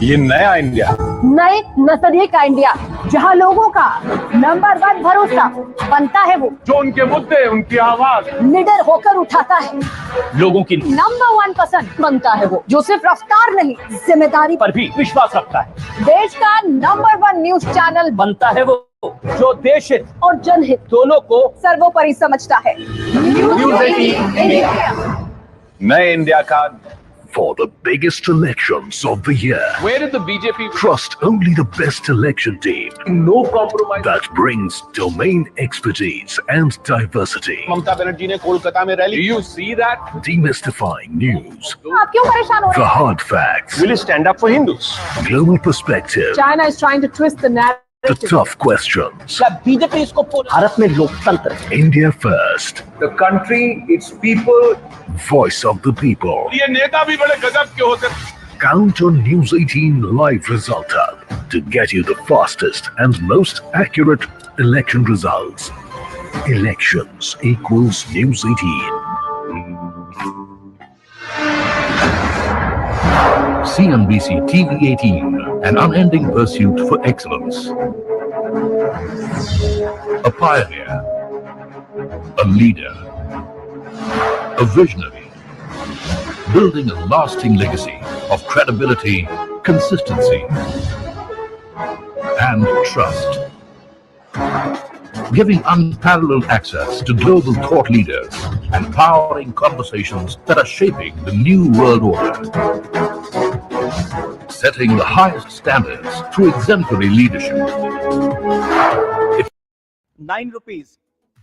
ये नया इंडिया, नए नजरिए का इंडिया, जहां लोगों का नंबर 1 भरोसा बनता है वो जो उनके मुद्दे, उनकी आवाज निडर होकर उठाता है, लोगों की नंबर 1 पसंद बनता है वो जो सिर्फ रफ्तार नहीं जिम्मेदारी पर भी विश्वास रखता है। देश का नंबर 1 न्यूज चैनल बनता है वो जो देश हित और जनहित दोनों को सर्वोपरि समझता है। न्यूज़ 18 इंडिया, नए इंडिया का। For the biggest elections of the year, Where did the BJP trust only the best election team no compromise that brings domain expertise and diversity. Mamata Banerjee ने कोलकाता में rally. Do you see that? Demystifying news, आप क्यों परेशान हो the रहे हैं? hard facts, Will you stand up for Hindus? global perspective, China is trying to twist the narrative. the tough questions. क्या BJP इसको भारत में लोकतंत्र? India first, The country, its people. voice of the people. ये नेता भी बड़े गजब के होते. Count on News 18 live result hub to get you the fastest and most accurate election results. Elections equals News 18. CNBC TV 18, an unending pursuit for excellence. A pioneer, a leader, a visionary, building a lasting legacy of credibility, consistency, and trust. Giving unparalleled access to global thought leaders and powering conversations that are shaping the new world order. Setting the highest standards through exemplary leadership. 9 rupees.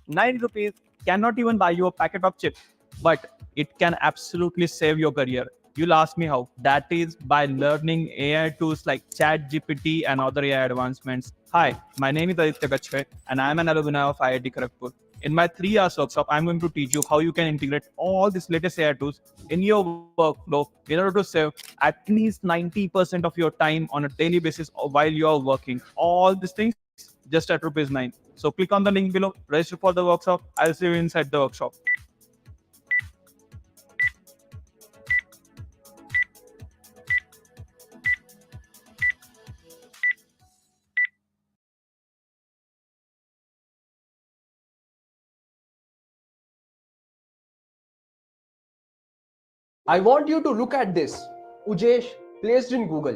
9 rupees cannot even buy you a packet of chips, but it can absolutely save your career. You'll ask me how. That is by learning AI tools like ChatGPT and other AI advancements. Hi, my name is Aditya Gachhe and I am an alumni of IIT Kharagpur. In my 3 hours workshop, I'm going to teach you how you can integrate all these latest AI tools in your workflow in order to save at least 90% of your time on a daily basis while you are working. All these things just at ₹9. So click on the link below, register for the workshop. I'll see you inside the workshop. I want you to look at this. Ujesh placed in Google,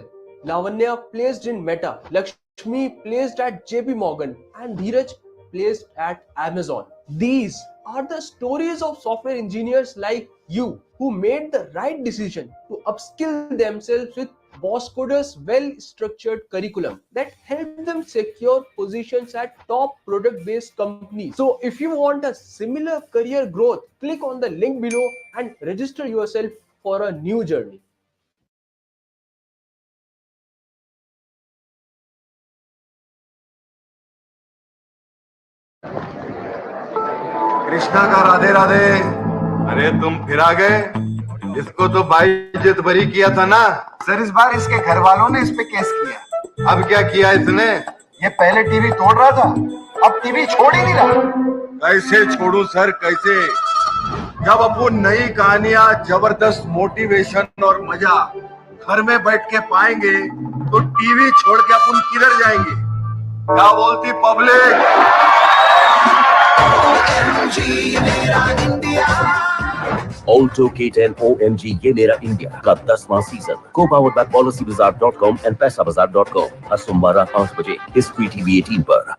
Lavanya placed in Meta, Lakshmi placed at JP Morgan, and Dheeraj placed at Amazon. These are the stories of software engineers like you who made the right decision to upskill themselves with Boss Coder's well-structured curriculum that helped them secure positions at top product-based companies. So if you want a similar career growth, click on the link below and register yourself for a new journey. Krishna का राधे राधे। अरे तुम फिर आ गए। इसको तो बाइज्जत बरी किया था ना। सर इस बार इसके घर वालों ने इस पे केस किया। अब क्या किया इसने? ये पहले टीवी तोड़ रहा था, अब टीवी छोड़ ही नहीं रहा। कैसे छोड़ू सर, कैसे? जब अपन नई कहानियां, जबरदस्त मोटिवेशन और मजा घर में बैठ के पाएंगे तो टीवी छोड़ के अपन किधर जाएंगे? क्या बोलती पब्लिक? Alto K10 OMG ये मेरा इंडिया का 10वां सीजन को powered by policybazaar.com and paisabazaar.com हर सोमवार रात 8 बजे इस फ्री टीवी 18 पर।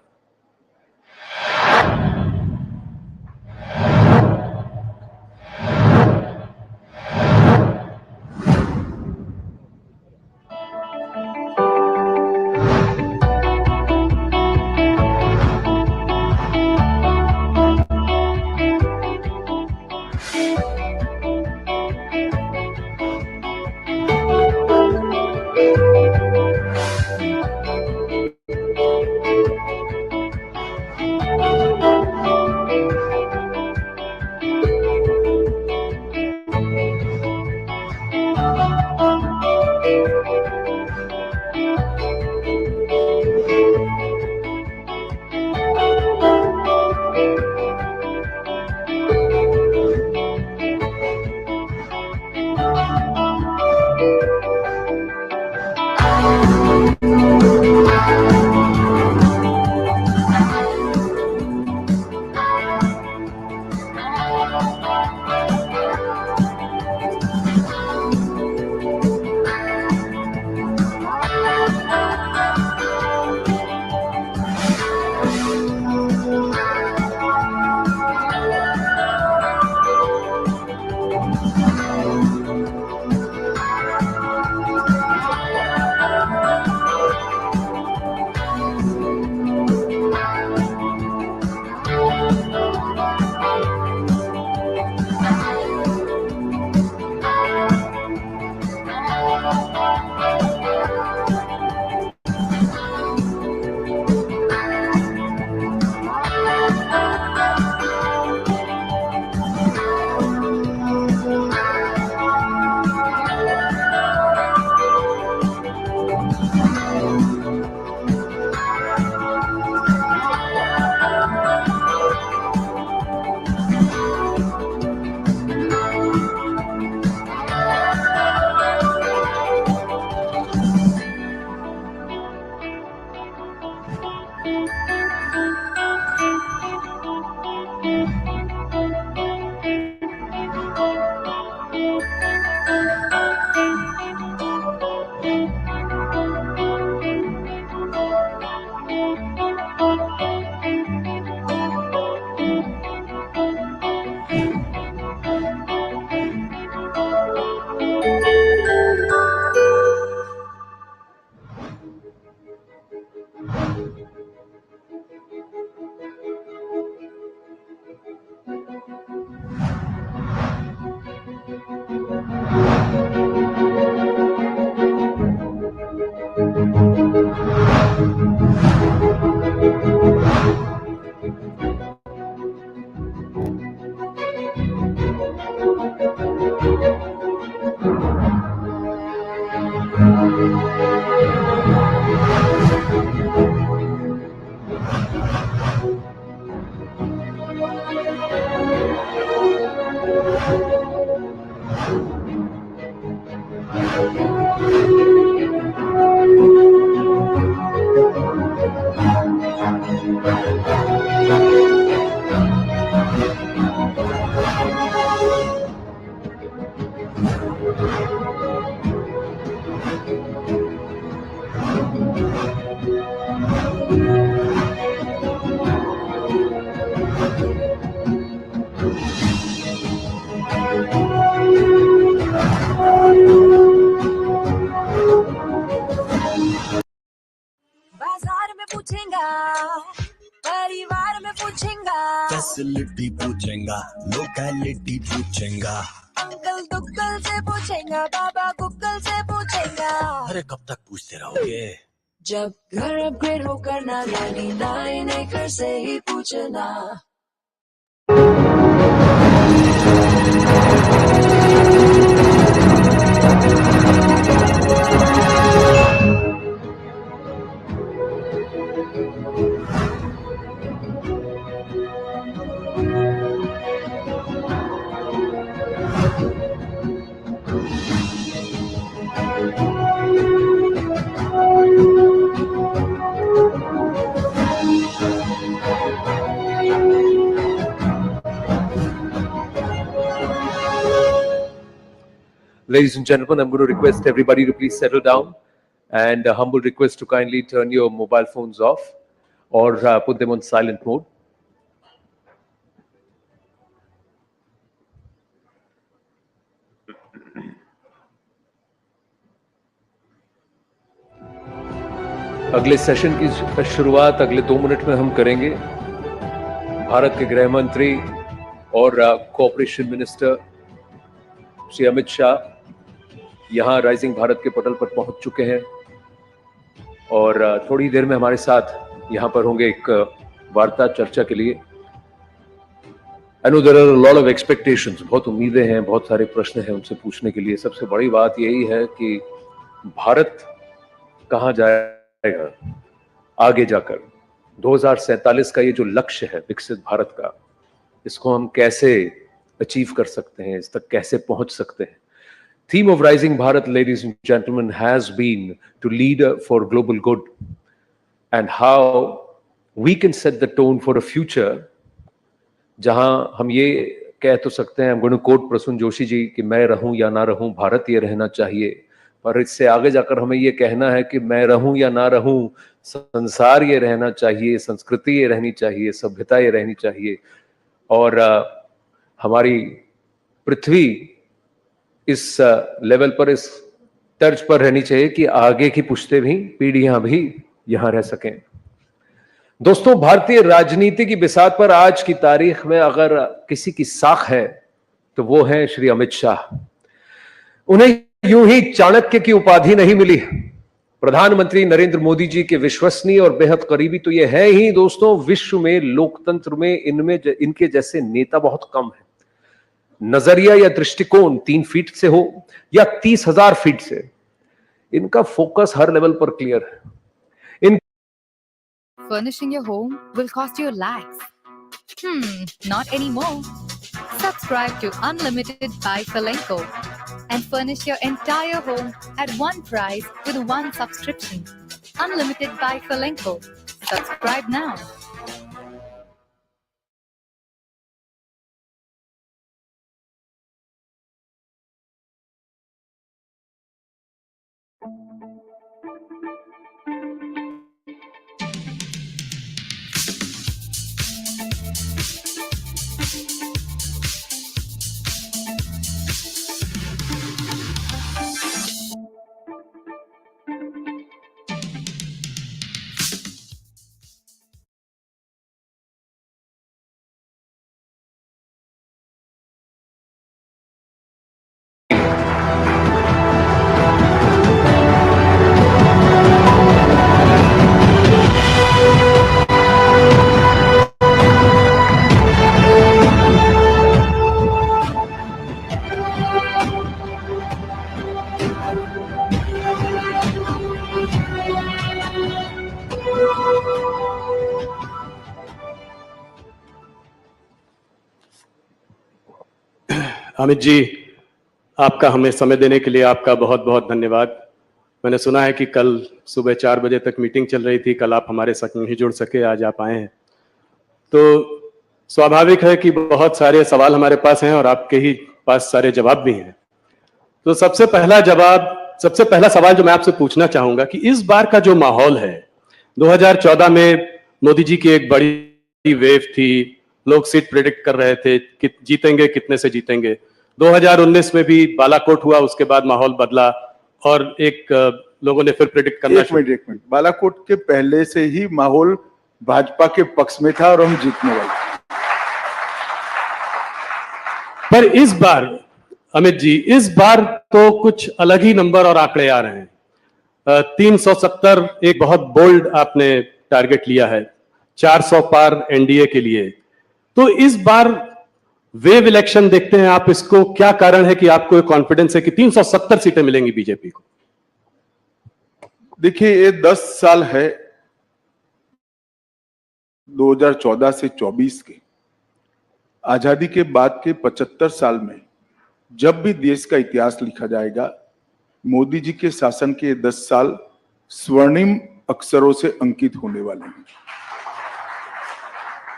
बाजार में पूछेगा, परिवार में पूछेगा, फैसिलिटी पूछेगा, लोकेलिटी पूछेगा, अंकल दुक्कल से पूछेगा, बाबा गुक्कल से पूछेगा। अरे कब तक पूछते रहोगे? जब घर अपग्रेड हो करना 99 acres से ही पूछना। Ladies and gentlemen, I'm going to request everybody to please settle down, and a humble request to kindly turn your mobile phones off or put them on silent mode. अगले session की शुरुआत अगले 2 minute में हम करेंगे। भारत के गृह मंत्री और कोऑपरेशन मिनिस्टर श्री अमित शाह यहाँ राइजिंग भारत के पटल पर पहुंच चुके हैं और थोड़ी देर में हमारे साथ यहाँ पर होंगे एक वार्ता चर्चा के लिए। I know there are a lot of expectations, बहुत उम्मीदें हैं, बहुत सारे प्रश्न हैं उनसे पूछने के लिए। सबसे बड़ी बात यही है कि भारत कहाँ जाएगा आगे जाकर। 2047 का ये जो लक्ष्य है विकसित भारत का, इसको हम कैसे अचीव कर सकते हैं, इस तक कैसे पहुंच सकते हैं। Theme of Rising Bharat, ladies and gentlemen, has been to lead for global good and how we can set the tone for a future जहां हम ये कह तो सकते हैं, I'm going to quote Prasoon Joshi ji, कि मैं रहूं या ना रहूं भारत ये रहना चाहिए, पर इससे आगे जाकर हमें ये कहना है कि मैं रहूं या ना रहूं संसार ये रहना चाहिए, संस्कृति ये रहनी चाहिए, सभ्यता ये रहनी चाहिए और हमारी पृथ्वी इस लेवल पर, इस तर्ज पर रहनी चाहिए कि आगे की पुश्तें भी, पीढ़ियां भी यहां रह सकें। दोस्तों, भारतीय राजनीति की बिसात पर आज की तारीख में अगर किसी की साख है तो वो है श्री अमित शाह। उन्हें यूं ही चाणक्य की उपाधि नहीं मिली। प्रधानमंत्री नरेंद्र मोदी जी के विश्वसनीय और बेहद करीबी तो ये है ही दोस्तों। विश्व में, लोकतंत्र में इनके जैसे नेता बहुत कम है। नजरिया या दृष्टिकोण 3 फीट से हो या 30,000 फीट से, इनका फोकस हर लेवल पर क्लियर है। Furnishing your home will cost you lakhs. Not anymore. Subscribe to Unlimited by Falenco and furnish your entire home at one price with one subscription. Unlimited by Falenco. Subscribe now. Amit ji, आपका हमें समय देने के लिए आपका बहुत बहुत धन्यवाद। मैंने सुना है कि कल सुबह 4 बजे तक मीटिंग चल रही थी, कल आप हमारे साथ नहीं जुड़ सके, आज आप आए हैं। तो स्वाभाविक है कि बहुत सारे सवाल हमारे पास हैं और आपके ही पास सारे जवाब भी हैं। तो सबसे पहला सवाल जो मैं आपसे पूछना चाहूंगा कि इस बार का जो माहौल है, 2014 में मोदी जी की एक बड़ी वेव थी, लोग सीट प्रेडिक्ट कर रहे थे कि जीतेंगे, कितने से जीतेंगे। 2019 में भी बालाकोट हुआ, उसके बाद माहौल बदला और लोगों ने फिर प्रेडिक्ट करना एक मिनट, बालाकोट के पहले से ही माहौल भाजपा के पक्ष में था और हम जीतने वाले। पर इस बार अमित जी, इस बार तो कुछ अलग ही नंबर और आंकड़े आ रहे हैं। 370 एक बहुत बोल्ड आपने टारगेट लिया है, 400 पार एनडीए के लिए। तो इस बार वेव इलेक्शन देखते हैं आप, इसको क्या कारण है कि आपको कॉन्फिडेंस है कि 370 सीटें मिलेंगी बीजेपी को? देखिए, ये 10 साल है 2014 से 24 के, आजादी के बाद के 75 साल में जब भी देश का इतिहास लिखा जाएगा, मोदी जी के शासन के 10 साल स्वर्णिम अक्षरों से अंकित होने वाले हैं।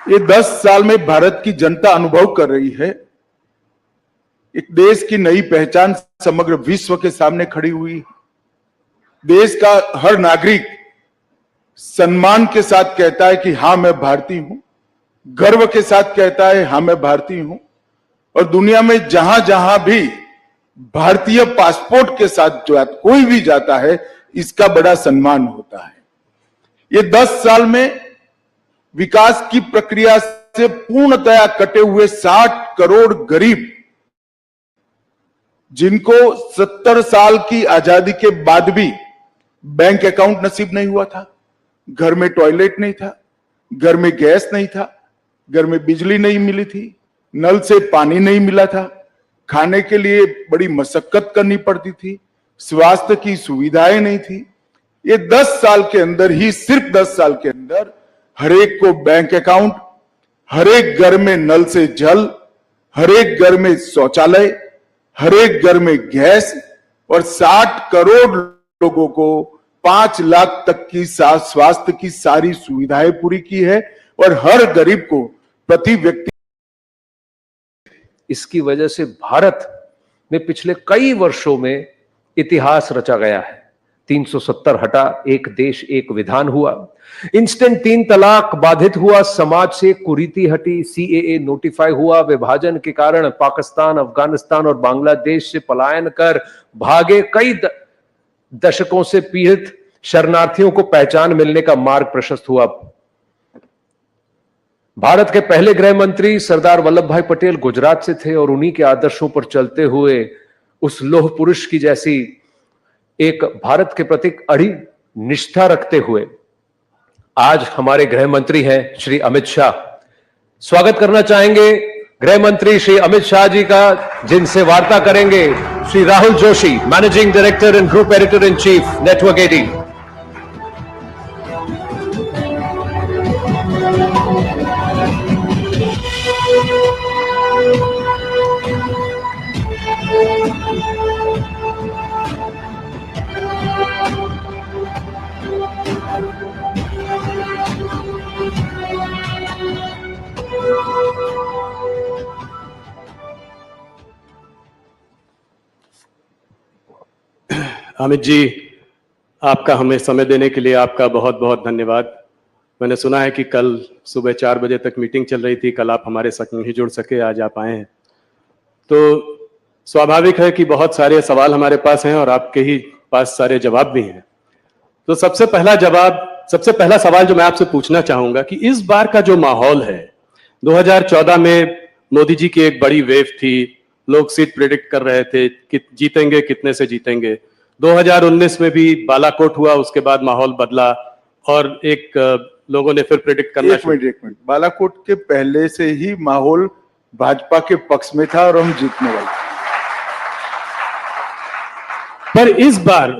ये 10 साल में भारत की जनता अनुभव कर रही है, एक देश की नई पहचान समग्र विश्व के सामने खड़ी हुई। देश का हर नागरिक सम्मान के साथ कहता है कि हाँ मैं भारतीय हूं, गर्व के साथ कहता है हाँ मैं भारतीय हूं, और दुनिया में जहां जहां भी भारतीय पासपोर्ट के साथ जो कोई भी जाता है, इसका बड़ा सम्मान होता है। ये 10 साल में विकास की प्रक्रिया से पूर्णतया कटे हुए 60 करोड़ गरीब, जिनको 70 साल की आजादी के बाद भी बैंक अकाउंट नसीब नहीं हुआ था, घर में टॉयलेट नहीं था, घर में गैस नहीं था, घर में बिजली नहीं मिली थी, नल से पानी नहीं मिला था, खाने के लिए बड़ी मशक्कत करनी पड़ती थी, स्वास्थ्य की सुविधाएं नहीं थी। ये 10 साल के अंदर ही, सिर्फ 10 साल के अंदर हर एक को बैंक अकाउंट, हर एक घर में नल से जल, हर एक घर में शौचालय, हर एक घर में गैस, और 60 करोड़ लोगों को 5 लाख तक की स्वास्थ्य की सारी सुविधाएं पूरी की है, और हर गरीब को प्रति व्यक्ति। इसकी वजह से भारत में पिछले कई वर्षों में इतिहास रचा गया है। 370 हटा, एक देश एक विधान हुआ, इंस्टेंट 3 तलाक बाधित हुआ, समाज से कुरीति हटी, सीएए नोटिफाई हुआ, विभाजन के कारण पाकिस्तान, अफगानिस्तान और बांग्लादेश से पलायन कर भागे कई दशकों से पीड़ित शरणार्थियों को पहचान मिलने का मार्ग प्रशस्त हुआ। भारत के पहले गृह मंत्री सरदार वल्लभ भाई पटेल गुजरात से थे और उन्हीं के आदर्शों पर चलते हुए उस लौह पुरुष की जैसी एक भारत के प्रति अड़ी निष्ठा रखते हुए आज हमारे गृह मंत्री हैं श्री अमित शाह। स्वागत करना चाहेंगे गृह मंत्री श्री अमित शाह जी का, जिनसे वार्ता करेंगे Shri Rahul Joshi, managing director and group editor in chief, network 18। Amit ji, आपका हमें समय देने के लिए आपका बहुत बहुत धन्यवाद। मैंने सुना है कि कल सुबह 4 बजे तक मीटिंग चल रही थी, कल आप हमारे साथ नहीं जुड़ सके, आज आप आए हैं। तो स्वाभाविक है कि बहुत सारे सवाल हमारे पास हैं और आपके ही पास सारे जवाब भी हैं। तो सबसे पहला सवाल जो मैं आपसे पूछना चाहूंगा कि इस बार का जो माहौल है, 2014 में मोदी जी की एक बड़ी वेव थी, लोग सीट प्रेडिक्ट कर रहे थे कि जीतेंगे, कितने से जीतेंगे। 2019 में भी बालाकोट हुआ, उसके बाद माहौल बदला और लोगों ने फिर प्रेडिक्ट करना। एक मिनट, बालाकोट के पहले से ही माहौल भाजपा के पक्ष में था और हम जीतने वाले। पर इस बार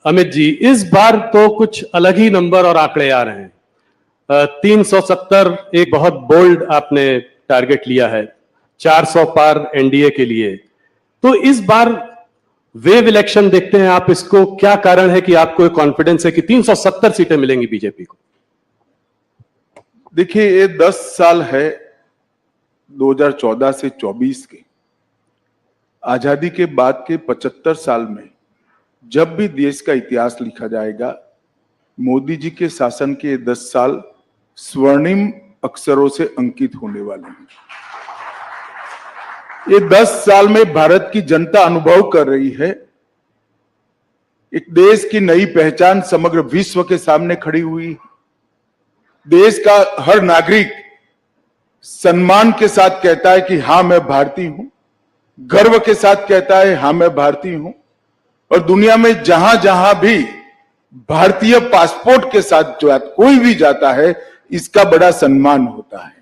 अमित जी, इस बार तो कुछ अलग ही नंबर और आंकड़े आ रहे हैं। 370 एक बहुत बोल्ड आपने टारगेट लिया है, 400 पार एनडीए के लिए। तो इस बार वेव इलेक्शन देखते हैं आप, इसको क्या कारण है कि आपको कॉन्फिडेंस है कि 370 सीटें मिलेंगी बीजेपी को? देखिए, ये 10 साल है 2014 से 24 के। आजादी के बाद के 75 साल में जब भी देश का इतिहास लिखा जाएगा, मोदी जी के शासन के 10 साल स्वर्णिम अक्षरों से अंकित होने वाले हैं। ये 10 साल में भारत की जनता अनुभव कर रही है, एक देश की नई पहचान समग्र विश्व के सामने खड़ी हुई। देश का हर नागरिक सम्मान के साथ कहता है कि हां मैं भारतीय हूं, गर्व के साथ कहता है हां मैं भारतीय हूं, और दुनिया में जहां जहां भी भारतीय पासपोर्ट के साथ जो कोई भी जाता है, इसका बड़ा सम्मान होता है।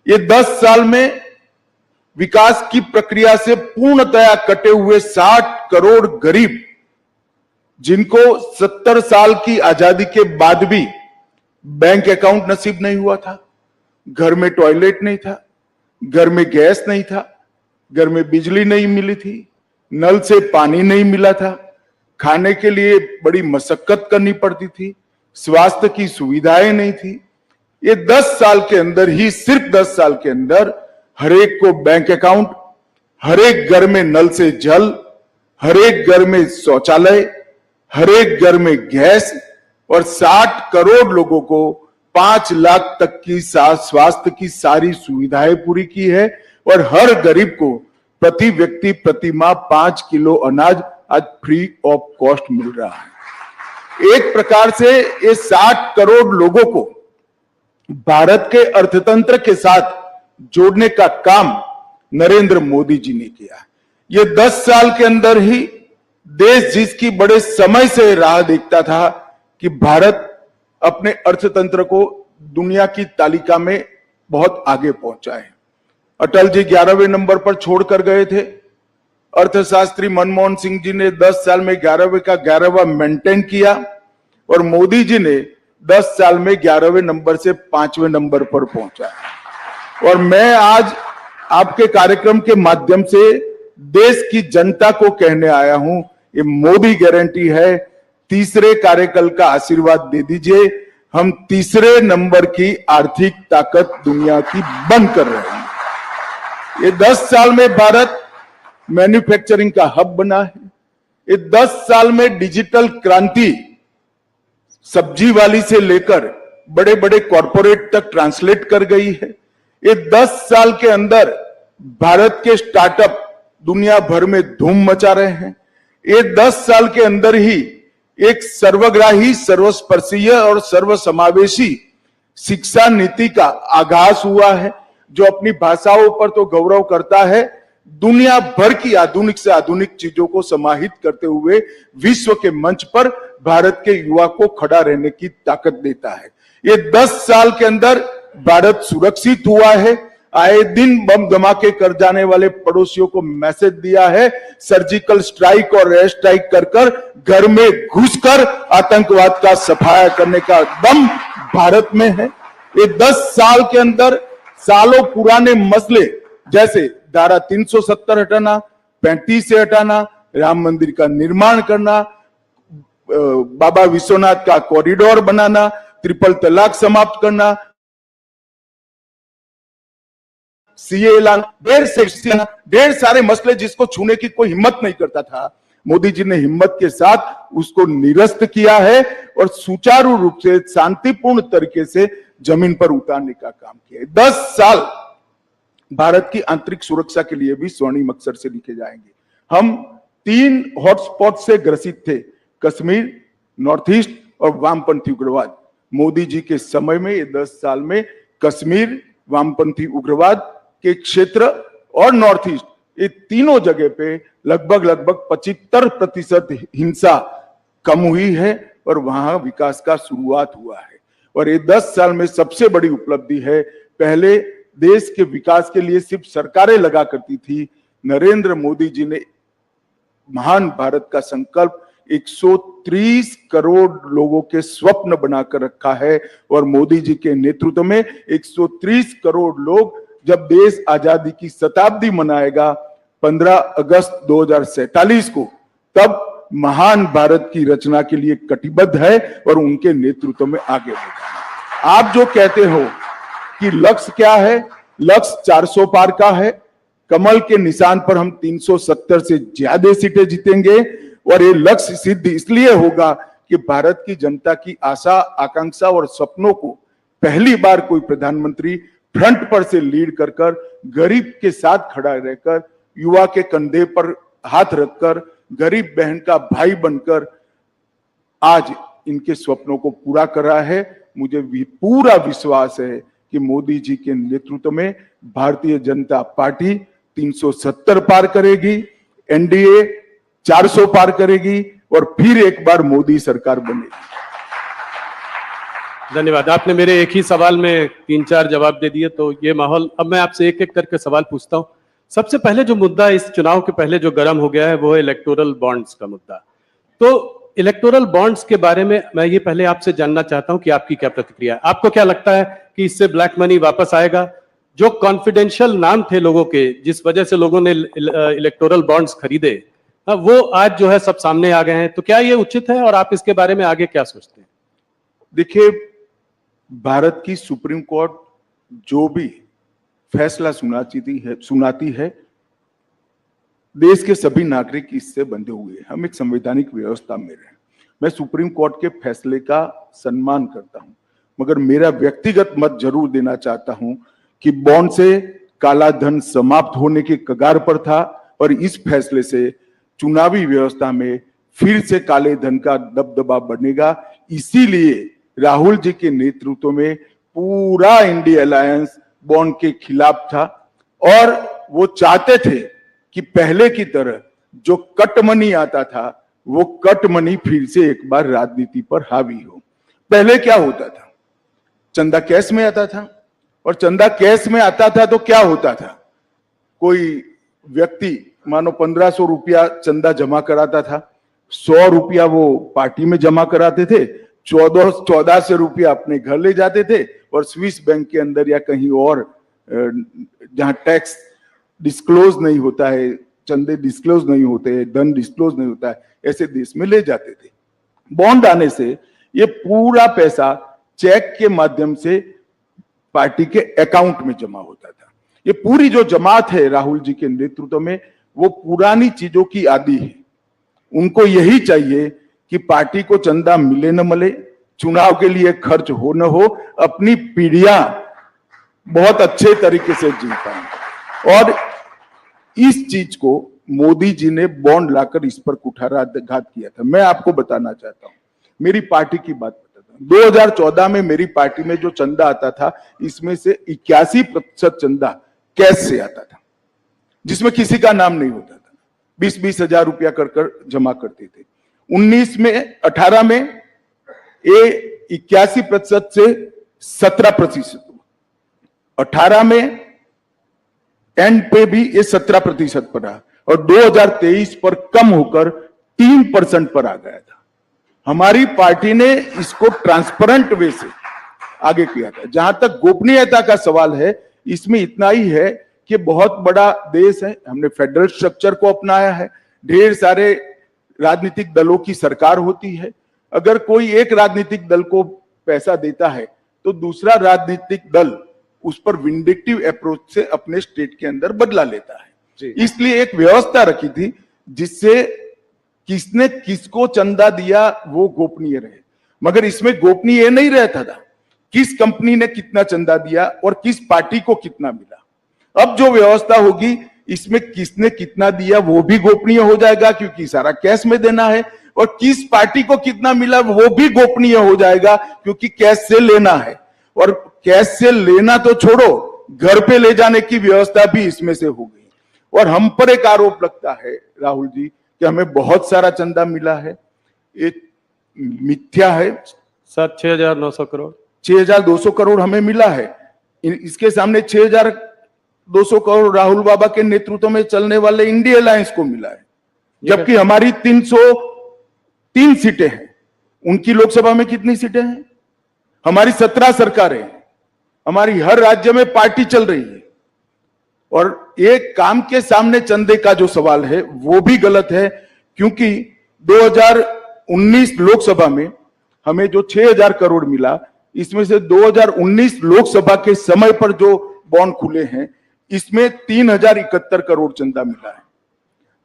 ये 10 साल में विकास की प्रक्रिया से पूर्णतया कटे हुए 60 करोड़ गरीब, जिनको 70 साल की आजादी के बाद भी बैंक अकाउंट नसीब नहीं हुआ था, घर में टॉयलेट नहीं था, घर में गैस नहीं था, घर में बिजली नहीं मिली थी, नल से पानी नहीं मिला था, खाने के लिए बड़ी मशक्कत करनी पड़ती थी, स्वास्थ्य की सुविधाएं नहीं थी। ये 10 साल के अंदर ही, सिर्फ 10 साल के अंदर हर एक को बैंक अकाउंट, हर एक घर में नल से जल, हर एक घर में शौचालय, हर एक घर में गैस, और 60 करोड़ लोगों को 5 लाख तक की स्वास्थ्य की सारी सुविधाएं पूरी की है। और हर गरीब को प्रति व्यक्ति प्रति माह 5 किलो अनाज आज फ्री ऑफ कॉस्ट मिल रहा है। एक प्रकार से ये 60 करोड़ लोगों को भारत के अर्थतंत्र के साथ जोड़ने का काम नरेंद्र मोदी जी ने किया। ये 10 साल के अंदर ही देश जिसकी बड़े समय से राह देखता था कि भारत अपने अर्थतंत्र को दुनिया की तालिका में बहुत आगे पहुंचाए। अटल जी 11वें नंबर पर छोड़कर गए थे। अर्थशास्त्री मनमोहन सिंह जी ने 10 साल में 11वें का 11वां मेंटेन किया, और मोदी जी ने 10 साल में 11वें नंबर से 5वें नंबर पर पहुंचा। और मैं आज आपके कार्यक्रम के माध्यम से देश की जनता को कहने आया हूं, ये मोदी गारंटी है, तीसरे कार्यकाल का आशीर्वाद दे दीजिए। हम तीसरे नंबर की आर्थिक ताकत दुनिया की बन कर रहे हैं। ये 10 साल में भारत मैन्युफैक्चरिंग का हब बना है। ये 10 साल में डिजिटल क्रांति सब्जी वाली से लेकर बड़े बड़े कॉरपोरेट तक ट्रांसलेट कर गई है। ये 10 साल के अंदर भारत के स्टार्टअप दुनिया भर में धूम मचा रहे हैं। ये 10 साल के अंदर ही एक सर्वग्राही, सर्वस्पर्शीय और सर्वसमावेशी शिक्षा नीति का आगाज हुआ है, जो अपनी भाषाओं पर तो गौरव करता है, दुनिया भर की आधुनिक से आधुनिक चीजों को समाहित करते हुए विश्व के मंच पर भारत के युवा को खड़ा रहने की ताकत देता है। ये 10 साल के अंदर भारत सुरक्षित हुआ है। आए दिन बम धमाके कर जाने वाले पड़ोसियों को मैसेज दिया है, सर्जिकल स्ट्राइक और एयर स्ट्राइक कर घर में घुसकर आतंकवाद का सफाया करने का दम भारत में है। ये 10 साल के अंदर सालों पुराने मसले जैसे धारा 370 हटाना, 35 से हटाना, राम मंदिर का निर्माण करना, बाबा विश्वनाथ का कॉरिडोर बनाना, ट्रिपल तलाक समाप्त करना, सीए ऐलान, ढेर सारे मसले जिसको छूने की कोई हिम्मत नहीं करता था, मोदी जी ने हिम्मत के साथ उसको निरस्त किया है और सुचारू रूप से शांतिपूर्ण तरीके से जमीन पर उतारने का काम किया है। 10 साल भारत की आंतरिक सुरक्षा के लिए भी स्वर्णिम अक्षर से लिखे जाएंगे। हम 3 हॉटस्पॉट से ग्रसित थे, कश्मीर, नॉर्थ ईस्ट और वामपंथी उग्रवाद। मोदी जी के समय में ये 10 साल में कश्मीर, वामपंथी उग्रवाद के क्षेत्र और नॉर्थ ईस्ट, ये तीनों जगह पे लगभग 75% हिंसा कम हुई है और वहां विकास का शुरुआत हुआ है। और ये 10 साल में सबसे बड़ी उपलब्धि है, पहले देश के विकास के लिए सिर्फ सरकारें लगा करती थी, नरेंद्र मोदी जी ने महान भारत का संकल्प 130 करोड़ लोगों के स्वप्न बनाकर रखा है। और मोदी जी के नेतृत्व में 130 करोड़ लोग जब देश आजादी की शताब्दी मनाएगा 15 अगस्त 2047 को, तब महान भारत की रचना के लिए कटिबद्ध है और उनके नेतृत्व में आगे बढ़ा। आप जो कहते हो कि लक्ष्य क्या है, लक्ष्य 400 पार का है। कमल के निशान पर हम 370 से ज्यादा सीटें जीतेंगे और ये लक्ष्य सिद्ध इसलिए होगा कि भारत की जनता की आशा, आकांक्षा और सपनों को पहली बार कोई प्रधानमंत्री फ्रंट पर से लीड कर कर, गरीब के साथ खड़ा रहकर, युवा के कंधे पर हाथ रखकर, गरीब बहन का भाई बनकर आज इनके सपनों को पूरा कर रहा है। मुझे भी पूरा विश्वास है कि मोदी जी के नेतृत्व में भारतीय जनता पार्टी 370 पार करेगी, एनडीए 400 पार करेगी और फिर एक बार मोदी सरकार बनेगी। धन्यवाद। आपने मेरे एक ही सवाल में 3-4 जवाब दे दिए, तो ये माहौल, अब मैं आपसे एक एक करके सवाल पूछता हूं। सबसे पहले जो मुद्दा इस चुनाव के पहले जो गर्म हो गया है वो है इलेक्टोरल बॉन्ड्स का मुद्दा। तो इलेक्टोरल बॉन्ड्स के बारे में मैं ये पहले आपसे जानना चाहता हूं कि आपकी क्या प्रतिक्रिया है। आपको क्या लगता है कि इससे ब्लैक मनी वापस आएगा? जो कॉन्फिडेंशियल नाम थे लोगों के, जिस वजह से लोगों ने इलेक्टोरल बॉन्ड्स खरीदे, वो आज जो है सब सामने आ गए हैं। तो क्या ये उचित है और आप इसके बारे में आगे क्या सोचते हैं? देखिए, भारत की सुप्रीम कोर्ट जो भी फैसला सुनाती है, देश के सभी नागरिक इससे बंधे हुए हैं। हम एक संवैधानिक व्यवस्था में रहे। मैं सुप्रीम कोर्ट के फैसले का सम्मान करता हूं, मगर मेरा व्यक्तिगत मत जरूर देना चाहता हूं कि बॉन्ड से काला धन समाप्त होने के कगार पर था और इस फैसले से चुनावी व्यवस्था में फिर से काले धन का दबदबा बढ़ेगा। इसीलिए राहुल जी के नेतृत्व में पूरा इंडिया अलायंस बॉन्ड के खिलाफ था और वो चाहते थे कि पहले की तरह जो कट मनी आता था वो कट मनी फिर से एक बार राजनीति पर हावी हो। पहले क्या होता था, चंदा कैश में आता था और चंदा कैश में आता था तो क्या होता था, कोई व्यक्ति मानो 1500 रुपया चंदा जमा कराता था, 100 रुपया वो पार्टी में जमा कराते थे, 1400 रुपया अपने घर ले जाते थे और स्विस बैंक के अंदर या कहीं और जहां टैक्स डिस्क्लोज नहीं होता है, चंदे डिस्क्लोज नहीं होते हैं, धन डिस्क्लोज नहीं होता है, ऐसे देश में ले जाते थे। बॉन्ड आने से ये पूरा पैसा चेक के माध्यम से पार्टी के अकाउंट में जमा होता था। ये पूरी जो जमात है राहुल जी के नेतृत्व में, वो पुरानी चीजों की आदी है। उनको यही चाहिए कि पार्टी को चंदा मिले न मिले, चुनाव के लिए खर्च हो न हो, अपनी पीढ़ियां बहुत अच्छे तरीके से जी पाए। और इस चीज को मोदी जी ने बॉन्ड लाकर इस पर कुठाराघात किया था। मैं आपको बताना चाहता हूं, मेरी पार्टी की बात बताता हूं। 2014 में मेरी पार्टी में जो चंदा आता था, इसमें से 81% चंदा कैश से आता था, जिसमें किसी का नाम नहीं होता था। 20-20 हजार रुपया कर जमा करते थे। 18 में ये 81% से 17% हुआ। 18 में एंड पे भी ये 17% पर रहा और 2023 पर कम होकर 3% पर आ गया था। हमारी पार्टी ने इसको ट्रांसपेरेंट वे से आगे किया था। जहां तक गोपनीयता का सवाल है, इसमें इतना ही है कि बहुत बड़ा देश है, हमने फेडरल स्ट्रक्चर को अपनाया है, ढेर सारे राजनीतिक दलों की सरकार होती है। अगर कोई एक राजनीतिक दल को पैसा देता है तो दूसरा राजनीतिक दल उस पर विंडिक्टिव अप्रोच से अपने स्टेट के अंदर बदला लेता है। इसलिए एक व्यवस्था रखी थी जिससे किसने किसको चंदा दिया वो गोपनीय रहे। मगर इसमें गोपनीय नहीं रहता था किस कंपनी ने कितना चंदा दिया और किस पार्टी को कितना मिला। अब जो व्यवस्था होगी इसमें किसने कितना दिया वो भी गोपनीय हो जाएगा, क्योंकि सारा कैश में देना है, और किस पार्टी को कितना मिला वो भी गोपनीय हो जाएगा, क्योंकि कैश से लेना है। और कैश से लेना तो छोड़ो, घर पे ले जाने की व्यवस्था भी इसमें से हो गई। और हम पर एक आरोप लगता है राहुल जी कि हमें बहुत सारा चंदा मिला है, ये मिथ्या है। सर 6,900 करोड़ 6,200 करोड़ हमें मिला है। इसके सामने 6,200 करोड़ राहुल बाबा के नेतृत्व में चलने वाले इंडिया अलायंस को मिला है, जबकि हमारी 303 सीटें हैं। उनकी लोकसभा में कितनी सीटें हैं? हमारी 17 सरकारें हैं। हमारी हर राज्य में पार्टी चल रही है। और एक काम के सामने चंदे का जो सवाल है वो भी गलत है, क्योंकि 2019 लोकसभा में हमें जो 6,000 करोड़ मिला, इसमें से 2019 लोकसभा के समय पर जो बॉन्ड खुले हैं इसमें 3,071 करोड़ चंदा मिला है।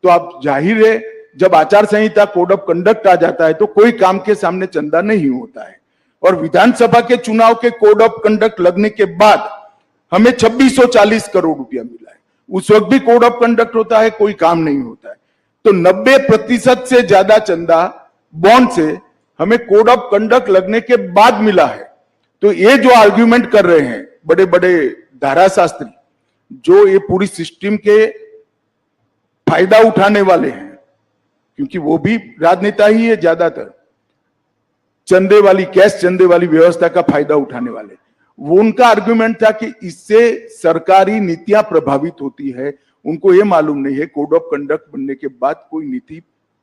तो आप जाहिर है जब आचार संहिता कोड ऑफ कंडक्ट आ जाता है तो कोई काम के सामने चंदा नहीं होता है। और विधानसभा के चुनाव के कोड ऑफ कंडक्ट लगने के बाद हमें 2640 करोड़ रुपया मिला है। उस वक्त भी कोड ऑफ कंडक्ट होता है, कोई काम नहीं होता है। तो 90% से ज्यादा चंदा बॉन्ड से हमें कोड ऑफ कंडक्ट लगने के बाद मिला है। तो ये जो आर्ग्यूमेंट कर रहे हैं बड़े बड़े धाराशास्त्री, जो ये पूरी सिस्टम के फायदा उठाने वाले हैं, क्योंकि वो भी राजनेता ही है ज्यादातर, चंदे वाली कैश चंदे वाली व्यवस्था का फायदा उठाने वाले, वो उनका आर्ग्यूमेंट था कि इससे सरकारी नीतियां प्रभावित होती है। उनको ये मालूम नहीं है कोड ऑफ कंडक्ट बनने के बाद कोई नीति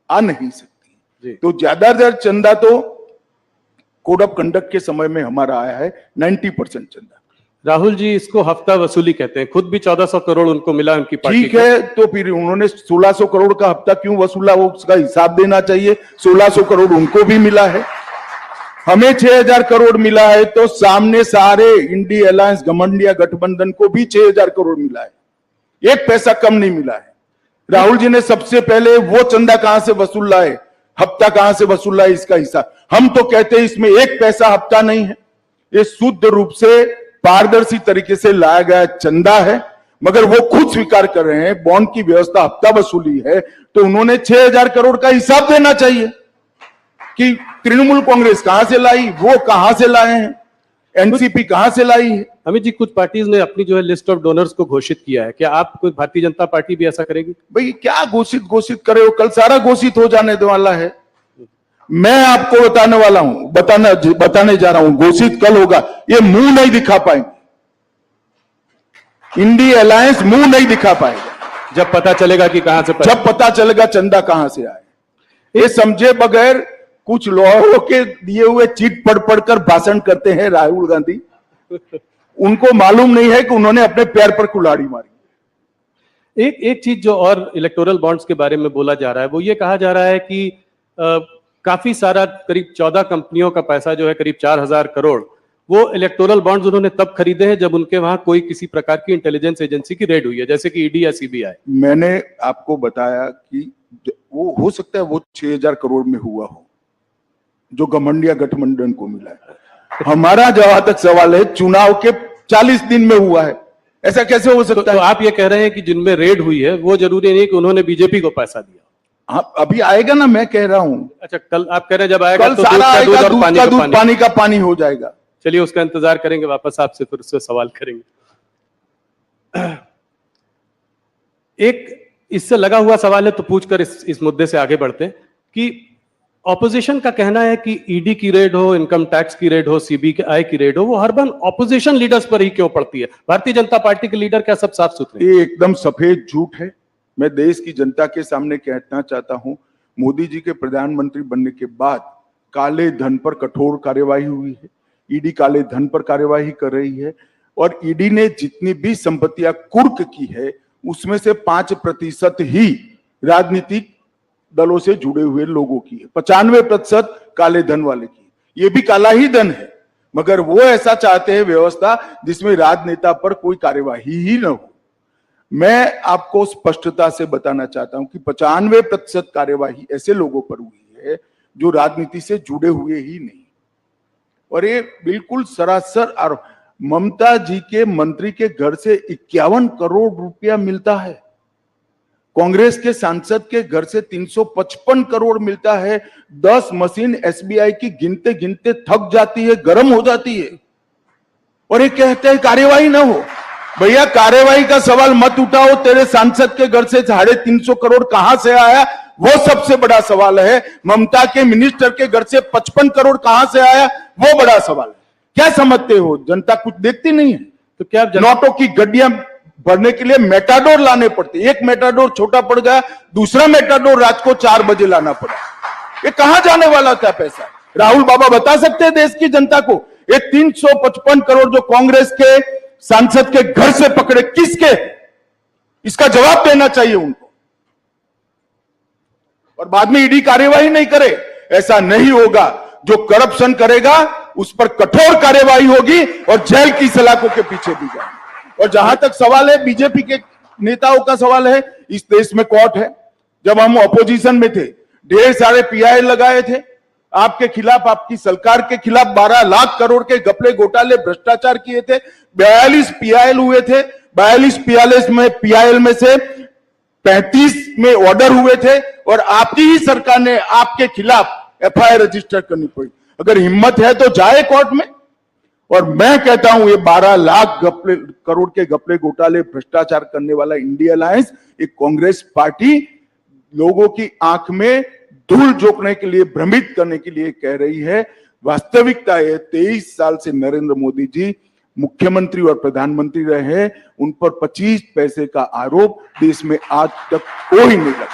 आ नहीं सकती। तो ज्यादातर चंदा तो कोड ऑफ कंडक्ट के समय में हमारा आया है 90% चंदा। राहुल जी इसको हफ्ता वसूली कहते हैं, खुद भी 1400 करोड़ उनको मिला उनकी पार्टी। ठीक है, तो फिर उन्होंने 1600 करोड़ का हफ्ता क्यों वसूला, वो उसका हिसाब देना चाहिए। 1600 करोड़ उनको भी मिला है, हमें 6,000 करोड़ मिला है, तो सामने सारे इंडी अलायंस घमंडिया गठबंधन को भी 6,000 करोड़ मिला है, एक पैसा कम नहीं मिला है। राहुल जी ने सबसे पहले वो चंदा कहां से वसूल लाए, हफ्ता कहां से वसूल लाए, इसका हिसाब। हम तो कहते हैं इसमें एक पैसा हफ्ता नहीं है, ये शुद्ध रूप से पारदर्शी तरीके से लाया गया चंदा है। मगर वो खुद स्वीकार कर रहे हैं बॉन्ड की व्यवस्था हफ्ता वसूली है, तो उन्होंने 6,000 करोड़ का हिसाब देना चाहिए कि तृणमूल कांग्रेस कहां से लाई, वो कहां से लाए हैं, एनसीपी कहां से लाई है। अमित जी कुछ पार्टीज ने अपनी जो है लिस्ट ऑफ डोनर्स को घोषित किया है, क्या आप कोई भारतीय जनता पार्टी भी ऐसा करेगी? भाई क्या घोषित करे हो, कल सारा घोषित हो जाने वाला है। मैं आपको बताने वाला हूं, बताने जा रहा हूं, घोषित कल होगा। ये मुंह नहीं दिखा पाएंगे, इंडी अलायंस मुंह नहीं दिखा पाएगा। जब पता चलेगा कि कहां से, जब पता चलेगा चंदा कहां से आए। ये समझे बगैर कुछ लोगों के दिए हुए चिट पढ़कर भाषण करते हैं राहुल गांधी, उनको मालूम नहीं है कि उन्होंने अपने पैर पर कुल्हाड़ी मारी। एक चीज जो और इलेक्टोरल बॉन्ड्स के बारे में बोला जा रहा है वो ये कहा जा रहा है कि काफी सारा करीब 14 कंपनियों का पैसा जो है करीब 4,000 करोड़ वो इलेक्टोरल बॉन्ड्स उन्होंने तब खरीदे हैं जब उनके वहां कोई किसी प्रकार की इंटेलिजेंस एजेंसी की रेड हुई है, जैसे कि ईडी या सीबीआई। मैंने आपको बताया कि वो हो सकता है वो 6,000 करोड़ में हुआ हो जो घमंडिया गठबंधन को मिला है। हमारा जहां तक सवाल है चुनाव के 40 दिन में हुआ है, ऐसा कैसे हो सकता है? तो आप ये कह रहे हैं कि जिनमें रेड हुई है वो जरूरी नहीं कि उन्होंने बीजेपी को पैसा दिया। हाँ अभी आएगा ना, मैं कह रहा हूं। अच्छा कल आप कह रहे हैं जब आएगा कल तो सारा आएगा, दूध और पानी का पानी हो जाएगा। चलिए उसका इंतजार करेंगे, वापस आपसे फिर उससे सवाल करेंगे। एक इससे लगा हुआ सवाल है तो पूछकर इस मुद्दे से आगे बढ़ते हैं कि ऑपोजिशन का कहना है कि ईडी की रेड हो, इनकम टैक्स की रेड हो, सीबीआई की रेड हो, वो हर बार ऑपोजिशन लीडर्स पर ही क्यों पड़ती है? भारतीय जनता पार्टी के लीडर क्या सब साफ सुथरे? ये एकदम सफेद झूठ है। मैं देश की जनता के सामने कहना चाहता हूं, मोदी जी के प्रधानमंत्री बनने के बाद काले धन पर कठोर कार्यवाही हुई है। ईडी काले धन पर कार्यवाही कर रही है और ईडी ने जितनी भी संपत्तियां कुर्क की है उसमें से 5% ही राजनीतिक दलों से जुड़े हुए लोगों की है, 95% काले धन वाले की। ये भी काला ही धन है, मगर वो ऐसा चाहते हैं व्यवस्था जिसमें राजनेता पर कोई कार्यवाही ही न हो। मैं आपको स्पष्टता से बताना चाहता हूं कि 95% कार्यवाही ऐसे लोगों पर हुई है जो राजनीति से जुड़े हुए ही नहीं। और ये बिल्कुल सरासर आरोप। ममता जी के मंत्री के घर से 51 करोड़ रुपया मिलता है, कांग्रेस के सांसद के घर से 355 करोड़ मिलता है। 10 मशीन एसबीआई की गिनते गिनते थक जाती है, गर्म हो जाती है, और ये कहते हैं कार्यवाही ना हो। भैया कार्यवाही का सवाल मत उठाओ, तेरे सांसद के घर से 350 करोड़ कहां से आया वो सबसे बड़ा सवाल है। ममता के मिनिस्टर के घर से 55 करोड़ कहां से आया वो बड़ा सवाल है। क्या समझते हो, जनता कुछ देखती नहीं है? तो क्या नोटों की गड्डियां भरने के लिए मेटाडोर लाने पड़ते, एक मेटाडोर छोटा पड़ गया, दूसरा मेटाडोर रात को 4 बजे लाना पड़ा। ये कहां जाने वाला था पैसा? राहुल बाबा बता सकते हैं देश की जनता को? ये 355 करोड़ जो कांग्रेस के सांसद के घर से पकड़े, किसके? इसका जवाब देना चाहिए उनको। और बाद में ईडी कार्यवाही नहीं करे, ऐसा नहीं होगा। जो करप्शन करेगा उस पर कठोर कार्यवाही होगी और जेल की सलाखों के पीछे भी जाएंगे। और जहां तक सवाल है बीजेपी के नेताओं का सवाल है, इस देश में कोर्ट है। जब हम ऑपोजिशन में थे ढेर सारे पीआई लगाए थे आपके खिलाफ, आपकी सरकार के खिलाफ 12 लाख करोड़ के घपले घोटाले भ्रष्टाचार किए थे। 42 पीआईएल हुए थे, 42 पीआईएल में से 35 में ऑर्डर हुए थे और आपकी ही सरकार ने आपके खिलाफ एफआईआर रजिस्टर करनी पड़ी। अगर हिम्मत है तो जाए कोर्ट में। और मैं कहता हूं ये 12 लाख करोड़ के घपले घोटाले भ्रष्टाचार करने वाला इंडिया अलायंस एक कांग्रेस पार्टी लोगों की आंख में धूल झोंकने के लिए, भ्रमित करने के लिए कह रही है। वास्तविकता है 23 साल से नरेंद्र मोदी जी मुख्यमंत्री और प्रधानमंत्री रहे हैं, उन पर 25 पैसे का आरोप देश में आज तक कोई नहीं लगा।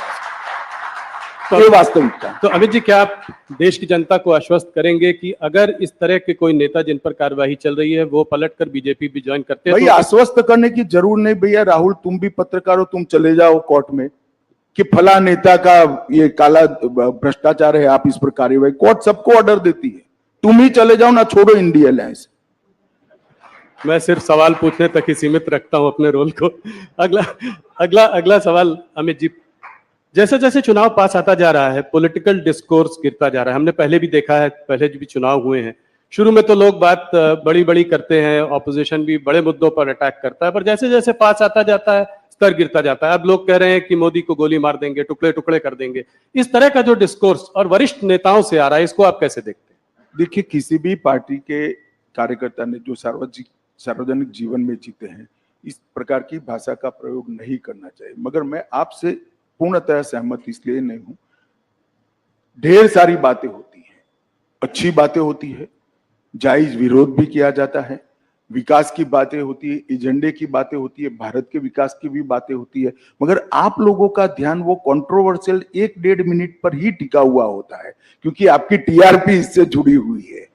तो ये वास्तविकता। तो अमित जी, क्या आप देश की जनता को आश्वस्त करेंगे कि अगर इस तरह के कोई नेता जिन पर कार्रवाई चल रही है वो पलटकर बीजेपी भी ज्वाइन करते हैं? भाई आश्वस्त करने की जरूर नहीं भैया। राहुल तुम भी पत्रकार हो, तुम चले जाओ कोर्ट में कि फला नेता का ये काला भ्रष्टाचार है, आप इस पर कार्रवाई। कोर्ट सबको ऑर्डर देती है, तुम ही चले जाओ ना, छोड़ो इंडिया अलायंस। मैं सिर्फ सवाल पूछने तक ही सीमित रखता हूं अपने रोल को। अगला सवाल अमित जी, जैसे जैसे चुनाव पास आता जा रहा है पॉलिटिकल डिस्कोर्स गिरता जा रहा है। हमने पहले भी देखा है, पहले भी चुनाव हुए हैं, शुरू में तो लोग बात बड़ी बड़ी करते हैं, ऑपोजिशन भी बड़े मुद्दों पर अटैक करता है, पर जैसे जैसे पास आता जाता है स्तर गिरता जाता है। अब लोग कह रहे हैं कि मोदी को गोली मार देंगे, टुकड़े टुकड़े कर देंगे। इस तरह का जो डिस्कोर्स और वरिष्ठ नेताओं से आ रहा है, इसको आप कैसे देखते हैं? देखिए, किसी भी पार्टी के कार्यकर्ता ने जो सार्वजनिक जीवन में जीते हैं, इस प्रकार की भाषा का प्रयोग नहीं करना चाहिए। मगर मैं आपसे पूर्णतः सहमत इसलिए नहीं हूं। ढेर सारी बातें होती हैं, अच्छी बातें होती है, जायज विरोध भी किया जाता है, विकास की बातें होती है, एजेंडे की बातें होती है, भारत के विकास की भी बातें होती है। मगर आप लोगों का ध्यान वो कंट्रोवर्शियल 1-1.5 मिनट पर ही टिका हुआ होता है, क्योंकि आपकी टीआरपी इससे जुड़ी हुई है।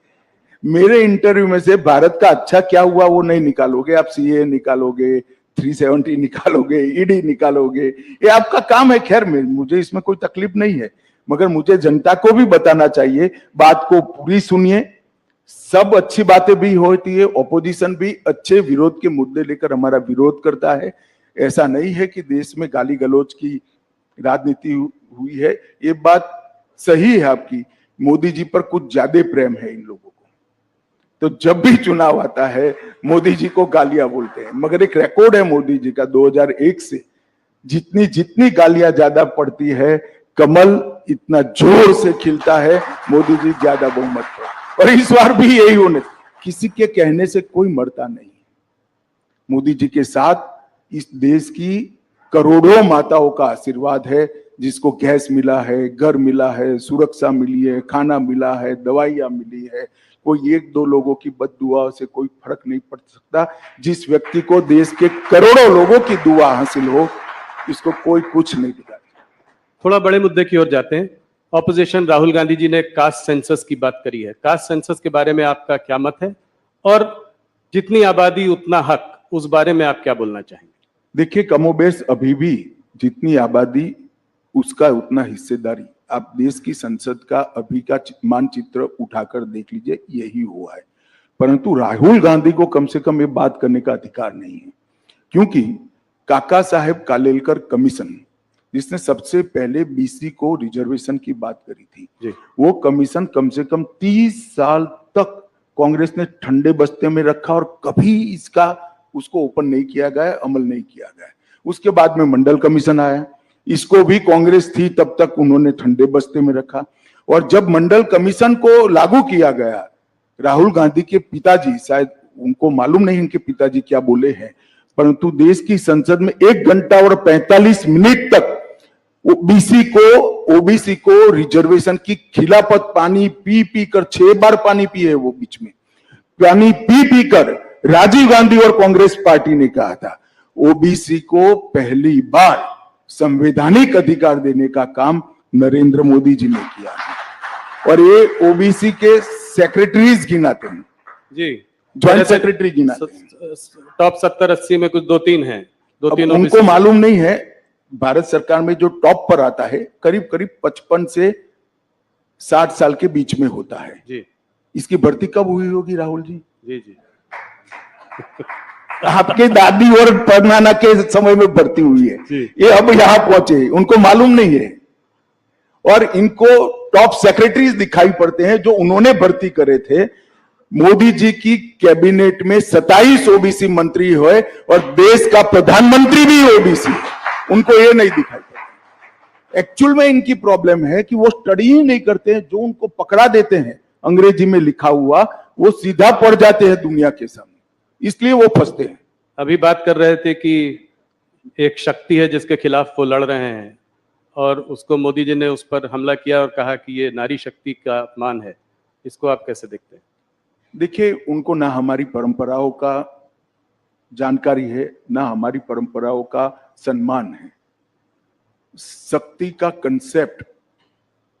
मेरे इंटरव्यू में से भारत का अच्छा क्या हुआ वो नहीं निकालोगे आप। सीए निकालोगे, 370 निकालोगे, ईडी निकालोगे, ये आपका काम है। खैर मुझे इसमें कोई तकलीफ नहीं है, मगर मुझे जनता को भी बताना चाहिए। बात को पूरी सुनिए, सब अच्छी बातें भी होती है, ऑपोजिशन भी अच्छे विरोध के मुद्दे लेकर हमारा विरोध करता है। ऐसा नहीं है कि देश में गाली गलौज की राजनीति हुई है, ये बात सही है आपकी। मोदी जी पर कुछ ज्यादा प्रेम है इन लोगों को, तो जब भी चुनाव आता है मोदी जी को गालियां बोलते हैं। मगर एक रिकॉर्ड है मोदी जी का 2001 से, जितनी गालियां ज्यादा पड़ती है, कमल इतना जोर से खिलता है, मोदी जी ज्यादा बहुमत पर। और इस बार भी यही होने, किसी के कहने से कोई मरता नहीं। मोदी जी के साथ इस देश की करोड़ों माताओं का आशीर्वाद है, जिसको गैस मिला है, घर मिला है, सुरक्षा मिली है, खाना मिला है, दवाइयां मिली है। कोई 1-2 लोगों की बद्दुआ से कोई फर्क नहीं पड़ सकता। जिस व्यक्ति को देश के करोड़ों लोगों की दुआ हासिल हो, इसको कोई कुछ नहीं दिखा। थोड़ा बड़े मुद्दे की ओर जाते हैं। ऑपोजिशन राहुल गांधी जी ने कास्ट सेंसस की बात करी है। कास्ट सेंसस के बारे में आपका क्या मत है, और जितनी आबादी उतना हक, उस बारे में आप क्या बोलना चाहेंगे? देखिए, कमोबेश अभी भी जितनी आबादी उसका उतना हिस्सेदारी। आप देश की संसद का अभी का मानचित्र उठाकर देख लीजिए, यही हुआ है। परंतु राहुल गांधी को कम से कम ये बात करने का अधिकार नहीं है, क्योंकि काका साहेब कालेलकर कमीशन, जिसने सबसे पहले बीसी को रिजर्वेशन की बात करी थी, वो कमीशन कम से कम 30 साल तक कांग्रेस ने ठंडे बस्ते में रखा और कभी उसको ओपन नहीं किया गया, अमल नहीं किया गया। उसके बाद में मंडल कमीशन आया, इसको भी कांग्रेस थी तब तक उन्होंने ठंडे बस्ते में रखा। और जब मंडल कमीशन को लागू किया गया, राहुल गांधी के पिताजी, शायद उनको मालूम नहीं इनके पिताजी क्या बोले हैं, परंतु देश की संसद में 1 घंटा और 45 मिनट तक ओबीसी को रिजर्वेशन की खिलाफत पानी पी कर 6 बार पानी पिए, वो बीच में पानी पी कर राजीव गांधी और कांग्रेस पार्टी ने कहा था ओबीसी को पहली बार संवैधानिक अधिकार देने का काम नरेंद्र मोदी जी ने किया है। और ये ओबीसी के सेक्रेटरीज गिनाते हैं जी, ज्वाइंट सेक्रेटरी गिनाते हैं। टॉप 70-80 में कुछ 2-3 हैं। उनको मालूम नहीं है, भारत सरकार में जो टॉप पर आता है करीब करीब 55 से 60 साल के बीच में होता है जी। इसकी भर्ती कब हुई होगी राहुल जी? जी जी आपके दादी और परनाना के समय में भर्ती हुई है, ये अब यहां पहुंचे, उनको मालूम नहीं है। और इनको टॉप सेक्रेटरीज दिखाई पड़ते हैं जो उन्होंने भर्ती करे थे। मोदी जी की कैबिनेट में 27 ओबीसी मंत्री हुए और देश का प्रधानमंत्री भी ओबीसी, उनको ये नहीं दिखाई पड़ता। एक्चुअल में इनकी प्रॉब्लम है कि वो स्टडी ही नहीं करते हैं, जो उनको पकड़ा देते हैं अंग्रेजी में लिखा हुआ वो सीधा पढ़ जाते हैं दुनिया के सामने, इसलिए वो फंसते हैं। अभी बात कर रहे थे कि एक शक्ति है जिसके खिलाफ वो लड़ रहे हैं और उसको मोदी जी ने उस पर हमला किया और कहा कि ये नारी शक्ति का अपमान है, इसको आप कैसे देखते हैं? देखिए, उनको ना हमारी परंपराओं का जानकारी है, ना हमारी परंपराओं का सम्मान है। शक्ति का कंसेप्ट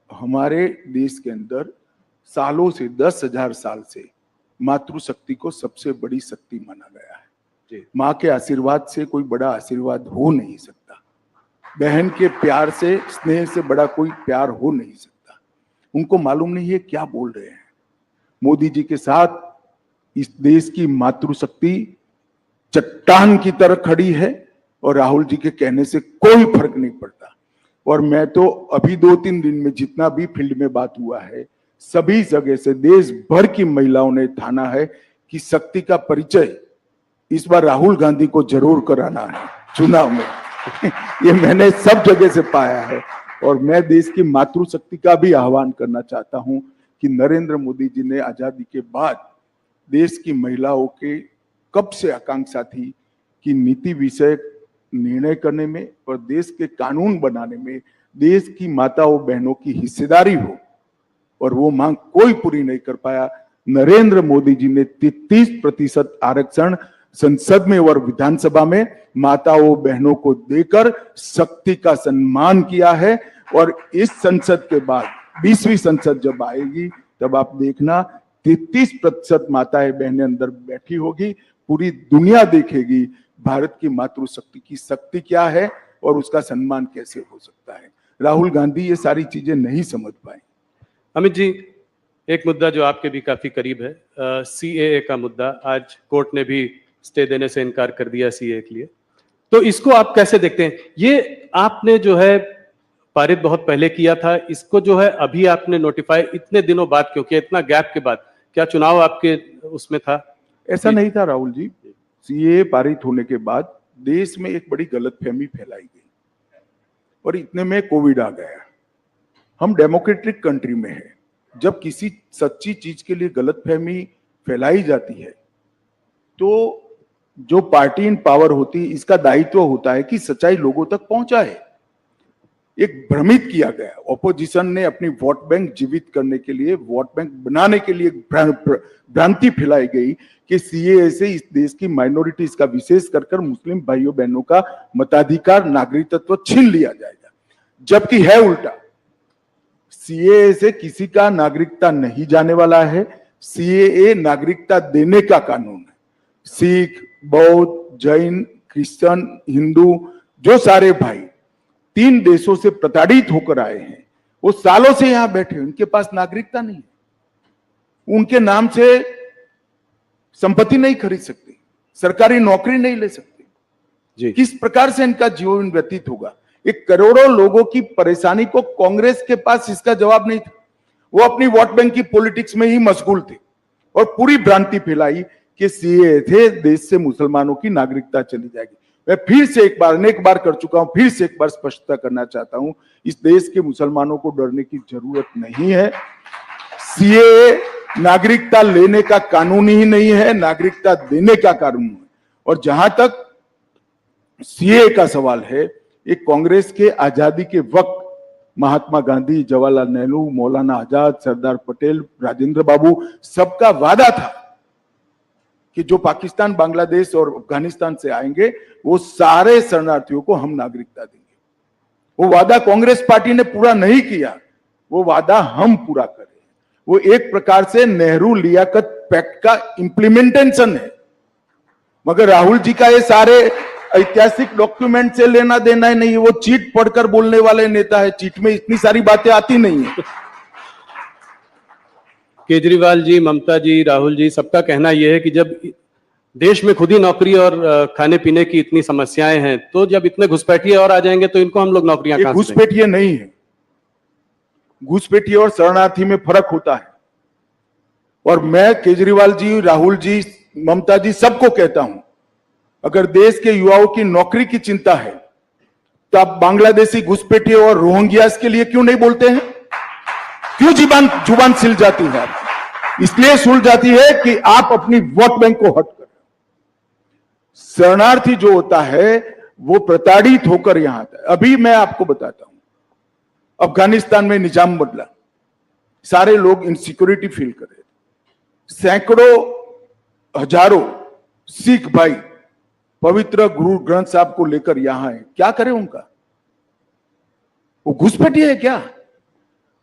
हमारे देश के अंदर सालों से 10,000 साल से मातृशक्ति को सबसे बड़ी शक्ति माना गया है। माँ के आशीर्वाद से कोई बड़ा आशीर्वाद हो नहीं सकता, बहन के प्यार से, स्नेह से बड़ा कोई प्यार हो नहीं सकता। उनको मालूम नहीं है क्या बोल रहे हैं। मोदी जी के साथ इस देश की मातृशक्ति चट्टान की तरह खड़ी है और राहुल जी के कहने से कोई फर्क नहीं पड़ता। और मैं तो अभी 2-3 दिन में जितना भी फील्ड में बात हुआ है, सभी जगह से देश भर की महिलाओं ने ठाना है कि शक्ति का परिचय इस बार राहुल गांधी को जरूर कराना है चुनाव में। ये मैंने सब जगह से पाया है। और मैं देश की मातृशक्ति का भी आह्वान करना चाहता हूं कि नरेंद्र मोदी जी ने आजादी के बाद देश की महिलाओं के कब से आकांक्षा थी कि नीति विषय निर्णय करने में और देश के कानून बनाने में देश की माताओं बहनों की हिस्सेदारी हो, और वो मांग कोई पूरी नहीं कर पाया। नरेंद्र मोदी जी ने 33% आरक्षण संसद में और विधानसभा में माताओं बहनों को देकर शक्ति का सम्मान किया है। और इस संसद के बाद 20वीं संसद जब आएगी तब आप देखना 33% माताएं बहनें अंदर बैठी होगी, पूरी दुनिया देखेगी भारत की मातृशक्ति की शक्ति क्या है और उसका सम्मान कैसे हो सकता है। राहुल गांधी ये सारी चीजें नहीं समझ पाए। अमित जी, एक मुद्दा जो आपके भी काफी करीब है, सीएए का मुद्दा, आज कोर्ट ने भी स्टे देने से इनकार कर दिया सीएए के लिए, तो इसको आप कैसे देखते हैं? ये आपने जो है पारित बहुत पहले किया था, इसको जो है अभी आपने नोटिफाई इतने दिनों बाद क्यों किया, इतना गैप के बाद? क्या चुनाव आपके उसमें था? ऐसा नहीं था राहुल जी। सीएए पारित होने के बाद देश में एक बड़ी गलतफहमी फैलाई गई और इतने में कोविड आ गया। हम डेमोक्रेटिक कंट्री में है, जब किसी सच्ची चीज के लिए गलतफहमी फैलाई जाती है तो जो पार्टी इन पावर होती है इसका दायित्व होता है कि सच्चाई लोगों तक पहुंचाए। एक भ्रमित किया गया, ऑपोजिशन ने अपनी वोट बैंक जीवित करने के लिए, वोट बैंक बनाने के लिए भ्रांति फैलाई गई कि सीएए से इस देश की माइनॉरिटीज का, विशेष कर मुस्लिम भाइयों बहनों का मताधिकार, नागरिकत्व छीन लिया जाएगा, जबकि है उल्टा। सीएए से किसी का नागरिकता नहीं जाने वाला है। सीएए नागरिकता देने का कानून है। सिख, बौद्ध, जैन, क्रिश्चियन, हिंदू, जो सारे भाई 3 देशों से प्रताड़ित होकर आए हैं, वो सालों से यहां बैठे, उनके पास नागरिकता नहीं है, उनके नाम से संपत्ति नहीं खरीद सकते, सरकारी नौकरी नहीं ले सकते जी। किस प्रकार से इनका जीवन व्यतीत होगा? एक करोड़ों लोगों की परेशानी को कांग्रेस के पास इसका जवाब नहीं था। वो अपनी वोट बैंक की पॉलिटिक्स में ही मशगूल थे और पूरी भ्रांति फैलाई कि सीएए थे देश से मुसलमानों की नागरिकता चली जाएगी। मैं फिर से एक बार, अनेक बार कर चुका हूं, फिर से एक बार स्पष्टता करना चाहता हूं, इस देश के मुसलमानों को डरने की जरूरत नहीं है। सीएए नागरिकता लेने का कानून ही नहीं है, नागरिकता देने का कानून है। और जहां तक सीएए का सवाल है, एक कांग्रेस के आजादी के वक्त महात्मा गांधी, जवाहरलाल नेहरू, मौलाना आजाद, सरदार पटेल, राजेंद्र बाबू, सबका वादा था कि जो पाकिस्तान, बांग्लादेश और अफगानिस्तान से आएंगे वो सारे शरणार्थियों को हम नागरिकता देंगे। वो वादा कांग्रेस पार्टी ने पूरा नहीं किया, वो वादा हम पूरा करें। वो एक प्रकार से नेहरू लियाकत पैक्ट का इंप्लीमेंटेशन है। मगर राहुल जी का ये सारे ऐतिहासिक डॉक्यूमेंट से लेना देना ही नहीं है, वो चीट पढ़कर बोलने वाले नेता है। चीट में इतनी सारी बातें आती नहीं है। केजरीवाल जी, ममता जी, राहुल जी, सबका कहना यह है कि जब देश में खुद ही नौकरी और खाने पीने की इतनी समस्याएं हैं, तो जब इतने घुसपैठिए और आ जाएंगे तो इनको हम लोग नौकरियां कहां से देंगे? घुसपैठिए नहीं है, घुसपैठिए और शरणार्थी में फर्क होता है। और मैं केजरीवाल जी, राहुल जी, ममता जी सबको कहता हूं, अगर देश के युवाओं की नौकरी की चिंता है तो आप बांग्लादेशी घुसपैठिए और रोहिंग्यास के लिए क्यों नहीं बोलते हैं? क्यों जुबान सिल जाती है आपकी? इसलिए सुल जाती है कि आप अपनी वोट बैंक को हट कर। शरणार्थी जो होता है वो प्रताड़ित होकर यहां आता है। अभी मैं आपको बताता हूं, अफगानिस्तान में निजाम बदला, सारे लोग इनसिक्योरिटी फील कर रहे थे। सैकड़ों हजारों सिख भाई पवित्र गुरु ग्रंथ साहब को लेकर यहां है। क्या करें उनका? वो घुसपैठिए है क्या?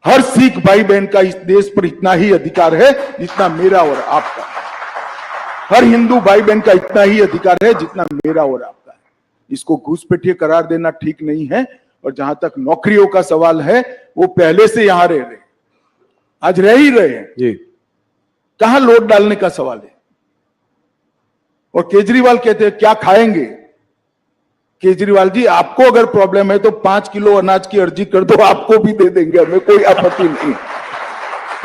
हर सिख भाई बहन का इस देश पर इतना ही अधिकार है जितना मेरा और आपका। हर हिंदू भाई बहन का इतना ही अधिकार है जितना मेरा और आपका है। इसको घुसपैठिए करार देना ठीक नहीं है। और जहां तक नौकरियों का सवाल है, वो पहले से यहां रह रहे, आज रह ही रहे हैं जी। कहां लोड डालने का सवाल है? और केजरीवाल कहते हैं क्या खाएंगे? केजरीवाल जी, आपको अगर प्रॉब्लम है तो 5 किलो अनाज की अर्जी कर दो, आपको भी दे देंगे, हमें कोई आपत्ति नहीं।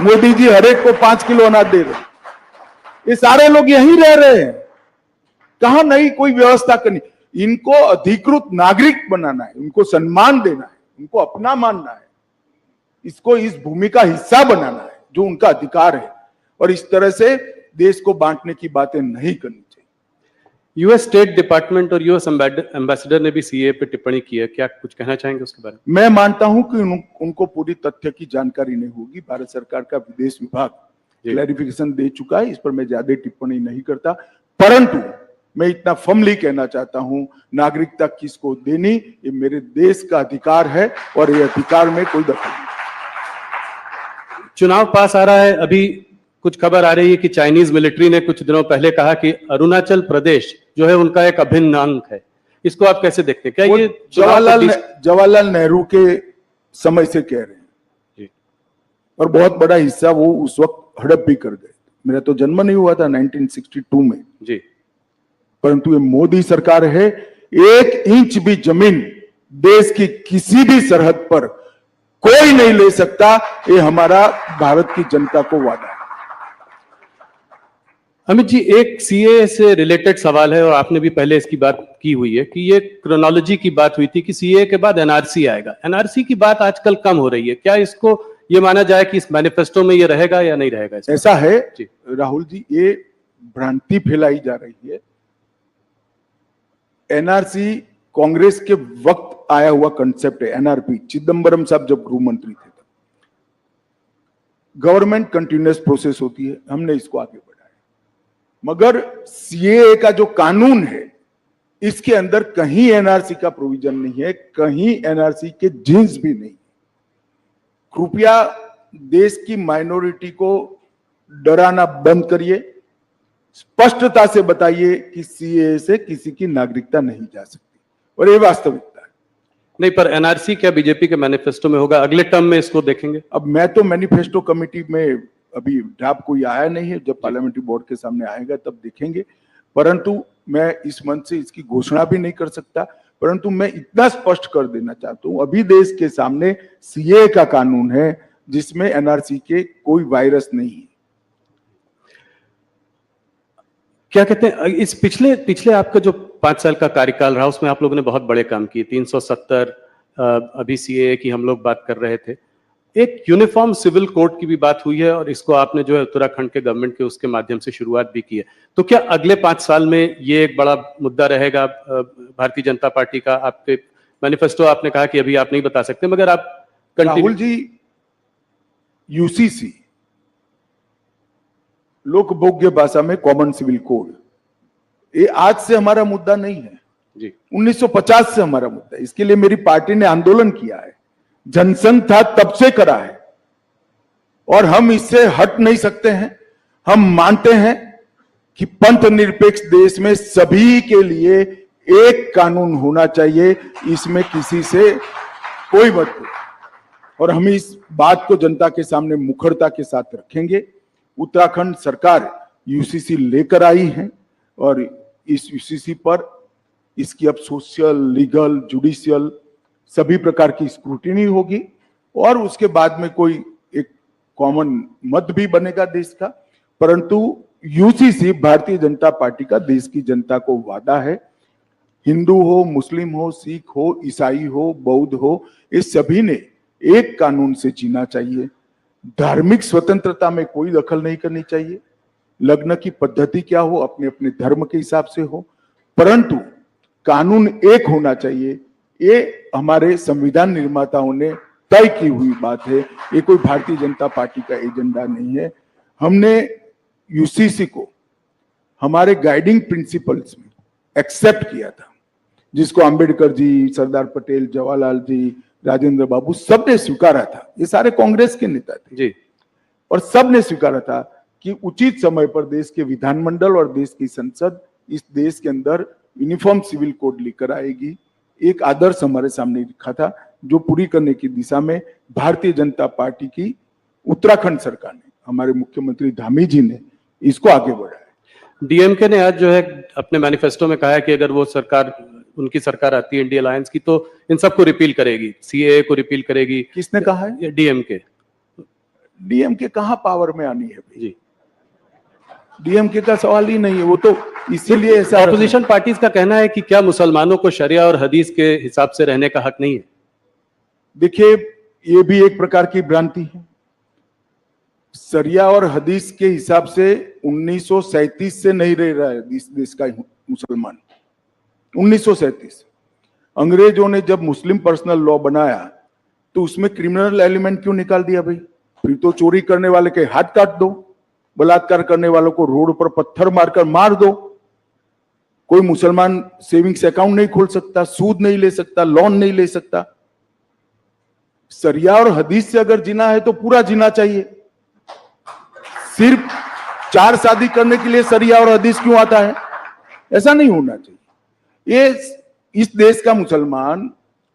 मोदी जी हर एक को 5 किलो अनाज दे रहे। ये सारे लोग यहीं रह रहे हैं, कहां नहीं कोई व्यवस्था करनी। इनको अधिकृत नागरिक बनाना है, उनको सम्मान देना है, उनको अपना मानना है, इसको इस भूमि का हिस्सा बनाना है जो उनका अधिकार है। और इस तरह से देश को बांटने की बातें नहीं करनी। यूएस स्टेट डिपार्टमेंट और यूएस एम्बेसडर ने भी सीए पे टिप्पणी की है, क्या कुछ कहना चाहेंगे उसके बारे में? मैं मानता हूं कि उनको पूरी तथ्य की जानकारी नहीं होगी। भारत सरकार का विदेश विभाग क्लैरिफिकेशन दे चुका है, इस पर मैं ज्यादा टिप्पणी नहीं करता। परंतु मैं इतना फर्मली कहना चाहता हूं, नागरिकता किसको देनी ये मेरे देश का अधिकार है और ये अधिकार में कोई दखल नहीं। चुनाव पास आ रहा है, अभी कुछ खबर आ रही है कि चाइनीज मिलिट्री ने कुछ दिनों पहले कहा कि अरुणाचल प्रदेश जो है उनका एक अभिन्न अंग है। इसको आप कैसे देखते हैं? क्या ये जवाहरलाल नेहरू के समय से कह रहे हैं जी। और बहुत बड़ा हिस्सा वो उस वक्त हड़प भी कर गए। मेरा तो जन्म नहीं हुआ था 1962 में जी। परंतु ये मोदी सरकार है, 1 इंच भी जमीन देश की किसी भी सरहद पर कोई नहीं ले सकता। ये हमारा भारत की जनता को वादा है। अमित जी, एक सीए से रिलेटेड सवाल है और आपने भी पहले इसकी बात की हुई है कि ये क्रोनोलॉजी की बात हुई थी कि सीए के बाद एनआरसी आएगा। एनआरसी की बात आजकल कम हो रही है, क्या इसको ये माना जाए कि इस मैनिफेस्टो में ये रहेगा या नहीं रहेगा? ऐसा है राहुल जी, ये भ्रांति फैलाई जा रही है। एनआरसी कांग्रेस के वक्त आया हुआ कंसेप्ट है। एनआरपी चिदम्बरम साहब जब गृह मंत्री थे, गवर्नमेंट कंटिन्यूअस प्रोसेस होती है, हमने इसको आगे बढ़ाया। मगर सीएए का जो कानून है, इसके अंदर कहीं एनआरसी का प्रोविजन नहीं है, कहीं एनआरसी के जिन्स भी नहीं। कृपया देश की माइनॉरिटी को डराना बंद करिए, स्पष्टता से बताइए कि सीएए से किसी की नागरिकता नहीं जा सकती, और ये वास्तविकता है। नहीं, पर एनआरसी क्या बीजेपी के मैनिफेस्टो में होगा? अगले टर्म में इसको देखेंगे। अब मैं तो मैनिफेस्टो कमेटी में अभी ड्राफ्ट कोई आया नहीं है, जब पार्लियामेंट्री बोर्ड के सामने आएगा तब देखेंगे। परंतु मैं इस मंच से इसकी घोषणा भी नहीं कर सकता, परंतु मैं इतना स्पष्ट कर देना चाहता हूं, अभी देश के सामने सीए का कानून है जिसमें एनआरसी के कोई वायरस नहीं है। क्या कहते हैं, इस पिछले आपका जो 5 साल का कार्यकाल रहा उसमें आप लोगों ने बहुत बड़े काम किए। 370 अभी सीए की हम लोग बात कर रहे थे, एक यूनिफॉर्म सिविल कोड की भी बात हुई है और इसको आपने जो है उत्तराखंड के गवर्नमेंट के उसके माध्यम से शुरुआत भी की है। तो क्या अगले 5 साल में ये एक बड़ा मुद्दा रहेगा भारतीय जनता पार्टी का? आपके मैनिफेस्टो आपने कहा कि अभी आप नहीं बता सकते, मगर आप राहुल जी, यूसीसी लोकभोग्य भाषा में कॉमन सिविल कोड, ये आज से हमारा मुद्दा नहीं है जी, 1950 से हमारा मुद्दा है। इसके लिए मेरी पार्टी ने आंदोलन किया है, जनसंघ था तब से करा है, और हम इससे हट नहीं सकते हैं। हम मानते हैं कि पंथ निरपेक्ष देश में सभी के लिए एक कानून होना चाहिए, इसमें किसी से कोई मत हो। और हम इस बात को जनता के सामने मुखरता के साथ रखेंगे। उत्तराखंड सरकार यूसीसी लेकर आई है और इस यूसीसी पर इसकी अब सोशल, लीगल, जुडिशियल सभी प्रकार की स्क्रूटिनी होगी और उसके बाद में कोई एक कॉमन मत भी बनेगा देश का। परंतु यूसीसी भारतीय जनता पार्टी का देश की जनता को वादा है। हिंदू हो, मुस्लिम हो, सिख हो, ईसाई हो, बौद्ध हो, इस सभी ने एक कानून से जीना चाहिए। धार्मिक स्वतंत्रता में कोई दखल नहीं करनी चाहिए। लग्न की पद्धति क्या हो, अपने अपने धर्म के हिसाब से हो, परंतु कानून एक होना चाहिए। ये हमारे संविधान निर्माताओं ने तय की हुई बात है। ये कोई भारतीय जनता पार्टी का एजेंडा नहीं है। हमने यूसीसी को हमारे गाइडिंग प्रिंसिपल्स में एक्सेप्ट किया था, जिसको अंबेडकर जी, सरदार पटेल, जवाहरलाल जी, राजेंद्र बाबू सबने स्वीकारा था। ये सारे कांग्रेस के नेता थे जी, और सबने स्वीकारा था कि उचित समय पर देश के विधानमंडल और देश की संसद इस देश के अंदर यूनिफॉर्म सिविल कोड लेकर आएगी। एक आदर्श हमारे सामने रखा था, जो पूरी करने की दिशा में भारतीय जनता पार्टी की उत्तराखंड सरकार ने, हमारे मुख्यमंत्री धामी जी ने इसको आगे बढ़ाया। डीएमके ने आज जो है अपने मैनिफेस्टो में कहा है कि अगर वो सरकार, उनकी सरकार आती है इंडिया अलायंस की, तो इन सबको रिपील करेगी, सीएए को रिपील करेगी। किसने कहा है? डीएमके। डीएमके कहां पावर में आनी है जी? डीएमके का सवाल ही नहीं है। वो तो इसीलिए ऐसा, ऑपोजिशन पार्टीज का कहना है कि क्या मुसलमानों को शरिया और हदीस के हिसाब से रहने का हक नहीं है? देखिए, ये भी एक प्रकार की भ्रांति है। शरिया और हदीस के हिसाब से 1937 से नहीं रह रहा है इस देश का मुसलमान। 1937 अंग्रेजों ने जब मुस्लिम पर्सनल लॉ बनाया तो उसमें क्रिमिनल एलिमेंट क्यों निकाल दिया भाई? फिर तो चोरी करने वाले के हाथ काट दो, बलात्कार करने वालों को रोड पर पत्थर मारकर मार दो। कोई मुसलमान सेविंग्स अकाउंट नहीं खोल सकता, सूद नहीं ले सकता, लोन नहीं ले सकता। शरिया और हदीस से अगर जीना है तो पूरा जीना चाहिए। सिर्फ 4 शादी करने के लिए शरिया और हदीस क्यों आता है? ऐसा नहीं होना चाहिए। ये इस देश का मुसलमान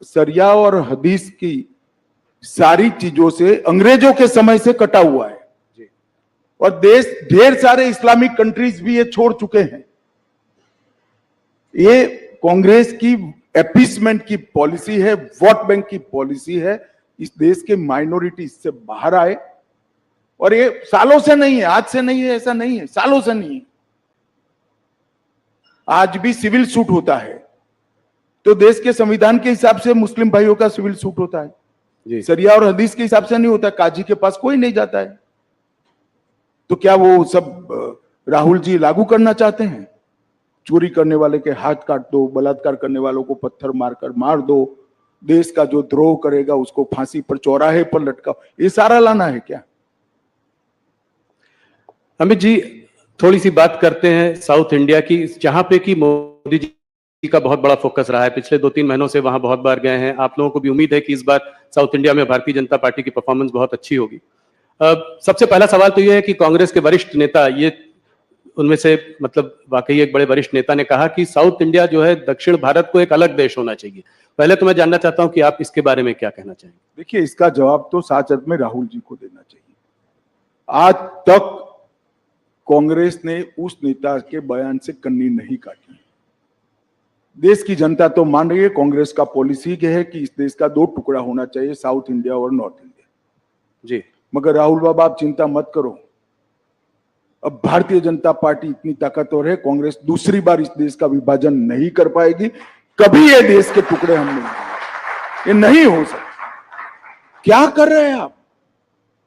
शरिया और हदीस की सारी चीजों से अंग्रेजों के समय से कटा हुआ है और देश ढेर सारे इस्लामिक कंट्रीज भी ये छोड़ चुके हैं। ये कांग्रेस की एपीसमेंट की पॉलिसी है, वोट बैंक की पॉलिसी है। इस देश के माइनॉरिटी इससे बाहर आए और ये सालों से नहीं है, आज से नहीं है, ऐसा नहीं है, सालों से नहीं है। आज भी सिविल सूट होता है तो देश के संविधान के हिसाब से मुस्लिम भाइयों का सिविल सूट होता है, शरिया और हदीस के हिसाब से नहीं होता। काजी के पास कोई नहीं जाता है। तो क्या वो सब राहुल जी लागू करना चाहते हैं? चोरी करने वाले के हाथ काट दो, बलात्कार करने वालों को पत्थर मारकर मार दो, देश का जो द्रोह करेगा उसको फांसी पर, चौराहे पर लटकाओ, ये सारा लाना है क्या? अमित जी, थोड़ी सी बात करते हैं साउथ इंडिया की, जहां पे कि मोदी जी का बहुत बड़ा फोकस रहा है। पिछले 2-3 महीनों से वहां बहुत बार गए हैं। आप लोगों को भी उम्मीद है कि इस बार साउथ इंडिया में भारतीय जनता पार्टी की परफॉर्मेंस बहुत अच्छी होगी। सबसे पहला सवाल तो यह है कि कांग्रेस के वरिष्ठ नेता, ये उनमें से मतलब वाकई एक बड़े वरिष्ठ नेता ने कहा कि साउथ इंडिया जो है दक्षिण भारत को एक अलग देश होना चाहिए। पहले तो मैं जानना चाहता हूं कि आप इसके बारे में क्या कहना चाहेंगे? देखिए, इसका जवाब तो सच अर्थ में राहुल जी को देना चाहिए। आज तक कांग्रेस ने उस नेता के बयान से कन्नी नहीं काटी। देश की जनता तो मान रही है, कांग्रेस का पॉलिसी है कि इस देश का 2 टुकड़ा होना चाहिए, साउथ इंडिया और नॉर्थ इंडिया जी। मगर राहुल बाबा, आप चिंता मत करो। अब भारतीय जनता पार्टी इतनी ताकतवर है, कांग्रेस दूसरी बार इस देश का विभाजन नहीं कर पाएगी। कभी ये देश के टुकड़े हम नहीं, ये नहीं हो सकता। क्या कर रहे हैं आप?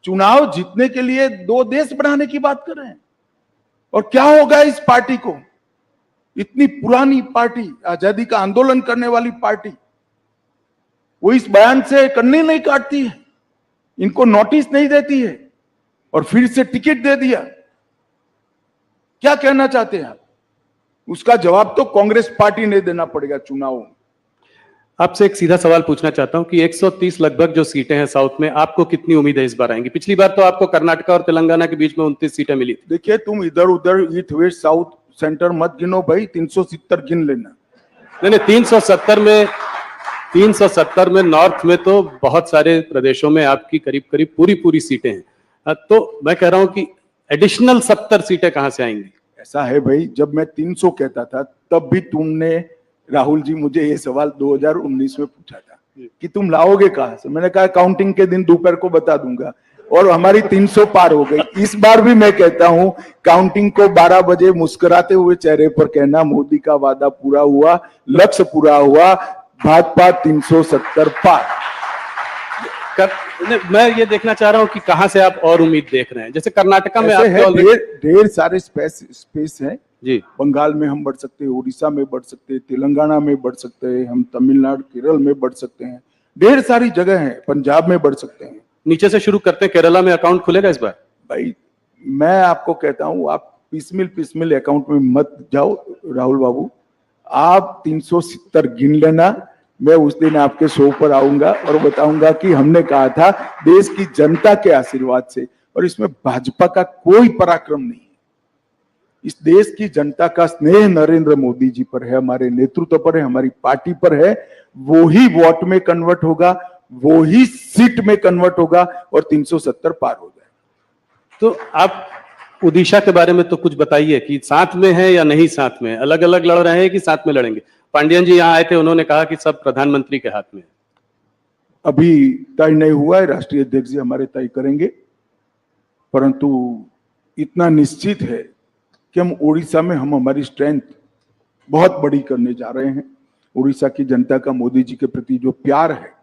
चुनाव जीतने के लिए 2 देश बनाने की बात कर रहे हैं। और क्या होगा इस पार्टी को? इतनी पुरानी पार्टी, आजादी का आंदोलन करने वाली पार्टी, वो इस बयान से कन्नी नहीं काटती है, इनको नोटिस नहीं देती है और फिर से टिकट दे दिया। क्या कहना चाहते हैं आप? उसका जवाब तो कांग्रेस पार्टी ने देना पड़ेगा चुनाव में। आपसे एक सीधा सवाल पूछना चाहता हूं कि 130 लगभग जो सीटें हैं साउथ में, आपको कितनी उम्मीद है इस बार आएंगी? पिछली बार तो आपको कर्नाटक और तेलंगाना के बीच में 29 सीटें मिली थी। देखिए, तुम इधर उधर ईस्ट वेस्ट साउथ सेंटर मत गिनो भाई, 370 गिन लेना। नहीं 370 में नॉर्थ में तो बहुत सारे प्रदेशों में आपकी करीब करीब पूरी सीटें हैं। तो मैं कह रहा हूं कि एडिशनल 70 सीटें कहां से आएंगी? ऐसा है भाई, जब मैं 300 कहता था तब भी तुमने, राहुल जी, मुझे ये सवाल 2019 में पूछा था कि तुम लाओगे कहां से। मैंने कहा काउंटिंग के दिन दोपहर को बता दूंगा, और हमारी 300 पार हो गई। इस बार भी मैं कहता हूं काउंटिंग को 12 बजे मुस्कुराते हुए चेहरे पर कहना, मोदी का वादा पूरा हुआ, लक्ष्य पूरा हुआ, भाजपा 370 पार। मैं ये देखना चाह रहा हूं कि कहां से आप और उम्मीद देख रहे हैं। जैसे कर्नाटका में ढेर सारे स्पेस है जी। बंगाल में हम बढ़ सकते हैं, उड़ीसा में बढ़ सकते हैं, तेलंगाना में बढ़ सकते हैं, हम तमिलनाडु केरल में बढ़ सकते हैं, ढेर सारी जगह है, पंजाब में बढ़ सकते हैं। नीचे से शुरू करते हैं, केरला में अकाउंट खुलेगा इस बार? भाई मैं आपको कहता हूं, आप पिसमिल अकाउंट में मत जाओ राहुल बाबू। आप 370 गिन लेना, मैं उस दिन आपके शो पर आऊंगा और बताऊंगा कि हमने कहा था देश की जनता के आशीर्वाद से, और इसमें भाजपा का कोई पराक्रम नहीं है। इस देश की जनता का स्नेह नरेंद्र मोदी जी पर है, हमारे नेतृत्व पर है, हमारी पार्टी पर है। वो ही वोट में कन्वर्ट होगा, वो ही सीट में कन्वर्ट होगा और 370 पार हो जाए। तो आप ओडिशा के बारे में तो कुछ बताइए कि साथ में है या नहीं साथ में, अलग अलग लड़ रहे हैं कि साथ में लड़ेंगे? पांडियन जी यहाँ आए थे, उन्होंने कहा कि सब प्रधानमंत्री के हाथ में। अभी तय नहीं हुआ है, राष्ट्रीय अध्यक्ष जी हमारे तय करेंगे, परंतु इतना निश्चित है कि हम उड़ीसा में हमारी स्ट्रेंथ बहुत बड़ी करने जा रहे हैं। उड़ीसा की जनता का मोदी जी के प्रति जो प्यार है,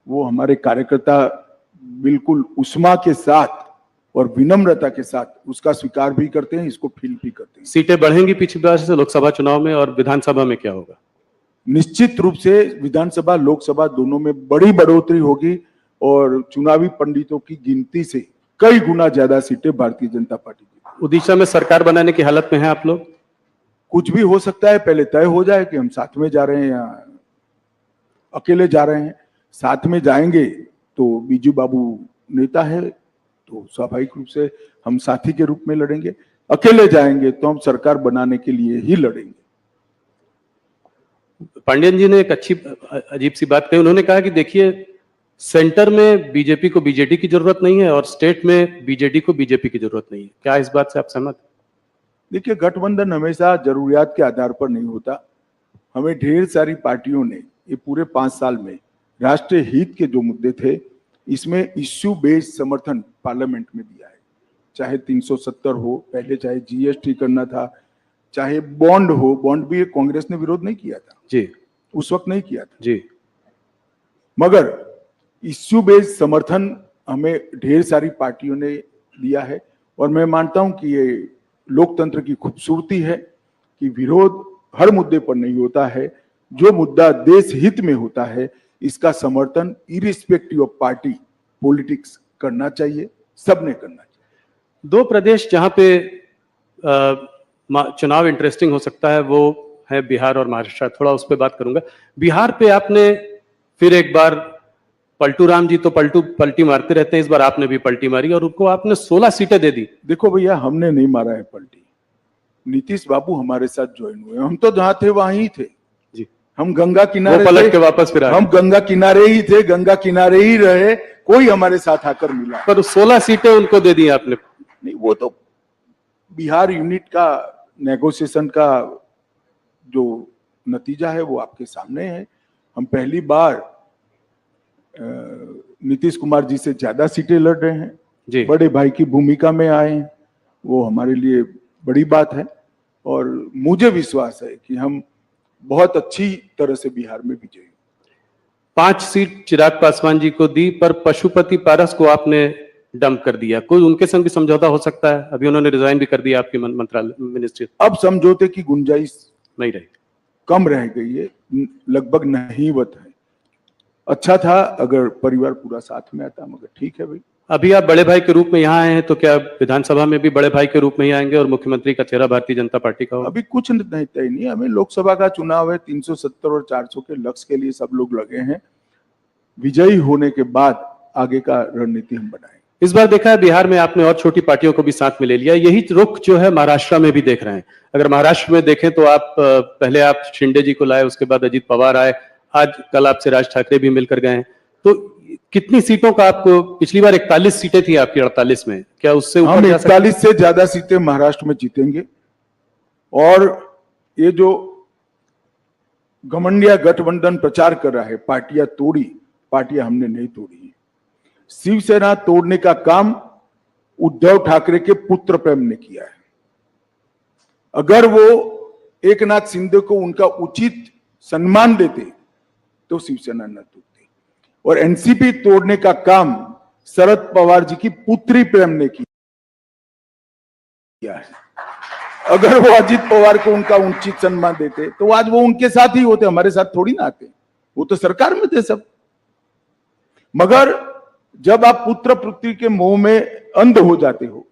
वो हमारे कार्यकर्ता बिल्कुल उष्मा के साथ और विनम्रता के साथ उसका स्वीकार भी करते हैं, इसको फील भी करते हैं। सीटें बढ़ेंगी पिछली बार से लोकसभा चुनाव में, और विधानसभा में क्या होगा? निश्चित रूप से विधानसभा लोकसभा दोनों में बड़ी बढ़ोतरी होगी, और चुनावी पंडितों की गिनती से कई गुना ज्यादा सीटें भारतीय जनता पार्टी की। उड़ीसा में सरकार बनाने की हालत में हैं आप लोग? कुछ भी हो सकता है, पहले तय हो जाए कि हम साथ में जा रहे हैं या अकेले जा रहे हैं। साथ में जाएंगे तो बीजू बाबू नेता है, तो स्वाभाविक रूप से हम साथी के रूप में लड़ेंगे। अकेले जाएंगे तो हम सरकार बनाने के लिए ही लड़ेंगे। पांडियन जी ने एक अजीब सी बात कही। उन्होंने कहा कि देखिए, सेंटर में बीजेपी को बीजेडी की जरूरत नहीं है और स्टेट में बीजेडी को बीजेपी की जरूरत नहीं है। क्या इस बात से आप सहमत? देखिए, गठबंधन हमेशा जरूरियात के आधार पर नहीं होता। हमें ढेर सारी पार्टियों ने ये पूरे 5 साल में राष्ट्रीय हित के जो मुद्दे थे, इसमें इश्यू बेस्ड समर्थन पार्लियामेंट में दिया है। चाहे 370 हो, पहले चाहे जीएसटी करना था, चाहे बॉन्ड हो, बॉन्ड भी कांग्रेस ने विरोध नहीं किया था जी, उस वक्त नहीं किया था जी, मगर इश्यू बेस्ड समर्थन हमें ढेर सारी पार्टियों ने दिया है। और मैं मानता हूं कि ये लोकतंत्र की खूबसूरती है कि विरोध हर मुद्दे पर नहीं होता है। जो मुद्दा देश हित में होता है, इसका समर्थन इरिस्पेक्टिव ऑफ पार्टी पॉलिटिक्स करना चाहिए, सबने करना चाहिए। 2 प्रदेश जहां पे चुनाव इंटरेस्टिंग हो सकता है वो है बिहार और महाराष्ट्र। थोड़ा उस पर बात करूंगा। बिहार पे आपने फिर एक बार, पलटू राम जी तो पलटी मारते रहते हैं, इस बार आपने भी पलटी मारी और उनको आपने 16 सीटें दे दी। देखो भैया, हमने नहीं मारा है पलटी, नीतीश बाबू हमारे साथ ज्वाइन हुए। हम तो जहां थे वहां ही थे जी। हम गंगा किनारे पलट के वापस फिर हम गंगा किनारे ही थे, गंगा किनारे ही रहे, कोई हमारे साथ आकर मिला। पर 16 सीटें उनको दे दी आपने। नहीं, वो तो बिहार यूनिट का नेगोशिएशन का जो नतीजा है वो आपके सामने है। हम पहली बार नीतीश कुमार जी से ज्यादा सीटें लड़ रहे हैं जी। बड़े भाई की भूमिका में आए हैं, वो हमारे लिए बड़ी बात है। और मुझे विश्वास है कि हम बहुत अच्छी तरह से बिहार में विजयी। 5 सीट चिराग पासवान जी को दी, पर पशुपति पारस को आपने डंप कर दिया। कोई उनके संग भी समझौता हो सकता है? अभी उन्होंने रिजाइन भी कर दिया आपकी मंत्रालय मिनिस्ट्री। अब समझौते की गुंजाइश नहीं रही, कम रह गई है, लगभग नहीवत है। अच्छा था अगर परिवार पूरा साथ में आता, मगर ठीक है भाई। अभी आप बड़े भाई के रूप में यहाँ आए हैं, तो क्या विधानसभा में भी बड़े भाई के रूप में ही आएंगे और मुख्यमंत्री का चेहरा भारतीय जनता पार्टी का होगा? अभी कुछ नहीं तय नहीं। हमें लोकसभा का चुनाव है, 370 और 400 के लक्ष्य के लिए सब लोग लगे हैं। विजयी होने के बाद आगे का रणनीति हम बनाएंगे। इस बार देखा है बिहार में आपने और छोटी पार्टियों को भी साथ में ले लिया। यही रुख जो है महाराष्ट्र में भी देख रहे हैं। अगर महाराष्ट्र में देखें तो आप पहले आप शिंदे जी को लाए, उसके बाद अजीत पवार आए, आज कल आपसे राज ठाकरे भी मिलकर गए हैं। तो कितनी सीटों का आपको, पिछली बार 41 सीटें थी आपकी 48 में, क्या उससे ऊपर हम जा सकते हैं? 41 से ज्यादा सीटें महाराष्ट्र में जीतेंगे। और ये जो घमंडिया गठबंधन प्रचार कर रहा है, पार्टियां तोड़ी, पार्टियां हमने नहीं तोड़ी। शिवसेना तोड़ने का काम उद्धव ठाकरे के पुत्र प्रेम ने किया है। अगर वो एक नाथ शिंदे को उनका उचित सम्मान देते तो शिवसेना न टूटती। और एनसीपी तोड़ने का काम शरद पवार जी की पुत्री प्रेम ने किया है। अगर वो अजीत पवार को उनका उचित सम्मान देते तो आज वो उनके साथ ही होते, हमारे साथ थोड़ी ना आते। वो तो सरकार में थे सब। मगर जब आप पुत्र पुत्री के मोह में अंध हो जाते हो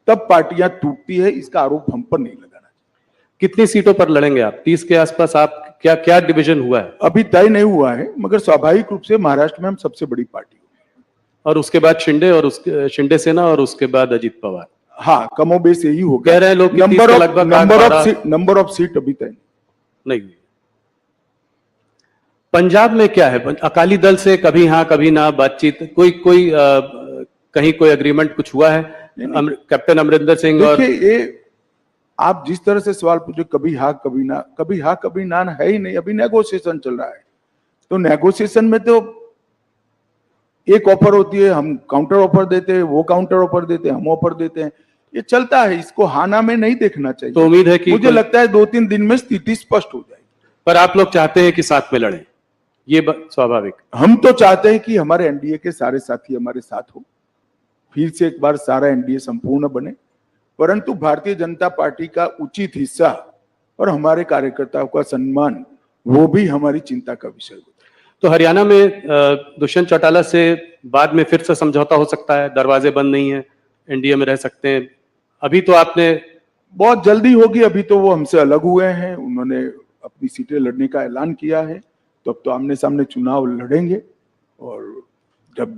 तब पार्टियां टूटती है। इसका आरोप हम पर नहीं लगाना चाहिए। कितनी सीटों पर लड़ेंगे आप? 30 के आसपास आप, क्या क्या डिवीजन हुआ है? अभी तय नहीं हुआ है, मगर स्वाभाविक रूप से महाराष्ट्र में हम सबसे बड़ी पार्टी होगी। और उसके बाद शिंदे, और उसके शिंदे सेना, और उसके बाद अजीत पवार। हाँ, कमोबेश यही हो गया। कह रहे हैं लोग नंबर ऑफ सीट अभी तय नहीं। पंजाब में क्या है? अकाली दल से कभी हाँ कभी ना बातचीत, कोई कहीं कोई एग्रीमेंट कुछ हुआ है? कैप्टन अमरिंदर सिंह और ये आप जिस तरह से सवाल पूछे, कभी हाँ कभी ना, कभी हाँ कभी ना है ही नहीं। अभी नेगोशिएशन चल रहा है। तो नेगोशिएशन में तो एक ऑफर होती है, हम काउंटर ऑफर देते हैं, वो काउंटर ऑफर देते हैं, हम ऑफर देते हैं। ये चलता है, इसको हाना में नहीं देखना चाहिए। तो उम्मीद है कि मुझे लगता है 2-3 दिन में स्थिति स्पष्ट हो जाएगी। पर आप लोग चाहते हैं कि साथ में लड़ें, ये स्वाभाविक। हम तो चाहते हैं कि हमारे एनडीए के सारे साथी हमारे साथ हो, फिर से एक बार सारा एनडीए संपूर्ण बने। परंतु भारतीय जनता पार्टी का उचित हिस्सा और हमारे कार्यकर्ताओं का सम्मान, वो भी हमारी चिंता का विषय होता है। तो हरियाणा में दुष्यंत चौटाला से बाद में फिर से समझौता हो सकता है? दरवाजे बंद नहीं है, एनडीए में रह सकते हैं। अभी तो आपने, बहुत जल्दी होगी। अभी तो वो हमसे अलग हुए हैं, उन्होंने अपनी सीटें लड़ने का ऐलान किया है। तो अब तो आमने सामने चुनाव लड़ेंगे और जब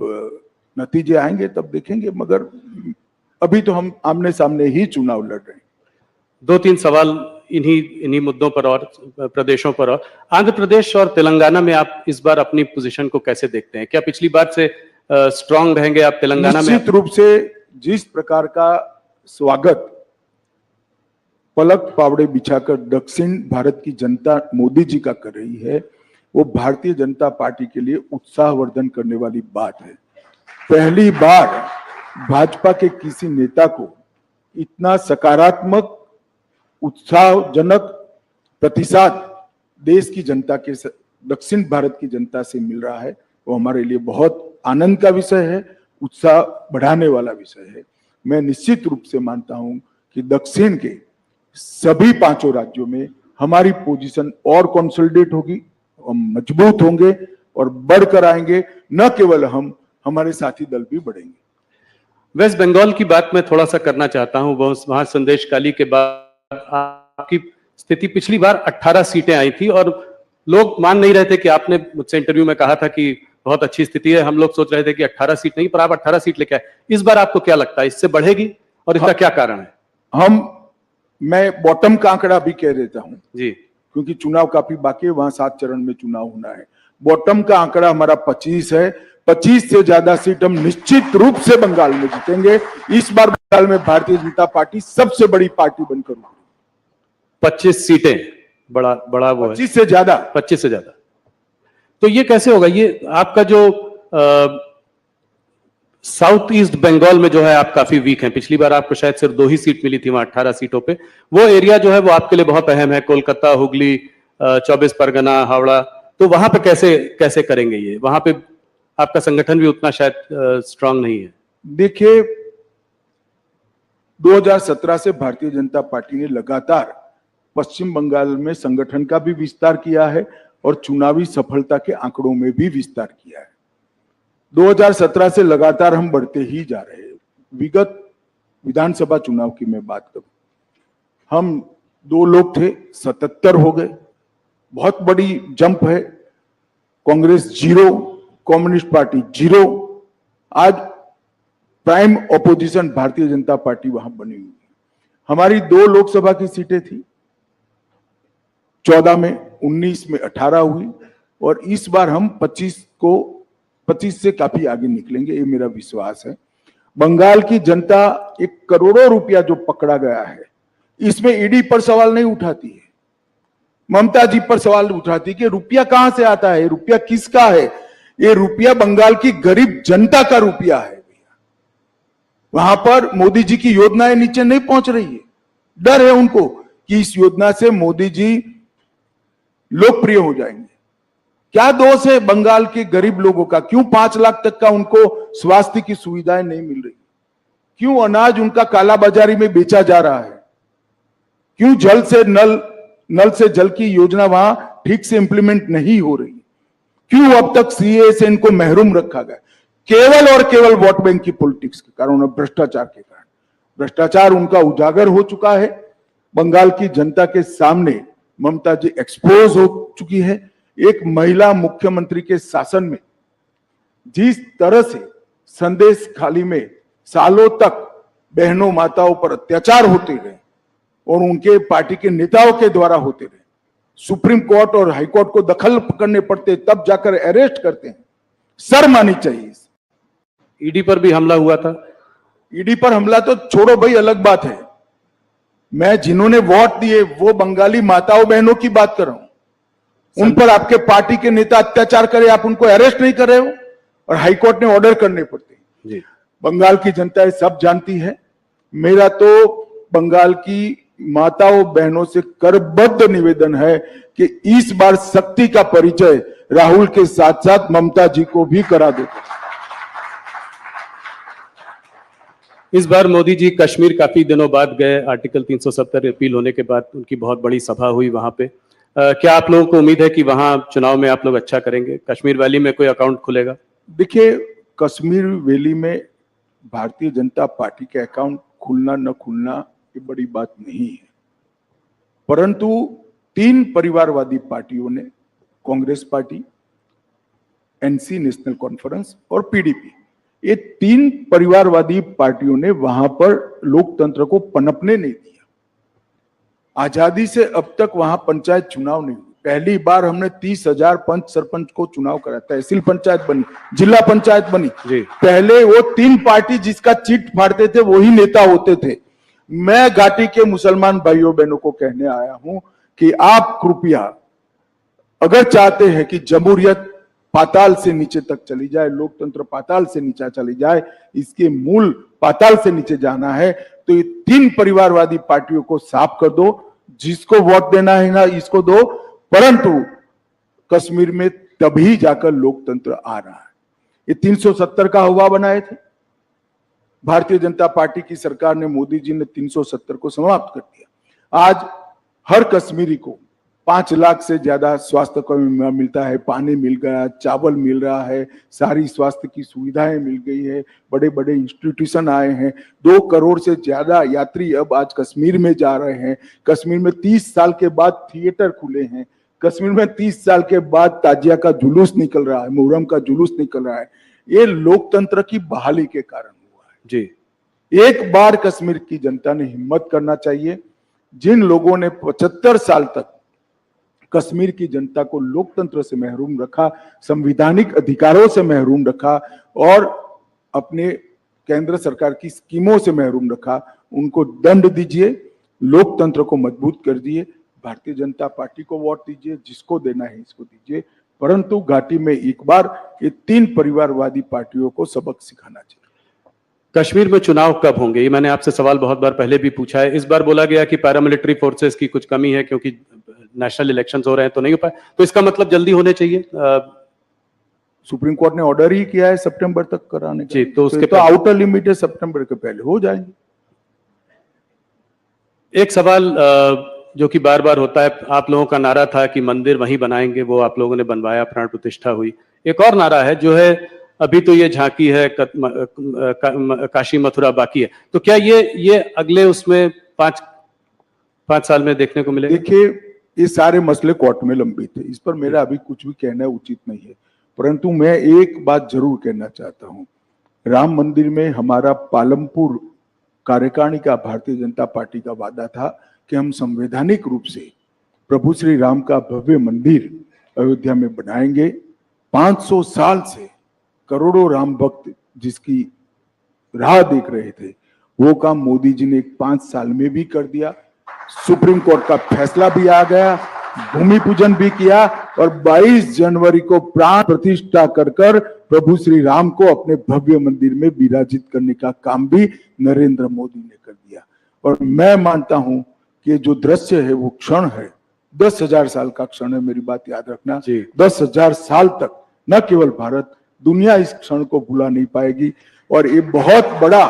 नतीजे आएंगे तब देखेंगे। मगर अभी तो हम आमने सामने ही चुनाव लड़ रहे हैं। 2-3 सवाल इन्हीं मुद्दों पर और प्रदेशों पर। और आंध्र प्रदेश और तेलंगाना में आप इस बार अपनी पोजीशन को कैसे देखते हैं? क्या पिछली बार से स्ट्रांग रहेंगे आप तेलंगाना में? निश्चित रूप से जिस प्रकार का स्वागत पलक पावड़े बिछाकर दक्षिण भारत की जनता मोदी जी का कर रही है, वो भारतीय जनता पार्टी के लिए उत्साहवर्धन करने वाली बात है। पहली बार भाजपा के किसी नेता को इतना सकारात्मक उत्साहजनक प्रतिसाद देश की जनता के, दक्षिण भारत की जनता से मिल रहा है। वो हमारे लिए बहुत आनंद का विषय है, उत्साह बढ़ाने वाला विषय है। मैं निश्चित रूप से मानता हूं कि दक्षिण के सभी 5 राज्यों में हमारी पोजीशन और कंसोलिडेट होगी, हम मजबूत होंगे और बढ़कर आएंगे। न केवल हम, हमारे साथी दल भी बढ़ेंगे। वेस्ट बंगाल की बात मैं थोड़ा सा करना चाहता हूं। वहां संदेशकाली के बाद आपकी स्थिति, पिछली बार 18 सीटें आई थी और लोग मान नहीं रहे थे कि आपने मुझसे इंटरव्यू में कहा था कि बहुत अच्छी स्थिति है। हम लोग सोच रहे थे कि 18 सीट नहीं, पर आप 18 सीट लेके आए। इस बार आपको क्या लगता है, इससे बढ़ेगी और इसका क्या कारण है? मैं बॉटम का आंकड़ा भी कह देता हूं जी, क्योंकि चुनाव काफी बाकी है, वहां 7 चरण में चुनाव होना है। बॉटम का आंकड़ा हमारा 25 है। 25 से ज्यादा सीट हम निश्चित रूप से बंगाल में जीतेंगे। इस बार बंगाल में भारतीय जनता पार्टी सबसे बड़ी पार्टी बनकर 25 सीटें, बड़ा वो 25 से ज्यादा, 25 से ज्यादा। तो ये कैसे होगा? ये आपका जो साउथ ईस्ट बंगाल में जो है आप काफी वीक हैं। पिछली बार आपको शायद सिर्फ 2 ही सीट मिली थी वहां 18 सीटों पे। वो एरिया जो है वो आपके लिए बहुत अहम है, कोलकाता, हुगली, 24 परगना, हावड़ा। तो वहां पे कैसे करेंगे ये? वहां पे आपका संगठन भी उतना शायद स्ट्रांग नहीं है। देखिए, 2017 से भारतीय जनता पार्टी ने लगातार पश्चिम बंगाल में संगठन का भी विस्तार किया है और चुनावी सफलता के आंकड़ों में भी विस्तार किया है। 2017 से लगातार हम बढ़ते ही जा रहे हैं। विगत विधानसभा चुनाव की मैं बात करूं, हम 2 लोग थे, 77 हो गए, बहुत बड़ी जंप है। Congress 0, communist party 0। आज prime opposition Bharatiya Janata party वहां बनी हुई है। हमारी 2 लोकसभा की सीटें थी, 14 में, 19 में 18 हुई, और इस बार हम 25 से काफी आगे निकलेंगे, ये मेरा विश्वास है। बंगाल की जनता 1 करोड़ों रुपया जो पकड़ा गया है, इसमें ईडी पर सवाल नहीं उठाती है, ममता जी पर सवाल उठाती कि रुपया कहां से आता है, रुपया किसका है। ये रुपया बंगाल की गरीब जनता का रुपया है। वहां पर मोदी जी की योजनाएं नीचे नहीं पहुंच रही है। डर है उनको कि इस योजना से मोदी जी लोकप्रिय हो जाएंगे। क्या दोष है बंगाल के गरीब लोगों का? क्यों 5 लाख तक का उनको स्वास्थ्य की सुविधाएं नहीं मिल रही? क्यों अनाज उनका कालाबाजारी में बेचा जा रहा है? क्यों नल से जल की योजना वहां ठीक से इंप्लीमेंट नहीं हो रही? क्यों अब तक सीए से इनको महरूम रखा गया? केवल और केवल वोट बैंक की पॉलिटिक्स के कारण और भ्रष्टाचार के कारण। भ्रष्टाचार उनका उजागर हो चुका है। बंगाल की जनता के सामने ममता जी एक्सपोज हो चुकी है। एक महिला मुख्यमंत्री के शासन में जिस तरह से संदेश खाली में सालों तक बहनों माताओं पर अत्याचार होते रहे और उनके पार्टी के नेताओं के द्वारा होते रहे, सुप्रीम कोर्ट और हाई कोर्ट को दखल करने पड़ते, तब जाकर अरेस्ट करते हैं। शर्म आनी चाहिए। ईडी पर भी हमला हुआ था। ईडी पर हमला तो छोड़ो भाई, अलग बात है। मैं जिन्होंने वोट दिए वो बंगाली माताओं बहनों की बात कर रहा हूं। उन पर आपके पार्टी के नेता अत्याचार करे, आप उनको अरेस्ट नहीं कर रहे हो और हाईकोर्ट ने ऑर्डर करने पड़ते हैं। बंगाल की जनता ये सब जानती है। मेरा तो बंगाल की माताओं बहनों से करबद्ध निवेदन है कि इस बार शक्ति का परिचय राहुल के साथ साथ ममता जी को भी करा दो। इस बार मोदी जी कश्मीर काफी दिनों बाद गए। आर्टिकल 370 रिपील होने के बाद उनकी बहुत बड़ी सभा हुई वहां पे। क्या आप लोगों को उम्मीद है कि वहां चुनाव में आप लोग अच्छा करेंगे? कश्मीर वैली में कोई अकाउंट खुलेगा? देखिए, कश्मीर वैली में भारतीय जनता पार्टी के अकाउंट खुलना न खुलना ये बड़ी बात नहीं है, परंतु 3 परिवारवादी पार्टियों ने, Congress party, NC national conference और पीडीपी, ये 3 परिवारवादी पार्टियों ने वहां पर लोकतंत्र को पनपने नहीं दिया। आजादी से अब तक वहां पंचायत चुनाव नहीं हुई। पहली बार हमने 30,000 पंच सरपंच को चुनाव करा, तहसील पंचायत बनी, जिला पंचायत बनी। पहले वो 3 पार्टी जिसका चिट फाड़ते थे वही नेता होते थे। मैं घाटी के मुसलमान भाइयों बहनों को कहने आया हूं कि आप कृपया अगर चाहते हैं कि जमहूरियत पाताल से नीचे तक चली जाए, लोकतंत्र पाताल से नीचे चली जाए, इसके मूल पाताल से नीचे जाना है, तो ये 3 परिवारवादी पार्टियों को साफ कर दो। जिसको वोट देना है ना इसको दो, परंतु कश्मीर में तभी जाकर लोकतंत्र आ रहा है। ये 370 का हवा बनाए थे भारतीय जनता पार्टी की सरकार ने, मोदी जी ने 370 को समाप्त कर दिया। आज हर कश्मीरी को 5 लाख से ज्यादा स्वास्थ्य को मिलता है, पानी मिल गया, चावल मिल रहा है, सारी स्वास्थ्य की सुविधाएं मिल गई है, बड़े बड़े इंस्टीट्यूशन आए हैं। 2 करोड़ से ज्यादा यात्री अब आज कश्मीर में जा रहे हैं। कश्मीर में 30 साल के बाद थिएटर खुले हैं। कश्मीर में 30 साल के बाद ताजिया का जुलूस निकल रहा है, मुहर्रम का जुलूस निकल रहा है। ये लोकतंत्र की बहाली के कारण हुआ है। जी, एक बार कश्मीर की जनता ने हिम्मत करना चाहिए। जिन लोगों ने 75 साल तक कश्मीर की जनता को लोकतंत्र से महरूम रखा, संवैधानिक अधिकारों से महरूम रखा और अपने केंद्र सरकार की स्कीमों से महरूम रखा, उनको दंड दीजिए, लोकतंत्र को मजबूत कर दिए। भारतीय जनता पार्टी को वोट दीजिए, जिसको देना है इसको दीजिए, परंतु घाटी में एक बार ये 3 परिवारवादी पार्टियों को सबक सिखाना चाहिए। कश्मीर में चुनाव कब होंगे? ये मैंने आपसे सवाल बहुत बार पहले भी पूछा है। इस बार बोला गया कि पैरामिलिट्री फोर्सेस की कुछ कमी है क्योंकि नेशनल इलेक्शंस हो रहे हैं तो नहीं हो पाए, तो इसका मतलब जल्दी होने चाहिए। सुप्रीम कोर्ट ने ऑर्डर ही किया है सितंबर तक कराने का। जी, तो उसके तो आउटर लिमिट है, सितंबर के पहले हो जाएंगे। एक सवाल जो कि बार बार होता है, आप लोगों का नारा था कि मंदिर वहीं बनाएंगे, वो आप लोगों ने बनवाया, प्राण प्रतिष्ठा हुई। एक और नारा है जो है अभी तो ये झांकी है, काशी मथुरा बाकी है, तो क्या ये अगले उसमें 5 साल में देखने को मिलेगा? देखिए, ये सारे मसले कोर्ट में लंबित है, इस पर मेरा अभी कुछ भी कहना उचित नहीं है, परंतु मैं एक बात जरूर कहना चाहता हूं। राम मंदिर में हमारा पालमपुर कार्यकारिणी का भारतीय जनता पार्टी का वादा था कि हम संवैधानिक रूप से प्रभु श्री राम का भव्य मंदिर अयोध्या में बनाएंगे। 500 साल से करोड़ों राम भक्त जिसकी राह देख रहे थे, वो काम मोदी जी ने 5 साल में भी कर दिया। सुप्रीम कोर्ट का फैसला भी आ गया, भूमि पूजन भी किया और 22 जनवरी को प्राण प्रतिष्ठा कर प्रभु श्री राम को अपने भव्य मंदिर में विराजित करने का काम भी नरेंद्र मोदी ने कर दिया। और मैं मानता हूं कि जो दृश्य है वो क्षण है, 10,000 साल का क्षण है। मेरी बात याद रखना, 10,000 साल तक न केवल भारत, दुनिया इस क्षण को भुला नहीं पाएगी। और ये बहुत बड़ा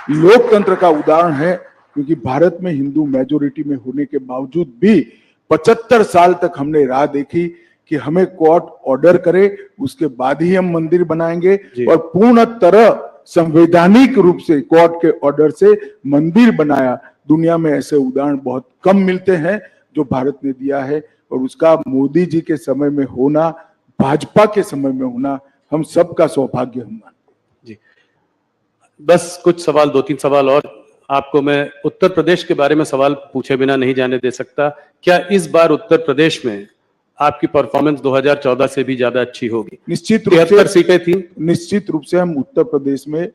लोकतंत्र का उदाहरण है, क्योंकि भारत में हिंदू मेजोरिटी में होने के बावजूद भी 75 साल तक हमने राह देखी कि हमें कोर्ट ऑर्डर करे, उसके बाद ही हम मंदिर बनाएंगे। और पूर्ण तरह संवैधानिक रूप से कोर्ट के ऑर्डर से मंदिर बनाया। दुनिया में ऐसे उदाहरण बहुत कम मिलते हैं जो भारत ने दिया है, और उसका मोदी जी के समय में होना, भाजपा के समय में होना, हम सबका सौभाग्य हम मानते हैं। बस कुछ सवाल, 2-3 सवाल और आपको मैं उत्तर प्रदेश के बारे में सवाल पूछे बिना नहीं जाने दे सकता। क्या इस बार उत्तर प्रदेश में आपकी परफॉर्मेंस 2014 से भी ज्यादा अच्छी होगी? निश्चित रूप से 73 सीटें थी। निश्चित रूप से हम उत्तर प्रदेश में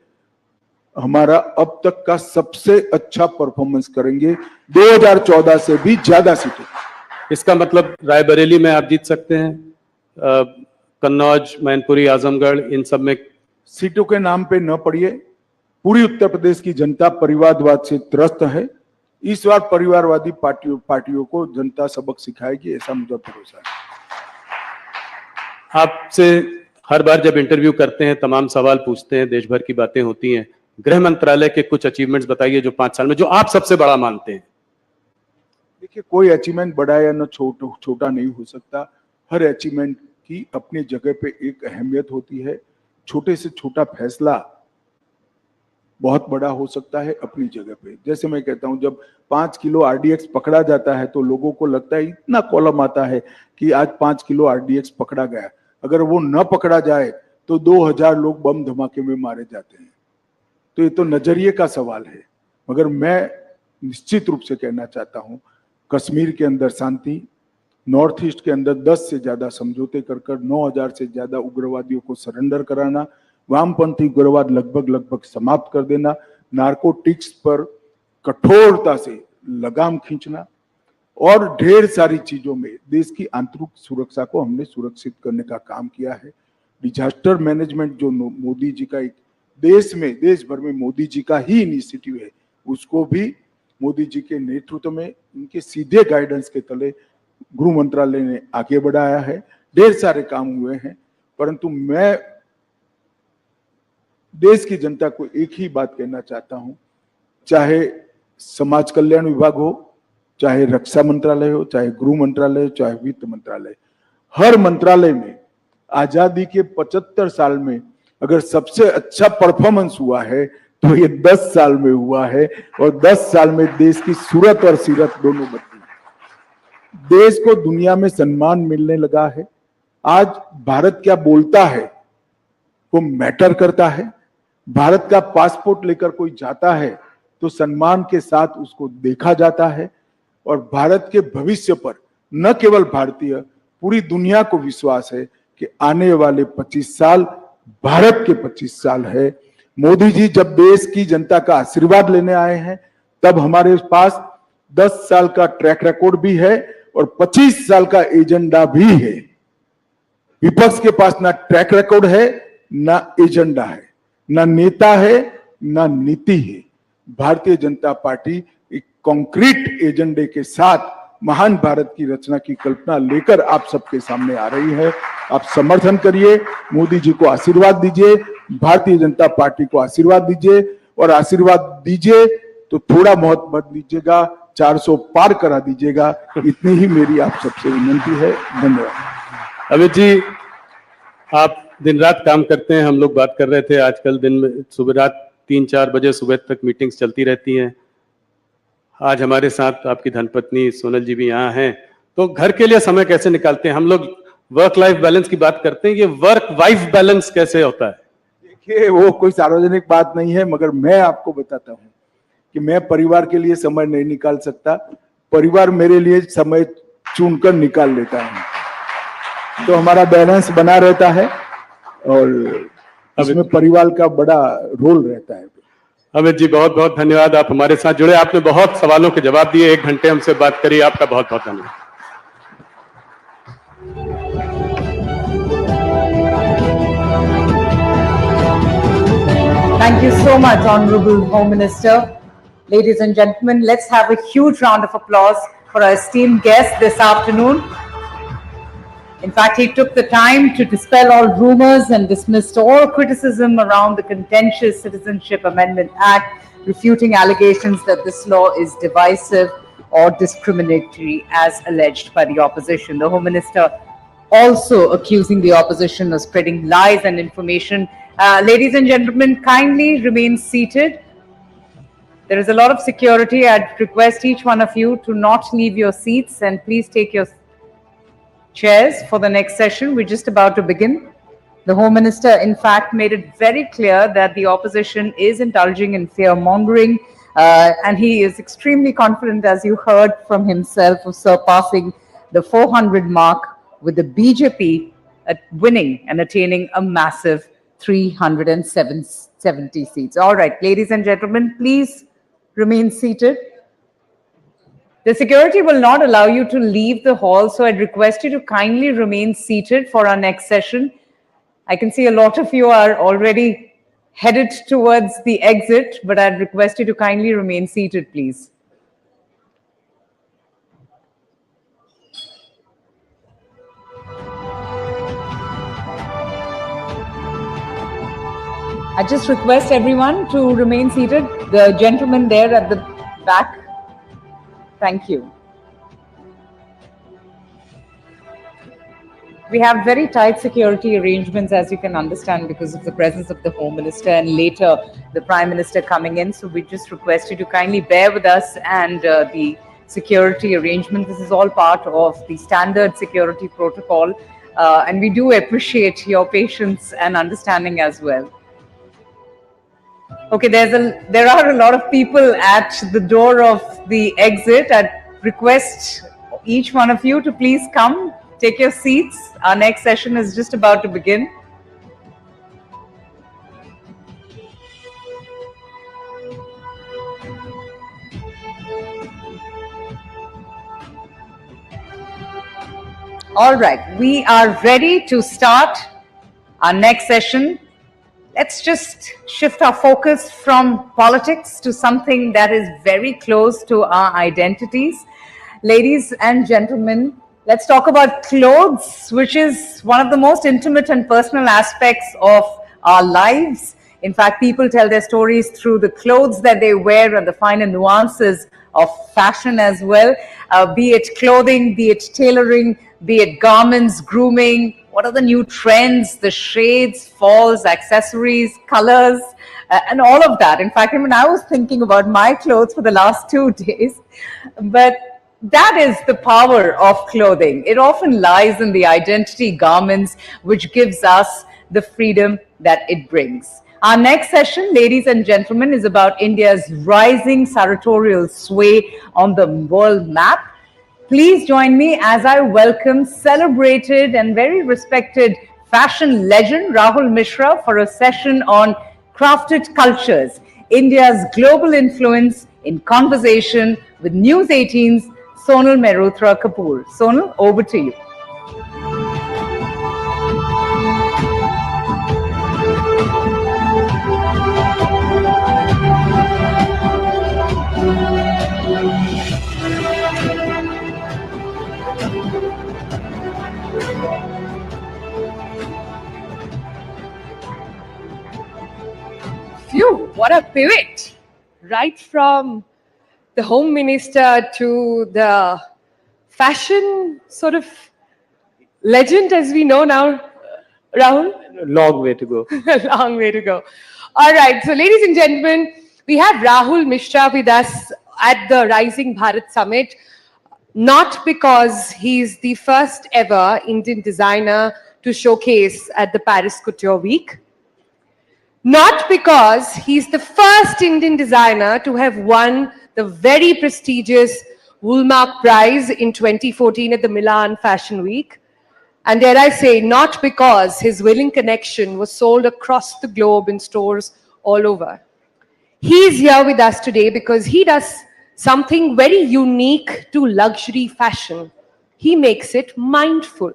हमारा अब तक का सबसे अच्छा परफॉर्मेंस करेंगे, 2014 से भी ज्यादा सीटें। इसका मतलब रायबरेली में आप जीत सकते हैं, कन्नौज, मैनपुरी, आजमगढ़, इन सब में सीटों के नाम पे न पड़िए। पूरी उत्तर प्रदेश की जनता परिवारवाद से त्रस्त है। इस बार परिवारवादी पार्टियों को जनता सबक सिखाएगी, ऐसा मुझे भरोसा है। आपसे हर बार जब इंटरव्यू करते हैं तमाम सवाल पूछते हैं, देश भर की बातें होती हैं। गृह मंत्रालय के कुछ अचीवमेंट्स बताइए जो 5 साल में, जो आप सबसे बड़ा मानते हैं। देखिए, कोई अचीवमेंट बड़ा या न छोटा नहीं हो सकता। हर अचीवमेंट की अपनी जगह पे एक अहमियत होती है। छोटे से छोटा फैसला बहुत बड़ा हो सकता है अपनी जगह पे। जैसे मैं कहता हूं, जब 5 किलो आरडीएक्स पकड़ा जाता है तो लोगों को लगता है, इतना कॉलम आता है कि आज 5 किलो आरडीएक्स पकड़ा गया। अगर वो न पकड़ा जाए तो 2000 लोग बम धमाके में मारे जाते हैं। तो ये तो नजरिए का सवाल है। मगर मैं निश्चित रूप से कहना चाहता हूं, कश्मीर के अंदर शांति, नॉर्थ ईस्ट के अंदर 10 से ज्यादा समझौते कर 9000 से ज्यादा उग्रवादियों को सरेंडर कराना, वामपंथी उग्रवाद लगभग समाप्त कर देना, नार्कोटिक्स पर कठोरता से लगाम खींचना और ढेर सारी चीजों में देश की आंतरिक सुरक्षा को हमने सुरक्षित करने का काम किया है। डिजास्टर मैनेजमेंट जो मोदी जी का एक देश भर में मोदी जी का ही इनिशिएटिव है, उसको भी मोदी जी के नेतृत्व में, इनके सीधे गाइडेंस के तले गृह मंत्रालय ने आगे बढ़ाया है। ढेर सारे काम हुए हैं, परंतु मैं देश की जनता को एक ही बात कहना चाहता हूं, चाहे समाज कल्याण विभाग हो, चाहे रक्षा मंत्रालय हो, चाहे गृह मंत्रालय हो, चाहे वित्त मंत्रालय, हर मंत्रालय में आजादी के 75 साल में अगर सबसे अच्छा परफॉर्मेंस हुआ है तो ये 10 साल में हुआ है। और 10 साल में देश की सूरत और सीरत दोनों बदली। देश को दुनिया में सम्मान मिलने लगा है। आज भारत क्या बोलता है वो मैटर करता है। भारत का पासपोर्ट लेकर कोई जाता है तो सम्मान के साथ उसको देखा जाता है। और भारत के भविष्य पर न केवल भारतीय, पूरी दुनिया को विश्वास है कि आने वाले 25 साल भारत के 25 साल है। मोदी जी जब देश की जनता का आशीर्वाद लेने आए हैं, तब हमारे पास 10 साल का ट्रैक रिकॉर्ड भी है और 25 साल का एजेंडा भी है। विपक्ष के पास ना ट्रैक रिकॉर्ड है, ना एजेंडा है, ना नेता है, ना नीति है। भारतीय जनता पार्टी एक कॉन्क्रीट एजेंडे के साथ महान भारत की रचना की कल्पना लेकर आप सबके सामने आ रही है। आप समर्थन करिए, मोदी जी को आशीर्वाद दीजिए, भारतीय जनता पार्टी को आशीर्वाद दीजिए। और आशीर्वाद दीजिए तो थोड़ा बहुत मत दीजिएगा, 400 पार करा दीजिएगा। इतनी ही मेरी आप सबसे विनती है। धन्यवाद। अमित जी, आप दिन रात काम करते हैं। हम लोग बात कर रहे थे, आजकल दिन में सुबह रात 3-4 बजे सुबह तक मीटिंग्स चलती रहती हैं। आज हमारे साथ आपकी धर्मपत्नी सोनल जी भी यहाँ हैं। तो घर के लिए समय कैसे निकालते हैं? हम लोग वर्क लाइफ बैलेंस की बात करते हैं, ये वर्क वाइफ बैलेंस कैसे होता है? देखिए वो कोई सार्वजनिक बात नहीं है, मगर मैं आपको बताता हूँ कि मैं परिवार के लिए समय नहीं निकाल सकता, परिवार मेरे लिए समय चुनकर निकाल लेता है, तो हमारा बैलेंस बना रहता है और इसमें परिवार का बड़ा रोल रहता है। अमित जी बहुत बहुत धन्यवाद, आप हमारे साथ जुड़े, आपने बहुत सवालों के जवाब दिए, 1 घंटे हमसे बात करी, आपका बहुत बहुत धन्यवाद। Thank you so much, Honorable Home Minister. Ladies and gentlemen, let's have a huge round of applause for our esteemed guest this afternoon. In fact, he took the time to dispel all rumors and dismissed all criticism around the contentious Citizenship Amendment Act, refuting allegations that this law is divisive or discriminatory as alleged by the opposition. The Home Minister also accusing the opposition of spreading lies and information. Ladies and gentlemen, kindly remain seated. There is a lot of security. I'd request each one of you to not leave your seats and please take your chairs for the next session. We're just about to begin. The Home Minister, in fact, made it very clear that the opposition is indulging in fear-mongering, and he is extremely confident, as you heard from himself, of surpassing the 400 mark, with the BJP winning and attaining a massive 370 seats. All right, ladies and gentlemen, please remain seated. The security will not allow you to leave the hall, so I'd request you to kindly remain seated for our next session. I can see a lot of you are already headed towards the exit, but I'd request you to kindly remain seated, please. I just request everyone to remain seated. The gentleman there at the back. Thank you. We have very tight security arrangements, as you can understand, because of the presence of the Home Minister and later the Prime Minister coming in. So we just request you to kindly bear with us and the security arrangement. This is all part of the standard security protocol. And we do appreciate your patience and understanding as well. Okay, there are a lot of people at the door of the exit. I'd request each one of you to please come, take your seats. Our next session is just about to begin. All right, we are ready to start our next session. Let's just shift our focus from politics to something that is very close to our identities. Ladies and gentlemen, let's talk about clothes, which is one of the most intimate and personal aspects of our lives. In fact, people tell their stories through the clothes that they wear and the finer nuances of fashion as well. Be it clothing, be it tailoring, be it garments, grooming. What are the new trends, the shades, falls, accessories, colors, and all of that. In fact, I mean, I was thinking about my clothes for the last 2 days, but that is the power of clothing. It often lies in the identity garments, which gives us the freedom that it brings. Our next session, ladies and gentlemen, is about India's rising sartorial sway on the world map. Please join me as I welcome celebrated and very respected fashion legend Rahul Mishra for a session on crafted cultures, India's global influence in conversation with News18's Sonal Malhotra Kapoor. Sonal, over to you. Phew, what a pivot! Right from the Home Minister to the fashion sort of legend as we know now, Rahul? Long way to go. Long way to go. All right, so ladies and gentlemen, we have Rahul Mishra with us at the Rising Bharat Summit, not because he's the first ever Indian designer to showcase at the Paris Couture Week. Not because he's the first Indian designer to have won the very prestigious Woolmark Prize in 2014 at the Milan Fashion Week. And dare I say, not because his willing connection was sold across the globe in stores all over. He's here with us today because he does something very unique to luxury fashion. He makes it mindful.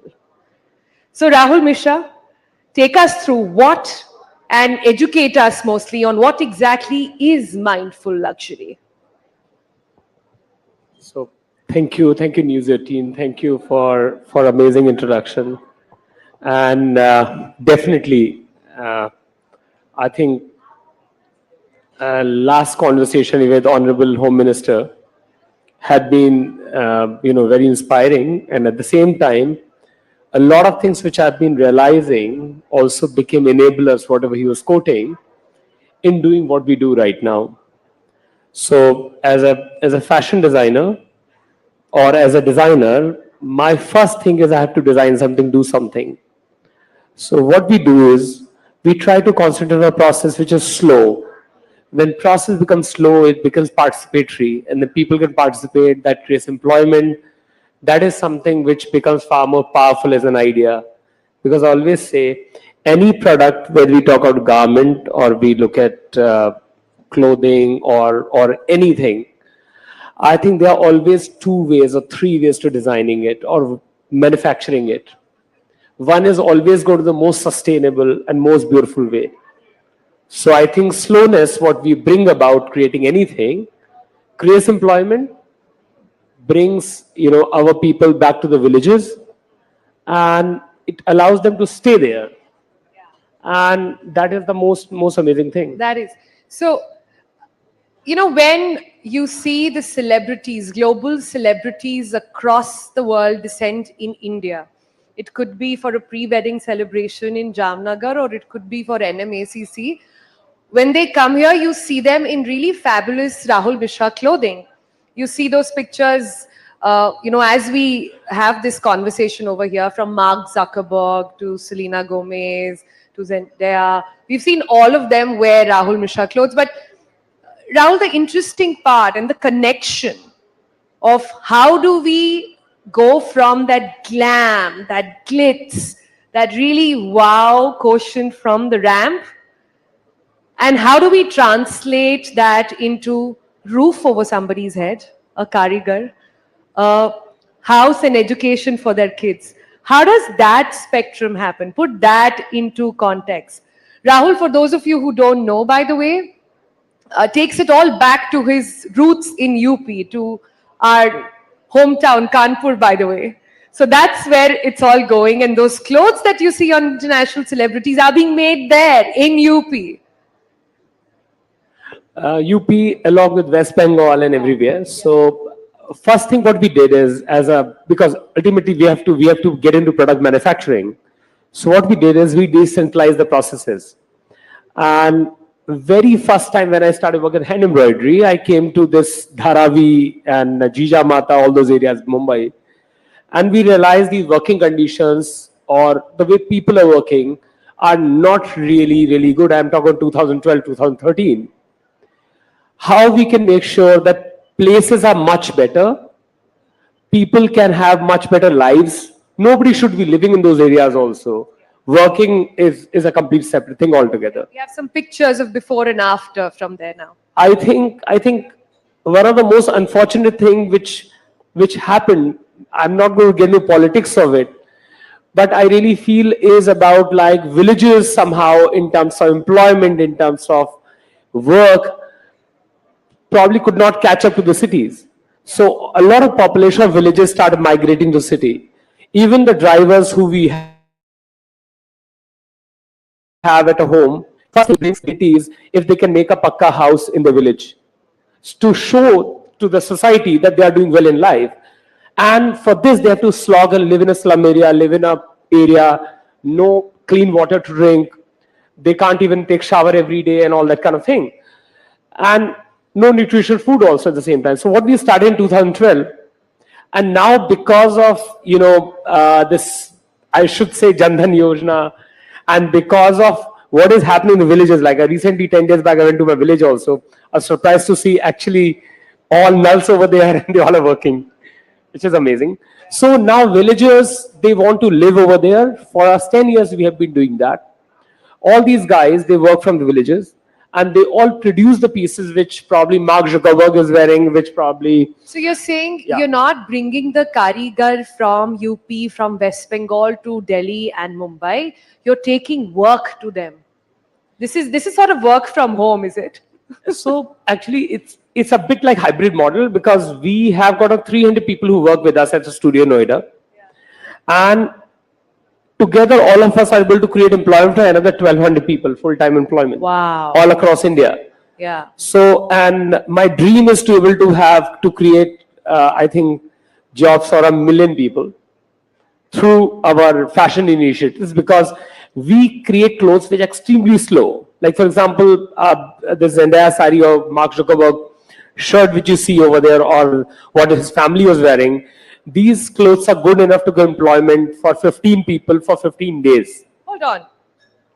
So Rahul Mishra, take us through what and educate us mostly on what exactly is mindful luxury. So thank you, News 18. Thank you for amazing introduction. And definitely, I think last conversation with Honorable Home Minister had been, very inspiring. And at the same time, a lot of things which I've been realizing also became enablers, whatever he was quoting, in doing what we do right now. So as a fashion designer or as a designer, my first thing is I have to design something, do something. So what we do is we try to concentrate on a process which is slow. When process becomes slow, it becomes participatory, and the people can participate, that creates employment. That is something which becomes far more powerful as an idea. Because I always say, any product, whether we talk about garment or we look at clothing or anything, I think there are always 2 ways or 3 ways to designing it or manufacturing it. One is always go to the most sustainable and most beautiful way. So I think slowness, what we bring about creating anything, creates employment, brings our people back to the villages, and it allows them to stay there. And that is the most amazing thing. That is. So, when you see the celebrities, global celebrities across the world descend in India, it could be for a pre-wedding celebration in Jamnagar or it could be for NMACC. When they come here, you see them in really fabulous Rahul Mishra clothing. You see those pictures, as we have this conversation over here, from Mark Zuckerberg to Selena Gomez to Zendaya. We've seen all of them wear Rahul Mishra clothes. But Rahul, the interesting part and the connection of how do we go from that glam, that glitz, that really wow quotient from the ramp, and how do we translate that into roof over somebody's head, a karigar, a house and education for their kids? How does that spectrum happen? Put that into context. Rahul, for those of you who don't know, by the way, takes it all back to his roots in UP, to our hometown, Kanpur, by the way. So that's where it's all going. And those clothes that you see on international celebrities are being made there in UP. UP along with West Bengal and everywhere. So first thing what we did is because ultimately we have to get into product manufacturing. So what we did is we decentralized the processes. And very first time when I started working hand embroidery, I came to this Dharavi and Jijamata, all those areas, Mumbai. And we realized these working conditions or the way people are working are not really good. I'm talking 2012, 2013. How we can make sure that places are much better, people can have much better lives. Nobody should be living in those areas also. Working is a complete separate thing altogether. We have some pictures of before and after from there now. I think one of the most unfortunate thing which happened, I'm not going to get into politics of it, but I really feel is about like villages somehow in terms of employment, in terms of work, probably could not catch up to the cities. So a lot of population of villages started migrating to city. Even the drivers who we have at a home, first thing is if they can make a pakka house in the village to show to the society that they are doing well in life. And for this, they have to slog and live in a slum area, live in a area, no clean water to drink. They can't even take shower every day and all that kind of thing. And no nutritious food also at the same time. So what we started in 2012, and now because of, this, I should say Jan Dhan Yojana, and because of what is happening in the villages. Like I recently, 10 days back, I went to my village also. I was surprised to see actually all nulls over there and they all are working, which is amazing. So now villagers, they want to live over there. For us 10 years, we have been doing that. All these guys, they work from the villages and they all produce the pieces which probably Mark Zuckerberg is wearing, which probably... So you're saying Yeah. you're not bringing the karigar from UP, from West Bengal to Delhi and Mumbai. You're taking work to them. This is sort of work from home, is it? So actually, it's a bit like hybrid model because we have got 300 people who work with us at the studio in Noida. And together, all of us are able to create employment for another 1,200 people, full-time employment. Wow. All across India. Yeah. So, and my dream is to able to have to create, I think, jobs for 1 million people through our fashion initiatives because we create clothes which are extremely slow. Like for example, the Zendaya sari or Mark Zuckerberg shirt which you see over there, or what his family was wearing. These clothes are good enough to get employment for 15 people for 15 days. Hold on.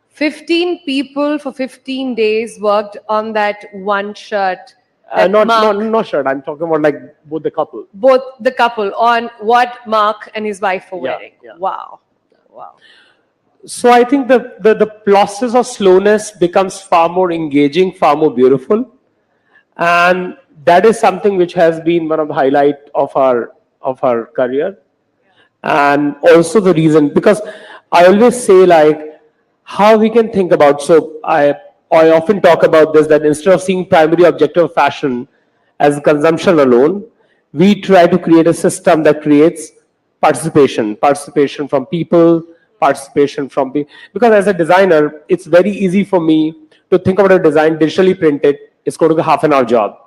15 people for 15 days worked on that one shirt. Not shirt. I'm talking about like both the couple. Both the couple on what Mark and his wife were Yeah, wearing. yeah. Wow. Wow. So I think the process of slowness becomes far more engaging, far more beautiful. And that is something which has been one of the highlight of our career. And also the reason, because I always say like how we can think about, so I often talk about this, that instead of seeing primary objective of fashion as consumption alone, we try to create a system that creates participation from people, participation from people. Because as a designer, it's very easy for me to think about a design digitally printed, it's going to be half an hour job.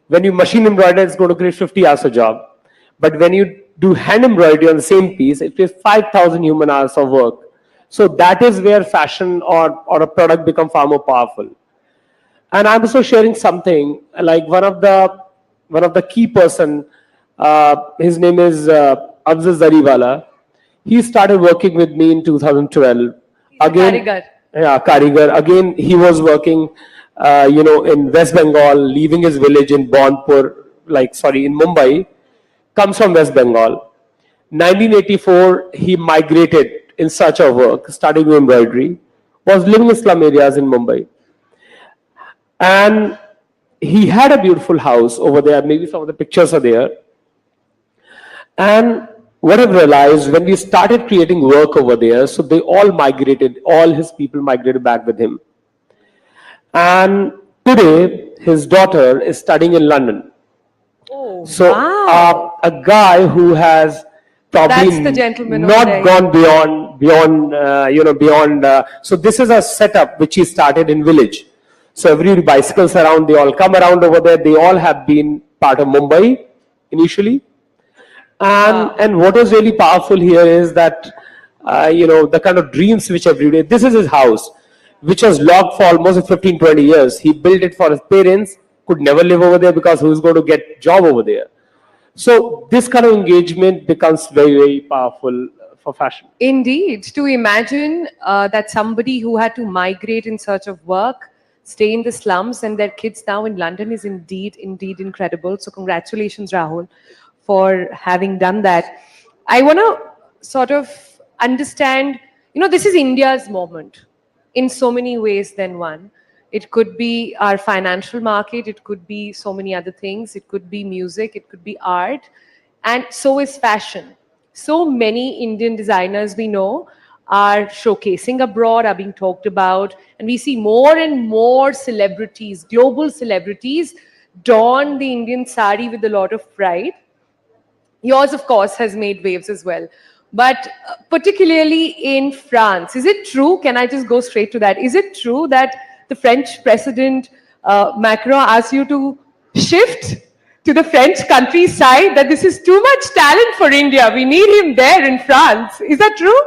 When you machine embroider, it's going to create 50 hours of job. But when you do hand embroidery on the same piece, it takes 5,000 human hours of work. So that is where fashion or a product become far more powerful. And I'm also sharing something like one of the key person, his name is Afzal Zariwala. He started working with me in 2012. Again, Karigar. Yeah, Karigar. Again, he was working, in West Bengal, leaving his village in in Mumbai, comes from West Bengal. 1984, he migrated in search of work, studying embroidery, was living in slum areas in Mumbai. And he had a beautiful house over there. Maybe some of the pictures are there. And what I've realized, when we started creating work over there, so they all migrated, all his people migrated back with him. And today, his daughter is studying in London. Oh, So wow. a guy who has probably That's the gentleman over not there. gone beyond. So this is a setup which he started in village. So every bicycles around, they all come around over there. They all have been part of Mumbai initially. And what was really powerful here is that, the kind of dreams which every day, this is his house, which was locked for almost 15, 20 years. He built it for his parents, could never live over there because who's going to get job over there. So this kind of engagement becomes very, very powerful for fashion. Indeed. To imagine that somebody who had to migrate in search of work, stay in the slums, and their kids now in London is indeed incredible. So congratulations, Rahul, for having done that. I want to sort of understand, this is India's moment in so many ways than one. It could be our financial market, it could be so many other things, it could be music, it could be art, and so is fashion. So many Indian designers we know are showcasing abroad, are being talked about, and we see more and more celebrities, global celebrities, don the Indian sari with a lot of pride. Yours, of course, has made waves as well. But particularly in France, is it true? Can I just go straight to that? Is it true that the French president, Macron, asked you to shift to the French countryside, that this is too much talent for India? We need him there in France. Is that true?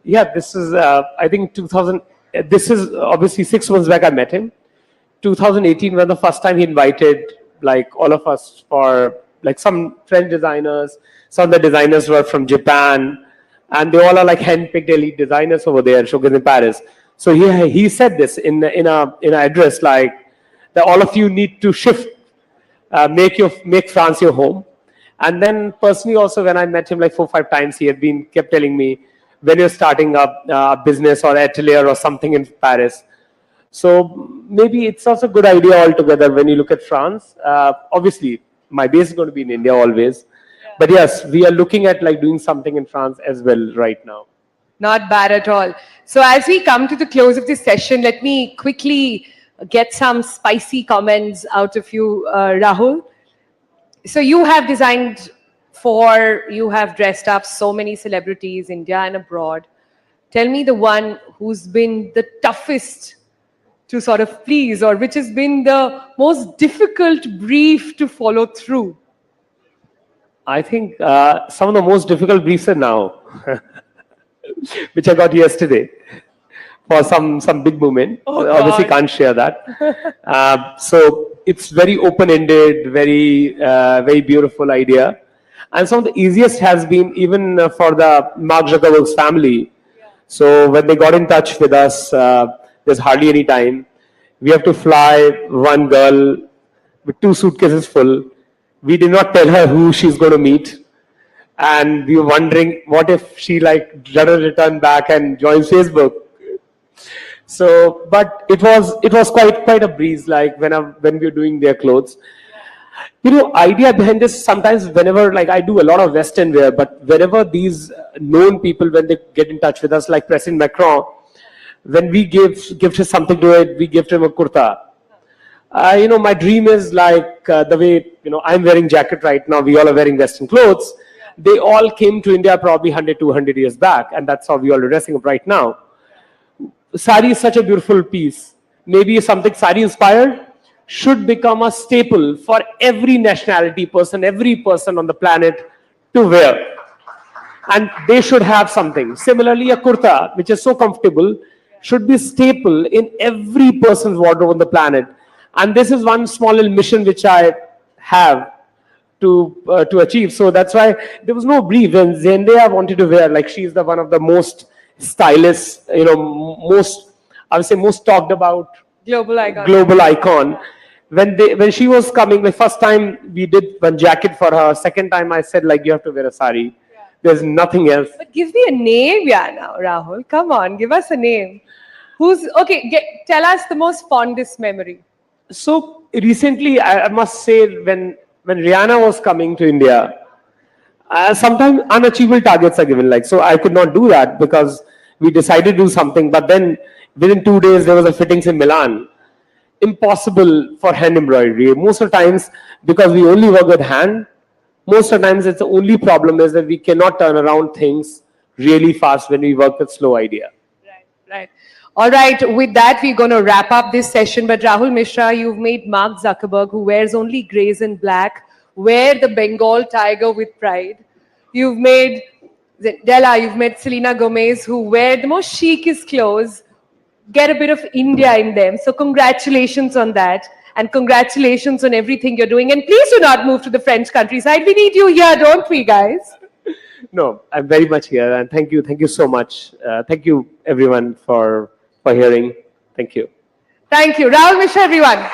Yeah, this is, I think 2000, this is obviously 6 months back I met him. 2018 was the first time he invited like all of us for like some French designers, some of the designers were from Japan, and they all are like hand-picked elite designers over there, showcased in Paris. So he said this in an address, like that all of you need to shift, make France your home. And then personally also, when I met him like 4 or 5 times, he had kept telling me, when you're starting up a business or atelier or something in Paris. So maybe it's also a good idea altogether when you look at France. Obviously, my base is going to be in India always. But yes, we are looking at like doing something in France as well right now. Not bad at all. So as we come to the close of this session, let me quickly get some spicy comments out of you, Rahul. So you have you have dressed up so many celebrities, India and abroad. Tell me the one who's been the toughest to sort of please, or which has been the most difficult brief to follow through. I think some of the most difficult briefs are now, which I got yesterday for some big movement. Oh, obviously God. can't share that. So it's very open-ended, very beautiful idea. And some of the easiest has been even for the Mark Zuckerberg's family. So when they got in touch with us, there's hardly any time. We have to fly one girl with 2 suitcases full. We did not tell her who she's going to meet. And we were wondering, what if she doesn't return back and joins Facebook? So, but it was quite a breeze, like when we were doing their clothes. You know, idea behind this, sometimes whenever, I do a lot of Western wear, but whenever these known people, when they get in touch with us, like President Macron, when we gift him something to it, we gift him a kurta. My dream is the way, I'm wearing jacket right now, we all are wearing Western clothes. They all came to India probably 100, 200 years back, and that's how we all are dressing up right now. Sari is such a beautiful piece. Maybe something sari inspired should become a staple for every nationality person, every person on the planet to wear. And they should have something. Similarly, a kurta, which is so comfortable, should be staple in every person's wardrobe on the planet. And this is one small little mission which I have to achieve. So that's why there was no brief. When Zendaya wanted to wear, she's one of the most stylish, most talked about global icon. When she was coming, first time we did one jacket for her. Second time I said, you have to wear a sari. Yeah. There's nothing else. But give me a name, now, Rahul. Come on, give us a name. Tell us the most fondest memory. So recently, I must say, when Rihanna was coming to India, sometimes unachievable targets are given. So I could not do that because we decided to do something. But then within 2 days, there was a fittings in Milan. Impossible for hand embroidery. Most of the times, because we only work with hand, most of the times it's the only problem is that we cannot turn around things really fast when we work with slow idea. Right. All right, with that, we're going to wrap up this session. But Rahul Mishra, you've made Mark Zuckerberg, who wears only grays and black, wear the Bengal tiger with pride. You've made Della, you've made Selena Gomez, who wear the most chicest clothes, get a bit of India in them. So congratulations on that. And congratulations on everything you're doing. And please do not move to the French countryside. We need you here, don't we, guys? No, I'm very much here. And thank you so much. Thank you, everyone, for hearing. Thank you. Thank you. Rahul Mishra, everyone.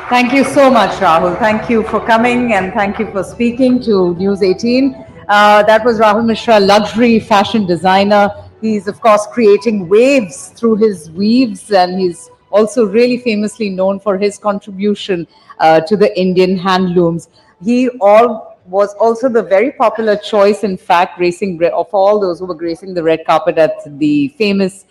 Thank you so much, Rahul. Thank you for coming and thank you for speaking to News 18. That was Rahul Mishra, luxury fashion designer. He's, of course, creating waves through his weaves, and he's also really famously known for his contribution to the Indian handlooms. He was also the very popular choice, in fact, of all those who were gracing the red carpet at the famous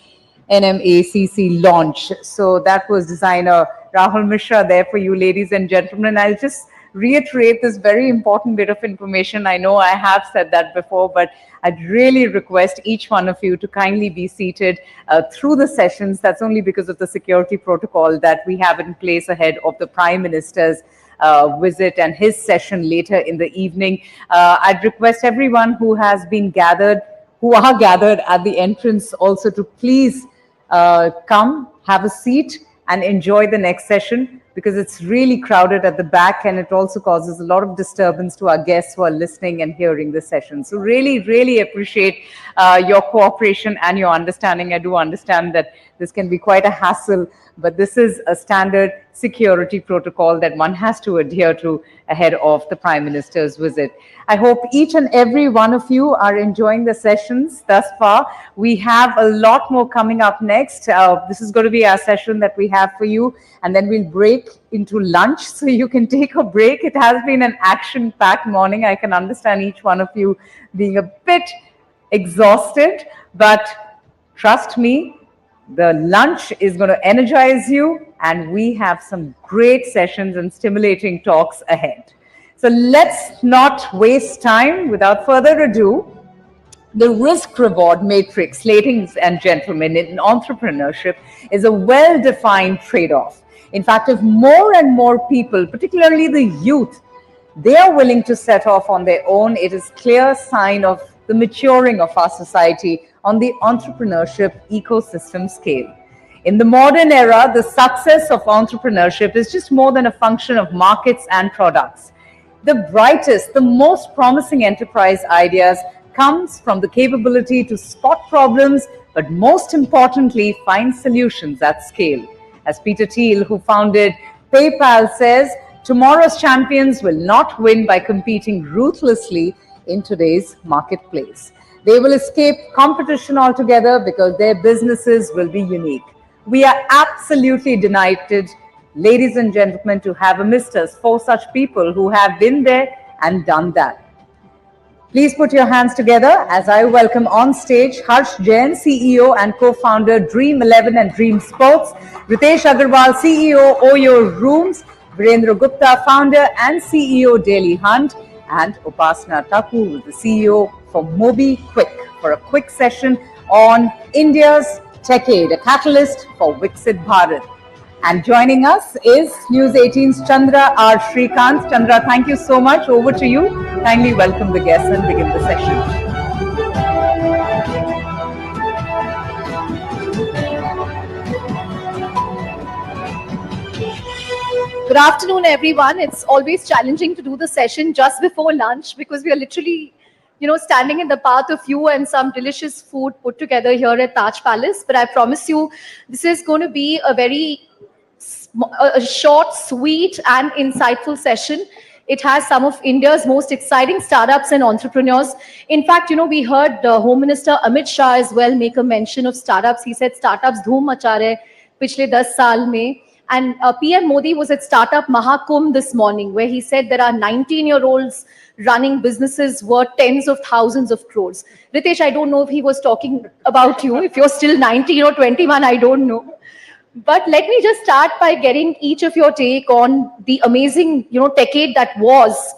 NMACC launch. So that was designer Rahul Mishra there for you, ladies and gentlemen. I'll just reiterate this very important bit of information. I know I have said that before, but I'd really request each one of you to kindly be seated through the sessions. That's only because of the security protocol that we have in place ahead of the Prime Minister's visit and his session later in the evening. I'd request everyone who are gathered at the entrance also to please come, have a seat and enjoy the next session, because it's really crowded at the back, and it also causes a lot of disturbance to our guests who are listening and hearing the session. So really, really appreciate your cooperation and your understanding. I do understand that this can be quite a hassle, but this is a standard security protocol that one has to adhere to ahead of the Prime Minister's visit. I hope each and every one of you are enjoying the sessions thus far. We have a lot more coming up next. This is going to be our session that we have for you, and then we'll break into lunch so you can take a break. It has been an action-packed morning. I can understand each one of you being a bit exhausted, but trust me, the lunch is going to energize you, and we have some great sessions and stimulating talks ahead. So let's not waste time. Without further ado, the risk-reward matrix, ladies and gentlemen, in entrepreneurship is a well-defined trade-off. In fact, if more and more people, particularly the youth, they are willing to set off on their own, it is a clear sign of the maturing of our society on the entrepreneurship ecosystem scale. In the modern era, the success of entrepreneurship is just more than a function of markets and products. The brightest, the most promising enterprise ideas comes from the capability to spot problems, but most importantly, find solutions at scale. As Peter Thiel, who founded PayPal, says, tomorrow's champions will not win by competing ruthlessly in today's marketplace. They will escape competition altogether because their businesses will be unique. We are absolutely delighted, ladies and gentlemen, to have amidst us 4 such people who have been there and done that. Please put your hands together as I welcome on stage Harsh Jain, CEO and co-founder Dream 11 and Dream Sports, Ritesh Agarwal, CEO Oyo Rooms, Virendra Gupta, founder and CEO Daily Hunt, and Upasana Thakur, the CEO for MobiQuick, for a quick session on India's Techade, a catalyst for Viksit Bharat. And joining us is News18's Chandra R. Shrikant. Chandra, thank you so much. Over to you. Kindly welcome the guests and begin the session. Good afternoon, everyone. It's always challenging to do the session just before lunch because we are literally, standing in the path of you and some delicious food put together here at Taj Palace. But I promise you, this is going to be a short, sweet, and insightful session. It has some of India's most exciting startups and entrepreneurs. In fact, we heard Home Minister Amit Shah as well make a mention of startups. He said startups dhoom macha rahe pichle 10 saal mein. And PM Modi was at Startup Mahakumbh this morning, where he said there are 19-year-olds running businesses worth tens of thousands of crores. Ritesh, I don't know if he was talking about you. If you're still 19 or 21, I don't know. But let me just start by getting each of your take on the amazing, decade that was,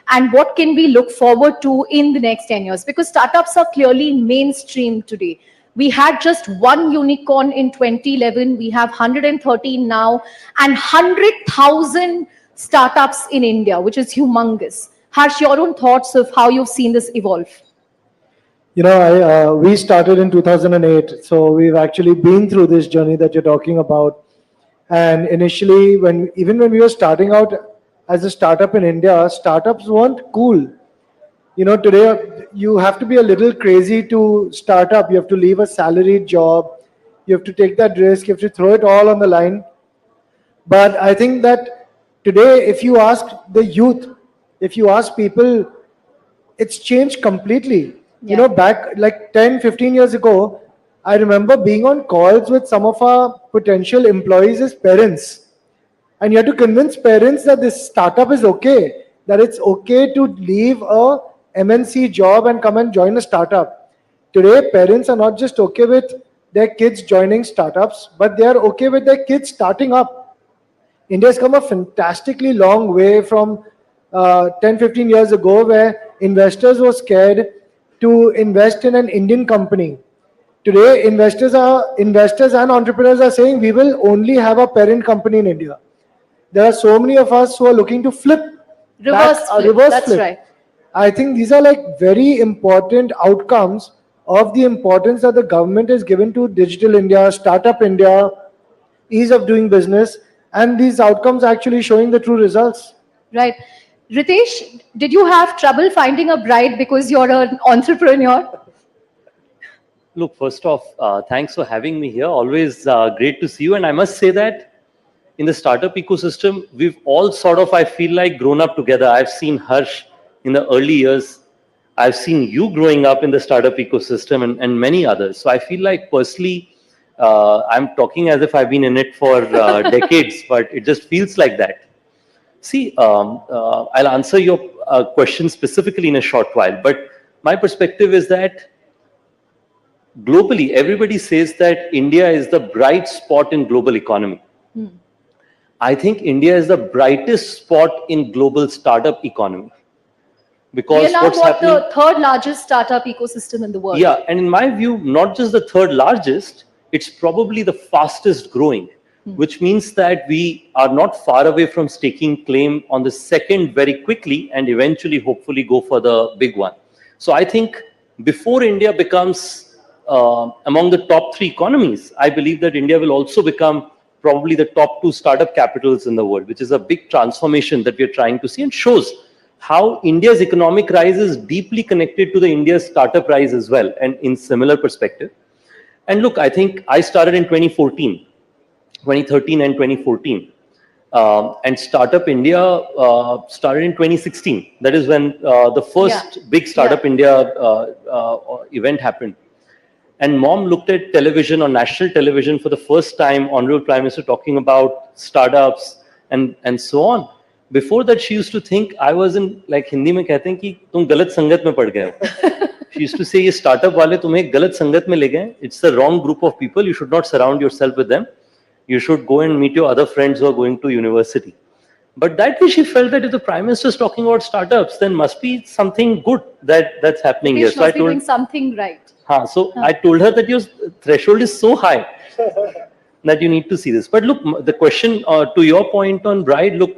and what can we look forward to in the next 10 years? Because startups are clearly mainstream today. We had just one unicorn in 2011. We have 113 now, and 100,000 startups in India, which is humongous. Harsh, your own thoughts of how you've seen this evolve? We started in 2008, so we've actually been through this journey that you're talking about. And initially, even when we were starting out as a startup in India, startups weren't cool. Today you have to be a little crazy to start up. You have to leave a salaried job. You have to take that risk. You have to throw it all on the line. But I think that today, if you ask the youth, if you ask people, it's changed completely. Yeah. Back like 10, 15 years ago, I remember being on calls with some of our potential employees as parents. And you had to convince parents that this startup is okay, that it's okay to leave a MNC job and come and join a startup. Today, parents are not just okay with their kids joining startups, but they are okay with their kids starting up. India has come a fantastically long way from 10, 15 years ago, where investors were scared to invest in an Indian company. Today, investors and entrepreneurs are saying we will only have a parent company in India. There are so many of us who are looking to flip. Reverse flip. That's right. I think these are like very important outcomes of the importance that the government has given to Digital India, Startup India, ease of doing business. and these outcomes actually showing the true results. Right. Ritesh, did you have trouble finding a bride because you're an entrepreneur? Look, first off, thanks for having me here. Always great to see you. And I must say that in the startup ecosystem, we've all sort of, I feel like, grown up together. I've seen Harsh in the early years. I've seen you growing up in the startup ecosystem and many others. So I feel like personally, I'm talking as if I've been in it for decades, but it just feels like that. See, I'll answer your question specifically in a short while, but my perspective is that globally, everybody says that India is the bright spot in global economy. I think India is the brightest spot in global startup economy. Because We are now what's what, happening, the third largest startup ecosystem in the world. yeah, and in my view, not just the third largest, it's probably the fastest growing, which means that we are not far away from staking claim on the second very quickly and eventually, hopefully, go for the big one. So I think before India becomes among the top 3 economies, I believe that India will also become probably the top 2 startup capitals in the world, which is a big transformation that we are trying to see and shows how India's economic rise is deeply connected to the India's startup rise as well, and in similar perspective. And look, I think I started in 2013 and 2014. And Startup India started in 2016. That is when the first big Startup India event happened. And Mom looked at television, on national television, for the first time, Honorable Prime Minister talking about startups and so on. Before that, she used to think I was in, like Hindi mein kehte hain ki tum galat sangat mein pad gaye ho. She used to say, ye startup wale tumhe galat sangat mein le gaye. It's the wrong group of people. You should not surround yourself with them. You should go and meet your other friends who are going to university. But that way she felt that if the Prime Minister is talking about startups, then must be something good that's happening here. So I told doing something right. I told her that your threshold is so high that you need to see this. But look, the question to your point on bride, look,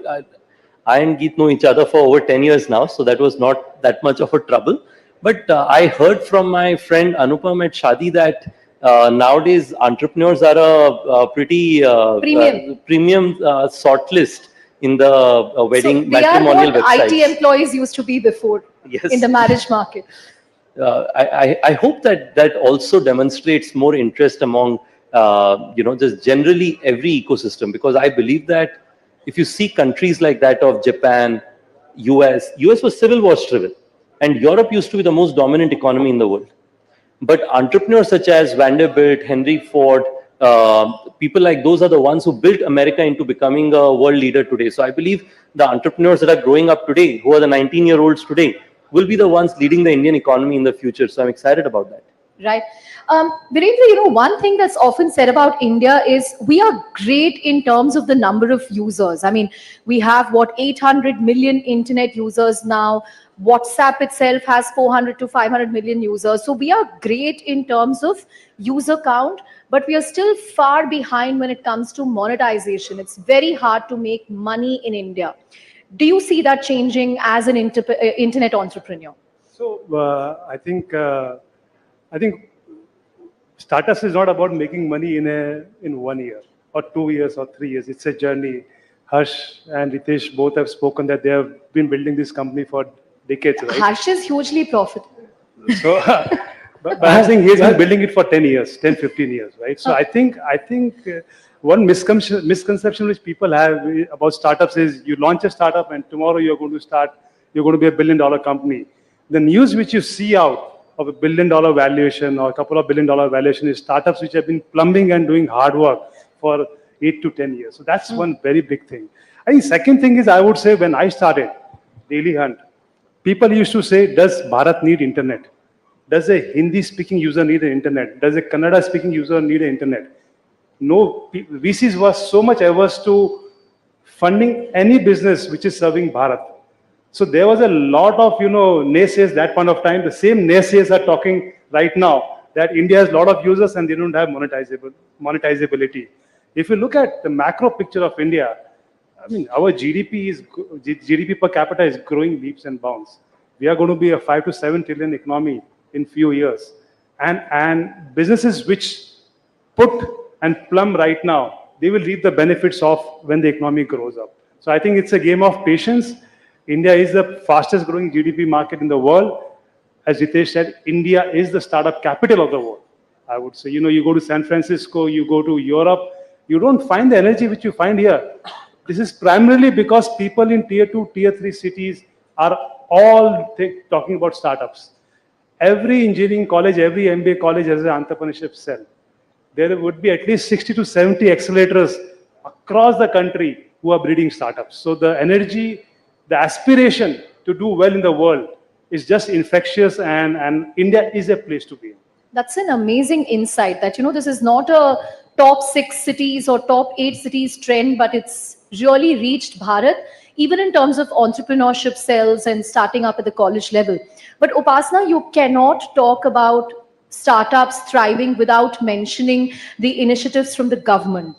I and Geet know each other for over 10 years now, so that was not that much of a trouble. But I heard from my friend Anupam at Shadi that nowadays entrepreneurs are a pretty premium sort list in the wedding matrimonial websites. They are what IT employees used to be before in the marriage market. I hope that also demonstrates more interest among just generally every ecosystem, because I believe that if you see countries like that of Japan, US was civil war driven, and Europe used to be the most dominant economy in the world. But entrepreneurs such as Vanderbilt, Henry Ford, people like those are the ones who built America into becoming a world leader today. So I believe the entrepreneurs that are growing up today, who are the 19-year-olds today, will be the ones leading the Indian economy in the future. So I'm excited about that. Right. Virendra, one thing that's often said about India is we are great in terms of the number of users. I mean, we have 800 million internet users now. WhatsApp itself has 400 to 500 million users. So we are great in terms of user count, but we are still far behind when it comes to monetization. It's very hard to make money in India. Do you see that changing as an internet entrepreneur? So I think startups is not about making money in 1 year or 2 years or 3 years. It's a journey. Harsh and Ritesh both have spoken that they have been building this company for decades, right? Harsh is hugely profitable. So, but I'm saying he's been building it for 10 years, 10, 15 years, right? So I think one misconception which people have about startups is you launch a startup and tomorrow you're going to be a $1 billion company. The news which you see out of $1 billion valuation or a couple of $1 billion valuation is startups which have been plumbing and doing hard work for 8 to 10 years. So that's one very big thing. I think second thing is, I would say when I started Daily Hunt, people used to say, does Bharat need internet? Does a Hindi speaking user need an internet? Does a Kannada speaking user need an internet? No, VCs was so much averse to funding any business which is serving Bharat. So there was a lot of, naysayers that point of time. The same naysayers are talking right now that India has a lot of users and they don't have monetizability. If you look at the macro picture of India, I mean, our GDP per capita is growing leaps and bounds. We are going to be a 5 to 7 trillion economy in few years. And businesses which put and plumb right now they will reap the benefits of when the economy grows up. So I think it's a game of patience. India is the fastest growing GDP market in the world. As Ritesh said, India is the startup capital of the world. I would say, you go to San Francisco, you go to Europe, you don't find the energy which you find here. This is primarily because people in tier 2, tier 3 cities are all talking about startups. Every engineering college, every MBA college has an entrepreneurship cell. There would be at least 60 to 70 accelerators across the country who are breeding startups. So the energy, the aspiration to do well in the world is just infectious, and India is a place to be in. That's an amazing insight that, this is not a top 6 cities or top 8 cities trend, but it's really reached Bharat, even in terms of entrepreneurship cells and starting up at the college level. But Upasana, you cannot talk about startups thriving without mentioning the initiatives from the government,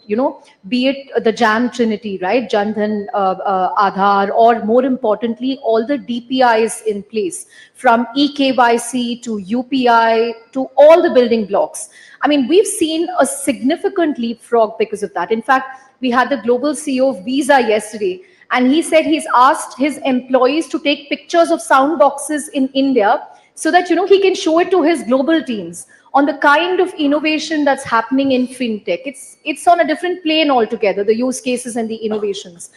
be it the JAM Trinity, right? Jan Dhan, Aadhaar, or more importantly, all the DPIs in place, from eKYC to UPI to all the building blocks. I mean, we've seen a significant leapfrog because of that. In fact, we had the global CEO of Visa yesterday, and he said he's asked his employees to take pictures of sound boxes in India so that, he can show it to his global teams on the kind of innovation that's happening in fintech. It's on a different plane altogether, the use cases and the innovations.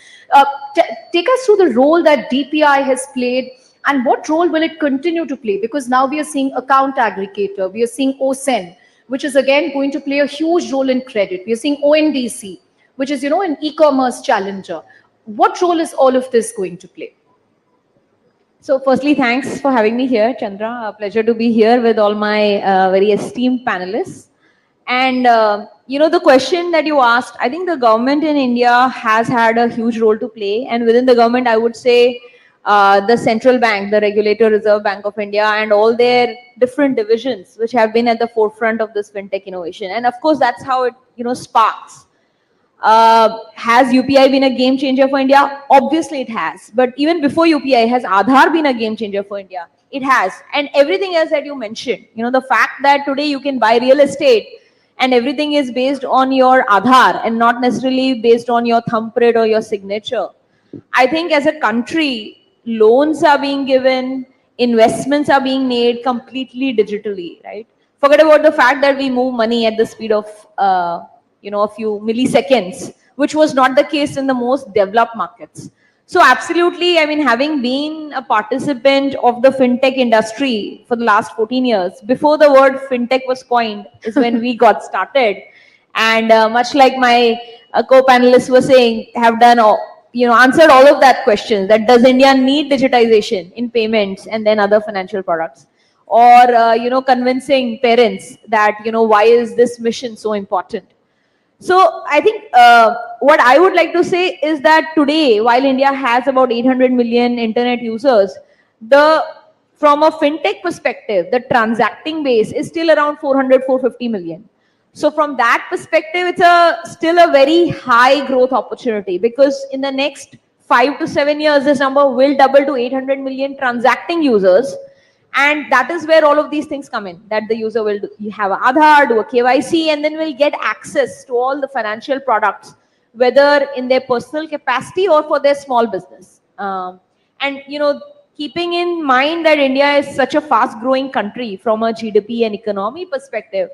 Take us through the role that DPI has played, and what role will it continue to play? Because now we are seeing account aggregator, we are seeing OSEN, which is again going to play a huge role in credit. We are seeing ONDC, which is, an e-commerce challenger. What role is all of this going to play? So firstly, thanks for having me here, Chandra. A pleasure to be here with all my very esteemed panelists. And, the question that you asked, I think the government in India has had a huge role to play. And within the government, I would say the central bank, the regulator, Reserve Bank of India, and all their different divisions, which have been at the forefront of this fintech innovation. And of course, that's how it, sparks. Has UPI been a game changer for India? Obviously it has. But even before UPI, has Aadhaar been a game changer for India? It has. And everything else that you mentioned, the fact that today you can buy real estate and everything is based on your Aadhaar and not necessarily based on your thumbprint or your signature. I think as a country, loans are being given, investments are being made completely digitally, right? Forget about the fact that we move money at the speed of a few milliseconds, which was not the case in the most developed markets. So absolutely, I mean, having been a participant of the fintech industry for the last 14 years, before the word fintech was coined is when we got started. And much like my co-panelists were saying, have done, answered all of that questions, that does India need digitization in payments and then other financial products? Or, convincing parents that, why is this mission so important? So I think what I would like to say is that today, while India has about 800 million internet users, from a fintech perspective, the transacting base is still around 450 million. So from that perspective, it's still a very high growth opportunity, because in the next 5 to 7 years, this number will double to 800 million transacting users. And that is where all of these things come in, that the user will have an Aadhaar, do a KYC, and then will get access to all the financial products, whether in their personal capacity or for their small business. Keeping in mind that India is such a fast growing country from a GDP and economy perspective,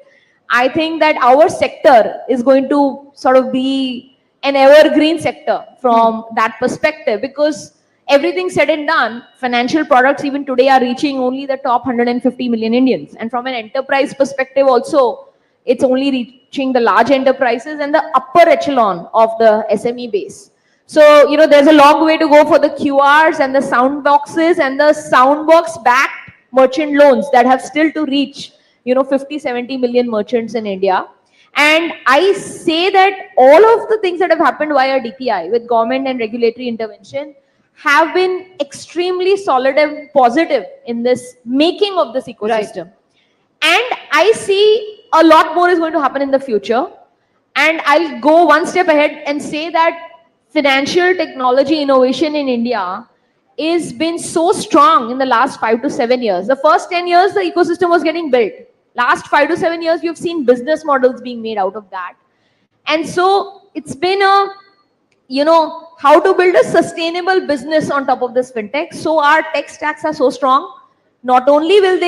I think that our sector is going to sort of be an evergreen sector from that perspective, because everything said and done, financial products even today are reaching only the top 150 million Indians. And from an enterprise perspective also, it's only reaching the large enterprises and the upper echelon of the SME base. So, there's a long way to go for the QRs and the sound boxes and the soundbox backed merchant loans that have still to reach, 50, 70 million merchants in India. And I say that all of the things that have happened via DPI with government and regulatory intervention have been extremely solid and positive in this making of this ecosystem. Right. And I see a lot more is going to happen in the future. And I'll go one step ahead and say that financial technology innovation in India is been so strong in the last 5 to 7 years. The first 10 years, the ecosystem was getting built. Last 5 to 7 years, you've seen business models being made out of that. And so it's been a, how to build a sustainable business on top of this fintech. So our tech stacks are so strong. Not only will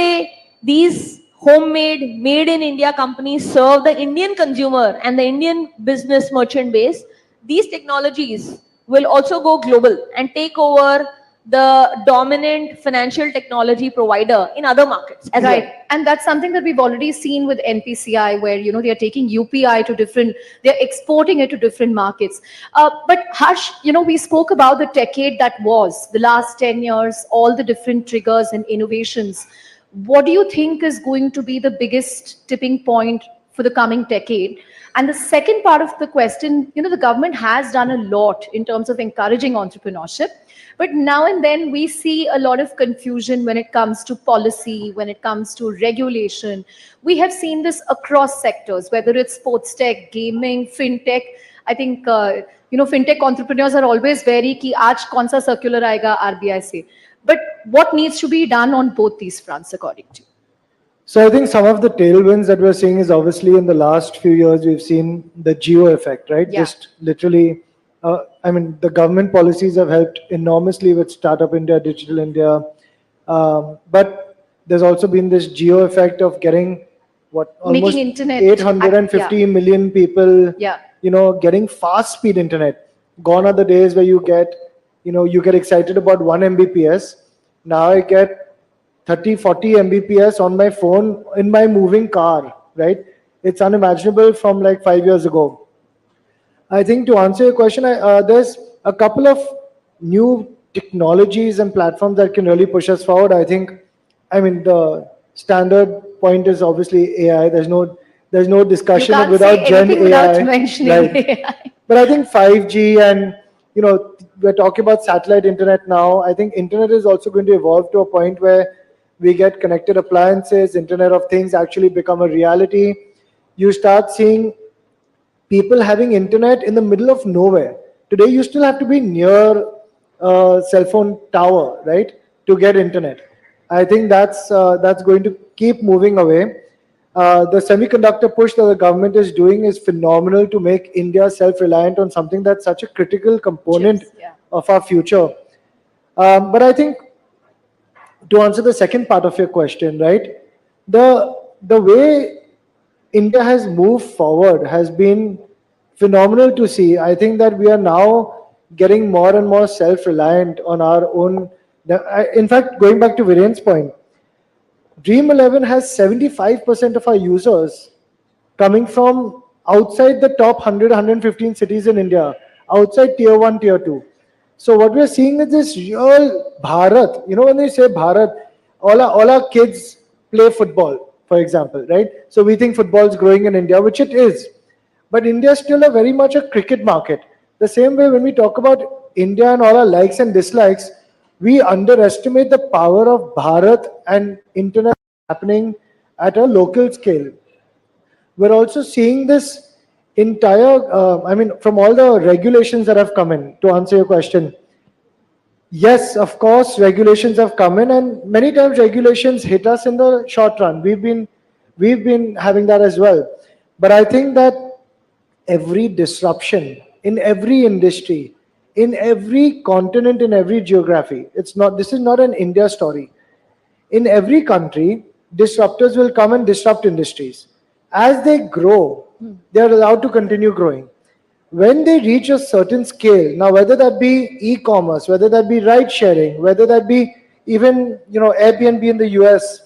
these homemade, made in India companies serve the Indian consumer and the Indian business merchant base, these technologies will also go global and take over the dominant financial technology provider in other markets. Right. And that's something that we've already seen with NPCI, where, they are taking UPI to they're exporting it to different markets. But Harsh, we spoke about the decade that was, the last 10 years, all the different triggers and innovations. What do you think is going to be the biggest tipping point for the coming decade? And the second part of the question, the government has done a lot in terms of encouraging entrepreneurship. But now and then we see a lot of confusion when it comes to policy, when it comes to regulation. We have seen this across sectors, whether it's sports tech, gaming, fintech. I think, fintech entrepreneurs are always very ki aaj kaun sa circular aayega RBI se. But what needs to be done on both these fronts, according to you? So I think some of the tailwinds that we're seeing is obviously in the last few years, we've seen the geo effect, right? Yeah. Just literally, the government policies have helped enormously with Startup India, Digital India. But there's also been this geo effect of getting almost Making internet 850 million people, getting fast speed internet. Gone are the days where you get excited about 1 Mbps. Now I get 30, 40 Mbps on my phone in my moving car, right? It's unimaginable from like 5 years ago. I think to answer your question, there's a couple of new technologies and platforms that can really push us forward. The standard point is obviously AI. There's no discussion You can't without say Gen anything AI. without mentioning AI. But I think 5G and, we're talking about satellite internet now. I think internet is also going to evolve to a point where we get connected appliances, Internet of Things actually become a reality. You start seeing people having internet in the middle of nowhere. Today, you still have to be near a cell phone tower, right, to get internet. I think that's going to keep moving away. The semiconductor push that the government is doing is phenomenal to make India self-reliant on something that's such a critical component of our future. But I think to answer the second part of your question, right, the way India has moved forward has been phenomenal to see. I think that we are now getting more and more self-reliant on our own. In fact, going back to Viren's point, Dream 11 has 75% of our users coming from outside the top 100, 115 cities in India, outside tier 1, tier 2. So what we're seeing is this real Bharat. When they say Bharat, all our kids play football, for example, right? So we think football is growing in India, which it is. But India is still very much a cricket market. The same way when we talk about India and all our likes and dislikes, we underestimate the power of Bharat and internet happening at a local scale. We're also seeing this entire, from all the regulations that have come in, to answer your question. Yes, of course, regulations have come in, and many times regulations hit us in the short run. We've been having that as well. But I think that every disruption in every industry, in every continent, in every geography, this is not an India story. In every country, disruptors will come and disrupt industries. As they grow, they are allowed to continue growing. When they reach a certain scale, now whether that be e-commerce, whether that be ride sharing, whether that be even Airbnb in the US,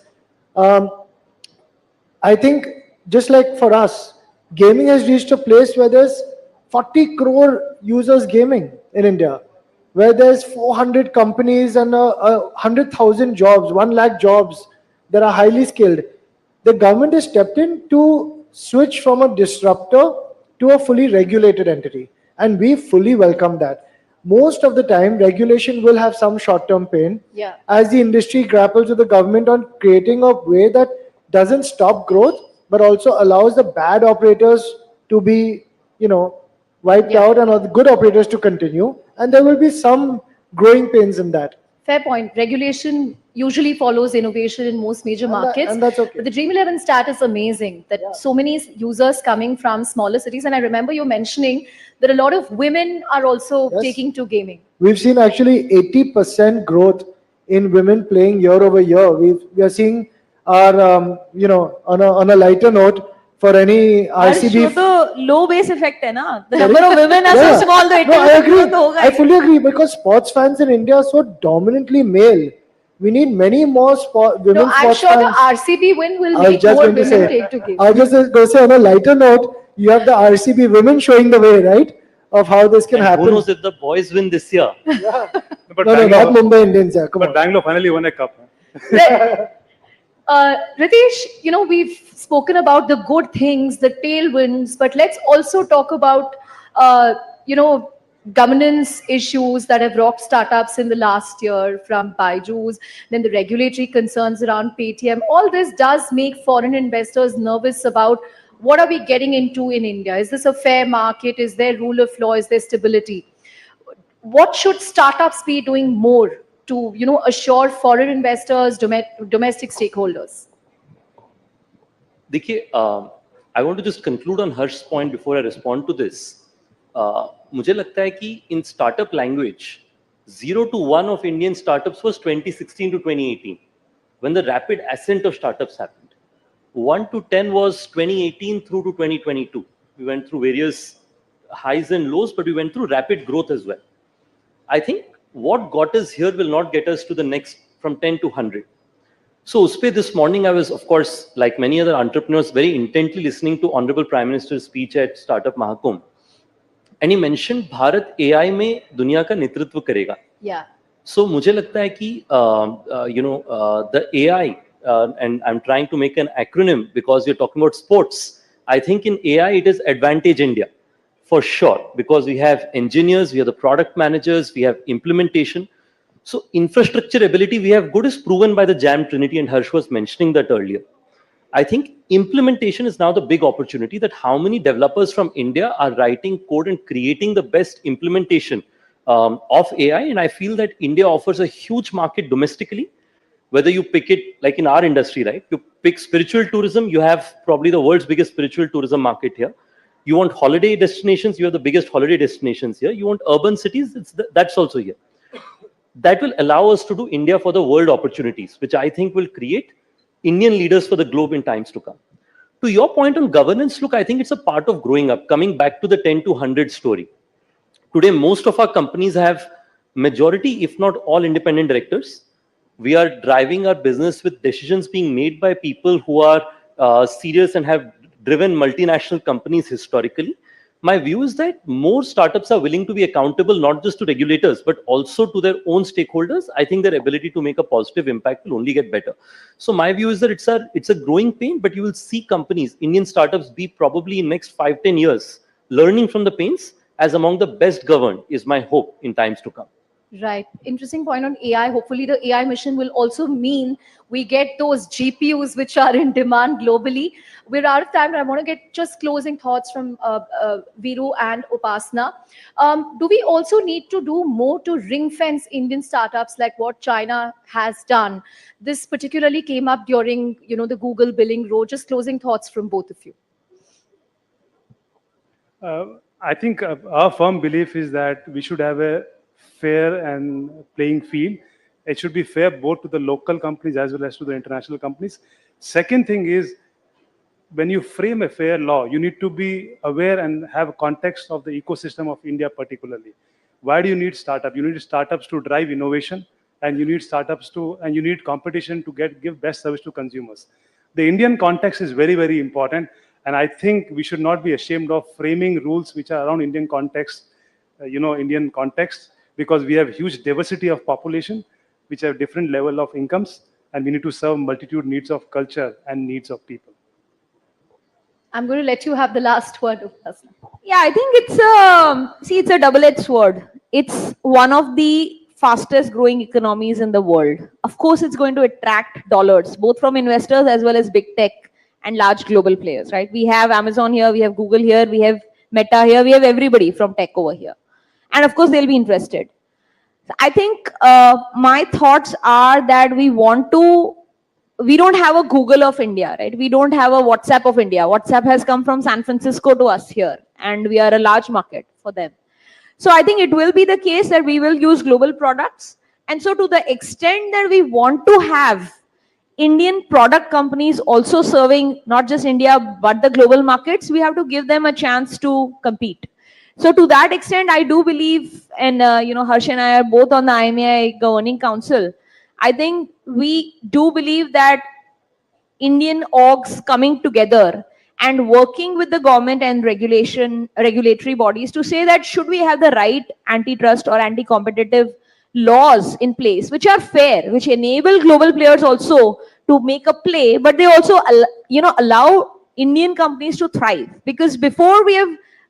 I think just like for us, gaming has reached a place where there's 40 crore users gaming in India, where there's 400 companies and 100,000 jobs, 1 lakh jobs that are highly skilled. The government has stepped in to switch from a disruptor to a fully regulated entity. And we fully welcome that. Most of the time, regulation will have some short-term pain as the industry grapples with the government on creating a way that doesn't stop growth, but also allows the bad operators to be, wiped out and all the good operators to continue. And there will be some growing pains in that. Fair point. Regulation usually follows innovation in most major markets. and that's okay. But the Dream 11 stat is amazing that so many users coming from smaller cities. And I remember you mentioning that a lot of women are also taking to gaming. We've seen actually 80% growth in women playing year over year. We are seeing our, on a lighter note, for any RCB. तो low base effect है ना. The number of women are so small. तो No, I agree. I fully agree because sports fans in India are so dominantly male. We need many more women No, I'm sports sure fans. the RCB win will I was make just more going to women say. take to gaming. I was just going to say on a lighter note, you have the RCB women showing the way, right, of how this can happen. Who knows if the boys win this year? But No, not Mumbai Indians. Yeah, come but on. Bangalore finally won a cup. Ritesh, we've spoken about the good things, the tailwinds, but let's also talk about, governance issues that have rocked startups in the last year, from Byju's, then the regulatory concerns around Paytm. All this does make foreign investors nervous about what are we getting into in India? Is this a fair market? Is there rule of law? Is there stability? What should startups be doing more to, assure foreign investors, domestic stakeholders? देखिए, I want to just conclude on Harsh's point before I respond to this. मुझे लगता है कि in startup language, 0 to 1 of Indian startups was 2016 to 2018, when the rapid ascent of startups happened. 1 to 10 was 2018 through to 2022. We went through various highs and lows, but we went through rapid growth as well. I think what got us here will not get us to the next from 10 to 100. So Uspe, this morning I was, of course, like many other entrepreneurs, very intently listening to Honorable Prime Minister's speech at Startup Mahakumbh. And he mentioned Bharat AI में दुनिया का नेतृत्व करेगा. Yeah. So मुझे लगता है कि the AI, and I'm trying to make an acronym because you're talking about sports. I think in AI it is Advantage India, for sure, because we have engineers, we have the product managers, we have implementation. So infrastructure ability we have good is proven by the JAM Trinity, and Harsh was mentioning that earlier. I think implementation is now the big opportunity, that how many developers from India are writing code and creating the best implementation of AI. And I feel that India offers a huge market domestically, whether you pick it like in our industry, right? You pick spiritual tourism, you have probably the world's biggest spiritual tourism market here. You want holiday destinations, you have the biggest holiday destinations here. You want urban cities, that's also here. That will allow us to do India for the world opportunities, which I think will create Indian leaders for the globe in times to come. To your point on governance, look, I think it's a part of growing up, coming back to the 10 to 100 story. Today, most of our companies have majority, if not all, independent directors. We are driving our business with decisions being made by people who are serious and have driven multinational companies historically. My view is that more startups are willing to be accountable, not just to regulators, but also to their own stakeholders. I think their ability to make a positive impact will only get better. So my view is that it's a growing pain, but you will see companies, Indian startups, be probably in next 5-10 years learning from the pains as among the best governed, is my hope in times to come. Right. Interesting point on AI. Hopefully the AI mission will also mean we get those GPUs which are in demand globally. We're out of time, but I want to get just closing thoughts from Viru and Upasna. Do we also need to do more to ring fence Indian startups like what China has done? This particularly came up during, the Google billing road. Just closing thoughts from both of you. I think our firm belief is that we should have a fair and playing field. It should be fair both to the local companies as well as to the international companies. Second thing is, when you frame a fair law, you need to be aware and have a context of the ecosystem of India particularly. Why do you need startups? You need startups to drive innovation, and you need and you need competition to give best service to consumers. The Indian context is very, very important, and I think we should not be ashamed of framing rules which are around Indian context, Indian context, because we have huge diversity of population, which have different level of incomes, and we need to serve multitude needs of culture and needs of people. I'm going to let you have the last word, Upasna. Yeah, I think it's a double-edged sword. It's one of the fastest growing economies in the world. Of course, it's going to attract dollars, both from investors as well as big tech and large global players, right? We have Amazon here, we have Google here, we have Meta here, we have everybody from tech over here. And of course, they'll be interested. I think my thoughts are that we don't have a Google of India, right? We don't have a WhatsApp of India. WhatsApp has come from San Francisco to us here, and we are a large market for them. So I think it will be the case that we will use global products. And so to the extent that we want to have Indian product companies also serving not just India, but the global markets, we have to give them a chance to compete. So to that extent, I do believe, and Harsh and I are both on the IMAI Governing Council, I think we do believe that Indian orgs coming together and working with the government and regulatory bodies to say that should we have the right antitrust or anti-competitive laws in place, which are fair, which enable global players also to make a play, but they also allow Indian companies to thrive. Because before we have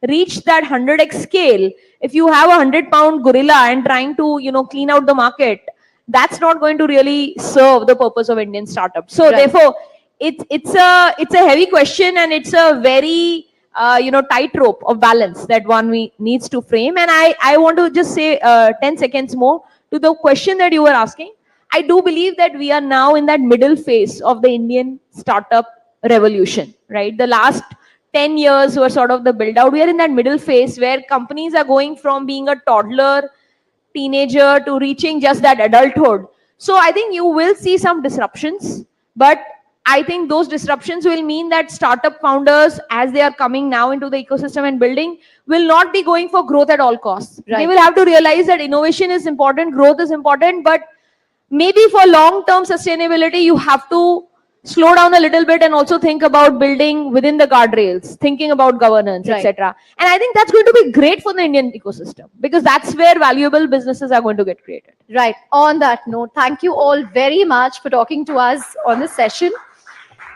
reached that 100x scale, if you have a 100-pound gorilla and trying to clean out the market, that's not going to really serve the purpose of Indian startups. So therefore, it's a heavy question, and it's a very tightrope of balance that one needs to frame. And I want to just say 10 seconds more to the question that you were asking. I do believe that we are now in that middle phase of the Indian startup revolution, right? The last 10 years were sort of the build out. We are in that middle phase where companies are going from being a toddler, teenager to reaching just that adulthood. So I think you will see some disruptions, but I think those disruptions will mean that startup founders, as they are coming now into the ecosystem and building, will not be going for growth at all costs. Right. They will have to realize that innovation is important, growth is important, but maybe for long-term sustainability, you have to slow down a little bit and also think about building within the guardrails, thinking about governance, etc. And I think that's going to be great for the Indian ecosystem, because that's where valuable businesses are going to get created. Right. On that note, thank you all very much for talking to us on this session.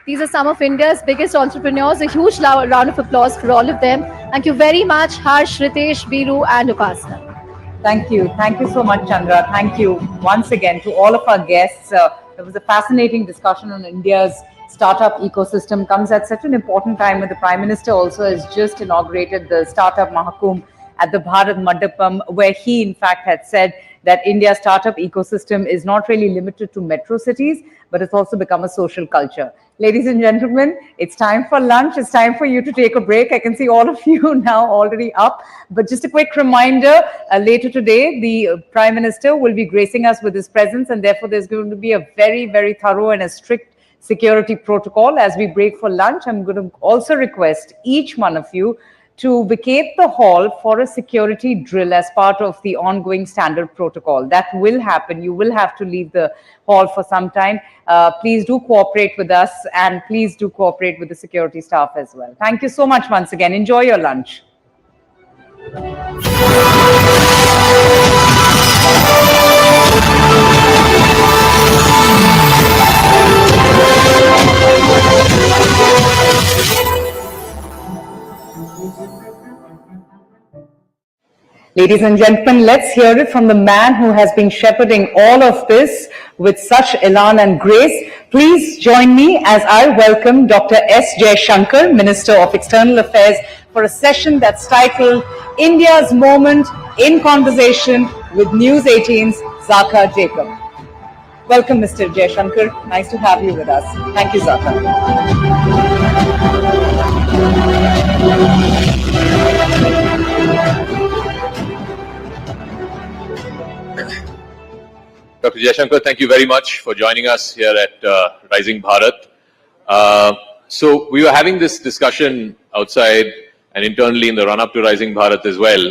These are some of India's biggest entrepreneurs. A huge round of applause for all of them. Thank you very much, Harsh, Ritesh, Biru, and Upasna. Thank you. Thank you so much, Chandra. Thank you once again to all of our guests. It was a fascinating discussion on India's startup ecosystem. Comes at such an important time when the Prime Minister also has just inaugurated the Startup Mahakumbh at the Bharat Mandapam, where he in fact had said that India's startup ecosystem is not really limited to metro cities, but it's also become a social culture. Ladies and gentlemen, it's time for lunch. It's time for you to take a break. I can see all of you now already up. But just a quick reminder, later today, the Prime Minister will be gracing us with his presence, and therefore there's going to be a very, very thorough and a strict security protocol as we break for lunch. I'm going to also request each one of you to vacate the hall for a security drill as part of the ongoing standard protocol. That will happen. You will have to leave the hall for some time. Please do cooperate with us, and please do cooperate with the security staff as well. Thank you so much once again. Enjoy your lunch. Ladies and gentlemen, let's hear it from the man who has been shepherding all of this with such elan and grace. Please join me as I welcome Dr. S. Jaishankar, Minister of External Affairs, for a session that's titled India's Moment in Conversation with News18's Zaka Jacob. Welcome, Mr. Jaishankar. Nice to have you with us. Thank you, Zaka. Dr. Jaishankar, thank you very much for joining us here at Rising Bharat. So we were having this discussion outside and internally in the run-up to Rising Bharat as well.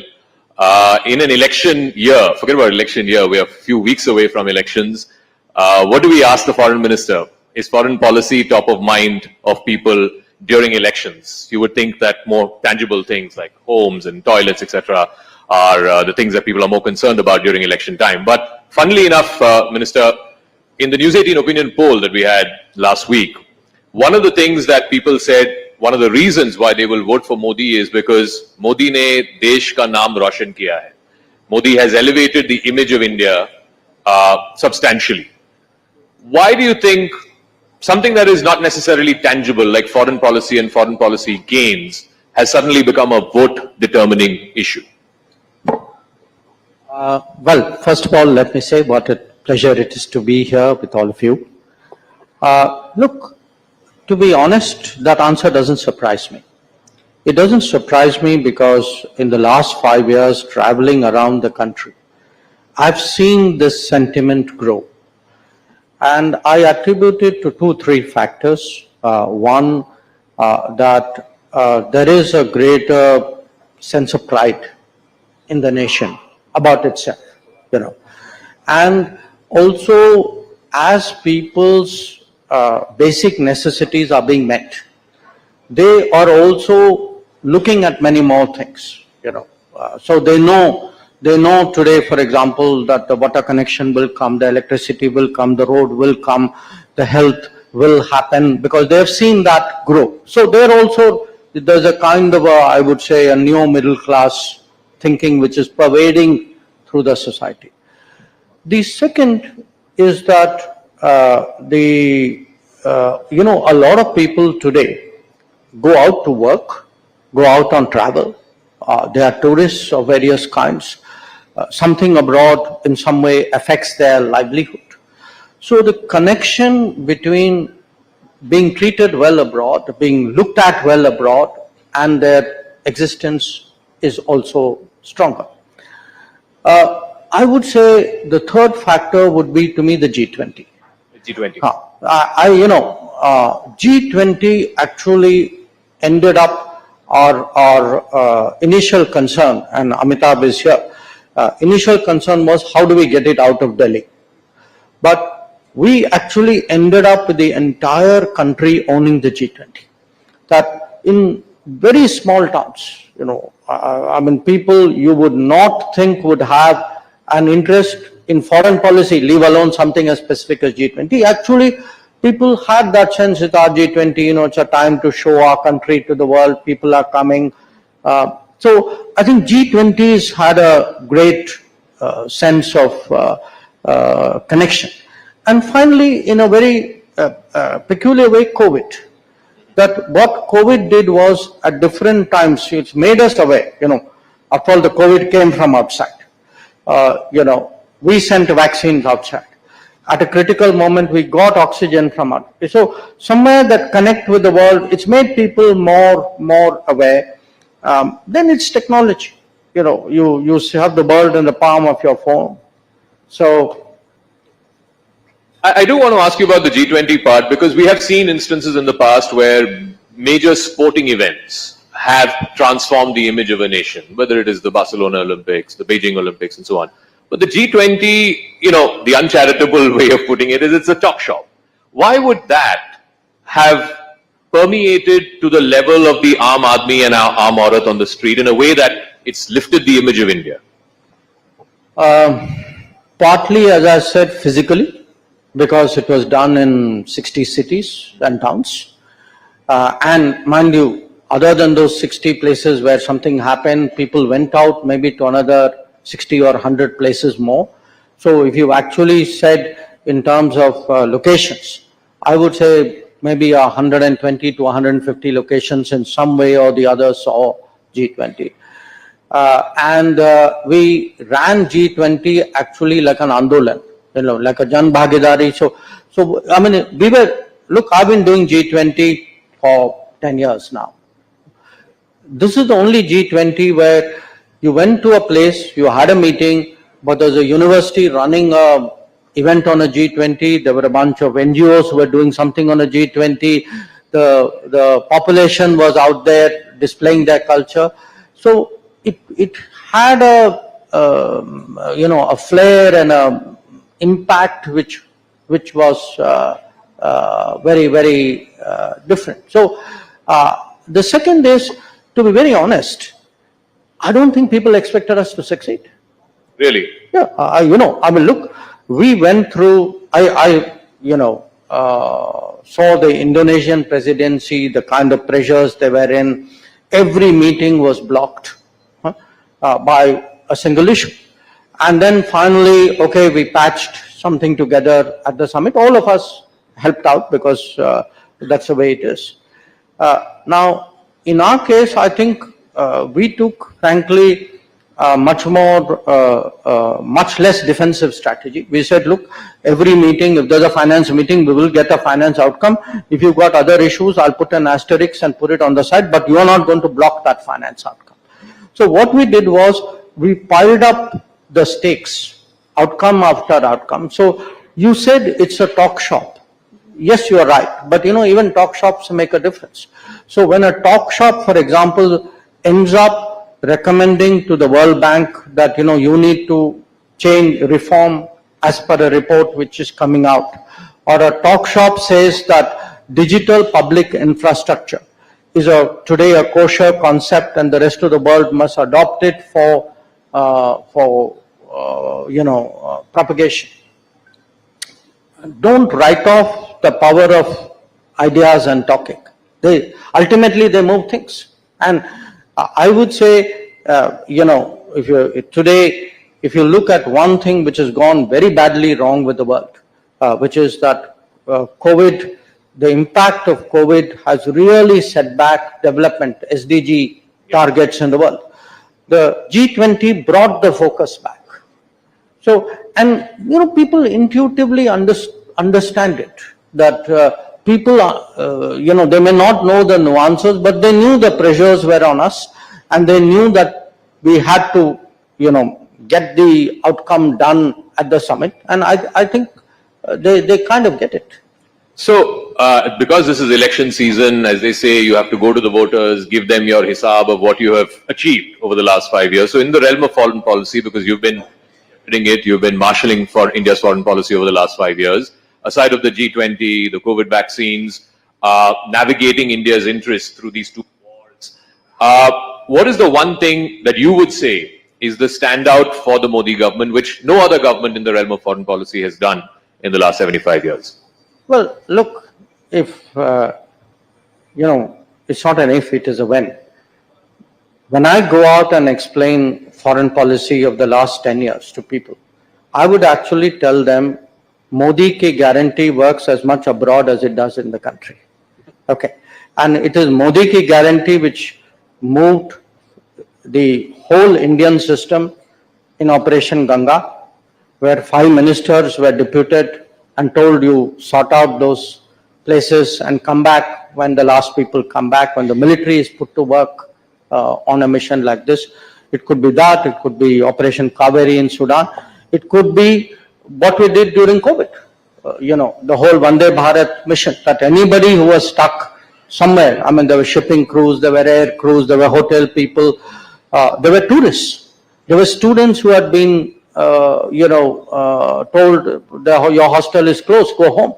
In an election year, forget about election year, we are a few weeks away from elections. What do we ask the Foreign Minister? Is foreign policy top of mind of people during elections? You would think that more tangible things like homes and toilets, etc., are the things that people are more concerned about during election time. But funnily enough, Minister, in the News18 opinion poll that we had last week, one of the things that people said, one of the reasons why they will vote for Modi is because Modi ne desh ka naam roshan kiya hai. Modi has elevated the image of India substantially. Why do you think something that is not necessarily tangible, like foreign policy and foreign policy gains, has suddenly become a vote-determining issue? Well, first of all, let me say what a pleasure it is to be here with all of you. Look, to be honest, that answer doesn't surprise me. It doesn't surprise me because in the last 5 years, traveling around the country, I've seen this sentiment grow. And I attribute it to 2-3 factors. One, that there is a greater sense of pride in the nation about itself, and also as people's basic necessities are being met, they are also looking at many more things, so they know today, for example, that the water connection will come, the electricity will come, the road will come, the health will happen, because they have seen that grow. So there's a kind of I would say, a new middle class thinking which is pervading through the society. The second is that a lot of people today go out to work, go out on travel. They are tourists of various kinds. Something abroad in some way affects their livelihood. So the connection between being treated well abroad, being looked at well abroad, and their existence is also stronger. I would say the third factor would be, to me, the G20. G20. G20 actually ended up our initial concern, and Amitabh is here. Initial concern was how do we get it out of Delhi? But we actually ended up with the entire country owning the G20. That in very small towns, people you would not think would have an interest in foreign policy, leave alone something as specific as G20. Actually, people had that sense with our G20, it's a time to show our country to the world, people are coming. So I think G20's had a great sense of connection. And finally, in a very peculiar way, COVID. That what COVID did was, at different times, it's made us aware, after all the COVID came from outside. We sent vaccines outside. At a critical moment, we got oxygen from outside. So somewhere that connect with the world, it's made people more aware. Then it's technology. You have the world in the palm of your phone. So I do want to ask you about the G20 part, because we have seen instances in the past where major sporting events have transformed the image of a nation, whether it is the Barcelona Olympics, the Beijing Olympics, and so on. But the G20, the uncharitable way of putting it is, it's a talk shop. Why would that have permeated to the level of the Aam Aadmi and Aam Aurat on the street in a way that it's lifted the image of India? Partly, as I said, physically, because it was done in 60 cities and towns. And mind you, other than those 60 places where something happened, people went out maybe to another 60 or 100 places more. So if you actually said in terms of locations, I would say maybe 120 to 150 locations in some way or the other saw G20. And we ran G20 actually like an Andolan, like a Jan Bhagidari. So I mean, I've been doing G20 for 10 years now. This is the only G20 where you went to a place, you had a meeting, but there's a university running a event on a G20. There were a bunch of NGOs who were doing something on a G20. The population was out there displaying their culture. So it had a flair and a impact which was very, very different. So the second is, to be very honest, I don't think people expected us to succeed. Really? Yeah, look, we went through, saw the Indonesian presidency, the kind of pressures they were in. Every meeting was blocked by a single issue. And then finally, okay, we patched something together at the summit. All of us helped out because that's the way it is. Now, in our case, I think we took, frankly, much less defensive strategy. We said, look, every meeting, if there's a finance meeting, we will get a finance outcome. If you've got other issues, I'll put an asterisk and put it on the side, but you are not going to block that finance outcome. So what we did was, we piled up the stakes, outcome after outcome. So you said it's a talk shop. Yes, you are right. But even talk shops make a difference. So when a talk shop, for example, ends up recommending to the World Bank that, you need to change, reform as per a report which is coming out, or a talk shop says that digital public infrastructure is today a kosher concept and the rest of the world must adopt it for propagation. Don't write off the power of ideas and talking. Ultimately they move things. And I would say, if you look at one thing which has gone very badly wrong with the world, which is that COVID, the impact of COVID has really set back development, SDG targets in the world. The G20 brought the focus back. So, and people intuitively understand it, that people are, they may not know the nuances, but they knew the pressures were on us, and they knew that we had to, get the outcome done at the summit, and I think they kind of get it. So, because this is election season, as they say, you have to go to the voters, give them your hisab of what you have achieved over the last 5 years. So, in the realm of foreign policy, because you've been marshalling for India's foreign policy over the last 5 years, aside of the G20, the COVID vaccines, navigating India's interests through these two wars, what is the one thing that you would say is the standout for the Modi government, which no other government in the realm of foreign policy has done in the last 75 years? Well, look, if, it's not an if, it is a when. When I go out and explain foreign policy of the last 10 years to people, I would actually tell them Modi ki guarantee works as much abroad as it does in the country. Okay. And it is Modi ki guarantee which moved the whole Indian system in Operation Ganga, where 5 ministers were deputed and told you sort out those places and come back when the last people come back, when the military is put to work on a mission like this. It could be that, it could be Operation Kaveri in Sudan, it could be what we did during COVID. The whole Vande Bharat mission, that anybody who was stuck somewhere, there were shipping crews, there were air crews, there were hotel people, there were tourists, there were students who had been told your hostel is closed, go home.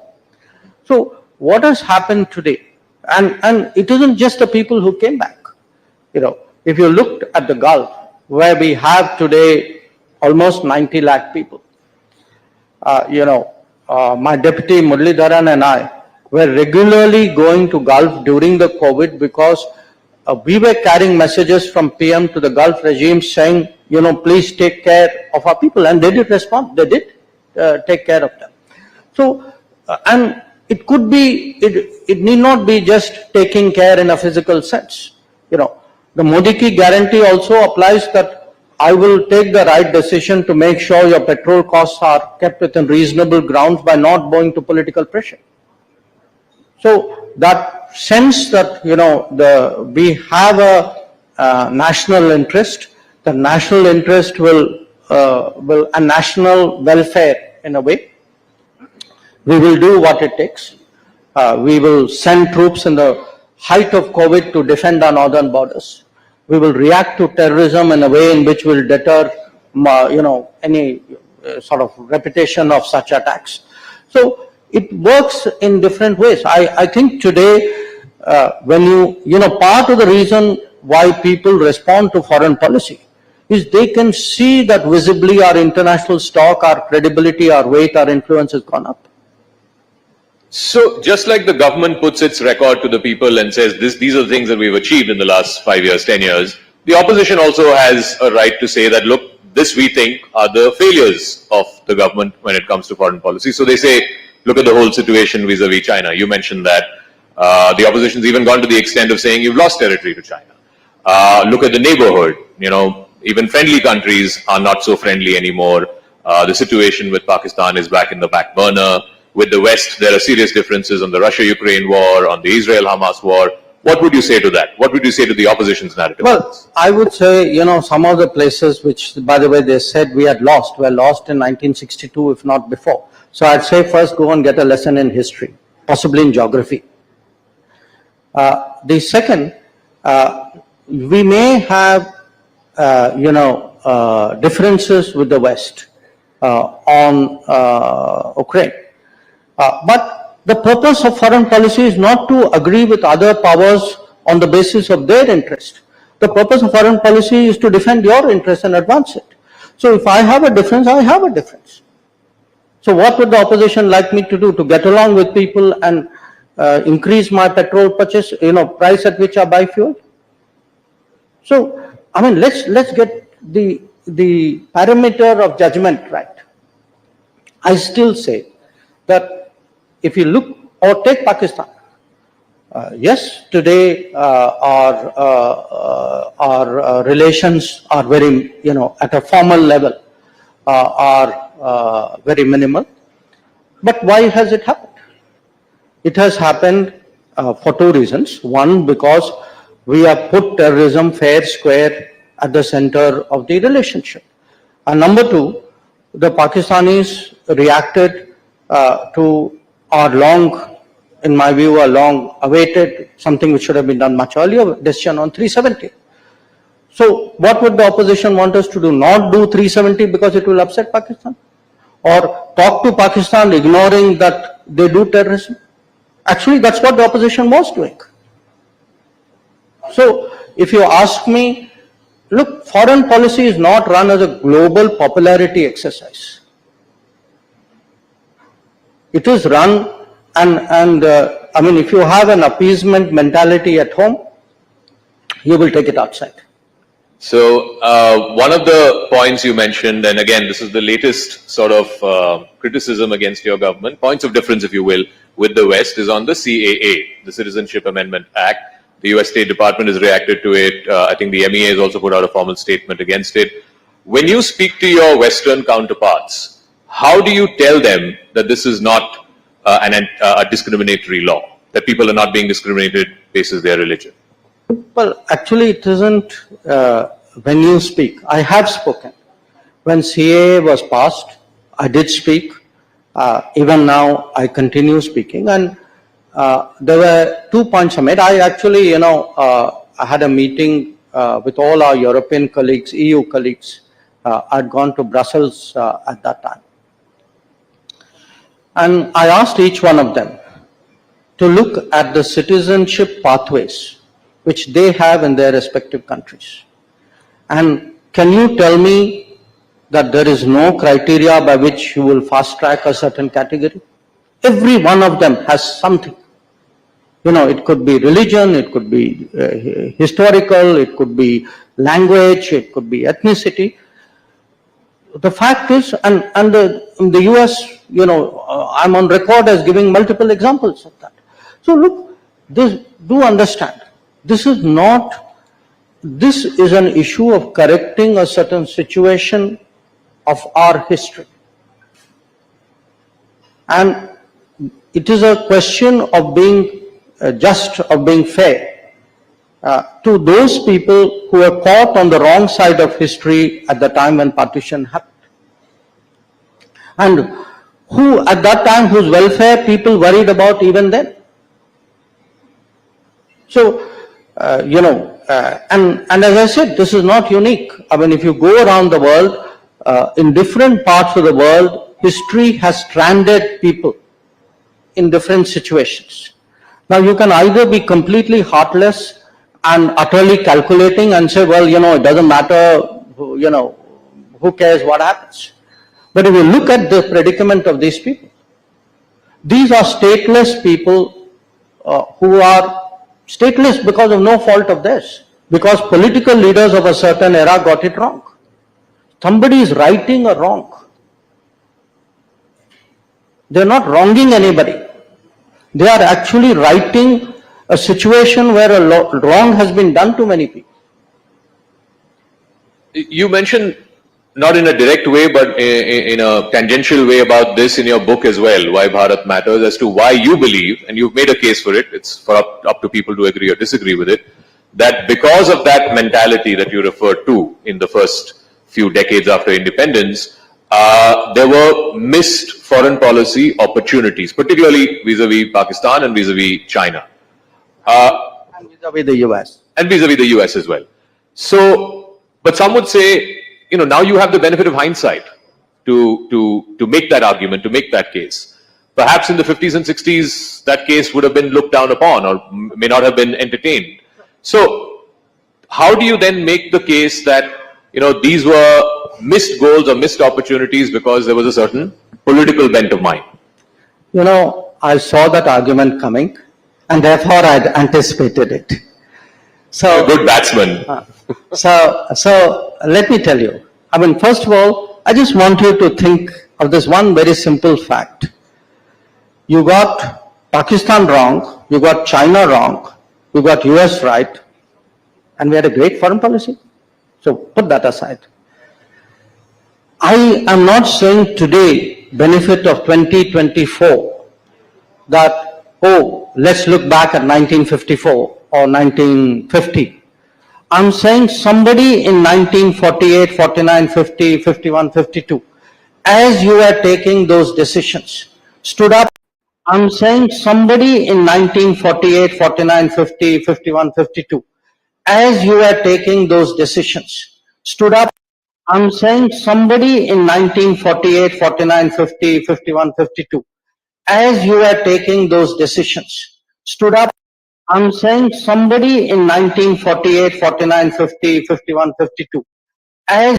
So what has happened today? And it isn't just the people who came back. If you looked at the Gulf, where we have today almost 90 lakh people, my deputy Muralidharan and I were regularly going to Gulf during the COVID because we were carrying messages from PM to the Gulf regime saying, please take care of our people. And they did respond. They did take care of them. So, and it could be, it need not be just taking care in a physical sense. The Modi ki guarantee also applies that I will take the right decision to make sure your petrol costs are kept within reasonable grounds by not going to political pressure. So that sense that, we have a national interest, the national interest will a national welfare in a way. We will do what it takes. We will send troops in the height of COVID to defend our northern borders. We will react to terrorism in a way in which will deter, any sort of repetition of such attacks. So it works in different ways. I think today, when part of the reason why people respond to foreign policy is they can see that visibly our international stock, our credibility, our weight, our influence has gone up. So, just like the government puts its record to the people and says, these are the things that we've achieved in the last 5 years, 10 years, the opposition also has a right to say that, look, this we think are the failures of the government when it comes to foreign policy. So they say, look at the whole situation vis-a-vis China. You mentioned that. The opposition's even gone to the extent of saying you've lost territory to China. Look at the neighborhood. even friendly countries are not so friendly anymore. The situation with Pakistan is back in the back burner. With the West, there are serious differences on the Russia-Ukraine war, on the Israel-Hamas war. What would you say to that? What would you say to the opposition's narrative? Well, I would say, some of the places which, by the way, they said we had lost, were lost in 1962, if not before. So I'd say first go and get a lesson in history, possibly in geography. The second, we may have, differences with the West on Ukraine. But the purpose of foreign policy is not to agree with other powers on the basis of their interest. The purpose of foreign policy is to defend your interest and advance it. So if I have a difference, I have a difference. So what would the opposition like me to do? To get along with people and increase my petrol purchase, price at which I buy fuel? So, let's get the parameter of judgment right. I still say that if you look or take Pakistan, yes, today our relations are very, at a formal level, are very minimal. But why has it happened? It has happened for two reasons. One, because we have put terrorism fair square at the center of the relationship. And number two, the Pakistanis reacted to our in my view, a long awaited, something which should have been done much earlier, decision on 370. So what would the opposition want us to do? Not do 370 because it will upset Pakistan? Or talk to Pakistan ignoring that they do terrorism? Actually, that's what the opposition was doing. So if you ask me, look, foreign policy is not run as a global popularity exercise. It is run if you have an appeasement mentality at home, you will take it outside. So one of the points you mentioned, and again, this is the latest sort of criticism against your government, points of difference, if you will, with the West, is on the CAA, the Citizenship Amendment Act. The US State Department has reacted to it. I think the MEA has also put out a formal statement against it. When you speak to your Western counterparts, how do you tell them that this is not a discriminatory law, that people are not being discriminated basis their religion? Well, actually it isn't when you speak. I have spoken. When CAA was passed, I did speak. Even now, I continue speaking. And there were 2 points I made. I actually, I had a meeting with all our European colleagues, EU colleagues. I'd gone to Brussels at that time. And I asked each one of them to look at the citizenship pathways which they have in their respective countries. And can you tell me that there is no criteria by which you will fast track a certain category? Every one of them has something. It could be religion, it could be historical, it could be language, it could be ethnicity. The fact is, and in the US, I'm on record as giving multiple examples of that. So look, do understand, this is an issue of correcting a certain situation of our history. And it is a question of being just, of being fair to those people who were caught on the wrong side of history at the time when partition happened. And who at that time, whose welfare people worried about even then. So, and as I said, this is not unique. If you go around the world, in different parts of the world, history has stranded people in different situations. Now, you can either be completely heartless and utterly calculating and say, well, it doesn't matter, who cares what happens. But if you look at the predicament of these people, these are stateless people who are stateless because of no fault of theirs, because political leaders of a certain era got it wrong. Somebody is righting a wrong. They're not wronging anybody. They are actually righting a situation where a wrong has been done to many people. You mentioned, not in a direct way, but in a tangential way about this in your book as well, Why Bharat Matters, as to why you believe, and you've made a case for it, it's for up to people to agree or disagree with it, that because of that mentality that you referred to in the first few decades after independence, there were missed foreign policy opportunities, particularly vis-a-vis Pakistan and vis-a-vis China. And vis-a-vis the US. And vis-a-vis the US as well. So, but some would say, you know, now you have the benefit of hindsight to make that argument, to make that case. Perhaps in the 50s and 60s, that case would have been looked down upon or may not have been entertained. So, how do you then make the case that, you know, these were missed goals or missed opportunities because there was a certain political bent of mind? You know, I saw that argument coming and therefore I had anticipated it. So, a good batsman. So let me tell you. I mean, first of all, I just want you to think of this one very simple fact. You got Pakistan wrong, you got China wrong, you got US right, and we had a great foreign policy. So put that aside. I am not saying today, benefit of 2024, that, oh, let's look back at 1954 or 1950. I'm saying somebody in 1948, 49, 50, 51, 52, as you were taking those decisions, stood up. I'm saying somebody in 1948, 49, 50, 51, 52, as you were taking those decisions, stood up. I'm saying somebody in 1948, 49, 50, 51, 52, as you were taking those decisions, stood up. I'm saying somebody in 1948, 49, 50, 51, 52, as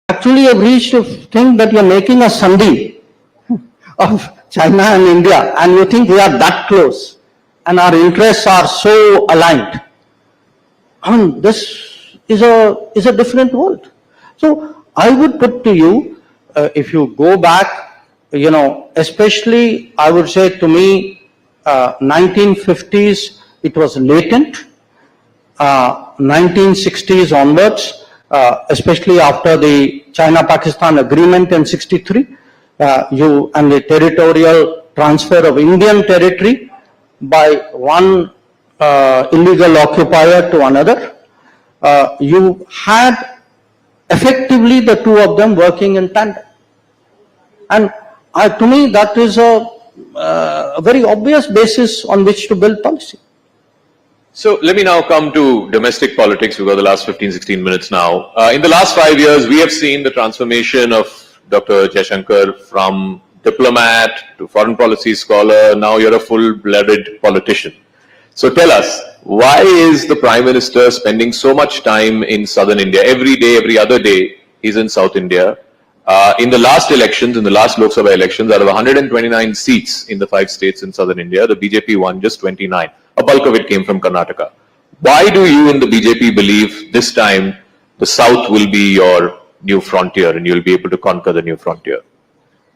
actually have reached to think that you're making a sandhi of China and India, and you think we are that close, and our interests are so aligned. And this is a different world. So I would put to you, if you go back, you know, especially I would say to me, 1950s, it was latent. 1960s onwards, especially after the China-Pakistan agreement in 63, and the territorial transfer of Indian territory by one illegal occupier to another, you had effectively the two of them working in tandem. And to me, that is a very obvious basis on which to build policy. So let me now come to domestic politics. We've got the last 15, 16 minutes now. In the last 5 years, we have seen the transformation of Dr. Jaishankar from diplomat to foreign policy scholar. Now you're a full-blooded politician. So tell us, why is the Prime Minister spending so much time in southern India? Every day, every other day, he's in South India. In the last elections, in the last Lok Sabha elections, out of 129 seats in the 5 states in southern India, the BJP won just 29. A bulk of it came from Karnataka. Why do you in the BJP believe this time the South will be your new frontier and you'll be able to conquer the new frontier?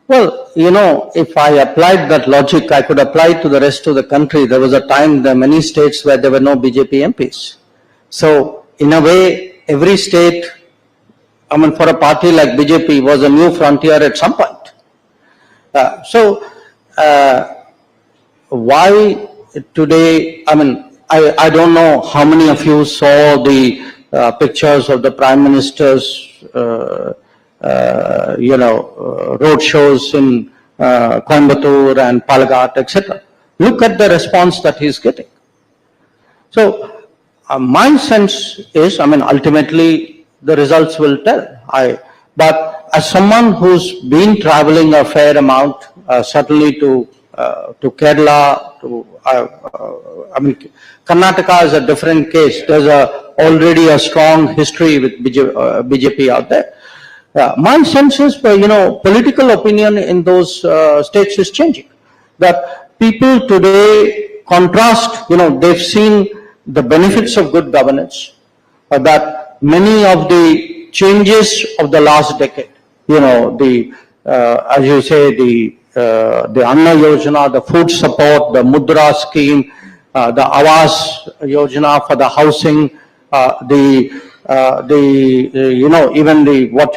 Well, you know, if I applied that logic, I could apply it to the rest of the country. There was a time, there were many states where there were no BJP MPs. So, in a way, every state, I mean, for a party like BJP, was a new frontier at some point. Why today, I mean, I don't know how many of you saw the pictures of the Prime Minister's, road shows in Coimbatore and Palagat, etc. Look at the response that he's getting. So, my sense is, I mean, ultimately the results will tell. But as someone who's been traveling a fair amount, certainly to Kerala, I mean, Karnataka is a different case. There's already a strong history with BJP out there. My sense is, political opinion in those states is changing. That people today contrast, they've seen the benefits of good governance, that many of the changes of the last decade, as you say, the Anna Yojana, the food support, the Mudra scheme, the Awas Yojana for the housing, even what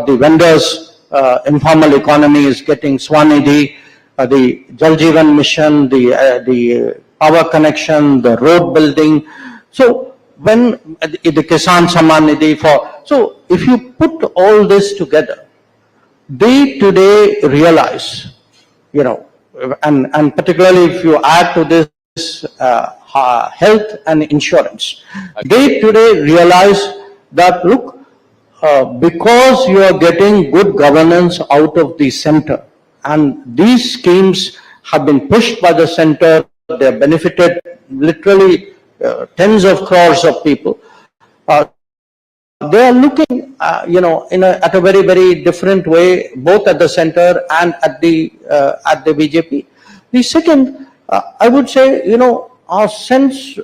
the vendors, informal economy is getting, Swanidhi, the Jal Jeevan Mission, the power connection, the road building. So when the Kisan Samman Nidhi so if you put all this together, they today realize, and particularly if you add to this health and insurance, they today realize that, look, because you are getting good governance out of the center, and these schemes have been pushed by the center, they have benefited literally tens of crores of people. They are looking, at a very, very different way, both at the center and at the BJP. The second, I would say, our sense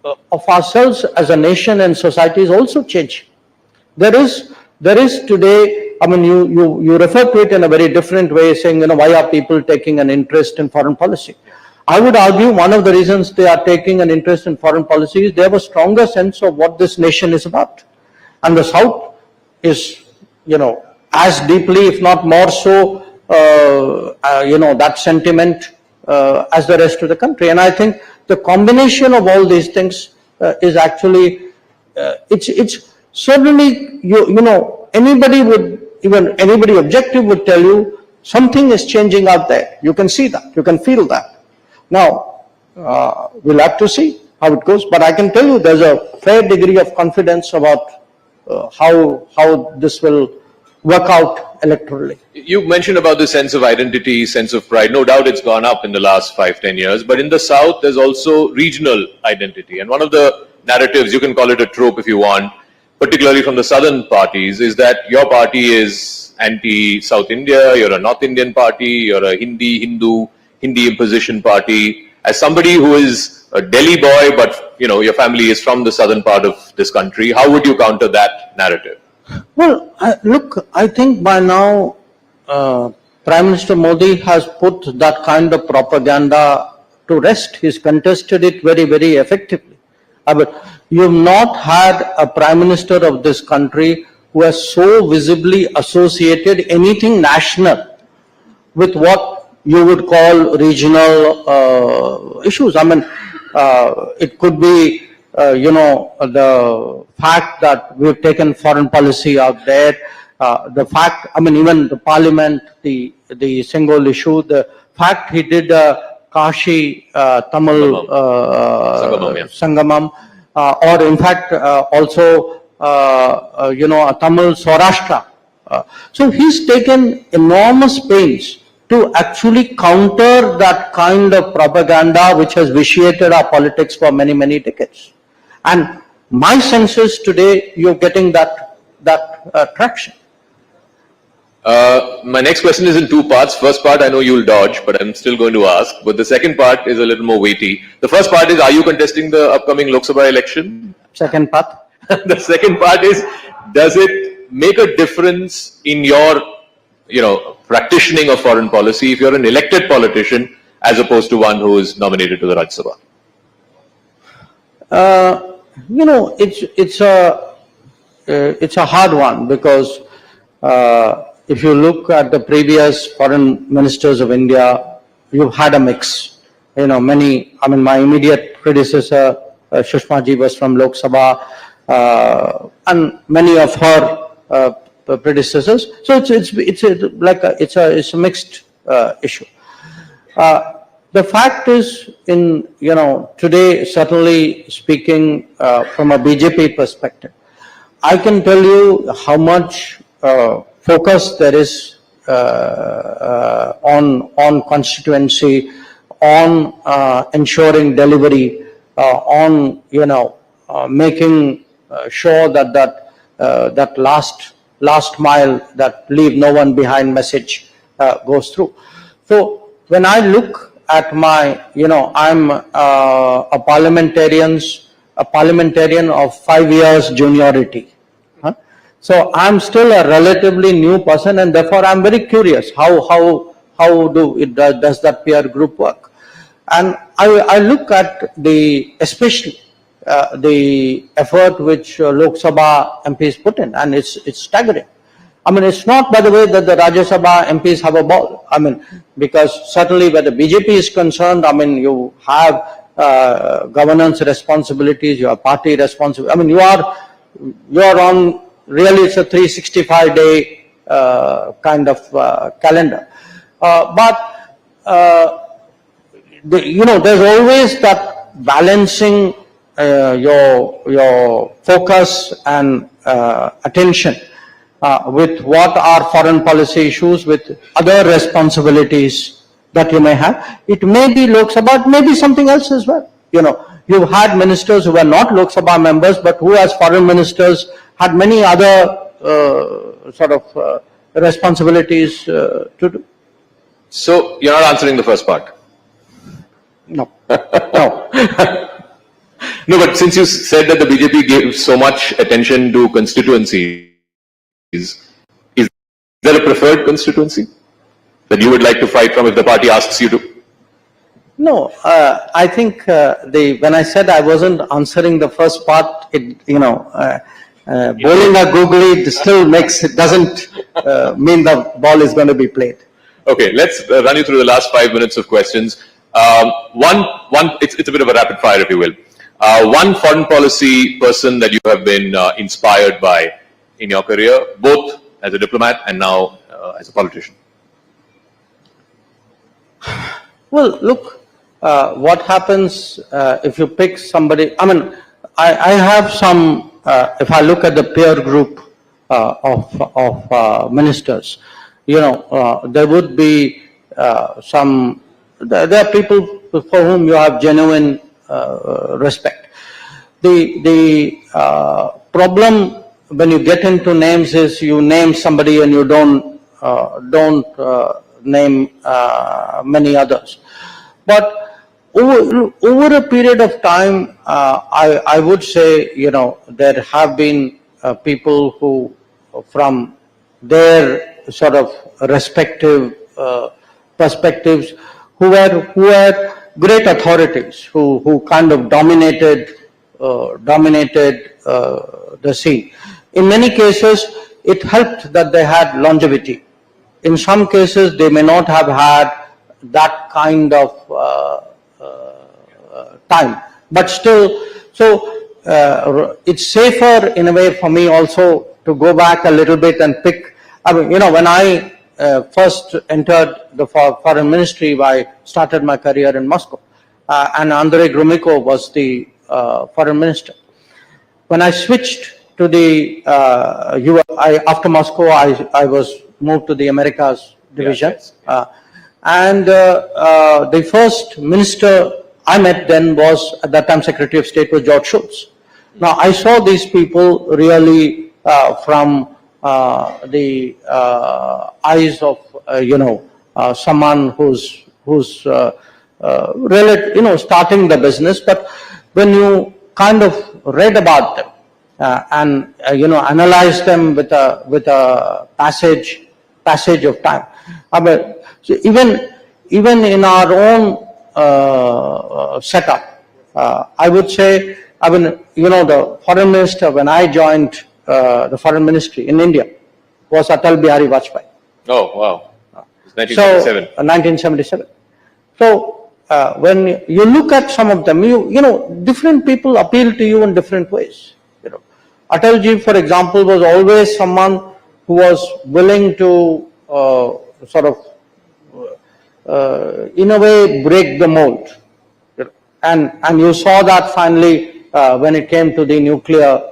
of ourselves as a nation and society is also changing. There is today, I mean, you refer to it in a very different way, saying, why are people taking an interest in foreign policy? I would argue one of the reasons they are taking an interest in foreign policy is they have a stronger sense of what this nation is about. And the South is, as deeply, if not more so, that sentiment as the rest of the country. And I think the combination of all these things is actually, it's certainly, anybody objective would tell you something is changing out there. You can see that, you can feel that. Now, we'll have to see how it goes, but I can tell you there's a fair degree of confidence about how this will work out electorally. You mentioned about the sense of identity, sense of pride. No doubt it's gone up in the last 5-10 years, but in the South, there's also regional identity. And one of the narratives, you can call it a trope if you want, particularly from the Southern parties, is that your party is anti-South India, you're a North Indian party, you're a Hindi imposition party. As somebody who is a Delhi boy, but your family is from the southern part of this country, how would you counter that narrative? Well, look, I think by now Prime Minister Modi has put that kind of propaganda to rest. He's contested it very, very effectively. But you've not had a Prime Minister of this country who has so visibly associated anything national with what you would call regional issues. I mean, it could be, the fact that we've taken foreign policy out there, the fact, I mean, even the parliament, the single issue, the fact he did Kashi Tamil Sangamam, or in fact also, a Tamil Saurashtra. So he's taken enormous pains to actually counter that kind of propaganda which has vitiated our politics for many, many decades. And my sense is today you're getting that traction. My next question is in two parts. First part I know you'll dodge, but I'm still going to ask. But the second part is a little more weighty. The first part is, are you contesting the upcoming Lok Sabha election? Second part? The second part is, does it make a difference in your, practicing of foreign policy if you're an elected politician as opposed to one who is nominated to the Rajya Sabha? It's a hard one because if you look at the previous foreign ministers of India, you've had a mix. Many, my immediate predecessor, Sushma Ji, was from Lok Sabha, and many of her predecessors. So it's a mixed issue. The fact is, today, certainly speaking from a BJP perspective, I can tell you how much focus there is on constituency, on ensuring delivery, on making sure that last mile, that leave no one behind message goes through. So when I look at my, I'm a parliamentarian of 5 years juniority. So I'm still a relatively new person, and therefore I'm very curious how does that peer group work. And I look at especially the effort which Lok Sabha MPs put in, and it's staggering. It's not, by the way, that the Rajya Sabha MPs have a ball. Because certainly where the BJP is concerned, you have governance responsibilities, you have party responsibilities. You are on, really it's a 365-day kind of calendar. But there's always that balancing your focus and attention with what are foreign policy issues, with other responsibilities that you may have. It may be Lok Sabha, it may be something else as well. You've had ministers who were not Lok Sabha members, but who as foreign ministers had many other responsibilities to do. So you're not answering the first part? No. No. No, but since you said that the BJP gave so much attention to constituencies, is there a preferred constituency that you would like to fight from if the party asks you to? No, I think when I said I wasn't answering the first part, bowling a googly still doesn't mean the ball is going to be played. Okay, let's run you through the last 5 minutes of questions. It's a bit of a rapid fire, if you will. One foreign policy person that you have been inspired by in your career, both as a diplomat and now as a politician? Well, look, what happens if you pick somebody, I have some, if I look at the peer group of ministers, there would be there are people for whom you have genuine respect. The problem when you get into names is you name somebody and you don't name many others. But over a period of time, I would say, there have been people who, from their sort of respective perspectives, who were great authorities, who kind of dominated the scene. In many cases, it helped that they had longevity. In some cases, they may not have had that kind of time, but still, so it's safer in a way for me also to go back a little bit and pick. When I first entered the foreign ministry, I started my career in Moscow, and Andrei Gromyko was the foreign minister. When I switched to the after Moscow, I was moved to the Americas division, and the first minister I met then was, at that time, Secretary of State was George Shultz. Now I saw these people really from the eyes of someone who's really starting the business. But when you kind of read about them and analyzed them with a passage of time, so even in our own setup, I would say, the foreign minister when I joined the foreign ministry in India was Atal Bihari Vajpayee. Oh, wow. It's So, 1977. 1977. So, when you look at some of them, different people appeal to you in different ways. Atalji, for example, was always someone who was willing to sort of, in a way, break the mold. And you saw that finally when it came to the nuclear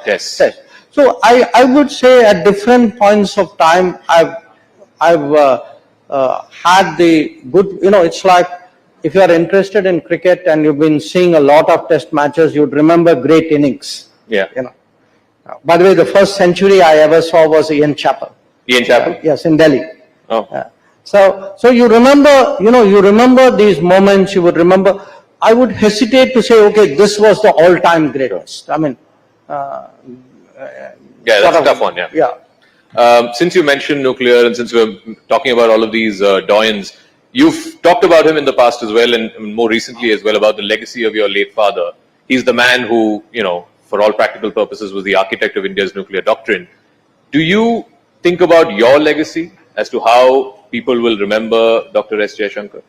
Yes. test. So I would say at different points of time I've had the good, it's like if you are interested in cricket and you've been seeing a lot of test matches, you'd remember great innings. Yeah. By the way, the first century I ever saw was Ian Chappell. Ian Chappell. Yes, in Delhi. Oh. So you remember, you remember these moments, you would remember, I would hesitate to say, okay, this was the all-time greatest. I mean, Yeah, that's a tough one, yeah. Since you mentioned nuclear and since we're talking about all of these doyens, you've talked about him in the past as well and more recently as well about the legacy of your late father. He's the man who, for all practical purposes was the architect of India's nuclear doctrine. Do you think about your legacy as to how people will remember Dr. S. Jaishankar?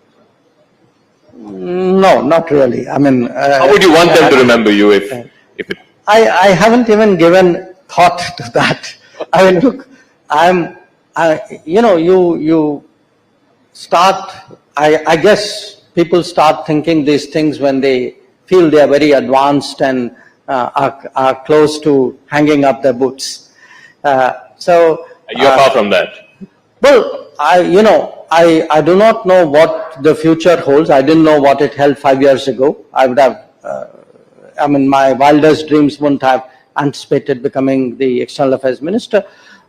No, not really. I mean, how would you want them to remember you if it... I haven't even given thought to that. I mean, look, you start, I guess people start thinking these things when they feel they are very advanced and are close to hanging up their boots. So you're far from that. Well, I do not know what the future holds. I didn't know what it held 5 years ago. I would have, my wildest dreams wouldn't have anticipated becoming the External Affairs Minister.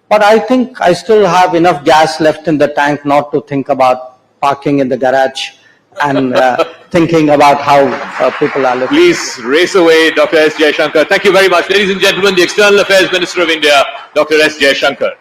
But I think I still have enough gas left in the tank not to think about parking in the garage and thinking about how people are looking. Please race away, Dr. S. Jaishankar. Thank you very much. Ladies and gentlemen, the External Affairs Minister of India, Dr. S. Jaishankar.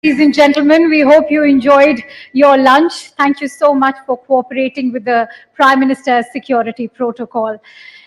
Ladies and gentlemen, we hope you enjoyed your lunch. Thank you so much for cooperating with the Prime Minister's security protocol.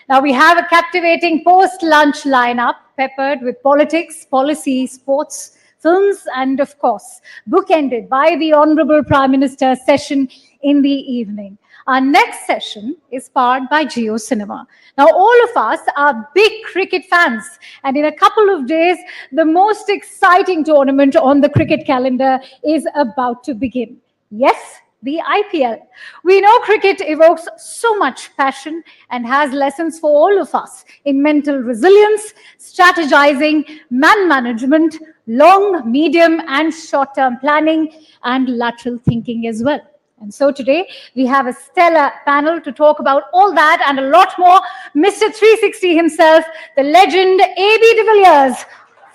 Now, we have a captivating post-lunch lineup peppered with politics, policy, sports, films, and of course, bookended by the Honorable Prime Minister's session in the evening. Our next session is powered by Jio Cinema. Now, all of us are big cricket fans, and in a couple of days, the most exciting tournament on the cricket calendar is about to begin. Yes, the IPL. We know cricket evokes so much passion and has lessons for all of us in mental resilience, strategizing, man management, long, medium, and short-term planning, and lateral thinking as well. And so today, we have a stellar panel to talk about all that and a lot more. Mr. 360 himself, the legend A.B. de Villiers,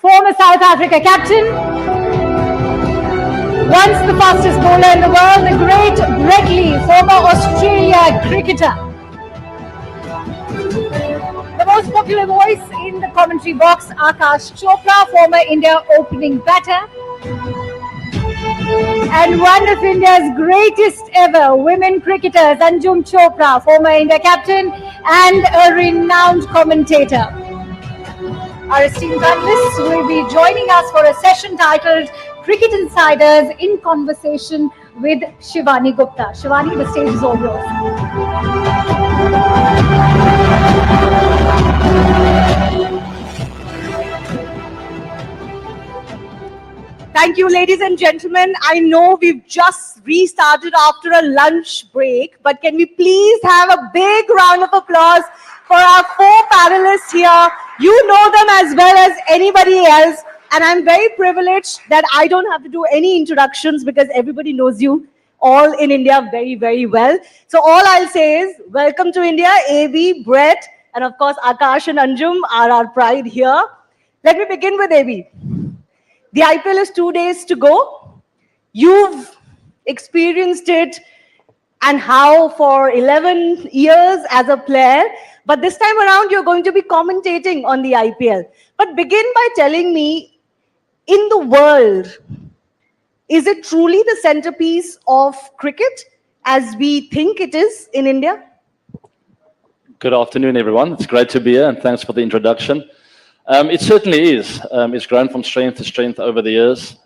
former South Africa captain, once the fastest bowler in the world, the great Brett Lee, former Australia cricketer. The most popular voice in the commentary box, Akash Chopra, former India opening batter. And one of India's greatest ever women cricketers, Anjum Chopra, former India captain and a renowned commentator. Our esteemed panelists will be joining us for a session titled Cricket Insiders in Conversation with Shivani Gupta. Shivani, the stage is all yours. Thank you, ladies and gentlemen. I know we've just restarted after a lunch break, but can we please have a big round of applause for our four panelists here? You know them as well as anybody else, and I'm very privileged that I don't have to do any introductions because everybody knows you all in India very, very well. So all I'll say is, welcome to India, AB, Brett, and of course, Akash and Anjum are our pride here. Let me begin with AB. The IPL is 2 days to go. You've experienced it and how for 11 years as a player. But this time around, you're going to be commentating on the IPL. But begin by telling me, in the world, is it truly the centerpiece of cricket as we think it is in India? Good afternoon, everyone. It's great to be here, and thanks for the introduction. It certainly is. It's grown from strength to strength over the years.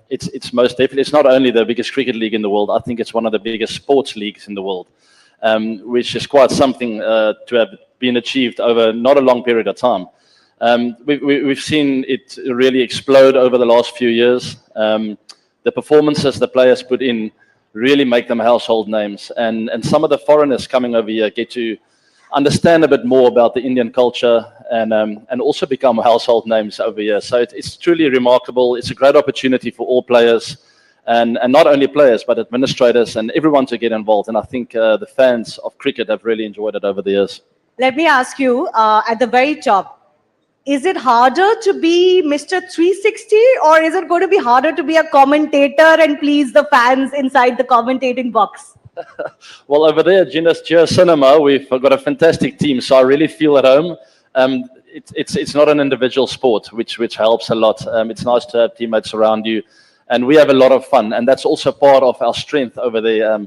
It's most definitely, it's not only the biggest cricket league in the world, I think it's one of the biggest sports leagues in the world, which is quite something to have been achieved over not a long period of time. We've seen it really explode over the last few years. The performances the players put in really make them household names. And some of the foreigners coming over here get to understand a bit more about the Indian culture and also become household names over here. So it's truly remarkable. It's a great opportunity for all players and not only players, but administrators and everyone to get involved. And I think the fans of cricket have really enjoyed it over the years. Let me ask you, at the very top, is it harder to be Mr. 360 or is it going to be harder to be a commentator and please the fans inside the commentating box? Well, over there at Geo Cinema, we've got a fantastic team, so I really feel at home. It's not an individual sport, which helps a lot. It's nice to have teammates around you, and we have a lot of fun, and that's also part of our strength over there.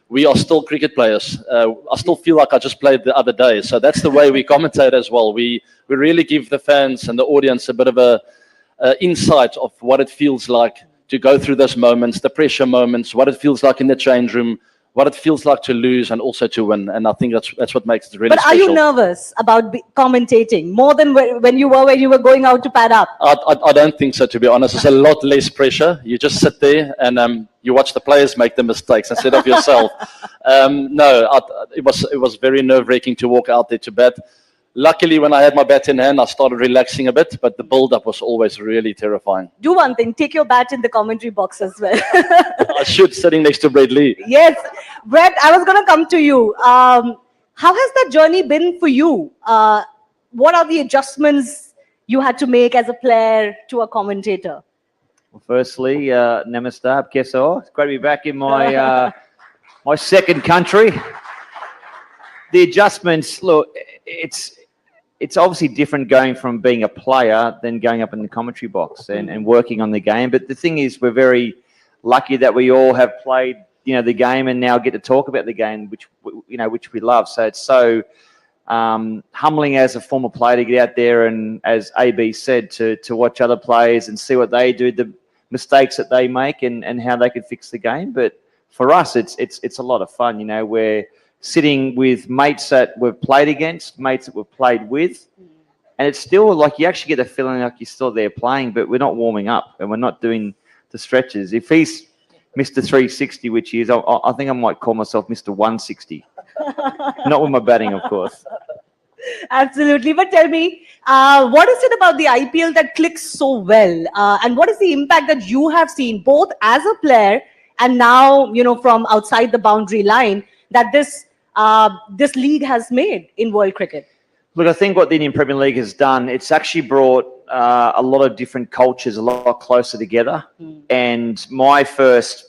We are still cricket players. I still feel like I just played the other day, so that's the way we commentate as well. We really give the fans and the audience a bit of a insight of what it feels like to go through those moments, the pressure moments, what it feels like in the change room, what it feels like to lose and also to win. And I think that's what makes it really special. But are you nervous about commentating more than when you were going out to pad up? I don't think so, to be honest. It's a lot less pressure. You just sit there and you watch the players make the mistakes instead of yourself. It was very nerve-wracking to walk out there to bat. Luckily, when I had my bat in hand, I started relaxing a bit, but the build-up was always really terrifying. Do one thing, take your bat in the commentary box as well. I should, sitting next to Brett Lee. Yes. Brett, I was going to come to you. How has that journey been for you? What are the adjustments you had to make as a player to a commentator? Well, firstly, Namaste, Kaise ho? It's great to be back in my, my second country. The adjustments, look, it's obviously different going from being a player than going up in the commentary box and working on the game. But the thing is, we're very lucky that we all have played, the game and now get to talk about the game, which we love. So it's so humbling as a former player to get out there and, as AB said, to watch other players and see what they do, the mistakes that they make and how they can fix the game. But for us, it's a lot of fun. We're sitting with mates that we've played against, mates that we've played with, and it's still like you actually get the feeling like you're still there playing, but we're not warming up and we're not doing the stretches. If he's Mr. 360, which he is, I think I might call myself Mr. 160. Not with my batting, of course. Absolutely. But tell me, what is it about the IPL that clicks so well? And what is the impact that you have seen both as a player and now, from outside the boundary line that this league has made in world cricket? Look, I think what the Indian Premier League has done, it's actually brought a lot of different cultures a lot closer together. And my first,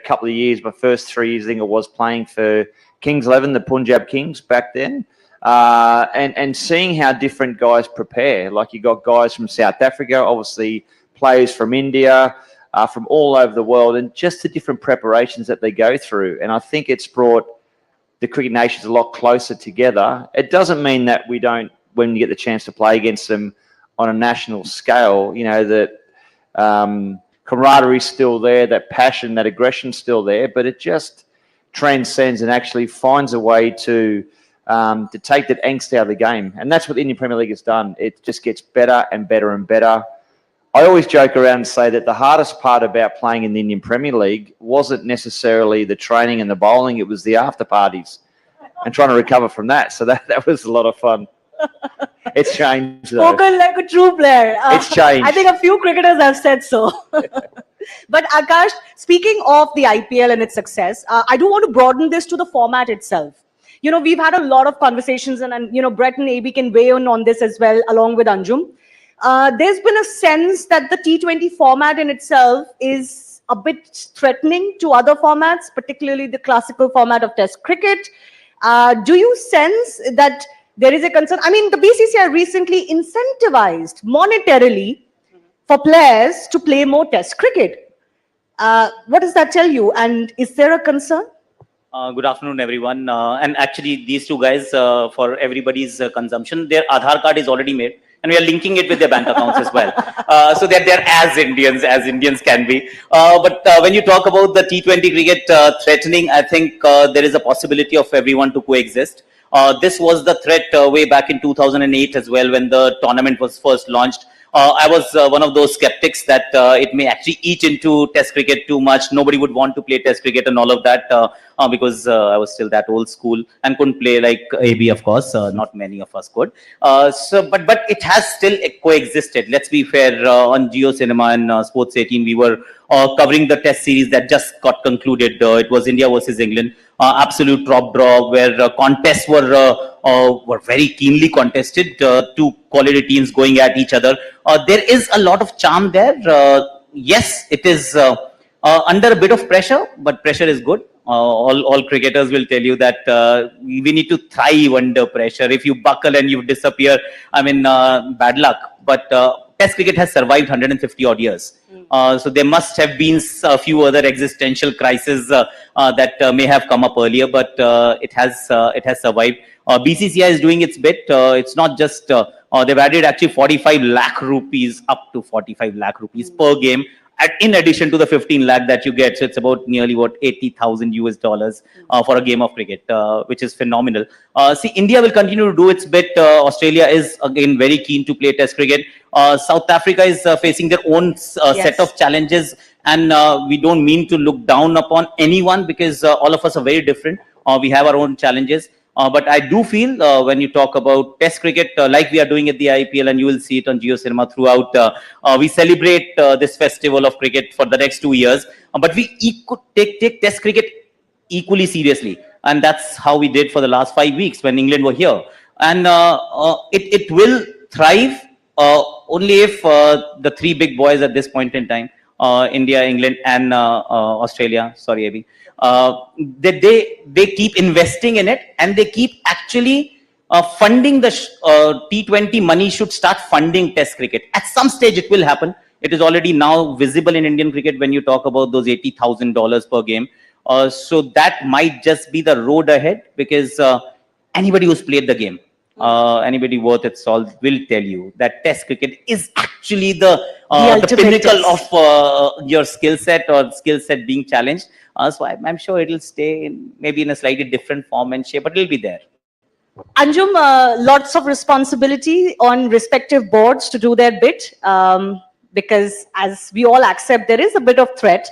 couple of years, my first 3 years, I think it was playing for Kings 11, the Punjab Kings back then. And seeing how different guys prepare, like you got guys from South Africa, obviously players from India, from all over the world, and just the different preparations that they go through. And I think it's brought the cricket nations a lot closer together. It doesn't mean that we don't, when you get the chance to play against them on a national scale, that camaraderie is still there, that passion, that aggression is still there, but it just transcends and actually finds a way to take that angst out of the game. And that's what the Indian Premier League has done. It just gets better and better and better. I always joke around and say that the hardest part about playing in the Indian Premier League wasn't necessarily the training and the bowling, it was the after parties and trying to recover from that. So that was a lot of fun. It's changed, though. Spoken like a true player. It's changed. I think a few cricketers have said so. But Akash, speaking of the IPL and its success, I do want to broaden this to the format itself. We've had a lot of conversations and Brett and AB can weigh in on this as well, along with Anjum. There's been a sense that the T20 format in itself is a bit threatening to other formats, particularly the classical format of Test cricket. Do you sense that there is a concern? I mean, the BCCI recently incentivized monetarily for players to play more Test cricket. What does that tell you? And is there a concern? Good afternoon, everyone. And actually, these two guys, for everybody's consumption, their Aadhaar card is already made. And we are linking it with their bank accounts as well. So that they're as Indians can be. But when you talk about the T20 cricket threatening, I think there is a possibility of everyone to coexist. This was the threat way back in 2008 as well, when the tournament was first launched. I was one of those skeptics that it may actually eat into Test cricket too much. Nobody would want to play Test cricket and all of that because I was still that old school and couldn't play like AB, of course. Not many of us could. But it has still coexisted. Let's be fair. On Geo Cinema and Sports 18, we were covering the Test series that just got concluded. It was India versus England. Absolute top draw, where contests were very keenly contested. Two quality teams going at each other. There is a lot of charm there. Yes, it is under a bit of pressure, but pressure is good. All cricketers will tell you that we need to thrive under pressure. If you buckle and you disappear, I mean, bad luck. But Test cricket has survived 150 odd years. So there must have been a few other existential crises that may have come up earlier, but it has survived. BCCI is doing its bit. It's not just they've added actually 45 lakh rupees, up to 45 lakh rupees per game, in addition to the 15 lakh that you get. So it's about nearly $80,000 for a game of cricket, which is phenomenal. See, India will continue to do its bit. Australia is again very keen to play Test cricket. South Africa is facing their own set of challenges, and we don't mean to look down upon anyone because all of us are very different. We have our own challenges. But I do feel when you talk about Test cricket, like we are doing at the IPL, and you will see it on Geo Cinema throughout, we celebrate this festival of cricket for the next 2 years. But we take Test cricket equally seriously. And that's how we did for the last 5 weeks when England were here. And it will thrive only if the three big boys at this point in time, India, England, and Australia, sorry, AB, they keep investing in it, and they keep actually funding the T20 money should start funding Test cricket. At some stage, it will happen. It is already now visible in Indian cricket when you talk about those $80,000 per game. So that might just be the road ahead, because anybody who's played the game, anybody worth its salt will tell you that Test cricket is actually the pinnacle of your skill set or skill set being challenged. So I'm sure it'll stay in maybe in a slightly different form and shape, but it'll be there. Anjum, lots of responsibility on respective boards to do their bit, because as we all accept, there is a bit of threat,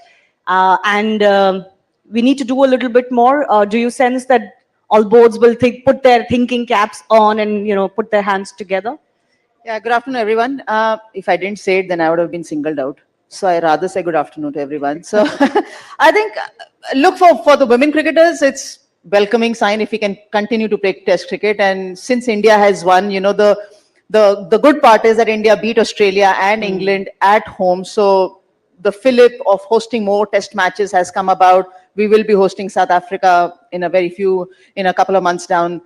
and we need to do a little bit more. Do you sense that all boards will put their thinking caps on and put their hands together? Yeah, good afternoon, everyone. If I didn't say it, then I would have been singled out. So I rather say good afternoon to everyone. So I think, look, for the women cricketers, it's welcoming sign if we can continue to play Test cricket. And since India has won, the good part is that India beat Australia and England at home. So the fillip of hosting more Test matches has come about. We will be hosting South Africa in a couple of months down,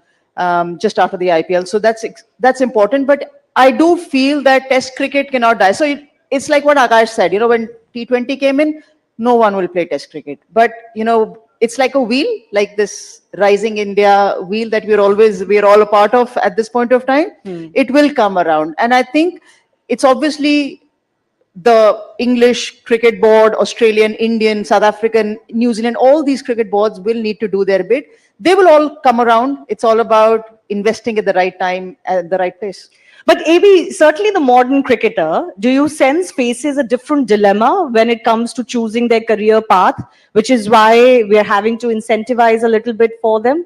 just after the IPL. So that's important. But I do feel that Test cricket cannot die. So it's like what Akash said, when T20 came in, no one will play Test cricket. But, it's like a wheel, like this Rising India wheel that we're all a part of at this point of time. It will come around. And I think it's obviously the English cricket board, Australian, Indian, South African, New Zealand, all these cricket boards will need to do their bit. They will all come around. It's all about investing at the right time, at the right place. But AB, certainly the modern cricketer, do you sense faces a different dilemma when it comes to choosing their career path, which is why we're having to incentivize a little bit for them?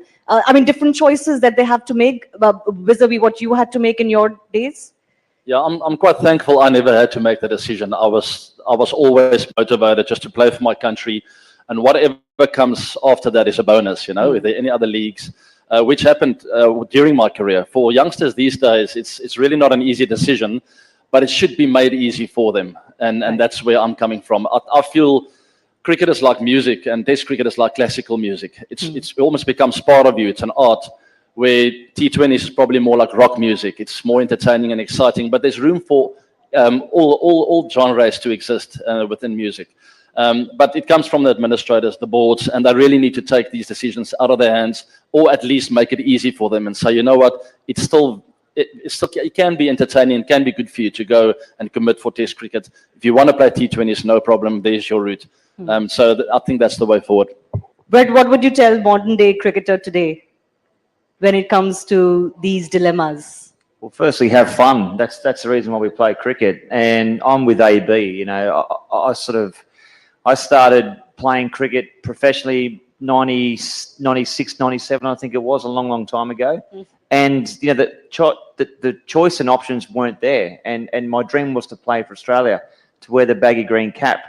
Different choices that they have to make vis-a-vis what you had to make in your days? Yeah, I'm quite thankful I never had to make the decision. I was always motivated just to play for my country, and whatever comes after that is a bonus. If there are any other leagues, which happened during my career. For youngsters these days, it's really not an easy decision, but it should be made easy for them, and that's where I'm coming from. I feel cricket is like music, and Test cricket is like classical music. It almost becomes part of you. It's an art. Where T20 is probably more like rock music. It's more entertaining and exciting, but there's room for all genres to exist within music. But it comes from the administrators, the boards, and they really need to take these decisions out of their hands, or at least make it easy for them and say, you know what, it can be entertaining, it can be good for you to go and commit for Test cricket. If you want to play T20s, no problem, there's your route. So I think that's the way forward. But what would you tell modern day cricketer today when it comes to these dilemmas? Well, firstly, have fun. That's the reason why we play cricket. And I'm with AB. I started playing cricket professionally 96, 97, I think it was, a long, long time ago. And the choice and options weren't there. And my dream was to play for Australia, to wear the baggy green cap.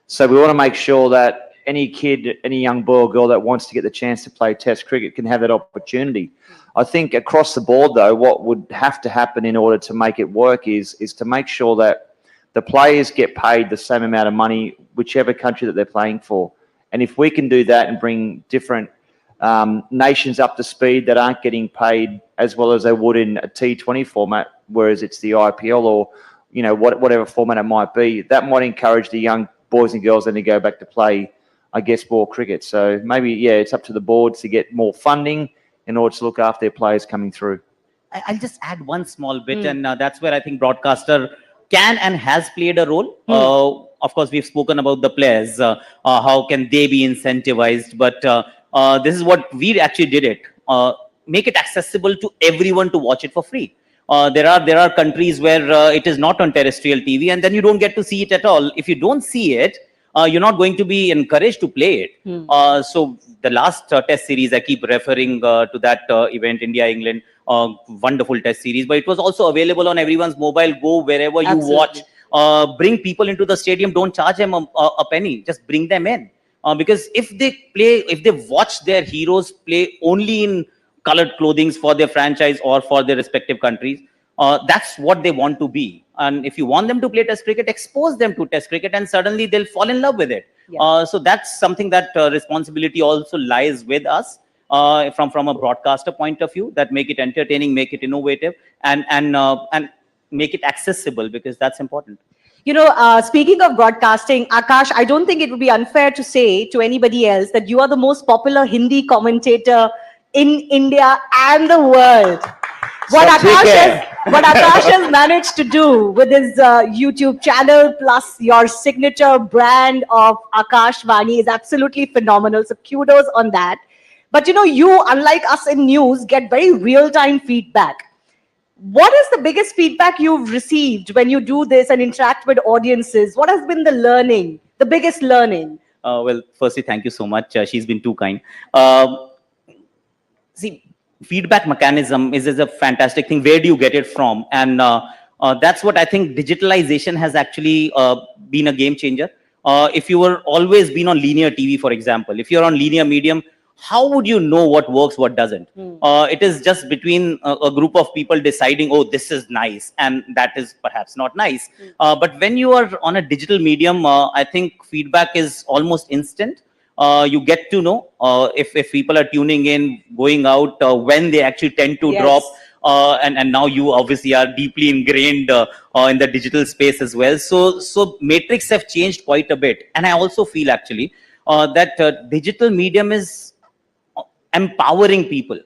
So we want to make sure that any kid, any young boy or girl that wants to get the chance to play Test cricket can have that opportunity. I think across the board, though, what would have to happen in order to make it work is to make sure that the players get paid the same amount of money, whichever country that they're playing for. And if we can do that and bring different nations up to speed that aren't getting paid as well as they would in a T20 format, whereas it's the IPL or whatever format it might be, that might encourage the young boys and girls then to go back to play, I guess, more cricket. So maybe, it's up to the boards to get more funding in order to look after their players coming through. I'll just add one small bit, and that's where I think broadcaster can and has played a role. Of course, we've spoken about the players. How can they be incentivized? But this is what we actually did it. Make it accessible to everyone to watch it for free. There are countries where it is not on terrestrial TV, and then you don't get to see it at all. If you don't see it, you're not going to be encouraged to play it. So the last Test series, I keep referring to that event, India-England, wonderful Test series, but it was also available on everyone's mobile. Go wherever you watch. Bring people into the stadium. Don't charge them a penny. Just bring them in. Because if they watch their heroes play only in colored clothing for their franchise or for their respective countries, that's what they want to be. And if you want them to play Test cricket, expose them to Test cricket, and suddenly they'll fall in love with it. So that's something that responsibility also lies with us. from a broadcaster point of view, that make it entertaining, make it innovative, and make it accessible, because that's important. You know, speaking of broadcasting, Akash, I don't think it would be unfair to say to anybody else that you are the most popular Hindi commentator in India and the world. What Akash has managed to do with his YouTube channel plus your signature brand of Akash Vani is absolutely phenomenal. So kudos on that. But you know, you, unlike us in news, get very real-time feedback. What is the biggest feedback you've received when you do this and interact with audiences? What has been the learning, the biggest learning? Well, firstly, thank you so much. She's been too kind. See, feedback mechanism is a fantastic thing. Where do you get it from? And that's what I think digitalization has actually been a game changer. If you were always been on linear TV, for example, if you're on linear medium, how would you know what works, what doesn't? It is just between a group of people deciding, oh, this is nice, and that is perhaps not nice. But when you are on a digital medium, I think feedback is almost instant. You get to know if people are tuning in, going out, when they actually tend to drop. And now you obviously are deeply ingrained in the digital space as well. So metrics have changed quite a bit. And I also feel actually that digital medium is empowering people.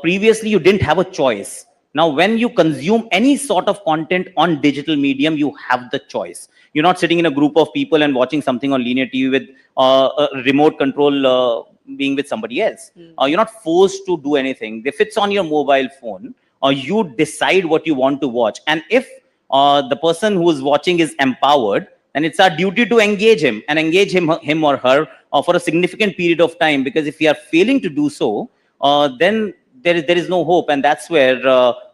Previously, you didn't have a choice. Now, when you consume any sort of content on digital medium, you have the choice. You're not sitting in a group of people and watching something on linear TV with a remote control being with somebody else. You're not forced to do anything. If it's on your mobile phone, you decide what you want to watch. And if the person who is watching is empowered, then it's our duty to engage him and engage him or her for a significant period of time. Because if we are failing to do so, then there is no hope. And that's where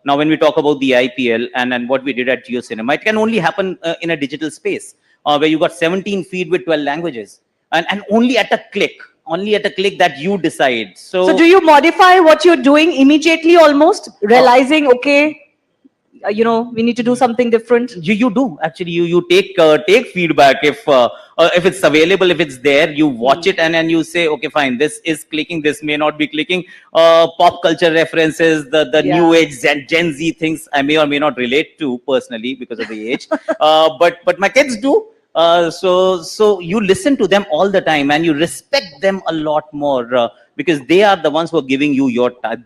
now when we talk about the IPL and what we did at JioCinema, it can only happen in a digital space where you got 17 feed with 12 languages and only at a click that you decide. So do you modify what you're doing immediately, almost realizing, okay, you know, we need to do something different? You do actually. You take feedback if it's available, if it's there, you watch it and you say, okay, fine, this is clicking, this may not be clicking. Pop culture references, the new age Gen Z things I may or may not relate to personally because of the age, but my kids do. So you listen to them all the time and you respect them a lot more because they are the ones who are giving you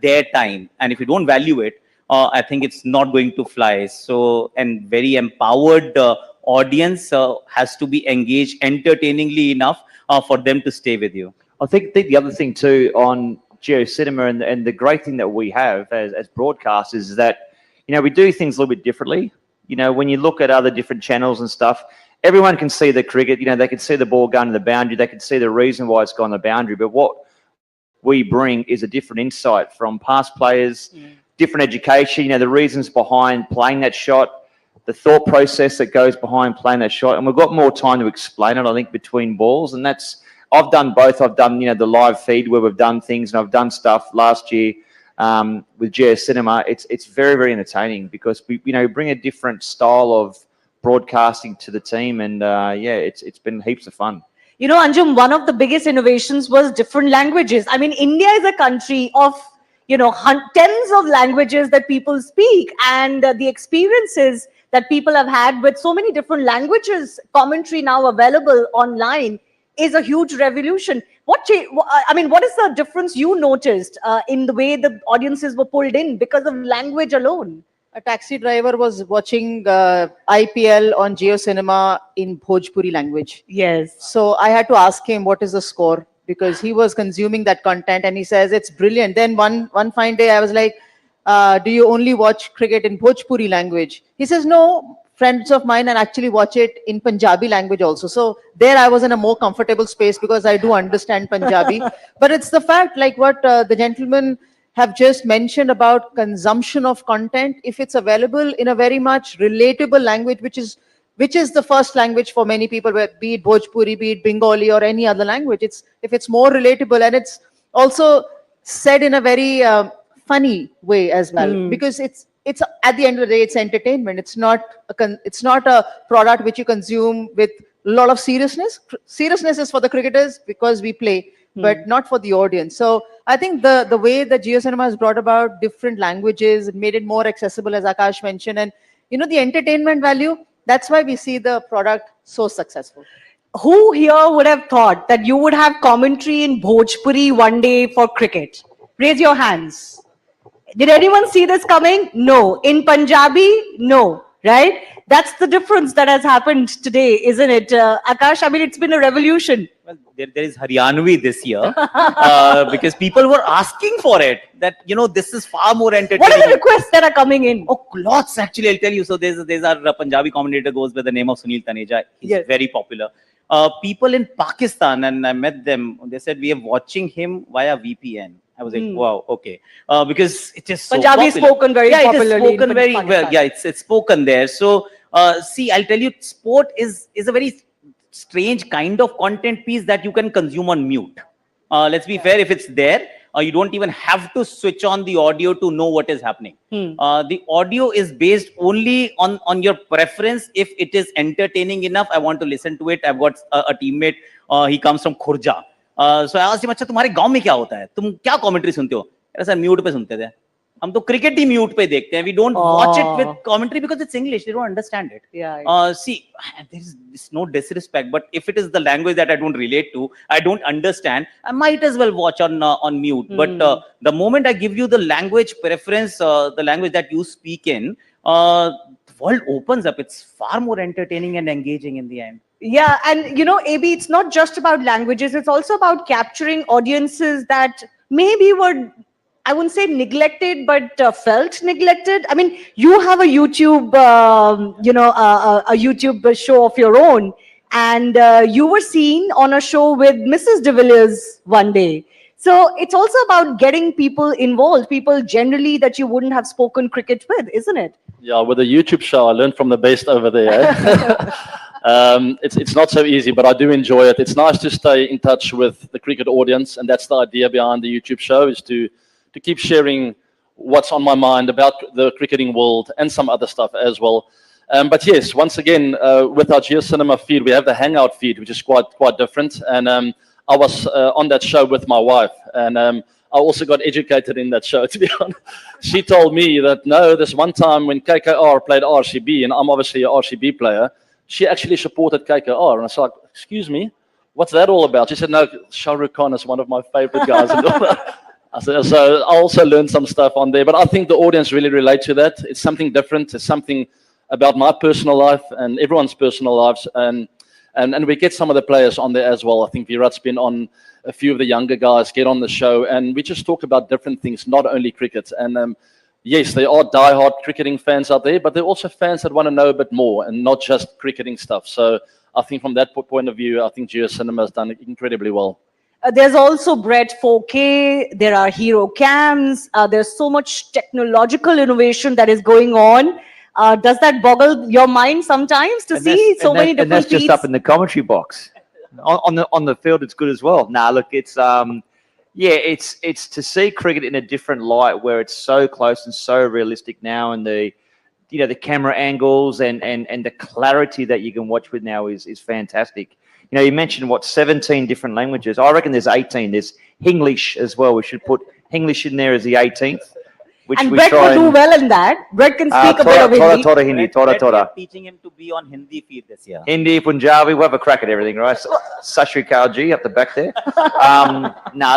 their time, and if you don't value it, I think it's not going to fly. So, and very empowered audience has to be engaged entertainingly enough for them to stay with you. I think the other thing too on JioCinema and the great thing that we have as broadcasters is that, you know, we do things a little bit differently. You know, when you look at other different channels and stuff, everyone can see the cricket, you know, they can see the ball going to the boundary, they can see the reason why it's gone the boundary, but what we bring is a different insight from past players, different education, you know, the reasons behind playing that shot, the thought process that goes behind playing that shot. And we've got more time to explain it, I think, between balls. And that's, I've done both. I've done, you know, the live feed where we've done things, and I've done stuff last year with JioCinema. It's very, very entertaining because we, you know, bring a different style of broadcasting to the team. And yeah, it's been heaps of fun. You know, Anjum, one of the biggest innovations was different languages. I mean, India is a country of, you know, tens of languages that people speak, and the experiences that people have had with so many different languages, commentary now available online, is a huge revolution. I mean, what is the difference you noticed in the way the audiences were pulled in because of language alone? A taxi driver was watching IPL on JioCinema in Bhojpuri language. Yes. So I had to ask him what is the score, because he was consuming that content and he says it's brilliant. Then one fine day I was like, do you only watch cricket in Bhojpuri language? He says, no, friends of mine and actually watch it in Punjabi language also. So there I was in a more comfortable space because I do understand Punjabi. But it's the fact, like what the gentlemen have just mentioned about consumption of content, if it's available in a very much relatable language, which is the first language for many people, be it Bhojpuri, be it Bengali or any other language. If it's more relatable, and it's also said in a very funny way as well, because it's at the end of the day, it's entertainment. It's not a product which you consume with a lot of seriousness. Seriousness is for the cricketers because we play, but not for the audience. So I think the way that JioCinema has brought about different languages, made it more accessible, as Akash mentioned, and the entertainment value, that's why we see the product so successful. Who here would have thought that you would have commentary in Bhojpuri one day for cricket? Raise your hands. Did anyone see this coming? No. In Punjabi? No. Right? That's the difference that has happened today, isn't it? Akash, I mean, it's been a revolution. Well, there is Haryanvi this year because people were asking for it. That this is far more entertaining. What are the requests that are coming in? Oh, lots actually. I'll tell you. So there's our Punjabi commentator goes by the name of Sunil Taneja. He's very popular. People in Pakistan, and I met them. They said we are watching him via VPN. I was like, wow, okay, because it is so Punjabi is popular. spoken very popularly. It is spoken in very Pakistan. well. Yeah, it's spoken there. So see, I'll tell you, sport is a very strange kind of content piece that you can consume on mute. Let's be fair, if it's there, you don't even have to switch on the audio to know what is happening. The audio is based only on your preference. If it is entertaining enough, I want to listen to it. I've got a teammate, he comes from Khurja. So I asked him, अच्छा तुम्हारे गांव में क्या होता है? तुम क्या commentary सुनते हो? ऐसा म्यूट पे सुनते थे. हम तो क्रिकेट ही म्यूट पे देखते हैं. We don't watch it with commentary because it's English. They don't understand it. See, there's no disrespect, but if it is the language that I don't relate to, I don't understand, I might as well watch on mute. But the moment I give you the language preference, the language that you speak in, the world opens up. It's far more entertaining and engaging in the end. Yeah, and AB, it's not just about languages, it's also about capturing audiences that maybe were, I wouldn't say neglected, but felt neglected. I mean, you have a YouTube, a YouTube show of your own, and you were seen on a show with Mrs. De Villiers one day. So it's also about getting people involved, people generally that you wouldn't have spoken cricket with, isn't it? Yeah, with the YouTube show, I learned from the best over there. It's not so easy, but I do enjoy it. It's nice to stay in touch with the cricket audience, and that's the idea behind the YouTube show, is to keep sharing what's on my mind about the cricketing world and some other stuff as well. But yes, once again, with our JioCinema feed, we have the Hangout feed, which is quite different. And I was on that show with my wife, and I also got educated in that show, to be honest. She told me that, no, there's one time when KKR played RCB, and I'm obviously a RCB player, she actually supported KKR. And I was like, excuse me, what's that all about? She said, no, Shah Rukh Khan is one of my favorite guys. I said, so I also learned some stuff on there. But I think the audience really relate to that. It's something different. It's something about my personal life and everyone's personal lives. And we get some of the players on there as well. I think Virat's been on, a few of the younger guys get on the show, and we just talk about different things, not only cricket. And yes, there are diehard cricketing fans out there, but there are also fans that want to know a bit more and not just cricketing stuff. So I think from that point of view, I think JioCinema has done incredibly well. There's also Brett 4K, there are hero cams, there's so much technological innovation that is going on. Does that boggle your mind sometimes to see so many different And that's just feeds? up in the commentary box. On the field, it's good as well. Nah, look, it's it's to see cricket in a different light, where it's so close and so realistic now, and the camera angles and the clarity that you can watch with now is fantastic. You mentioned 17 different languages. I reckon there's 18. There's Hinglish as well. We should put Hinglish in there as the 18th. Which And we Brett try will do well in that. Brett can speak a bit of Hindi. Thora Hindi, Thora. Teaching him to be on Hindi feed this year. Hindi, Punjabi, we'll have a crack at everything, right? Sashri Kalji up the back there.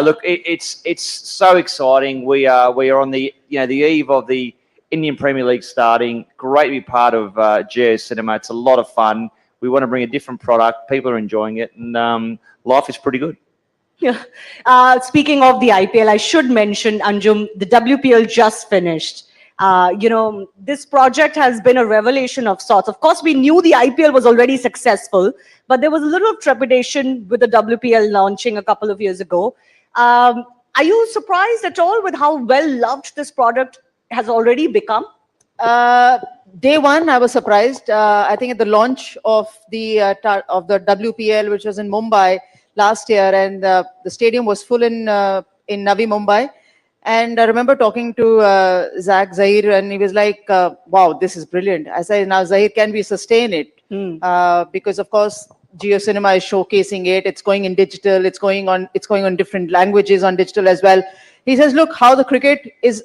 Look, it's so exciting. We are on the the eve of the Indian Premier League starting. Great to be part of JioCinema. It's a lot of fun. We want to bring a different product. People are enjoying it, and life is pretty good. Yeah. Speaking of the IPL, I should mention, Anjum, the WPL just finished. This project has been a revelation of sorts. Of course, we knew the IPL was already successful, but there was a little trepidation with the WPL launching a couple of years ago. Are you surprised at all with how well loved this product has already become? Day one, I was surprised. I think at the launch of the WPL, which was in Mumbai last year, and the stadium was full in Navi Mumbai. And I remember talking to Zach Zahir, and he was like, wow, this is brilliant. I said, now Zahir, can we sustain it? Because of course, JioCinema is showcasing it. It's going in digital. It's going on different languages on digital as well. He says, look, how the cricket is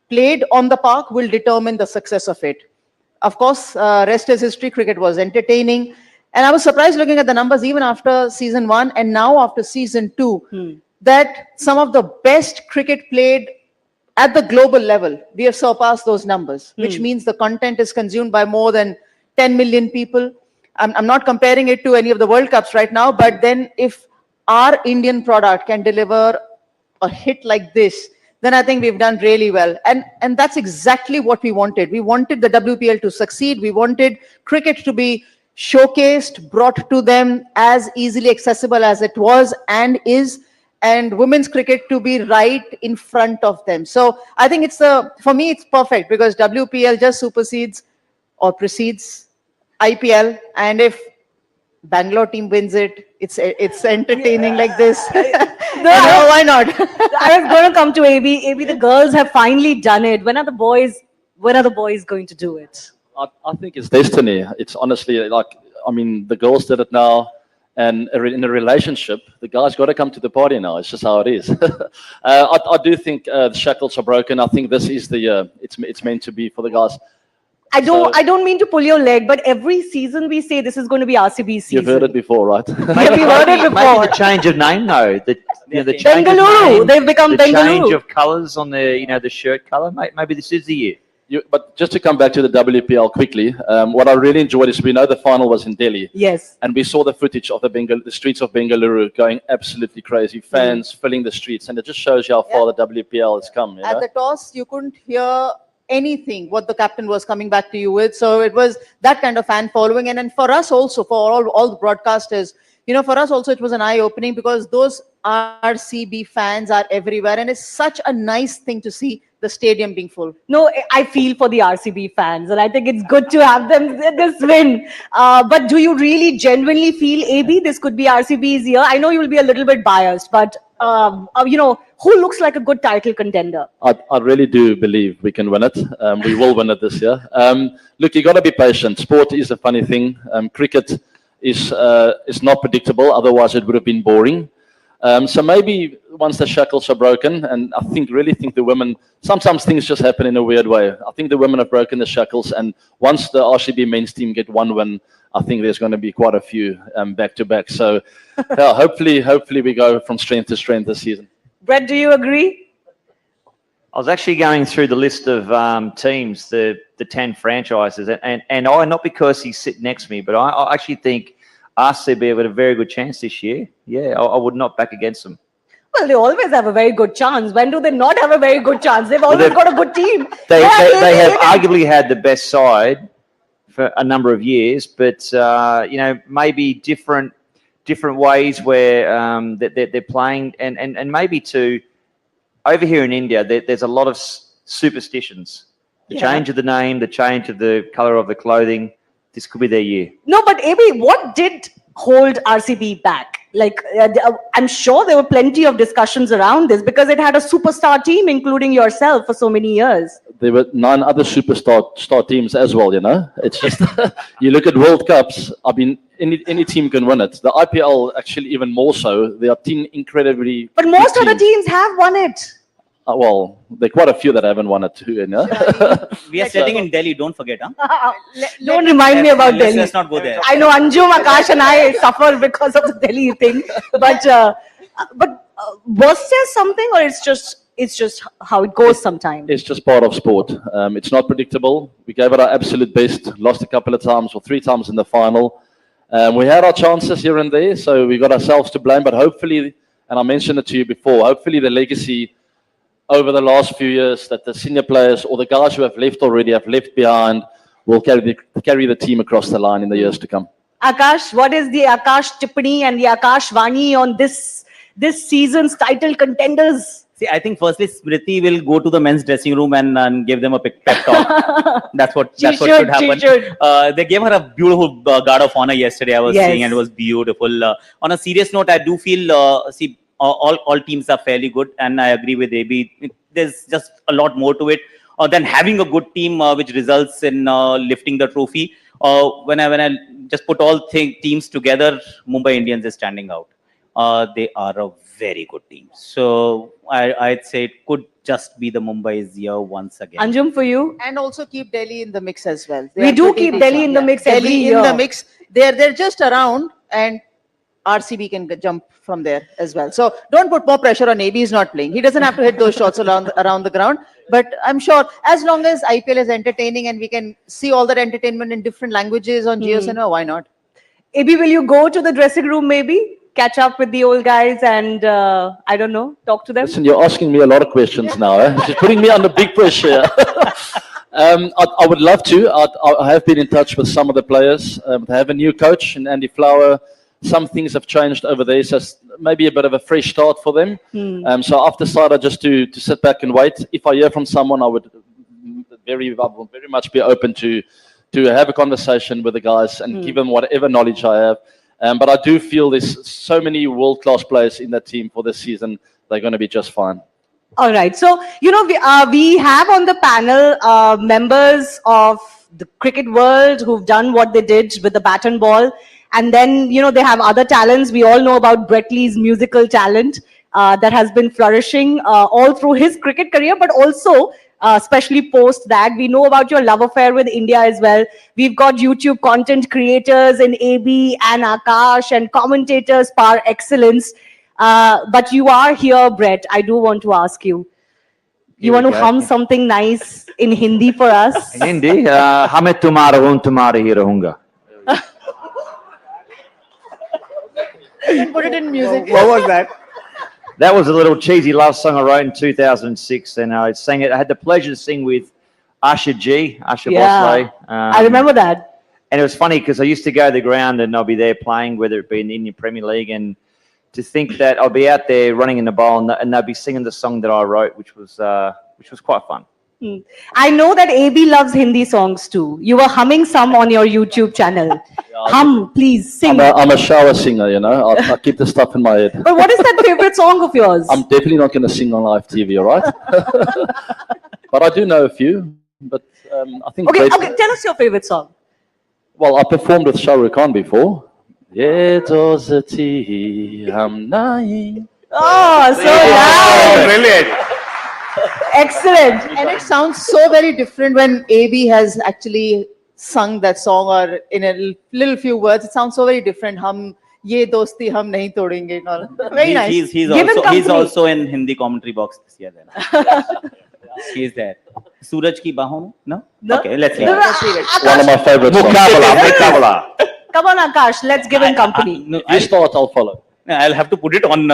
played on the park will determine the success of it. Of course, rest is history. Cricket was entertaining. And I was surprised looking at the numbers even after season 1 and now after season 2, that some of the best cricket played at the global level, we have surpassed those numbers, which means the content is consumed by more than 10 million people. I'm not comparing it to any of the World Cups right now, but then if our Indian product can deliver a hit like this, then I think we've done really well. And that's exactly what we wanted. We wanted the WPL to succeed. We wanted cricket to be showcased, brought to them as easily accessible as it was and is, and women's cricket to be right in front of them. So I think for me, it's perfect because WPL just supersedes or precedes IPL. And if Bangalore team wins it, it's entertaining like this. No, why not? I was going to come to AB. AB, the girls have finally done it. When are the boys going to do it? I think it's destiny. It's honestly like, I mean, the girls did it now, and in a relationship, the guys got to come to the party now. It's just how it is. I do think the shackles are broken. I think this is the year. It's meant to be for the guys. I don't mean to pull your leg, but every season we say this is going to be RCB season. You've heard it before, right? We've heard it before. Maybe the change of name, though. The change of Bengaluru. name, They've become the Bengaluru. change of colours on the shirt colour. Maybe this is the year. But just to come back to the WPL quickly, what I really enjoyed is we know the final was in Delhi. Yes. And we saw the footage of the streets of Bengaluru going absolutely crazy, fans filling the streets, and it just shows you how far the WPL has come. You know? At the toss, you couldn't hear anything what the captain was coming back to you with. So it was that kind of fan following. And then for us also, for all the broadcasters, for us also, it was an eye-opening because those RCB fans are everywhere. And it's such a nice thing to see the stadium being full. No, I feel for the RCB fans, and I think it's good to have them this win. But do you really genuinely feel, AB, this could be RCB's year? I know you will be a little bit biased, but who looks like a good title contender? I really do believe we can win it. We will win it this year. Look, you got to be patient. Sport is a funny thing. Cricket is not predictable. Otherwise, it would have been boring. So maybe once the shackles are broken, and I really think the women, sometimes things just happen in a weird way. I think the women have broken the shackles, and once the RCB men's team get one win, I think there's going to be quite a few back to back. So hopefully we go from strength to strength this season. Brett, do you agree? I was actually going through the list of teams, the 10 franchises, and I, not because he's sitting next to me, but I actually think RCB have got a very good chance this year. Yeah, I would not back against them. Well, they always have a very good chance. When do they not have a very good chance? They've always got a good team. They have arguably had the best side for a number of years, but maybe different ways where they're playing, and maybe too over here in India, there's a lot of superstitions. The change of the name, the change of the color of the clothing. This could be their year. No, but AB, what did hold RCB back? Like, I'm sure there were plenty of discussions around this because it had a superstar team, including yourself, for so many years. There were 9 other superstar teams as well, It's just, you look at World Cups, I mean, any team can win it. The IPL, actually, even more so. There are 10 incredibly... But most of the teams have won it. Well, there are quite a few that haven't won it too, We are sitting in Delhi, don't forget, huh? Don't remind me about Delhi. Let's not go there. I know Anjum, Akash and I suffer because of the Delhi thing. But was there something, or it's just how it goes sometimes? It's just part of sport. It's not predictable. We gave it our absolute best, lost a couple of times or 3 times in the final. We had our chances here and there, so we got ourselves to blame. But hopefully, and I mentioned it to you before, hopefully the legacy over the last few years that the senior players or the guys who have left already have left behind will carry the team across the line in the years to come. Akash, what is the Akash Tippani and the Akash Vani on this season's title contenders? See, I think firstly Smriti will go to the men's dressing room and give them a pep talk. That's what should happen. They gave her a beautiful guard of honor yesterday. I was seeing, and it was beautiful. On a serious note, I do feel all teams are fairly good, and I agree with AB. There's just a lot more to it. than having a good team which results in lifting the trophy. When I just put all teams together, Mumbai Indians is standing out. They are a very good team. So I'd say it could just be the Mumbai's year once again. Anjum, for you? And also keep Delhi in the mix as well. We do keep Delhi in the mix every year. Delhi in the mix. They're just around, and RCB can jump from there as well. So don't put more pressure on AB. He's not playing. He doesn't have to hit those shots around the ground. But I'm sure as long as IPL is entertaining and we can see all that entertainment in different languages on Jio Cinema, why not? AB, will you go to the dressing room maybe? Catch up with the old guys and, I don't know, talk to them? Listen, you're asking me a lot of questions now. She's putting me under big pressure. I would love to. I have been in touch with some of the players. They have a new coach in Andy Flower. Some things have changed over there, so maybe a bit of a fresh start for them. So I've decided just to sit back and wait. If I hear from someone, I would very much be open to have a conversation with the guys and give them whatever knowledge I have. But I do feel there's so many world-class players in that team for this season. They're going to be just fine. All right. So, you know, we have on the panel members of the cricket world who've done what they did with the bat and ball. And then, you know, they have other talents. We all know about Brett Lee's musical talent that has been flourishing all through his cricket career, but also especially post that. We know about your love affair with India as well. We've got YouTube content creators in AB and Akash and commentators par excellence. But you are here, Brett. I do want to ask you. You want to hum something nice in Hindi for us? Hindi? Hame tumhara hun tumhare hi rahunga. Put it in music. What was that? That was a little cheesy love song I wrote in 2006, and I sang it. I had the pleasure to sing with Asha Bhosle. I remember that. And it was funny because I used to go to the ground and I'll be there playing, whether it be in the Indian Premier League, and to think that I'll be out there running in the bowl and they'll be singing the song that I wrote, which was quite fun. I know that AB loves Hindi songs too. You were humming some on your YouTube channel. Hum, please, sing. I'm a shower singer, you know. I keep the stuff in my head. But what is that favorite song of yours? I'm definitely not going to sing on live TV, all right? But I do know a few. But I think... Okay, tell us your favorite song. Well, I performed with Shah Rukh Khan before. Ye dozati hum nahi. Oh, so nice. Brilliant. Excellent. And it sounds so very different when AB has actually sung that song, or in a little few words. It sounds so very different. Hum ye dosti hum nahi todenge and all. Very nice. He's also in Hindi commentary box this year. He's there. Suraj ki bahon mein? No? Okay, let's leave it. One of my favorite songs. Mukabala. Come on, Akash, let's give him company. You start, I'll follow. I'll have to put it on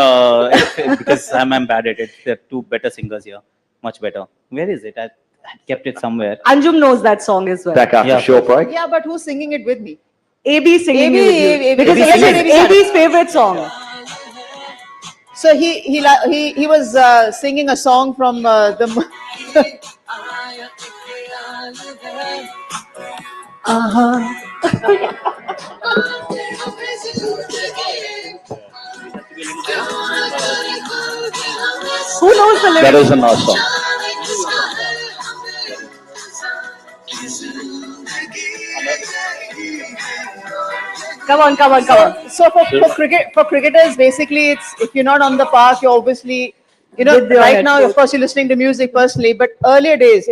because I'm bad at it. There are two better singers here. Much better. Where is it? I kept it somewhere. Anjum knows that song as well. Back after short break. Yeah, but who's singing it with me? AB singing it with you. Because it's AB's favorite song. So he was singing a song from the... Who knows the lyrics? That is a nice song. Come on. So for cricketers, basically, it's if you're not on the park, you're obviously, you know, right now, of course, you're listening to music personally, but earlier days,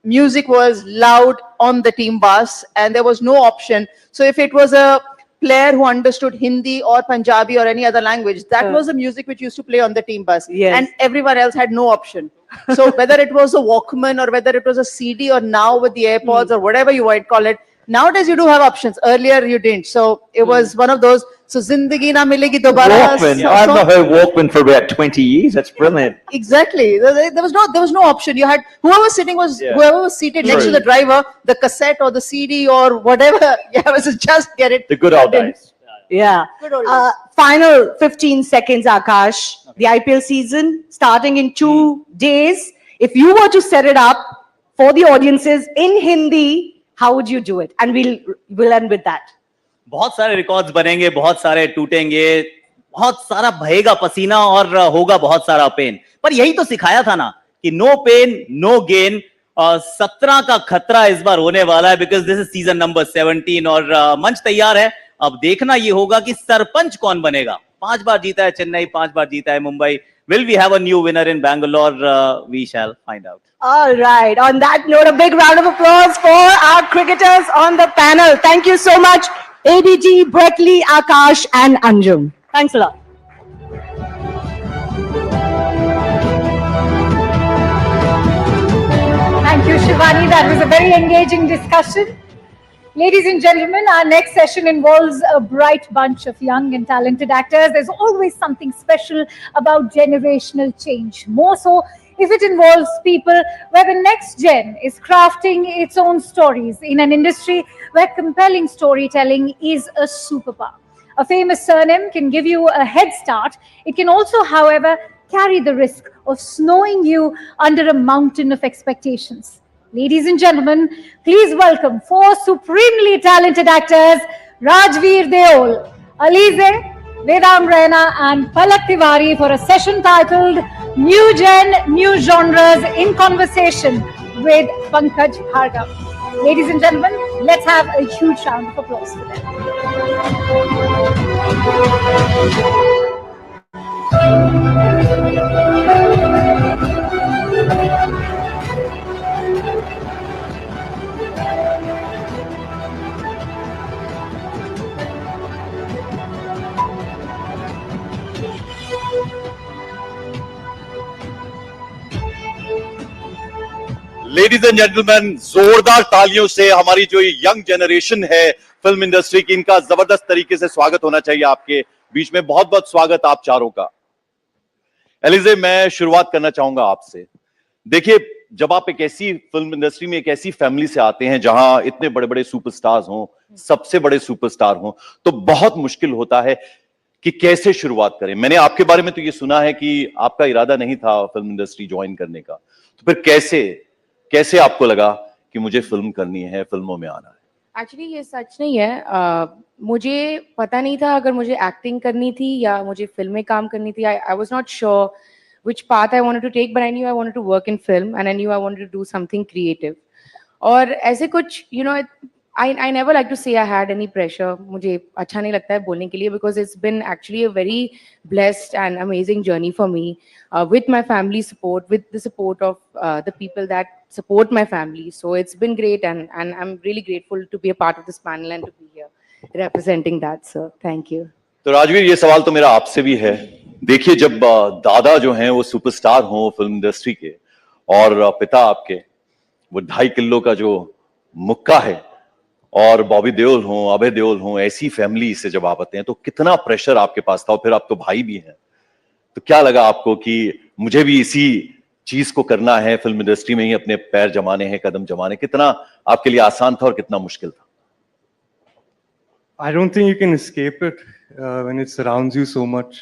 music was loud on the team bus and there was no option. So if it was a player who understood Hindi or Punjabi or any other language, that was the music which used to play on the team bus. Yes. And everyone else had no option. So whether it was a Walkman or whether it was a CD or now with the AirPods or whatever you might call it, nowadays you do have options. Earlier you didn't. So it was one of those, so Zindagi Na Milegi Dobara. Walkman. I've not heard Walkman for about 20 years. That's brilliant. Exactly. There was no option. You had whoever was seated next to the driver, the cassette or the CD or whatever. You have to just get it. The good old days. Yeah. Final 15 seconds, Akash. The IPL season starting in 2 days. If you were to set it up for the audiences in Hindi, how would you do it? And we'll end with that. बहुत सारे records बनेंगे, बहुत सारे टूटेंगे, बहुत सारा बहेगा पसीना और होगा बहुत सारा पेन. पर यही तो सिखाया था ना कि नो पेन नो गेन. 17 का खतरा इस बार होने वाला है, because this is season number 17 और मंच तैयार है। अब देखना ये होगा कि सरपंच कौन बनेगा। 5 बार जीता है चेन्नई, 5 बार जीता है Mumbai. Will we have a new winner in Bangalore? We shall find out. All right. On that note, a big round of applause for our cricketers on the panel. Thank you so much, ADG, Berkeley, Akash, and Anjum. Thanks a lot. Thank you, Shivani. That was a very engaging discussion. Ladies and gentlemen, our next session involves a bright bunch of young and talented actors. There's always something special about generational change, more so if it involves people where the next gen is crafting its own stories in an industry where compelling storytelling is a superpower. A famous surname can give you a head start. It can also, however, carry the risk of snowing you under a mountain of expectations. Ladies and gentlemen, please welcome 4 supremely talented actors, Rajveer Deol, Alize, Vedam Raina and Palak Tiwari for a session titled New Gen, New Genres in Conversation with Pankaj Bhargav. Ladies and gentlemen, let's have a huge round of applause for them. Ladies and gentleman, जोरदार तालियों से हमारी जो young generation है film industry की, इनका जबरदस्त तरीके से स्वागत होना चाहिए आपके बीच में। बहुत बहुत स्वागत आप चारों का। एलिजे, मैं शुरुआत करना चाहूंगा आपसे। देखिए, जब आप एक ऐसी फिल्म इंडस्ट्री में एक ऐसी फैमिली से आते हैं जहां इतने बड़े बड़े सुपरस्टार्स हों, सबसे बड़े सुपरस्टार हों, तो बहुत मुश्किल होता है कि कैसे शुरुआत करें। मैंने आपके बारे में तो ये सुना है कि आपका इरादा नहीं था फिल्म इंडस्ट्री ज्वाइन करने का, तो फिर कैसे आपको लगा कि मुझे फिल्म करनी है, फिल्मों में आना है? एक्चुअली ये सच नहीं है। मुझे पता नहीं था अगर मुझे एक्टिंग करनी थी या मुझे फिल्म में काम करनी थी। I was not sure which path I wanted to take, but I knew I wanted to work in film and I knew I wanted to do something creative. और ऐसे कुछ, you know, I never like to say I had any pressure. मुझे अच्छा नहीं लगता है बोलने के लिए, because it's been actually a very blessed and amazing journey for me, with my family support, with the support of the people that support my family. So it's been great, and I'm really grateful to be a part of this panel and to be here representing that. So thank you. तो राजवीर, ये सवाल तो मेरा आपसे भी है। देखिए, जब दादा जो हैं वो सुपरस्टार हों फिल्म इंडस्ट्री के, और पिता आपके वो 2.5 किलो का जो मुक्का है, और बॉबी देओल हों, अभय देओल हों, ऐसी फैमिली से जब आप आते हैं तो कितना प्रेशर आपके पास था। और फिर आप तो भाई भी हैं, तो क्या लगा आपको कि मुझे भी इसी चीज को करना है, फिल्म इंडस्ट्री में ही अपने पैर जमाने हैं, कदम जमाने? कितना आपके लिए आसान था और कितना मुश्किल था? I don't think you can escape it when it surrounds you so much.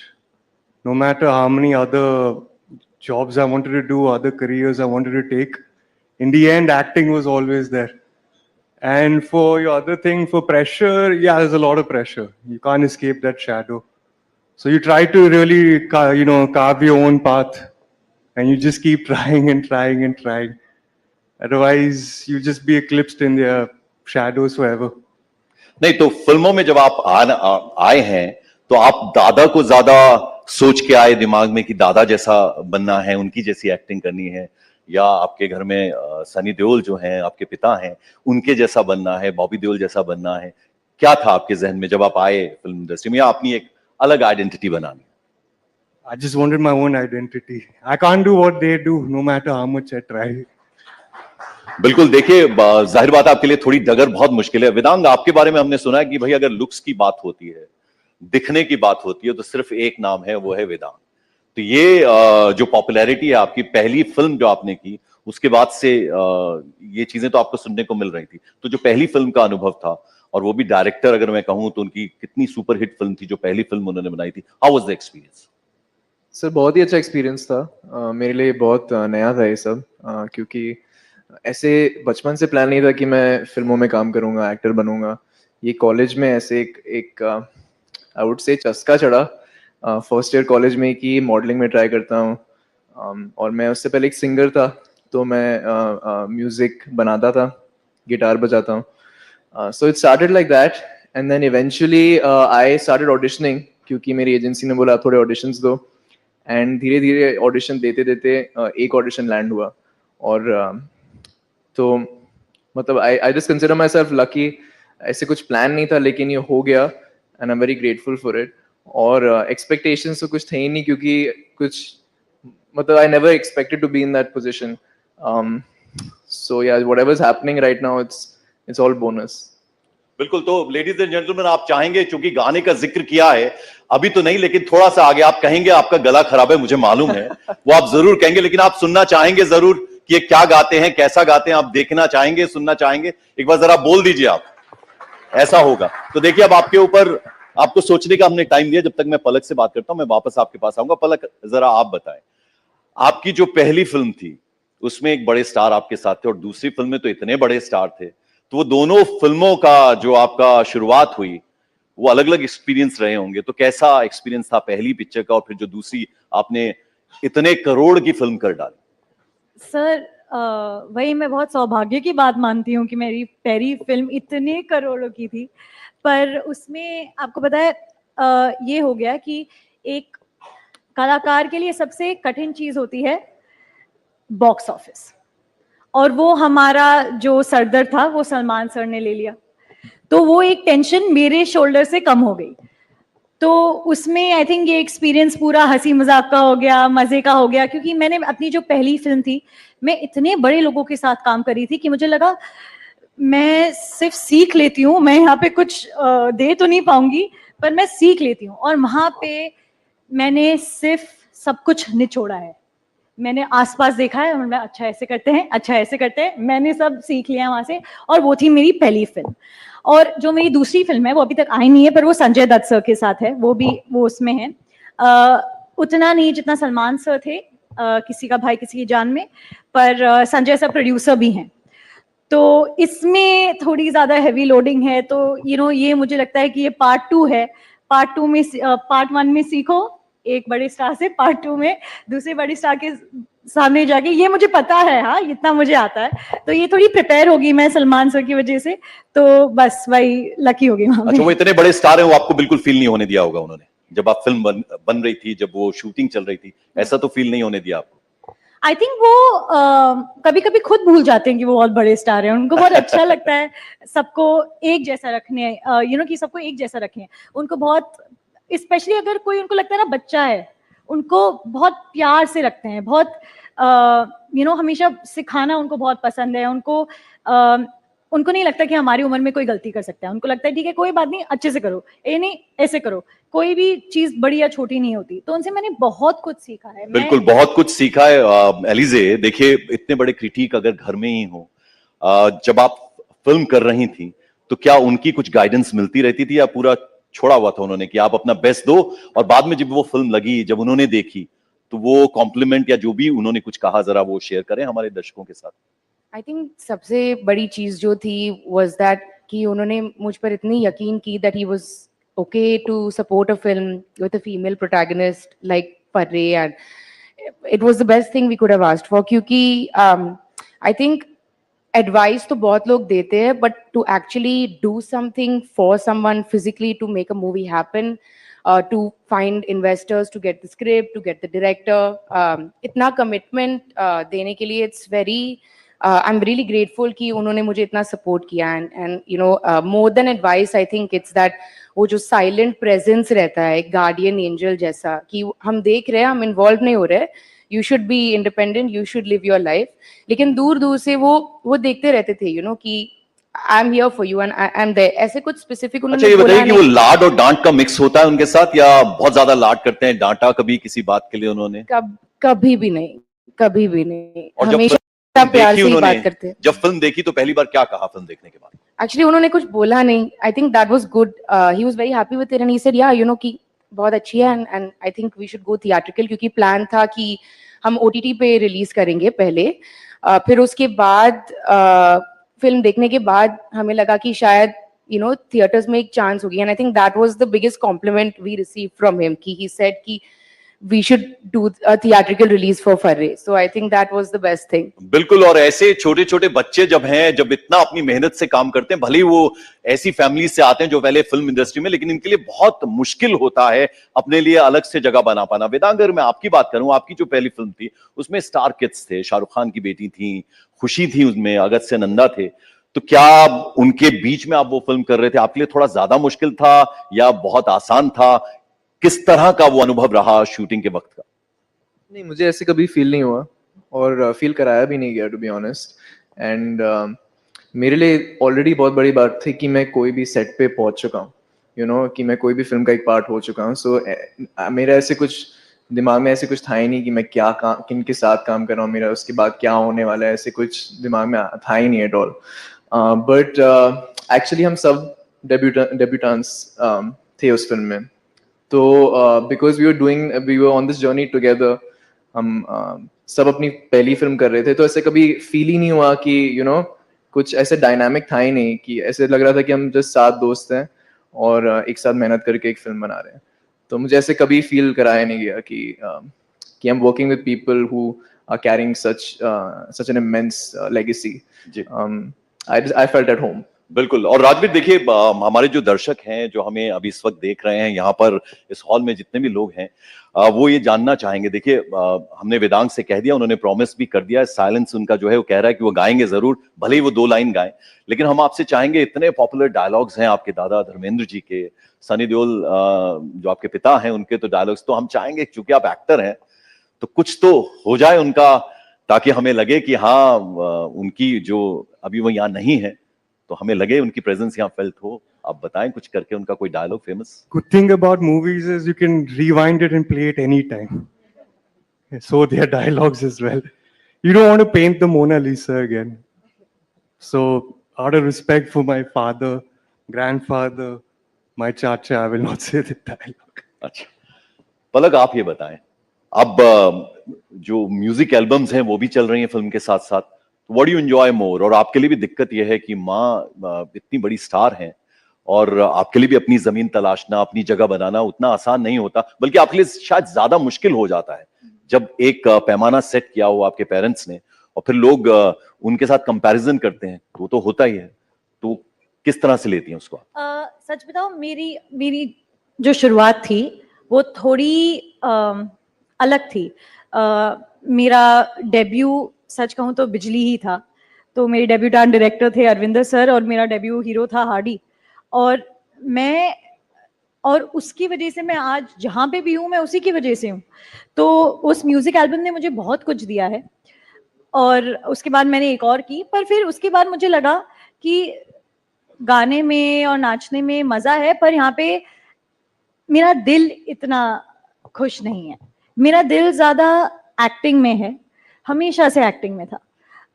No matter how many other jobs I wanted to do, other careers I wanted to take, in the end, acting was always there. And for your other thing, for pressure, yeah, there's a lot of pressure. You can't escape that shadow. So you try to really, carve your own path, and you just keep trying and trying and trying. Otherwise, you just be eclipsed in their shadows forever. नहीं, तो फिल्मों में जब आप आए हैं तो आप दादा को ज्यादा सोच के आए दिमाग में कि दादा जैसा बनना है, उनकी जैसी एक्टिंग करनी है, या आपके घर में सनी देओल जो हैं आपके पिता हैं, उनके जैसा बनना है, बॉबी देओल जैसा बनना है? क्या था आपके जहन में जब आप आए फिल्म इंडस्ट्री में, या अपनी एक अलग आइडेंटिटी बनानी? I just wanted my own identity. I can't do what they do, no matter how much I try. बिल्कुल। देखिए, जाहिर बात है आपके लिए थोड़ी डगर बहुत मुश्किल है। वेदांग, आपके बारे में हमने सुना है कि भाई अगर लुक्स की बात होती है, दिखने की बात होती है, तो सिर्फ एक नाम है, वो है वेदांग। तो ये जो पॉपुलैरिटी है आपकी, पहली फिल्म जो आपने की, उसके बाद से ये चीजें तो आपको सुनने को मिल रही थी। तो जो पहली फिल्म का अनुभव था, और वो भी डायरेक्टर अगर मैं कहूं तो उनकी कितनी सुपरहिट फिल्म थी जो पहली फिल्म उन्होंने बनाई थी, how was the experience? Sir, बहुत ही अच्छा एक्सपीरियंस था। मेरे लिए बहुत नया था ये सब, क्योंकि ऐसे बचपन से प्लान नहीं था कि मैं फिल्मों में काम करूंगा, एक्टर बनूंगा। ये कॉलेज में ऐसे एक आई वुड से चस्का चढ़ा फर्स्ट ईयर कॉलेज में कि मॉडलिंग में ट्राई करता हूँ। और मैं उससे पहले एक सिंगर था, तो मैं म्यूजिक बनाता था, गिटार बजाता हूँ. So it started like that, and then eventually I started auditioning क्योंकि मेरी एजेंसी ने बोला आप थोड़े ऑडिशंस दो, एंड धीरे धीरे ऑडिशन देते देते एक ऑडिशन लैंड हुआ. और तो मतलब I just consider myself lucky. ऐसे कुछ प्लान नहीं था लेकिन ये हो गया, and I am very grateful for it. और एक्सपेक्टेशंस तो कुछ थे ही नहीं क्योंकि कुछ मतलब I never expected to be in that position. So yeah whatever is happening right now it's all bonus. बिल्कुल. तो लेडीज एंड जेंटलमैन, आप चाहेंगे, चूंकि गाने का जिक्र किया है, अभी तो नहीं लेकिन थोड़ा सा आगे आप कहेंगे, आपका गला खराब है मुझे मालूम है, वो आप जरूर कहेंगे, लेकिन आप सुनना चाहेंगे जरूर कि ये क्या गाते हैं, कैसा गाते हैं, आप देखना चाहेंगे, सुनना चाहेंगे. एक बार जरा बोल दीजिए आप. ऐसा होगा तो देखिए, अब आपके ऊपर, आपको सोचने का हमने टाइम दिया. जब तक मैं पलक से बात करता हूं, मैं वापस आपके पास आऊंगा. पलक, जरा आप बताएं, आपकी जो पहली फिल्म थी उसमें एक बड़े स्टार आपके साथ थे और दूसरी फिल्म में तो इतने बड़े स्टार थे, तो वो दोनों फिल्मों का जो आपका शुरुआत हुई वो अलग अलग एक्सपीरियंस रहे होंगे. तो कैसा एक्सपीरियंस था पहली पिक्चर का और फिर जो दूसरी आपने इतने करोड़ की फिल्म कर डाली? सर, वही मैं बहुत सौभाग्य की बात मानती हूँ कि मेरी पहली फिल्म इतने करोड़ों की थी, पर उसमें आपको पता है ये हो गया कि एक कलाकार के लिए सबसे कठिन चीज होती है बॉक्स ऑफिस, और वो हमारा जो सरदर्द था वो सलमान सर ने ले लिया, तो वो एक टेंशन मेरे शोल्डर से कम हो गई. तो उसमें आई थिंक ये एक्सपीरियंस पूरा हंसी मजाक का हो गया, मजे का हो गया, क्योंकि मैंने अपनी जो पहली फिल्म थी, मैं इतने बड़े लोगों के साथ काम करी थी कि मुझे लगा मैं सिर्फ सीख लेती हूँ, मैं यहाँ पे कुछ दे तो नहीं पाऊंगी, पर मैं सीख लेती हूँ. और वहां पे मैंने सिर्फ सब कुछ निचोड़ा है. मैंने आसपास देखा है, मैं अच्छा ऐसे करते हैं, अच्छा ऐसे करते हैं, मैंने सब सीख लिया वहां से. और वो थी मेरी पहली फिल्म. और जो मेरी दूसरी फिल्म है वो अभी तक आई नहीं है, पर वो संजय दत्त सर के साथ है, वो उसमें है. उतना नहीं जितना सलमान सर थे, किसी का भाई किसी की जान में, पर संजय सर प्रोड्यूसर भी हैं, तो इसमें थोड़ी ज्यादा हैवी लोडिंग है. तो ये मुझे लगता है कि ये पार्ट 2 है. पार्ट 2 में, पार्ट 1 में सीखो एक बड़े स्टार से, पार्ट 2 में दूसरे बड़े स्टार के सामने जाके, ये मुझे पता है, हाँ इतना मुझे आता है. तो ये थोड़ी प्रिपेयर होगी मैं सलमान सर की वजह से, तो बस वही लकी होगी. अच्छा, वो इतने बड़े स्टार हैं, वो आपको बिल्कुल फील नहीं होने दिया होगा उन्होंने, जब आप फिल्म बन रही थी, जब वो शूटिंग चल रही थी, ऐसा तो फील नहीं होने दिया आपको? आई थिंक वो कभी कभी खुद भूल जाते हैं कि वो बहुत बड़े स्टार हैं. उनको बहुत अच्छा लगता है सबको एक जैसा रखने, कि सबको एक जैसा रखें. उनको बहुत, स्पेशली अगर कोई उनको लगता है ना बच्चा है, उनको बहुत प्यार से रखते हैं, बहुत हमेशा सिखाना उनको बहुत पसंद है. उनको नहीं लगता कि हमारी उम्र में कोई गलती कर सकता है. उनको लगता है ठीक है, कोई बात नहीं, अच्छे से करो, ये नहीं ऐसे करो. कोई भी चीज बड़ी या छोटी नहीं होती. तो उनसे मैंने बहुत कुछ सीखा है. बिल्कुल, बहुत कुछ सीखा है. एलिजे, देखिए, इतने बड़े क्रिटिक अगर घर में ही हो, जब आप फिल्म कर रही थी तो क्या उनकी कुछ गाइडेंस मिलती रहती थी या पूरा छोड़ा हुआ था उन्होंने कि आप अपना बेस्ट दो, और बाद में जब वो फिल्म लगी, जब उन्होंने देखी, तो वो कॉम्प्लीमेंट या जो भी उन्होंने कुछ कहा, जरा वो शेयर करें हमारे दर्शकों के साथ? आई थिंक सबसे बड़ी चीज जो थी वाज दैट कि उन्होंने मुझ पर इतनी यकीन की that he was okay to support a film with a female protagonist like पर्रे, and it was the best thing we could have asked for. क्योंकि आई थिंक एडवाइस तो बहुत लोग देते हैं, but to actually do something for someone physically to make a movie happen, to find investors, to get the script, to get the director, इतना commitment देने के लिए it's very I'm really grateful कि उन्होंने मुझे इतना support किया. and more than advice, I think it's that वो जो silent presence रहता है, एक guardian angel जैसा, कि हम देख रहे हैं, हम involved नहीं हो रहे, you should be independent, you should live your life, लेकिन दूर दूर से वो देखते रहते थे, कि I'm here for you and I'm there. ऐसे कुछ स्पेसिफिक उन्होंने अच्छा, ये बताइए कि वो लाड और डांट का मिक्स होता है उनके साथ, या बहुत ज्यादा लाड करते हैं? डांटा कभी किसी बात के लिए उन्होंने? कभी भी नहीं, कभी भी नहीं. और हमेशा प्यार से ही बात करते हैं. जब फिल्म देखी तो पहली बार क्या कहा फिल्म देखने के बाद? एक्चुअली उन्होंने कुछ बोला नहीं. I think that was good. He was very happy with it and he said yeah कि बहुत अच्छी है, and I think we should go theatrical, क्योंकि प्लान था कि हम ओटीटी पे रिलीज करेंगे पहले, फिर उसके बाद फिल्म देखने के बाद हमें लगा कि शायद थिएटर्स में एक चांस होगी. And I think that was the biggest compliment we receive from him, कि ही सेड कि we should do a theatrical release for Farre. So I think that was the best thing. बिल्कुल, और ऐसे छोटे छोटे बच्चे जब हैं, जब इतना अपनी मेहनत से काम करते हैं, भले ही वो ऐसी फैमिली से आते हैं जो पहले फिल्म इंडस्ट्री में, लेकिन इनके लिए बहुत मुश्किल होता है अपने लिए अलग से जगह बना पाना। वेदांग, अगर मैं आपकी बात करूं, आपकी जो पहली फिल्म थी उसमें स्टार किड्स थे, शाहरुख खान की बेटी थी, खुशी थी उसमें, अगस्त्य नंदा थे, तो क्या उनके बीच में आप वो फिल्म कर रहे थे, आपके लिए थोड़ा ज्यादा मुश्किल था या बहुत आसान था? किस तरह का वो अनुभव रहा शूटिंग के वक्त का? नहीं, मुझे ऐसे कभी फील नहीं हुआ और फील कराया भी नहीं गया, टू बी ऑनेस्ट। एंड मेरे लिए ऑलरेडी बहुत बड़ी बात थी कि मैं कोई भी सेट पे पहुंच चुका हूँ, यू नो, कि मैं कोई भी फिल्म का एक पार्ट हो चुका हूँ। सो मेरा ऐसे कुछ दिमाग में ऐसे कुछ था ही नहीं कि मैं क्या किन के साथ काम कर रहा हूँ, मेरा उसके बाद क्या होने वाला है, ऐसे कुछ दिमाग में था ही नहीं एट ऑल। बट एक्चुअली हम सब डेब्यूटेंट्स थे उस फिल्म में, तो because we were on this journey together, हम सब अपनी पहली फिल्म कर रहे थे, तो ऐसे कभी फील ही नहीं हुआ कि यू नो कुछ ऐसे डायनामिक था ही नहीं, कि ऐसे लग रहा था कि हम जस्ट 7 दोस्त हैं और एक साथ मेहनत करके एक फिल्म बना रहे हैं। तो मुझे ऐसे कभी फील कराया नहीं गया कि I am working with people who are carrying such an immense legacy. I felt at home. बिल्कुल। और राजवीर, देखिए, हमारे जो दर्शक हैं जो हमें अभी इस वक्त देख रहे हैं, यहाँ पर इस हॉल में जितने भी लोग हैं, वो ये जानना चाहेंगे। देखिए, हमने वेदांग से कह दिया, उन्होंने प्रॉमिस भी कर दिया है, साइलेंस उनका जो है वो कह रहा है कि वो गाएंगे जरूर, भले ही वो 2 लाइन गाएं, लेकिन हम आपसे चाहेंगे, इतने पॉपुलर डायलॉग्स हैं आपके दादा धर्मेंद्र जी के, सनी देओल जो आपके पिता हैं उनके तो डायलॉग्स, तो हम चाहेंगे चूंकि आप एक्टर हैं तो कुछ तो हो जाए उनका, ताकि हमें लगे कि हाँ, उनकी जो अभी वो यहाँ नहीं है तो हमें लगे उनकी प्रेजेंस यहाँ फेल्ट हो। आप बताएं कुछ करके उनका कोई dialogue famous. Good thing about movies is you can rewind it and play it anytime. So their dialogues as well. You don't want to paint the Mona Lisa again. So out of respect for my father, grandfather, my chacha, I will not say the dialogue. अच्छा, पलक आप ये बताएं, अब जो music albums हैं वो भी चल रही हैं फिल्म के साथ साथ, व्हाट डू यू एंजॉय मोर? और आपके लिए भी दिक्कत यह है कि माँ इतनी बड़ी स्टार हैं और आपके लिए भी अपनी जमीन तलाशना, अपनी जगह बनाना उतना आसान नहीं होता, बल्कि आपके लिए शायद ज्यादा मुश्किल हो जाता है जब एक पैमाना सेट किया हो आपके पेरेंट्स ने और फिर लोग उनके साथ कंपैरिजन करते हैं, तो होता ही है। तो किस तरह से लेती हैं उसको? सच बताओ, मेरी जो शुरुआत थी वो थोड़ी अलग थी। मेरा डेब्यू सच कहूँ तो बिजली ही था। तो मेरे डेब्यूटेंट डायरेक्टर थे अरविंदर सर और मेरा डेब्यू हीरो था हार्डी, और उसकी वजह से मैं आज जहाँ पे भी हूँ मैं उसी की वजह से हूँ। तो उस म्यूजिक एल्बम ने मुझे बहुत कुछ दिया है और उसके बाद मैंने एक और की, पर फिर उसके बाद मुझे लगा कि गाने में और नाचने में मजा है, पर यहाँ पे मेरा दिल इतना खुश नहीं है। मेरा दिल ज्यादा एक्टिंग में है, हमेशा से एक्टिंग में था।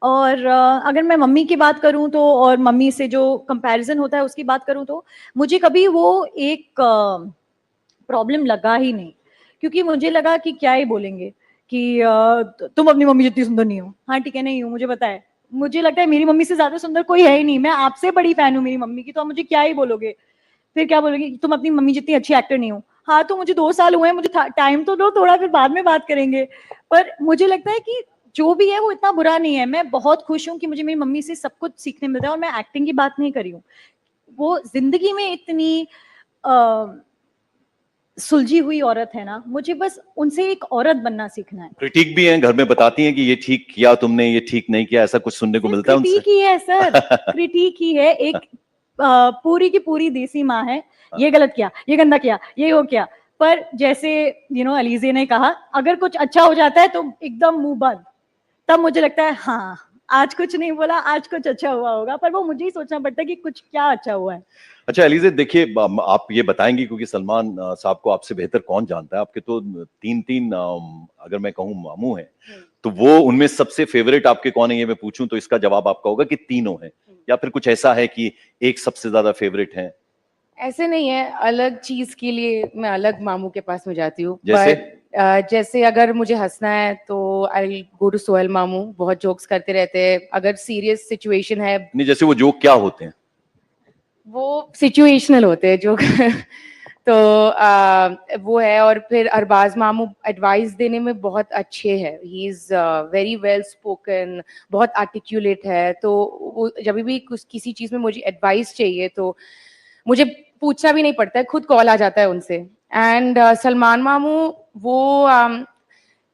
और अगर मैं मम्मी की बात करूं तो, और मम्मी से जो कंपैरिजन होता है उसकी बात करूं तो, मुझे कभी वो एक प्रॉब्लम लगा ही नहीं, क्योंकि मुझे लगा कि क्या ही बोलेंगे कि तुम अपनी मम्मी जितनी सुंदर नहीं हो। हाँ ठीक है, नहीं हूँ, मुझे पता है। मुझे लगता है मेरी मम्मी से ज्यादा सुंदर कोई है ही नहीं। मैं आपसे बड़ी फैन हूँ मेरी मम्मी की, तो आप मुझे क्या ही बोलोगे। फिर क्या बोलोगे, तुम अपनी मम्मी जितनी अच्छी एक्टर नहीं हो। हाँ, तो मुझे 2 साल हुए हैं, मुझे टाइम तो दो थोड़ा, फिर बाद में बात करेंगे। पर मुझे लगता है कि जो भी है वो इतना बुरा नहीं है। मैं बहुत खुश हूँ कि मुझे मेरी मम्मी से सब कुछ सीखने मिलता है। और मैं एक्टिंग की बात नहीं कर रही हूँ, वो जिंदगी में इतनी सुलझी हुई औरत है ना, मुझे बस उनसे एक औरत बनना सीखना है। क्रिटिक भी हैं, घर में बताती हैं कि ये ठीक किया तुमने, ये ठीक नहीं किया, ऐसा कुछ सुनने को मिलता है उनसे? क्रिटिक ही है सर, क्रिटिक ही है। एक पूरी की पूरी देसी माँ है, ये गलत किया, ये गंदा किया, ये हो किया। पर जैसे अलीजे ने कहा, अगर कुछ अच्छा हो जाता है तो एकदम मुंह बंद। तब मुझे लगता है हाँ, आज कुछ नहीं बोला, आज कुछ अच्छा हुआ होगा। पर वो मुझे ही सोचना पड़ता है कि कुछ क्या अच्छा हुआ है। अच्छा एलिजे, देखिए, आप ये बताएंगी क्योंकि सलमान साहब को आपसे बेहतर कौन जानता है। आपके तो 3 अगर मैं कहूँ मामू हैं, तो वो उनमें सबसे फेवरेट आपके कौन है, ये मैं पूछूं तो इसका जवाब आपका होगा कि तीनों हैं, या फिर कुछ ऐसा है कि एक सबसे ज्यादा फेवरेट है? ऐसे नहीं है, अलग चीज के लिए मैं अलग मामू के पास में जाती हूँ। जैसे अगर मुझे हंसना है तो आई गो टू सोहेल मामू, बहुत जोक्स करते रहते हैं। अगर सीरियस सिचुएशन है, नहीं, जैसे वो जोक क्या होते हैं? वो सिचुएशनल होते हैं जोक। तो वो है। और फिर अरबाज मामू एडवाइस देने में बहुत अच्छे हैं, he is very well spoken, बहुत आर्टिकुलेट है। तो वो जब भी कुछ किसी चीज में मुझे एडवाइस चाहिए तो मुझे पूछना भी नहीं पड़ता है, खुद कॉल आ जाता है उनसे। एंड सलमान मामू वो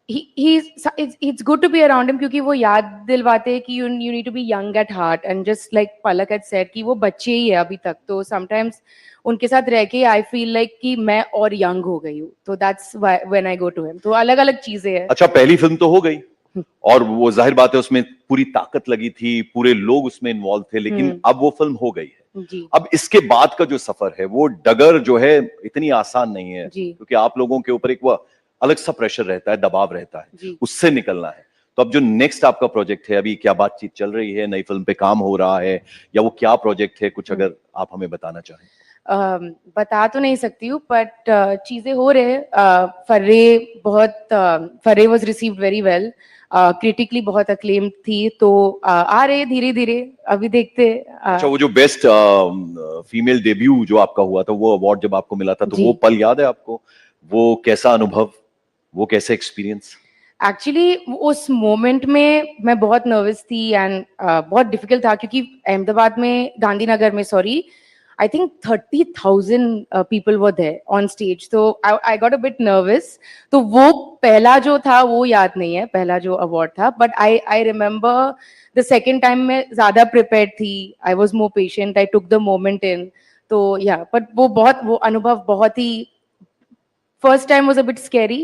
it's good to be around him क्योंकि वो याद दिलवाते हैं कि you need to be young at heart and just like Palak had said कि वो बच्चे ही है अभी तक। तो sometimes उनके साथ रह के I feel like कि मैं और young हो गई हूँ। तो that's why when I go to him। तो अलग अलग चीजें हैं। अच्छा, पहली फिल्म तो हो गई और वो जाहिर बात है उसमें पूरी ताकत लगी थी, पूरे लोग उसमें इन्वॉल्व थे, लेकिन अब वो फिल्म हो गई है। जी अब इसके बाद का जो सफर है वो डगर जो है इतनी आसान नहीं है, जी क्योंकि आप लोगों के ऊपर एक वो अलग सा प्रेशर रहता है, दबाव रहता है, जी उससे निकलना है। तो अब जो नेक्स्ट आपका प्रोजेक्ट है, अभी क्या बातचीत चल रही है, नई फिल्म पे काम हो रहा है या वो क्या प्रोजेक्ट है, कुछ अगर आप हमें बताना चाहें। बता तो नहीं सकती हूँ बट चीजें हो रहे हैं। Farrey was received very well, critically बहुत अक्लेम थी। तो आ रहे धीरे धीरे, अभी देखते। अच्छा, वो जो बेस्ट फीमेल डेब्यू जो आपका हुआ था, वो अवार्ड जब आपको मिला था, तो वो पल याद है आपको? वो कैसा अनुभव, वो कैसे एक्सपीरियंस? एक्चुअली उस मोमेंट में मैं बहुत नर्वस थी एंड बहुत डिफिकल्ट था क्योंकि अहमदाबाद में, गांधीनगर में sorry, I think 30,000 people were there on stage. So I got a bit nervous. तो वो पहला जो था वो याद नहीं है, पहला जो अवार्ड था, but I remember the second time मैं ज़्यादा prepared थी, I was more patient, I took the moment in. तो yeah, but वो अनुभव बहुत ही, first time was a bit scary.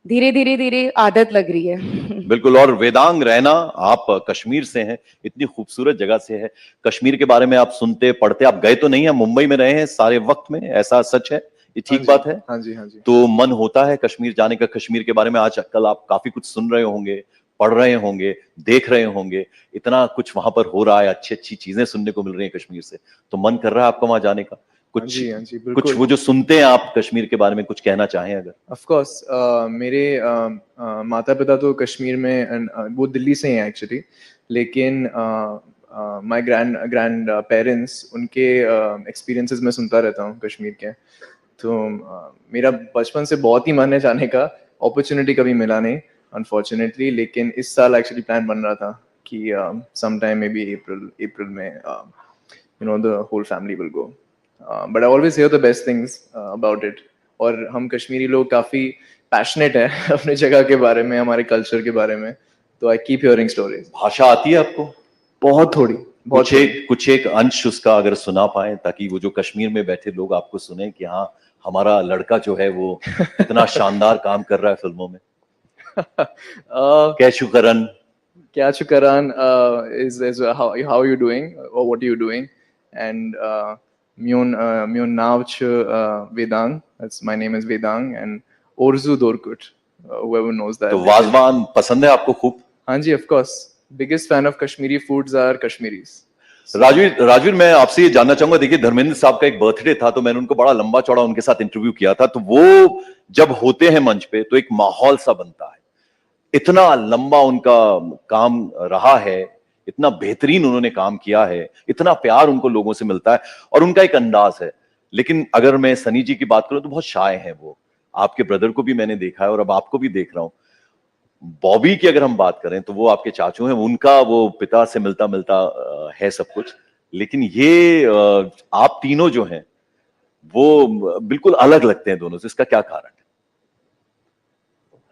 धीरे धीरे धीरे आदत लग रही है। बिल्कुल। और वेदांग रैना, आप कश्मीर से हैं, इतनी खूबसूरत जगह से है, कश्मीर के बारे में आप सुनते पढ़ते, आप गए तो नहीं हैं, मुंबई में रहे हैं सारे वक्त में, ऐसा सच है? ये ठीक बात है? हाँ जी, हाँ जी। तो मन होता है कश्मीर जाने का, कश्मीर के बारे में आज कल आप काफी कुछ सुन रहे होंगे, पढ़ रहे होंगे, देख रहे होंगे, इतना कुछ वहां पर हो रहा है, अच्छी अच्छी चीजें सुनने को मिल रही है कश्मीर से, तो मन कर रहा है आपको वहां जाने का? कुछ हाँ जी, कुछ वो जो सुनते हैं आप कश्मीर के बारे में, कुछ कहना चाहें अगर? ऑफ कोर्स, मेरे माता पिता तो कश्मीर में, वो दिल्ली से हैं एक्चुअली, लेकिन माय ग्रैंड पेरेंट्स, उनके एक्सपीरियंसेस मैं सुनता रहता हूँ कश्मीर के। तो मेरा बचपन से बहुत ही मन है जाने का, अपॉर्चुनिटी कभी मिला नहीं अनफॉर्चुनेटली, लेकिन इस साल एक्चुअली प्लान बन रहा था कि some time may be April में you know the whole family will go, but I always hear the best things about it. और हम कश्मीरी लोग काफी पैशनेट है अपने जगह के बारे में, हमारे कल्चर के बारे में, तो आई कीप हियरिंग स्टोरीज। भाषा आती है आपको? बहुत थोड़ी, कुछ एक अंश उसका अगर सुना पाए, ताकि वो जो कश्मीर में बैठे लोग आपको सुने कि हाँ, हमारा लड़का जो है वो इतना शानदार काम कर रहा है फिल्मों में। कैशुकरन, Kyachukaran is how you doing or what are you doing, and Myon Navch Vedang, that's my name is Vedang, and Orzu Dorkut, whoever knows that. तो वाजवान पसंद है आपको खूब? हाँ जी, of course, biggest fan of Kashmiri foods are Kashmiris. Rajveer, मैं आपसे ये जानना चाहूंगा, देखिए धर्मेंद्र साहब का एक बर्थडे था, तो मैंने उनको बड़ा लंबा चौड़ा उनके साथ इंटरव्यू किया था, तो वो जब होते हैं मंच पे तो एक माहौल सा बनता है, इतना लंबा उनका काम रहा है, इतना बेहतरीन उन्होंने काम किया है, इतना प्यार उनको लोगों से मिलता है और उनका एक अंदाज है। लेकिन अगर मैं सनी जी की बात करूं तो बहुत शाय हैं वो, आपके ब्रदर को भी मैंने देखा है और अब आपको भी देख रहा हूं। बॉबी की अगर हम बात करें तो वो आपके चाचू हैं, उनका वो पिता से मिलता मिलता है सब कुछ, लेकिन ये आप तीनों जो हैं वो बिल्कुल अलग लगते हैं दोनों से, इसका क्या कारण है?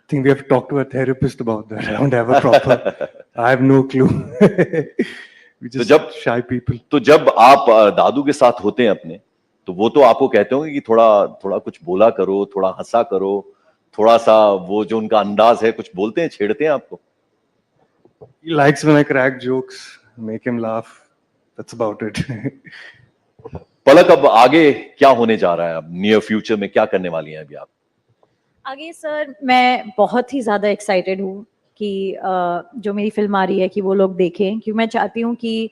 I think we have to talk to a therapist about that. I don't have a proper. I have no clue. We just shy people. तो जब आप दादू के साथ होते हैं अपने, तो वो तो आपको कहते होंगे कि थोड़ा कुछ बोला करो, थोड़ा हंसा करो, थोड़ा सा वो जो उनका अंदाज है, कुछ बोलते हैं, छेड़ते हैं आपको? He likes when I crack jokes, make him laugh. That's about it. पलक, अब आगे क्या होने जा रहा है? अब नियर फ्यूचर में क्या करने वाली हैं अभी आप? आगे सर मैं बहुत ही ज़्यादा एक्साइटेड हूँ कि जो मेरी फिल्म आ रही है कि वो लोग देखें, क्योंकि मैं चाहती हूँ कि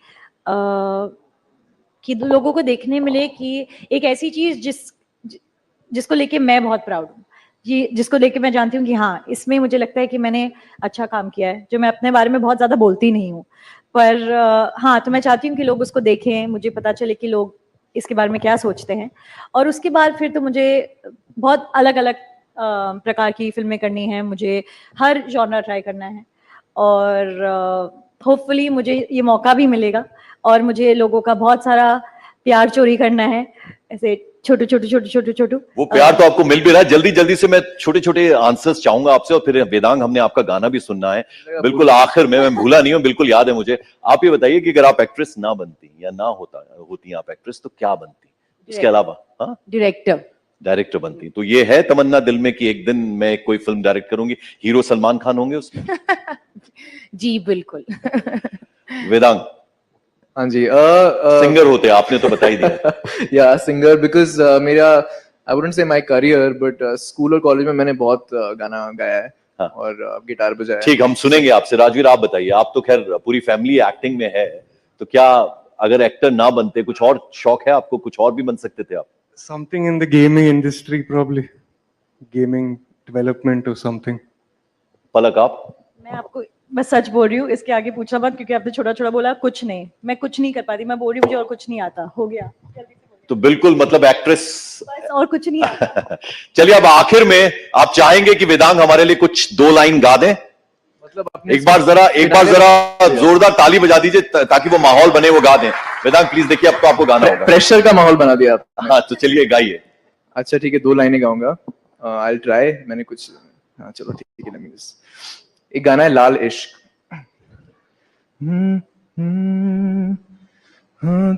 लोगों को देखने मिले कि एक ऐसी चीज़ जिसको लेके मैं बहुत प्राउड हूँ, जिसको लेके मैं जानती हूँ कि हाँ, इसमें मुझे लगता है कि मैंने अच्छा काम किया है, जो मैं अपने बारे में बहुत ज़्यादा बोलती नहीं हूँ, पर हाँ, तो मैं चाहती हूँ कि लोग उसको देखें, मुझे पता चले कि लोग इसके बारे में क्या सोचते हैं। और उसके बाद फिर तो मुझे बहुत अलग अलग प्रकार की फिल्में करनी है, मुझे हर जॉनर ट्राई करना है और होपफुली मुझे ये मौका भी मिलेगा और मुझे लोगों का बहुत सारा प्यार चोरी करना है, ऐसे छोटू। वो प्यार तो आपको मिल भी रहा है। जल्दी जल्दी से मैं छोटे छोटे आंसर्स चाहूंगा आपसे, और फिर वेदांग हमने आपका गाना भी सुनना है बिल्कुल आखिर में। मैं भूला नहीं हूं, बिल्कुल याद है मुझे। आप ये बताइए कि अगर आप एक्ट्रेस ना बनती या ना होती आप एक्ट्रेस, तो क्या बनती इसके अलावा? हाँ, डायरेक्टर बनती। तो ये है तमन्ना दिल में कि एक दिन मैं कोई फिल्म डायरेक्ट करूंगी, हीरो सलमान खान होंगे उसमें? जी बिल्कुल। वेदांग? हाँ जी, सिंगर होते आपने तो बता ही दिया। या सिंगर, बिकॉज मेरा I wouldn't say my career, but school और कॉलेज में मैंने बहुत गाना गाया है। हाँ। और गिटार बजाया है। ठीक, हम सुनेंगे आपसे। राजवीर आप बताइए, आप तो खैर पूरी फैमिली एक्टिंग में है, तो क्या अगर एक्टर ना बनते कुछ और शौक है आपको, कुछ और भी बन सकते थे आप? Something in the gaming industry, probably. Gaming development or something. पलक आप? मैं सच बोल रही हूँ, इसके आगे पूछना मत, क्योंकि आपने छोटा बोला। कुछ नहीं, मैं कुछ नहीं कर पाती, मैं बोल रही हूँ मुझे और कुछ नहीं आता, हो गया। तो बिल्कुल मतलब एक्ट्रेस बस, और कुछ नहीं आता। चलिए, अब आखिर में आप चाहेंगे कि वेदांग हमारे लिए कुछ 2 लाइन गा दें? मतलब एक बार जरा जोरदार ताली बजा दीजिए ताकि वो माहौल बने, वो गा दें। वेदांग प्लीज, देखिए अब तो आपको गाना होगा। प्रेशर का माहौल बना दिया आप। हाँ, तो चलिए गाइए। अच्छा ठीक है, 2 लाइनें गाऊंगा। I will try. मैंने कुछ, हाँ चलो ठीक है। एक गाना है लाल इश्क।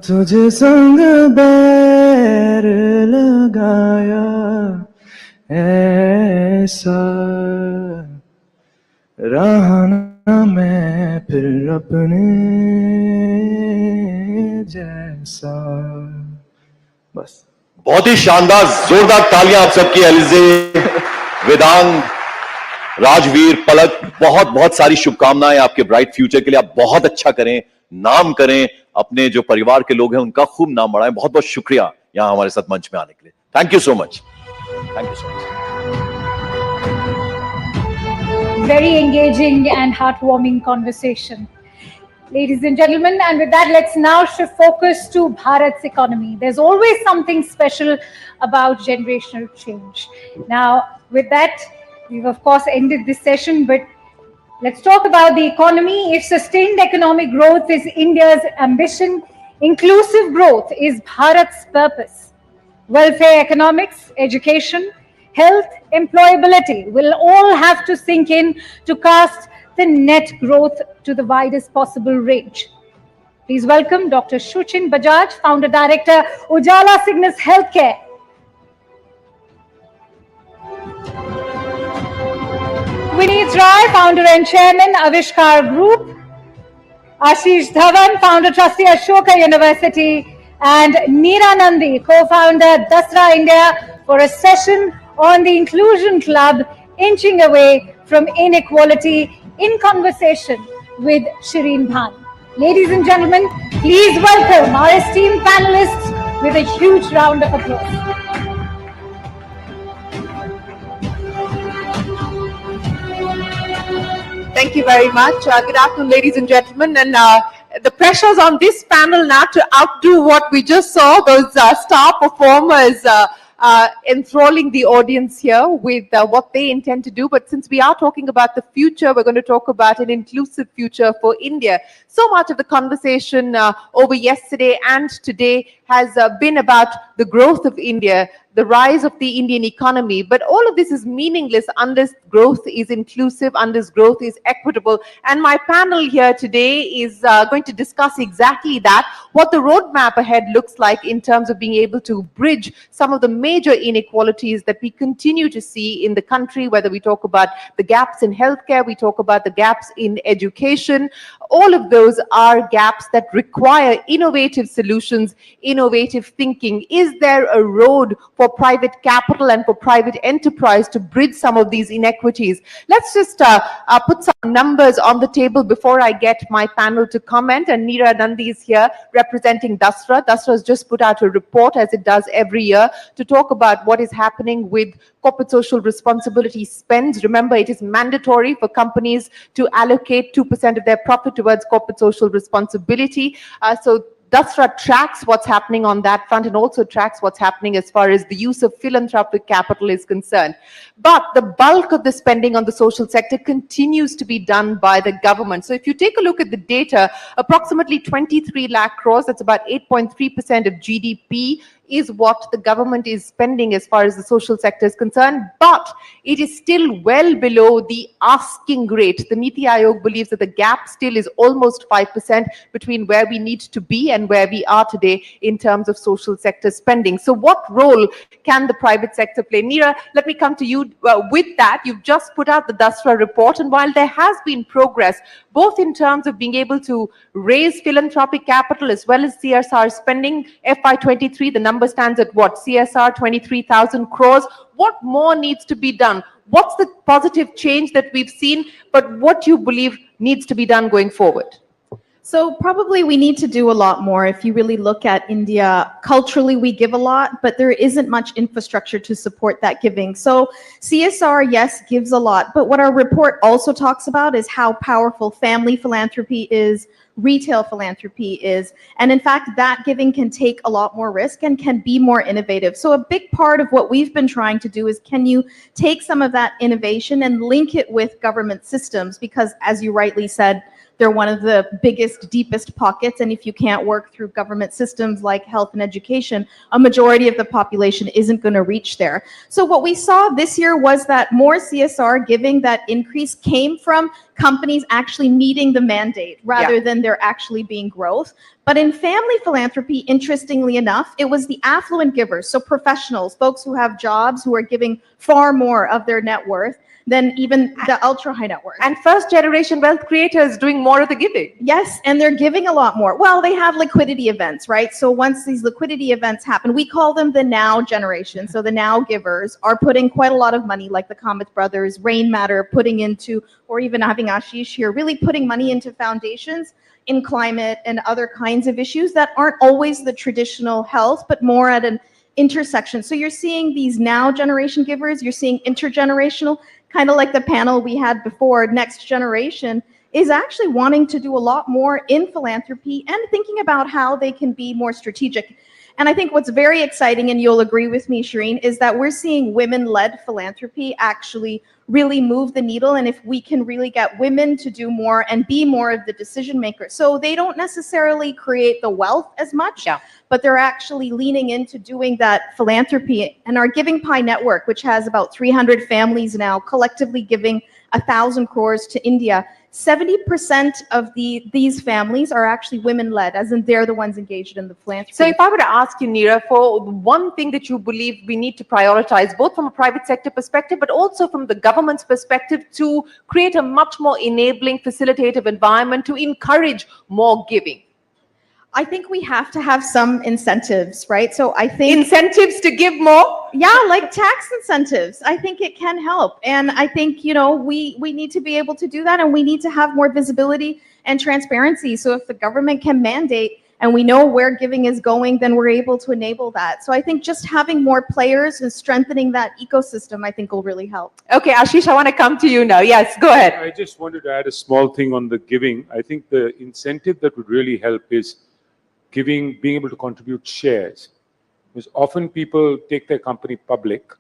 तुझे संग बैर लगाया ऐसा, रहा ना मैं फिर अपने जैसा। बस। बहुत ही शानदार, जोरदार तालियां आप सबकी एलिजे, वेदांग, राजवीर, पलक, बहुत बहुत सारी शुभकामनाएं आपके ब्राइट फ्यूचर के लिए। आप बहुत अच्छा करें, नाम करें, अपने जो परिवार के लोग हैं उनका खूब नाम बढ़ाएं। बहुत बहुत शुक्रिया यहां हमारे साथ मंच में आने के लिए। Thank you so much. Thank you so much. Very engaging and heartwarming conversation. Ladies and gentlemen, and with that, let's now shift focus to Bharat's economy. There's always something special about generational change. Now, with that, we've of course ended this session, but let's talk about the economy. If sustained economic growth is India's ambition, inclusive growth is Bharat's purpose. Welfare economics, education, health, employability will all have to sink in to cast the net growth to the widest possible range. Please welcome Dr. Shuchin Bajaj, Founder Director, Ujala Cygnus Healthcare. Vineet Rai, Founder and Chairman, Avishkar Group. Ashish Dhawan, Founder Trustee, Ashoka University. And Neera Nandi, Co-Founder, Dasra India, for a session on the Inclusion Club, inching away from inequality, in conversation with Shireen Bhan. Ladies and gentlemen, please welcome our esteemed panelists with a huge round of applause. Thank you very much. Good afternoon, ladies and gentlemen. And the pressures on this panel now to outdo what we just saw, those star performers enthralling the audience here with what they intend to do. But since we are talking about the future, we're going to talk about an inclusive future for India. So much of the conversation over yesterday and today has been about the growth of India, the rise of the Indian economy. But all of this is meaningless unless growth is inclusive, unless growth is equitable. And my panel here today is going to discuss exactly that, what the roadmap ahead looks like in terms of being able to bridge some of the major inequalities that we continue to see in the country, whether we talk about the gaps in healthcare, we talk about the gaps in education. All of those are gaps that require innovative solutions, innovative thinking. Is there a road for private capital and for private enterprise to bridge some of these inequities? Let's just put some numbers on the table before I get my panel to comment. And Neera Nandi is here representing Dasra. Dasra has just put out a report, as it does every year, to talk about what is happening with corporate social responsibility spends. Remember, it is mandatory for companies to allocate 2% of their profit towards corporate social responsibility. So DASRA tracks what's happening on that front and also tracks what's happening as far as the use of philanthropic capital is concerned. But the bulk of the spending on the social sector continues to be done by the government. So if you take a look at the data, approximately 23 lakh crores, that's about 8.3% of GDP, is what the government is spending as far as the social sector is concerned, but it is still well below the asking rate. The Niti Aayog believes that the gap still is almost 5% between where we need to be and where we are today in terms of social sector spending. So what role can the private sector play? Neera, let me come to you with that. You've just put out the DASRA report, and while there has been progress, both in terms of being able to raise philanthropic capital as well as CSR spending, FY23, the number stands at what? CSR 23,000 crores. What more needs to be done? What's the positive change that we've seen, but what you believe needs to be done going forward? So probably we need to do a lot more. If you really look at India, culturally we give a lot, but there isn't much infrastructure to support that giving. So CSR, yes, gives a lot, but what our report also talks about is how powerful family philanthropy is, retail philanthropy is, and in fact that giving can take a lot more risk and can be more innovative. So a big part of what we've been trying to do is, can you take some of that innovation and link it with government systems, because as you rightly said, they're one of the biggest, deepest pockets, and if you can't work through government systems like health and education, a majority of the population isn't going to reach there. So what we saw this year was that more CSR giving, that increase came from companies actually meeting the mandate rather than there actually being growth. But in family philanthropy, interestingly enough, it was the affluent givers, so professionals, folks who have jobs, who are giving far more of their net worth than even the ultra high net worth. And first generation wealth creators doing more of the giving. Yes, and they're giving a lot more. Well, they have liquidity events, right? So once these liquidity events happen, we call them the now generation. So the now givers are putting quite a lot of money, like the Kamath brothers, Rain Matter, putting into, or even having Ashish here, really putting money into foundations in climate and other kinds of issues that aren't always the traditional health, but more at an intersection. So you're seeing these now generation givers, you're seeing intergenerational, kind of like the panel we had before, next generation is actually wanting to do a lot more in philanthropy and thinking about how they can be more strategic. And I think what's very exciting, and you'll agree with me, Shireen, is that we're seeing women-led philanthropy actually really move the needle. And if we can really get women to do more and be more of the decision makers. So they don't necessarily create the wealth as much, but they're actually leaning into doing that philanthropy. And our Giving Pie network, which has about 300 families now, collectively giving 1,000 crores to India, 70% of these families are actually women-led, as in they're the ones engaged in the philanthropy. So if I were to ask you, Neera, for one thing that you believe we need to prioritize, both from a private sector perspective, but also from the government's perspective, to create a much more enabling, facilitative environment to encourage more giving. I think we have to have some incentives, right? So I think incentives to give more? Yeah, like tax incentives. I think it can help. And I think, you know, we need to be able to do that, and we need to have more visibility and transparency. So if the government can mandate and we know where giving is going, then we're able to enable that. So I think just having more players and strengthening that ecosystem, I think will really help. Okay, Ashish, I want to come to you now. Yes, go ahead. I just wanted to add a small thing on the giving. I think the incentive that would really help is being able to contribute shares. Because often people take their company public.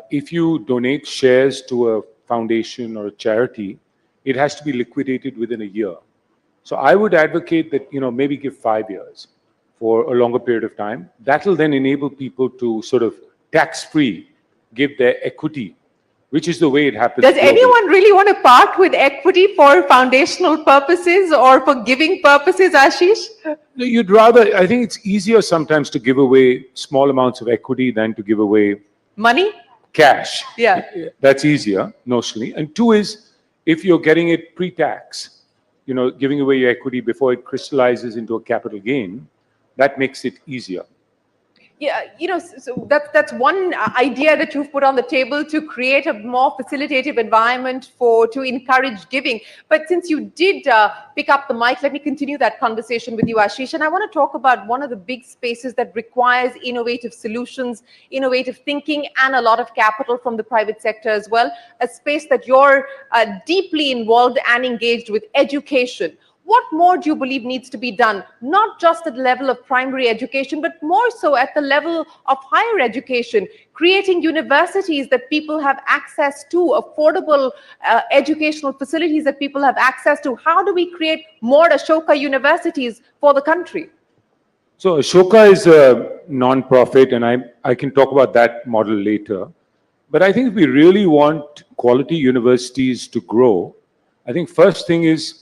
If you donate shares to a foundation or a charity, it has to be liquidated within a year. So I would advocate that, you know, maybe give 5 years for a longer period of time. That'll then enable people to sort of tax-free give their equity, which is the way it happens. Does globally. anyone really want to part with equity for foundational purposes or for giving purposes, Ashish? No, you'd rather, I think it's easier sometimes to give away small amounts of equity than to give away money? Cash. Yeah. That's easier, notionally. And two is, if you're getting it pre-tax, you know, giving away your equity before it crystallizes into a capital gain, that makes it easier. Yeah, you know, so that's one idea that you've put on the table to create a more facilitative environment to encourage giving. But since you did pick up the mic, let me continue that conversation with you, Ashish. And I want to talk about one of the big spaces that requires innovative solutions, innovative thinking, and a lot of capital from the private sector as well. A space that you're deeply involved and engaged with, education. What more do you believe needs to be done, not just at the level of primary education, but more so at the level of higher education, creating universities that people have access to, affordable educational facilities that people have access to? How do we create more Ashoka universities for the country? So Ashoka is a non-profit, and I can talk about that model later. But I think if we really want quality universities to grow, I think first thing is,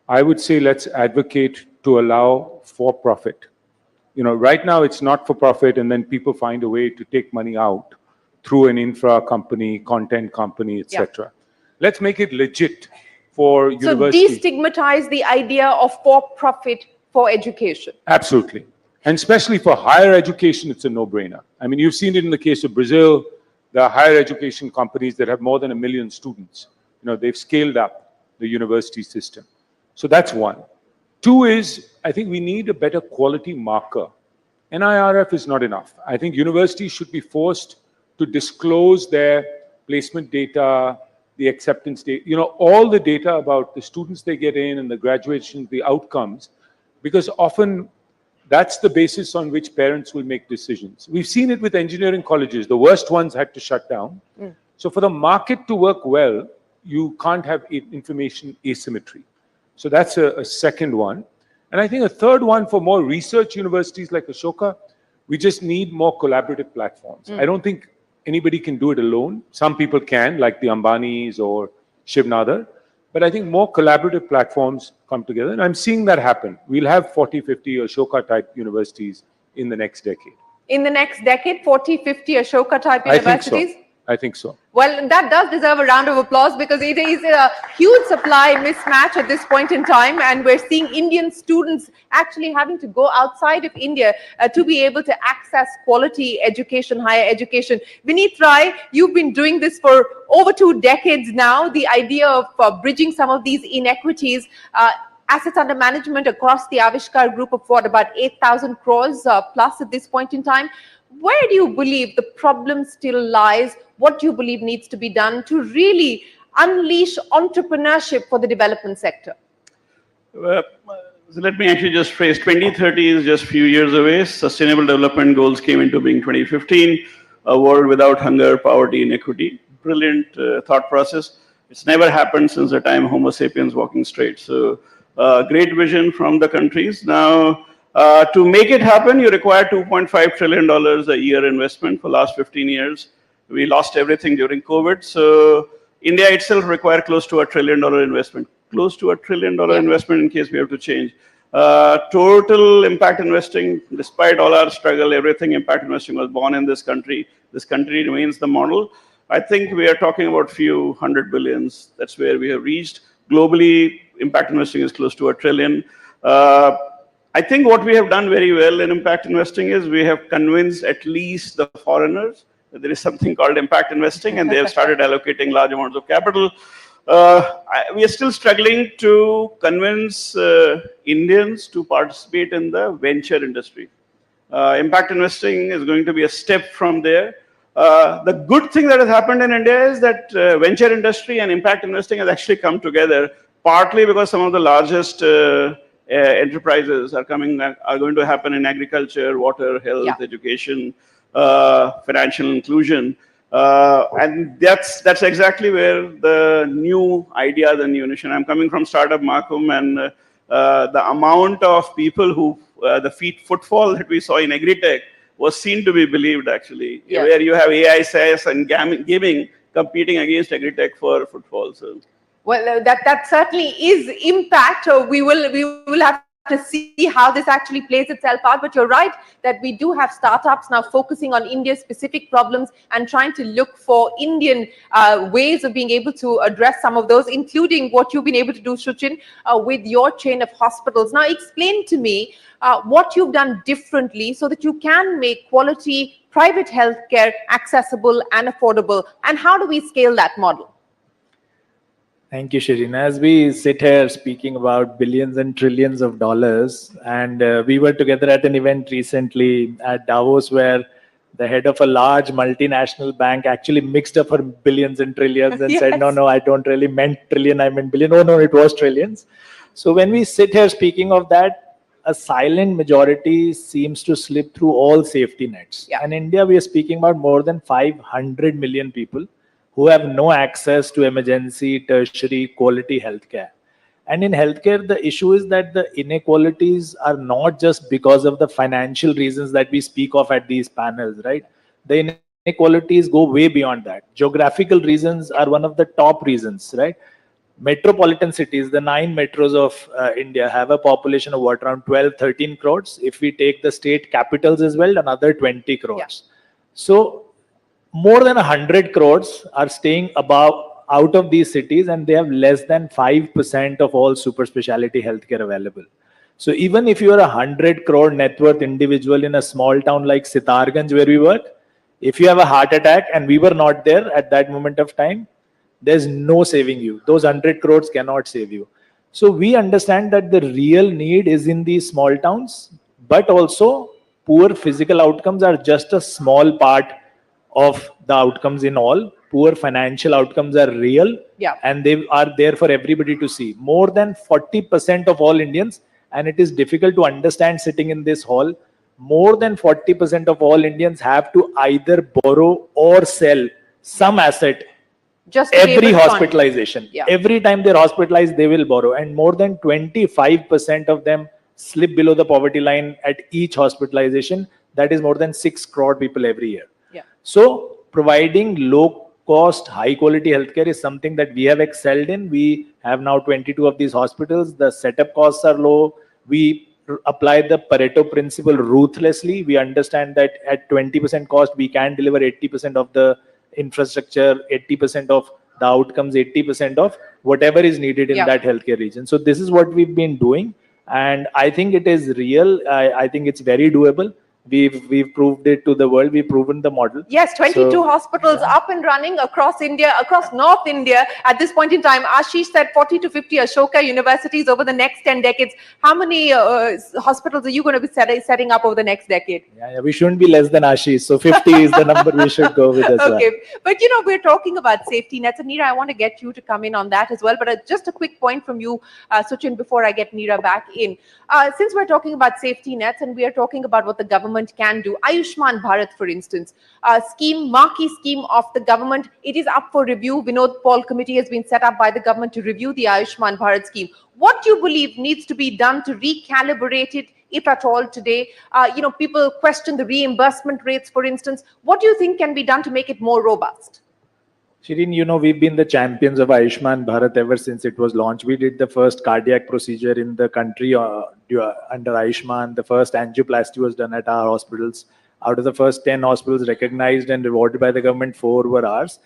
I would say let's advocate to allow for-profit. Right now it's not for profit, and then people find a way to take money out through an infra company, content company, etc. Let's make it legit for universities. So destigmatize the idea of for-profit for education. Absolutely. And especially for higher education, it's a no-brainer. I mean, you've seen it in the case of Brazil. There are higher education companies that have more than 1 million students. They've scaled up the university system. So that's one. Two is, I think we need a better quality marker. NIRF is not enough. I think universities should be forced to disclose their placement data, the acceptance data, all the data about the students they get in and the graduation, the outcomes, because often that's the basis on which parents will make decisions. We've seen it with engineering colleges. The worst ones had to shut down. So for the market to work well, you can't have information asymmetry. So that's a second one. And I think a third one, for more research universities like Ashoka, we just need more collaborative platforms. I don't think anybody can do it alone. Some people can, like the Ambanis or Shiv Nadar. But I think more collaborative platforms come together. And I'm seeing that happen. We'll have 40, 50 Ashoka-type universities in the next decade. In the next decade, 40, 50 Ashoka-type universities? I think so. Well, that does deserve a round of applause, because it is a huge supply mismatch at this point in time, and we're seeing Indian students actually having to go outside of India to be able to access quality education, higher education. Vineet Rai, you've been doing this for over 2 decades now. The idea of bridging some of these inequities, assets under management across the Avishkar group of what, about 8,000 crores plus at this point in time. Where do you believe the problem still lies? What do you believe needs to be done to really unleash entrepreneurship for the development sector? So let me actually just phrase, 2030 is just a few years away. Sustainable Development Goals came into being 2015, a world without hunger, poverty, inequity. Brilliant thought process. It's never happened since the time Homo sapiens walking straight. So great vision from the countries. Now, to make it happen, you require $2.5 trillion a year investment for the last 15 years. We lost everything during COVID. So India itself requires close to $1 trillion investment. Close to $1 trillion investment in case we have to change. Total impact investing, despite all our struggle, everything impact investing was born in this country. This country remains the model. I think we are talking about few hundred billions. That's where we have reached. Globally, impact investing is close to $1 trillion. I think what we have done very well in impact investing is we have convinced at least the foreigners that there is something called impact investing, and they have started allocating large amounts of capital. We are still struggling to convince Indians to participate in the venture industry. Impact investing is going to be a step from there. The good thing that has happened in India is that venture industry and impact investing has actually come together, partly because some of the largest enterprises are going to happen in agriculture, water, health, education, financial inclusion. And that's exactly where the new idea, the new initiative. I'm coming from Startup Makum, and the amount of people who, the footfall that we saw in agri-tech was seen to be believed, actually, where you have AI, SaaS, and gaming competing against agri-tech for footfall. So. Well, that certainly is impact. We will have to see how this actually plays itself out. But you're right that we do have startups now focusing on India's specific problems and trying to look for Indian ways of being able to address some of those, including what you've been able to do, Shuchin, with your chain of hospitals. Now, explain to me what you've done differently so that you can make quality private healthcare accessible and affordable, and how do we scale that model? Thank you, Shirin. As we sit here speaking about billions and trillions of dollars, and we were together at an event recently at Davos where the head of a large multinational bank actually mixed up her billions and trillions and said, no, I don't really meant trillion, I meant billion. Oh, no, it was trillions. So when we sit here speaking of that, a silent majority seems to slip through all safety nets. In India, we are speaking about more than 500 million people who have no access to emergency, tertiary, quality healthcare. And in healthcare, the issue is that the inequalities are not just because of the financial reasons that we speak of at these panels, right? The inequalities go way beyond that. Geographical reasons are one of the top reasons, right? Metropolitan cities, the 9 metros of India have a population of what, around 12, 13 crores. If we take the state capitals as well, another 20 crores. So more than 100 crores are staying out of these cities, and they have less than 5% of all super specialty healthcare available. So even if you are a 100 crore net worth individual in a small town like Sitarganj where we work, if you have a heart attack and we were not there at that moment of time, there's no saving you. Those 100 crores cannot save you. So we understand that the real need is in these small towns, but also poor physical outcomes are just a small part of the outcomes in all. Poor financial outcomes are real, and they are there for everybody to see. More than 40% of all Indians, and it is difficult to understand sitting in this hall, more than 40% of all Indians have to either borrow or sell some asset just to be every able to fund. hospitalization. Every time they're hospitalized, they will borrow. And more than 25% of them slip below the poverty line at each hospitalization. That is more than 6 crore people every year. So providing low-cost, high-quality healthcare is something that we have excelled in. We have now 22 of these hospitals. The setup costs are low. We apply the Pareto principle ruthlessly. We understand that at 20% cost, we can deliver 80% of the infrastructure, 80% of the outcomes, 80% of whatever is needed in that healthcare region. So this is what we've been doing. And I think it is real. I think it's very doable. We've proved it to the world. We've proven the model. Yes, 22 hospitals up and running across India, across North India. At this point in time, Ashish said 40 to 50 Ashoka universities over the next 10 decades. How many hospitals are you going to be setting up over the next decade? We shouldn't be less than Ashish. So 50 is the number we should go with as well. But you know, we're talking about safety nets. And Neera, I want to get you to come in on that as well. But just a quick point from you, Suchin, before I get Neera back in. Since we're talking about safety nets and we are talking about what the government can do, Ayushman Bharat, for instance, marquee scheme of the government, it is up for review. Vinod Paul committee has been set up by the government to review the Ayushman Bharat scheme. What do you believe needs to be done to recalibrate it, if at all, today? You know, people question the reimbursement rates, for instance. What do you think can be done to make it more robust? Shireen, you know, we've been the champions of Ayushman Bharat ever since it was launched. We did the first cardiac procedure in the country under Ayushman. The first angioplasty was done at our hospitals. Out of the first 10 hospitals recognized and rewarded by the government, 4 were ours.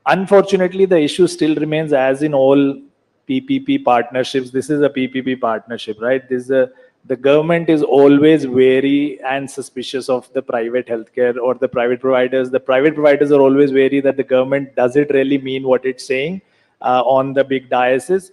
Unfortunately, the issue still remains, as in all PPP partnerships. This is a PPP partnership, right? The government is always wary and suspicious of the private healthcare or the private providers. The private providers are always wary that the government does it really mean what it's saying on the big diocese.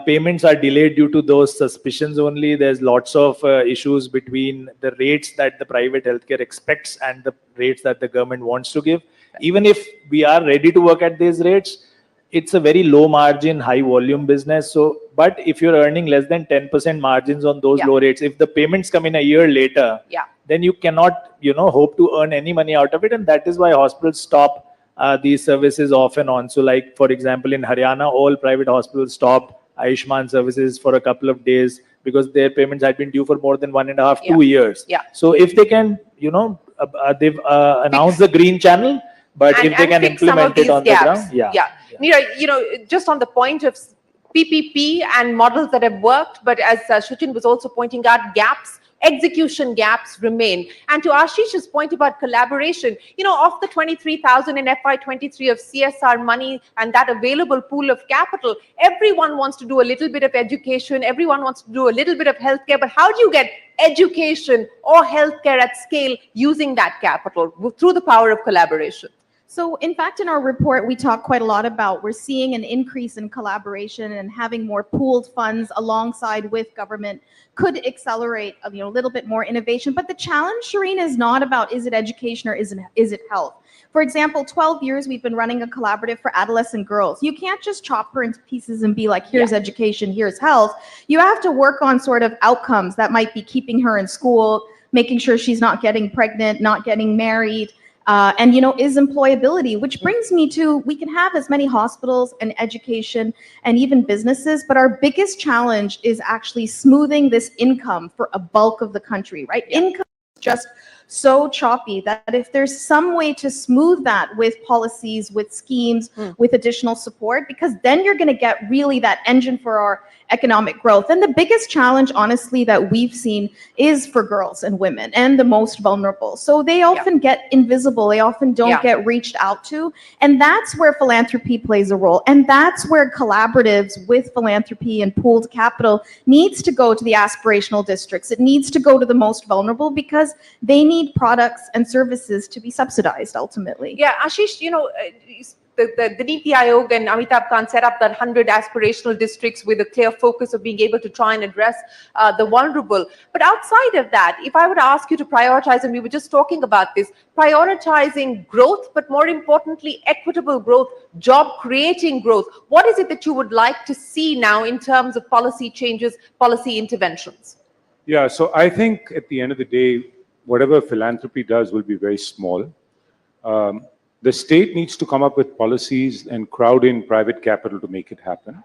Payments are delayed due to those suspicions only. There's lots of issues between the rates that the private healthcare expects and the rates that the government wants to give. Even if we are ready to work at these rates, it's a very low margin, high volume business. So, but if you're earning less than 10% margins on those low rates, if the payments come in a year later, then you cannot, hope to earn any money out of it. And that is why hospitals stop these services off and on. So like, for example, in Haryana, all private hospitals stopped Ayushman services for a couple of days because their payments had been due for more than 1.5, 2 years. So if they can, they've announced the green channel, but if they can implement it on the ground, Neera, just on the point of PPP and models that have worked, but as Suchin was also pointing out, execution gaps remain. And to Ashish's point about collaboration, of the 23,000 in FY23 of CSR money and that available pool of capital, everyone wants to do a little bit of education, everyone wants to do a little bit of healthcare, but how do you get education or healthcare at scale using that capital through the power of collaboration? So in fact, in our report, we talk quite a lot about we're seeing an increase in collaboration and having more pooled funds alongside with government could accelerate a little bit more innovation. But the challenge, Shireen, is not about is it education or is it health? For example, 12 years we've been running a collaborative for adolescent girls. You can't just chop her into pieces and be like, here's education, here's health. You have to work on sort of outcomes that might be keeping her in school, making sure she's not getting pregnant, not getting married, and is employability, which brings me to, we can have as many hospitals and education and even businesses, but our biggest challenge is actually smoothing this income for a bulk of the country, right? Income is just so choppy that if there's some way to smooth that with policies, with schemes, with additional support, because then you're going to get really that engine for our economic growth. And the biggest challenge, honestly, that we've seen is for girls and women and the most vulnerable. So they often get invisible. They often don't get reached out to. And that's where philanthropy plays a role. And that's where collaboratives with philanthropy and pooled capital needs to go to the aspirational districts. It needs to go to the most vulnerable because they need products and services to be subsidized ultimately. Yeah, Ashish, the Niti Aayog and Amitabh Kant set up that 100 aspirational districts with a clear focus of being able to try and address the vulnerable. But outside of that, if I were to ask you to prioritize, and we were just talking about this, prioritizing growth, but more importantly, equitable growth, job creating growth, what is it that you would like to see now in terms of policy changes, policy interventions? Yeah, so I think at the end of the day, whatever philanthropy does will be very small. The state needs to come up with policies and crowd in private capital to make it happen.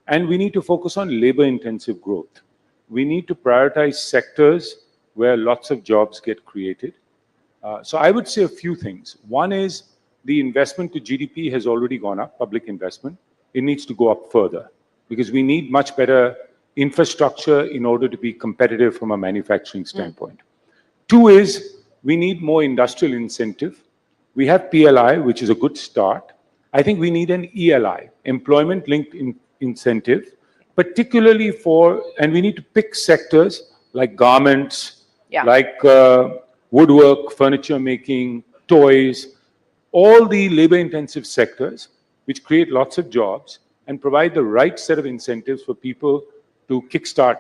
And we need to focus on labor-intensive growth. We need to prioritize sectors where lots of jobs get created. So I would say a few things. One is the investment to GDP has already gone up, public investment. It needs to go up further because we need much better infrastructure in order to be competitive from a manufacturing standpoint. Two is we need more industrial incentive. We have PLI, which is a good start. I think we need an ELI, employment-linked incentive, particularly and we need to pick sectors like garments, like woodwork, furniture making, toys, all the labor-intensive sectors, which create lots of jobs and provide the right set of incentives for people to kickstart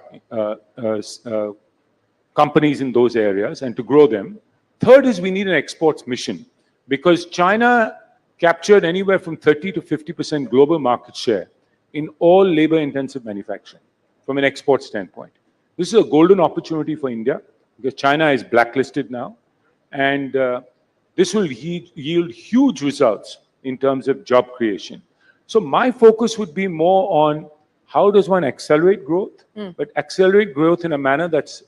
companies in those areas and to grow them. Third is we need an exports mission because China captured anywhere from 30 to 50% global market share in all labor-intensive manufacturing from an export standpoint. This is a golden opportunity for India because China is blacklisted now, and this will yield huge results in terms of job creation. So my focus would be more on how does one accelerate growth, but accelerate growth in a manner that's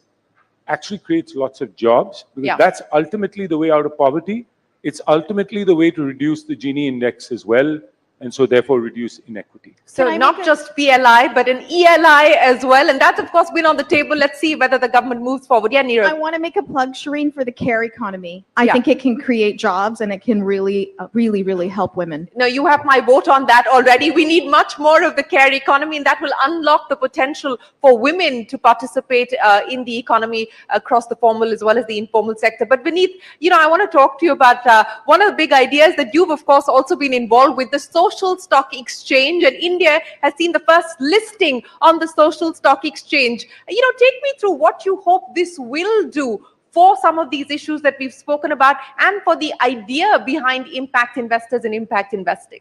actually creates lots of jobs, because that's ultimately the way out of poverty. It's ultimately the way to reduce the Gini index as well, and so therefore reduce inequity. So not just PLI, but an ELI as well. And that's, of course, been on the table. Let's see whether the government moves forward. Yeah, Neeraj. I want to make a plug, Shireen, for the care economy. I think it can create jobs and it can really, really help women. No, you have my vote on that already. We need much more of the care economy, and that will unlock the potential for women to participate in the economy across the formal as well as the informal sector. But Vineet, I want to talk to you about one of the big ideas that you've, of course, also been involved with, the social stock exchange. And India has seen the first listing on the social stock exchange. Take me through what you hope this will do for some of these issues that we've spoken about and for the idea behind impact investors and impact investing.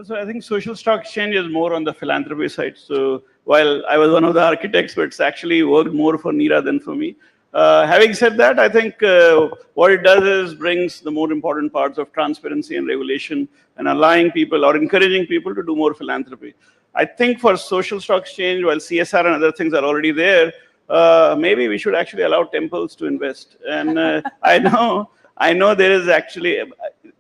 So I think social stock exchange is more on the philanthropy side. So while I was one of the architects, but it's actually worked more for Neera than for me. Having said that, I think what it does is brings the more important parts of transparency and regulation and allowing people or encouraging people to do more philanthropy. I think for social stock exchange, while CSR and other things are already there, maybe we should actually allow temples to invest. And I know there is actually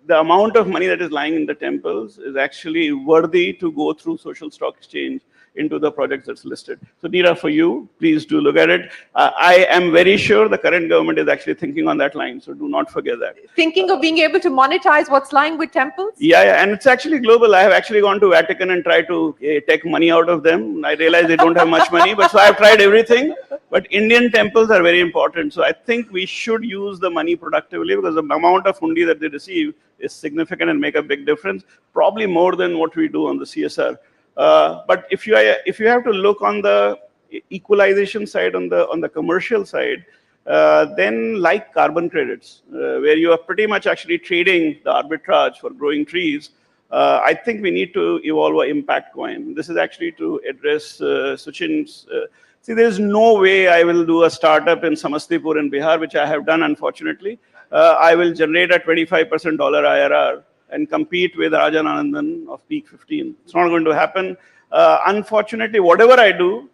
the amount of money that is lying in the temples is actually worthy to go through social stock exchange into the projects that's listed. So Neera, for you, please do look at it. I am very sure the current government is actually thinking on that line, so do not forget that. Thinking of being able to monetize what's lying with temples? Yeah, and it's actually global. I have actually gone to Vatican and tried to take money out of them. I realize they don't have much money, but so I've tried everything. But Indian temples are very important. So I think we should use the money productively, because the amount of hundi that they receive is significant and make a big difference, probably more than what we do on the CSR. But if you have to look on the equalization side, on the commercial side, then like carbon credits, where you are pretty much actually trading the arbitrage for growing trees, I think we need to evolve an impact coin. This is actually to address Suchin's. See, there is no way I will do a startup in Samastipur in Bihar, which I have done, unfortunately. I will generate a 25% dollar IRR and compete with Rajan Anandan of Peak 15. It's not going to happen. Unfortunately, whatever I do,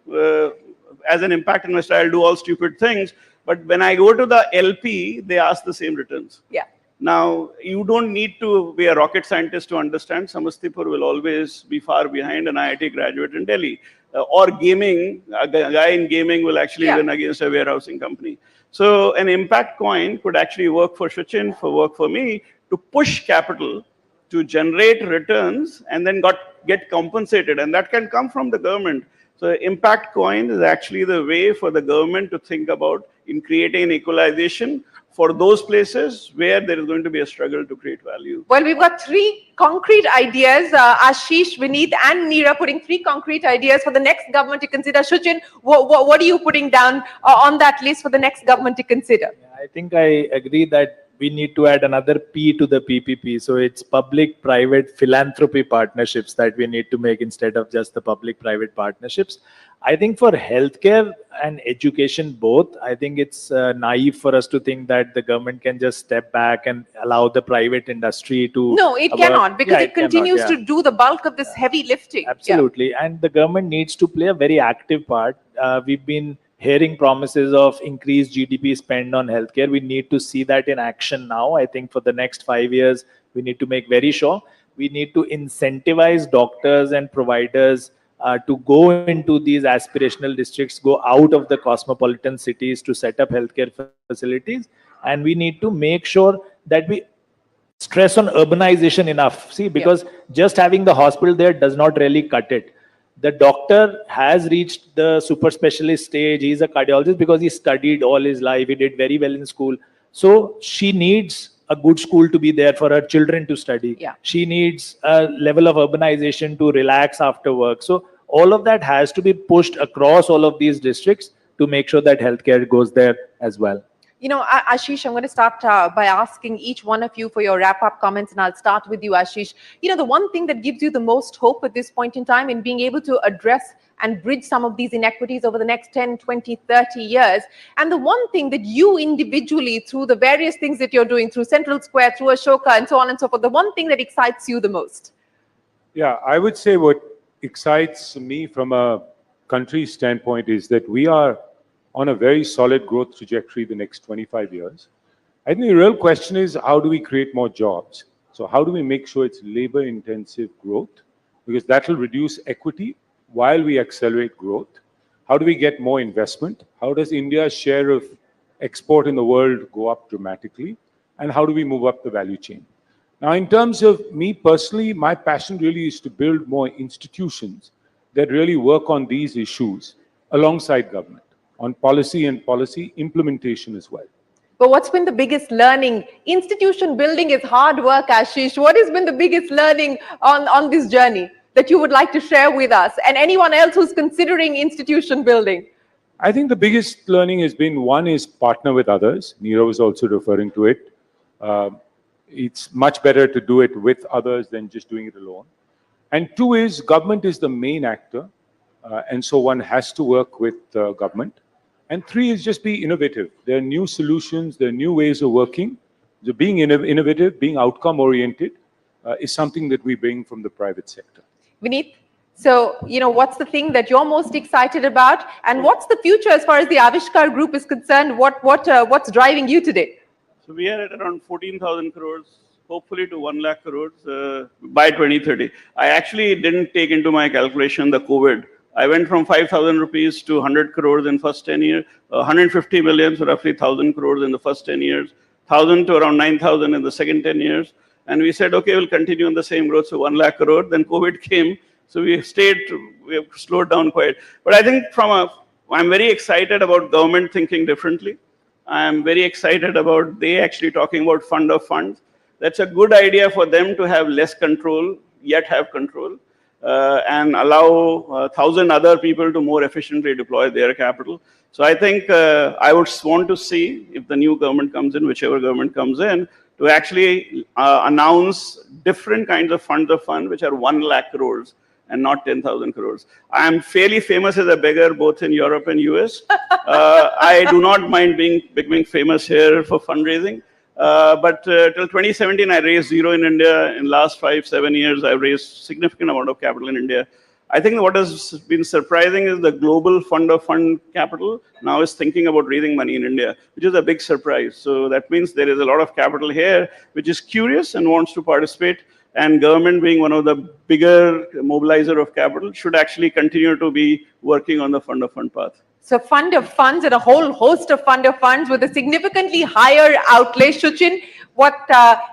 as an impact investor, I'll do all stupid things. But when I go to the LP, they ask the same returns. Yeah. Now, you don't need to be a rocket scientist to understand Samastipur will always be far behind an IIT graduate in Delhi. Or gaming, a guy in gaming will actually win against a warehousing company. So an impact coin could actually work for Sachin, work for me, to push capital to generate returns and then get compensated. And that can come from the government. So impact coin is actually the way for the government to think about in creating an equalization for those places where there is going to be a struggle to create value. Well, we've got 3 concrete ideas. Ashish, Vineet, and Neera putting 3 concrete ideas for the next government to consider. Sachin, what are you putting down on that list for the next government to consider? I think I agree that we need to add another P to the PPP. So it's public-private philanthropy partnerships that we need to make instead of just the public-private partnerships. I think for healthcare and education both, I think it's naive for us to think that the government can just step back and allow the private industry to... No, it cannot, because it continues to do the bulk of this heavy lifting. Absolutely. And the government needs to play a very active part. We've been hearing promises of increased GDP spend on healthcare. We need to see that in action now. I think for the next 5 years, we need to make very sure. We need to incentivize doctors and providers to go into these aspirational districts, go out of the cosmopolitan cities to set up healthcare facilities. And we need to make sure that we stress on urbanization enough. See, because just having the hospital there does not really cut it. The doctor has reached the super specialist stage. He's a cardiologist because he studied all his life. He did very well in school. So she needs a good school to be there for her children to study. She needs a level of urbanization to relax after work. So all of that has to be pushed across all of these districts to make sure that healthcare goes there as well. You know, Ashish, I'm going to start by asking each one of you for your wrap-up comments, and I'll start with you, Ashish. You know, the one thing that gives you the most hope at this point in time in being able to address and bridge some of these inequities over the next 10, 20, 30 years, and the one thing that you individually, through the various things that you're doing, through Central Square, through Ashoka, and so on and so forth, the one thing that excites you the most? Yeah, I would say what excites me from a country standpoint is that we are on a very solid growth trajectory the next 25 years. I think the real question is, how do we create more jobs? So how do we make sure it's labor-intensive growth? Because that will reduce equity while we accelerate growth. How do we get more investment? How does India's share of export in the world go up dramatically? And how do we move up the value chain? Now, in terms of me personally, my passion really is to build more institutions that really work on these issues alongside government, on policy and policy implementation as well. But what's been the biggest learning? Institution building is hard work, Ashish. What has been the biggest learning on this journey that you would like to share with us and anyone else who's considering institution building? I think the biggest learning has been, one is partner with others. Neera was also referring to it. It's much better to do it with others than just doing it alone. And 2 is government is the main actor. And so one has to work with government. And 3 is just be innovative. There are new solutions, there are new ways of working. So being innovative, being outcome-oriented is something that we bring from the private sector. Vineet, so, you know, what's the thing that you're most excited about? And what's the future as far as the Avishkar Group is concerned? What's driving you today? So we are at around 14,000 crores, hopefully to 1 lakh crores by 2030. I actually didn't take into my calculation the COVID. I went from 5,000 rupees to 100 crores in first 10 years, 150 million, so roughly 1,000 crores in the first 10 years, 1,000 to around 9,000 in the second 10 years. And we said, okay, we'll continue on the same growth, so 1 lakh crore. Then COVID came, so we have slowed down quite. But I think from a I'm very excited about government thinking differently. I'm very excited about they actually talking about fund of funds. That's a good idea for them to have less control, yet have control, and allow 1,000 other people to more efficiently deploy their capital. So I think I would want to see if the new government comes in, whichever government comes in, to actually announce different kinds of funds of fund, which are 1 lakh crores and not 10,000 crores. I am fairly famous as a beggar both in Europe and US. I do not mind becoming famous here for fundraising. But till 2017, I raised zero in India. In last 5-7 years, I've raised significant amount of capital in India. I think what has been surprising is the global fund of fund capital now is thinking about raising money in India, which is a big surprise. So that means there is a lot of capital here, which is curious and wants to participate. And government being one of the bigger mobilizer of capital should actually continue to be working on the fund of fund path. So fund of funds and a whole host of fund of funds with a significantly higher outlay. Shuchin, what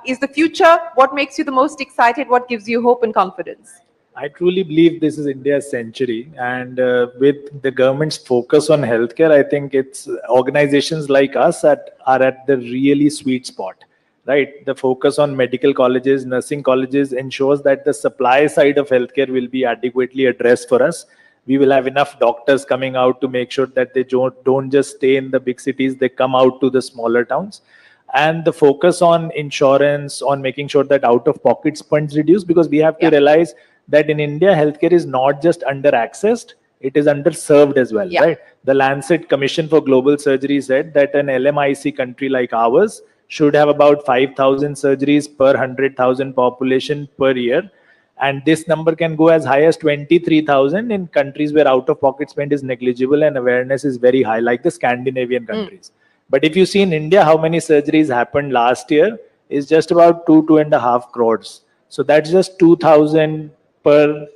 is the future? What makes you the most excited? What gives you hope and confidence? I truly believe this is India's century, and with the government's focus on healthcare, I think it's organizations like us that are at the really sweet spot, right? The focus on medical colleges, nursing colleges ensures that the supply side of healthcare will be adequately addressed for us. We will have enough doctors coming out to make sure that they don't just stay in the big cities, they come out to the smaller towns. And the focus on insurance, on making sure that out-of-pocket funds reduce, because we have to realize that in India, healthcare is not just under-accessed, it is underserved as well, right? The Lancet Commission for Global Surgery said that an LMIC country like ours should have about 5,000 surgeries per 100,000 population per year. And this number can go as high as 23,000 in countries where out-of-pocket spend is negligible and awareness is very high, like the Scandinavian countries. But if you see in India, how many surgeries happened last year is just about 2.5 crores. So that's just 2,000 per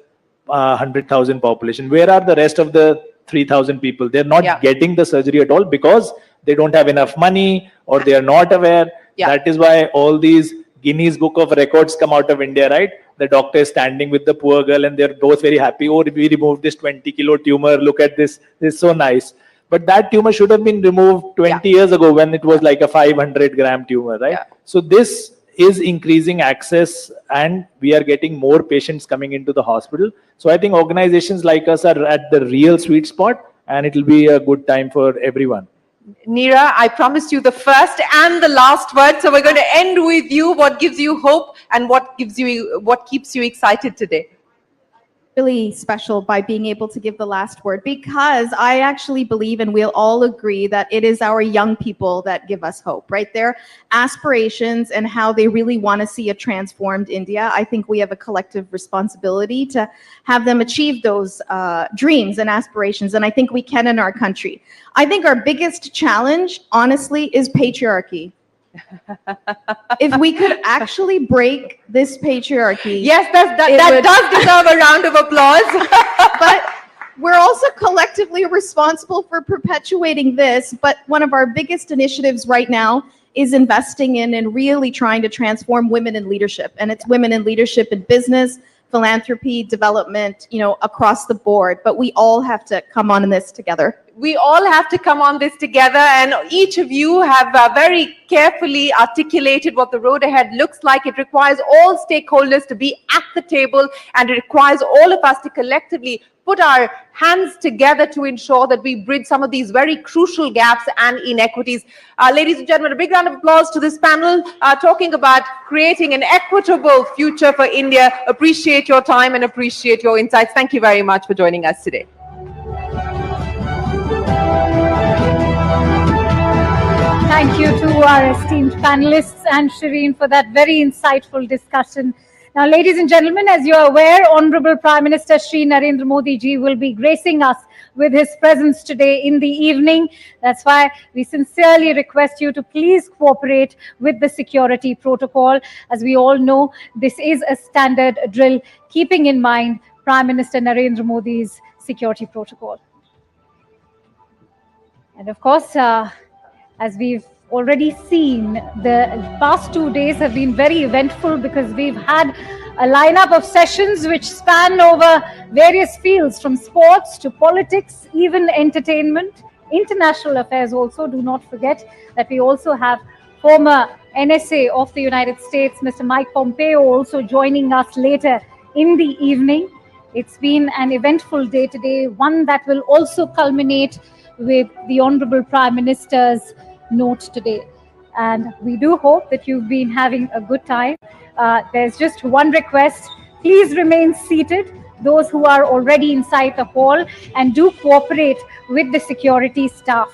100,000 population. Where are the rest of the 3,000 people? They're not getting the surgery at all because they don't have enough money or they are not aware. That is why all these Guinness Book of Records come out of India, right? The doctor is standing with the poor girl and they're both very happy. Oh, we removed this 20-kilo tumor. Look at this. This is so nice. But that tumor should have been removed 20 years ago when it was like a 500-gram tumor, right? So this is increasing access and we are getting more patients coming into the hospital. So I think organizations like us are at the real sweet spot and it will be a good time for everyone. Neera, I promised you the first and the last word. So we're going to end with you. What gives you hope and what keeps you excited today? Really special by being able to give the last word, because I actually believe, and we'll all agree, that it is our young people that give us hope, right? Their aspirations and how they really want to see a transformed India. I think we have a collective responsibility to have them achieve those dreams and aspirations, and I think we can in our country. I think our biggest challenge, honestly, is patriarchy. If we could actually break this patriarchy. Yes, that does deserve a round of applause. But we're also collectively responsible for perpetuating this. But one of our biggest initiatives right now is investing in and really trying to transform women in leadership. And it's women in leadership in business, philanthropy, development, across the board. But we all have to come on in this together. We all have to come on this together, and each of you have very carefully articulated what the road ahead looks like. It requires all stakeholders to be at the table, and it requires all of us to collectively put our hands together to ensure that we bridge some of these very crucial gaps and inequities. Ladies and gentlemen, a big round of applause to this panel talking about creating an equitable future for India. Appreciate your time and appreciate your insights. Thank you very much for joining us today. Thank you to our esteemed panelists and Shireen for that very insightful discussion. Now, ladies and gentlemen, as you are aware, Honorable Prime Minister Shri Narendra Modi ji will be gracing us with his presence today in the evening. That's why we sincerely request you to please cooperate with the security protocol. As we all know, this is a standard drill, keeping in mind Prime Minister Narendra Modi's security protocol. And of course, as we've already seen, the past 2 days have been very eventful because we've had a lineup of sessions which span over various fields from sports to politics, even entertainment, international affairs also. Do not forget that we also have former NSA of the United States, Mr. Mike Pompeo, also joining us later in the evening. It's been an eventful day today, one that will also culminate with the Honorable Prime Minister's note today. And we do hope that you've been having a good time. There's just one request. Please remain seated, those who are already inside the hall, and do cooperate with the security staff.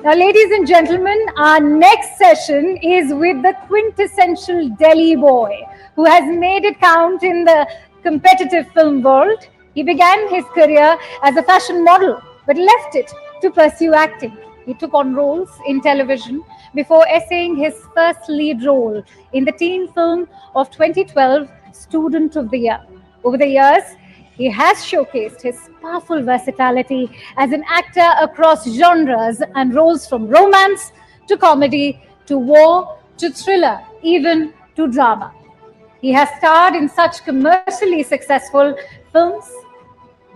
Now, ladies and gentlemen, our next session is with the quintessential Delhi boy who has made it count in the competitive film world. He began his career as a fashion model, but left it to pursue acting. He took on roles in television before essaying his first lead role in the teen film of 2012, Student of the Year. Over the years, he has showcased his powerful versatility as an actor across genres and roles from romance to comedy to war to thriller, even to drama. He has starred in such commercially successful films,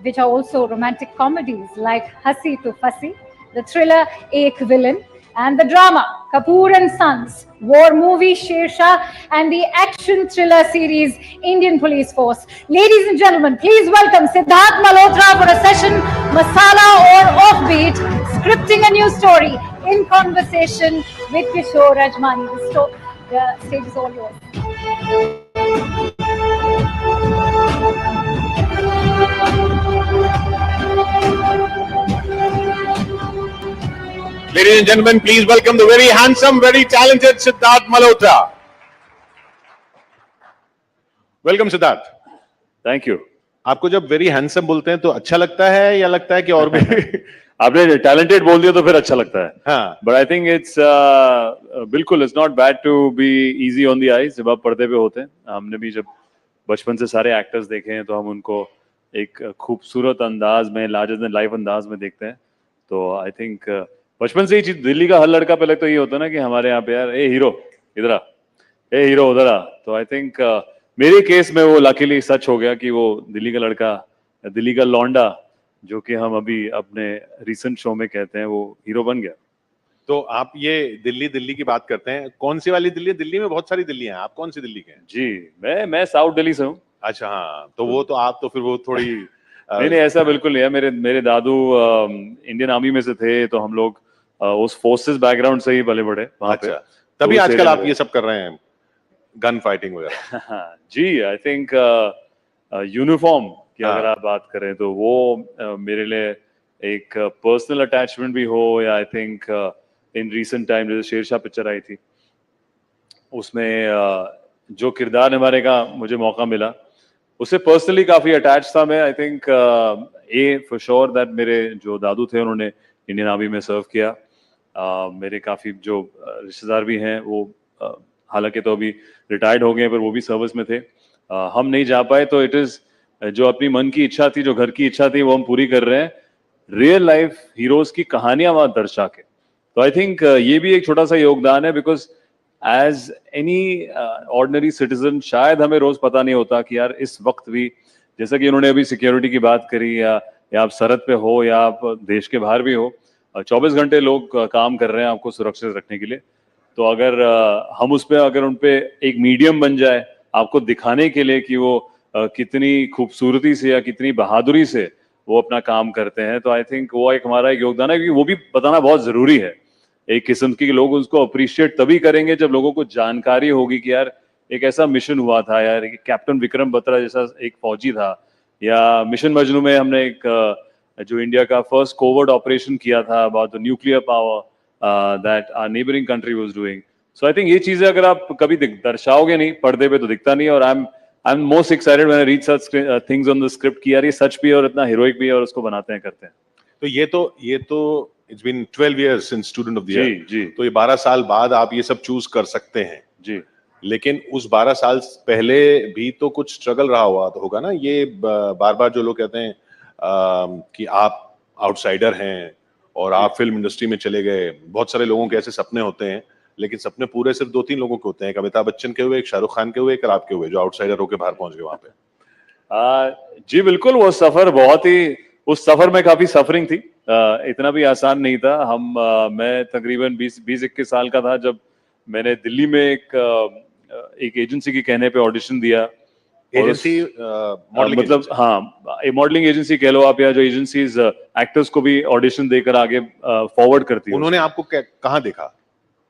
which are also romantic comedies like Hasi to Fasi, the thriller Ek Villain, and the drama Kapoor and Sons, war movie Sher Shah, and the action thriller series Indian Police Force. Ladies and gentlemen, please welcome Siddharth Malhotra for a session, Masala or Offbeat, scripting a new story in conversation with Kishore Rajmani. The stage is all yours. Ladies and gentlemen, please welcome the very handsome, very talented Siddharth Malhotra. Welcome, Siddharth. Thank you. आपको जब very handsome बोलते हैं तो अच्छा लगता है या लगता है कि और भी आपने talented बोल दिया तो फिर अच्छा लगता है. हाँ. But I think it's बिल्कुल it's not bad to be easy on the eyes जब आप पर्दे पे होते हैं. हमने भी जब बचपन से सारे एक्टर्स देखे हैं तो हम उनको एक खूबसूरत अंदाज में, लार्जर देन लाइफ अंदाज में देखते हैं. तो आई थिंक बचपन से ही चीज, दिल्ली का हर लड़का पहले तो ये होता है ना कि हमारे यहाँ पे यार ए हीरो इधर आ, ए हीरो उधर आ. तो आई थिंक मेरे केस में वो लकीली सच हो गया कि वो दिल्ली का लड़का, दिल्ली का लौंडा, जो कि हम अभी अपने रिसेंट शो में कहते हैं, वो हीरो बन गया. तो आप ये दिल्ली दिल्ली की बात करते हैं, कौन सी वाली दिल्ली? दिल्ली में बहुत सारी दिल्लियां हैं, आप कौन सी दिल्ली के हैं? जी, मैं साउथ दिल्ली से हूँ. अच्छा, हाँ, तो वो तो आप तो फिर वो थोड़ी नहीं, ऐसा बिल्कुल नहीं है. मेरे दादू इंडियन आर्मी में से थे, तो हम लोग उस फोर्सेस बैकग्राउंड से ही पले बड़े वहाँ पे. तभी आजकल आप ये सब कर रहे हैं, गन फाइटिंग वगैरह. जी, आई थिंक यूनिफॉर्म की अगर आप बात करें तो वो मेरे लिए एक पर्सनल अटैचमेंट भी हो, या I think in recent time जैसे शेरशाह पिक्चर आई थी, उसमें जो किरदार निभाने का मुझे मौका मिला, उससे पर्सनली काफी अटैच था मैं. I think A for sure that मेरे जो दादू थे उन्होंने इंडियन आर्मी में सर्व किया. मेरे काफी जो रिश्तेदार भी हैं वो हालांकि तो अभी रिटायर्ड हो गए, पर वो भी सर्विस में थे. हम नहीं जा पाए, तो इट इज जो अपनी मन की इच्छा थी, जो घर की इच्छा थी, वो हम पूरी कर रहे हैं रियल लाइफ हीरोज की कहानियां वहां दर्शा के. तो आई थिंक ये भी एक छोटा सा योगदान है, because as any ordinary citizen शायद हमें रोज पता नहीं होता कि यार इस वक्त भी, जैसा कि उन्होंने अभी सिक्योरिटी की बात करी, या आप सरहद पे हो या आप देश के बाहर भी हो, 24 घंटे लोग काम कर रहे हैं आपको सुरक्षित रखने के लिए. तो अगर हम उस पे, अगर उन पे एक मीडियम बन जाए आपको दिखाने के लिए कि वो कितनी खूबसूरती से या कितनी बहादुरी से वो अपना काम करते हैं, तो आई थिंक वो एक हमारा एक योगदान है, क्योंकि वो भी बताना बहुत जरूरी है. एक किस्म की लोग उसको अप्रिशिएट तभी करेंगे जब लोगों को जानकारी होगी कि यार एक ऐसा मिशन हुआ था, यार कैप्टन विक्रम बत्रा जैसा एक फौजी था, या मिशन मजनू में हमने एक जो इंडिया का फर्स्ट कोवर्ट ऑपरेशन किया था about the nuclear power that our neighbouring country was doing. So I think ये चीजें अगर आप कभी दर्शाओगे नहीं पर्दे पे तो दिखता नहीं. और I am most excited when I read such things on the script कि यार ये सच भी है और इतना हीरोइक भी है और उसको बनाते हैं, करते हैं. तो ये तो it's been 12 years since student of the year. जी. तो ये 12 साल बाद आप ये सब चूज कर सकते हैं. जी. लेकिन उस 12 साल पहले भी तो कुछ स्ट्रगल रहा हुआ तो होगा ना. ये बार बार जो लोग कहते हैं कि आप आउटसाइडर हैं और आप फिल्म इंडस्ट्री में चले गए, बहुत सारे लोगों के ऐसे सपने होते हैं लेकिन सपने पूरे सिर्फ 2-3 लोगों के होते हैं, एक अमिताभ बच्चन के हुए, एक शाहरुख खान के हुए, एक आपके हुए, जो आउटसाइडर होकर बाहर पहुंच गए वहां पे। जी बिल्कुल, वो सफर बहुत ही, उस सफर में काफी सफरिंग थी, इतना भी आसान नहीं था। मैं तकरीबन 20-21 साल का था जब मैंने दिल्ली में एक एजेंसी के कहने पे ऑडिशन दिया। एजेंसी मॉडलिंग मतलब हाँ, मॉडलिंग एजेंसी कह लो आप, या जो एजेंसीज एक्टर्स को भी ऑडिशन देकर आगे फॉरवर्ड करती है। उन्होंने आपको कहाँ देखा?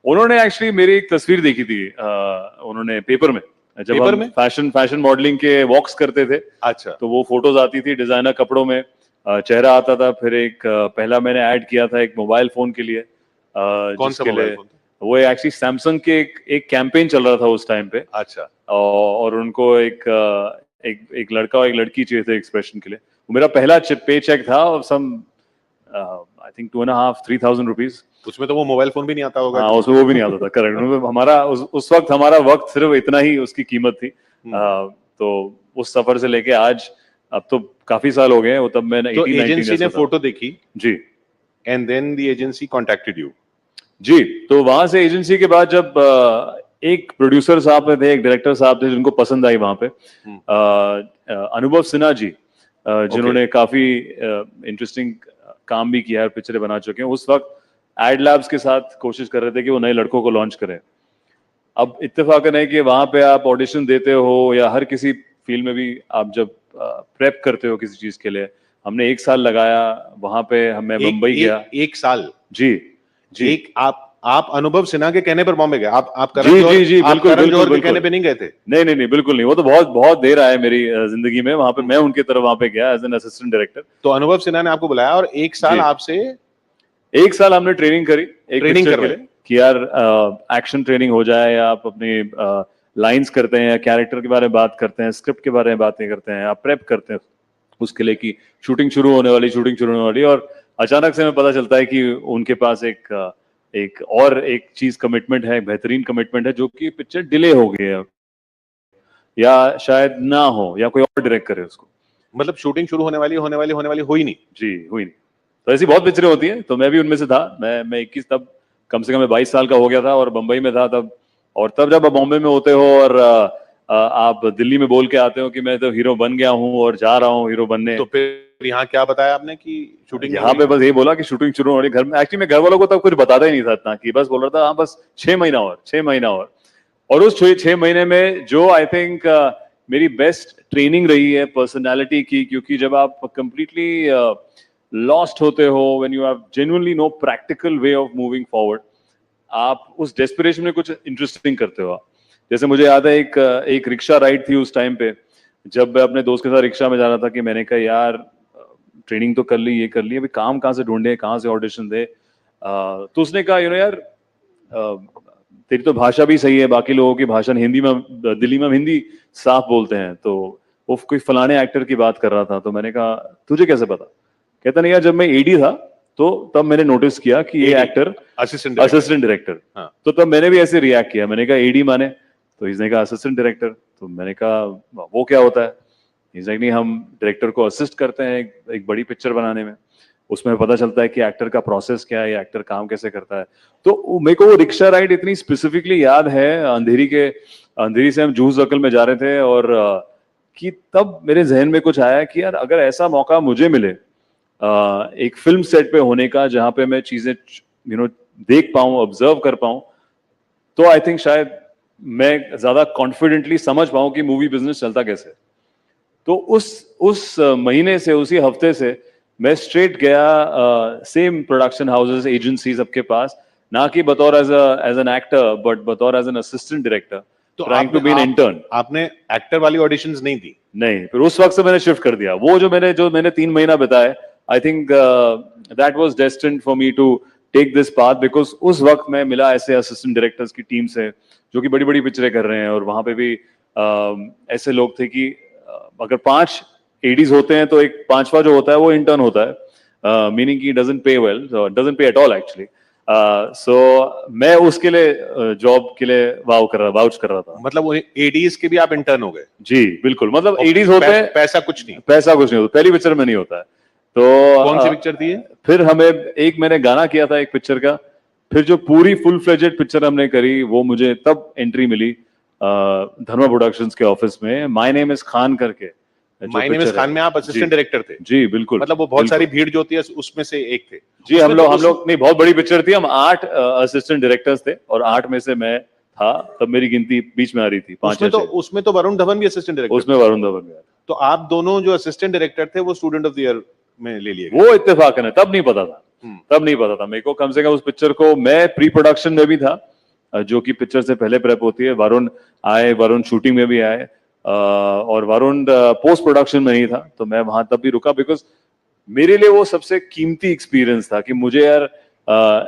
उन्होंने एक्चुअली मेरी एक तस्वीर देखी थी, उन्होंने पेपर में, जब पेपर हम में? फैशन मॉडलिंग के वॉक्स करते थे। अच्छा। तो वो फोटोज आती थी डिजाइनर कपड़ों में, चेहरा आता था। फिर पहला मैंने ऐड किया था एक मोबाइल फोन के लिए, कौन सा मोबाइल फोन? वो एक्चुअली सैमसंग के एक कैंपेन चल रहा था उस टाइम पे। अच्छा। और उनको एक लड़का और एक लड़की चाहिए थे एक्सप्रेशन के लिए। वो मेरा पहला पे चेक था, सम आई थिंक 2,500-3,000 रुपीज। उसमें तो वो मोबाइल फोन भी नहीं आता होगा। हाँ, उसमें वो भी नहीं आता था, करेक्ट। हमारा उस वक्त हमारा वक्त सिर्फ इतना ही उसकी कीमत थी। तो उस सफर से लेके आज, अब तो काफी साल हो गए, वो तब मैं 18-19 एजेंसी ने फोटो देखी जी, and then the agency contacted you. जी, तो वहां से एजेंसी के बाद जब एक प्रोड्यूसर साहब थे, एक डायरेक्टर साहब थे जिनको पसंद आई वहां पे, अनुभव सिन्हा जी, जिन्होंने काफी इंटरेस्टिंग काम भी किया है, पिक्चरें बना चुके हैं। उस वक्त एड लैब्स के साथ कोशिश कर रहे थे कि वो नए लड़कों को लॉन्च करें। अब इत्तेफाकन है कि वहां पे आप ऑडिशन देते हो, या हर किसी फील्ड में भी आप जब प्रेप करते हो किसी चीज के लिए, हमने 1 साल लगाया वहां पे। मैं मुंबई गया। 1 साल? जी जी। आप अनुभव सिन्हा के कहने पर बॉम्बे गए? आप जी बिल्कुल के कहने पे नहीं गए थे? नहीं बिल्कुल नहीं। वो तो बहुत देर आया मेरी जिंदगी में। वहां पे मैं उनकी तरफ वहां पे गया एज एन असिस्टेंट डायरेक्टर। तो अनुभव सिन्हा ने आपको बुलाया और 1 साल आपसे 1 साल हमने ट्रेनिंग करी, ट्रेनिंग के लिए कि यार एक्शन ट्रेनिंग हो जाए, या आप अपनी लाइंस करते हैं, या कैरेक्टर के बारे में बात करते हैं, स्क्रिप्ट के बारे में बातें करते हैं, आप प्रेप करते हैं उसके लिए कि शूटिंग शुरू होने वाली। और अचानक से हमें पता चलता है कि उनके पास एक चीज कमिटमेंट है, बेहतरीन कमिटमेंट है, जो कि पिक्चर डिले हो गई है, या शायद ना हो, या कोई और डायरेक्ट करे उसको। मतलब शूटिंग शुरू होने वाली हुई नहीं? जी, हुई नहीं। तो ऐसी बहुत पिक्चरें होती हैं, तो मैं भी उनमें से था। मैं 21, तब कम से कम मैं 22 साल का हो गया था, और बंबई में था तब। और तब जब आप बॉम्बे में होते हो और आप दिल्ली में बोल के आते हो कि मैं तो हीरो बन गया हूँ और जा रहा हूँ हीरो बनने, तो फिर यहाँ क्या बताया आपने कि शूटिंग? यहाँ पे बस ये बोला कि शूटिंग शुरू हो रही। घर में एक्चुअली मैं घर वालों को तब कुछ बताता ही नहीं था इतना, कि बस बोल रहा था हाँ बस 6 महीना और उस 6 महीने में जो आई थिंक मेरी बेस्ट ट्रेनिंग रही है पर्सनालिटी की, क्योंकि जब आप कंप्लीटली लॉस्ट होते हो, when you have genuinely no practical way of moving forward, आप उस डेस्परेशन में कुछ इंटरेस्टिंग करते हो। जैसे मुझे याद है एक रिक्शा राइड थी उस टाइम पे, जब मैं अपने दोस्त के साथ रिक्शा में जा रहा था, कि मैंने कहा यार ट्रेनिंग तो कर ली, ये कर ली, अभी काम कहाँ से ढूंढे, कहाँ से ऑडिशन दे। तो उसने कहा यार तेरी तो भाषा भी सही है, बाकी लोगों की भाषा हिंदी में, दिल्ली में हम हिंदी साफ बोलते हैं। तो वो कोई फलाने एक्टर की बात कर रहा था, तो मैंने कहा तुझे कैसे पता? कहता नहीं यार, जब मैं एडी था तो तब मैंने नोटिस किया कि ये एक्टर असिस्टेंट डायरेक्टर। तो तब मैंने भी ऐसे रिएक्ट किया, मैंने कहा एडी माने? तो इसने कहा असिस्टेंट डायरेक्टर। तो मैंने कहा वो क्या होता है? नहीं, हम डायरेक्टर को असिस्ट करते हैं एक बड़ी पिक्चर बनाने में, उसमें पता चलता है कि एक्टर का प्रोसेस क्या है, एक्टर काम कैसे करता है। तो मेरे को वो रिक्शा राइड इतनी स्पेसिफिकली याद है, अंधेरी से हम जूहू सर्कल में जा रहे थे, और कि तब मेरे जहन में कुछ आया कि यार अगर ऐसा मौका मुझे मिले एक फिल्म सेट पे होने का, जहां पे मैं चीजें देख पाऊं, ऑब्जर्व कर पाऊं, तो आई थिंक शायद मैं ज्यादा कॉन्फिडेंटली समझ पाऊं कि मूवी बिजनेस चलता कैसे। तो उस महीने से, उसी हफ्ते से मैं स्ट्रेट गया सेम प्रोडक्शन हाउसेस, एजेंसी सबके पास, ना कि बतौर एज एन एक्टर, बट बतौर as an assistant director, trying to be an intern. आपने एक्टर वाली ऑडिशंस नहीं दी? नहीं, फिर उस वक्त से मैंने शिफ्ट कर दिया। वो जो मैंने 3 महीना बिताए, I think that was destined for me to take this path, because उस वक्त मैं मिला ऐसे असिस्टेंट डायरेक्टर्स की टीम से जो कि बड़ी बड़ी पिक्चरें कर रहे हैं, और वहां पे भी ऐसे लोग थे कि अगर 5 एडीज होते हैं तो एक 5वां जो होता है वो इंटर्न होता है, मीनिंग की डजंट पे वेल, डजंट पे एट ऑल एक्चुअली। सो मैं उसके लिए जॉब के लिए वाउच कर रहा था। मतलब एडीज के भी आप इंटर्न हो गए? जी बिल्कुल, मतलब एडीज होते हैं, पैसा कुछ नहीं होता, पहली पिक्चर में नहीं होता है। तो कौन सी पिक्चर थी? फिर मैंने गाना किया था एक पिक्चर का, फिर जो पूरी फुल फ्लेजेड पिक्चर हमने करी वो मुझे तब एंट्री मिली धर्मा प्रोडक्शंस के ऑफिस में, माय नेम इज खान करके। माय नेम इज खान में आप असिस्टेंट डायरेक्टर थे? जी बिल्कुल। मतलब वो बहुत सारी भीड़ जो होती है उसमें से एक थे? जी हम लोग नहीं, बहुत बड़ी पिक्चर थी, हम 8 असिस्टेंट डायरेक्टर्स थे और 8 में से मैं था, तब मेरी गिनती बीच में आ रही थी। उसमें तो वरुण धवन भी असिस्टेंट डायरेक्टर? उसमें वरुण धवन भी। तो आप दोनों जो असिस्टेंट डायरेक्टर थे वो स्टूडेंट ऑफ द ईयर में ले लिए? वो इत्तेफाकन है, तब नहीं पता था, तब नहीं पता था मेरे को। कम से कम उस पिक्चर को मैं प्री प्रोडक्शन में भी था, जो कि पिक्चर से पहले प्रेप होती है। वरुण आए, वरुण शूटिंग में भी आए, और वरुण पोस्ट प्रोडक्शन में नहीं था, तो मैं वहां तब भी रुका, बिकॉज मेरे लिए वो सबसे कीमती एक्सपीरियंस था कि मुझे यार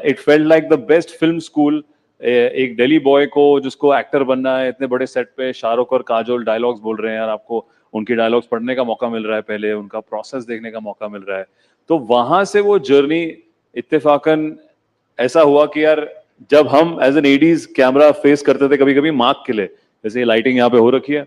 it felt like the best film school. एक दिल्ली बॉय को जिसको एक्टर बनना है, इतने बड़े सेट पे शाहरुख और काजोल डायलॉग्स बोल रहे हैं यार, आपको उनकी डायलॉग्स पढ़ने का मौका मिल रहा है, पहले उनका प्रोसेस देखने का मौका मिल रहा है। तो वहां से वो जर्नी इत्तेफाकन ऐसा हुआ कि यार जब हम as an ADs camera face करते थे कभी कभी मार्क के लिए, जैसे ये लाइटिंग यहाँ पे हो रखी है,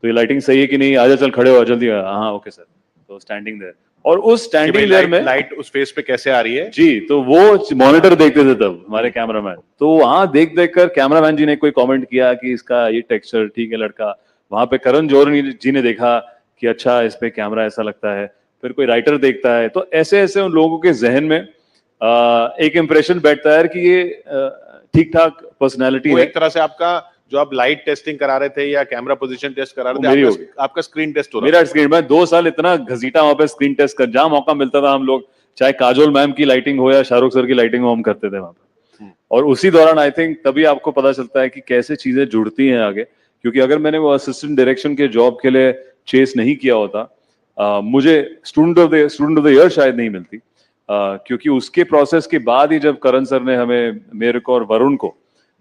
तो ये लाइटिंग सही है कि नहीं, आजा चल खड़े हो जल्दी, हाँ ओके सर, तो स्टैंडिंग देयर, और उस स्टैंडिंग देयर में लाइट उस फेस पे कैसे आ रही है जी, तो वो मॉनिटर देखते थे तब हमारे कैमरामैन, तो वहां देख देख कर कैमरामैन जी ने कोई कमेंट किया कि इसका ये टेक्सचर ठीक है लड़का, वहां पे करण जौहर जी ने देखा कि अच्छा इस पे कैमरा ऐसा लगता है, फिर कोई राइटर देखता है, तो ऐसे ऐसे उन लोगों के जहन में एक इंप्रेशन बैठता है कि ये ठीक ठाक पर्सनैलिटी है। एक तरह से आपका जो आप लाइट टेस्टिंग करा रहे थे या कैमरा पोजीशन टेस्ट करा रहे थे, आपका स्क्रीन टेस्ट हो रहा मेरा स्क्रीन, मैं 2 साल इतना घसीटा वहां पे स्क्रीन टेस्ट कर, जहां मौका मिलता था हम लोग, चाहे काजोल मैम की लाइटिंग हो या शाहरुख सर की लाइटिंग हो, हम करते थे वहां पे। और उसी दौरान आई थिंक तभी आपको पता चलता है कि कैसे चीजें जुड़ती हैं आगे, क्योंकि अगर मैंने वो असिस्टेंट डायरेक्शन के जॉब के लिए चेस नहीं किया होता, मुझे स्टूडेंट ऑफ द ईयर शायद नहीं मिलती, क्योंकि उसके प्रोसेस के बाद ही जब करण सर ने हमें, मेरे को और वरुण को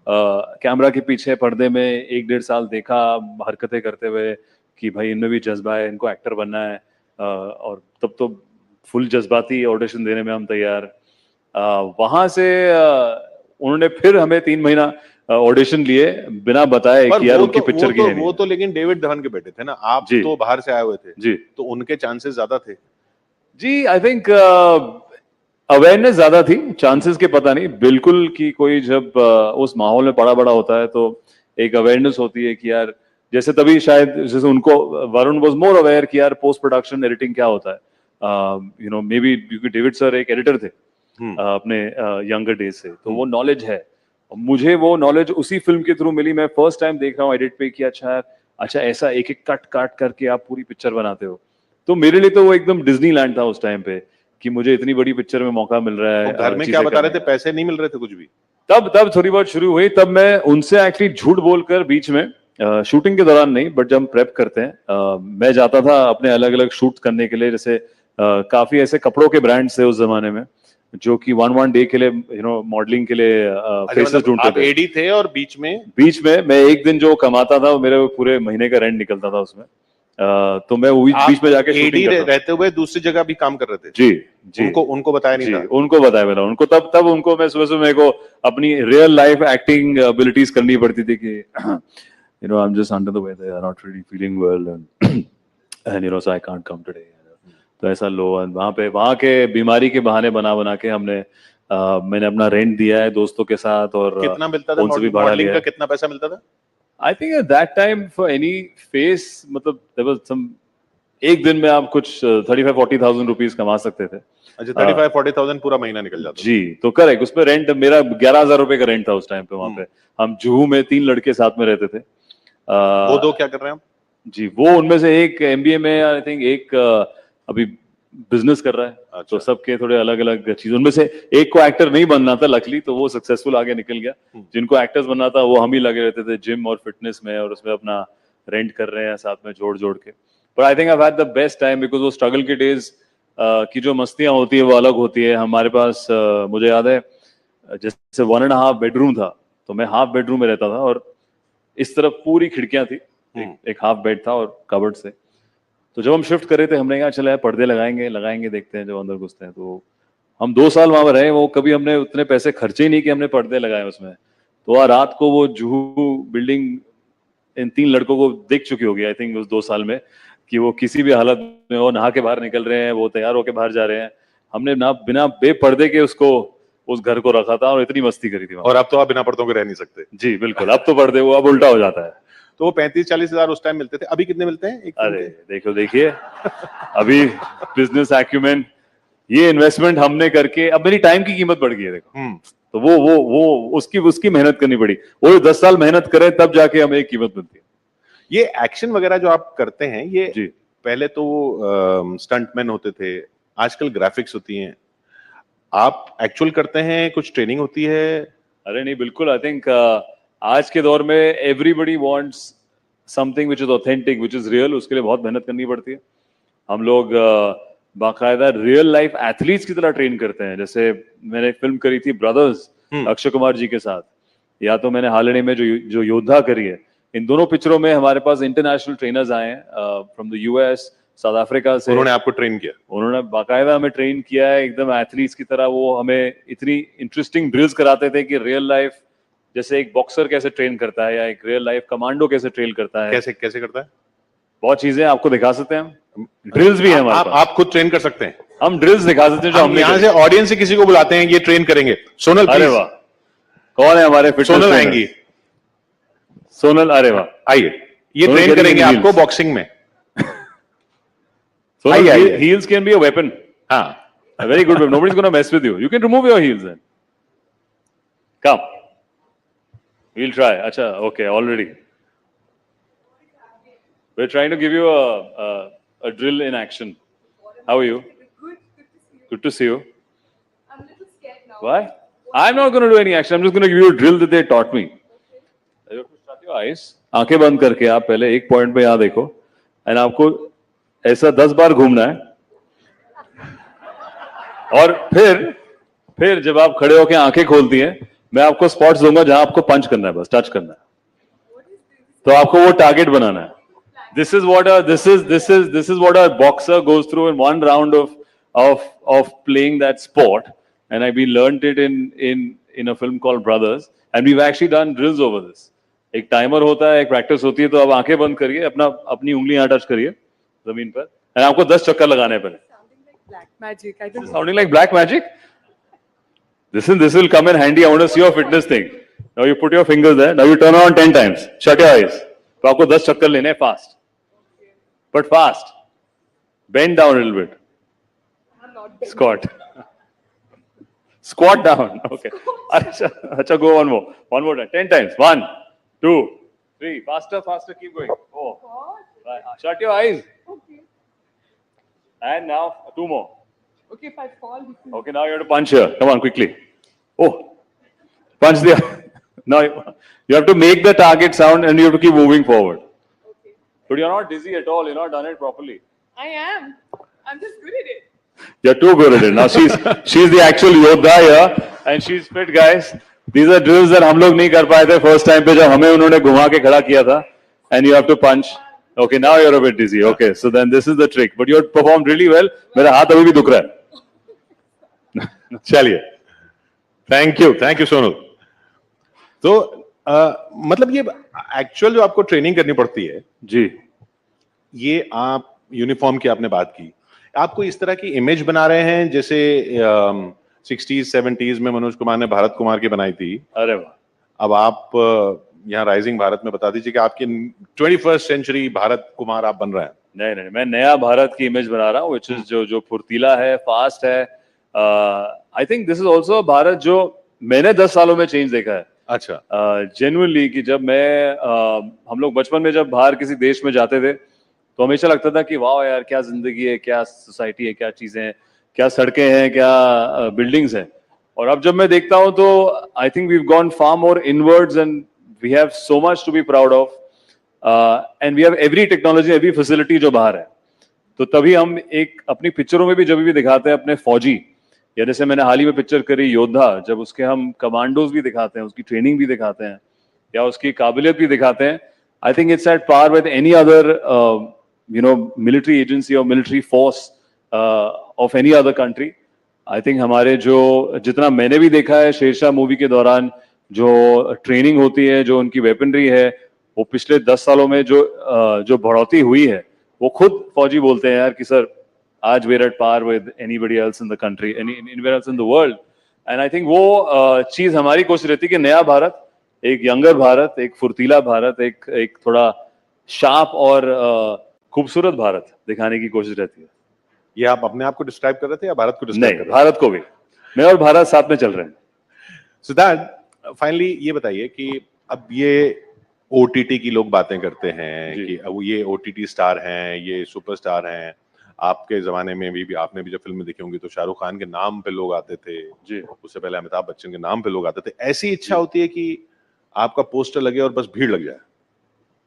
कैमरा के पीछे पर्दे में 1-1.5 साल देखा हरकतें करते हुए कि भाई इनमें भी जज्बा है, इनको एक्टर बनना है, और तब तो फुल जज्बाती ऑडिशन देने में हम तैयार। वहां से उन्होंने फिर हमें 3 महीना ऑडिशन लिए बिना बताए कि यार उनकी पिक्चर की है नहीं। वो तो लेकिन डेविड धवन के बेटे थे ना, आप तो बाहर से आए हुए थे जी, तो उनके चांसेस ज्यादा थे जी। आई थिंक अवेयरनेस ज्यादा थी, चांसेस के पता नहीं, बिल्कुल कि कोई जब उस माहौल में पड़ा बड़ा होता है तो एक अवेयरनेस होती है कि यार, जैसे तभी शायद जैसे उनको वरुण वाज मोर अवेयर कि यार पोस्ट प्रोडक्शन एडिटिंग क्या होता है, यू नो मे बी क्योंकि डेविड सर एक एडिटर थे अपने यंगर डेज से, तो वो नॉलेज है, मुझे वो नॉलेज उसी फिल्म के थ्रू मिली। मैं फर्स्ट टाइम देख रहा हूँ एडिट पे कि अच्छा ऐसा एक एक कट काट करके आप पूरी पिक्चर बनाते हो, तो मेरे लिए तो वो एकदम डिज्नीलैंड था उस टाइम पे कि मुझे इतनी बड़ी पिक्चर में मौका मिल रहा है। घर में क्या बता रहे थे, पैसे नहीं मिल रहे थे कुछ भी? तब थोड़ी बहुत शुरू हुई, तब मैं उनसे एक्चुअली झूठ बोलकर बीच में, शूटिंग के दौरान नहीं बट जब हम प्रेप करते हैं, मैं जाता था अपने अलग अलग शूट करने के लिए, जैसे काफी ऐसे कपड़ों के ब्रांड्स थे उस जमाने में जो कि 1 डे के लिए यू नो मॉडलिंग के लिए फेसेस ढूंढते थे। एडी थे और बीच में मैं एक दिन जो कमाता था वो मेरे पूरे महीने का रेंट निकलता था उसमें, तो मैं बीच में जाके एडी रहते हुए दूसरी जगह भी काम कर रहे थे? जी उनको बताया नहीं था? उनको बताया मैंने, उनको तब उनको मैं सुबह मेरे को अपनी रियल लाइफ एक्टिंग एबिलिटीज करनी पड़ती थी कि you know I am just under the weather, I am not really feeling well and you know so I can't come today, तो ऐसा लो। वहाँ के बीमारी के बहाने बना के मैंने अपना रेंट दिया है दोस्तों के साथ, और कितना मिलता था उनसे भी भाड़ा मॉडलिंग लिया का? है। कितना पैसा मिलता था? I think at that time for any face, मतलब there was some, एक दिन में आप कुछ 35-40,000 रुपीज कमा सकते थे। अच्छा, 35-40,000 पूरा महीना निकल जाता जी, तो करेक्ट, उसमें रेंट मेरा 11,000 रुपए का रेंट था उस टाइम पे। वहां पे हम जुहू में 3 लड़के साथ में रहते थे। वो 2 क्या कर रहे हैं? जी, वो उनमें से एक MBA में, आई थिंक एक अभी बिजनेस कर रहा है। अच्छा। तो सबके थोड़े अलग अलग चीज, उनमें से एक को एक्टर नहीं बनना था लकली, तो वो सक्सेसफुल आगे निकल गया। जिनको एक्टर्स बनना था वो हम ही लगे रहते थे जिम और फिटनेस में, और उसमें अपना रेंट कर रहे हैं साथ में जोड़ के। But I think I had the best time, because वो स्ट्रगल के डेज की जो मस्तियां होती है वो अलग होती है। हमारे पास मुझे याद है जैसे 1.5 बेडरूम था, तो मैं हाफ बेडरूम में रहता था और इस तरफ पूरी खिड़कियां थी, एक हाफ बेड था और कबर्ड से। तो जब हम शिफ्ट कर रहे थे हमने कहा चला पर्दे लगाएंगे देखते हैं जब अंदर घुसते हैं। तो हम 2 साल वहां रहे, वो कभी हमने उतने पैसे खर्चे ही नहीं कि हमने पर्दे लगाए उसमें। तो रात को वो जुहू बिल्डिंग इन 3 लड़कों को देख चुकी होगी आई थिंक उस 2 साल में, कि वो किसी भी हालत में वो नहा के बाहर निकल रहे हैं, वो तैयार होके बाहर जा रहे हैं। हमने ना बिना बेपर्दे के उसको उस घर को रखा था और इतनी मस्ती करी थी वहाँ। और अब तो आप बिना पर्दों के रह नहीं सकते। जी बिल्कुल, अब तो पर्दे वो अब उल्टा हो जाता है। तो वो 35-40 हजार उस टाइम मिलते थे, अभी कितने मिलते हैं एक फिल्म अरे के? देखो देखिए अभी बिजनेस एक्यूमेन, ये इन्वेस्टमेंट हमने करके अब मेरी टाइम की कीमत बढ़ गई है देखो। तो वो उसकी मेहनत करनी पड़ी। वो 10 साल मेहनत करें तब जाके हमें एक कीमत मिलती है। ये एक्शन वगैरह जो आप करते हैं, ये जी पहले तो स्टंटमैन होते थे, आजकल ग्राफिक्स होती हैं, आप एक्चुअल करते हैं, कुछ ट्रेनिंग होती है? अरे नहीं बिल्कुल, आई थिंक आज के दौर में everybody wants something which is authentic, which is real, उसके लिए बहुत मेहनत करनी पड़ती है। हम लोग बाकायदा रियल लाइफ एथलीट्स की तरह ट्रेन करते हैं। जैसे मैंने एक फिल्म करी थी ब्रदर्स अक्षय कुमार जी के साथ, या तो मैंने हाल ही में जो योद्धा करी है, इन दोनों पिक्चरों में हमारे पास इंटरनेशनल ट्रेनर्स आए हैं from the US, south Africa से। उन्होंने आपको ट्रेन किया? उन्होंने बाकायदा हमें ट्रेन किया है एकदम एथलीट्स की तरह। वो हमें इतनी इंटरेस्टिंग ड्रिल्स कराते थे कि रियल लाइफ जैसे एक बॉक्सर कैसे ट्रेन करता है या एक रियल लाइफ कमांडो कैसे ट्रेन करता है। कैसे करता है? बहुत चीजें आपको दिखा सकते हैं हम, ड्रिल्स भी है हमारे पास। आप खुद ट्रेन कर सकते हैं? हम ड्रिल्स दिखा सकते हैं जो हमने यहाँ से ऑडियंस से किसी को बुलाते हैं, ये ट्रेन करेंगे। सोनल, अरे वाह, कौन है हमारे फिटनेस? सोनल आएंगी। सोनल, अरे वाह, आइए, ये ट्रेन करेंगे आपको बॉक्सिंग में। Heels can be a weapon. A very good weapon. Nobody's going to mess with you. You can remove your heels then. Come. We'll try. Acha, okay, already. We're trying to give you a drill in action. How are you? Good to see you. I'm a little scared now. Why? I'm not going to do any action. I'm just going to give you a drill that they taught me. You have to shut your eyes. आंखें बंद करके आप पहले एक point पे यहाँ देखो, and आपको ऐसा 10 बार घूमना है, और फिर जब आप खड़े होकर आंखें खोलती हैं, मैं आपको स्पॉट्स दूंगा जहां आपको पंच करना है, बस टच करना है। तो आपको वो टारगेट बनाना है। This is what a boxer goes through in one round of playing that sport, and we learned it in a film called Brothers, and we've actually done drills over this. एक timer होता है, एक practice होती है। तो अब आंखें बंद करिए, अपनी उंगलियां टच करिए जमीन पर, एंड आपको 10 चक्कर लगाने हैं पहले। Black magic. I don't know. Sounding like black magic? This will come in handy. I want to see your fitness thing. Now you put your fingers there. Now you turn around 10 times. Shut your eyes. तो आपको 10 चक्कर लेने हैं fast. But fast. Bend down a little bit. Squat. Squat down. Okay. Acha, go one more. One more time. 10 times. 1, 2, 3. Faster. Keep going. 4. Right. Shut your eyes. Okay. And now 2 more. Okay, if I fall. Okay, now you have to punch here. Come on, quickly. Oh, punch there. Now you have to make the target sound, and you have to keep moving forward. Okay. But you're not dizzy at all. You're not done it properly. I am. I'm just good at it. You're too good at it. Now she's the actual yodha here, and she's fit, guys. These are drills that हम लोग नहीं कर पाए थे first time पे जब हमें उन्होंने घुमा के खड़ा किया था. And you have to punch. Okay, now you're a bit dizzy. Okay, so then this is the trick. But you performed really well. मेरा हाथ अभी भी दुख रहा है. चलिए, थैंक यू सोनल। तो मतलब ये एक्चुअल जो आपको ट्रेनिंग करनी पड़ती है जी, ये आप यूनिफॉर्म की आपने बात की, आपको इस तरह की इमेज बना रहे हैं जैसे 60s 70s में मनोज कुमार ने भारत कुमार की बनाई थी। अरे वाह। अब आप यहाँ राइजिंग भारत में बता दीजिए कि आपकी 21st सेंचुरी भारत कुमार आप बन रहे हैं। नहीं, मैं नया भारत की इमेज बना रहा हूँ, which is जो फुर्तीला है, फास्ट है। I think this is also Bharat जो मैंने 10 सालों में चेंज देखा है। अच्छा। जेन्युइनली कि जब हम लोग बचपन में जब बाहर किसी देश में जाते थे तो हमेशा लगता था कि वाह यार क्या जिंदगी है, क्या सोसाइटी है, क्या चीजें हैं, क्या सड़कें हैं, क्या बिल्डिंग्स हैं। और अब जब मैं देखता हूँ तो I think we have gone far more inwards and we have so much to be proud of, and we have every technology, every facility जो बाहर है। तो तभी हम एक अपनी पिक्चरों में भी जब भी दिखाते हैं अपने फौजी, या जैसे मैंने हाल ही में पिक्चर करी योद्धा, जब उसके हम कमांडोज भी दिखाते हैं, उसकी ट्रेनिंग भी दिखाते हैं, या उसकी काबिलियत भी दिखाते हैं। I think it's at par with any other military agency और military force of any other country. I think हमारे जितना मैंने भी देखा है शेरशाह मूवी के दौरान, जो ट्रेनिंग होती है, जो उनकी वेपनरी है, वो पिछले 10 सालों में जो बढ़ोतरी हुई है, वो खुद फौजी बोलते हैं यार कि सर आज we're at par with anybody else in the country, anywhere else in the world. And I think वो चीज हमारी कोशिश रहती है कि नया भारत, एक यंगर भारत, एक फुर्तीला भारत, एक थोड़ा शार्प और खूबसूरत भारत दिखाने की कोशिश रहती है। ये आप अपने आप को डिस्क्राइब कर रहे थे या भारत को डिस्क्राइब कर नहीं, रहे थे? भारत को भी। मैं और भारत साथ में चल रहे हैं। सिद्धार्थ, फाइनली ये बताइए कि अब ये ओटीटी की लोग बातें करते हैं कि अब ये ओटीटी स्टार हैं, ये सुपरस्टार हैं। आपके जमाने में भी आपने भी जब फिल्में देखी होंगी तो शाहरुख खान के नाम पे लोग आते थे जी, उससे पहले अमिताभ बच्चन के नाम पे लोग आते थे। ऐसी इच्छा होती है कि आपका पोस्टर लगे और बस भीड़ लग जाए?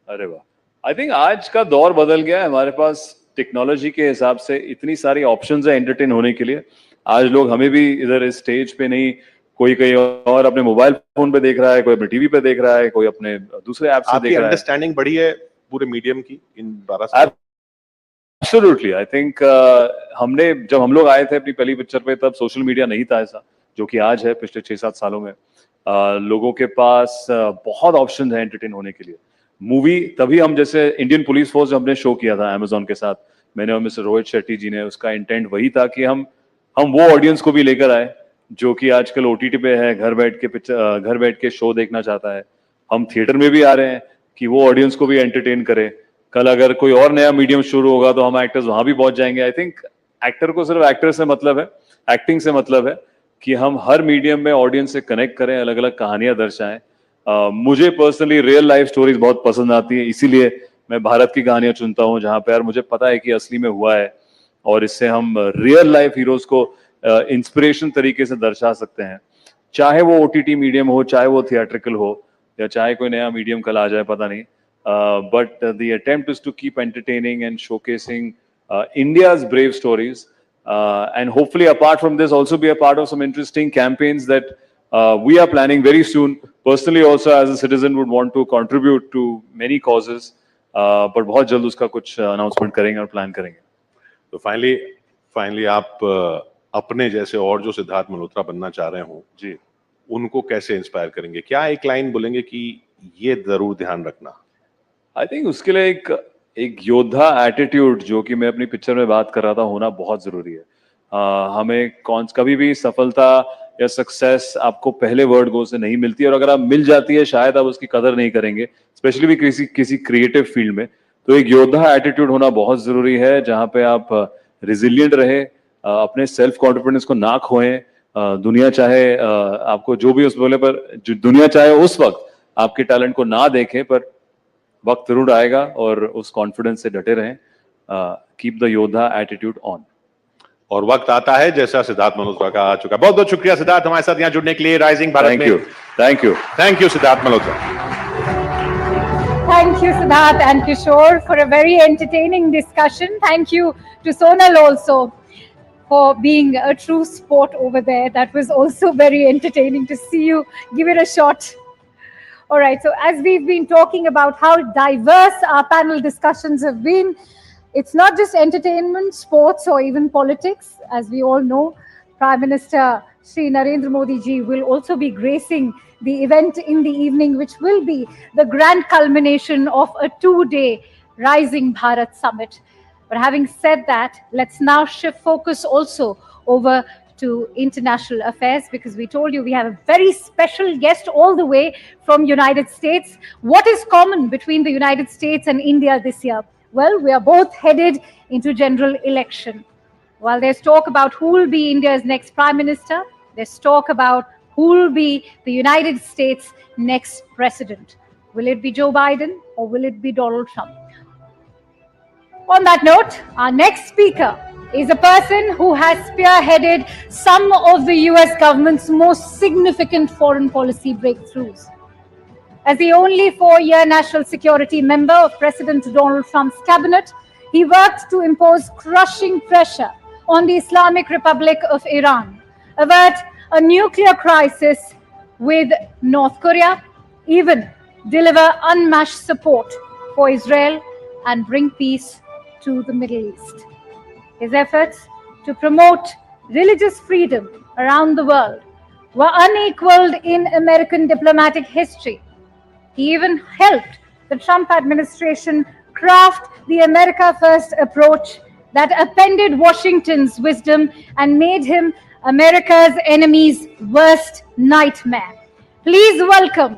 अरे वाह, आई थिंक आज का दौर बदल गया है। हमारे पास टेक्नोलॉजी के हिसाब से इतनी सारी ऑप्शंस है एंटरटेन होने के लिए। आज लोग हमें भी इधर इस स्टेज पे नहीं, कोई कहीं और अपने मोबाइल फोन पे देख रहा है, कोई अपने टीवी पे देख रहा है, कोई अपने दूसरे ऐप से देख रहा है। अंडरस्टैंडिंग बढ़ी है पूरे मीडियम की इन 12 साल? एब्सोल्युटली, आई थिंक हमने जब हम लोग आए थे अपनी पहली पिक्चर पे तब सोशल मीडिया नहीं था ऐसा जो कि आज है। पिछले 6-7 सालों में लोगों के पास बहुत ऑप्शन है एंटरटेन होने के लिए। मूवी तभी हम, जैसे इंडियन पुलिस फोर्स हमने शो किया था अमेजोन के साथ, मैंने और मिस्टर रोहित शेट्टी जी ने, उसका इंटेंट वही था कि हम वो ऑडियंस को भी लेकर आए जो कि आजकल ओटीटी पे है, घर बैठ के शो देखना चाहता है। हम थिएटर में भी आ रहे हैं कि वो ऑडियंस को भी एंटरटेन करे। कल अगर कोई और नया मीडियम शुरू होगा तो हम एक्टर्स वहां भी पहुंच जाएंगे। आई थिंक एक्टर को सिर्फ एक्टर से मतलब है, एक्टिंग से मतलब है कि हम हर मीडियम में ऑडियंस से कनेक्ट करें, अलग अलग कहानियां दर्शाएं। मुझे पर्सनली रियल लाइफ स्टोरीज बहुत पसंद आती है, इसीलिए मैं भारत की कहानियां चुनता हूं जहां पे यार मुझे पता है कि असली में हुआ है और इससे हम रियल लाइफ हीरोज को इंस्पिरेशन तरीके से दर्शा सकते हैं। चाहे वो ओटीटी मीडियम हो, चाहे वो थिएट्रिकल हो, या चाहे कोई नया मीडियम कल आ जाए, पता नहीं। But the attempt is to keep entertaining and showcasing India's brave stories, and hopefully apart from this also be a part of some interesting campaigns that we are planning very soon. Personally also as a citizen would want to contribute to many causes, but बहुत जल्द उसका कुछ announcement करेंगे और plan करेंगे। तो finally आप अपने जैसे और जो सिद्धार्थ मल्होत्रा बनना चाह रहे हो जी, उनको कैसे इंस्पायर करेंगे? क्या एक लाइन बोलेंगे कि ये जरूर ध्यान रखना? आई थिंक उसके लिए एक योद्धा एटीट्यूड जो कि मैं अपनी पिक्चर में बात कर रहा था होना बहुत जरूरी है। हमें कभी भी सफलता या सक्सेस आपको पहले वर्ड गो से नहीं मिलती, और अगर आप मिल जाती है शायद आप उसकी कदर नहीं करेंगे, स्पेशली भी किसी क्रिएटिव फील्ड में। तो एक योद्धा एटीट्यूड होना बहुत जरूरी है जहाँ पे आप रिजिलियंट रहे, अपने सेल्फ कॉन्फिडेंस को ना खोएं। दुनिया चाहे आपको जो भी उस बोले पर दुनिया चाहे उस वक्त आपके टैलेंट को ना देखें, पर वक्त जरूर आएगा और उस कॉन्फिडेंस से डटे रहें। कीप द योद्धा एटीट्यूड ऑन। और वक्त आता है जैसा सिद्धार्थ मल्होत्रा का आ चुका है। बहुत बहुत शुक्रिया सिद्धार्थ हमारे साथ यहाँ जुड़ने के लिए राइजिंग भारत में। Thank you Siddharth Malhotra. Thank you, Siddharth and Kishore, for a very entertaining discussion. Thank you to Sonal also for being a true sport over there. That was also very entertaining to see you give it a shot. All right, so as we've been talking about how diverse our panel discussions have been, it's not just entertainment, sports, or even politics. As we all know, Prime Minister Shri Narendra Modi ji will also be gracing the event in the evening, which will be the grand culmination of a 2-day Rising Bharat Summit. But having said that, let's now shift focus also over to international affairs, because we told you we have a very special guest all the way from United States. What is common between the United States and India this year? Well, we are both headed into general election. While there's talk about who will be India's next Prime Minister, there's talk about who will be the United States' next president. Will it be Joe Biden or will it be Donald Trump? On that note, our next speaker is a person who has spearheaded some of the US government's most significant foreign policy breakthroughs. As the only 4-year national security member of President Donald Trump's cabinet, he worked to impose crushing pressure on the Islamic Republic of Iran, avert a nuclear crisis with North Korea, even deliver unmatched support for Israel and bring peace to the Middle East. His efforts to promote religious freedom around the world were unequaled in American diplomatic history. He even helped the Trump administration craft the America First approach that appended Washington's wisdom and made him America's enemy's worst nightmare. Please welcome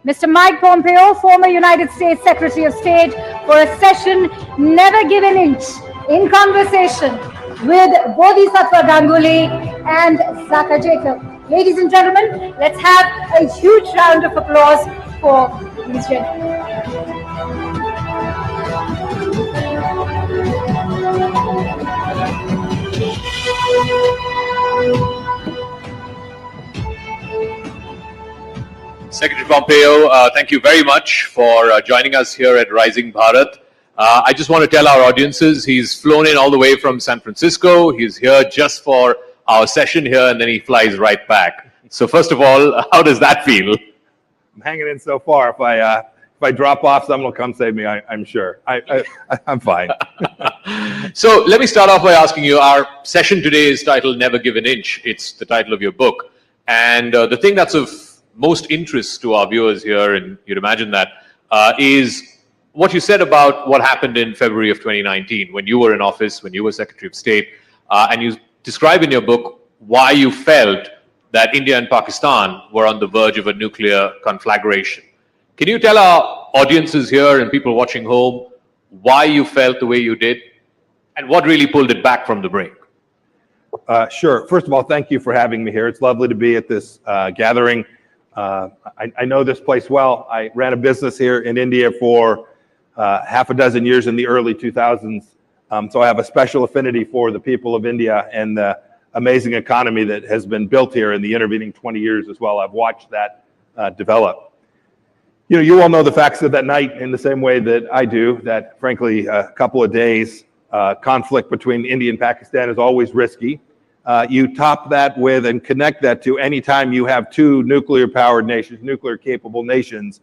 Mr. Mike Pompeo, former United States Secretary of State, for a session Never Give an Inch, in conversation with Bodhisattva Ganguly and Zaka Jacob. Ladies and gentlemen, let's have a huge round of applause for these gentlemen. Secretary Pompeo, thank you very much for joining us here at Rising Bharat. I just want to tell our audiences he's flown in all the way from San Francisco. He's here just for our session here, and then he flies right back. So first of all, how does that feel? I'm hanging in so far. If I drop off, someone will come save me. I'm sure. I'm fine. So let me start off by asking you. Our session today is titled "Never Give an Inch." It's the title of your book, and the thing that's of most interest to our viewers here, and you'd imagine that, is what you said about what happened in February of 2019 when you were in office, when you were Secretary of State, and you describe in your book why you felt that India and Pakistan were on the verge of a nuclear conflagration. Can you tell our audiences here and people watching home why you felt the way you did and what really pulled it back from the brink? Sure. First of all, thank you for having me here. It's lovely to be at this gathering. I know this place well. I ran a business here in India for half a dozen years in the early 2000s. So I have a special affinity for the people of India and the amazing economy that has been built here in the intervening 20 years as well. I've watched that develop. You know, you all know the facts of that night in the same way that I do, that frankly, a couple of days conflict between India and Pakistan is always risky. You top that with and connect that to any time you have two nuclear-powered nations, nuclear-capable nations,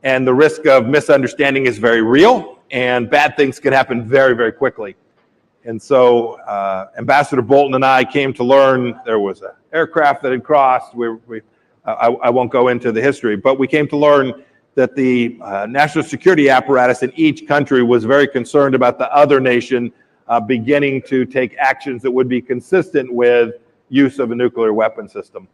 and the risk of misunderstanding is very real, and bad things can happen very, very quickly. And so Ambassador Bolton and I came to learn there was an aircraft that had crossed. I won't go into the history, but we came to learn that the national security apparatus in each country was very concerned about the other nation beginning to take actions that would be consistent with use of a nuclear weapon system.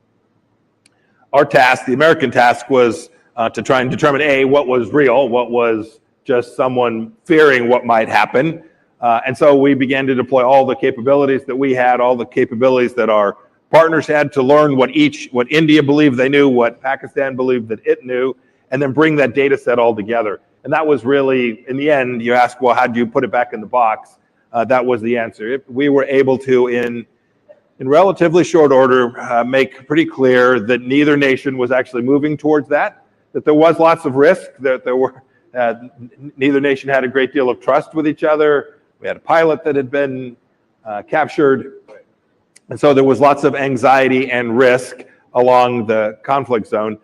Our task, the American task, was to try and determine, A, what was real, what was just someone fearing what might happen. And so we began to deploy all the capabilities that we had, all the capabilities that our partners had, to learn what India believed they knew, what Pakistan believed that it knew, and then bring that data set all together. And that was really, in the end, you ask, well, how do you put it back in the box? That was the answer. We were able to, in relatively short order, make pretty clear that neither nation was actually moving towards that there was lots of risk, that there were, neither nation had a great deal of trust with each other. We had a pilot that had been captured. And so there was lots of anxiety and risk along the conflict zone.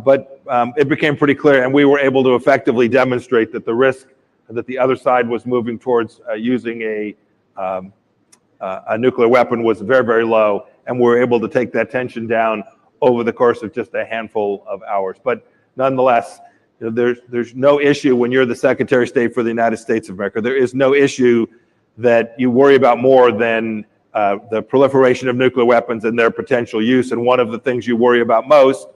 But it became pretty clear, and we were able to effectively demonstrate that the risk that the other side was moving towards using a nuclear weapon was very, very low, and we were able to take that tension down over the course of just a handful of hours. But nonetheless, you know, there's no issue when you're the Secretary of State for the United States of America. There is no issue that you worry about more than the proliferation of nuclear weapons and their potential use. And one of the things you worry about most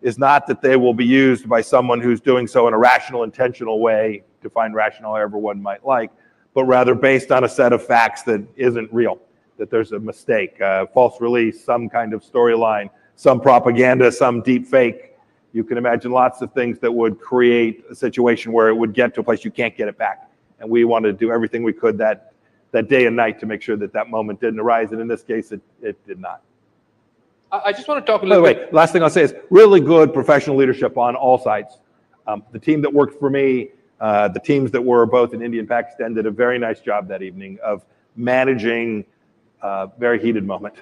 is not that they will be used by someone who's doing so in a rational, intentional way, define rational however one might like, but rather based on a set of facts that isn't real, that there's a mistake, false release, some kind of storyline, some propaganda, some deep fake. You can imagine lots of things that would create a situation where it would get to a place you can't get it back. And we wanted to do everything we could that day and night to make sure that that moment didn't arise. And in this case, it did not. I just want to talk a little bit. Last thing I'll say is really good professional leadership on all sides. The team that worked for me, the teams that were both in India and Pakistan did a very nice job that evening of managing a very heated moment.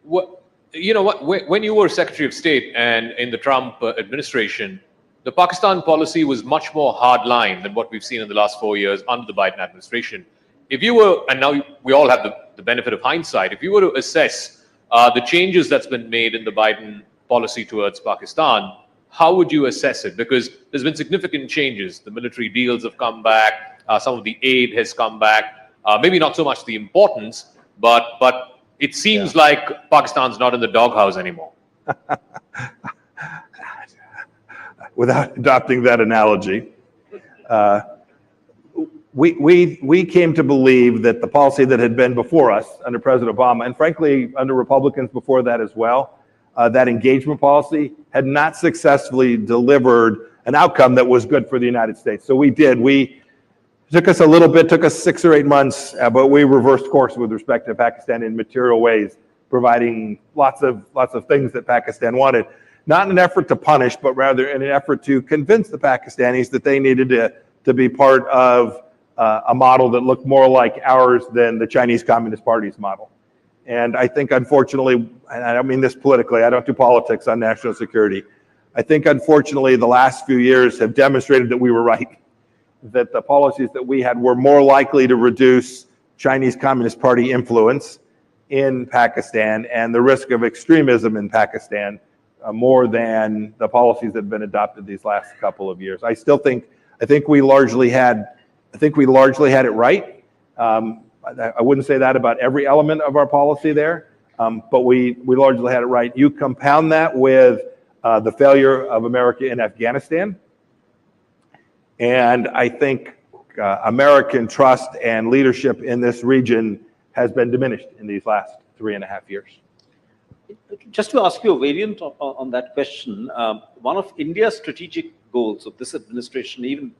When you were Secretary of State and in the Trump administration, the Pakistan policy was much more hardline than what we've seen in the last 4 years under the Biden administration. If you were, and now we all have the benefit of hindsight, if you were to assess the changes that's been made in the Biden policy towards Pakistan, how would you assess it? Because there's been significant changes. The military deals have come back. Some of the aid has come back. Maybe not so much the importance, but it seems like Pakistan's not in the doghouse anymore. Without adopting that analogy, we came to believe that the policy that had been before us under President Obama, and frankly under Republicans before that as well, that engagement policy had not successfully delivered an outcome that was good for the United States. So we took us a little bit, took us 6 or 8 months, but we reversed course with respect to Pakistan in material ways, providing lots of things that Pakistan wanted. Not in an effort to punish, but rather in an effort to convince the Pakistanis that they needed to be part of a model that looked more like ours than the Chinese Communist Party's model. And I think, unfortunately, and I don't mean this politically, I don't do politics on national security. I think, unfortunately, the last few years have demonstrated that we were right, that the policies that we had were more likely to reduce Chinese Communist Party influence in Pakistan and the risk of extremism in Pakistan more than the policies that have been adopted these last couple of years. I think we largely had it right. I wouldn't say that about every element of our policy there, but we largely had it right. You compound that with the failure of America in Afghanistan, and I think American trust and leadership in this region has been diminished in these last 3.5 years. Just to ask you a variant on that question, one of India's strategic goals of this administration, even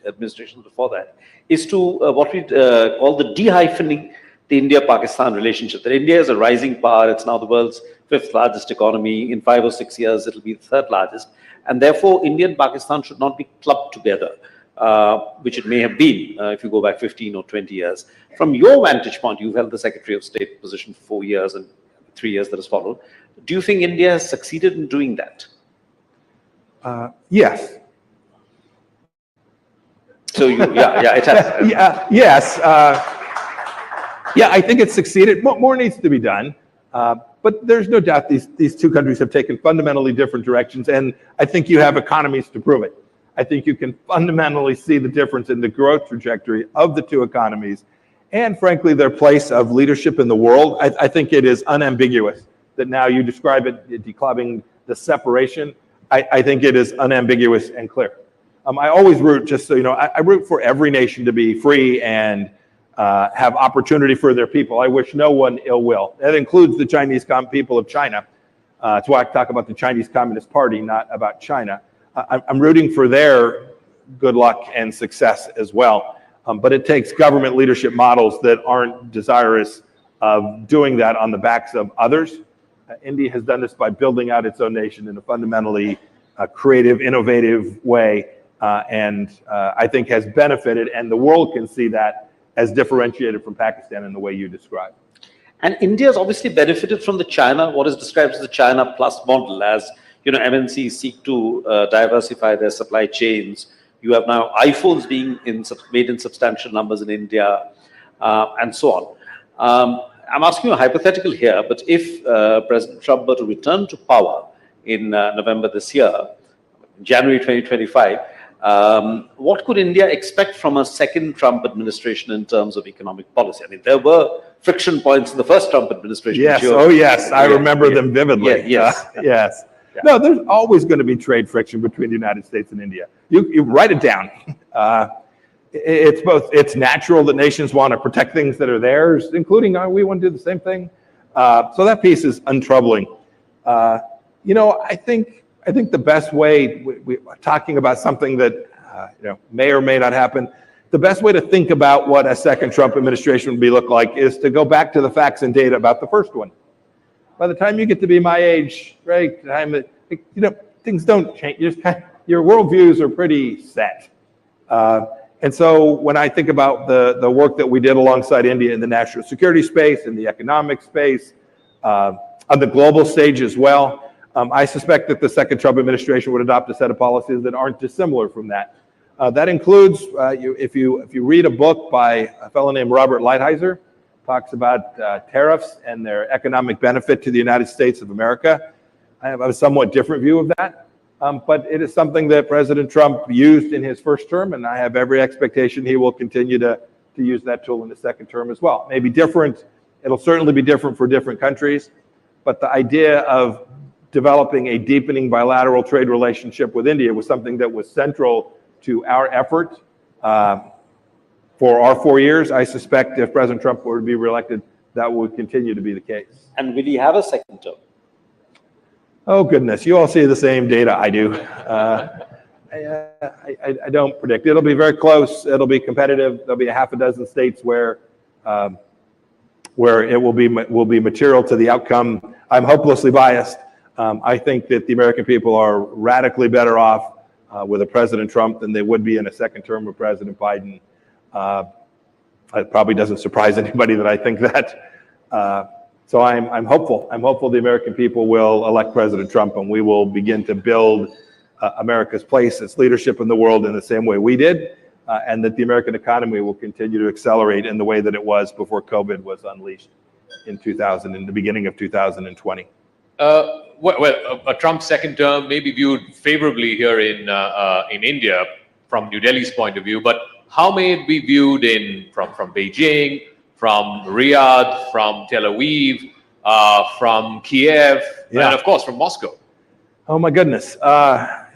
administrations before that, is to what we call the de-hyphening the India-Pakistan relationship. That India is a rising power. It's now the world's 5th largest economy. In 5 or 6 years, it'll be the 3rd largest. And therefore, India and Pakistan should not be clubbed together, which it may have been if you go back 15 or 20 years. From your vantage point, you've held the Secretary of State position for 4 years and 3 years that has followed. Do you think India has succeeded in doing that? Yes. So it has. Yes. I think it's succeeded. More needs to be done. But there's no doubt these two countries have taken fundamentally different directions, and I think you have economies to prove it. I think you can fundamentally see the difference in the growth trajectory of the two economies, and frankly, their place of leadership in the world. I think it is unambiguous that now you describe it, declubbing the separation. I think it is unambiguous and clear. I always root, just so you know, I root for every nation to be free and have opportunity for their people. I wish no one ill will. That includes the Chinese people of China. That's why I talk about the Chinese Communist Party, not about China. I'm rooting for their good luck and success as well. But it takes government leadership models that aren't desirous of doing that on the backs of others. India has done this by building out its own nation in a fundamentally creative, innovative way, and I think has benefited, and the world can see that as differentiated from Pakistan in the way you describe. And India has obviously benefited from the China, what is described as the China Plus model, as you know, MNCs seek to diversify their supply chains. You have now iPhones being made in substantial numbers in India, and so on. I'm asking you a hypothetical here, but if President Trump were to return to power in November this year, January 2025, what could India expect from a second Trump administration in terms of economic policy? I mean, there were friction points in the first Trump administration. Yes, yes, I remember them vividly. Yes. Yes. No, there's always going to be trade friction between the United States and India. You write it down. It's natural that nations want to protect things that are theirs, including we want to do the same thing. So that piece is untroubling. You know, I think the best way, we're talking about something that may or may not happen. The best way to think about what a second Trump administration would look like is to go back to the facts and data about the first one. By the time you get to be my age, right, things don't change. Your worldviews are pretty set. And so when I think about the work that we did alongside India in the national security space, in the economic space, on the global stage as well, I suspect that the second Trump administration would adopt a set of policies that aren't dissimilar from that. That includes, if you read a book by a fellow named Robert Lighthizer, talks about tariffs and their economic benefit to the United States of America. I have a somewhat different view of that. But it is something that President Trump used in his first term, and I have every expectation he will continue to use that tool in the second term as well. Maybe different It'll certainly be different for different countries, but the idea of developing a deepening bilateral trade relationship with India was something that was central to our effort for our 4 years. I suspect if President Trump were to be reelected, that would continue to be the case. And will he have a second term? Oh, goodness. You all see the same data I do. I don't predict. It'll be very close. It'll be competitive. There'll be a half a dozen states where it will be material to the outcome. I'm hopelessly biased. I think that the American people are radically better off with a President Trump than they would be in a second term of President Biden. It probably doesn't surprise anybody that I think that. So I'm hopeful. I'm hopeful the American people will elect President Trump, and we will begin to build America's place, its leadership in the world in the same way we did, and that the American economy will continue to accelerate in the way that it was before COVID was unleashed in the beginning of 2020. A Trump second term may be viewed favorably here in India from New Delhi's point of view, but how may it be viewed from Beijing, from Riyadh, from Tel Aviv, from Kiev, and of course from Moscow? Oh my goodness.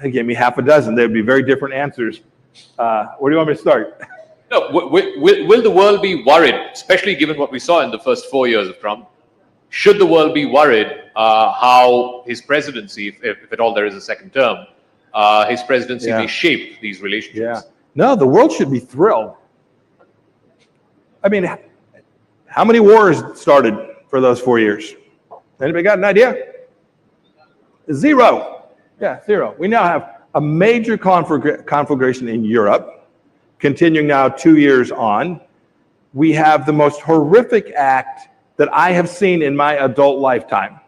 They gave me half a dozen. There'd be very different answers. Where do you want me to start? No, will the world be worried, especially given what we saw in the first 4 years of Trump? Should the world be worried how his presidency, if at all there is a second term, his presidency may shape these relationships? Yeah. No, the world should be thrilled. I mean, how many wars started for those 4 years? Anybody got an idea? Zero. Yeah, zero. We now have a major conflagration in Europe, continuing now 2 years on. We have the most horrific act that I have seen in my adult lifetime.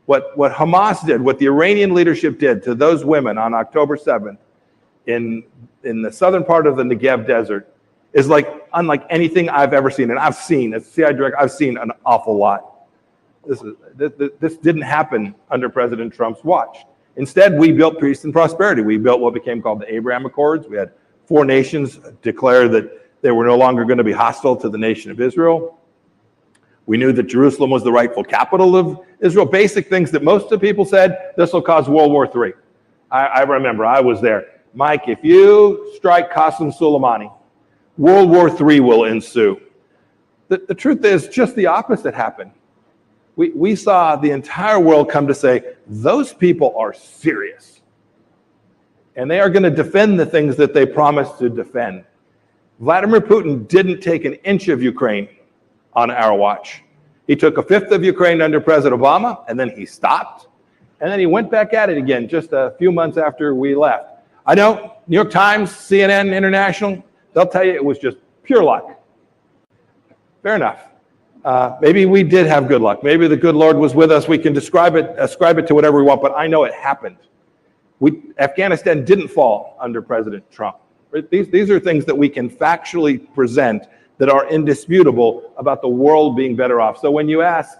What Hamas did, what the Iranian leadership did to those women on October 7th in the southern part of the Negev desert is unlike anything I've ever seen. And I've seen, as CI director, I've seen an awful lot. This didn't happen under President Trump's watch. Instead, we built peace and prosperity. We built what became called the Abraham Accords. We had 4 nations declare that they were no longer going to be hostile to the nation of Israel. We knew that Jerusalem was the rightful capital of Israel. Basic things that most of the people said, this will cause World War III. I remember, I was there. Mike, if you strike Qasem Soleimani, World War III will ensue. The truth is, just the opposite happened. We saw the entire world come to say, those people are serious. And they are going to defend the things that they promised to defend. Vladimir Putin didn't take an inch of Ukraine on our watch. He took a fifth of Ukraine under President Obama, and then he stopped. And then he went back at it again just a few months after we left. I know, New York Times, CNN, International, they'll tell you it was just pure luck. Fair enough. Maybe we did have good luck. Maybe the good Lord was with us. We can ascribe it to whatever we want, but I know it happened. Afghanistan didn't fall under President Trump. Right? These are things that we can factually present that are indisputable about the world being better off. So when you ask,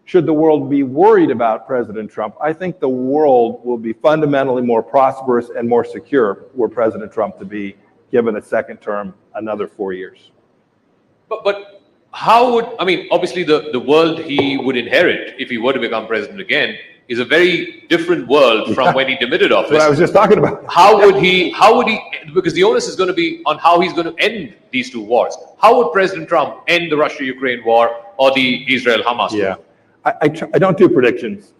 should the world be worried about President Trump, I think the world will be fundamentally more prosperous and more secure were President Trump to be given a second term, another 4 years. But how would, obviously the world he would inherit if he were to become president again is a very different world from when he demitted office. What I was just talking about. How would he, because the onus is going to be on how he's going to end these 2 wars. How would President Trump end the Russia-Ukraine war or the Israel-Hamas war? I don't do predictions.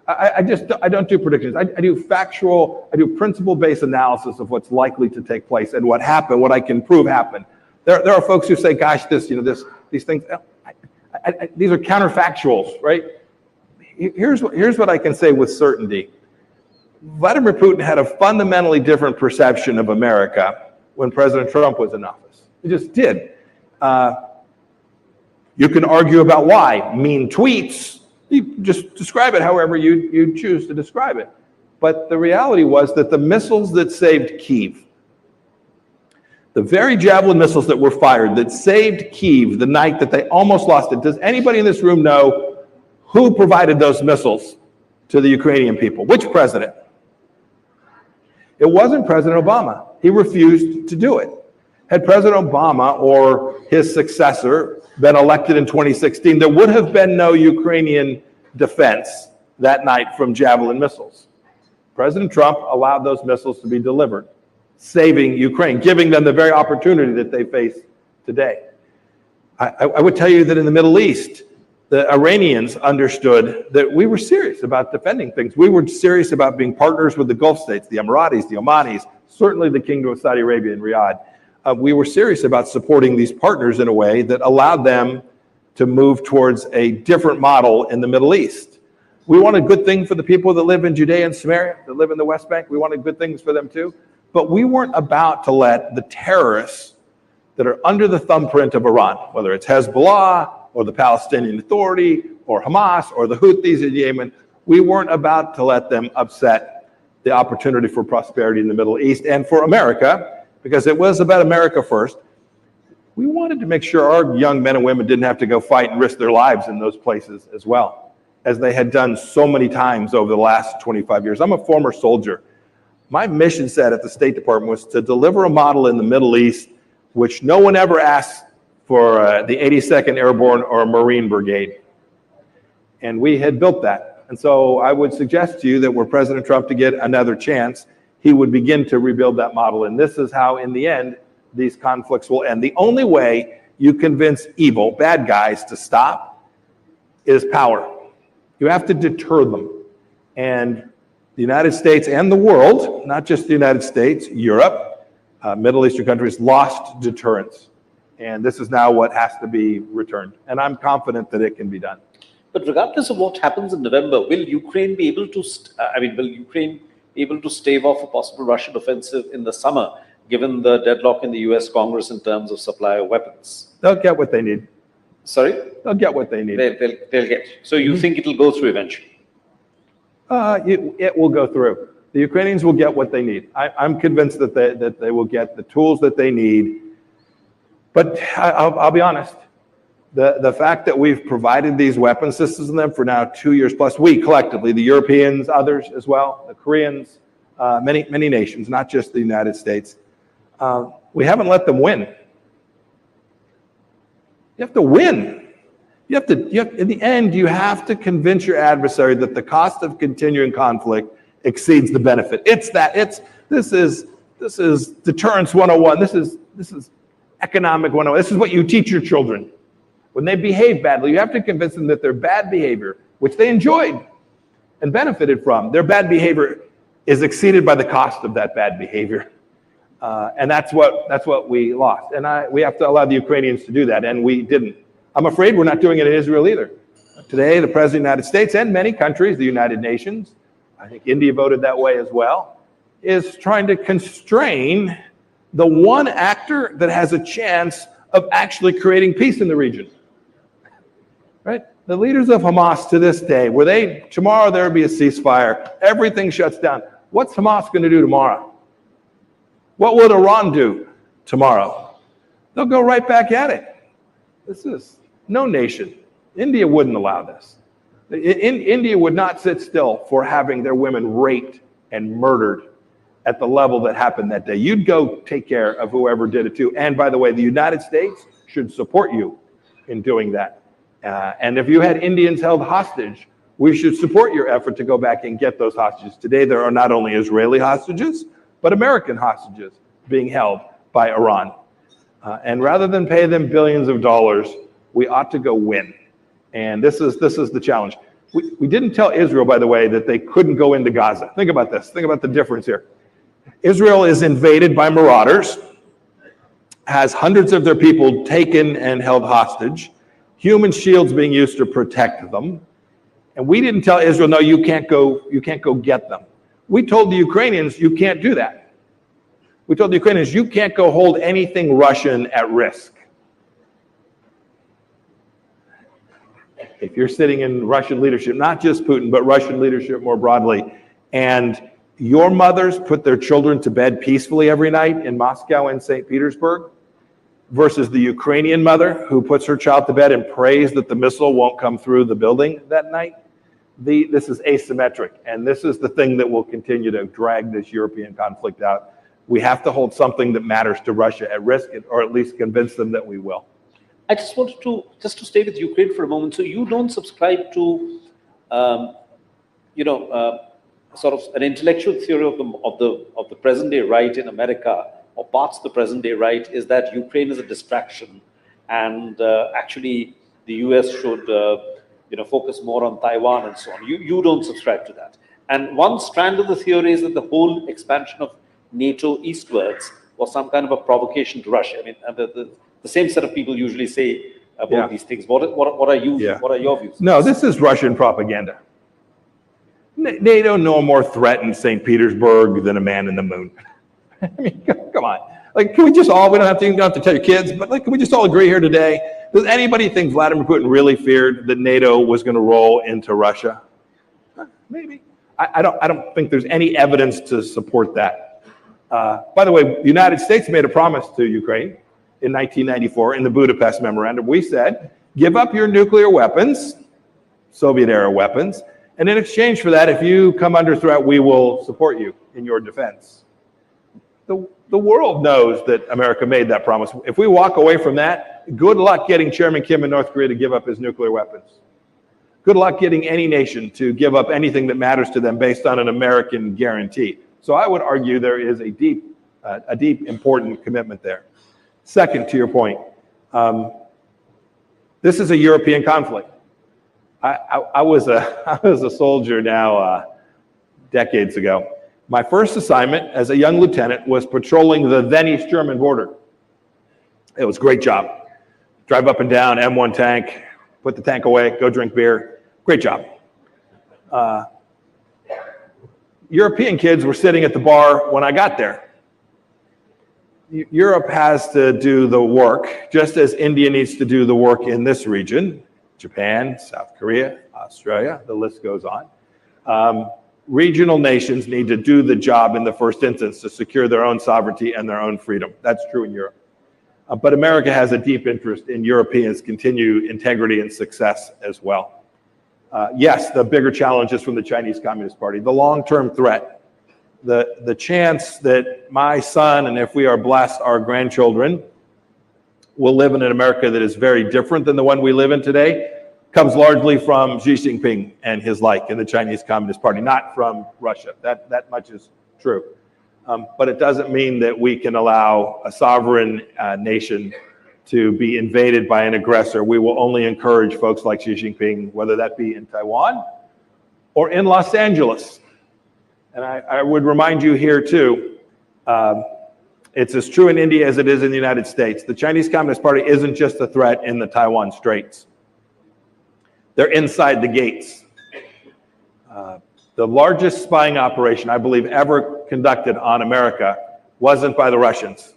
I don't do predictions. I do factual, I do principle-based analysis of what's likely to take place and what happened, what I can prove happened. There are folks who say, gosh, these things, these are counterfactuals, right? Here's what I can say with certainty. Vladimir Putin had a fundamentally different perception of America when President Trump was in office. He just did. You can argue about why. Mean tweets, you just describe it however you choose to describe it. But the reality was that the missiles that saved Kyiv, the very Javelin missiles that were fired that saved Kyiv the night that they almost lost it, does anybody in this room know who provided those missiles to the Ukrainian people? Which president? It wasn't President Obama. He refused to do it. Had President Obama or his successor been elected in 2016, there would have been no Ukrainian defense that night from Javelin missiles. President Trump allowed those missiles to be delivered, saving Ukraine, giving them the very opportunity that they face today. I would tell you that in the Middle East, the Iranians understood that we were serious about defending things. We were serious about being partners with the Gulf states, the Emiratis, the Omanis, certainly the Kingdom of Saudi Arabia and Riyadh. We were serious about supporting these partners in a way that allowed them to move towards a different model in the Middle East. We wanted good things for the people that live in Judea and Samaria, that live in the West Bank. We wanted good things for them too. But we weren't about to let the terrorists that are under the thumbprint of Iran, whether it's Hezbollah or the Palestinian Authority or Hamas or the Houthis in Yemen, we weren't about to let them upset the opportunity for prosperity in the Middle East and for America, because it was about America first. We wanted to make sure our young men and women didn't have to go fight and risk their lives in those places as well, as they had done so many times over the last 25 years. I'm a former soldier. My mission set at the State Department was to deliver a model in the Middle East which no one ever asked for the 82nd Airborne or Marine Brigade. And we had built that. And so I would suggest to you that were President Trump to get another chance, he would begin to rebuild that model. And this is how, in the end, these conflicts will end. The only way you convince evil, bad guys, to stop is power. You have to deter them. And the United States and the world, not just the United States, Europe, Middle Eastern countries, lost deterrence. And this is now what has to be returned. And I'm confident that it can be done. But regardless of what happens in November, will Ukraine be able to, will Ukraine be able to stave off a possible Russian offensive in the summer, given the deadlock in the US Congress in terms of supply of weapons? They'll get what they need. Sorry? They'll get what they need. They'll get. So you think it'll go through eventually? It will go through. The Ukrainians will get what they need. I'm convinced that they will get the tools that they need. But I'll be honest, the fact that we've provided these weapon systems to them for now 2 years plus, we collectively, the Europeans, others as well, the Koreans, many nations, not just the United States, we haven't let them win. You have to win. In the end, you have to convince your adversary that the cost of continuing conflict exceeds the benefit. This is deterrence 101. This is economic 101. This is what you teach your children. When they behave badly, you have to convince them that their bad behavior, which they enjoyed and benefited from, their bad behavior is exceeded by the cost of that bad behavior. And that's what we lost. And we have to allow the Ukrainians to do that, and we didn't. I'm afraid we're not doing it in Israel either. Today, the President of the United States and many countries, the United Nations, I think India voted that way as well, is trying to constrain the one actor that has a chance of actually creating peace in the region. Right? The leaders of Hamas to this day, tomorrow there will be a ceasefire, everything shuts down. What's Hamas going to do tomorrow? What would Iran do tomorrow? They'll go right back at it. This is no nation. India wouldn't allow this. India would not sit still for having their women raped and murdered at the level that happened that day. You'd go take care of whoever did it too. And by the way, the United States should support you in doing that. And if you had Indians held hostage, we should support your effort to go back and get those hostages. Today, there are not only Israeli hostages, but American hostages being held by Iran. And rather than pay them billions of dollars, we ought to go win. And this is the challenge. We didn't tell Israel, by the way, that they couldn't go into Gaza. Think about this. Think about the difference here. Israel is invaded by marauders, has hundreds of their people taken and held hostage, human shields being used to protect them. And we didn't tell Israel, no, you can't go get them. We told the Ukrainians, you can't do that. We told the Ukrainians, you can't go hold anything Russian at risk. If you're sitting in Russian leadership, not just Putin, but Russian leadership more broadly, and your mothers put their children to bed peacefully every night in Moscow and St. Petersburg, versus the Ukrainian mother who puts her child to bed and prays that the missile won't come through the building that night, this is asymmetric. And this is the thing that will continue to drag this European conflict out. We have to hold something that matters to Russia at risk, or at least convince them that we will. I just wanted to stay with Ukraine for a moment. So you don't subscribe to, sort of an intellectual theory of the present day right in America, or parts of the present day right, is that Ukraine is a distraction, and actually the US should focus more on Taiwan and so on. You don't subscribe to that. And one strand of the theory is that the whole expansion of NATO eastwards was some kind of a provocation to Russia. I mean, the same set of people usually say about these things. What are your views? No, this is Russian propaganda. NATO no more threatened St. Petersburg than a man in the moon. I mean, come on. Like, can we just all, we don't have to tell your kids, but like, can we just all agree here today? Does anybody think Vladimir Putin really feared that NATO was going to roll into Russia? Maybe. I don't think there's any evidence to support that. By the way, the United States made a promise to Ukraine in 1994 in the Budapest Memorandum. We said, give up your nuclear weapons, Soviet-era weapons, and in exchange for that, if you come under threat, we will support you in your defense. The world knows that America made that promise. If we walk away from that, good luck getting Chairman Kim in North Korea to give up his nuclear weapons. Good luck getting any nation to give up anything that matters to them based on an American guarantee. So I would argue there is a deep, important commitment there. Second, to your point, this is a European conflict. I was a soldier now decades ago. My first assignment as a young lieutenant was patrolling the then East German border. It was a great job. Drive up and down M1 tank, put the tank away, go drink beer. Great job. European kids were sitting at the bar when I got there. Europe has to do the work, just as India needs to do the work in this region. Japan, South Korea, Australia, the list goes on. Regional nations need to do the job in the first instance to secure their own sovereignty and their own freedom. That's true in Europe. But America has a deep interest in Europeans' continued integrity and success as well. Yes, the bigger challenge is from the Chinese Communist Party. The long-term threat, the chance that my son, and if we are blessed, our grandchildren, will live in an America that is very different than the one we live in today, comes largely from Xi Jinping and his like in the Chinese Communist Party, not from Russia. That much is true. But it doesn't mean that we can allow a sovereign nation to be invaded by an aggressor. We will only encourage folks like Xi Jinping, whether that be in Taiwan or in Los Angeles. And I would remind you here too, it's as true in India as it is in the United States. The Chinese Communist Party isn't just a threat in the Taiwan Straits. They're inside the gates. The largest spying operation, I believe, ever conducted on America wasn't by the Russians.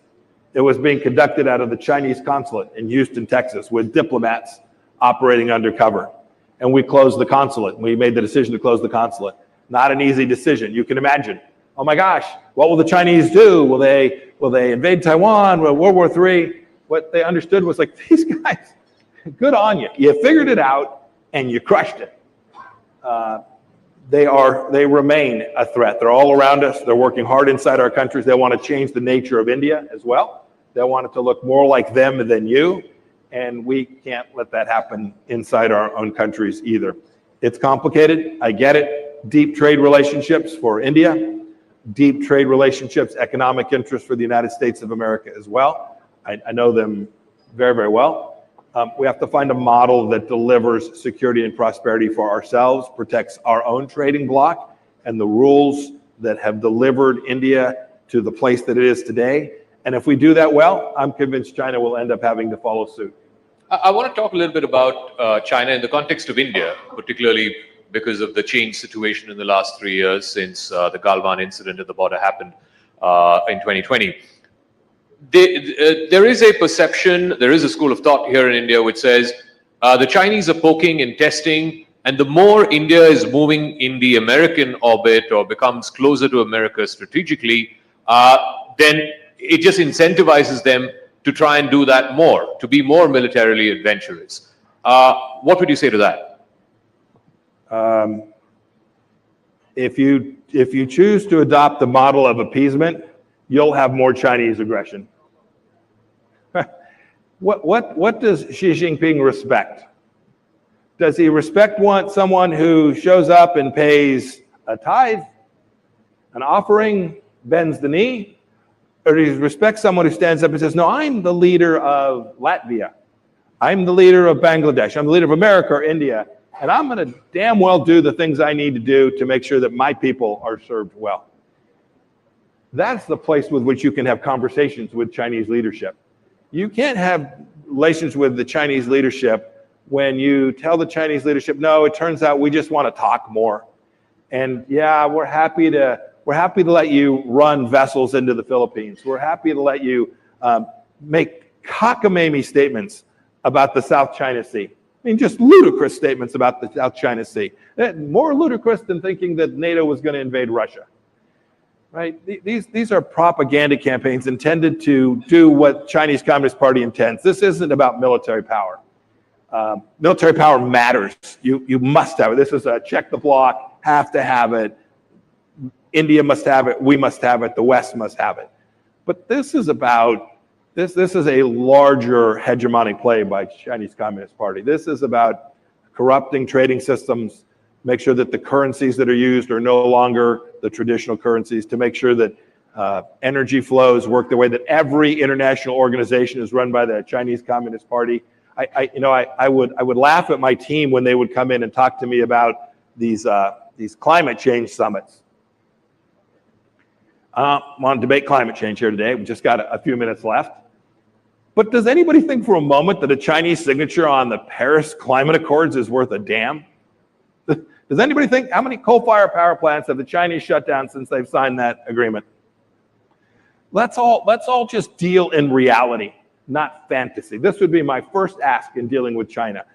It was being conducted out of the Chinese consulate in Houston, Texas, with diplomats operating undercover. And we closed the consulate. We made the decision to close the consulate. Not an easy decision. You can imagine. Oh my gosh, what will the Chinese do? Will they invade Taiwan? Will World War III? What they understood was like, these guys, good on you. You figured it out and you crushed it. They remain a threat. They're all around us. They're working hard inside our countries. They want to change the nature of India as well. They want it to look more like them than you. And we can't let that happen inside our own countries either. It's complicated. I get it. Deep trade relationships for India. Deep trade relationships, economic interests for the United States of America as well. I know them very, very well. We have to find a model that delivers security and prosperity for ourselves, protects our own trading bloc, and the rules that have delivered India to the place that it is today. And if we do that well, I'm convinced China will end up having to follow suit. I want to talk a little bit about China in the context of India, particularly because of the changed situation in the last 3 years since the Galwan incident at the border happened in 2020. There is a perception, there is a school of thought here in India which says the Chinese are poking and testing, and the more India is moving in the American orbit or becomes closer to America strategically, then it just incentivizes them to try and do that more, to be more militarily adventurous. What would you say to that? If you choose to adopt the model of appeasement, you'll have more Chinese aggression. What does Xi Jinping respect? Does he respect someone who shows up and pays a tithe, an offering, bends the knee? Or does he respect someone who stands up and says, no, I'm the leader of Latvia. I'm the leader of Bangladesh. I'm the leader of America or India. And I'm going to damn well do the things I need to do to make sure that my people are served well. That's the place with which you can have conversations with Chinese leadership. You can't have relations with the Chinese leadership when you tell the Chinese leadership, no, it turns out we just want to talk more. And yeah, we're happy to let you run vessels into the Philippines. We're happy to let you make cockamamie statements about the South China Sea. I mean, just ludicrous statements about the South China Sea. More ludicrous than thinking that NATO was going to invade Russia. Right? These are propaganda campaigns intended to do what Chinese Communist Party intends. This isn't about military power. Military power matters. You must have it. This is a check the block, have to have it. India must have it. We must have it. The West must have it. But this is about, this is a larger hegemonic play by Chinese Communist Party. This is about corrupting trading systems, make sure that the currencies that are used are no longer the traditional currencies, to make sure that energy flows work the way that every international organization is run by the Chinese Communist Party. I would laugh at my team when they would come in and talk to me about these climate change summits. I want to debate climate change here today. We've just got a few minutes left. But does anybody think for a moment that a Chinese signature on the Paris Climate Accords is worth a damn? Does anybody think, how many coal-fired power plants have the Chinese shut down since they've signed that agreement? Let's all just deal in reality, not fantasy. This would be my first ask in dealing with China.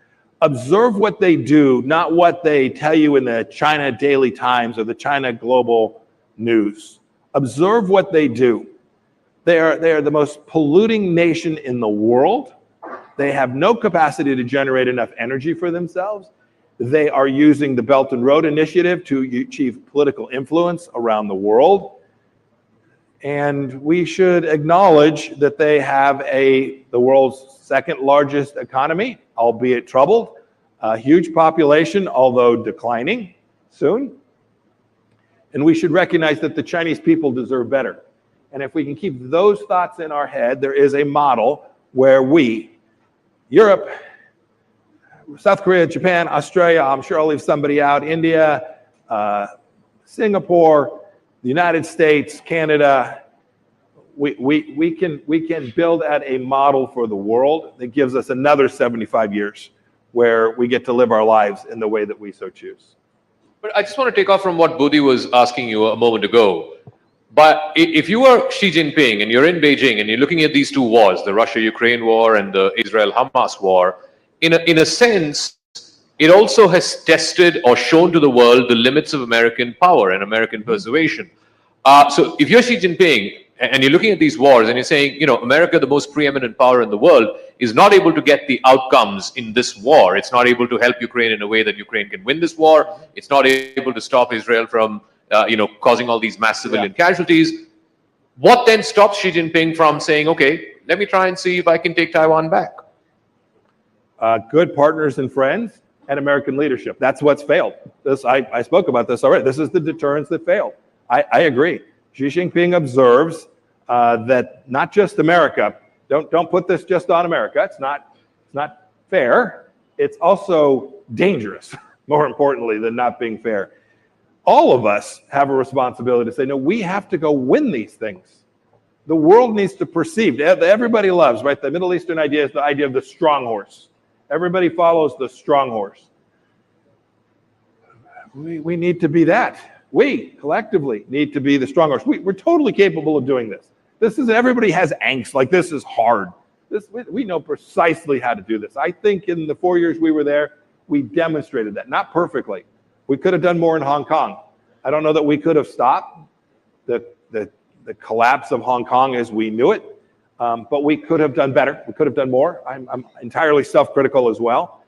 Observe what they do, not what they tell you in the China Daily Times or the China Global News. Observe what they do. They are the most polluting nation in the world. They have no capacity to generate enough energy for themselves. They are using the Belt and Road Initiative to achieve political influence around the world. And we should acknowledge that they have the world's second largest economy, albeit troubled, a huge population, although declining soon. And we should recognize that the Chinese people deserve better. And if we can keep those thoughts in our head, there is a model where we, Europe, South Korea, Japan, Australia, I'm sure I'll leave somebody out, India, Singapore, the United States, Canada, we can build at a model for the world that gives us another 75 years where we get to live our lives in the way that we so choose. But I just want to take off from what Bodhi was asking you a moment ago. But if you are Xi Jinping and you're in Beijing and you're looking at these two wars, the Russia-Ukraine war and the Israel-Hamas war, in a sense, it also has tested or shown to the world the limits of American power and American persuasion. So if you're Xi Jinping and you're looking at these wars and you're saying, America, the most preeminent power in the world, is not able to get the outcomes in this war. It's not able to help Ukraine in a way that Ukraine can win this war. It's not able to stop Israel from, causing all these mass civilian casualties. What then stops Xi Jinping from saying, okay, let me try and see if I can take Taiwan back? Good partners and friends and American leadership. That's what's failed. I spoke about this already. This is the deterrence that failed. I agree. Xi Jinping observes that not just America, don't put this just on America. It's not fair. It's also dangerous, more importantly than not being fair. All of us have a responsibility to say, no, we have to go win these things. The world needs to perceive. Everybody loves, right? The Middle Eastern idea is the idea of the strong horse. Everybody follows the strong horse. We need to be that. We collectively need to be the strong horse. We're totally capable of doing this. Everybody has angst, like this is hard. We know precisely how to do this. I think in the 4 years we were there, we demonstrated that. Not perfectly. We could have done more in Hong Kong. I don't know that we could have stopped the collapse of Hong Kong as we knew it. But we could have done better. We could have done more. I'm entirely self-critical as well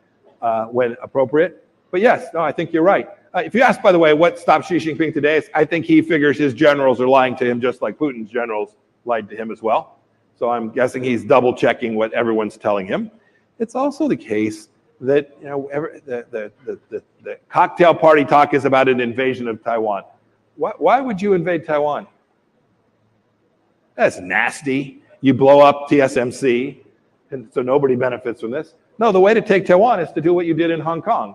when appropriate. But yes, no, I think you're right. If you ask, by the way, what stops Xi Jinping today, I think he figures his generals are lying to him just like Putin's generals lied to him as well. So I'm guessing he's double checking what everyone's telling him. It's also the case that, you know, the cocktail party talk is about an invasion of Taiwan. Why would you invade Taiwan? That's nasty. You blow up TSMC, and so nobody benefits from this. No, the way to take Taiwan is to do what you did in Hong Kong,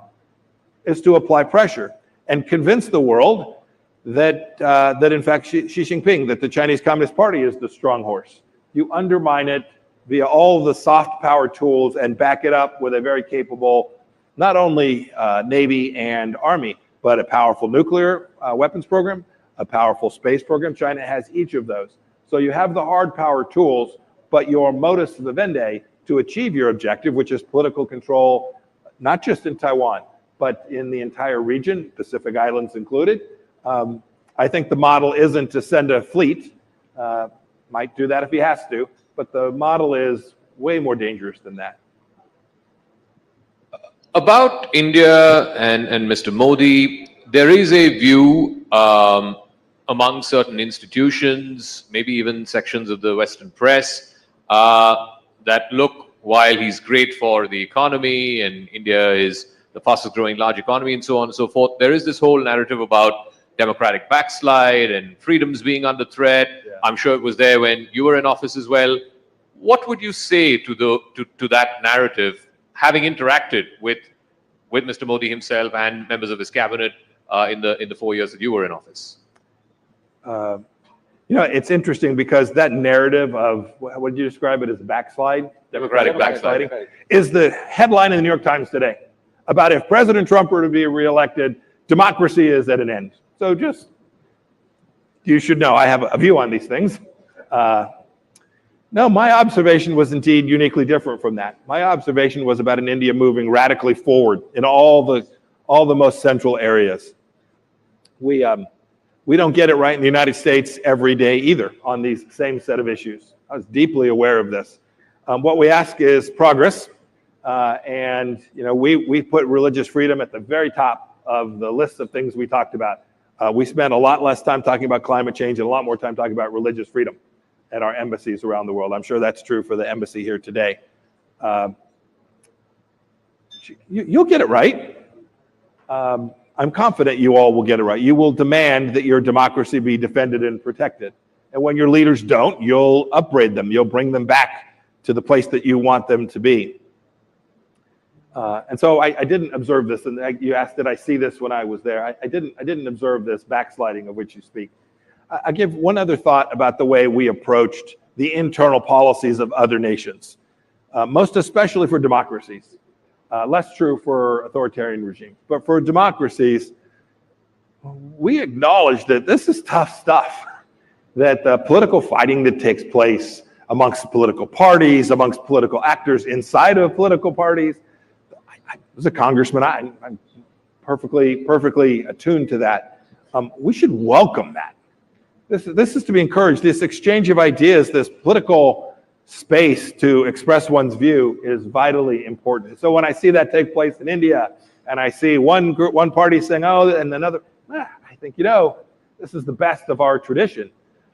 is to apply pressure and convince the world that that in fact Xi Jinping, that the Chinese Communist Party is the strong horse. You undermine it via all the soft power tools and back it up with a very capable, not only Navy and Army, but a powerful nuclear weapons program, a powerful space program. China has each of those. So you have the hard power tools, but your modus vivendi to achieve your objective, which is political control, not just in Taiwan, but in the entire region, Pacific Islands included. I think the model isn't to send a fleet, might do that if he has to, but the model is way more dangerous than that. About India and Mr. Modi, there is a view among certain institutions, maybe even sections of the Western press, that look, while he's great for the economy and India is the fastest growing large economy and so on and so forth, there is this whole narrative about democratic backslide and freedoms being under threat. Yeah. I'm sure it was there when you were in office as well. What would you say to that narrative, having interacted with Mr. Modi himself and members of his cabinet in the 4 years that you were in office? You know, it's interesting because that narrative of, what did you describe it as, backslide? Democratic backsliding. Is the headline in the New York Times today about if President Trump were to be reelected, democracy is at an end. So just, you should know, I have a view on these things. No, my observation was indeed uniquely different from that. My observation was about an India moving radically forward in all the most central areas. We don't get it right in the United States every day either on these same set of issues. I was deeply aware of this. What we ask is progress, and you know, we put religious freedom at the very top of the list of things we talked about. We spent a lot less time talking about climate change and a lot more time talking about religious freedom at our embassies around the world. I'm sure that's true for the embassy here today. You'll get it right. I'm confident you all will get it right. You will demand that your democracy be defended and protected. And when your leaders don't, you'll upbraid them. You'll bring them back to the place that you want them to be. And so I didn't observe this. And you asked, did I see this when I was there? I didn't observe this backsliding of which you speak. I give one other thought about the way we approached the internal policies of other nations, most especially for democracies. Less true for authoritarian regimes, but for democracies, we acknowledge that this is tough stuff, that the political fighting that takes place amongst political parties, amongst political actors inside of political parties. As a congressman, I'm perfectly attuned to that. We should welcome that. This is to be encouraged. This exchange of ideas, this political space to express one's view is vitally important. So when I see that take place in India, and I see one party saying, oh, and another, I think, you know, this is the best of our tradition.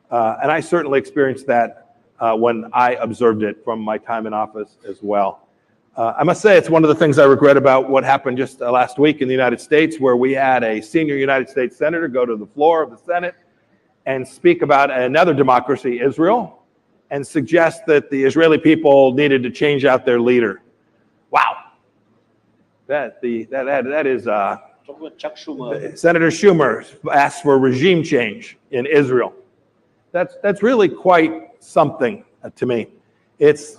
And I certainly experienced that when I observed it from my time in office as well. I must say it's one of the things I regret about what happened just last week in the United States, where we had a senior United States senator go to the floor of the Senate and speak about another democracy, Israel, and suggest that the Israeli people needed to change out their leader. Wow. That is Senator Schumer asked for regime change in Israel. That's really quite something to me. It's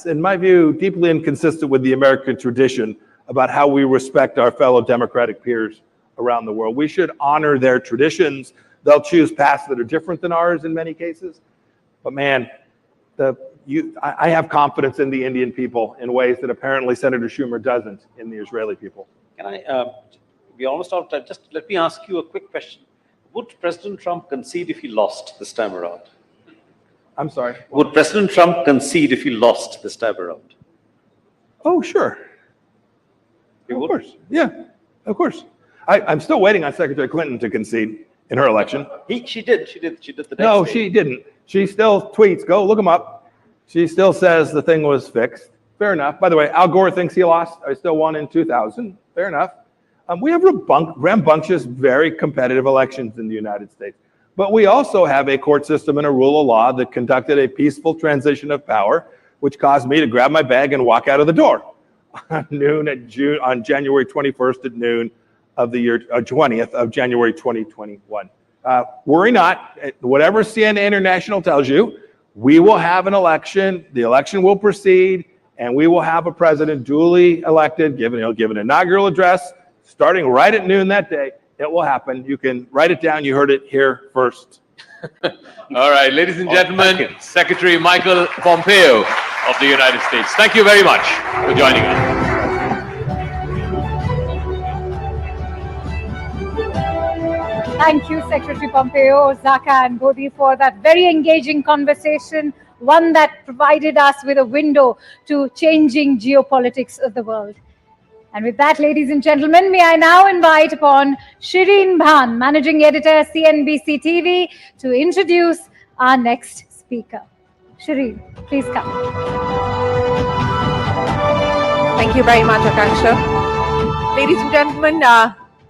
in my view deeply inconsistent with the American tradition about how we respect our fellow democratic peers around the world. We should honor their traditions. They'll choose paths that are different than ours in many cases. But man, I have confidence in the Indian people in ways that apparently Senator Schumer doesn't in the Israeli people. Can I, we almost out of time. Just let me ask you a quick question. Would President Trump concede if he lost this time around? I'm sorry? Would President Trump concede if he lost this time around? Oh, sure. Of course. Yeah, of course. I'm still waiting on Secretary Clinton to concede in her election. She did the next No, day. she didn't. She still tweets, go look them up. She still says the thing was fixed. Fair enough. By the way, Al Gore thinks he lost. I still won in 2000. Fair enough. We have rambunctious, very competitive elections in the United States. But we also have a court system and a rule of law that conducted a peaceful transition of power, which caused me to grab my bag and walk out of the door on January 21st at noon of the year 20th of January 2021. Worry not. Whatever CNN International tells you, we will have an election. The election will proceed, and we will have a president duly elected. He'll give an inaugural address starting right at noon that day. It will happen. You can write it down. You heard it here first. All right, ladies and gentlemen, Secretary Michael Pompeo of the United States. Thank you very much for joining us. Thank you, Secretary Pompeo, Zaka and Bodhi, for that very engaging conversation, one that provided us with a window to changing geopolitics of the world. And with that, ladies and gentlemen, may I now invite upon Shireen Bhan, Managing Editor, CNBC TV, to introduce our next speaker. Shireen, please come. Thank you very much, Akanksha. Ladies and gentlemen,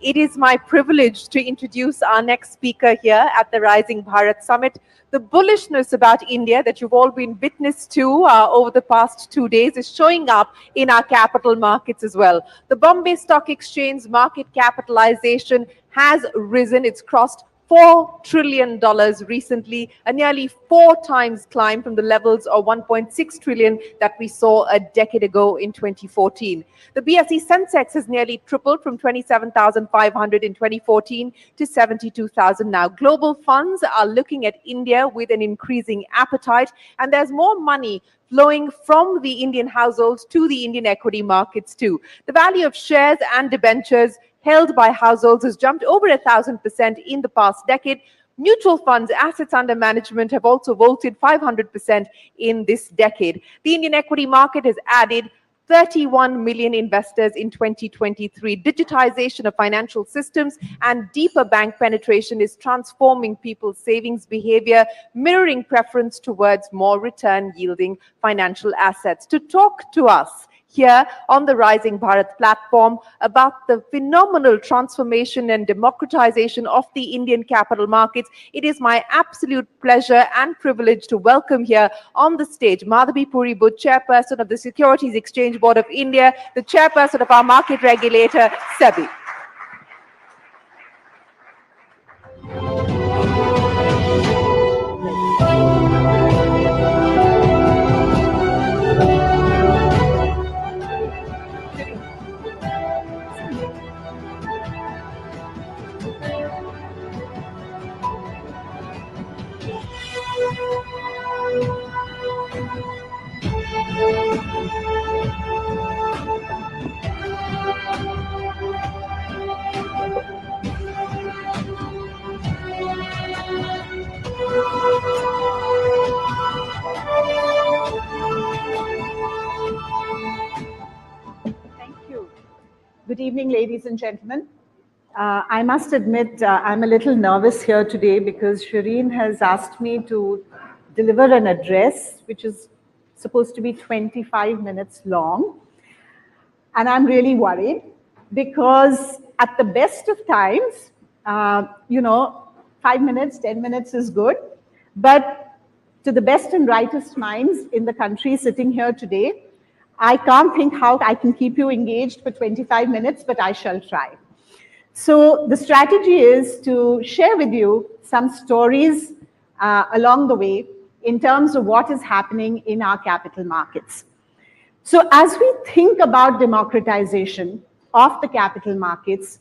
it is my privilege to introduce our next speaker here at the Rising Bharat Summit. The bullishness about India that you've all been witness to over the past 2 days is showing up in our capital markets as well. The Bombay Stock Exchange market capitalization has risen. It's crossed $4 trillion recently, a nearly 4 times climb from the levels of 1.6 trillion that we saw a decade ago in 2014. The BSE Sensex has nearly tripled from 27,500 in 2014 to 72,000 now. Global funds are looking at India with an increasing appetite, and there's more money flowing from the Indian households to the Indian equity markets too. The value of shares and debentures held by households has jumped over 1,000% in the past decade. Mutual funds assets under management have also vaulted 500% in this decade. The Indian equity market has added 31 million investors in 2023. Digitization of financial systems and deeper bank penetration is transforming people's savings behavior, mirroring preference towards more return-yielding financial assets. To talk to us here on the Rising Bharat platform about the phenomenal transformation and democratization of the Indian capital markets, it is my absolute pleasure and privilege to welcome here on the stage Madhavi Puri Butt, Chairperson of the Securities Exchange Board of India, the Chairperson of our market regulator, SEBI. Good evening, ladies and gentlemen. I must admit, I'm a little nervous here today because Shireen has asked me to deliver an address, which is supposed to be 25 minutes long. And I'm really worried because at the best of times, 5 minutes, 10 minutes is good. But to the best and brightest minds in the country sitting here today, I can't think how I can keep you engaged for 25 minutes, but I shall try. So the strategy is to share with you some stories along the way in terms of what is happening in our capital markets. So as we think about democratization of the capital markets,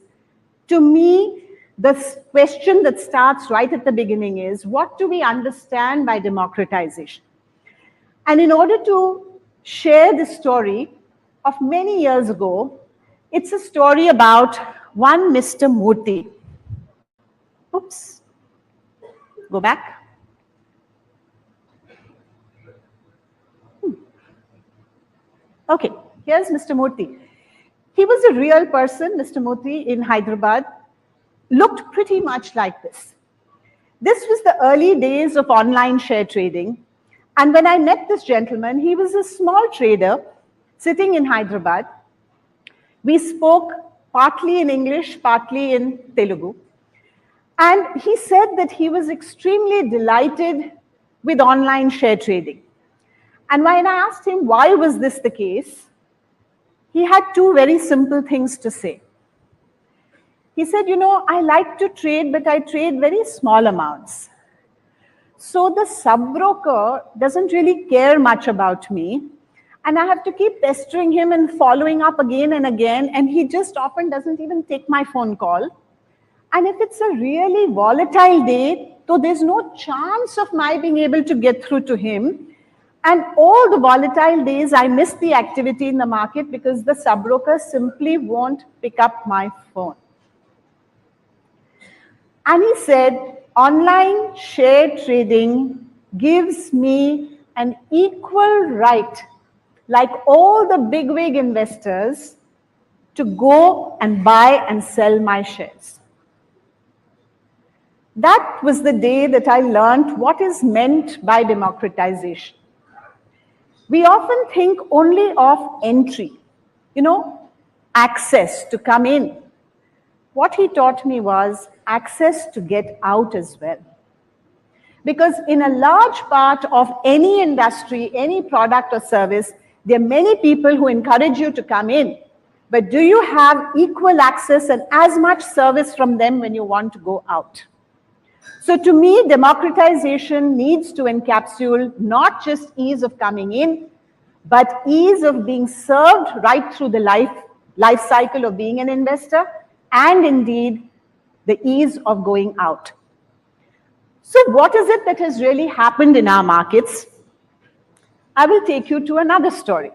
to me, the question that starts right at the beginning is, what do we understand by democratization? And in order to share the story of many years ago, it's a story about one Mr. Murthy. Oops. Go back. Okay, here's Mr. Murthy. He was a real person, Mr. Murthy, in Hyderabad. Looked pretty much like this. This was the early days of online share trading. And when I met this gentleman, he was a small trader sitting in Hyderabad. We spoke partly in English, partly in Telugu. And he said that he was extremely delighted with online share trading. And when I asked him why was this the case, he had two very simple things to say. He said, you know, I like to trade, but I trade very small amounts. So the sub-broker doesn't really care much about me. And I have to keep pestering him and following up again and again. And he just often doesn't even take my phone call. And if it's a really volatile day, so there's no chance of my being able to get through to him. And all the volatile days, I miss the activity in the market because the sub-broker simply won't pick up my phone. And he said, online share trading gives me an equal right, like all the bigwig investors, to go and buy and sell my shares. That was the day that I learned what is meant by democratization. We often think only of entry, you know, access to come in. What he taught me was access to get out as well. Because in a large part of any industry, any product or service, there are many people who encourage you to come in. But do you have equal access and as much service from them when you want to go out? So to me, democratization needs to encapsulate not just ease of coming in, but ease of being served right through the life cycle of being an investor, and indeed the ease of going out. So what is it that has really happened in our markets? I will take you to another story.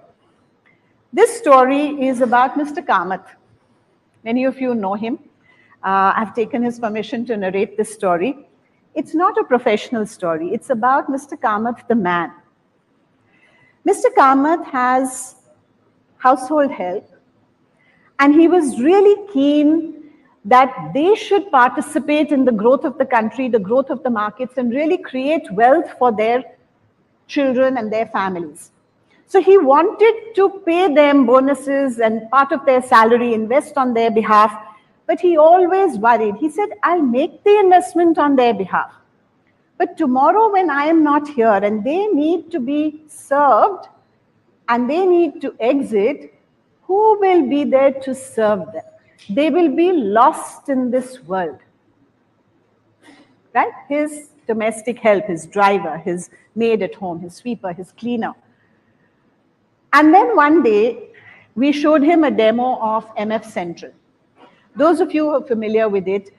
This story is about Mr. Kamath. Many of you know him. I've taken his permission to narrate this story. It's not a professional story. It's about Mr. Kamath, the man. Mr. Kamath has household help, and he was really keen that they should participate in the growth of the country, the growth of the markets, and really create wealth for their children and their families. So he wanted to pay them bonuses and part of their salary, invest on their behalf, but he always worried. He said, I'll make the investment on their behalf. But tomorrow when I am not here and they need to be served and they need to exit, who will be there to serve them? They will be lost in this world. Right? His domestic help, his driver, his maid at home, his sweeper, his cleaner. And then one day, we showed him a demo of MF Central. Those of you who are familiar with it,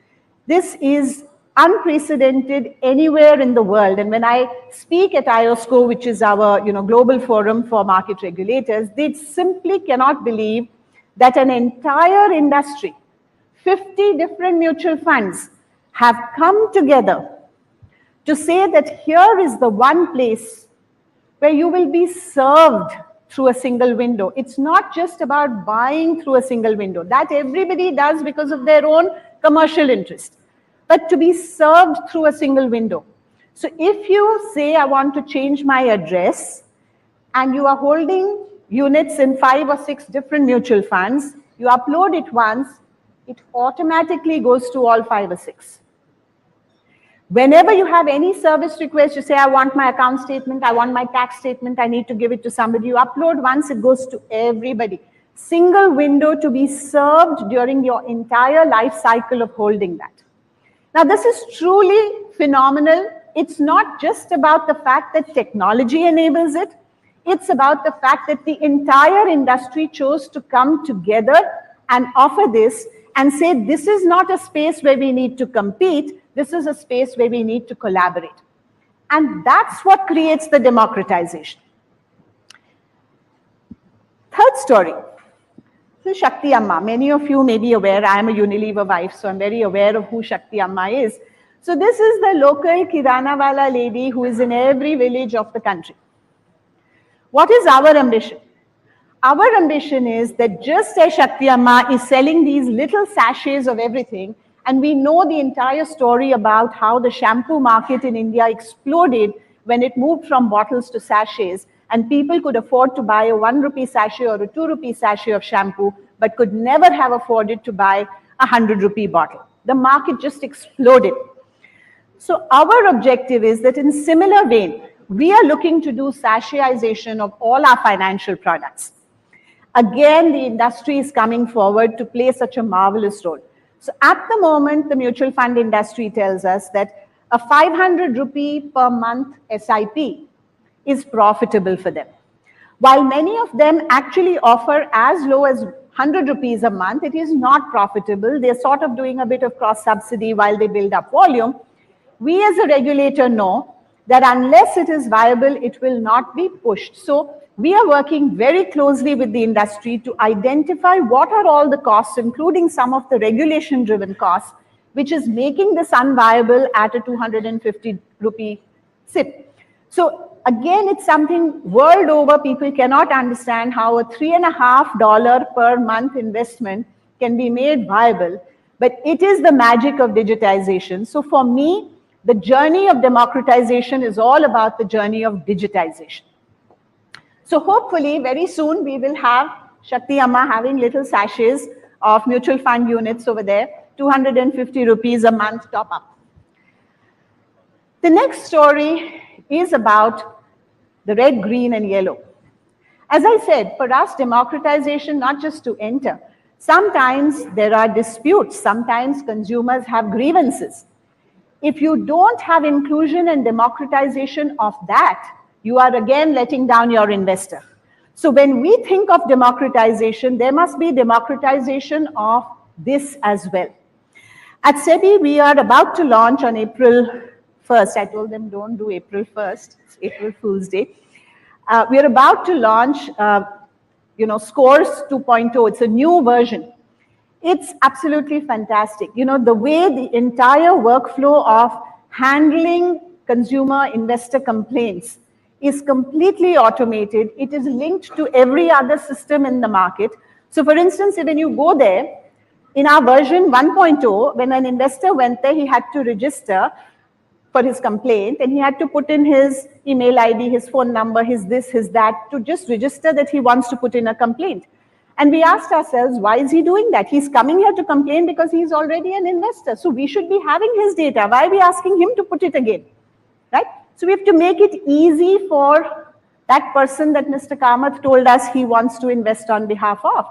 this is unprecedented anywhere in the world. And when I speak at IOSCO, which is our global forum for market regulators, they simply cannot believe that an entire industry, 50 different mutual funds, have come together to say that here is the one place where you will be served through a single window. It's not just about buying through a single window. That everybody does because of their own commercial interest. But to be served through a single window. So if you say, I want to change my address, and you are holding units in 5 or 6 different mutual funds, you upload it once, it automatically goes to all 5 or 6. Whenever you have any service request, you say, I want my account statement, I want my tax statement, I need to give it to somebody. You upload once, it goes to everybody. Single window to be served during your entire life cycle of holding that. Now, this is truly phenomenal. It's not just about the fact that technology enables it. It's about the fact that the entire industry chose to come together and offer this and say, this is not a space where we need to compete. This is a space where we need to collaborate. And that's what creates the democratization. Third story. This is Shakti Amma. Many of you may be aware, I am a Unilever wife, so I'm very aware of who Shakti Amma is. So this is the local Kirana wala lady who is in every village of the country. What is our ambition? Our ambition is that just as Shakti Amma is selling these little sachets of everything, and we know the entire story about how the shampoo market in India exploded when it moved from bottles to sachets, and people could afford to buy a 1 rupee sachet or a 2 rupee sachet of shampoo, but could never have afforded to buy a 100 rupee bottle. The market just exploded. So our objective is that in similar vein, we are looking to do sachetization of all our financial products. Again, the industry is coming forward to play such a marvelous role. So at the moment, the mutual fund industry tells us that a 500 rupee per month SIP is profitable for them. While many of them actually offer as low as 100 rupees a month, it is not profitable. They're sort of doing a bit of cross-subsidy while they build up volume. We as a regulator know that unless it is viable, it will not be pushed. So we are working very closely with the industry to identify what are all the costs, including some of the regulation-driven costs, which is making this unviable at a 250 rupee SIP. So again, it's something world over, people cannot understand how a $3.50 per month investment can be made viable, but it is the magic of digitization. So for me, the journey of democratization is all about the journey of digitization. So hopefully very soon we will have Shakti Amma having little sachets of mutual fund units over there, 250 rupees a month top up. The next story is about the red, green and yellow. As I said, for us, democratization, not just to enter. Sometimes there are disputes. Sometimes consumers have grievances. If you don't have inclusion and democratization of that, you are again letting down your investor. So when we think of democratization, there must be democratization of this as well. At SEBI, we are about to launch on April 1st. I told them don't do April 1st, it's April Fool's Day. We are about to launch, Scores 2.0. It's a new version. It's absolutely fantastic. You know, the way the entire workflow of handling consumer investor complaints is completely automated. It is linked to every other system in the market. So for instance, when you go there, in our version 1.0, when an investor went there, he had to register for his complaint and he had to put in his email ID, his phone number, his this, his that, to just register that he wants to put in a complaint. And we asked ourselves, why is he doing that? He's coming here to complain because he's already an investor. So we should be having his data. Why are we asking him to put it again? Right? So we have to make it easy for that person that Mr. Kamath told us he wants to invest on behalf of.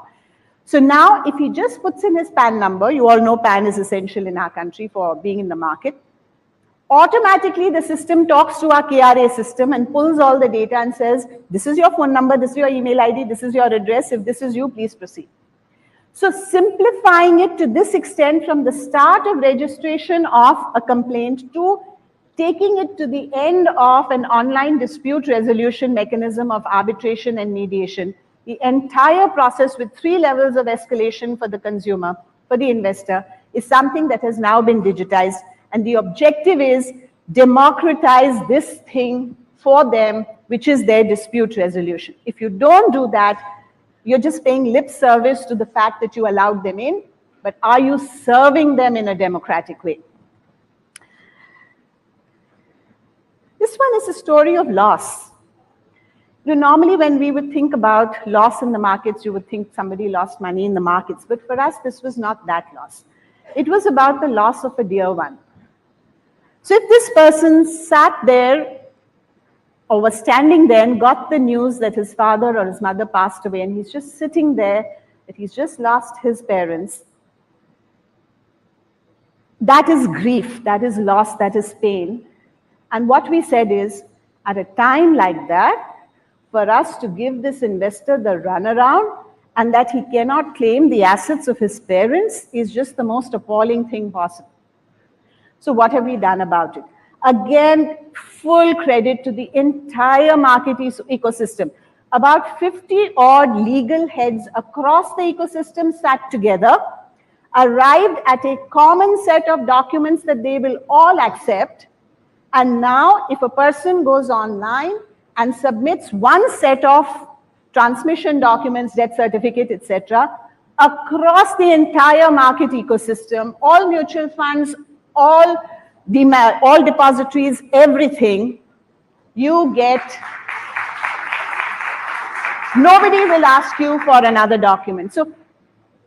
So now if he just puts in his PAN number, you all know PAN is essential in our country for being in the market, automatically the system talks to our KRA system and pulls all the data and says, this is your phone number, this is your email ID, this is your address, if this is you, please proceed. So simplifying it to this extent from the start of registration of a complaint to taking it to the end of an online dispute resolution mechanism of arbitration and mediation, the entire process with 3 levels of escalation for the consumer, for the investor, is something that has now been digitized. And the objective is democratize this thing for them, which is their dispute resolution. If you don't do that, you're just paying lip service to the fact that you allowed them in, but are you serving them in a democratic way? This one is a story of loss. You know, normally when we would think about loss in the markets, you would think somebody lost money in the markets, but for us, this was not that loss. It was about the loss of a dear one. So if this person sat there or was standing there and got the news that his father or his mother passed away and he's just sitting there, that he's just lost his parents, that is grief, that is loss, that is pain. And what we said is, at a time like that, for us to give this investor the runaround and that he cannot claim the assets of his parents is just the most appalling thing possible. So what have we done about it? Again, full credit to the entire market ecosystem. About 50 odd legal heads across the ecosystem sat together, arrived at a common set of documents that they will all accept. And now if a person goes online and submits one set of transmission documents, death certificate, etc., across the entire market ecosystem, all mutual funds, all depositories, everything, you get, nobody will ask you for another document. So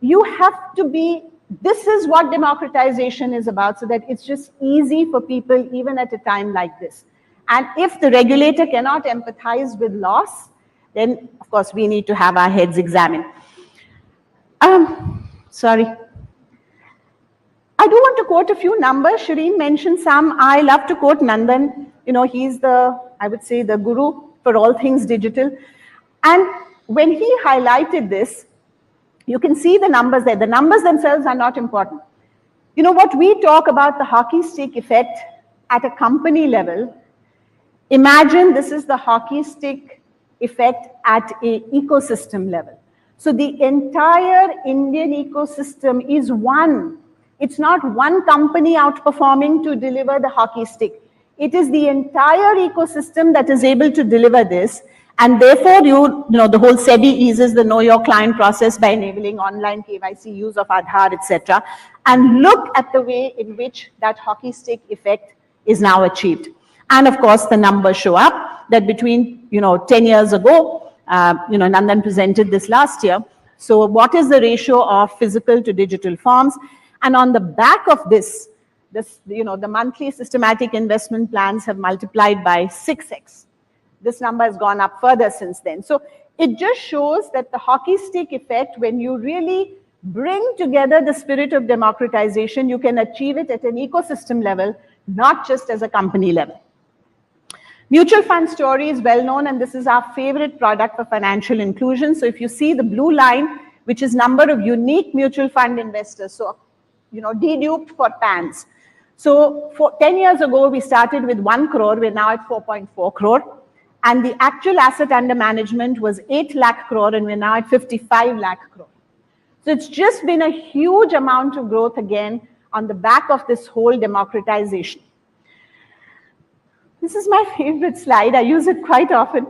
you have to be, this is what democratization is about, so that it's just easy for people even at a time like this. And if the regulator cannot empathize with loss, then of course we need to have our heads examined. Sorry. I do want to quote a few numbers. Shireen mentioned some. I love to quote Nandan. You know, he's the, I would say, the guru for all things digital. And when he highlighted this, you can see the numbers there. The numbers themselves are not important. You know, what we talk about the hockey stick effect at a company level, imagine this is the hockey stick effect at an ecosystem level. So the entire Indian ecosystem is one. It's not one company outperforming to deliver the hockey stick. It is the entire ecosystem that is able to deliver this. And therefore, you know, the whole SEBI eases the know your client process by enabling online KYC, use of Aadhaar, etc. And look at the way in which that hockey stick effect is now achieved. And of course, the numbers show up that between, 10 years ago, Nandan presented this last year. So what is the ratio of physical to digital forms? And on the back of this, the monthly systematic investment plans have multiplied by 6x. This number has gone up further since then. So it just shows that the hockey stick effect, when you really bring together the spirit of democratization, you can achieve it at an ecosystem level, not just as a company level. Mutual fund story is well known, and this is our favorite product for financial inclusion. So if you see the blue line, which is number of unique mutual fund investors, so deduped for PANs. So 10 years ago, we started with 1 crore. We're now at 4.4 crore. And the actual asset under management was 8 lakh crore, and we're now at 55 lakh crore. So it's just been a huge amount of growth again on the back of this whole democratization. This is my favorite slide. I use it quite often.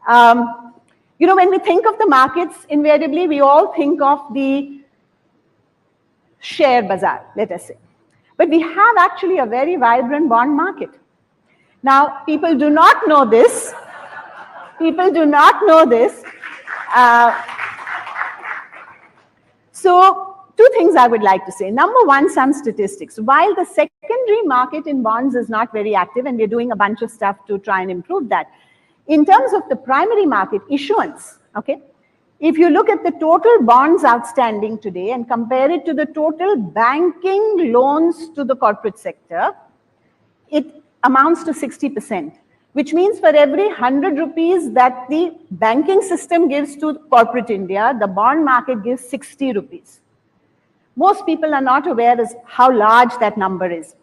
When we think of the markets, invariably, we all think of the share bazaar, let us say. But we have actually a very vibrant bond market. Now, people do not know this. People do not know this. So, two things I would like to say. Number one, some statistics. While the secondary market in bonds is not very active, and we're doing a bunch of stuff to try and improve that, in terms of the primary market issuance, okay, if you look at the total bonds outstanding today and compare it to the total banking loans to the corporate sector, it amounts to 60%, which means for every 100 rupees that the banking system gives to corporate India, the bond market gives 60 rupees. Most people are not aware of how large that number is.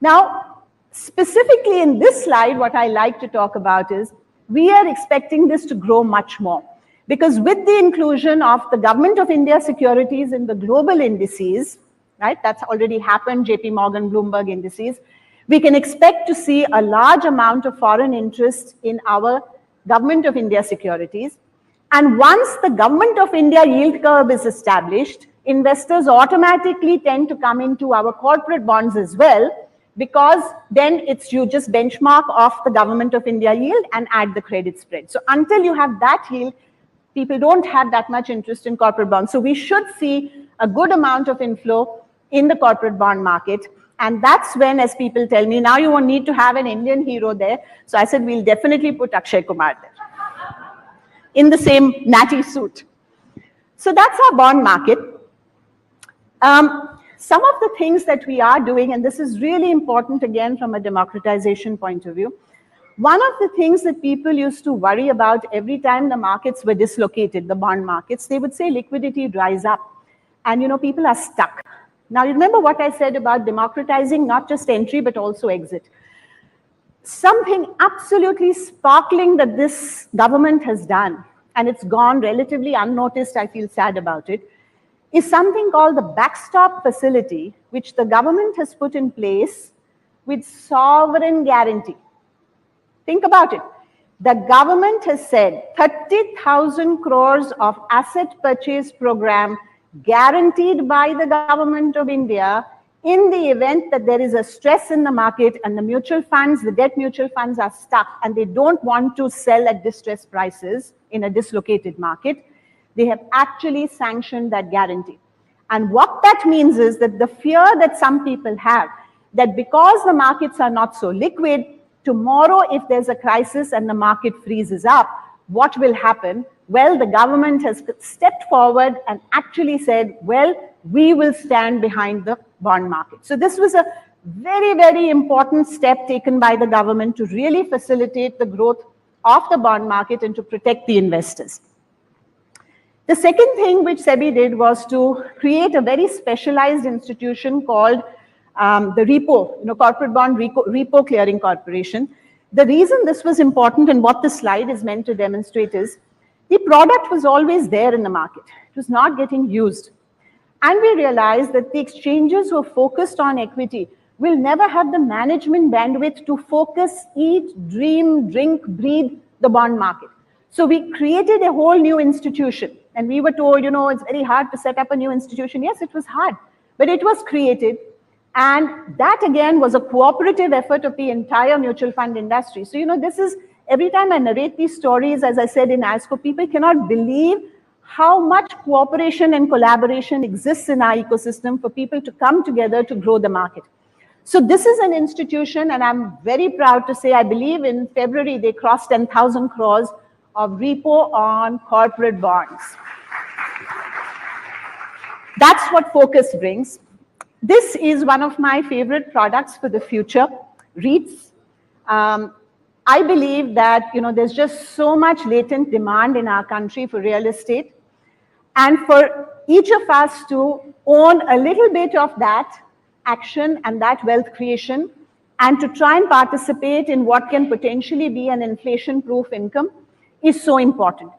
Now, specifically in this slide, what I like to talk about is we are expecting this to grow much more. Because with the inclusion of the Government of India securities in the global indices, right, that's already happened, JP Morgan, Bloomberg indices, we can expect to see a large amount of foreign interest in our Government of India securities. And once the Government of India yield curve is established, investors automatically tend to come into our corporate bonds as well, because then it's you just benchmark off the Government of India yield and add the credit spread. So until you have that yield, people don't have that much interest in corporate bonds. So we should see a good amount of inflow in the corporate bond market. And that's when, as people tell me, now you won't need to have an Indian hero there. So I said, we'll definitely put Akshay Kumar there in the same natty suit. So that's our bond market. Some of the things that we are doing, and this is really important again from a democratization point of view, one of the things that people used to worry about every time the markets were dislocated, the bond markets, they would say liquidity dries up. And people are stuck. Now, remember what I said about democratizing not just entry, but also exit. Something absolutely sparkling that this government has done, and it's gone relatively unnoticed, I feel sad about it, is something called the backstop facility, which the government has put in place with sovereign guarantee. Think about it. The government has said 30,000 crores of asset purchase program guaranteed by the Government of India in the event that there is a stress in the market and the mutual funds, the debt mutual funds are stuck and they don't want to sell at distressed prices in a dislocated market, they have actually sanctioned that guarantee. And what that means is that the fear that some people have, that because the markets are not so liquid, tomorrow if there's a crisis and the market freezes up, what will happen? Well, the government has stepped forward and actually said, well, we will stand behind the bond market. So this was a very, very important step taken by the government to really facilitate the growth of the bond market and to protect the investors. The second thing which SEBI did was to create a very specialized institution called the repo, Corporate Bond Repo Clearing Corporation. The reason this was important and what the slide is meant to demonstrate is the product was always there in the market. It was not getting used. And we realized that the exchanges who are focused on equity will never have the management bandwidth to focus, eat, dream, drink, breathe the bond market. So we created a whole new institution. And we were told, it's very hard to set up a new institution. Yes, it was hard, but it was created. And that again was a cooperative effort of the entire mutual fund industry. So, this is, every time I narrate these stories, as I said in ASCO, people cannot believe how much cooperation and collaboration exists in our ecosystem for people to come together to grow the market. So this is an institution, and I'm very proud to say, I believe in February, they crossed 10,000 crores of repo on corporate bonds. That's what focus brings. This is one of my favorite products for the future, REITs. I believe that, there's just so much latent demand in our country for real estate. And for each of us to own a little bit of that action and that wealth creation, and to try and participate in what can potentially be an inflation-proof income is so important.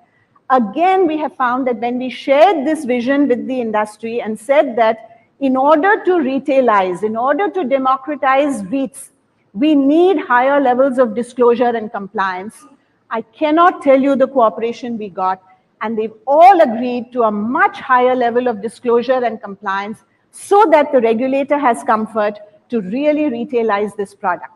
Again, we have found that when we shared this vision with the industry and said that in order to retailize, in order to democratize REITs, we need higher levels of disclosure and compliance. I cannot tell you the cooperation we got, and they've all agreed to a much higher level of disclosure and compliance so that the regulator has comfort to really retailize this product.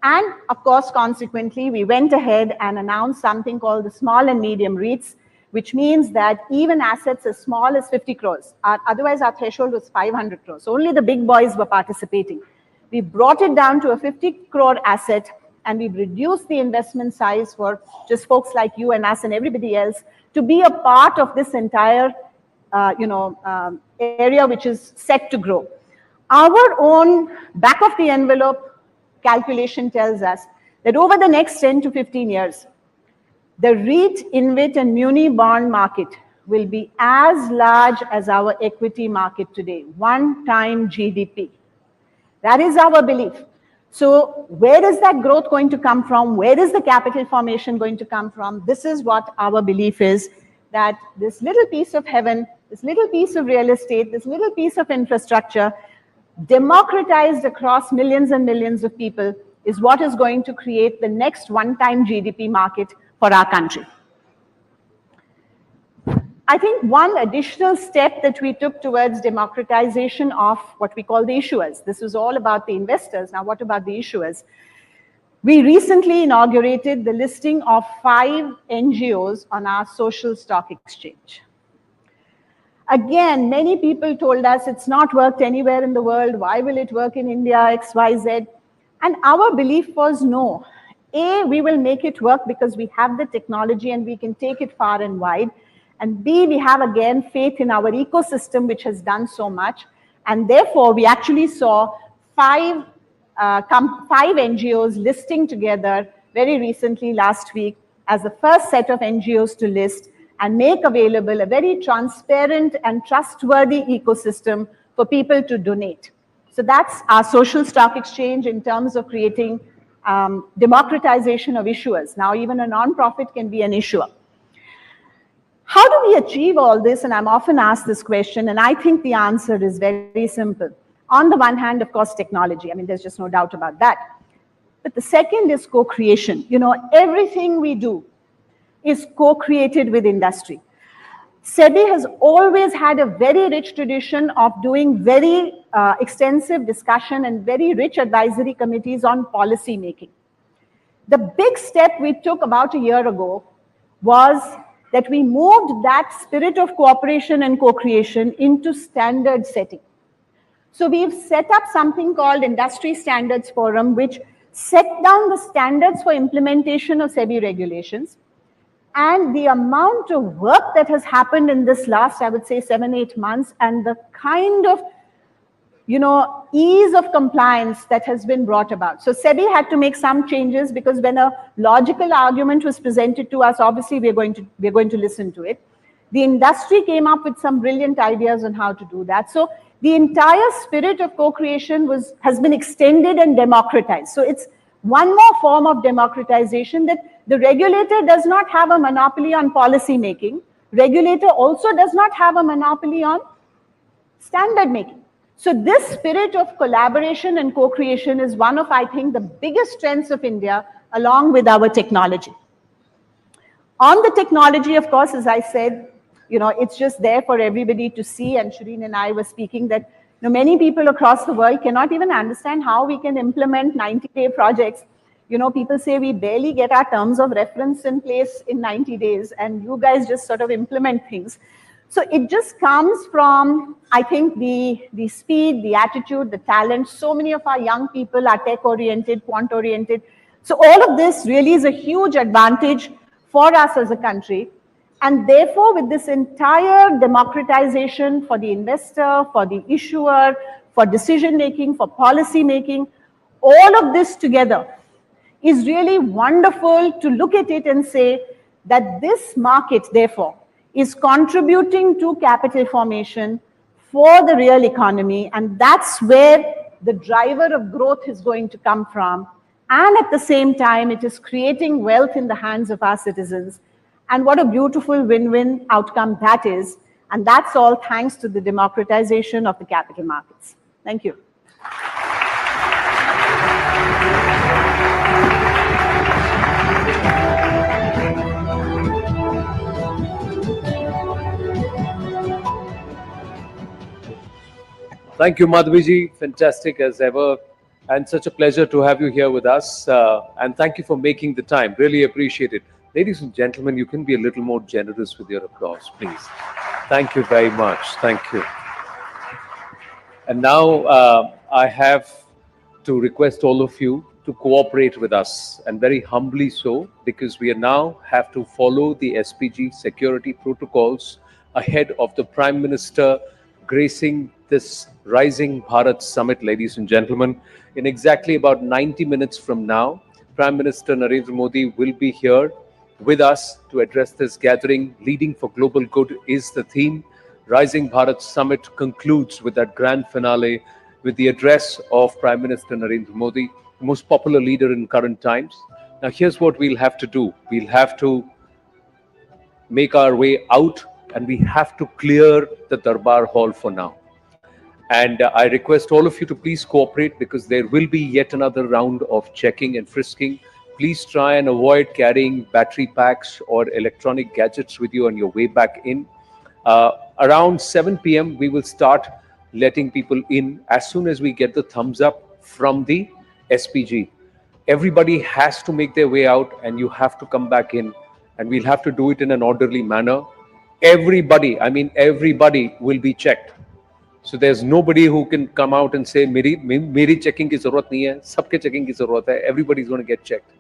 And of course, consequently, we went ahead and announced something called the small and medium REITs, which means that even assets as small as 50 crores, otherwise our threshold was 500 crores. Only the big boys were participating. We brought it down to a 50 crore asset, and we've reduced the investment size for just folks like you and us and everybody else to be a part of this entire area which is set to grow. Our own back of the envelope calculation tells us that over the next 10 to 15 years, the REIT, InvIT and Muni bond market will be as large as our equity market today, 1 time GDP. That is our belief. So where is that growth going to come from? Where is the capital formation going to come from? This is what our belief is, that this little piece of heaven, this little piece of real estate, this little piece of infrastructure, democratized across millions and millions of people, is what is going to create the next 1 time GDP market for our country. I think one additional step that we took towards democratization of what we call the issuers. This was all about the investors. Now, what about the issuers? We recently inaugurated the listing of 5 NGOs on our social stock exchange. Again, many people told us it's not worked anywhere in the world. Why will it work in India, X, Y, Z? And our belief was no. A, we will make it work because we have the technology and we can take it far and wide. And B, we have again faith in our ecosystem, which has done so much. And therefore, we actually saw 5 NGOs listing together very recently last week as the first set of NGOs to list and make available a very transparent and trustworthy ecosystem for people to donate. So that's our social stock exchange in terms of creating democratization of issuers. Now, even a nonprofit can be an issuer. How do we achieve all this? And I'm often asked this question, and I think the answer is very simple. On the one hand, of course, technology. I mean, there's just no doubt about that. But the second is co-creation. Everything we do is co-created with industry. SEBI has always had a very rich tradition of doing very extensive discussion and very rich advisory committees on policy making. The big step we took about a year ago was that we moved that spirit of cooperation and co-creation into standard setting. So we've set up something called Industry Standards Forum, which set down the standards for implementation of SEBI regulations. And the amount of work that has happened in this last, I would say, 7-8 months, and the kind of, ease of compliance that has been brought about. So SEBI had to make some changes because when a logical argument was presented to us, obviously we're going to listen to it. The industry came up with some brilliant ideas on how to do that. So the entire spirit of co-creation has been extended and democratized. So it's one more form of democratization, that the regulator does not have a monopoly on policy making. Regulator also does not have a monopoly on standard making. So this spirit of collaboration and co-creation is one of, I think, the biggest strengths of India, along with our technology. On the technology, of course, as I said, it's just there for everybody to see. And Shireen and I were speaking that many people across the world cannot even understand how we can implement 90-day projects. People say we barely get our terms of reference in place in 90 days, and you guys just sort of implement things. So it just comes from, I think, the speed, the attitude, the talent. So many of our young people are tech-oriented, quant-oriented. So all of this really is a huge advantage for us as a country. And therefore, with this entire democratization for the investor, for the issuer, for decision-making, for policy-making, all of this together is really wonderful to look at it and say that this market, therefore, is contributing to capital formation for the real economy. And that's where the driver of growth is going to come from. And at the same time, it is creating wealth in the hands of our citizens. And what a beautiful win-win outcome that is. And that's all thanks to the democratization of the capital markets. Thank you. Thank you, Madhviji. Fantastic as ever. And such a pleasure to have you here with us. And thank you for making the time. Really appreciate it. Ladies and gentlemen, you can be a little more generous with your applause, please. Thank you very much. Thank you. And now I have to request all of you to cooperate with us, and very humbly so, because we now have to follow the SPG security protocols ahead of the Prime Minister gracing this Rising Bharat Summit, ladies and gentlemen. In exactly about 90 minutes from now, Prime Minister Narendra Modi will be here with us to address this gathering. Leading for Global Good is the theme. Rising Bharat Summit concludes with that grand finale with the address of Prime Minister Narendra Modi, the most popular leader in current times. Now, here's what we'll have to do. We'll have to make our way out, and we have to clear the Darbar Hall for now. And I request all of you to please cooperate, because there will be yet another round of checking and frisking. Please try and avoid carrying battery packs or electronic gadgets with you on your way back in. Around 7 p.m., we will start letting people in as soon as we get the thumbs up from the SPG. Everybody has to make their way out, and you have to come back in, and we'll have to do it in an orderly manner. Everybody, I mean everybody, will be checked. So there's nobody who can come out and say, "Meri checking ki zarurat nahi hai, sabke checking ki zarurat hai." Everybody's going to get checked.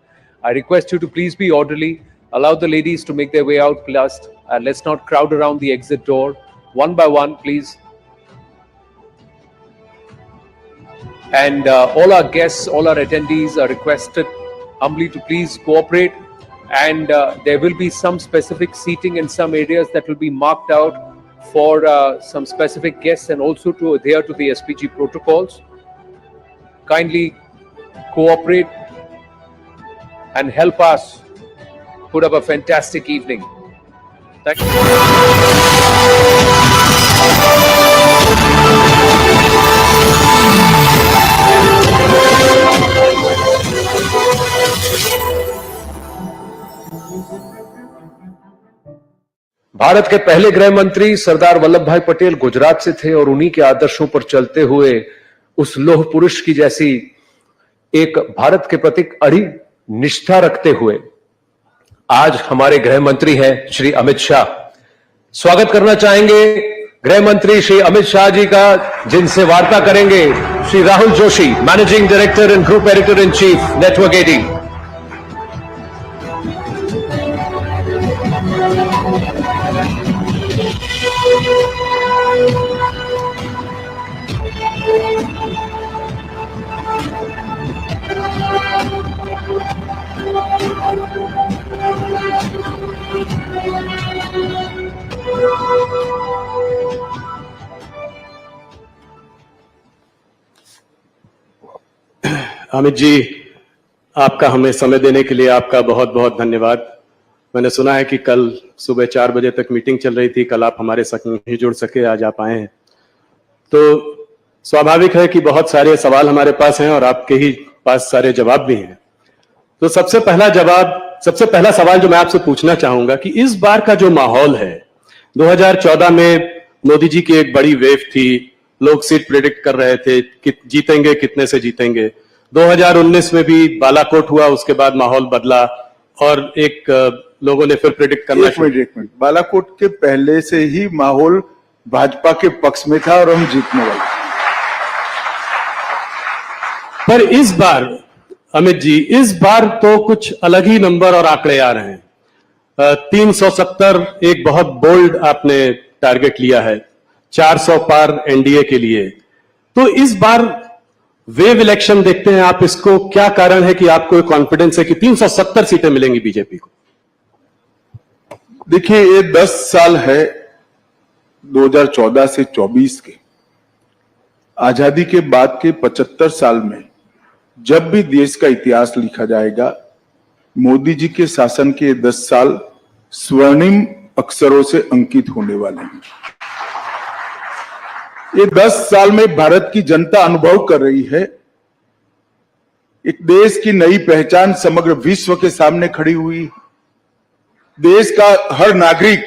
I request you to please be orderly. Allow the ladies to make their way out last. Let's not crowd around the exit door. One by one, please. And all our guests, all our attendees are requested humbly to please cooperate. And there will be some specific seating in some areas that will be marked out for some specific guests, and also to adhere to the SPG protocols. Kindly cooperate and help us put up a fantastic evening. Thank you. Bharat के पहले गृह मंत्री सरदार वल्लभ भाई पटेल गुजरात से थे और उन्हीं के आदर्शों पर चलते हुए उस लौह पुरुष की जैसी एक भारत के प्रति अड़ी निष्ठा रखते हुए आज हमारे गृह मंत्री हैं श्री अमित शाह। स्वागत करना चाहेंगे गृह मंत्री श्री अमित शाह जी का, जिनसे वार्ता करेंगे Shri Rahul Joshi, managing director and group editor in chief, network 18। Amit ji, आपका हमें समय देने के लिए आपका बहुत बहुत धन्यवाद। मैंने सुना है कि कल सुबह 4 बजे तक मीटिंग चल रही थी, कल आप हमारे साथ नहीं जुड़ सके, आज आप आए हैं। तो स्वाभाविक है कि बहुत सारे सवाल हमारे पास हैं और आपके ही पास सारे जवाब भी हैं। तो सबसे पहला सवाल जो मैं आपसे पूछना चाहूंगा कि इस बार का जो माहौल है, 2014 में मोदी जी की एक बड़ी वेव थी, लोग सीट प्रेडिक्ट कर रहे थे कि जीतेंगे, कितने से जीतेंगे। 2019 में भी बालाकोट हुआ, उसके बाद माहौल बदला और लोगों ने फिर प्रेडिक्ट करना एक मिनट, बालाकोट के पहले से ही माहौल भाजपा के पक्ष में था और हम जीतने वाले। पर इस बार अमित जी, इस बार तो कुछ अलग ही नंबर और आंकड़े आ रहे हैं। 370 एक बहुत बोल्ड आपने टारगेट लिया है, 400 पार एनडीए के लिए। तो इस बार वेव इलेक्शन देखते हैं आप, इसको क्या कारण है कि आपको कॉन्फिडेंस है कि 370 सीटें मिलेंगी बीजेपी को? देखिए, ये 10 साल है 2014 से 24 के। आजादी के बाद के 75 साल में जब भी देश का इतिहास लिखा जाएगा, मोदी जी के शासन के 10 साल स्वर्णिम अक्षरों से अंकित होने वाले हैं। ये 10 साल में भारत की जनता अनुभव कर रही है, एक देश की नई पहचान समग्र विश्व के सामने खड़ी हुई। देश का हर नागरिक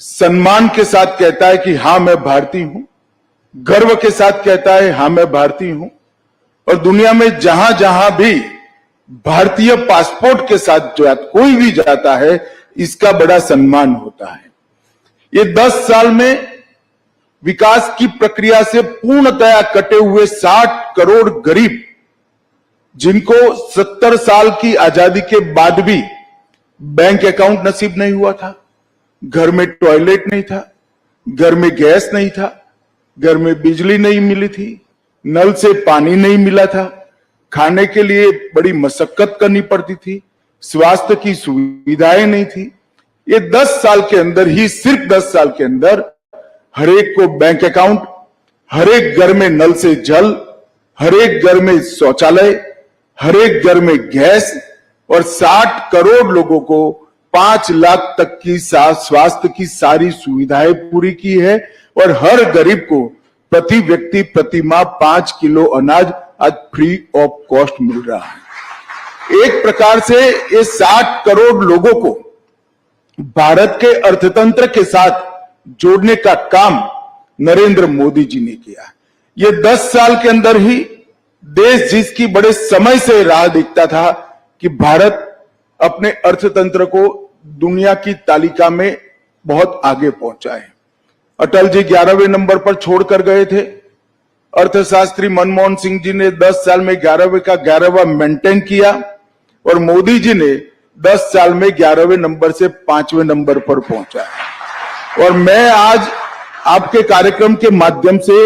सम्मान के साथ कहता है कि हां मैं भारतीय हूं, गर्व के साथ कहता है हां मैं भारतीय हूं। और दुनिया में जहां जहां भी भारतीय पासपोर्ट के साथ कोई भी जाता है, इसका बड़ा सम्मान होता है। ये 10 साल में विकास की प्रक्रिया से पूर्णतया कटे हुए 60 करोड़ गरीब, जिनको 70 साल की आजादी के बाद भी बैंक अकाउंट नसीब नहीं हुआ था, घर में टॉयलेट नहीं था, घर में गैस नहीं था, घर में बिजली नहीं मिली थी, नल से पानी नहीं मिला था, खाने के लिए बड़ी मशक्कत करनी पड़ती थी, स्वास्थ्य की सुविधाएं नहीं थी। ये 10 साल के अंदर ही, सिर्फ 10 साल के अंदर हर एक को बैंक अकाउंट, हर एक घर में नल से जल, हर एक घर में शौचालय, हर एक घर में गैस और 60 करोड़ लोगों को 5 लाख तक की स्वास्थ्य की सारी सुविधाएं पूरी की है। और हर गरीब को प्रति व्यक्ति प्रति माह 5 किलो अनाज आज फ्री ऑफ कॉस्ट मिल रहा है। एक प्रकार से ये 60 करोड़ लोगों को भारत के अर्थतंत्र के साथ जोड़ने का काम नरेंद्र मोदी जी ने किया। ये 10 साल के अंदर ही देश जिसकी बड़े समय से राह देखता था कि भारत अपने अर्थतंत्र को दुनिया की तालिका में बहुत आगे पहुंचा है। अटल जी 11वें नंबर पर छोड़कर गए थे। अर्थशास्त्री मनमोहन सिंह जी ने 10 साल में 11वें का 11वां मेंटेन किया और मोदी जी ने 10 साल में 11वें नंबर से 5वें नंबर पर पहुंचा। और मैं आज आपके कार्यक्रम के माध्यम से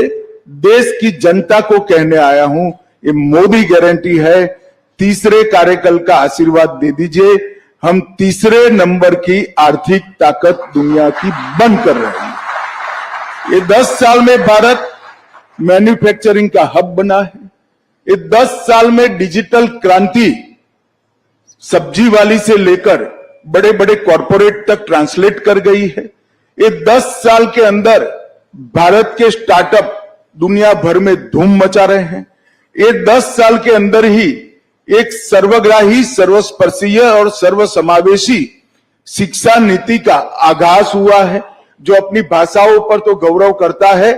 देश की जनता को कहने आया हूं, ये मोदी गारंटी है, तीसरे कार्यकाल का आशीर्वाद दे दीजिए। हम तीसरे नंबर की आर्थिक ताकत दुनिया की बन कर रहे हैं। ये 10 साल में भारत मैन्युफैक्चरिंग का हब बना है। ये 10 साल में डिजिटल क्रांति सब्जी वाली से लेकर बड़े बड़े कॉरपोरेट तक ट्रांसलेट कर गई है। ये 10 साल के अंदर भारत के स्टार्टअप दुनिया भर में धूम मचा रहे हैं। ये 10 साल के अंदर ही एक सर्वग्राही, सर्वस्पर्शीय और सर्वसमावेशी शिक्षा नीति का आगाज हुआ है, जो अपनी भाषाओं पर तो गौरव करता है,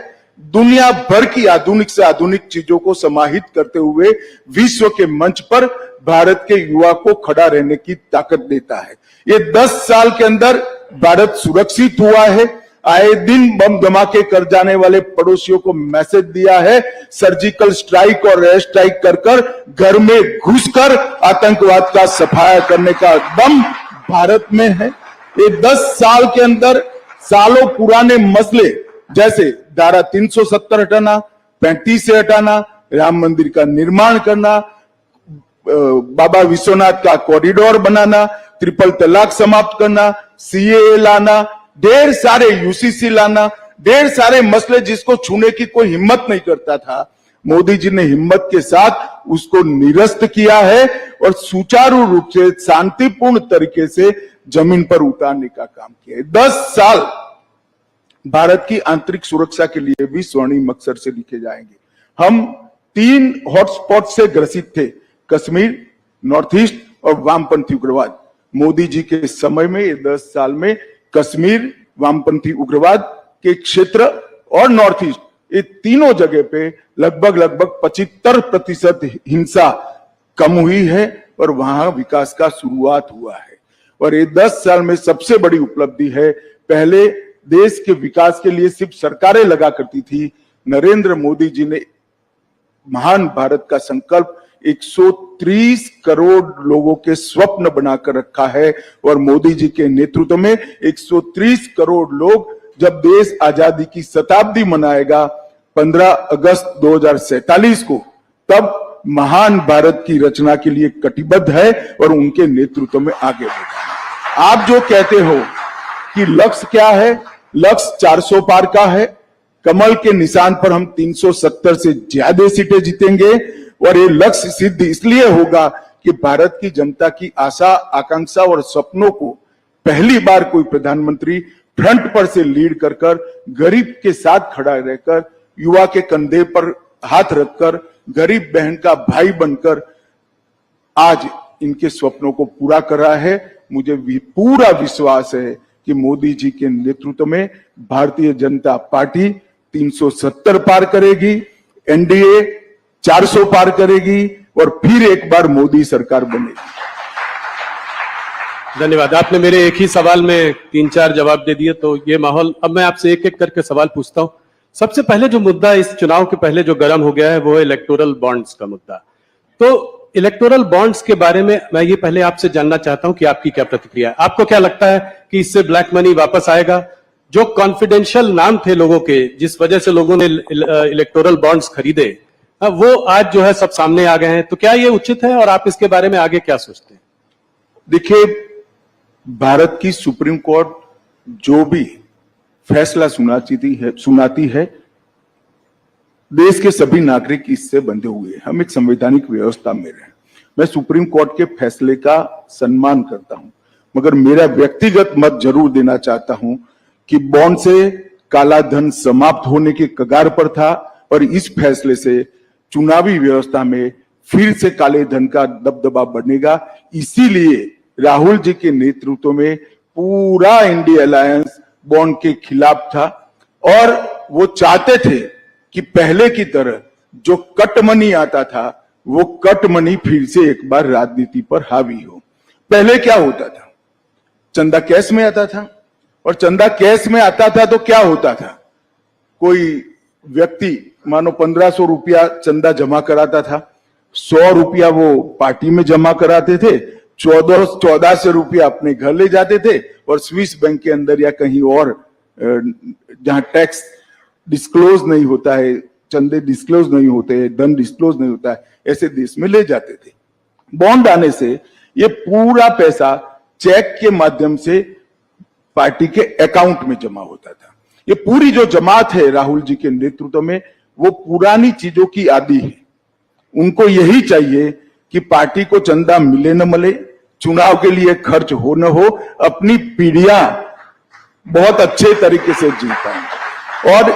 दुनिया भर की आधुनिक से आधुनिक चीजों को समाहित करते हुए विश्व के मंच पर भारत के युवा को खड़ा रहने की ताकत देता है। ये 10 साल के अंदर भारत सुरक्षित हुआ है। आए दिन बम धमाके कर जाने वाले पड़ोसियों को मैसेज दिया है, सर्जिकल स्ट्राइक और एयर स्ट्राइक कर घर में घुसकर आतंकवाद का सफाया करने का दम भारत में है। ये 10 साल के अंदर सालों पुराने मसले जैसे धारा 370 हटाना, 35 से हटाना, राम मंदिर का निर्माण करना, बाबा विश्वनाथ का कॉरिडोर बनाना, ट्रिपल तलाक समाप्त करना, सीएए लाना, ढेर सारे यूसीसी लाना, ढेर सारे मसले जिसको छूने की कोई हिम्मत नहीं करता था, मोदी जी ने हिम्मत के साथ उसको निरस्त किया है और सुचारू रूप से शांतिपूर्ण तरीके से जमीन पर उतारने का काम किया है। 10 साल भारत की आंतरिक सुरक्षा के लिए भी स्वर्णिम अक्षर से लिखे जाएंगे। हम 3 हॉटस्पॉट से ग्रसित थे, कश्मीर, नॉर्थ ईस्ट और वामपंथी उग्रवाद। मोदी जी के समय में ये 10 साल में कश्मीर, वामपंथी उग्रवाद के क्षेत्र और नॉर्थ ईस्ट, ये तीनों जगह पे लगभग 75% हिंसा कम हुई है और वहां विकास का शुरुआत हुआ है। और ये 10 साल में सबसे बड़ी उपलब्धि है, पहले देश के विकास के लिए सिर्फ सरकारें लगा करती थी, नरेंद्र मोदी जी ने महान भारत का संकल्प 130 करोड़ लोगों के स्वप्न बनाकर रखा है और मोदी जी के नेतृत्व में 130 करोड़ लोग जब देश आजादी की शताब्दी मनाएगा 15 अगस्त 2047 को, तब महान भारत की रचना के लिए कटिबद्ध है और उनके नेतृत्व में आगे बढ़ेगा। आप जो कहते हो कि लक्ष्य क्या है, लक्ष्य 400 पार का है। कमल के निशान पर हम 370 से ज्यादा सीटें जीतेंगे और ये लक्ष्य सिद्ध इसलिए होगा कि भारत की जनता की आशा, आकांक्षा और सपनों को पहली बार कोई प्रधानमंत्री फ्रंट पर से लीड कर गरीब के साथ खड़ा रहकर, युवा के कंधे पर हाथ रखकर, गरीब बहन का भाई बनकर आज इनके स्वप्नों को पूरा कर रहा है। मुझे भी पूरा विश्वास है कि मोदी जी के नेतृत्व में भारतीय जनता पार्टी 370 पार करेगी, एनडीए 400 पार करेगी और फिर एक बार मोदी सरकार बनेगी। धन्यवाद। आपने मेरे एक ही सवाल में 3-4 जवाब दे दिए, तो ये माहौल, अब मैं आपसे एक एक करके सवाल पूछता हूं। सबसे पहले जो मुद्दा इस चुनाव के पहले जो गर्म हो गया है वो है इलेक्टोरल बॉन्ड्स का मुद्दा। तो इलेक्टोरल बॉन्ड्स के बारे में मैं ये पहले आपसे जानना चाहता हूं कि आपकी क्या प्रतिक्रिया है। आपको क्या लगता है कि इससे ब्लैक मनी वापस आएगा? जो कॉन्फिडेंशियल नाम थे लोगों के, जिस वजह से लोगों ने इलेक्टोरल बॉन्ड्स खरीदे, वो आज जो है सब सामने आ गए हैं। तो क्या ये उचित है और आप इसके बारे में आगे क्या सोचते हैं? देखिए, भारत की सुप्रीम कोर्ट जो भी फैसला सुनाती है, देश के सभी नागरिक इससे बंधे हुए हैं। हम एक संवैधानिक व्यवस्था में रहे। मैं सुप्रीम कोर्ट के फैसले का सम्मान करता हूं, मगर मेरा व्यक्तिगत मत जरूर देना चाहता हूं कि बॉन्ड से काला धन समाप्त होने के कगार पर था और इस फैसले से चुनावी व्यवस्था में फिर से काले धन का दबदबा बढ़ेगा। इसीलिए राहुल जी के नेतृत्व में पूरा इंडिया अलायंस बॉन्ड के खिलाफ था और वो चाहते थे कि पहले की तरह जो कट मनी आता था, वो कट मनी फिर से एक बार राजनीति पर हावी हो। पहले क्या होता था, चंदा कैश में आता था और चंदा कैश में आता था तो क्या होता था, कोई व्यक्ति मानो 1500 रुपया चंदा जमा कराता था, 100 रुपया वो पार्टी में जमा कराते थे, 1400 रुपया अपने घर ले जाते थे और स्विस बैंक के अंदर या कहीं और जहां टैक्स डिस्क्लोज नहीं होता है, चंदे डिस्क्लोज नहीं होते हैं, धन डिस्क्लोज नहीं होता है, ऐसे देश में ले जाते थे। बॉन्ड आने से ये पूरा पैसा चेक के माध्यम से पार्टी के अकाउंट में जमा होता था। ये पूरी जो जमात है राहुल जी के नेतृत्व में, वो पुरानी चीजों की आदी है। उनको यही चाहिए कि पार्टी को चंदा मिले न मिले, चुनाव के लिए खर्च हो न हो, अपनी पीढ़ियां बहुत अच्छे तरीके से जी पाए। और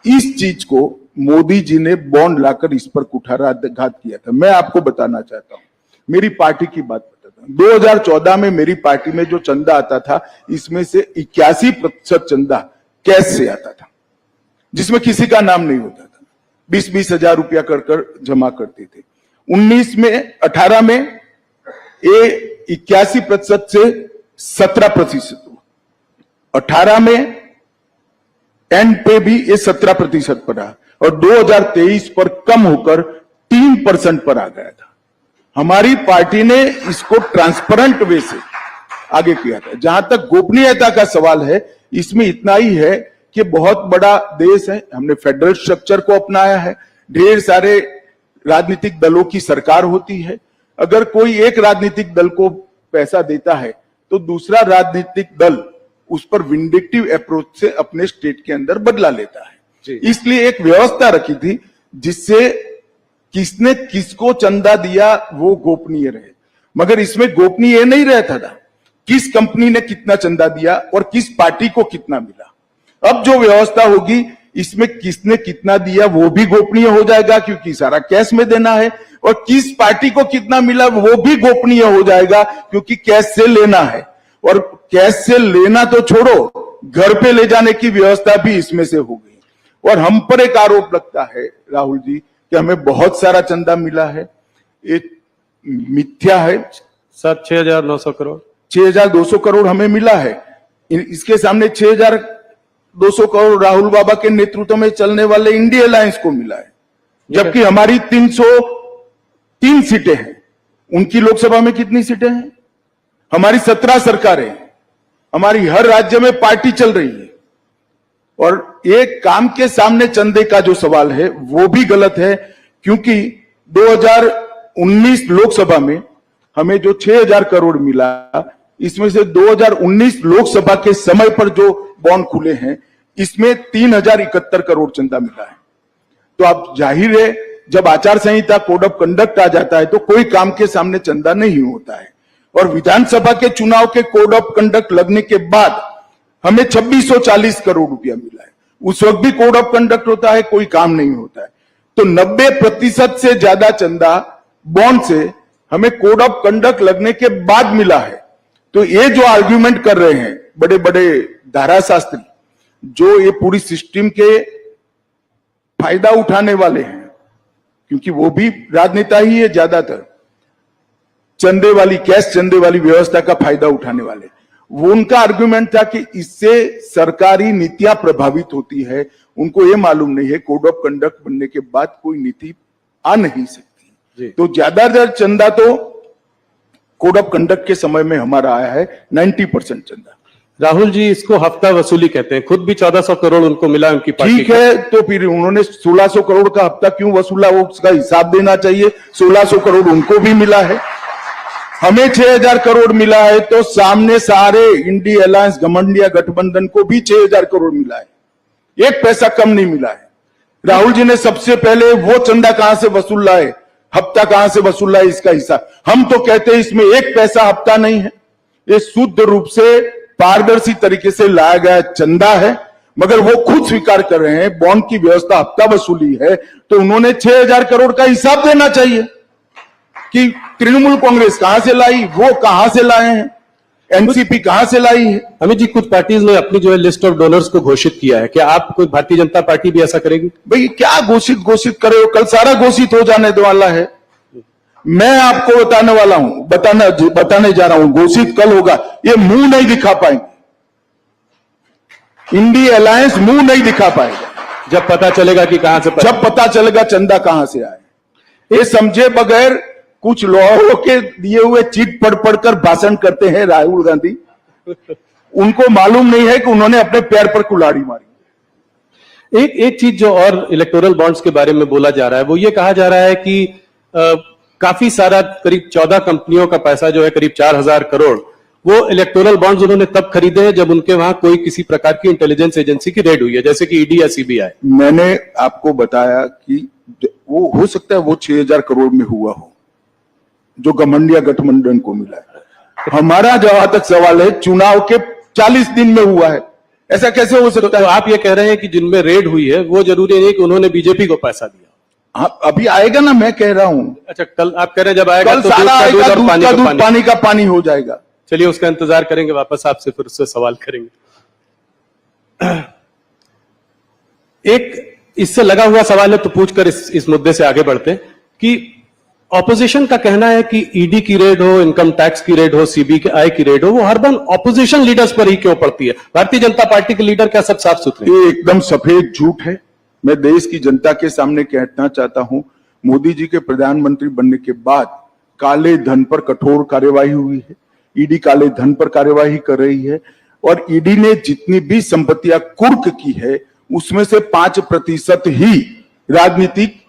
इस चीज को मोदी जी ने बॉन्ड लाकर इस पर कुठाराघात किया था। मैं आपको बताना चाहता हूं, मेरी पार्टी की बात बताता हूं। 2014 में मेरी पार्टी में जो चंदा आता था, इसमें से 81% चंदा कैश से आता था, जिसमें किसी का नाम नहीं होता था। 20-20 हजार रुपया कर जमा करते थे। 18 में ये 81% से 17% हुआ। 18 में एंड पे भी ये 17% पर रहा और 2023 पर कम होकर 3% पर आ गया था। हमारी पार्टी ने इसको ट्रांसपेरेंट वे से आगे किया था। जहां तक गोपनीयता का सवाल है, इसमें इतना ही है कि बहुत बड़ा देश है, हमने फेडरल स्ट्रक्चर को अपनाया है, ढेर सारे राजनीतिक दलों की सरकार होती है। अगर कोई एक राजनीतिक दल को पैसा देता है तो दूसरा राजनीतिक दल उस पर विंडिक्टिव अप्रोच से अपने स्टेट के अंदर बदला लेता है। इसलिए एक व्यवस्था रखी थी जिससे किसने किसको चंदा दिया वो गोपनीय रहे, मगर इसमें गोपनीय नहीं रहता था किस कंपनी ने कितना चंदा दिया और किस पार्टी को कितना मिला। अब जो व्यवस्था होगी इसमें किसने कितना दिया वो भी गोपनीय हो जाएगा, क्योंकि सारा कैश में देना है, और किस पार्टी को कितना मिला वो भी गोपनीय हो जाएगा, क्योंकि कैश से लेना है। और कैश से लेना तो छोड़ो, घर पे ले जाने की व्यवस्था भी इसमें से हो गई। और हम पर एक आरोप लगता है राहुल जी कि हमें बहुत सारा चंदा मिला है, ये मिथ्या है। सर 6,900 करोड़ 6,200 करोड़ हमें मिला है। इसके सामने 6,200 करोड़ राहुल बाबा के नेतृत्व में चलने वाले इंडिया अलायंस को मिला है, जबकि हमारी 303 सीटें हैं। उनकी लोकसभा में कितनी सीटें हैं? हमारी 17 सरकारें, हमारी हर राज्य में पार्टी चल रही है। और एक काम के सामने चंदे का जो सवाल है वो भी गलत है, क्योंकि 2019 लोकसभा में हमें जो 6,000 करोड़ मिला, इसमें से 2019 लोकसभा के समय पर जो बॉन्ड खुले हैं इसमें 3,071 करोड़ चंदा मिला है। तो अब जाहिर है जब आचार संहिता कोड ऑफ कंडक्ट आ जाता है तो कोई काम के सामने चंदा नहीं होता है। और विधानसभा के चुनाव के कोड ऑफ कंडक्ट लगने के बाद हमें 2640 करोड़ रुपया मिला है। उस वक्त भी कोड ऑफ कंडक्ट होता है, कोई काम नहीं होता है। तो 90% से ज्यादा चंदा बॉन्ड से हमें कोड ऑफ कंडक्ट लगने के बाद मिला है। तो ये जो आर्ग्यूमेंट कर रहे हैं बड़े बड़े धाराशास्त्री, जो ये पूरी सिस्टम के फायदा उठाने वाले हैं, क्योंकि वो भी राजनेता ही है ज्यादातर, चंदे वाली कैश चंदे वाली व्यवस्था का फायदा उठाने वाले, वो उनका आर्गुमेंट था कि इससे सरकारी नीतियां प्रभावित होती है। उनको ये मालूम नहीं है कोड ऑफ कंडक्ट बनने के बाद कोई नीति आ नहीं सकती। तो ज्यादातर चंदा तो कोड ऑफ कंडक्ट के समय में हमारा आया है, 90% चंदा। राहुल जी, इसको हफ्ता वसूली कहते हैं, खुद भी 1,400 करोड़ उनको मिला उनकी पार्टी। ठीक है, तो फिर उन्होंने 1,600 करोड़ का हफ्ता क्यों वसूला, वो उसका हिसाब देना चाहिए। 1,600 करोड़ उनको भी मिला है, हमें 6,000 करोड़ मिला है, तो सामने सारे इंडिया अलायंस घमंडिया गठबंधन को भी 6,000 करोड़ मिला है, एक पैसा कम नहीं मिला है। राहुल जी ने सबसे पहले वो चंदा कहां से वसूल लाए, हफ्ता कहां से वसूल लाए, इसका हिसाब। हम तो कहते हैं इसमें एक पैसा हफ्ता नहीं है, ये शुद्ध रूप से पारदर्शी तरीके से लाया गया चंदा है। मगर वो खुद स्वीकार कर रहे हैं बॉन्ड की व्यवस्था हफ्ता वसूली है, तो उन्होंने 6,000 करोड़ का हिसाब देना चाहिए कि तृणमूल कांग्रेस कहां से लाई, वो कहां से लाए हैं, एनसीपी कहां से लाई है। अमित जी, कुछ पार्टीज ने अपनी जो है लिस्ट ऑफ डोनर्स को घोषित किया है, क्या आप कोई भारतीय जनता पार्टी भी ऐसा करेगी? भाई क्या घोषित करे, कल सारा घोषित हो जाने वाला है। मैं आपको बताने वाला हूं, बताने जा रहा हूं, घोषित कल होगा। ये मुंह नहीं दिखा पाएंगे, इंडिया अलायंस मुंह नहीं दिखा पाएगा। जब पता चलेगा कि कहां से, जब पता चलेगा चंदा कहां से आए, ये समझे बगैर कुछ लोगों के दिए हुए चिट पढ़कर भाषण करते हैं राहुल गांधी। उनको मालूम नहीं है कि उन्होंने अपने पैर पर कुल्हाड़ी मारी। एक चीज जो और इलेक्टोरल बॉन्ड्स के बारे में बोला जा रहा है, वो ये कहा जा रहा है कि काफी सारा करीब 14 कंपनियों का पैसा जो है करीब 4,000 करोड़, वो इलेक्टोरल बॉन्ड्स उन्होंने तब खरीदे हैं जब उनके वहां कोई किसी प्रकार की इंटेलिजेंस एजेंसी की रेड हुई है, जैसे कि ईडी या सीबीआई। मैंने आपको बताया कि वो हो सकता है वो 6,000 करोड़ में हुआ हो जो घमंडिया गठबंधन को मिला है। हमारा जहां तक सवाल है, चुनाव के 40 दिन में हुआ है, ऐसा कैसे हो सकता है? तो आप ये कह रहे हैं कि जिनमें रेड हुई है वो जरूरी नहीं कि उन्होंने बीजेपी को पैसा दिया? हाँ, अभी आएगा ना, मैं कह रहा हूँ। अच्छा, कल आप कह रहे हैं जब आएगा कल तो सारा आएगा, दूध का दूध, पानी का पानी हो जाएगा। चलिए उसका इंतजार करेंगे, वापस आपसे फिर उससे सवाल करेंगे। एक इससे लगा हुआ सवाल है तो पूछकर इस मुद्दे से आगे बढ़ते हैं कि ऑपोजिशन का कहना है कि ईडी की रेड हो, इनकम टैक्स की रेड हो, सीबीआई की रेड हो, वो हर बार ऑपोजिशन लीडर्स पर ही क्यों पड़ती है? भारतीय जनता पार्टी के लीडर क्या सब साफ सुथरे? ये एकदम सफेद झूठ है। मैं देश की जनता के सामने कहना चाहता हूं, मोदी जी के प्रधानमंत्री बनने के बाद काले धन पर कठोर कार्यवाही हुई है। ईडी काले धन पर कार्यवाही कर रही है और ईडी ने जितनी भी संपत्तियां कुर्क की है उसमें से 5% ही राजनीतिक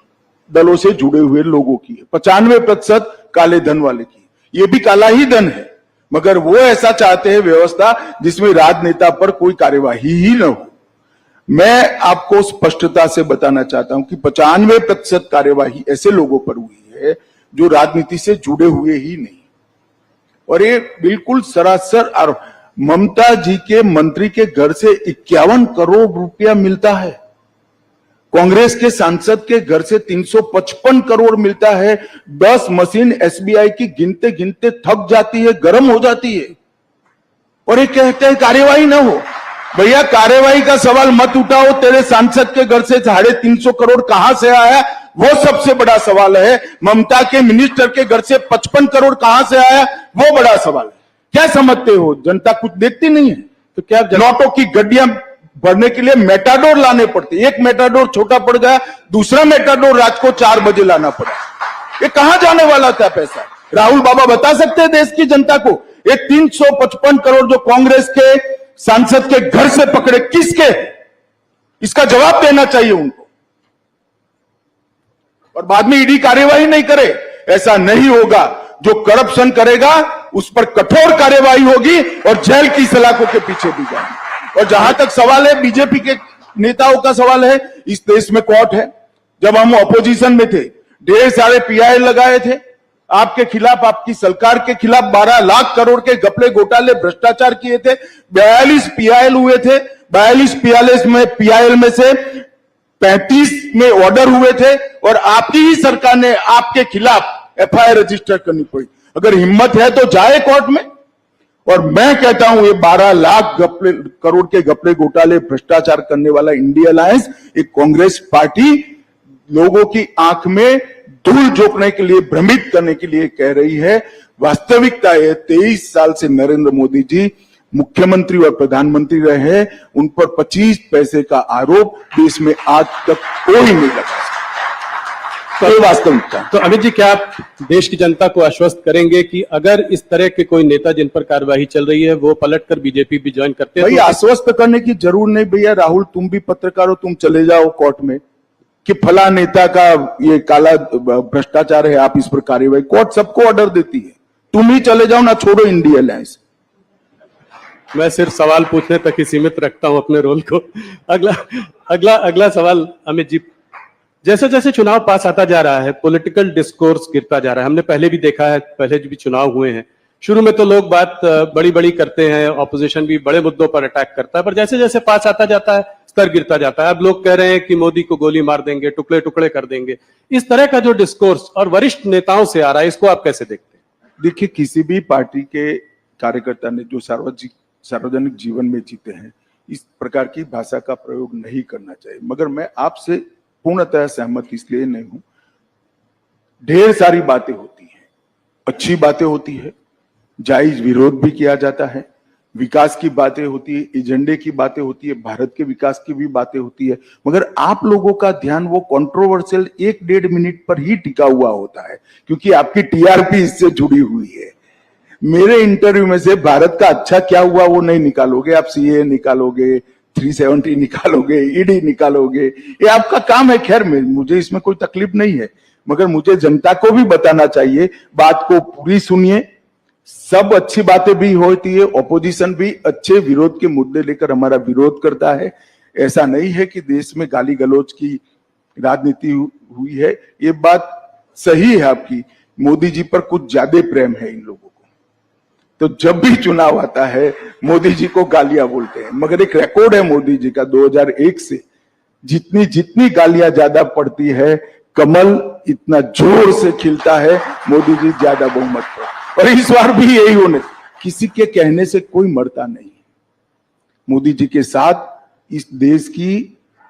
दलों से जुड़े हुए लोगों की है, 95% काले धन वाले की। ये भी काला ही धन है, मगर वो ऐसा चाहते हैं व्यवस्था जिसमें राजनेता पर कोई कार्यवाही ही न हो। मैं आपको स्पष्टता से बताना चाहता हूं कि 95% कार्यवाही ऐसे लोगों पर हुई है जो राजनीति से जुड़े हुए ही नहीं, और ये बिल्कुल सरासर। और ममता जी के मंत्री के घर से 51 करोड़ रुपया मिलता है, कांग्रेस के सांसद के घर से 355 करोड़ मिलता है। 10 मशीन एसबीआई की गिनते गिनते थक जाती है, गर्म हो जाती है, और ये कहते हैं कार्यवाही ना हो। भैया, कार्यवाही का सवाल मत उठाओ। तेरे सांसद के घर से 350 करोड़ कहां से आया, वो सबसे बड़ा सवाल है। ममता के मिनिस्टर के घर से 55 करोड़ कहां से आया, वो बड़ा सवाल है। क्या समझते हो, जनता कुछ देखती नहीं है? तो क्या नोटों की गड्डियां भरने के लिए मेटाडोर लाने पड़ते, एक मेटाडोर छोटा पड़ गया, दूसरा मेटाडोर रात को 4 बजे लाना पड़ा। ये कहां जाने वाला था पैसा? राहुल बाबा बता सकते हैं देश की जनता को? ये 355 करोड़ जो कांग्रेस के सांसद के घर से पकड़े, किसके? इसका जवाब देना चाहिए उनको। और बाद में ईडी कार्यवाही नहीं करे, ऐसा नहीं होगा। जो करप्शन करेगा उस पर कठोर कार्यवाही होगी और जेल की सलाखों के पीछे भी जाएंगे। और जहां तक सवाल है बीजेपी के नेताओं का सवाल है, इस देश में कोर्ट है। जब हम ऑपोजिशन में थे, ढेर सारे पीआई लगाए थे आपके खिलाफ, आपकी सरकार के खिलाफ। 12 लाख करोड़ के घपले, घोटाले, भ्रष्टाचार किए थे। 42 पीआईएल हुए थे। 42 पीआईएल में से 35 में ऑर्डर हुए थे, और आपकी ही सरकार ने आपके खिलाफ एफआईआर रजिस्टर करनी पड़ी। अगर हिम्मत है तो जाए कोर्ट में। और मैं कहता हूं, ये 12 लाख करोड़ के घपले, घोटाले, भ्रष्टाचार करने वाला इंडिया अलायंस, एक कांग्रेस पार्टी लोगों की आंख में धूल झोंकने के लिए, भ्रमित करने के लिए कह रही है। वास्तविकता है 23 साल से नरेंद्र मोदी जी मुख्यमंत्री और प्रधानमंत्री रहे हैं, उन पर 25 पैसे का आरोप देश में आज तक कोई नहीं लगा सकता। वास्तविकता। तो अमित जी, क्या आप देश की जनता को आश्वस्त करेंगे कि अगर इस तरह के कोई नेता जिन पर कार्यवाही चल रही है वो पलटकर बीजेपी भी ज्वाइन करते हैं? भाई, आश्वस्त करने की जरूर नहीं भैया। राहुल, तुम भी पत्रकार हो, तुम चले जाओ कोर्ट में कि फला नेता का ये काला भ्रष्टाचार है, आप इस पर कार्यवाही। कोर्ट सबको ऑर्डर देती है, तुम ही चले जाओ ना, छोड़ो इंडिया अलायंस। मैं सिर्फ सवाल पूछने तक ही सीमित रखता हूं अपने रोल को। अगला सवाल अमित जी, जैसे जैसे चुनाव पास आता जा रहा है, पॉलिटिकल डिस्कोर्स गिरता जा रहा है। हमने पहले भी देखा है, पहले भी चुनाव हुए हैं। शुरू में तो लोग बात बड़ी बड़ी करते हैं, ऑपोजिशन भी बड़े मुद्दों पर अटैक करता है, पर जैसे जैसे पास आता जाता है स्तर गिरता जाता है। अब लोग कह रहे हैं कि मोदी को गोली मार देंगे, टुकड़े टुकड़े कर देंगे। इस तरह का जो डिस्कोर्स और वरिष्ठ नेताओं से आ रहा है, इसको आप कैसे देखते हैं? देखिए, किसी भी पार्टी के कार्यकर्ता ने जो सार्वजनिक जीवन में जीते हैं, इस प्रकार की भाषा का प्रयोग नहीं करना चाहिए। मगर मैं आपसे पूर्णतः सहमत इसलिए नहीं हूं। ढेर सारी बातें होती हैं, अच्छी बातें होती है, जायज विरोध भी किया जाता है, विकास की बातें होती है, एजेंडे की बातें होती है, भारत के विकास की भी बातें होती है। मगर आप लोगों का ध्यान वो कंट्रोवर्शियल 1-1.5 मिनट पर ही टिका हुआ होता है, क्योंकि आपकी टीआरपी इससे जुड़ी हुई है। मेरे इंटरव्यू में से भारत का अच्छा क्या हुआ वो नहीं निकालोगे आप। सीए निकालोगे, 370 निकालोगे, ईडी निकालोगे, ये आपका काम है। खैर, मुझे इसमें कोई तकलीफ नहीं है, मगर मुझे जनता को भी बताना चाहिए। बात को पूरी सुनिए, सब अच्छी बातें भी होती है, ऑपोजिशन भी अच्छे विरोध के मुद्दे लेकर हमारा विरोध करता है। ऐसा नहीं है कि देश में गाली गलौज की राजनीति हुई है, ये बात सही है आपकी। मोदी जी पर कुछ ज्यादा प्रेम है इन लोगों को, तो जब भी चुनाव आता है मोदी जी को गालियां बोलते हैं। मगर एक रिकॉर्ड है मोदी जी का 2001 से, जितनी गालियां ज्यादा पड़ती है, कमल इतना जोर से खिलता है मोदी जी ज्यादा बहुमत पर, और इस बार भी यही होने, किसी के कहने से कोई मरता नहीं। मोदी जी के साथ इस देश की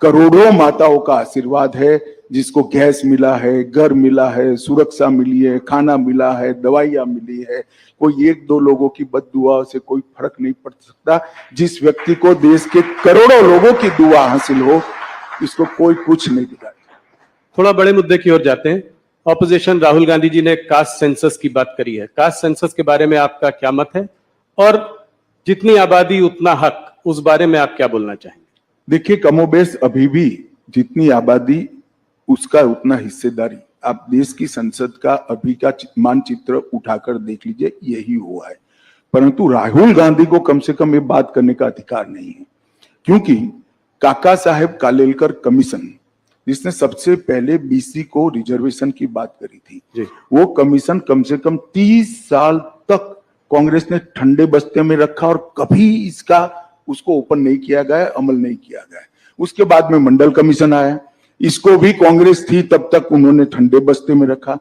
करोड़ों माताओं का आशीर्वाद है, जिसको गैस मिला है, घर मिला है, सुरक्षा मिली है, खाना मिला है, दवाइयां मिली है। कोई एक दो लोगों की बददुआ से कोई फर्क नहीं पड़ सकता। जिस व्यक्ति को देश के करोड़ों लोगों की दुआ हासिल हो, इसको कोई कुछ नहीं दिखाता। थोड़ा बड़े मुद्दे की ओर जाते हैं। ऑपोजिशन राहुल गांधी जी ने कास्ट सेंसस की बात करी है। कास्ट सेंसस के बारे में आपका क्या मत है, और जितनी आबादी उतना हक, उस बारे में आप क्या बोलना चाहेंगे? देखिए, कमोबेश अभी भी जितनी आबादी उसका उतना हिस्सेदारी। आप देश की संसद का अभी का मानचित्र उठाकर देख लीजिए, यही हुआ है। परंतु राहुल गांधी को कम से कम ये बात करने का अधिकार नहीं है, क्योंकि काका साहेब कालेलकर कमीशन, जिसने सबसे पहले बीसी को रिजर्वेशन की बात करी थी, वो कमीशन कम से कम 30 साल तक कांग्रेस ने ठंडे बस्ते में रखा और कभी उसको ओपन नहीं किया गया, अमल नहीं किया गया। उसके बाद में मंडल कमीशन आया, इसको भी कांग्रेस थी तब तक उन्होंने ठंडे बस्ते में रखा।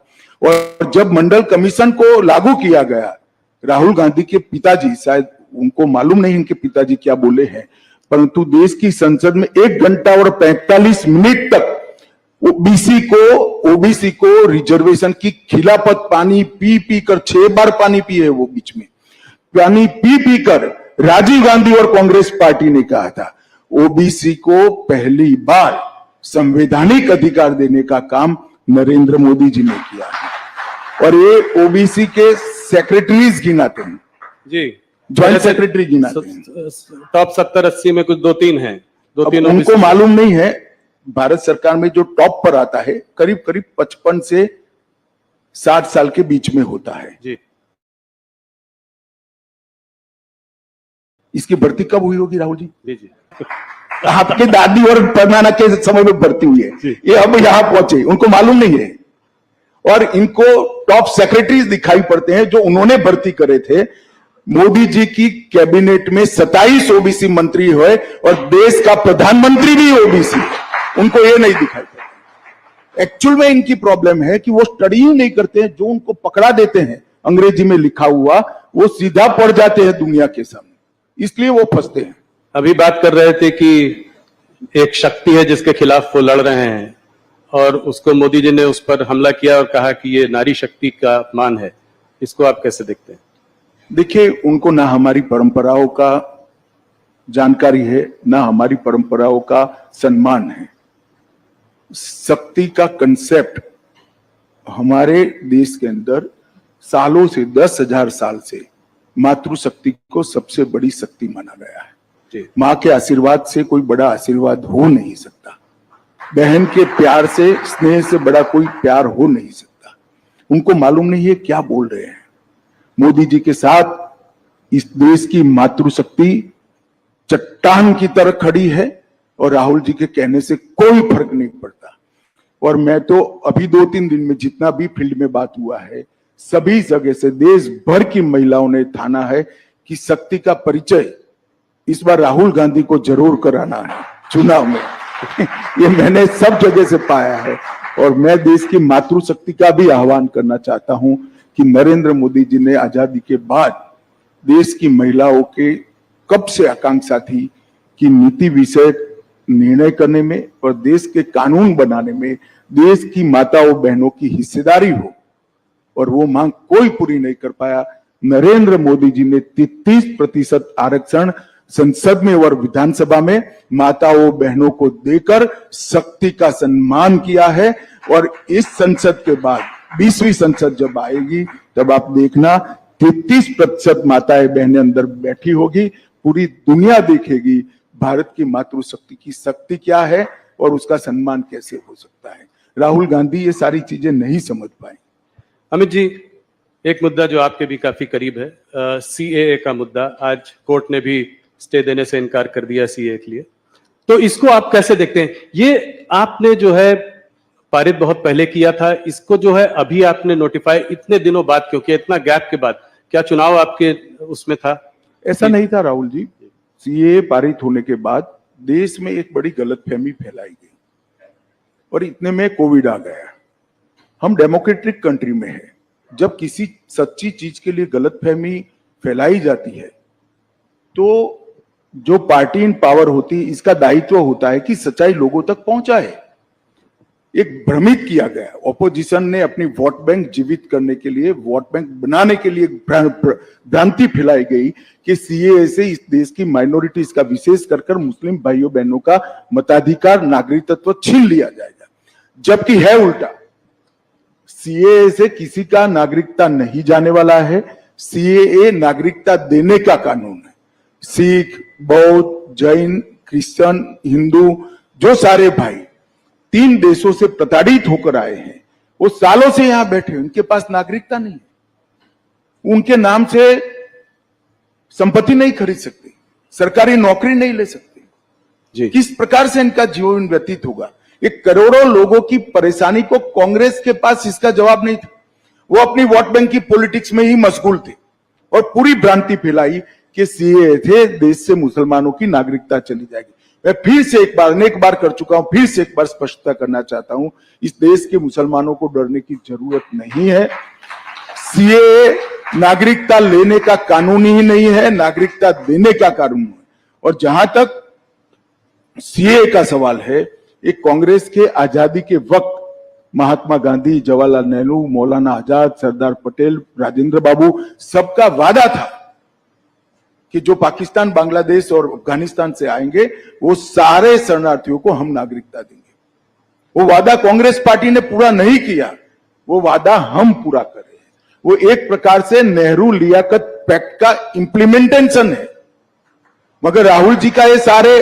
और जब मंडल कमीशन को लागू किया गया, राहुल गांधी के पिताजी, शायद उनको मालूम नहीं इनके पिताजी क्या बोले हैं, परंतु देश की संसद में 1 घंटा और 45 मिनट तक ओबीसी को रिजर्वेशन की खिलाफत पानी पी पी कर 6 बार पानी पिए, वो बीच में पानी पी पी कर राजीव गांधी और कांग्रेस पार्टी ने कहा था ओबीसी को पहली बार संवैधानिक अधिकार देने का काम नरेंद्र मोदी जी ने किया है। और ये ओबीसी के सेक्रेटरीज गिनाते हैं जी, ज्वाइंट सेक्रेटरी गिनाते हैं। टॉप 70-80 में कुछ 2-3 हैं, 2-3 उनको मालूम नहीं है। भारत सरकार में जो टॉप पर आता है करीब करीब 55 से 60 साल के बीच में होता है जी। इसकी भर्ती कब हुई होगी राहुल जी? जी आपके दादी और परनाना के समय में भर्ती हुई है, ये अब यहां पहुंचे, उनको मालूम नहीं है। और इनको टॉप सेक्रेटरीज दिखाई पड़ते हैं जो उन्होंने भर्ती करे थे। मोदी जी की कैबिनेट में 27 ओबीसी मंत्री हुए और देश का प्रधानमंत्री भी ओबीसी, उनको ये नहीं दिखाई पड़ता। एक्चुअल में इनकी प्रॉब्लम है कि वो स्टडी ही नहीं करते हैं, जो उनको पकड़ा देते हैं अंग्रेजी में लिखा हुआ वो सीधा पढ़ जाते हैं दुनिया के सामने, इसलिए वो फंसते हैं। अभी बात कर रहे थे कि एक शक्ति है जिसके खिलाफ वो लड़ रहे हैं, और उसको मोदी जी ने उस पर हमला किया और कहा कि ये नारी शक्ति का अपमान है। इसको आप कैसे देखते हैं? देखिए, उनको ना हमारी परंपराओं का जानकारी है, ना हमारी परंपराओं का सम्मान है। शक्ति का कंसेप्ट हमारे देश के अंदर सालों से 10,000 साल से मातृशक्ति को सबसे बड़ी शक्ति माना गया है। माँ के आशीर्वाद से कोई बड़ा आशीर्वाद हो नहीं सकता, बहन के प्यार से, स्नेह से बड़ा कोई प्यार हो नहीं सकता। उनको मालूम नहीं है क्या बोल रहे हैं। मोदी जी के साथ इस देश की मातृशक्ति चट्टान की तरह खड़ी है और राहुल जी के कहने से कोई फर्क नहीं पड़ता। और मैं तो अभी 2-3 दिन में जितना भी फील्ड में बात हुआ है, सभी जगह से देश भर की महिलाओं ने ठाना है कि शक्ति का परिचय इस बार राहुल गांधी को जरूर कराना है चुनाव में। ये मैंने सब जगह से पाया है। और मैं देश की मातृशक्ति का भी आह्वान करना चाहता हूं कि नरेंद्र मोदी जी ने आजादी के बाद देश की महिलाओं के कब से आकांक्षा थी कि नीति विषय निर्णय करने में और देश के कानून बनाने में देश की माताओं बहनों की हिस्सेदारी हो, और वो मांग कोई पूरी नहीं कर पाया। नरेंद्र मोदी जी ने 33% आरक्षण संसद में और विधानसभा में माताओं बहनों को देकर शक्ति का सम्मान किया है। और इस संसद के बाद 20वीं संसद जब आएगी तब आप देखना 33% माताएं बहनें अंदर बैठी होगी। पूरी दुनिया देखेगी भारत की मातृशक्ति की शक्ति क्या है और उसका सम्मान कैसे हो सकता है। राहुल गांधी ये सारी चीजें नहीं समझ पाए। अमित जी, एक मुद्दा जो आपके भी काफी करीब है, सीएए का मुद्दा। आज कोर्ट ने भी स्टे देने से इनकार कर दिया सीएए के लिए, तो इसको आप कैसे देखते हैं? ये आपने जो है पारित बहुत पहले किया था, इसको जो है अभी आपने नोटिफाई इतने दिनों बाद क्यों किया, इतना गैप के बाद? क्या चुनाव आपके उसमें था? ऐसा नहीं था राहुल जी। सीएए पारित होने के बाद देश में एक बड़ी गलतफहमी फैलाई गई और इतने में कोविड आ गया। हम डेमोक्रेटिक कंट्री में है, जब किसी सच्ची चीज के लिए गलतफहमी फैलाई जाती है तो जो पार्टी इन पावर होती है इसका दायित्व होता है कि सच्चाई लोगों तक पहुंचाए। एक भ्रमित किया गया, ऑपोजिशन ने अपनी वोट बैंक जीवित करने के लिए, वोट बैंक बनाने के लिए भ्रांति फैलाई गई कि सीएए से इस देश की माइनॉरिटीज का, विशेष कर मुस्लिम भाइयों बहनों का मताधिकार, नागरिकत्व छीन लिया जाएगा, जबकि है उल्टा। सीएए से किसी का नागरिकता नहीं जाने वाला है। सीएए नागरिकता देने का कानून है। सिख, बौद्ध, जैन, क्रिश्चियन, हिंदू, जो सारे भाई 3 देशों से प्रताड़ित होकर आए हैं, वो सालों से यहां बैठे, उनके पास नागरिकता नहीं है। उनके नाम से संपत्ति नहीं खरीद सकते, सरकारी नौकरी नहीं ले सकते। किस प्रकार से इनका जीवन व्यतीत होगा? एक करोड़ों लोगों की परेशानी को कांग्रेस के पास इसका जवाब नहीं था। वो अपनी वोट बैंक की पॉलिटिक्स में ही मशगूल थे और पूरी भ्रांति फैलाई कि सीएए थे देश से मुसलमानों की नागरिकता चली जाएगी। मैं फिर से एक बार, अनेक बार कर चुका हूं, फिर से एक बार स्पष्टता करना चाहता हूं, इस देश के मुसलमानों को डरने की जरूरत नहीं है। सीएए नागरिकता लेने का कानून ही नहीं है, नागरिकता देने का कानून है। और जहां तक सीएए का सवाल है, एक कांग्रेस के आजादी के वक्त महात्मा गांधी, जवाहरलाल नेहरू, मौलाना आजाद, सरदार पटेल, राजेंद्र बाबू, सबका वादा था कि जो पाकिस्तान, बांग्लादेश और अफगानिस्तान से आएंगे वो सारे शरणार्थियों को हम नागरिकता देंगे। वो वादा कांग्रेस पार्टी ने पूरा नहीं किया, वो वादा हम पूरा कर रहे हैं। वो एक प्रकार से नेहरू लियाकत पैक्ट का इंप्लीमेंटेशन है। मगर राहुल जी का ये सारे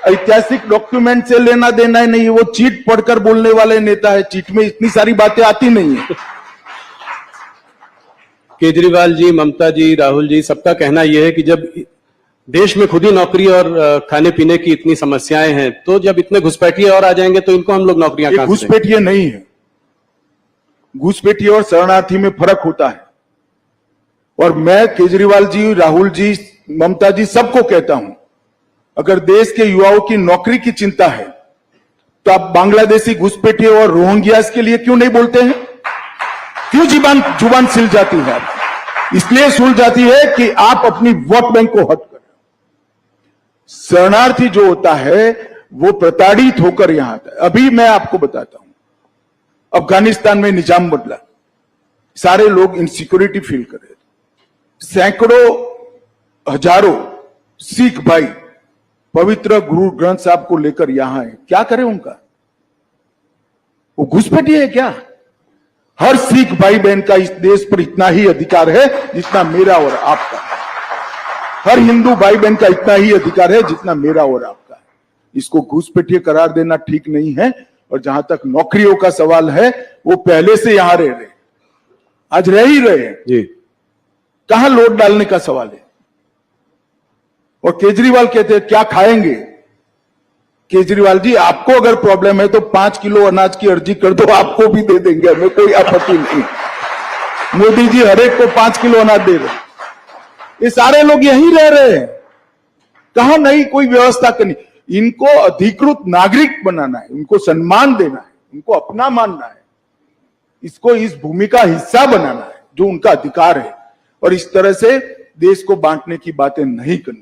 ऐतिहासिक डॉक्यूमेंट से लेना देना ही नहीं है। वो चीट पढ़कर बोलने वाले नेता है, चीट में इतनी सारी बातें आती नहीं है। केजरीवाल जी, ममता जी, राहुल जी, सबका कहना यह है कि जब देश में खुद ही नौकरी और खाने पीने की इतनी समस्याएं हैं, तो जब इतने घुसपैठिए और आ जाएंगे तो इनको हम लोग नौकरियां कहां से देंगे? घुसपैठिए नहीं है। घुसपैठिए और शरणार्थी में फर्क होता है। और मैं केजरीवाल जी, राहुल जी, ममता जी सबको कहता हूं, अगर देश के युवाओं की नौकरी की चिंता है तो आप बांग्लादेशी घुसपैठिए और रोहिंग्यास के लिए क्यों नहीं बोलते हैं? क्यों जुबान सिल जाती है? इसलिए सुल जाती है कि आप अपनी वोट बैंक को हट करें। शरणार्थी जो होता है वो प्रताड़ित होकर यहां आता है। अभी मैं आपको बताता हूं, अफगानिस्तान में निजाम बदला, सारे लोग इनसिक्योरिटी फील कर रहे थे। सैकड़ों, हजारों सिख भाई पवित्र गुरु ग्रंथ साहब को लेकर यहां है। क्या करें उनका? वो घुसपैठिए है क्या? हर सिख भाई बहन का इस देश पर इतना ही अधिकार है जितना मेरा और आपका। हर हिंदू भाई बहन का इतना ही अधिकार है जितना मेरा और आपका है। इसको घुसपैठिए करार देना ठीक नहीं है। और जहां तक नौकरियों का सवाल है, वो पहले से यहां रह रहे, आज रह ही रहे हैं जी। कहां लोड डालने का सवाल है? और केजरीवाल कहते हैं क्या खाएंगे? केजरीवाल जी, आपको अगर प्रॉब्लम है तो 5 किलो अनाज की अर्जी कर दो, आपको भी दे देंगे, हमें कोई आपत्ति नहीं। मोदी जी हर एक को 5 किलो अनाज दे रहे। ये सारे लोग यहीं रह रहे हैं, कहां नहीं कोई व्यवस्था करनी। इनको अधिकृत नागरिक बनाना है, उनको सम्मान देना है, उनको अपना मानना है, इसको इस भूमि का हिस्सा बनाना है जो उनका अधिकार है। और इस तरह से देश को बांटने की बातें नहीं करनी।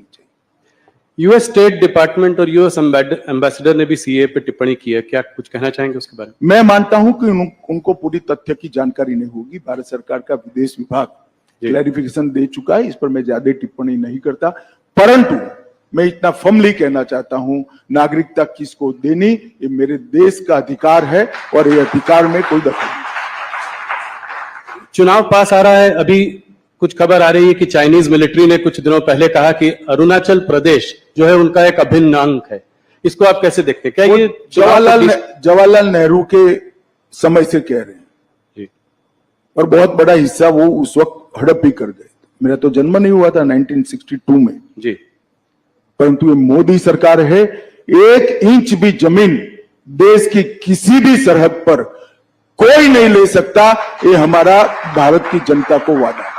यूएस स्टेट डिपार्टमेंट और यूएस एम्बेसडर ने भी सीए पे टिप्पणी की है, क्या कुछ कहना चाहेंगे उसके बारे में? मैं मानता हूं कि उनको पूरी तथ्य की जानकारी नहीं होगी। भारत सरकार का विदेश विभाग क्लैरिफिकेशन दे चुका है, इस पर मैं ज्यादा टिप्पणी नहीं करता। परंतु मैं इतना फर्मली कहना चाहता हूं, नागरिकता किसको देनी ये मेरे देश का अधिकार है और ये अधिकार में कोई दखल नहीं। चुनाव पास आ रहा है, अभी कुछ खबर आ रही है कि चाइनीज मिलिट्री ने कुछ दिनों पहले कहा कि अरुणाचल प्रदेश जो है उनका एक अभिन्न अंग है। इसको आप कैसे देखते हैं? क्या ये जवाहरलाल नेहरू के समय से कह रहे हैं जी। और बहुत बड़ा हिस्सा वो उस वक्त हड़प ही कर गए। मेरा तो जन्म नहीं हुआ था 1962 में जी। परंतु ये मोदी सरकार है, 1 इंच भी जमीन देश की किसी भी सरहद पर कोई नहीं ले सकता। ये हमारा भारत की जनता को वादा है।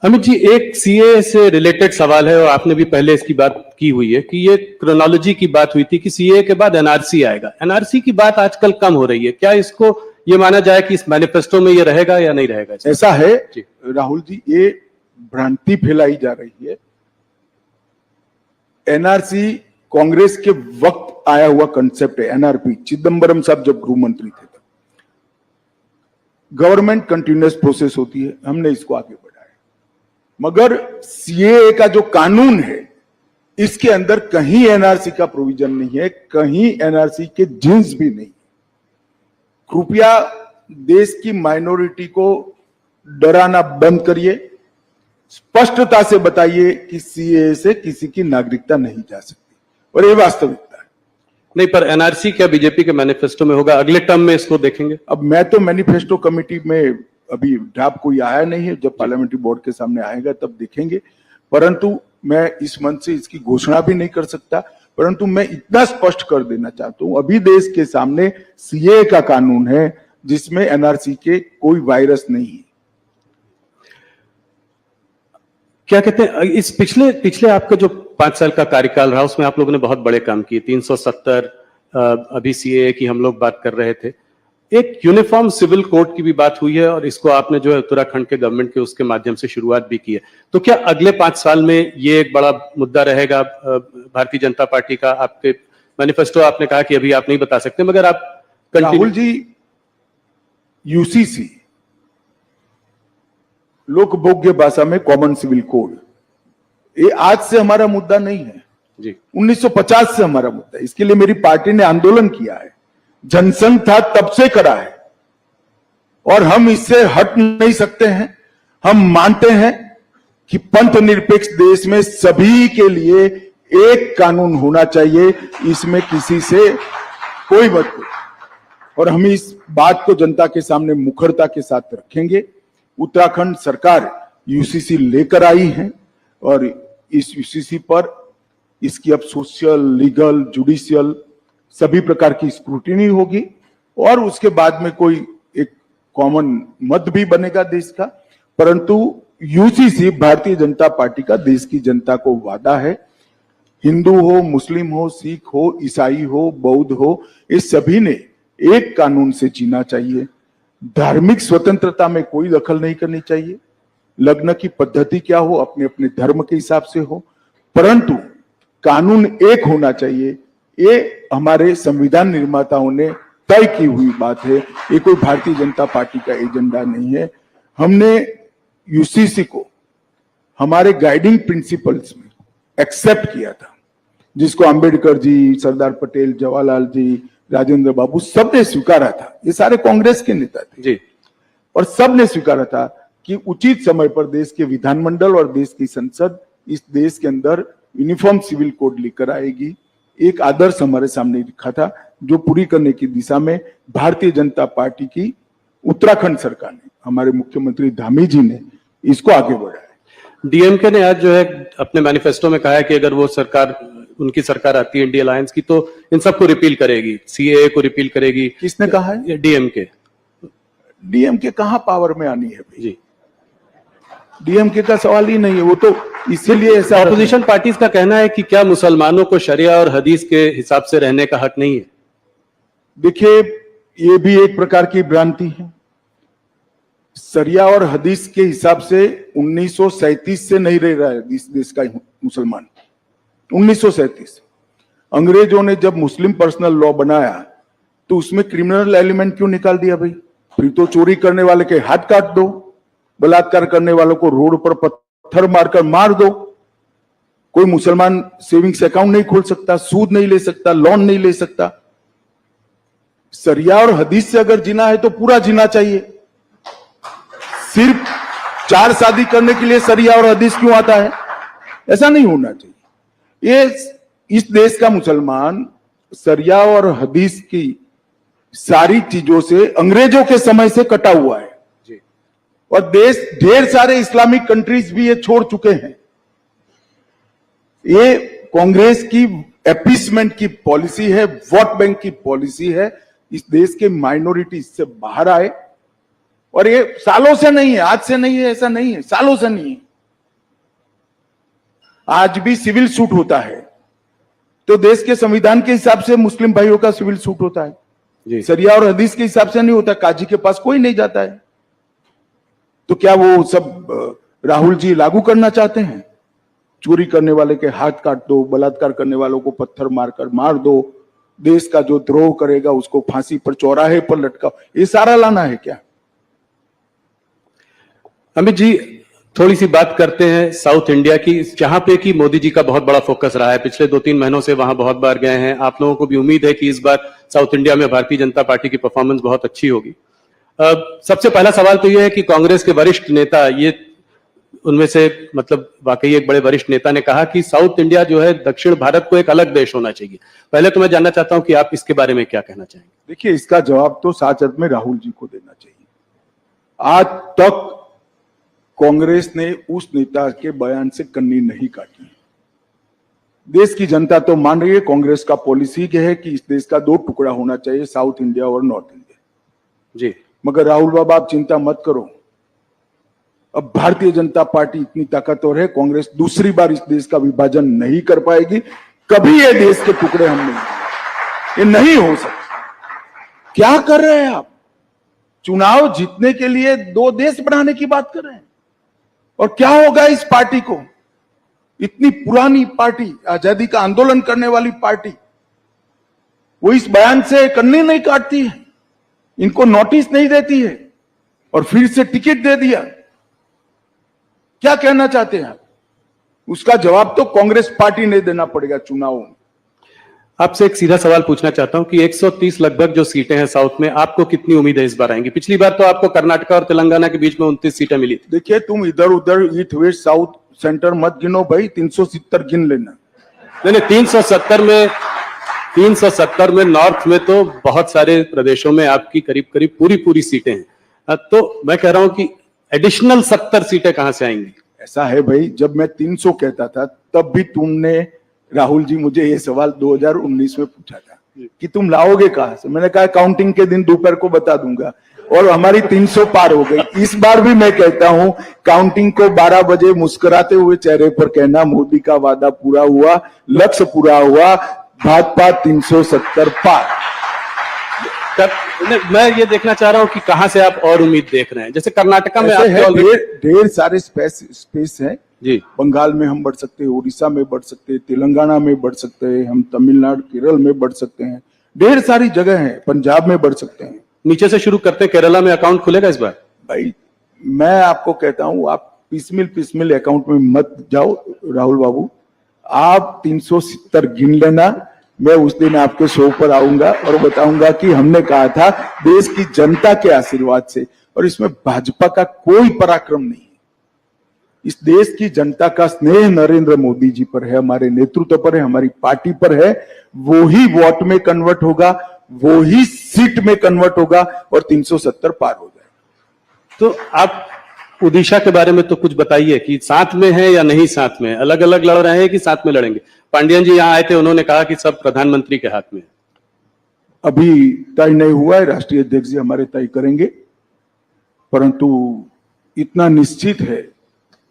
अमित जी, एक सीए से रिलेटेड सवाल है और आपने भी पहले इसकी बात की हुई है कि ये क्रोनोलॉजी की बात हुई थी कि सीए के बाद एनआरसी आएगा। एनआरसी की बात आजकल कम हो रही है, क्या इसको ये माना जाए कि इस मैनिफेस्टो में ये रहेगा या नहीं रहेगा? ऐसा है राहुल जी, ये भ्रांति फैलाई जा रही है। एनआरसी कांग्रेस के वक्त आया हुआ कंसेप्ट है। एनआरपी चिदम्बरम साहब जब गृह मंत्री थे तब। गवर्नमेंट कंटिन्यूअस प्रोसेस होती है, हमने इसको आगे बढ़ाया। मगर सीएए का जो कानून है इसके अंदर कहीं एनआरसी का प्रोविजन नहीं है, कहीं एनआरसी के जिन्स भी नहीं। कृपया देश की माइनॉरिटी को डराना बंद करिए, स्पष्टता से बताइए कि सीएए से किसी की नागरिकता नहीं जा सकती, और ये वास्तविकता है। नहीं, पर एनआरसी क्या बीजेपी के मैनिफेस्टो में होगा? अगले टर्म में इसको देखेंगे। अब मैं तो मैनिफेस्टो कमेटी में अभी ड्राफ्ट कोई आया नहीं है, जब पार्लियामेंट्री बोर्ड के सामने आएगा तब देखेंगे। परंतु मैं इस मंच से इसकी घोषणा भी नहीं कर सकता, परंतु मैं इतना स्पष्ट कर देना चाहता हूं, अभी देश के सामने सीए का कानून है जिसमें एनआरसी के कोई वायरस नहीं है। क्या कहते हैं, इस पिछले आपका जो 5 साल का कार्यकाल रहा उसमें आप लोगों ने बहुत बड़े काम किए। 370 अभी सीएए की हम लोग बात कर रहे थे, एक यूनिफॉर्म सिविल कोड की भी बात हुई है, और इसको आपने जो है उत्तराखंड के गवर्नमेंट के उसके माध्यम से शुरुआत भी की है। तो क्या अगले 5 साल में ये एक बड़ा मुद्दा रहेगा भारतीय जनता पार्टी का? आपके मैनिफेस्टो आपने कहा कि अभी आप नहीं बता सकते, मगर आप राहुल जी, यूसीसी लोकभोग्य भाषा में कॉमन सिविल कोड, ये आज से हमारा मुद्दा नहीं है जी, 1950 से हमारा मुद्दा है। इसके लिए मेरी पार्टी ने आंदोलन किया है, जनसंघ था तब से करा है, और हम इससे हट नहीं सकते हैं। हम मानते हैं कि पंथ निरपेक्ष देश में सभी के लिए एक कानून होना चाहिए, इसमें किसी से कोई मत नहीं, और हम इस बात को जनता के सामने मुखरता के साथ रखेंगे। उत्तराखंड सरकार यूसीसी लेकर आई है, और इस यूसीसी पर इसकी अब सोशल, लीगल, जुडिशियल सभी प्रकार की स्क्रूटिनी होगी, और उसके बाद में कोई एक कॉमन मत भी बनेगा देश का। परंतु यूसीसी भारतीय जनता पार्टी का देश की जनता को वादा है, हिंदू हो, मुस्लिम हो, सिख हो, ईसाई हो, बौद्ध हो, ये सभी ने एक कानून से जीना चाहिए। धार्मिक स्वतंत्रता में कोई दखल नहीं करनी चाहिए। लग्न की पद्धति क्या हो, अपने अपने धर्म के हिसाब से हो, परंतु कानून एक होना चाहिए। ये हमारे संविधान निर्माताओं ने तय की हुई बात है, ये कोई भारतीय जनता पार्टी का एजेंडा नहीं है। हमने यूसीसी को हमारे गाइडिंग प्रिंसिपल्स में एक्सेप्ट किया था, जिसको अंबेडकर जी, सरदार पटेल, जवाहरलाल जी, राजेंद्र बाबू सबने स्वीकारा था। ये सारे कांग्रेस के नेता थे जी, और सबने स्वीकारा था कि उचित समय पर देश के विधानमंडल और देश की संसद इस देश के अंदर यूनिफॉर्म सिविल कोड लेकर आएगी। एक आदर्श हमारे सामने रखा था, जो पूरी करने की दिशा में भारतीय जनता पार्टी की उत्तराखंड सरकार ने, हमारे मुख्यमंत्री धामी जी ने इसको आगे बढ़ाया। डीएमके ने आज जो है अपने मैनिफेस्टो में कहा है कि अगर वो सरकार, उनकी सरकार आती है इंडिया अलायंस की, तो इन सबको रिपील करेगी, सीएए को रिपील करेगी। किसने कहा है? डीएमके। डीएमके कहां पावर में आनी है जी? डीएमके का सवाल ही नहीं है, वो तो इसीलिए ऐसा। ऑपोजिशन पार्टीज का कहना है कि क्या मुसलमानों को शरिया और हदीस के हिसाब से रहने का हक नहीं है? देखिए, ये भी एक प्रकार की भ्रांति है। शरिया और हदीस के हिसाब से 1937 से नहीं रह रहा है इस देश का मुसलमान। 1937 अंग्रेजों ने जब मुस्लिम पर्सनल लॉ बनाया तो उसमें क्रिमिनल एलिमेंट क्यों निकाल दिया भाई? फिर तो चोरी करने वाले के हाथ काट दो, बलात्कार करने वालों को रोड पर पत्थर मारकर मार दो। कोई मुसलमान सेविंग्स अकाउंट नहीं खोल सकता, सूद नहीं ले सकता, लोन नहीं ले सकता। शरिया और हदीस से अगर जीना है तो पूरा जीना चाहिए। सिर्फ 4 शादी करने के लिए शरिया और हदीस क्यों आता है? ऐसा नहीं होना चाहिए। ये इस देश का मुसलमान शरिया और हदीस की सारी चीजों से अंग्रेजों के समय से कटा हुआ है जी। और देश ढेर सारे इस्लामिक कंट्रीज भी ये छोड़ चुके हैं। ये कांग्रेस की एपीसमेंट की पॉलिसी है, वोट बैंक की पॉलिसी है। इस देश के माइनॉरिटी इससे बाहर आए, और ये सालों से नहीं है, आज से नहीं है, ऐसा नहीं है, सालों से नहीं है। आज भी सिविल सूट होता है, तो देश के संविधान के हिसाब से मुस्लिम भाइयों का सिविल सूट होता है, सरिया और हदीस के हिसाब से नहीं होता। काजी के पास कोई नहीं जाता है। तो क्या वो सब राहुल जी लागू करना चाहते हैं? चोरी करने वाले के हाथ काट दो, बलात्कार करने वालों को पत्थर मारकर मार दो, देश का जो द्रोह करेगा उसको फांसी पर चौराहे पर लटकाओ, ये सारा लाना है क्या? अमित जी, थोड़ी सी बात करते हैं साउथ इंडिया की, जहां पे कि मोदी जी का बहुत बड़ा फोकस रहा है। पिछले 2-3 महीनों से वहां बहुत बार गए हैं। आप लोगों को भी उम्मीद है कि इस बार साउथ इंडिया में भारतीय जनता पार्टी की परफॉर्मेंस बहुत अच्छी होगी। सबसे पहला सवाल तो यह है कि कांग्रेस के वरिष्ठ नेता, ये उनमें से मतलब वाकई एक बड़े वरिष्ठ नेता ने कहा कि साउथ इंडिया जो है दक्षिण भारत को एक अलग देश होना चाहिए। पहले तो मैं जानना चाहता हूं कि आप इसके बारे में क्या कहना चाहेंगे? देखिए, इसका जवाब तो सच अर्थ में राहुल जी को देना चाहिए। आज तक कांग्रेस ने उस नेता के बयान से कन्नी नहीं काटी। देश की जनता तो मान रही है, कांग्रेस का पॉलिसी है कि इस देश का 2 टुकड़ा होना चाहिए, साउथ इंडिया और नॉर्थ इंडिया। जी, मगर राहुल बाबा आप चिंता मत करो, अब भारतीय जनता पार्टी इतनी ताकतवर है, कांग्रेस दूसरी बार इस देश का विभाजन नहीं कर पाएगी। कभी ये देश के टुकड़े हम नहीं, ये नहीं हो सकता। क्या कर रहे हैं आप? चुनाव जीतने के लिए 2 देश बनाने की बात कर रहे हैं। और क्या होगा इस पार्टी को? इतनी पुरानी पार्टी, आजादी का आंदोलन करने वाली पार्टी, वो इस बयान से कन्नी नहीं काटती है, इनको नोटिस नहीं देती है और फिर से टिकट दे दिया। क्या कहना चाहते हैं आप? उसका जवाब तो कांग्रेस पार्टी ने देना पड़ेगा चुनाव में। आपसे एक सीधा सवाल पूछना चाहता हूं कि 130 लगभग जो सीटें हैं साउथ में, आपको कितनी उम्मीद है इस बार आएंगी? पिछली बार तो आपको कर्नाटका और तेलंगाना के बीच में 29 सीटें मिली थी। देखिए, तुम इधर उधर ईस्ट वेस्ट साउथ सेंटर मत गिनो भाई, 370 गिन लेना। नहीं, 370 में नॉर्थ में तो बहुत सारे प्रदेशों में आपकी करीब करीब पूरी सीटें हैं। तो मैं कह रहा हूं कि एडिशनल 70 सीटें कहां से आएंगी? ऐसा है भाई, जब मैं 300 कहता था तब भी तुमने, राहुल जी, मुझे ये सवाल 2019 में पूछा था कि तुम लाओगे कहां से। मैंने कहा काउंटिंग के दिन दोपहर को बता दूंगा, और हमारी 300 पार हो गई। इस बार भी मैं कहता हूं, काउंटिंग को 12 बजे मुस्कुराते हुए चेहरे पर कहना, मोदी का वादा पूरा हुआ, लक्ष्य पूरा हुआ, भाजपा 370 पार। मैं ये देखना चाह रहा हूं कि कहां से आप और उम्मीद देख रहे हैं। जैसे कर्नाटका में ढेर सारे स्पेस है जी। बंगाल में हम बढ़ सकते हैं, उड़ीसा में बढ़ सकते हैं, तेलंगाना में बढ़ सकते हैं, हम तमिलनाडु केरल में बढ़ सकते हैं, ढेर सारी जगह है, पंजाब में बढ़ सकते हैं। नीचे से शुरू करते हैं, केरला में अकाउंट खुलेगा इस बार? भाई मैं आपको कहता हूं, आप पिसमिल अकाउंट में मत जाओ राहुल बाबू, आप 370 गिन लेना। मैं उस दिन आपके शो पर आऊंगा और बताऊंगा कि हमने कहा था देश की जनता के आशीर्वाद से, और इसमें भाजपा का कोई पराक्रम नहीं है। इस देश की जनता का स्नेह नरेंद्र मोदी जी पर है, हमारे नेतृत्व पर है, हमारी पार्टी पर है। वो ही वोट में कन्वर्ट होगा, वो ही सीट में कन्वर्ट होगा और 370 पार हो जाए। तो आप ओडिशा के बारे में तो कुछ बताइए कि साथ में है या नहीं साथ में, अलग अलग लड़ रहे हैं कि साथ में लड़ेंगे? पांडियन जी यहाँ आए थे, उन्होंने कहा कि सब प्रधानमंत्री के हाथ में है। अभी तय नहीं हुआ है, राष्ट्रीय अध्यक्ष जी हमारे तय करेंगे, परंतु इतना निश्चित है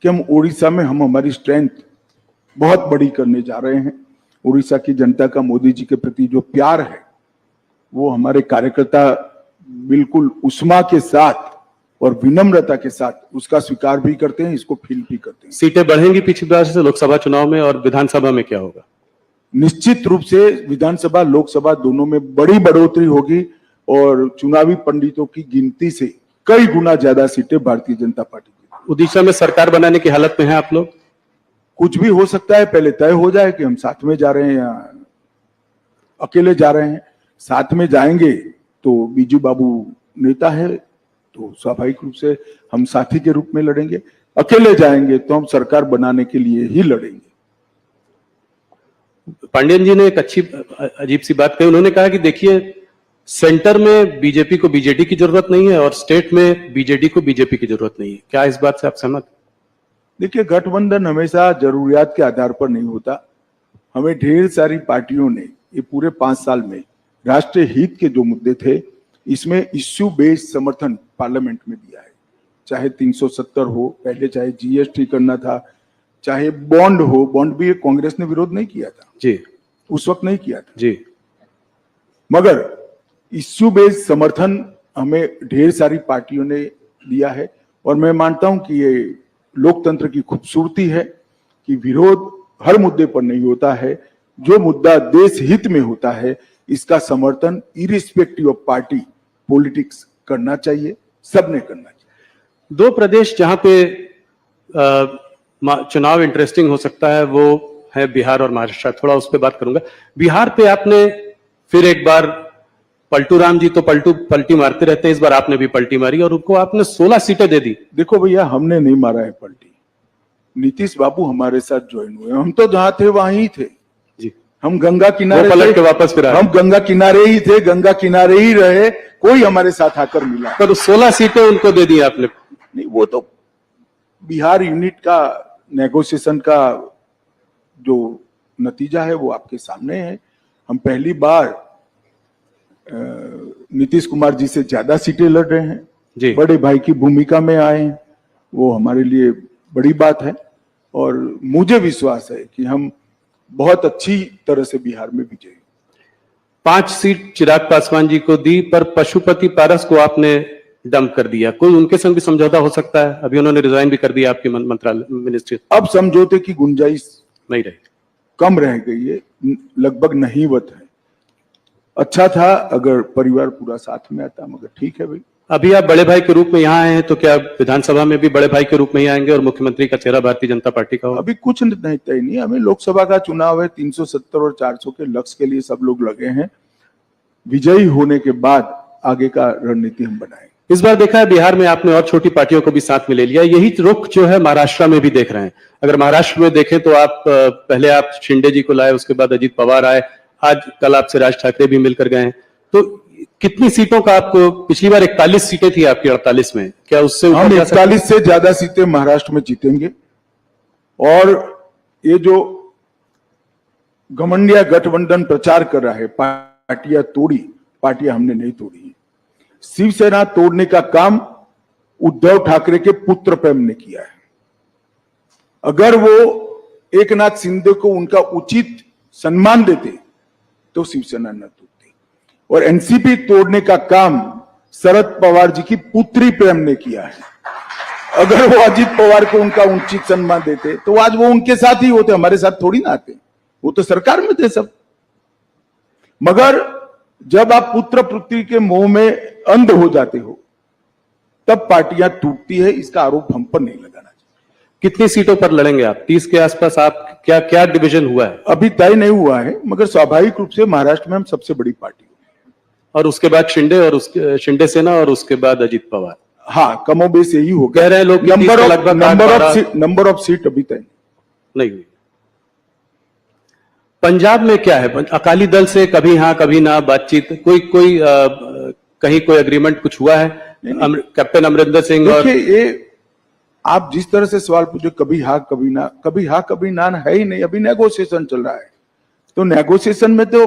कि हम ओडिशा में हमारी स्ट्रेंथ बहुत बड़ी करने जा रहे हैं। ओडिशा की जनता का मोदी जी के प्रति जो प्यार है, वो हमारे कार्यकर्ता बिल्कुल उष्मा के साथ और विनम्रता के साथ उसका स्वीकार भी करते हैं, इसको फील भी करते हैं। सीटें बढ़ेंगी पिछली बार से लोकसभा चुनाव में, और विधानसभा में क्या होगा? निश्चित रूप से विधानसभा लोकसभा दोनों में बड़ी बढ़ोतरी होगी, और चुनावी पंडितों की गिनती से कई गुना ज्यादा सीटें भारतीय जनता पार्टी की। उड़ीसा में सरकार बनाने की हालत में है आप लोग? कुछ भी हो सकता है, पहले तय हो जाए कि हम साथ में जा रहे हैं या अकेले जा रहे हैं। साथ में जाएंगे तो बीजू बाबू नेता है, तो स्वाभाविक रूप से हम साथी के रूप में लड़ेंगे। अकेले जाएंगे तो हम सरकार बनाने के लिए ही लड़ेंगे। पांडियन जी ने एक अच्छी अजीब सी बात कही, उन्होंने कहा कि देखिए, सेंटर में बीजेपी को बीजेडी की जरूरत नहीं है और स्टेट में बीजेडी को बीजेपी की जरूरत नहीं है। क्या इस बात से आप सहमत? देखिए, गठबंधन हमेशा जरूरियात के आधार पर नहीं होता। हमें ढेर सारी पार्टियों ने ये पूरे 5 साल में राष्ट्रीय हित के जो मुद्दे थे, इसमें इश्यू बेस्ड समर्थन पार्लियामेंट में दिया है। चाहे 370 हो, पहले चाहे जीएसटी करना था, चाहे बॉन्ड हो, बॉन्ड भी कांग्रेस ने विरोध नहीं किया था जी, उस वक्त नहीं किया था जी। मगर इश्यू बेस्ड समर्थन हमें ढेर सारी पार्टियों ने दिया है और मैं मानता हूं कि ये लोकतंत्र की खूबसूरती है कि विरोध हर मुद्दे पर नहीं होता है, जो मुद्दा देश हित में होता है इसका समर्थन इरिस्पेक्टिव ऑफ पार्टी पॉलिटिक्स करना चाहिए, सबने करना चाहिए। दो प्रदेश जहां पे चुनाव इंटरेस्टिंग हो सकता है वो है बिहार और महाराष्ट्र। थोड़ा उस पर बात करूंगा। बिहार पे आपने फिर एक बार, पलटू राम जी तो पलटी मारते रहते हैं, इस बार आपने भी पलटी मारी और उनको आपने 16 सीटें दे दी। देखो भैया, हमने नहीं मारा है पलटी, नीतीश बाबू हमारे साथ ज्वाइन हुए, हम तो जहां थे वहीं ही थे जी। हम गंगा किनारे पलट के वापस फिर हम गंगा किनारे ही थे, गंगा किनारे ही रहे, कोई हमारे साथ आकर मिला। पर 16 सीटें उनको दे दी आपने। नहीं, वो तो बिहार यूनिट का नेगोशिएशन का जो नतीजा है वो आपके सामने है। हम पहली बार नीतीश कुमार जी से ज्यादा सीटें लड़ रहे हैं जी। बड़े भाई की भूमिका में आए हैं, वो हमारे लिए बड़ी बात है और मुझे विश्वास है कि हम बहुत अच्छी तरह से बिहार में विजयी। 5 सीट चिराग पासवान जी को दी पर पशुपति पारस को आपने डंप कर दिया। कोई उनके संग भी समझौता हो सकता है? अभी उन्होंने रिजाइन भी कर दिया आपके मंत्रालय मिनिस्ट्री। अब समझौते की गुंजाइश नहीं रही, कम रह गई है, लगभग नहींवत है। अच्छा था अगर परिवार पूरा साथ में आता, मगर ठीक है भाई। अभी आप बड़े भाई के रूप में यहाँ आए हैं तो क्या विधानसभा में भी बड़े भाई के रूप में ही आएंगे और मुख्यमंत्री का चेहरा भारतीय जनता पार्टी का होगा? अभी कुछ नहीं तय नहीं, हमें लोकसभा का चुनाव है, 370 और 400 के लक्ष्य के लिए सब लोग लगे हैं। विजयी होने के बाद आगे का रणनीति हम बनाएंगे। इस बार देखा है बिहार में आपने और छोटी पार्टियों को भी साथ में ले लिया, यही रुख जो है महाराष्ट्र में भी देख रहे हैं। अगर महाराष्ट्र में देखें तो आप पहले आप शिंदे जी को लाए, उसके बाद अजीत पवार आए, आज कल आपसे राज ठाकरे भी मिलकर गए हैं। तो कितनी सीटों का आपको, पिछली बार 41 सीटें थी आपकी 48 में, क्या उससे हम 41 से ज्यादा सीटें महाराष्ट्र में जीतेंगे और ये जो घमंडिया गठबंधन प्रचार कर रहा है पार्टियां तोड़ी, पार्टियां हमने नहीं तोड़ी। शिवसेना तोड़ने का काम उद्धव ठाकरे के पुत्र प्रेम ने किया है। अगर वो एक नाथ शिंदे को उनका उचित सम्मान देते तो शिवसेना न टूटती। और एनसीपी तोड़ने का काम शरद पवार जी की पुत्री प्रेम ने किया है। अगर वो अजीत पवार को उनका उचित सम्मान देते तो आज वो उनके साथ ही होते, हमारे साथ थोड़ी ना आते, वो तो सरकार में थे सब। मगर जब आप पुत्र पुत्री के मोह में अंध हो जाते हो तब पार्टियां टूटती है, इसका आरोप हम पर नहीं लगाना चाहिए। कितनी सीटों पर लड़ेंगे आप? 30 के आसपास आप, क्या क्या डिवीजन हुआ है? अभी तय नहीं हुआ है, मगर स्वाभाविक रूप से महाराष्ट्र में हम सबसे बड़ी पार्टी और उसके बाद शिंदे और उसके शिंदे सेना और उसके बाद अजीत पवार। हाँ, कमोबेश यही हो कह रहे हैं लोग नंबर ऑफ सीट अभी तय नहीं हुई। पंजाब में क्या है? अकाली दल से कभी हाँ कभी ना बातचीत, कोई कहीं कोई एग्रीमेंट कुछ हुआ है? कैप्टन अमरिंदर सिंह और ये आप जिस तरह से सवाल पूछे, कभी हाँ कभी ना, कभी हाँ कभी ना है ही नहीं। अभी नेगोशिएशन चल रहा है, तो नेगोशिएशन में तो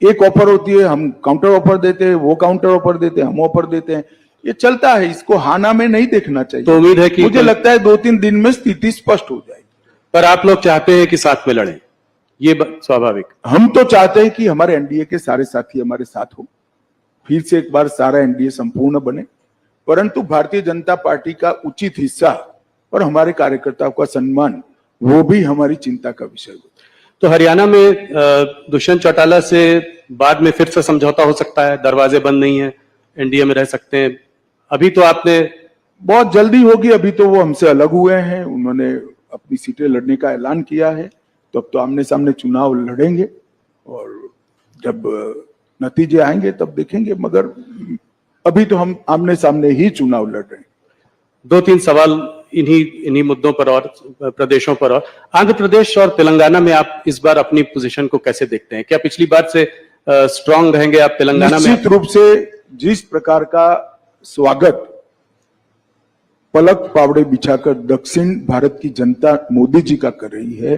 एक ऑफर होती है, हम काउंटर ऑफर देते हैं, वो काउंटर ऑफर देते हैं, हम ऑफर देते हैं, ये चलता है। इसको हाना में नहीं देखना चाहिए। तो उम्मीद है कि मुझे लगता है 2-3 दिन में स्थिति स्पष्ट हो जाएगी। पर आप लोग चाहते हैं कि साथ में लड़ें, ये स्वाभाविक। हम तो चाहते हैं कि हमारे एनडीए के सारे साथी हमारे साथ हो, फिर से एक बार सारा एनडीए संपूर्ण बने, परंतु भारतीय जनता पार्टी का उचित हिस्सा और हमारे कार्यकर्ताओं का सम्मान, वो भी हमारी चिंता का विषय हो। तो हरियाणा में दुष्यंत चौटाला से बाद में फिर से समझौता हो सकता है, दरवाजे बंद नहीं है, एनडीए में रह सकते हैं। अभी तो आपने बहुत जल्दी होगी, अभी तो वो हमसे अलग हुए हैं, उन्होंने अपनी सीटें लड़ने का ऐलान किया है, तो अब तो आमने सामने चुनाव लड़ेंगे और जब नतीजे आएंगे तब देखेंगे, मगर अभी तो हम आमने सामने ही चुनाव लड़ रहे हैं। 2-3 सवाल इन्हीं मुद्दों पर और प्रदेशों पर। और आंध्र प्रदेश और तेलंगाना में आप इस बार अपनी पोजीशन को कैसे देखते हैं? क्या पिछली बार से स्ट्रांग रहेंगे आप तेलंगाना में? निश्चित रूप से जिस प्रकार का स्वागत पलक पावड़े बिछाकर दक्षिण भारत की जनता मोदी जी का कर रही है,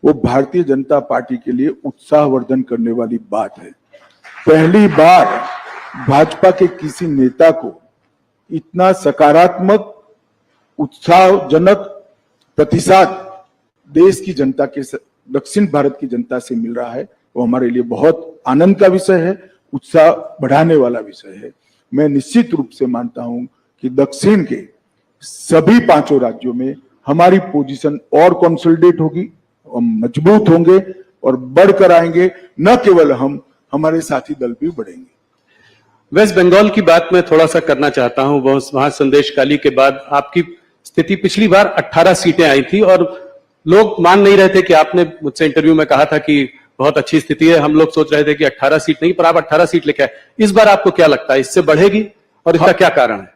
वो भारतीय जनता पार्टी के लिए उत्साहवर्धन करने वाली बात है। पहली बार भाजपा के किसी नेता को इतना सकारात्मक उत्साहजनक प्रतिसाद देश की जनता के दक्षिण भारत की जनता से मिल रहा है वो हमारे लिए बहुत आनंद का विषय है, उत्साह बढ़ाने वाला विषय है। मैं निश्चित रूप से मानता हूं कि दक्षिण के सभी 5 राज्यों में हमारी पोजीशन और कंसोलिडेट होगी, हम मजबूत होंगे और बढ़कर आएंगे। न केवल हम, हमारे साथी दल भी बढ़ेंगे। वेस्ट बंगाल की बात मैं थोड़ा सा करना चाहता हूं। वहां संदेशकाली के बाद आपकी स्थिति पिछली बार 18 सीटें आई थी और लोग मान नहीं रहे थे कि आपने मुझसे इंटरव्यू में कहा था कि बहुत अच्छी स्थिति है, हम लोग सोच रहे थे कि 18 सीट नहीं, पर आप 18 सीट लेके आए। इस बार आपको क्या लगता है, इससे बढ़ेगी और इसका क्या कारण है?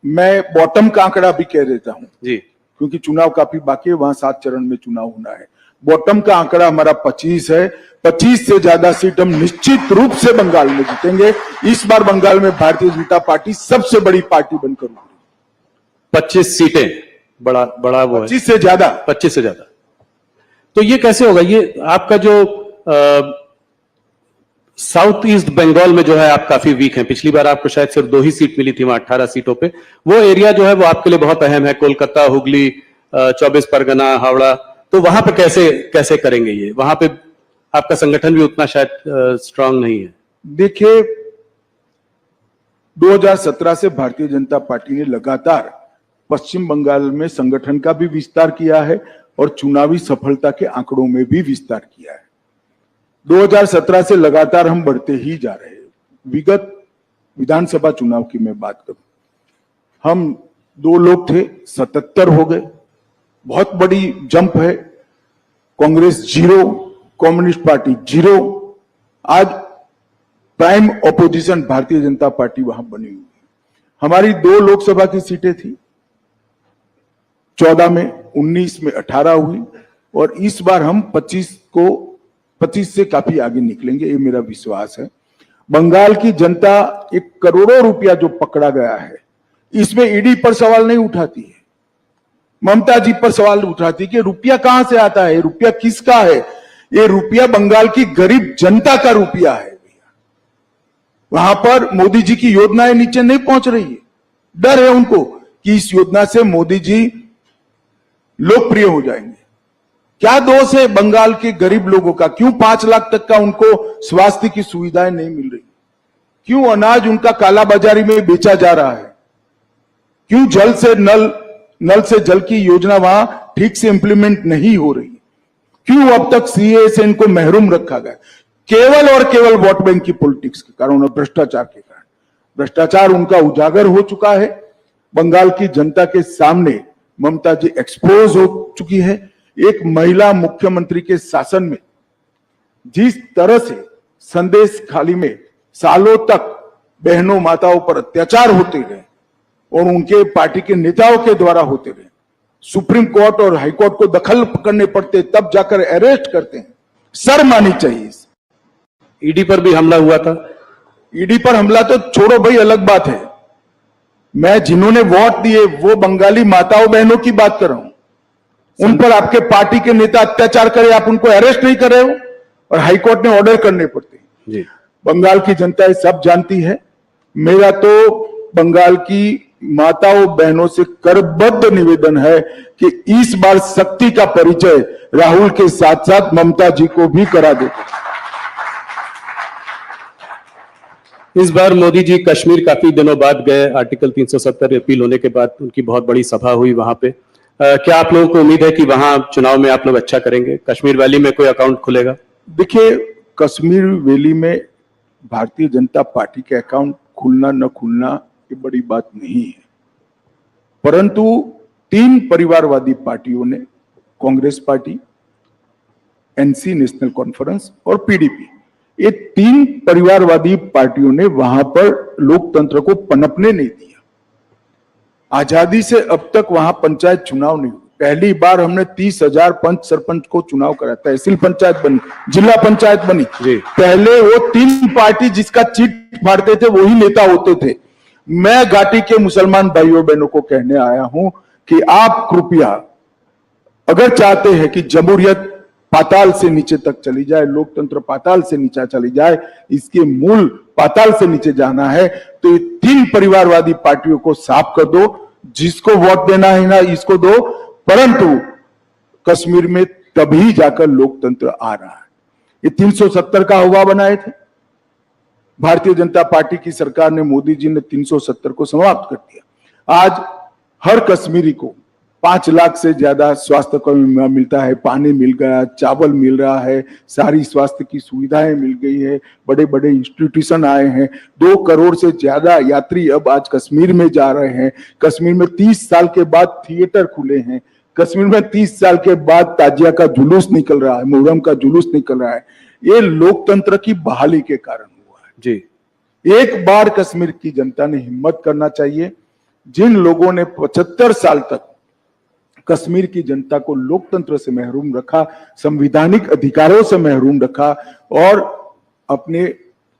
मैं बॉटम का आंकड़ा भी कह देता हूं जी, क्योंकि चुनाव काफी बाकी है, वहां 7 चरण में चुनाव होना है। बॉटम का आंकड़ा हमारा 25 है। 25 से ज्यादा सीट हम निश्चित रूप से बंगाल में जीतेंगे। इस बार बंगाल में भारतीय जनता पार्टी सबसे बड़ी पार्टी बनकर उभरी। 25 सीटें, बड़ा वो है। 25 से ज्यादा। 25 से ज्यादा। तो ये कैसे होगा? ये आपका जो साउथ ईस्ट बंगाल में जो है आप काफी वीक हैं। पिछली बार आपको शायद सिर्फ 2 ही सीट मिली थी वहां 18 सीटों पे। वो एरिया जो है वो आपके लिए बहुत अहम है, कोलकाता, हुगली, 24 परगना, हावड़ा। तो वहां पे कैसे करेंगे ये? वहां पे आपका संगठन भी उतना शायद स्ट्रांग नहीं है। देखिए, 2017 से भारतीय जनता पार्टी ने लगातार पश्चिम बंगाल में संगठन का भी विस्तार किया है और चुनावी सफलता के आंकड़ों में भी विस्तार किया है। 2017 से लगातार हम बढ़ते ही जा रहे हैं। विगत विधानसभा चुनाव की मैं बात करूं, हम 2 लोग थे, 77 हो गए, बहुत बड़ी जंप है। Congress 0, communist party 0। आज prime opposition Bharatiya Janata party वहां बनी हुई है। हमारी 2 लोकसभा की सीटें थी, 14 में, 19 में 18 हुई और इस बार हम 25 से काफी आगे निकलेंगे, ये मेरा विश्वास है। बंगाल की जनता 1 करोड़ों रुपया जो पकड़ा गया है, इसमें ईडी पर सवाल नहीं उठाती है, ममता जी पर सवाल उठाती कि रुपया कहां से आता है, रुपया किसका है? ये रुपया बंगाल की गरीब जनता का रुपया है। वहां पर मोदी जी की योजनाएं नीचे नहीं पहुंच रही है। डर है उनको कि इस योजना से मोदी जी लोकप्रिय हो जाएंगे। क्या दोष है बंगाल के गरीब लोगों का? क्यों 5 लाख तक का उनको स्वास्थ्य की सुविधाएं नहीं मिल रही? क्यों अनाज उनका कालाबाजारी में बेचा जा रहा है? क्यों नल से जल की योजना वहां ठीक से इंप्लीमेंट नहीं हो रही? क्यों अब तक सीए से इनको महरूम रखा गया? केवल और केवल वोट बैंक की पॉलिटिक्स के कारण और भ्रष्टाचार के कारण। भ्रष्टाचार उनका उजागर हो चुका है। बंगाल की जनता के सामने ममता जी एक्सपोज हो चुकी है। एक महिला मुख्यमंत्री के शासन में जिस तरह से संदेश खाली में सालों तक बहनों माताओं पर अत्याचार होते रहे और उनके पार्टी के नेताओं के द्वारा होते रहे, सुप्रीम कोर्ट और हाई कोर्ट को दखल करने पड़ते, तब जाकर अरेस्ट करते हैं। शर्म आनी चाहिए। ईडी पर भी हमला हुआ था। ईडी पर हमला तो छोड़ो भाई, अलग बात है। मैं जिन्होंने वोट दिए वो बंगाली माताओं बहनों की बात कर रहा हूं। उन पर आपके पार्टी के नेता अत्याचार करे, आप उनको अरेस्ट नहीं कर रहे हो और हाईकोर्ट ने ऑर्डर करने पड़ते हैं। जी। बंगाल की जनता ये सब जानती है। मेरा तो बंगाल की माताओं बहनों से करबद्ध निवेदन है कि इस बार शक्ति का परिचय राहुल के साथ साथ ममता जी को भी करा दे। इस बार मोदी जी कश्मीर काफी दिनों बाद गए। आर्टिकल 370 अपील होने के बाद उनकी बहुत बड़ी सभा हुई वहां पे। क्या आप लोगों को उम्मीद है कि वहां चुनाव में आप लोग अच्छा करेंगे? कश्मीर वैली में कोई अकाउंट खुलेगा? देखिए, कश्मीर वैली में भारतीय जनता पार्टी के अकाउंट खुलना न खुलना ये बड़ी बात नहीं है, परंतु 3 परिवारवादी पार्टियों ने, Congress party, NC national conference और पीडीपी, ये 3 परिवारवादी पार्टियों ने वहां पर लोकतंत्र को पनपने नहीं दिया। आजादी से अब तक वहां पंचायत चुनाव नहीं हुए। पहली बार हमने 30,000 पंच सरपंच को चुनाव करा, तहसील पंचायत बनी, जिला पंचायत बनी। पहले वो 3 पार्टी जिसका चिट फाड़ते थे वही नेता होते थे। मैं घाटी के मुसलमान भाइयों बहनों को कहने आया हूं कि आप कृपया अगर चाहते हैं कि जमहूरियत पाताल से नीचे तक चली जाए, लोकतंत्र पाताल से नीचे चली जाए, इसके मूल पाताल से नीचे जाना है, तो ये 3 परिवारवादी पार्टियों को साफ कर दो। जिसको वोट देना है ना इसको दो, परंतु कश्मीर में तभी जाकर लोकतंत्र आ रहा है। ये 370 का हवा बनाए थे भारतीय जनता पार्टी की सरकार ने, मोदी जी ने 370 को समाप्त कर दिया। आज हर कश्मीरी को 5 लाख से ज्यादा स्वास्थ्य कर्मी मिलता है, पानी मिल गया, चावल मिल रहा है, सारी स्वास्थ्य की सुविधाएं मिल गई है, बड़े बड़े इंस्टीट्यूशन आए हैं, 2 करोड़ से ज्यादा यात्री अब आज कश्मीर में जा रहे हैं। कश्मीर में 30 साल के बाद थिएटर खुले हैं, कश्मीर में 30 साल के बाद ताजिया का जुलूस निकल रहा है, मुहर्रम का जुलूस निकल रहा है। ये लोकतंत्र की बहाली के कारण हुआ है जी। एक बार कश्मीर की जनता ने हिम्मत करना चाहिए। जिन लोगों ने 75 साल तक कश्मीर की जनता को लोकतंत्र से महरूम रखा, संवैधानिक अधिकारों से महरूम रखा और अपने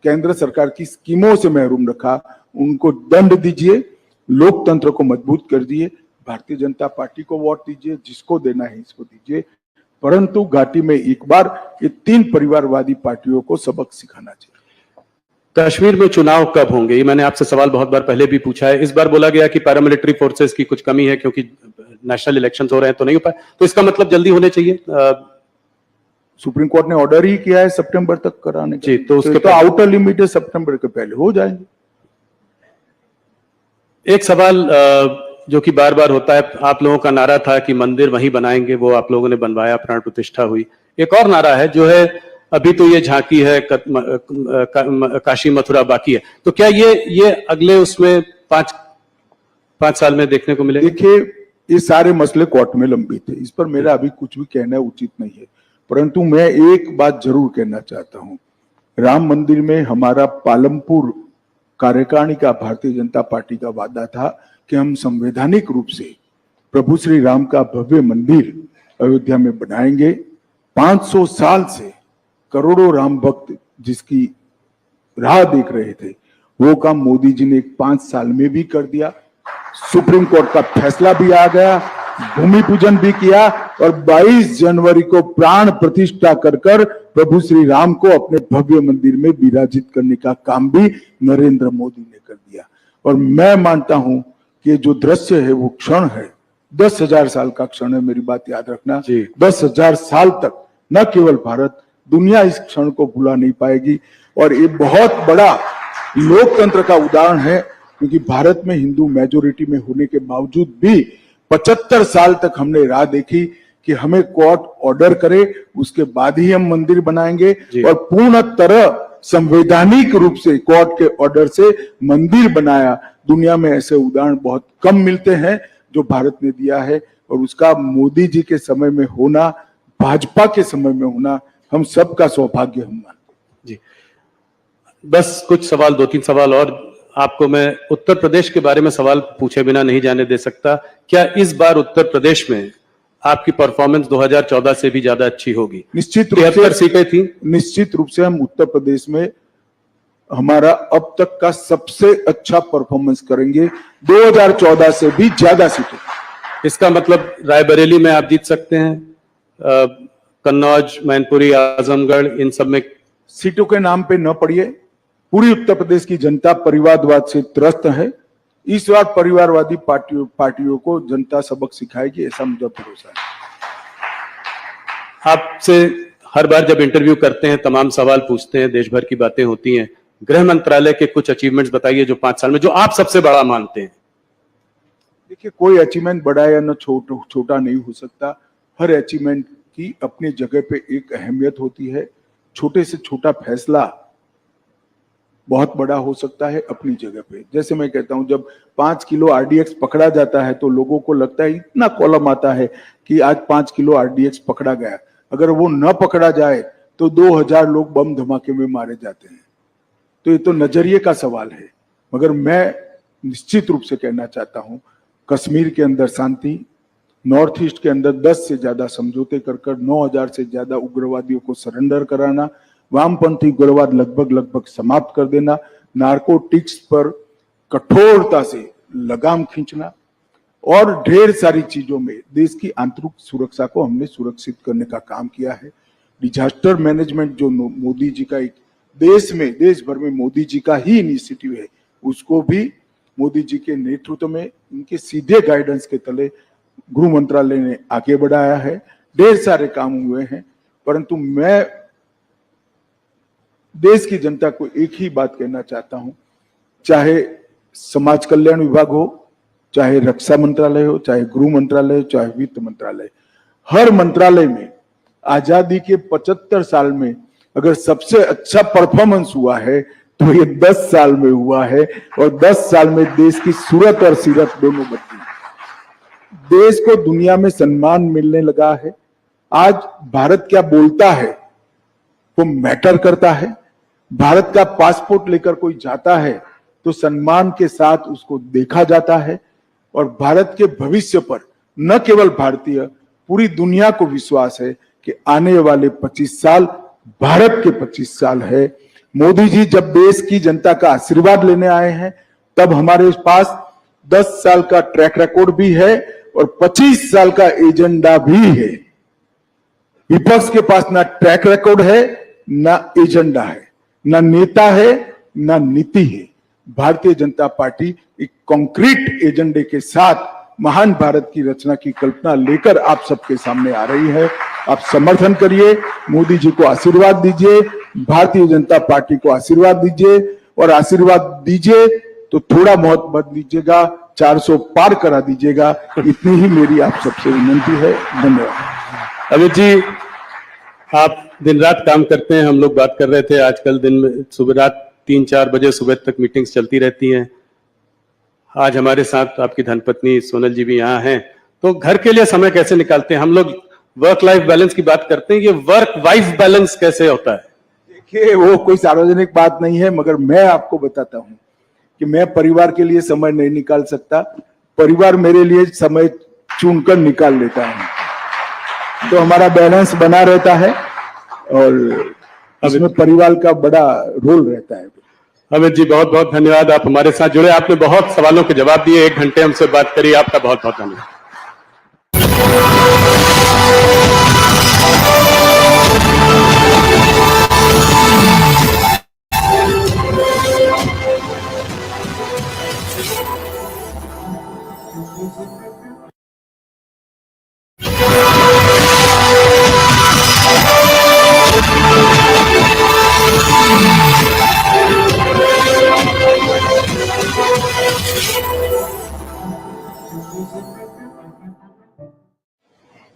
केंद्र सरकार की स्कीमों से महरूम रखा, उनको दंड दीजिए, लोकतंत्र को मजबूत कर दिए, भारतीय जनता पार्टी को वोट दीजिए, जिसको देना है इसको दीजिए, परंतु घाटी में एक बार ये 3 परिवारवादी पार्टियों को सबक सिखाना चाहिए। कश्मीर में चुनाव कब होंगे, ये मैंने आपसे सवाल बहुत बार पहले भी पूछा है। इस बार बोला गया कि पैरामिलिट्री फोर्सेस की कुछ कमी है क्योंकि नेशनल इलेक्शंस हो रहे हैं तो नहीं हो पाए, तो इसका मतलब जल्दी होने चाहिए। सुप्रीम कोर्ट ने ऑर्डर ही किया है सितंबर तक कराने का। जी, तो उसके तो आउटर लिमिट है, सितंबर के पहले हो जाएंगे। एक सवाल जो कि बार बार होता है, आप लोगों का नारा था कि मंदिर वहीं बनाएंगे, वो आप लोगों ने बनवाया, प्राण प्रतिष्ठा हुई। एक और नारा है जो है अभी तो ये झांकी है, काशी मथुरा बाकी है, तो क्या ये अगले उसमें 5 साल में देखने को मिलेगा? देखिए, ये सारे मसले कोर्ट में लंबित थे, इस पर मेरा अभी कुछ भी कहना उचित नहीं है, परंतु मैं एक बात जरूर कहना चाहता हूं। राम मंदिर में हमारा पालमपुर कार्यकारिणी का भारतीय जनता पार्टी का वादा था कि हम संवैधानिक रूप से प्रभु श्री राम का भव्य मंदिर अयोध्या में बनाएंगे। 500 साल से करोड़ों राम भक्त जिसकी राह देख रहे थे, वो काम मोदी जी ने 5 साल में भी कर दिया। सुप्रीम कोर्ट का फैसला भी आ गया, भूमि पूजन भी किया और 22 जनवरी को प्राण प्रतिष्ठा कर प्रभु श्री राम को अपने भव्य मंदिर में विराजित करने का काम भी नरेंद्र मोदी ने कर दिया। और मैं मानता हूं कि जो दृश्य है वो क्षण है, 10,000 साल का क्षण है, मेरी बात याद रखना। 10,000 साल तक न केवल भारत, दुनिया इस क्षण को भुला नहीं पाएगी। और ये बहुत बड़ा लोकतंत्र का उदाहरण है, क्योंकि भारत में हिंदू मेजोरिटी में होने के बावजूद भी 75 साल तक हमने राह देखी कि हमें कोर्ट ऑर्डर करे, उसके बाद ही हम मंदिर बनाएंगे, और पूर्ण तरह संवैधानिक रूप से कोर्ट के ऑर्डर से मंदिर बनाया। दुनिया में ऐसे उदाहरण बहुत कम मिलते हैं जो भारत ने दिया है, और उसका मोदी जी के समय में होना, भाजपा के समय में होना, हम सबका सौभाग्य हम मानते। जी, बस कुछ सवाल, 2-3 सवाल और आपको मैं उत्तर प्रदेश के बारे में सवाल पूछे बिना नहीं जाने दे सकता। क्या इस बार उत्तर प्रदेश में आपकी परफॉर्मेंस 2014 से भी ज्यादा अच्छी होगी? निश्चित रूप से सीटें थी, निश्चित रूप से हम उत्तर प्रदेश में हमारा अब तक का सबसे अच्छा परफॉर्मेंस करेंगे, 2014 से भी ज्यादा सीटें। इसका मतलब रायबरेली में आप जीत सकते हैं, कन्नौज, मैनपुरी, आजमगढ़, इन सब में सीटों के नाम पे न पड़िए। पूरी उत्तर प्रदेश की जनता परिवारवाद से त्रस्त है। इस बार परिवारवादी पार्टियों को जनता सबक सिखाएगी, ऐसा मुझे भरोसा है। आपसे हर बार जब इंटरव्यू करते हैं तमाम सवाल पूछते हैं, देश भर की बातें होती हैं। गृह मंत्रालय के कुछ अचीवमेंट्स बताइए जो 5 साल में, जो आप सबसे बड़ा मानते हैं। देखिए, कोई अचीवमेंट बड़ा या न छोटा नहीं हो सकता। हर अचीवमेंट की अपनी जगह पे एक अहमियत होती है। छोटे से छोटा फैसला बहुत बड़ा हो सकता है अपनी जगह पे। जैसे मैं कहता हूं, जब 5 किलो आरडीएक्स पकड़ा जाता है तो लोगों को लगता है, इतना कॉलम आता है कि आज 5 किलो आरडीएक्स पकड़ा गया। अगर वो न पकड़ा जाए तो 2000 लोग बम धमाके में मारे जाते हैं। तो ये तो नजरिए का सवाल है। मगर मैं निश्चित रूप से कहना चाहता हूं, कश्मीर के अंदर शांति, नॉर्थ ईस्ट के अंदर 10 से ज्यादा समझौते कर 9000 से ज्यादा उग्रवादियों को सरेंडर कराना, वामपंथी उग्रवाद लगभग समाप्त कर देना, नार्कोटिक्स पर कठोरता से लगाम खींचना और ढेर सारी चीजों में देश की आंतरिक सुरक्षा को हमने सुरक्षित करने का काम किया है। डिजास्टर मैनेजमेंट जो मोदी जी का एक देश भर में मोदी जी का ही इनिशिएटिव है, उसको भी मोदी जी के नेतृत्व में, इनके सीधे गाइडेंस के तले गृह मंत्रालय ने आगे बढ़ाया है। ढेर सारे काम हुए हैं, परंतु मैं देश की जनता को एक ही बात कहना चाहता हूं, चाहे समाज कल्याण विभाग हो, चाहे रक्षा मंत्रालय हो, चाहे गृह मंत्रालय हो, चाहे वित्त मंत्रालय, हर मंत्रालय में आजादी के 75 साल में अगर सबसे अच्छा परफॉर्मेंस हुआ है तो ये 10 साल में हुआ है, और 10 साल में देश की सूरत और सीरत दोनों बदली। देश को दुनिया में सम्मान मिलने लगा है। आज भारत क्या बोलता है वो मैटर करता है। भारत का पासपोर्ट लेकर कोई जाता है तो सम्मान के साथ उसको देखा जाता है, और भारत के भविष्य पर न केवल भारतीय, पूरी दुनिया को विश्वास है कि आने वाले 25 साल भारत के 25 साल है। मोदी जी जब देश की जनता का आशीर्वाद लेने आए हैं तब हमारे पास 10 साल का ट्रैक रिकॉर्ड भी है और 25 साल का एजेंडा भी है। विपक्ष के पास ना ट्रैक रिकॉर्ड है, ना एजेंडा है, ना नेता है, ना नीति है। भारतीय जनता पार्टी एक कॉन्क्रीट एजेंडे के साथ महान भारत की रचना की कल्पना लेकर आप सबके सामने आ रही है। आप समर्थन करिए, मोदी जी को आशीर्वाद दीजिए, भारतीय जनता पार्टी को आशीर्वाद दीजिए, और आशीर्वाद दीजिए तो थोड़ा बहुत मत दीजिएगा, 400 पार करा दीजिएगा। इतनी ही मेरी आप सबसे विनती है। धन्यवाद। अमित जी, आप दिन रात काम करते हैं, हम लोग बात कर रहे थे आजकल दिन में सुबह रात 3-4 बजे सुबह तक मीटिंग्स चलती रहती हैं। आज हमारे साथ आपकी धर्मपत्नी सोनल जी भी यहाँ हैं, तो घर के लिए समय कैसे निकालते हैं? हम लोग वर्क लाइफ बैलेंस की बात करते हैं, ये वर्क वाइफ बैलेंस कैसे होता है? देखिए, वो कोई सार्वजनिक बात नहीं है, मगर मैं आपको बताता हूं कि मैं परिवार के लिए समय नहीं निकाल सकता। परिवार मेरे लिए समय चुनकर निकाल लेता है, तो हमारा बैलेंस बना रहता है और इसमें परिवार का बड़ा रोल रहता है। अमित जी, बहुत बहुत धन्यवाद, आप हमारे साथ जुड़े, आपने बहुत सवालों के जवाब दिए, 1 घंटे हमसे बात करी, आपका बहुत बहुत धन्यवाद।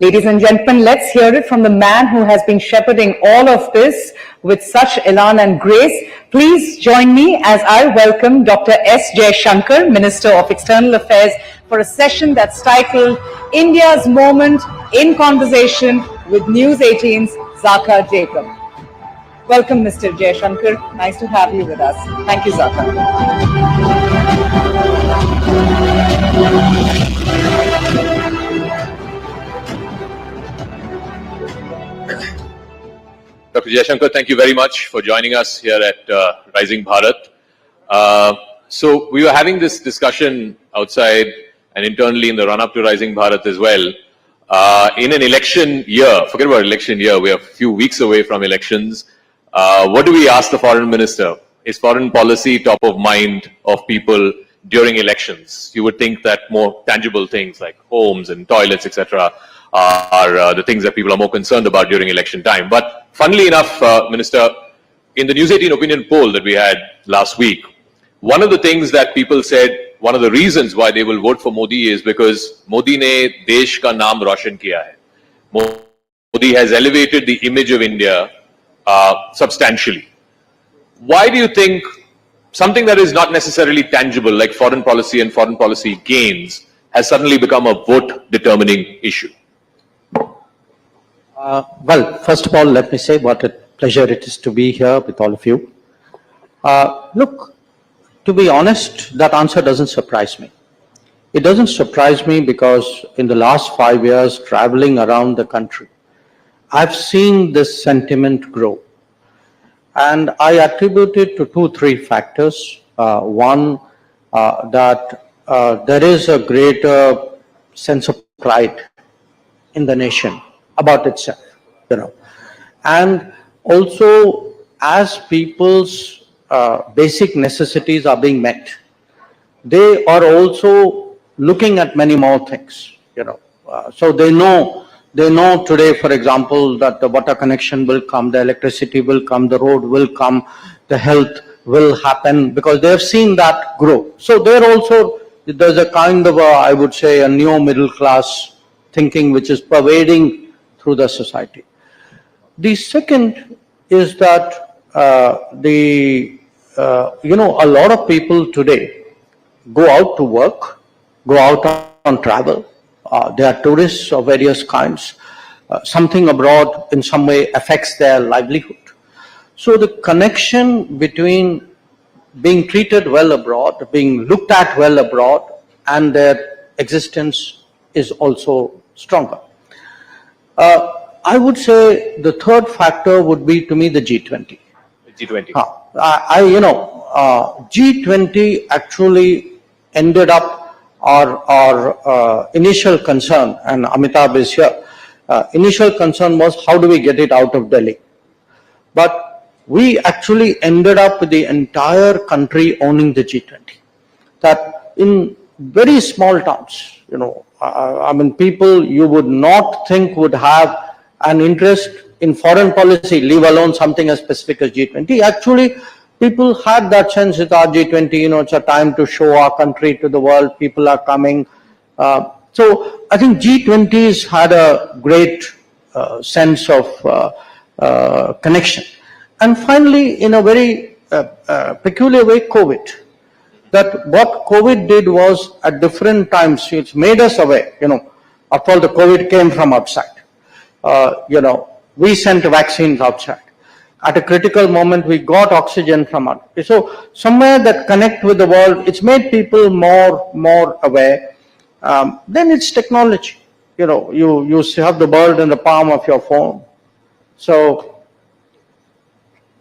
Ladies and gentlemen, let's hear it from the man who has been shepherding all of this with such elan and grace. Please join me as I welcome Dr. S. Jaishankar, Minister of External Affairs, for a session that's titled India's Moment in Conversation with News18's Zaka Jacob. Welcome, Mr. Jaishankar. Nice to have you with us. Thank you, Zaka. Dr. Jaishankar, thank you very much for joining us here at Rising Bharat. So we were having this discussion outside and internally in the run-up to Rising Bharat as well. In an election year, forget about election year, we are a few weeks away from elections. What do we ask the foreign minister? Is foreign policy top of mind of people during elections? You would think that more tangible things like homes and toilets, etc., are the things that people are more concerned about during election time. But funnily enough, Minister, in the News18 opinion poll that we had last week, one of the things that people said, one of the reasons why they will vote for Modi is because Modi ne desh ka naam roshan kiya hai. Modi has elevated the image of India substantially. Why do you think something that is not necessarily tangible, like foreign policy and foreign policy gains, has suddenly become a vote determining issue? Well, first of all, let me say what a pleasure it is to be here with all of you. Look, to be honest, that answer doesn't surprise me. It doesn't surprise me because in the last 5 years, traveling around the country, I've seen this sentiment grow. And I attribute it to 2-3 factors. One, that there is a greater sense of pride in the nation about itself, and also as people's basic necessities are being met, they are also looking at many more things, so they know They know today, for example, that the water connection will come, the electricity will come, the road will come, the health will happen, because they have seen that grow. So there also, there's a kind of I would say, a new middle class thinking which is pervading through the society. The second is that a lot of people today go out to work, go out on travel. They are tourists of various kinds. Something abroad in some way affects their livelihood. So the connection between being treated well abroad, being looked at well abroad, and their existence is also stronger. I would say the third factor would be, to me, the G20. G20. G20 actually ended up our initial concern, and Amitabh is here. Initial concern was, how do we get it out of Delhi? But we actually ended up with the entire country owning the G20. That in very small towns, people you would not think would have an interest in foreign policy, leave alone something as specific as G20. Actually, people had that sense with our G20, it's a time to show our country to the world, people are coming. So I think G20's had a great sense of connection. And finally, in a very peculiar way, COVID. That what COVID did was, at different times, it's made us aware, after all, the COVID came from outside. We sent vaccines outside. At a critical moment, we got oxygen from outside. So somewhere that connect with the world, it's made people more aware. Then it's technology. You have the world in the palm of your phone. So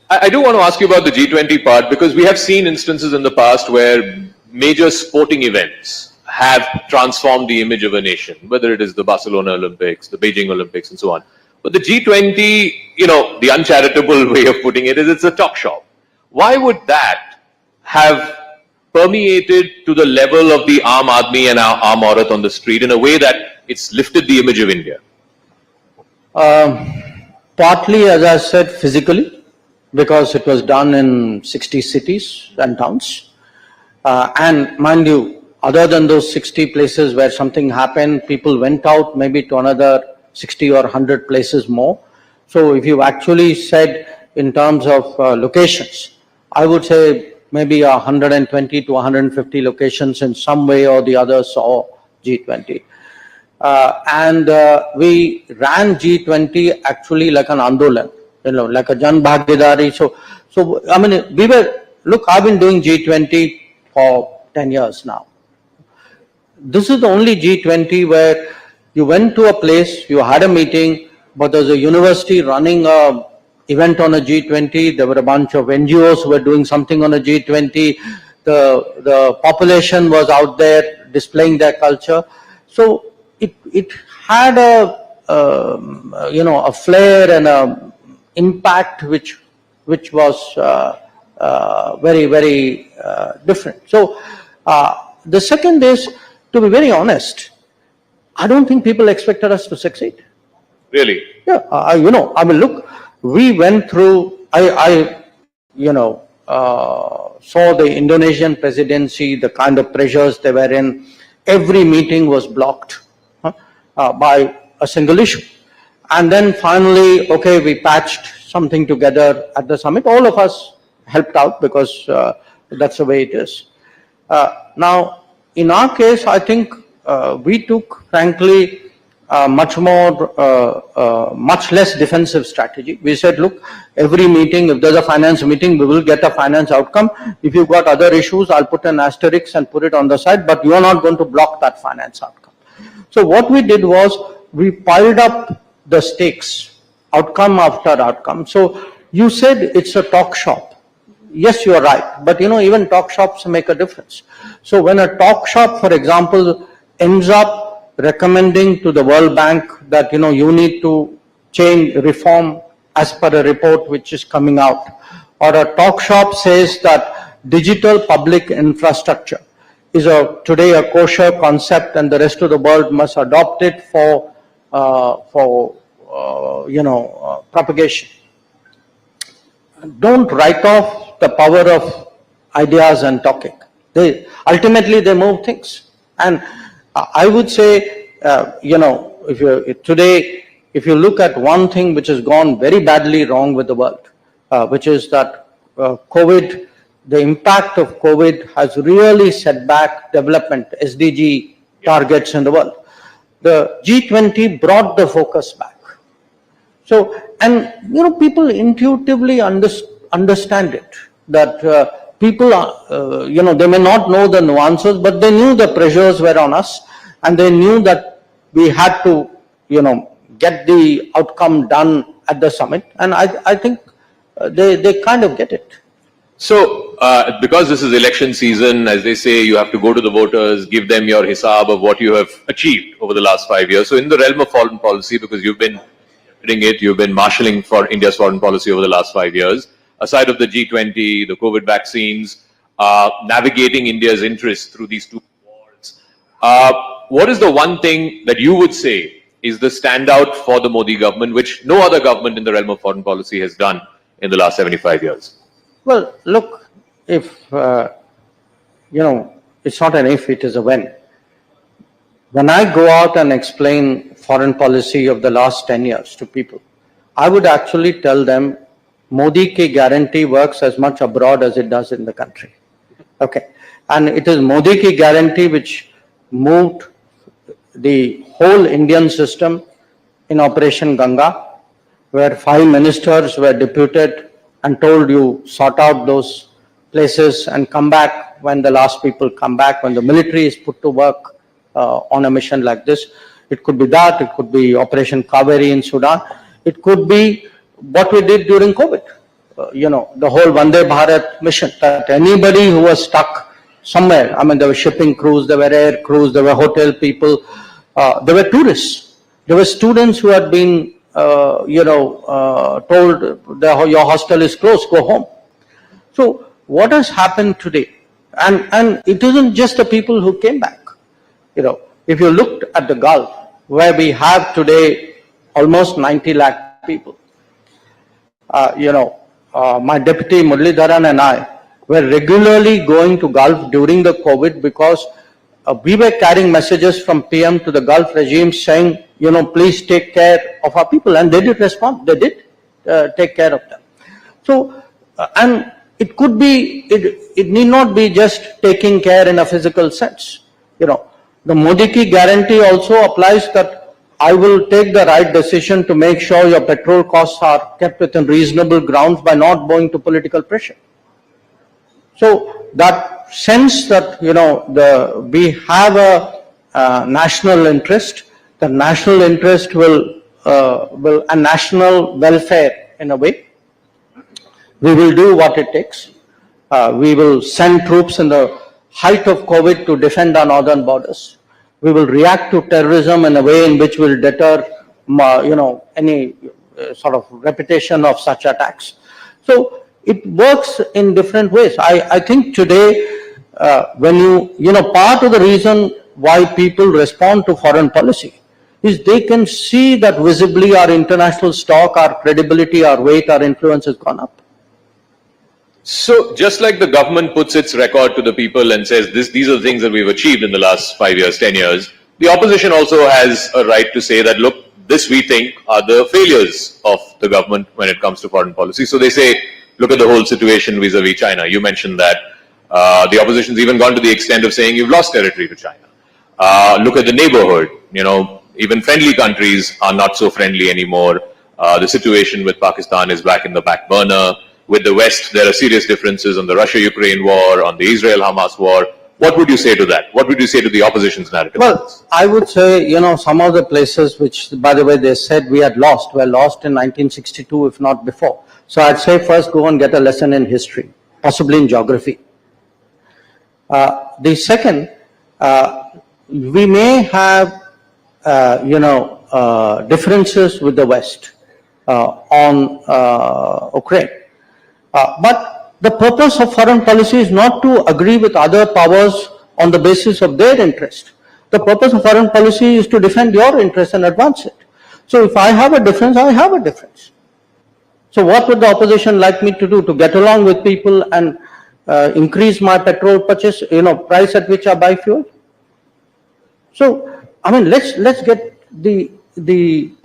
I do want to ask you about the G20 part, because we have seen instances in the past where major sporting events have transformed the image of a nation, whether it is the Barcelona Olympics, the Beijing Olympics, and so on. But the G20, the uncharitable way of putting it is, it's a talk shop. Why would that have permeated to the level of the Aam Aadmi and Aam Aurat on the street in a way that it's lifted the image of India? Partly, as I said, physically, because it was done in 60 cities and towns. And mind you, other than those 60 places where something happened, people went out maybe to another 60 or 100 places more. So if you actually said in terms of locations, I would say maybe 120 to 150 locations in some way or the other saw G20. And we ran G20 actually like an Andolan, like a Jan Bhagidari. So I mean, I've been doing G20 for 10 years now. This is the only G20 where you went to a place, you had a meeting, but there's a university running a event on a G20. There were a bunch of NGOs who were doing something on a G20. The population was out there displaying their culture. So it had a flair and a impact which was very, very different. So the second is, to be very honest, I don't think people expected us to succeed. Really? Yeah, we went through, saw the Indonesian presidency, the kind of pressures they were in. Every meeting was blocked by a single issue. And then finally, we patched something together at the summit. All of us helped out because that's the way it is. Now, in our case, I think we took, frankly, much less defensive strategy. We said, look, every meeting, if there's a finance meeting, we will get a finance outcome. If you've got other issues, I'll put an asterisk and put it on the side, but you're not going to block that finance outcome. So what we did was, we piled up the stakes, outcome after outcome. So you said it's a talk shop. Yes, you are right. But even talk shops make a difference. So when a talk shop, for example, ends up recommending to the World Bank that, you need to change, reform as per a report which is coming out, or a talk shop says that digital public infrastructure is today a kosher concept and the rest of the world must adopt it for propagation. Don't write off the power of ideas and talking. Ultimately they move things. And I would say, if you look at one thing which has gone very badly wrong with the world, which is that COVID, the impact of COVID has really set back development, SDG targets in the world. The G20 brought the focus back. So, and people intuitively understand it, that people are, they may not know the nuances, but they knew the pressures were on us, and they knew that we had to, get the outcome done at the summit, and I think they kind of get it. So, because this is election season, as they say, you have to go to the voters, give them your hisab of what you have achieved over the last 5 years. So, in the realm of foreign policy, because you've been you've been marshalling for India's foreign policy over the last 5 years, aside of the G20, the COVID vaccines, navigating India's interests through these two wars, what is the one thing that you would say is the standout for the Modi government, which no other government in the realm of foreign policy has done in the last 75 years? Well, look, if, it's not an if, it is a when. When I go out and explain foreign policy of the last 10 years to people, I would actually tell them Modi ki guarantee works as much abroad as it does in the country. Okay. And it is Modi ki guarantee which moved the whole Indian system in Operation Ganga, where 5 ministers were deputed and told you sort out those places and come back when the last people come back, when the military is put to work on a mission like this. It could be that, it could be Operation Kaveri in Sudan, it could be what we did during COVID. The whole Vande Bharat mission, that anybody who was stuck somewhere, I mean, there were shipping crews, there were air crews, there were hotel people, there were tourists, there were students who had been told your hostel is closed, go home. So what has happened today? And it isn't just the people who came back. If you looked at the Gulf, where we have today almost 90 lakh people, my deputy Muralidharan and I were regularly going to Gulf during the COVID because we were carrying messages from PM to the Gulf regime saying, please take care of our people. And they did respond. They did take care of them. So, and it could be, it need not be just taking care in a physical sense. The Modi ki guarantee also applies that I will take the right decision to make sure your petrol costs are kept within reasonable grounds by not going to political pressure. So that sense that, we have a national interest, the national interest will a national welfare in a way. We will do what it takes. We will send troops in the height of COVID to defend our northern borders. We will react to terrorism in a way in which will deter, any sort of repetition of such attacks. So it works in different ways. I think today, when part of the reason why people respond to foreign policy is they can see that visibly our international stock, our credibility, our weight, our influence has gone up. So just like the government puts its record to the people and says these are the things that we've achieved in the last 5 years, 10 years, the opposition also has a right to say that, look, this we think are the failures of the government when it comes to foreign policy. So they say, look at the whole situation vis-a-vis China. You mentioned that. The opposition's even gone to the extent of saying you've lost territory to China. Look at the neighborhood. Even friendly countries are not so friendly anymore. The situation with Pakistan is back in the back burner. With the West, there are serious differences on the Russia-Ukraine war, on the Israel-Hamas war. What would you say to that? What would you say to the opposition's narrative? Well, I would say, some of the places which, by the way, they said we had lost, were lost in 1962, if not before. So I'd say first go and get a lesson in history, possibly in geography. The second, we may have, differences with the West on Ukraine. But the purpose of foreign policy is not to agree with other powers on the basis of their interest. The purpose of foreign policy is to defend your interest and advance it. So if I have a difference, I have a difference. So what would the opposition like me to do? To get along with people and increase my petrol purchase, price at which I buy fuel? So, I mean, let's get the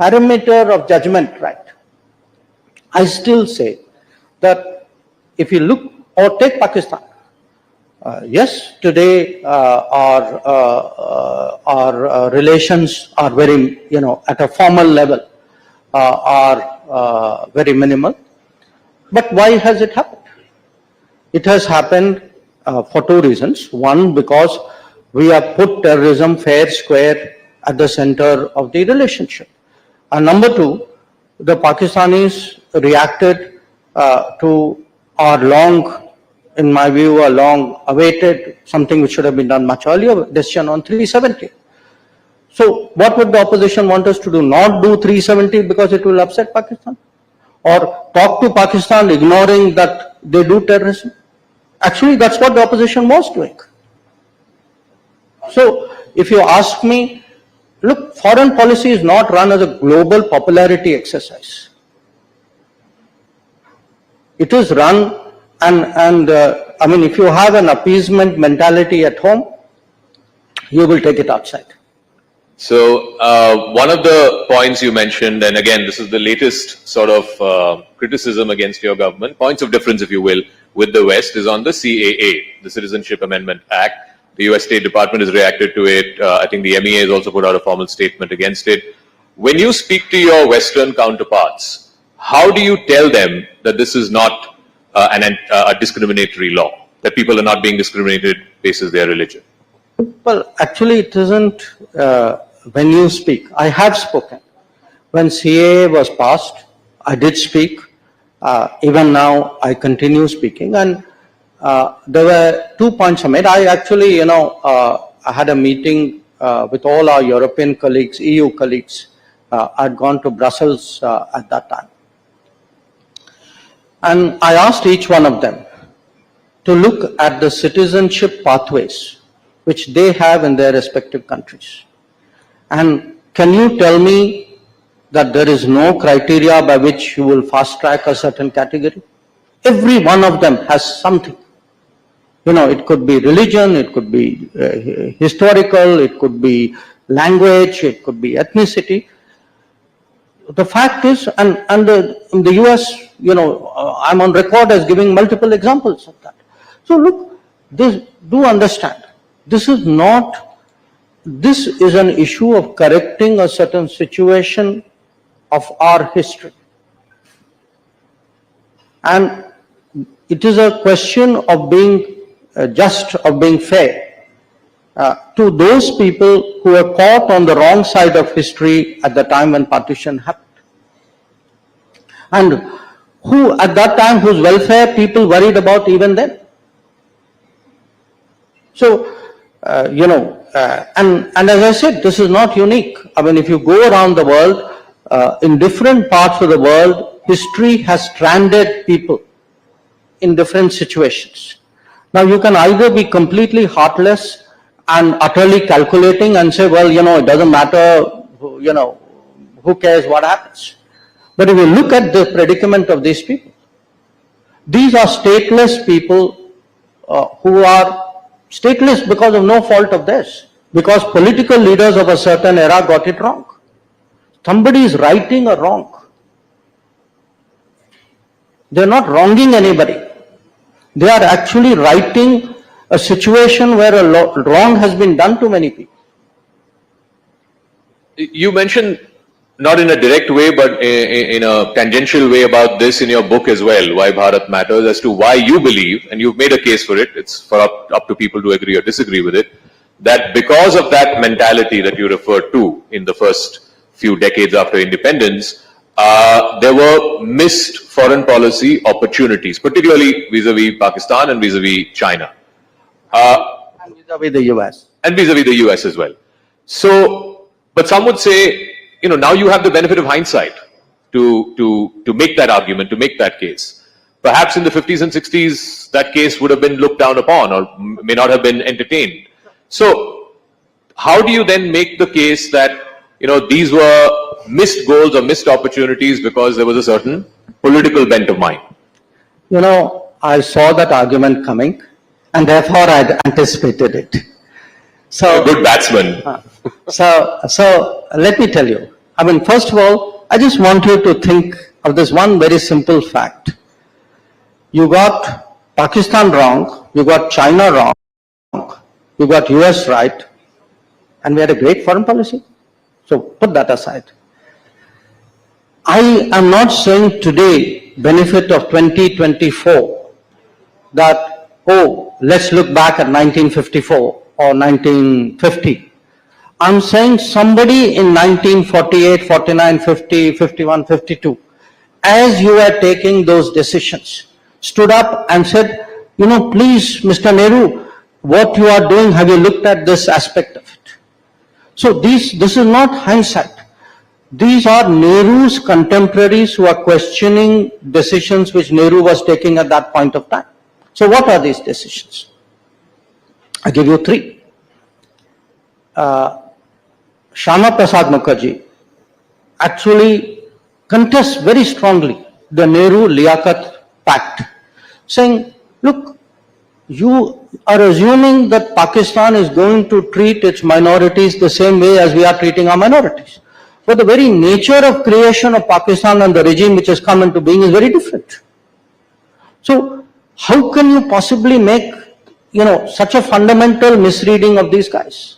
parameter of judgment right. I still say that if you look or take Pakistan, yes, today our relations are very, at a formal level, are very minimal. But why has it happened? It has happened for two reasons. One, because we have put terrorism fair square at the center of the relationship. And number two, the Pakistanis reacted to our in my view, a long awaited, something which should have been done much earlier, decision on 370. So what would the opposition want us to do? Not do 370 because it will upset Pakistan? Or talk to Pakistan ignoring that they do terrorism? Actually, that's what the opposition was doing. So if you ask me, look, foreign policy is not run as a global popularity exercise. It is run and I mean, if you have an appeasement mentality at home, you will take it outside. So one of the points you mentioned, and again, this is the latest sort of criticism against your government, points of difference, if you will, with the West, is on the CAA, the Citizenship Amendment Act. The US State Department has reacted to it. I think the MEA has also put out a formal statement against it. When you speak to your Western counterparts, how do you tell them that this is not a discriminatory law, that people are not being discriminated based on their religion? Well, actually, it isn't when you speak. I have spoken. When CAA was passed, I did speak. Even now, I continue speaking. And there were 2 points I made. I actually, I had a meeting with all our European colleagues, EU colleagues. I'd gone to Brussels at that time. And I asked each one of them to look at the citizenship pathways which they have in their respective countries. And can you tell me that there is no criteria by which you will fast track a certain category? Every one of them has something. It could be religion, it could be historical, it could be language, it could be ethnicity. The fact is, and in the US, I'm on record as giving multiple examples of that. So look, do understand, this is an issue of correcting a certain situation of our history. And it is a question of being just, of being fair to those people who were caught on the wrong side of history at the time when partition happened. And who at that time, whose welfare people worried about even then. So, and as I said, this is not unique. I mean, if you go around the world, in different parts of the world, history has stranded people in different situations. Now, you can either be completely heartless and utterly calculating and say, well, it doesn't matter, who cares what happens. But if you look at the predicament of these people, these are stateless people who are stateless because of no fault of theirs, because political leaders of a certain era got it wrong. Somebody is righting a wrong. They're not wronging anybody. They are actually righting a situation where a wrong has been done to many people. You mentioned, not in a direct way, but in a tangential way about this in your book as well, Why Bharat Matters, as to why you believe, and you've made a case for it, it's for up to people to agree or disagree with it, that because of that mentality that you referred to in the first few decades after independence, there were missed foreign policy opportunities, particularly vis-a-vis Pakistan and vis-a-vis China. And vis-a-vis the US. And vis-a-vis the US as well. So, but some would say, now you have the benefit of hindsight to make that argument, to make that case. Perhaps in the 50s and 60s, that case would have been looked down upon or may not have been entertained. So, how do you then make the case that these were missed goals or missed opportunities because there was a certain political bent of mind. I saw that argument coming, and therefore I had anticipated it. So, a good batsman. So let me tell you. First of all, I just want you to think of this one very simple fact. You got Pakistan wrong, you got China wrong, you got US right, and we had a great foreign policy. So put that aside. I am not saying today, benefit of 2024, that, let's look back at 1954 or 1950. I'm saying somebody in 1948, 49, 50, 51, 52, as you were taking those decisions, stood up and said, please, Mr. Nehru, what you are doing, have you looked at this aspect of it? So this is not hindsight. These are Nehru's contemporaries who are questioning decisions which Nehru was taking at that point of time. So what are these decisions? I give you three. Shyama Prasad Mukherjee actually contests very strongly the Nehru-Liaquat Pact, saying, look, you are assuming that Pakistan is going to treat its minorities the same way as we are treating our minorities. But the very nature of creation of Pakistan and the regime which has come into being is very different. So how can you possibly make, such a fundamental misreading of these guys?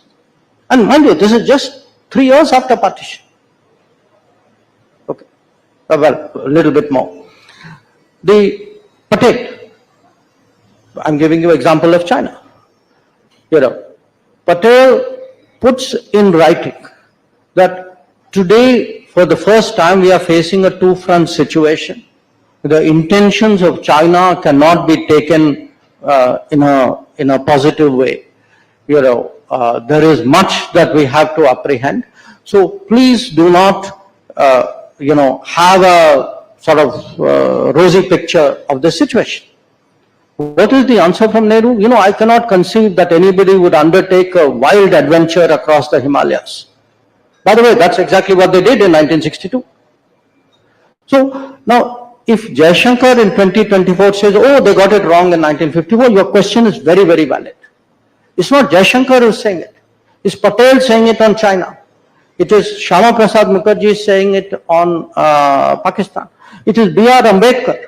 And mind you, this is just 3 years after partition. Okay, well, a little bit more. The Patel, I'm giving you example of China. Patel puts in writing that today, for the first time, we are facing a two-front situation. The intentions of China cannot be taken in a positive way. There is much that we have to apprehend. So please do not, have a sort of rosy picture of the situation. What is the answer from Nehru? I cannot conceive that anybody would undertake a wild adventure across the Himalayas. By the way, that's exactly what they did in 1962. So now, if Jaishankar in 2024 says, they got it wrong in 1954, your question is very, very valid. It's not Jaishankar who is saying it. It's Patel saying it on China. It is Shyama Prasad Mukherjee saying it on Pakistan. It is B.R. Ambedkar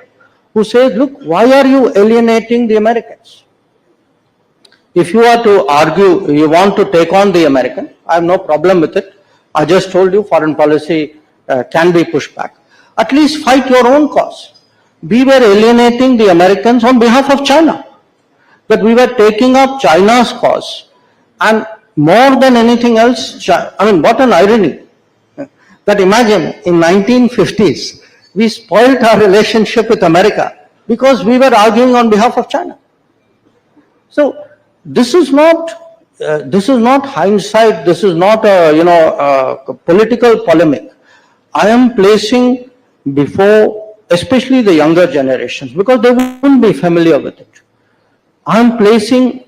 who says, look, why are you alienating the Americans? If you are to argue, you want to take on the American, I have no problem with it. I just told you foreign policy can be pushed back. At least fight your own cause. We were alienating the Americans on behalf of China. That we were taking up China's cause. And more than anything else, what an irony. That imagine, in 1950s, we spoiled our relationship with America because we were arguing on behalf of China. So this is not hindsight. This is not a political polemic. I am placing before, especially the younger generations, because they wouldn't be familiar with it. I am placing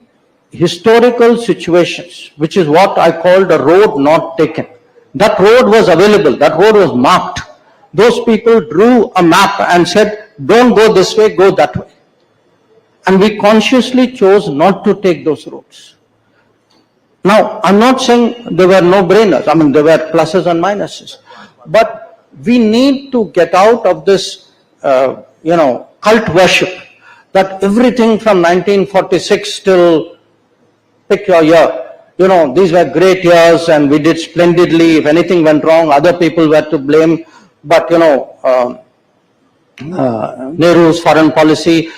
historical situations, which is what I called a road not taken. That road was available. That road was marked. Those people drew a map and said, don't go this way, go that way. And we consciously chose not to take those roads. Now, I'm not saying there were no-brainers. There were pluses and minuses. But we need to get out of this, cult worship that everything from 1946 till pick your year, these were great years and we did splendidly. If anything went wrong, other people were to blame. But, Nehru's foreign policy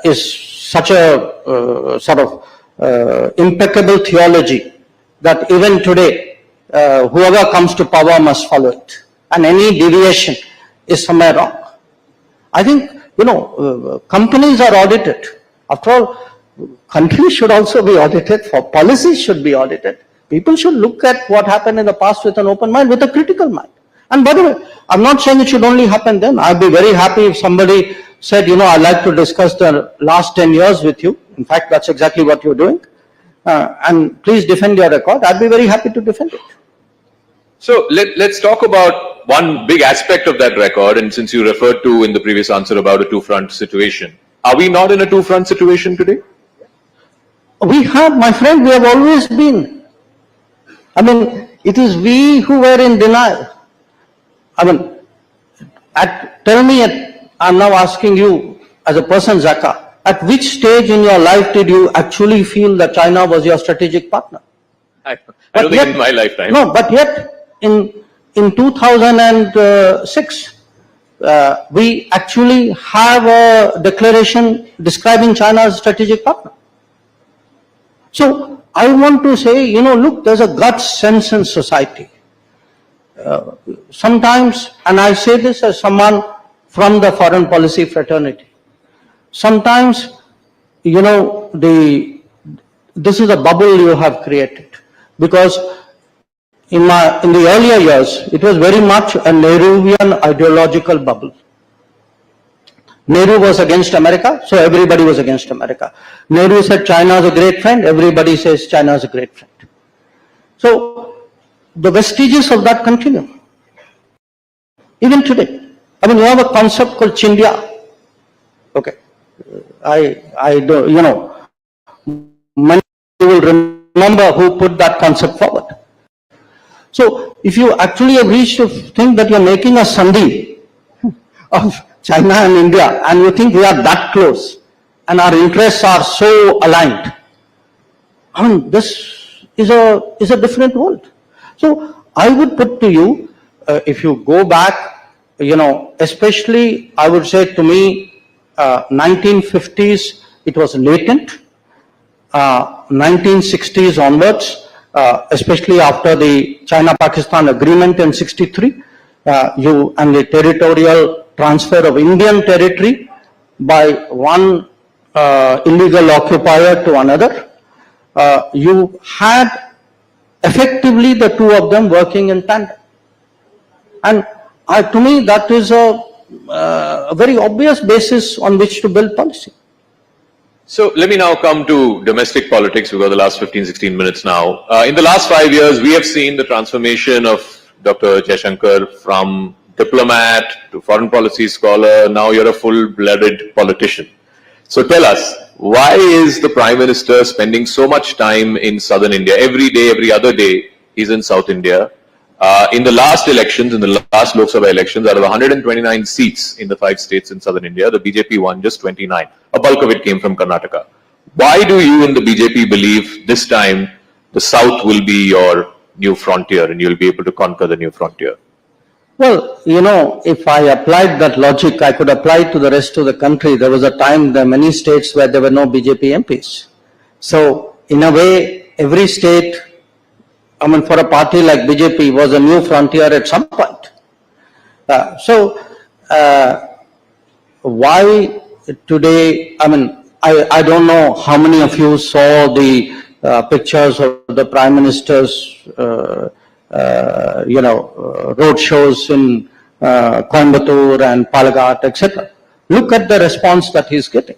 is such a sort of impeccable theology that even today, whoever comes to power must follow it. And any deviation is somewhere wrong. I think, companies are audited. After all, countries should also be audited, for policies should be audited. People should look at what happened in the past with an open mind, with a critical mind. And by the way, I'm not saying it should only happen then. I'd be very happy if somebody said, I'd like to discuss the last 10 years with you. In fact, that's exactly what you're doing. And please defend your record. I'd be very happy to defend it. So let's talk about one big aspect of that record. And since you referred to in the previous answer about a two-front situation, are we not in a two-front situation today? We have, my friend, we have always been. I mean, it is we who were in denial. I mean, tell me, I'm now asking you as a person, Zaka, at which stage in your life did you actually feel that China was your strategic partner? I don't think in my lifetime. No, but yet in 2006, we actually have a declaration describing China as a strategic partner. So I want to say, you know, look, there's a gut sense in society. Sometimes, and I say this as someone from the foreign policy fraternity, sometimes, you know, this is a bubble you have created, because in the earlier years, it was very much a Nehruvian ideological bubble. Nehru was against America, so everybody was against America. Nehru said China is a great friend, everybody says China is a great friend. So the vestiges of that continue. Even today. I mean, you have a concept called Chindia. Okay. I do, you know, many will remember who put that concept forward. So if you actually have reached to think that you're making a sandhi of China and India, and you think we are that close, and our interests are so aligned, I mean, this is a different world. So I would put to you, if you go back, you know, especially I would say to me, 1950s, it was latent. 1960s onwards, especially after the China-Pakistan agreement in 63, and the territorial transfer of Indian territory by one illegal occupier to another, you had effectively the two of them working in tandem. And to me, that is a very obvious basis on which to build policy. So let me now come to domestic politics. We've got the last 15, 16 minutes now. In the last 5 years, we have seen the transformation of Dr. Jaishankar from diplomat to foreign policy scholar. Now you're a full-blooded politician. So tell us, why is the Prime Minister spending so much time in southern India? Every day, every other day, he's in South India. In the last elections, in the last Lok Sabha elections, out of 129 seats in the 5 states in southern India, the BJP won just 29. A bulk of it came from Karnataka. Why do you in the BJP believe this time the south will be your new frontier and you'll be able to conquer the new frontier? Well, you know, if I applied that logic, I could apply it to the rest of the country. There was a time, there were many states where there were no BJP MPs. So, in a way, every state, I mean, for a party like BJP, was a new frontier at some point. Why today, I mean, I don't know how many of you saw the pictures of the Prime Minister's, road shows in Coimbatore and Palagat, etc. Look at the response that he's getting.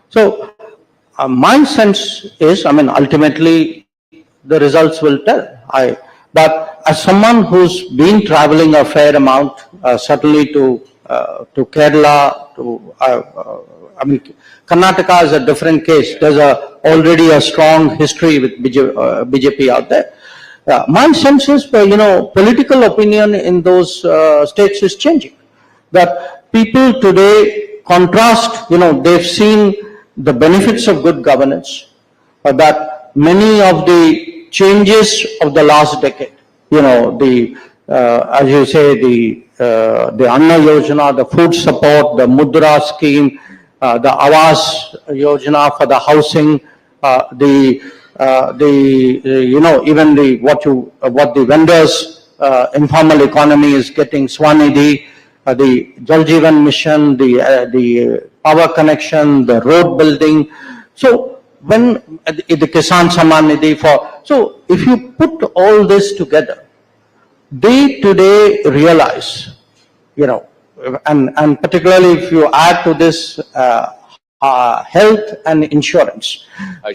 So, my sense is, I mean, ultimately, the results will tell. But as someone who's been traveling a fair amount, certainly to Kerala, I mean, Karnataka is a different case. There's already a strong history with BJP out there. My sense is, political opinion in those states is changing. That people today contrast, they've seen the benefits of good governance, that many of the changes of the last decade, as you say, the Anna Yojana, the food support, the Mudra scheme, the Awas Yojana for the housing, even what the vendors, informal economy is getting, Swanidhi, the Jal Jeevan Mission, the power connection, the road building. So when the Kisan Samman Nidhi so if you put all this together, they today realize, and particularly if you add to this health and insurance,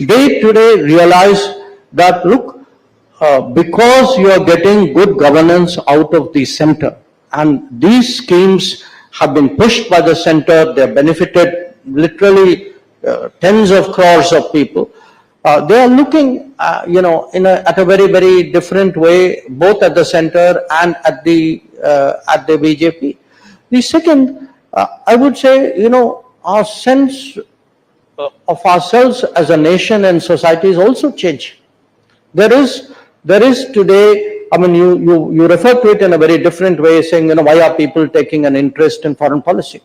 they today realize that, look, because you are getting good governance out of the center, and these schemes have been pushed by the center, they have benefited literally tens of crores of people. They are looking, at a very, very different way, both at the center and at the BJP. The second, I would say, our sense of ourselves as a nation and society is also changing. There is today, you refer to it in a very different way, saying, why are people taking an interest in foreign policy?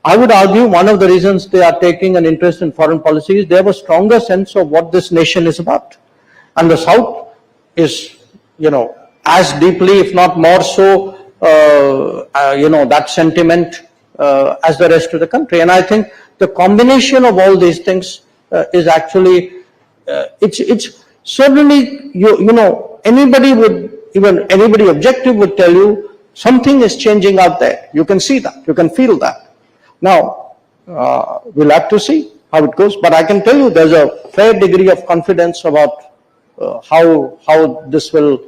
I would argue one of the reasons they are taking an interest in foreign policy is they have a stronger sense of what this nation is about. And the South is, as deeply, if not more so, that sentiment as the rest of the country. And I think the combination of all these things is actually, it's certainly, anybody objective would tell you something is changing out there. You can see that, you can feel that. Now, we'll have to see how it goes, but I can tell you there's a fair degree of confidence about how this will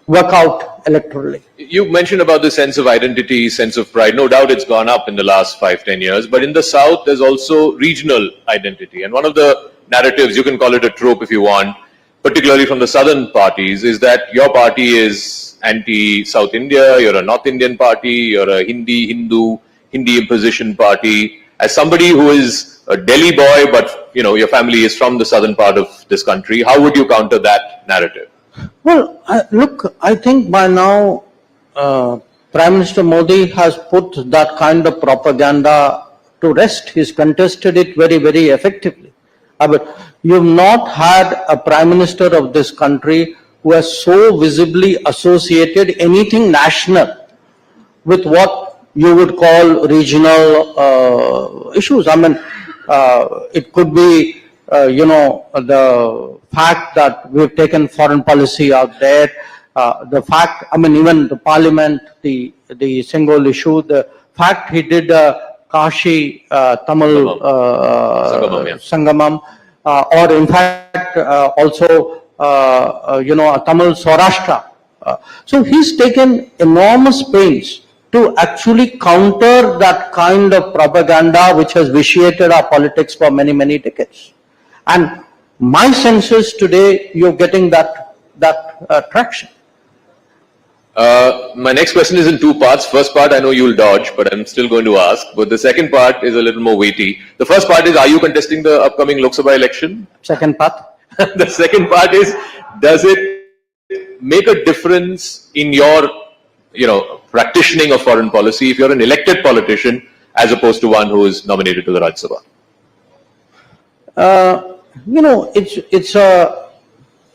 work out electorally. You mentioned about the sense of identity, sense of pride. No doubt it's gone up in the last 5-10 years, but in the South, there's also regional identity. And one of the narratives, you can call it a trope if you want, particularly from the Southern parties, is that your party is anti-South India, you're a North Indian party, you're a Hindu imposition party. As somebody who is a Delhi boy, but your family is from the southern part of this country, how would you counter that narrative? Well, look, I think by now Prime Minister Modi has put that kind of propaganda to rest. He's contested it very, very effectively. But you've not had a Prime Minister of this country who has so visibly associated anything national with what you would call regional issues. It could be, the fact that we've taken foreign policy out there, the fact, even the parliament, the Single issue, the fact he did Kashi Tamil Sangamam, or in fact also, a Tamil Saurashtra. So he's taken enormous pains to actually counter that kind of propaganda which has vitiated our politics for many, many decades. And my sense is today you're getting that traction. My next question is in two parts. First part, I know you'll dodge, but I'm still going to ask. But the second part is a little more weighty. The first part is, are you contesting the upcoming Lok Sabha election? Second part. The second part is, does it make a difference in your, practicing of foreign policy if you're an elected politician as opposed to one who is nominated to the Rajya Sabha?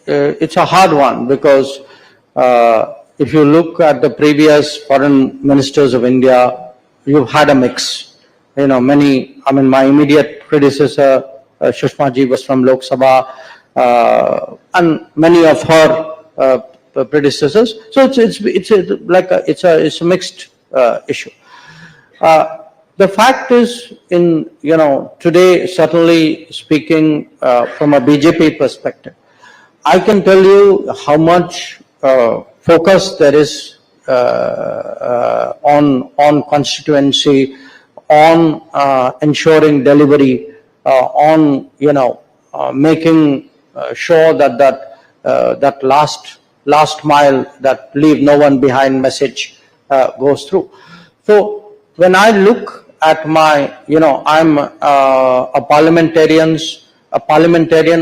It's a hard one because if you look at the previous foreign ministers of India, you've had a mix. My immediate predecessor, Sushma ji, was from Lok Sabha, and many of her predecessors. So it's a mixed issue. The fact is, today, certainly speaking from a BJP perspective, I can tell you how much focus there is on constituency, on ensuring delivery, on making sure that last mile, that leave no one behind message goes through. So when I look at my, I'm a parliamentarian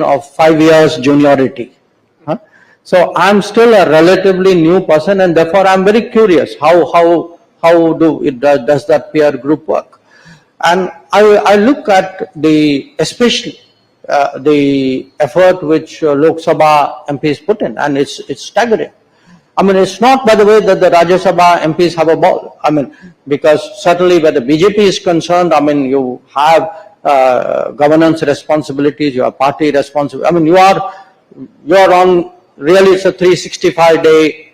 of 5 years juniority. So I'm still a relatively new person, and therefore I'm very curious how does that peer group work? And I look at especially the effort which Lok Sabha MPs put in, and it's staggering. It's not, by the way, that the Rajya Sabha MPs have a ball. Because certainly where the BJP is concerned, you have governance responsibilities, you have party responsibilities. You are on, really it's a 365-day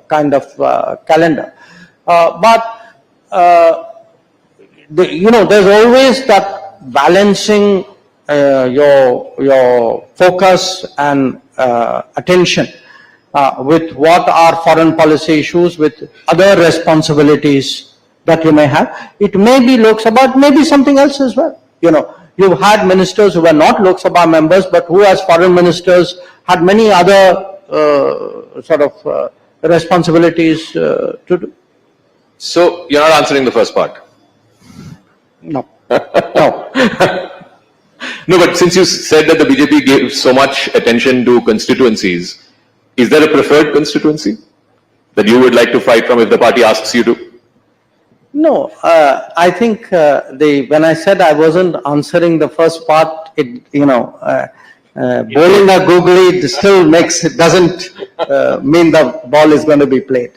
kind of calendar. But there's always that balancing your focus and attention with what are foreign policy issues, with other responsibilities that you may have. It may be Lok Sabha, it may be something else as well. You know, you've had ministers who were not Lok Sabha members, but who as foreign ministers had many other responsibilities to do. So you're not answering the first part? No. No. No, but since you said that the BJP gave so much attention to constituencies, is there a preferred constituency that you would like to fight from if the party asks you to? No, I think when I said I wasn't answering the first part, it, bowling a googly still doesn't mean the ball is going to be played.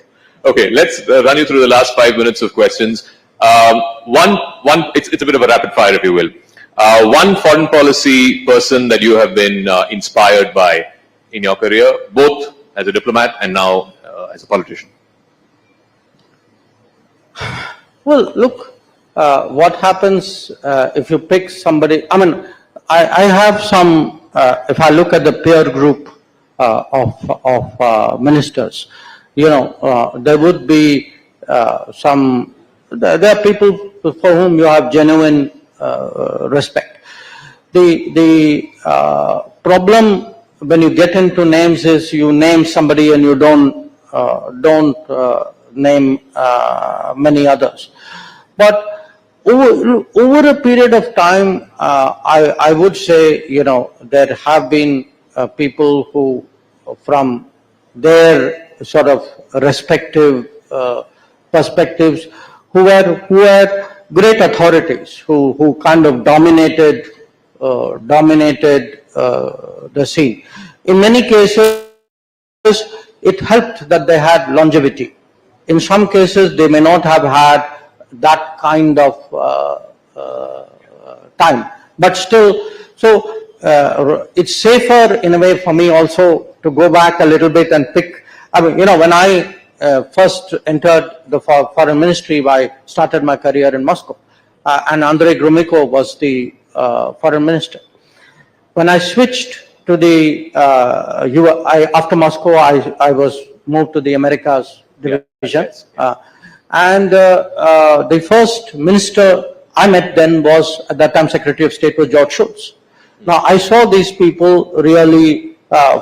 Okay, let's run you through the last 5 minutes of questions. It's a bit of a rapid fire, if you will. One foreign policy person that you have been inspired by in your career, both as a diplomat and now as a politician. Well, look, what happens if you pick somebody, I mean, I have some, if I look at the peer group of ministers, there would be there are people for whom you have genuine respect. The problem when you get into names is you name somebody and you don't name many others. But over a period of time, I would say, there have been people who, from their sort of respective perspectives, who were great authorities, who kind of dominated the scene. In many cases, it helped that they had longevity. In some cases, they may not have had that kind of time, but still, so it's safer in a way for me also to go back a little bit and pick. I mean, when I first entered the foreign ministry, I started my career in Moscow, and Andrei Gromyko was the foreign minister. When I switched to the after Moscow, I was moved to the Americas division, and the first minister I met then was, at that time, Secretary of State was George Shultz. Now I saw these people really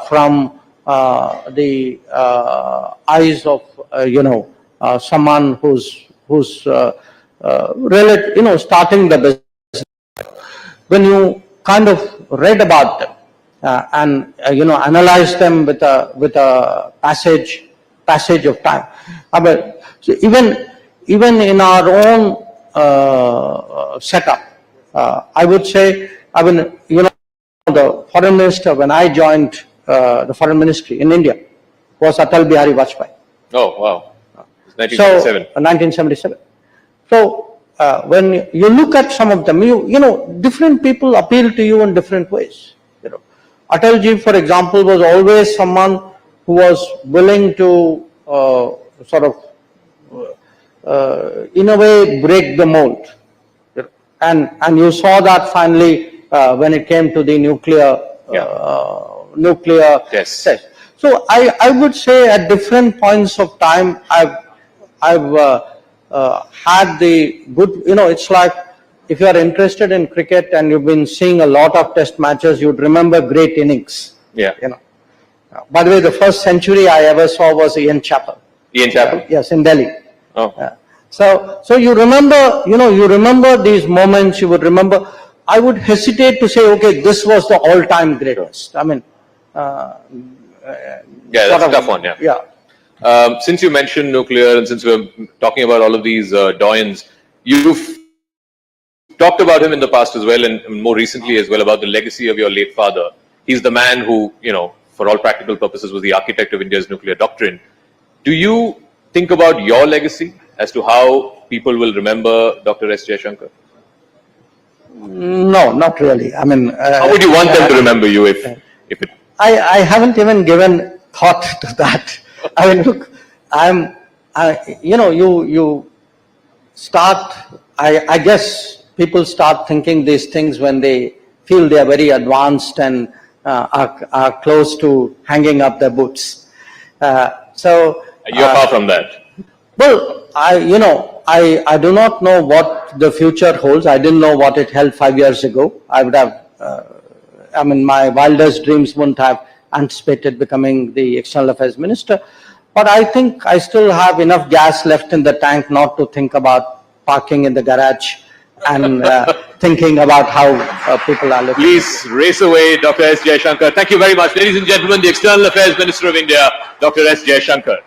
from the eyes of someone who's really starting the business. When you kind of read about them and analyze them with a passage of time. But so even in our own setup, I would say, the foreign minister, when I joined the foreign ministry in India, was Atal Bihari Vajpayee. Oh, wow. 1977. So, 1977. So, when you look at some of them, different people appeal to you in different ways. Atalji, for example, was always someone who was willing to in a way, break the mold. And you saw that finally when it came to the nuclear test. So I would say at different points of time, I've had the good, it's like if you are interested in cricket and you've been seeing a lot of test matches, you'd remember great innings. Yeah. By the way, the first century I ever saw was Ian Chappell. Ian Chappell? Yes, in Delhi. Oh. So you remember, you remember these moments, you would remember. I would hesitate to say, okay, this was the all-time greatest. I mean, yeah, that's a tough one, yeah. Yeah. Since you mentioned nuclear and since we're talking about all of these doyens, you've talked about him in the past as well and more recently as well about the legacy of your late father. He's the man who, for all practical purposes was the architect of India's nuclear doctrine. Do you think about your legacy as to how people will remember Dr. S. Jaishankar? No, not really. I mean, how would you want them to remember you if it? I haven't even given thought to that. I mean, look, you start. I guess people start thinking these things when they feel they are very advanced and are close to hanging up their boots. So You're far from that. well, I do not know what the future holds. I didn't know what it held 5 years ago. I would have, my wildest dreams wouldn't have anticipated becoming the External Affairs Minister. But I think I still have enough gas left in the tank not to think about parking in the garage and thinking about how people are living. Please race away, Dr. S. Jaishankar. Thank you very much. Ladies and gentlemen, the External Affairs Minister of India, Dr. S. Jaishankar.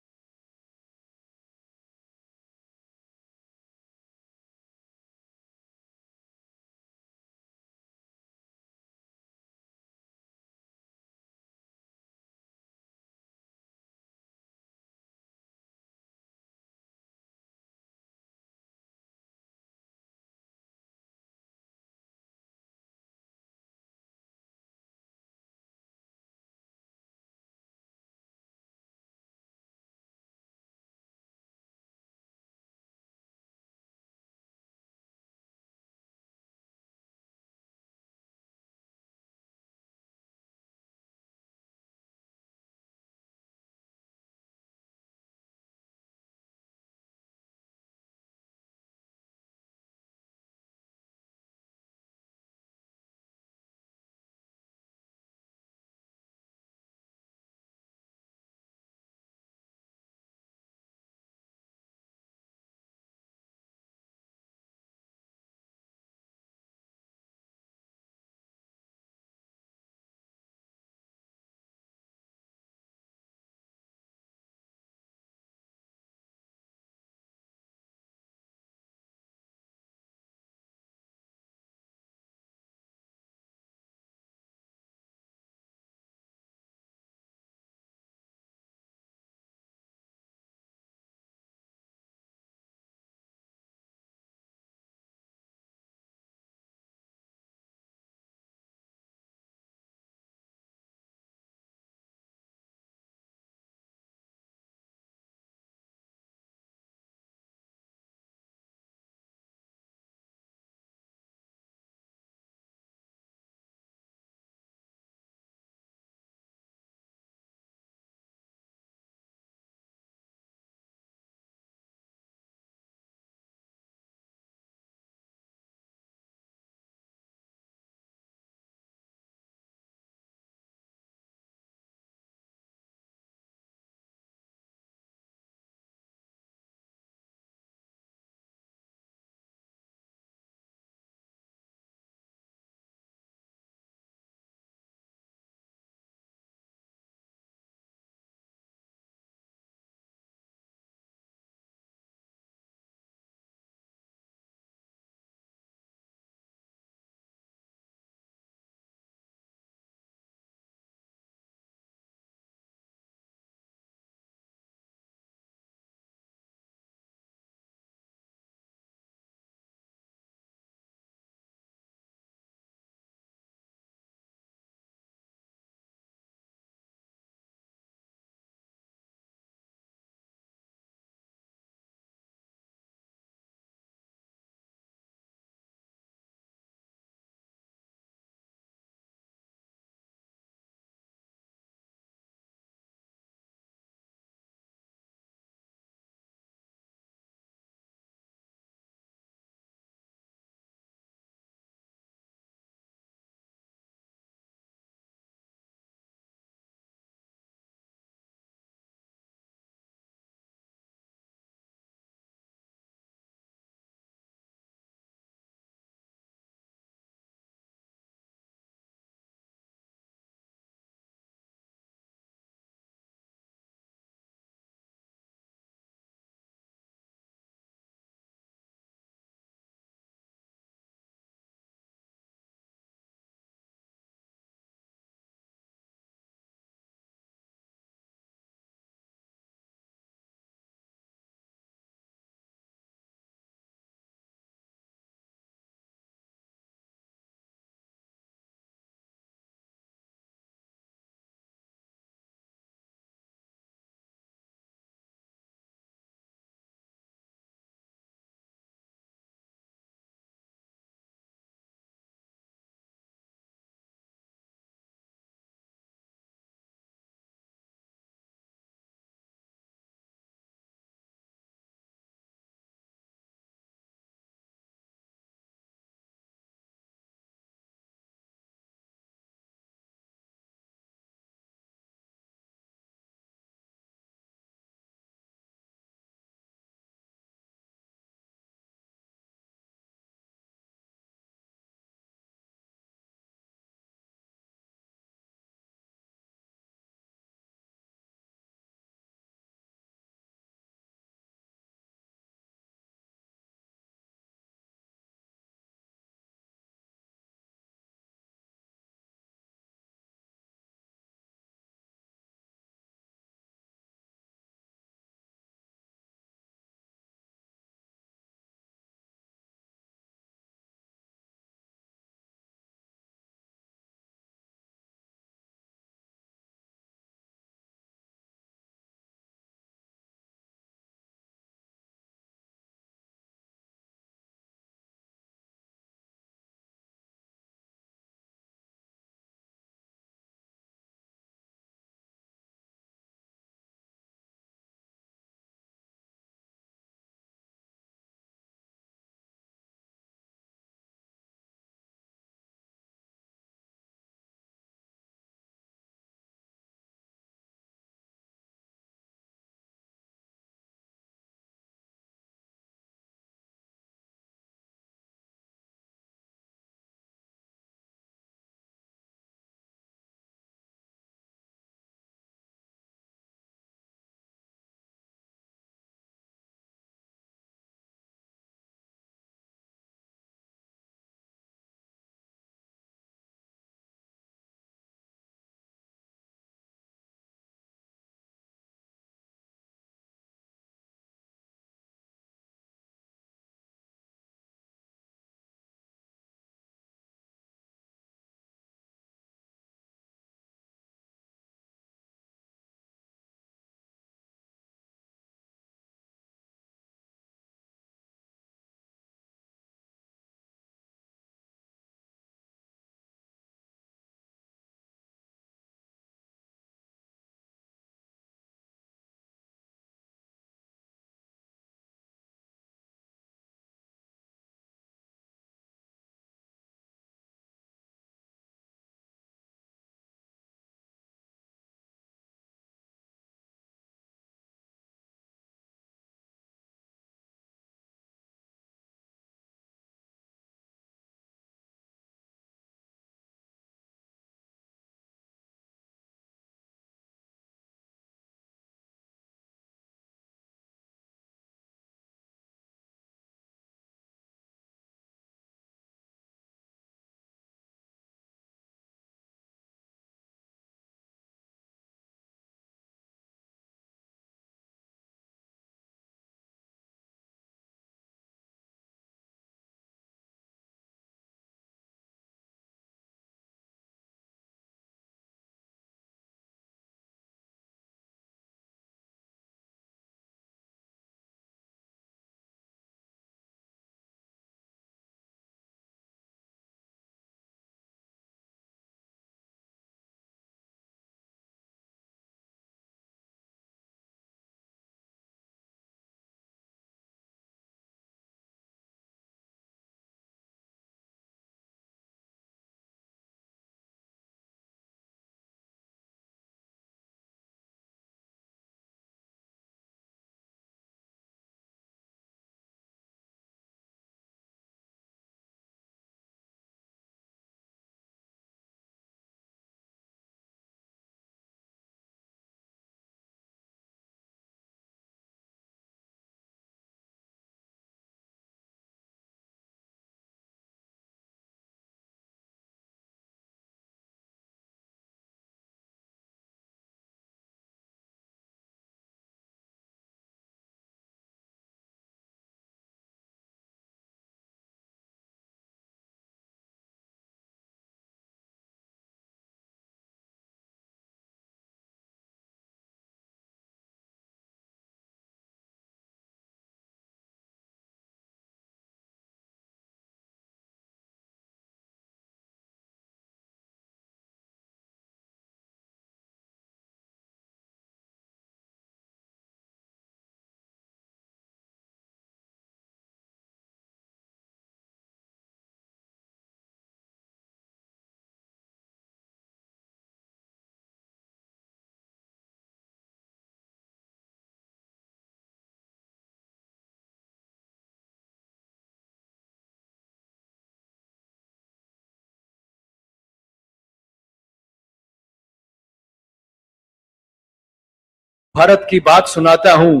Bharat की बात सुनाता हूं।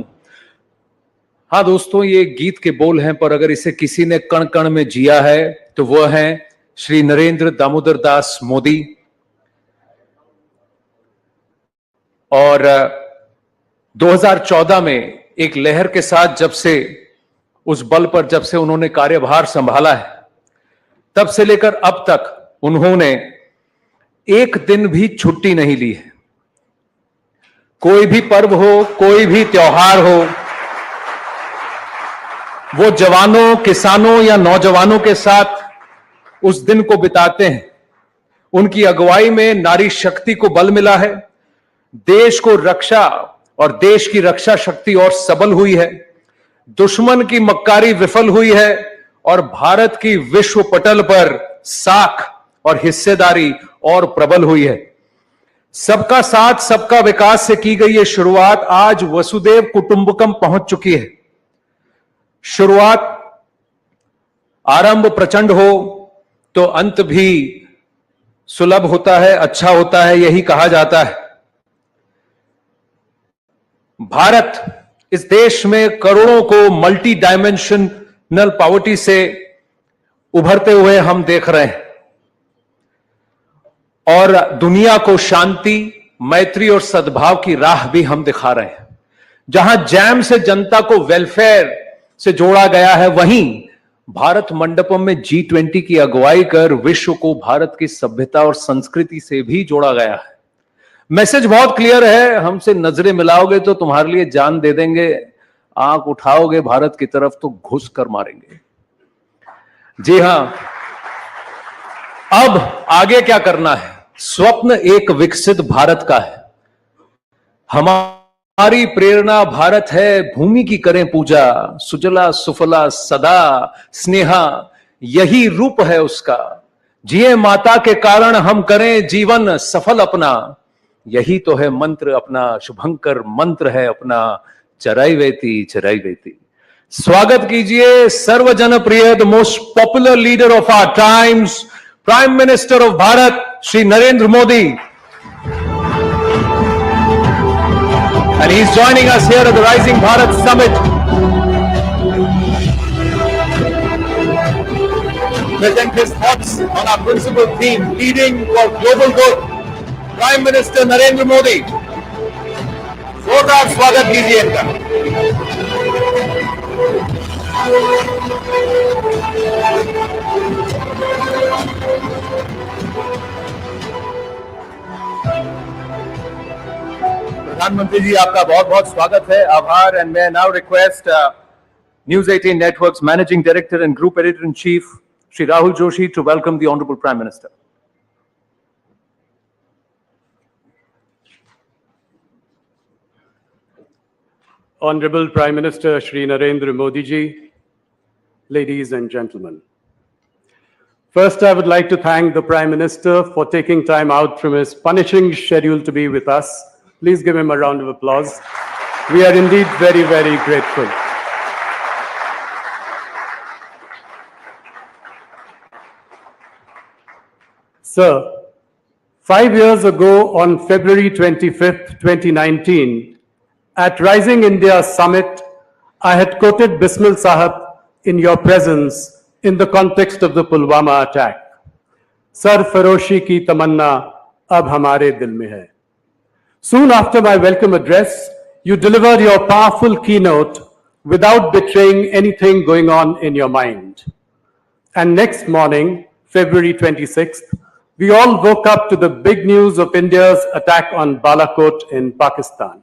हाँ दोस्तों, ये गीत के बोल हैं, पर अगर इसे किसी ने कण कण में जिया है तो वह है श्री नरेंद्र दामोदर दास मोदी। और 2014 में एक लहर के साथ जब से उस बल पर जब से उन्होंने कार्यभार संभाला है, तब से लेकर अब तक उन्होंने एक दिन भी छुट्टी नहीं ली है। कोई भी पर्व हो, कोई भी त्योहार हो, वो जवानों, किसानों या नौजवानों के साथ उस दिन को बिताते हैं। उनकी अगुवाई में नारी शक्ति को बल मिला है, देश को रक्षा और देश की रक्षा शक्ति और सबल हुई है, दुश्मन की मक्कारी विफल हुई है और भारत की विश्व पटल पर साख और हिस्सेदारी और प्रबल हुई है। सबका साथ, सबका विकास से की गई ये शुरुआत आज वसुदेव कुटुंबकम पहुंच चुकी है। शुरुआत, आरंभ प्रचंड हो तो अंत भी सुलभ होता है, अच्छा होता है, यही कहा जाता है। भारत इस देश में करोड़ों को मल्टी डायमेंशनल पॉवर्टी से उभरते हुए हम देख रहे हैं और दुनिया को शांति, मैत्री और सद्भाव की राह भी हम दिखा रहे हैं। जहां जैम से जनता को वेलफेयर से जोड़ा गया है, वहीं भारत मंडपम में G20 की अगुवाई कर विश्व को भारत की सभ्यता और संस्कृति से भी जोड़ा गया है। मैसेज बहुत क्लियर है, हमसे नजरें मिलाओगे तो तुम्हारे लिए जान दे देंगे, आंख उठाओगे भारत की तरफ तो घुस कर मारेंगे। जी हां, अब आगे क्या करना है? स्वप्न एक विकसित भारत का है। हमारी प्रेरणा भारत है, भूमि की करें पूजा, सुजला सुफला सदा स्नेहा, यही रूप है उसका। जिए माता के कारण हम करें जीवन सफल अपना, यही तो है मंत्र अपना, शुभंकर मंत्र है अपना, चराई वेती चराई वेती। स्वागत कीजिए सर्वजन प्रिय, the most popular leader of our times, prime minister of Bharat, Shri Narendra Modi. And he's joining us here at the Rising Bharat Summit. Present his thoughts on our principal theme, leading for global good. Prime Minister Narendra Modi. जोरदार स्वागत कीजिए इनका। प्रधानमंत्री जी, आपका बहुत बहुत स्वागत है, आभार। एंड मैं now request News 18 Network's Managing Director and Group Editor-in-Chief, Shri Rahul Joshi, to welcome the Honorable Prime Minister. Honorable Prime Minister Shri Narendra Modi ji, ladies and gentlemen. First, I would like to thank the Prime Minister for taking time out from his punishing schedule to be with us. Please give him a round of applause. We are indeed very, very grateful. Sir, 5 years ago on February 25th, 2019, at Rising India Summit, I had quoted Bismil Sahab in your presence in the context of the Pulwama attack. Sarfaroshi ki tamanna ab hamare dil mein hai. Soon after my welcome address, you delivered your powerful keynote without betraying anything going on in your mind. And next morning, February 26th, we all woke up to the big news of India's attack on Balakot in Pakistan.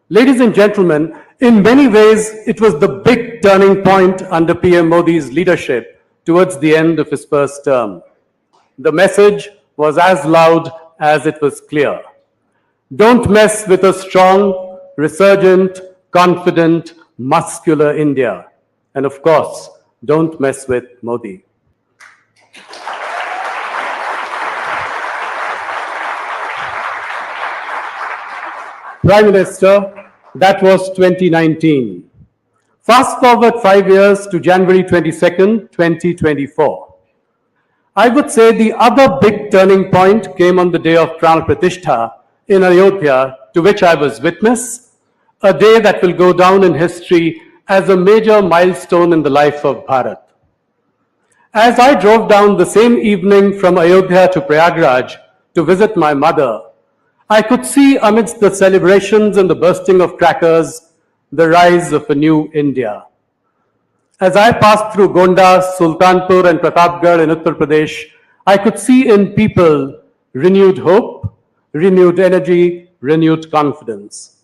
Ladies and gentlemen, in many ways, it was the big turning point under PM Modi's leadership towards the end of his first term. The message was as loud as it was clear. Don't mess with a strong, resurgent, confident, muscular India. And of course, don't mess with Modi. Prime Minister, that was 2019. Fast forward 5 years to January 22nd, 2024. I would say the other big turning point came on the day of Pran Pratishtha in Ayodhya to which I was witness, a day that will go down in history as a major milestone in the life of Bharat. As I drove down the same evening from Ayodhya to Prayagraj to visit my mother, I could see amidst the celebrations and the bursting of crackers the rise of a new India. As I passed through Gonda, Sultanpur and Pratapgarh in Uttar Pradesh, I could see in people renewed hope, renewed energy, renewed confidence.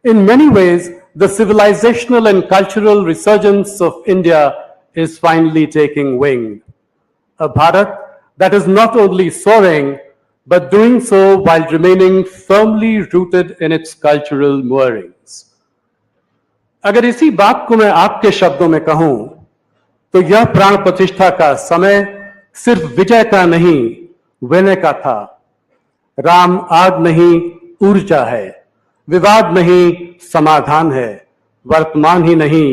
In many ways, the civilizational and cultural resurgence of India is finally taking wing. A Bharat that is not only soaring, but doing so while remaining firmly rooted in its cultural moorings. अगर इसी बात को मैं आपके शब्दों में कहूं, तो यह प्राण प्रतिष्ठा का समय सिर्फ विजय का नहीं, विनय का था। राम आग नहीं, ऊर्जा है। विवाद नहीं, समाधान है। वर्तमान ही नहीं,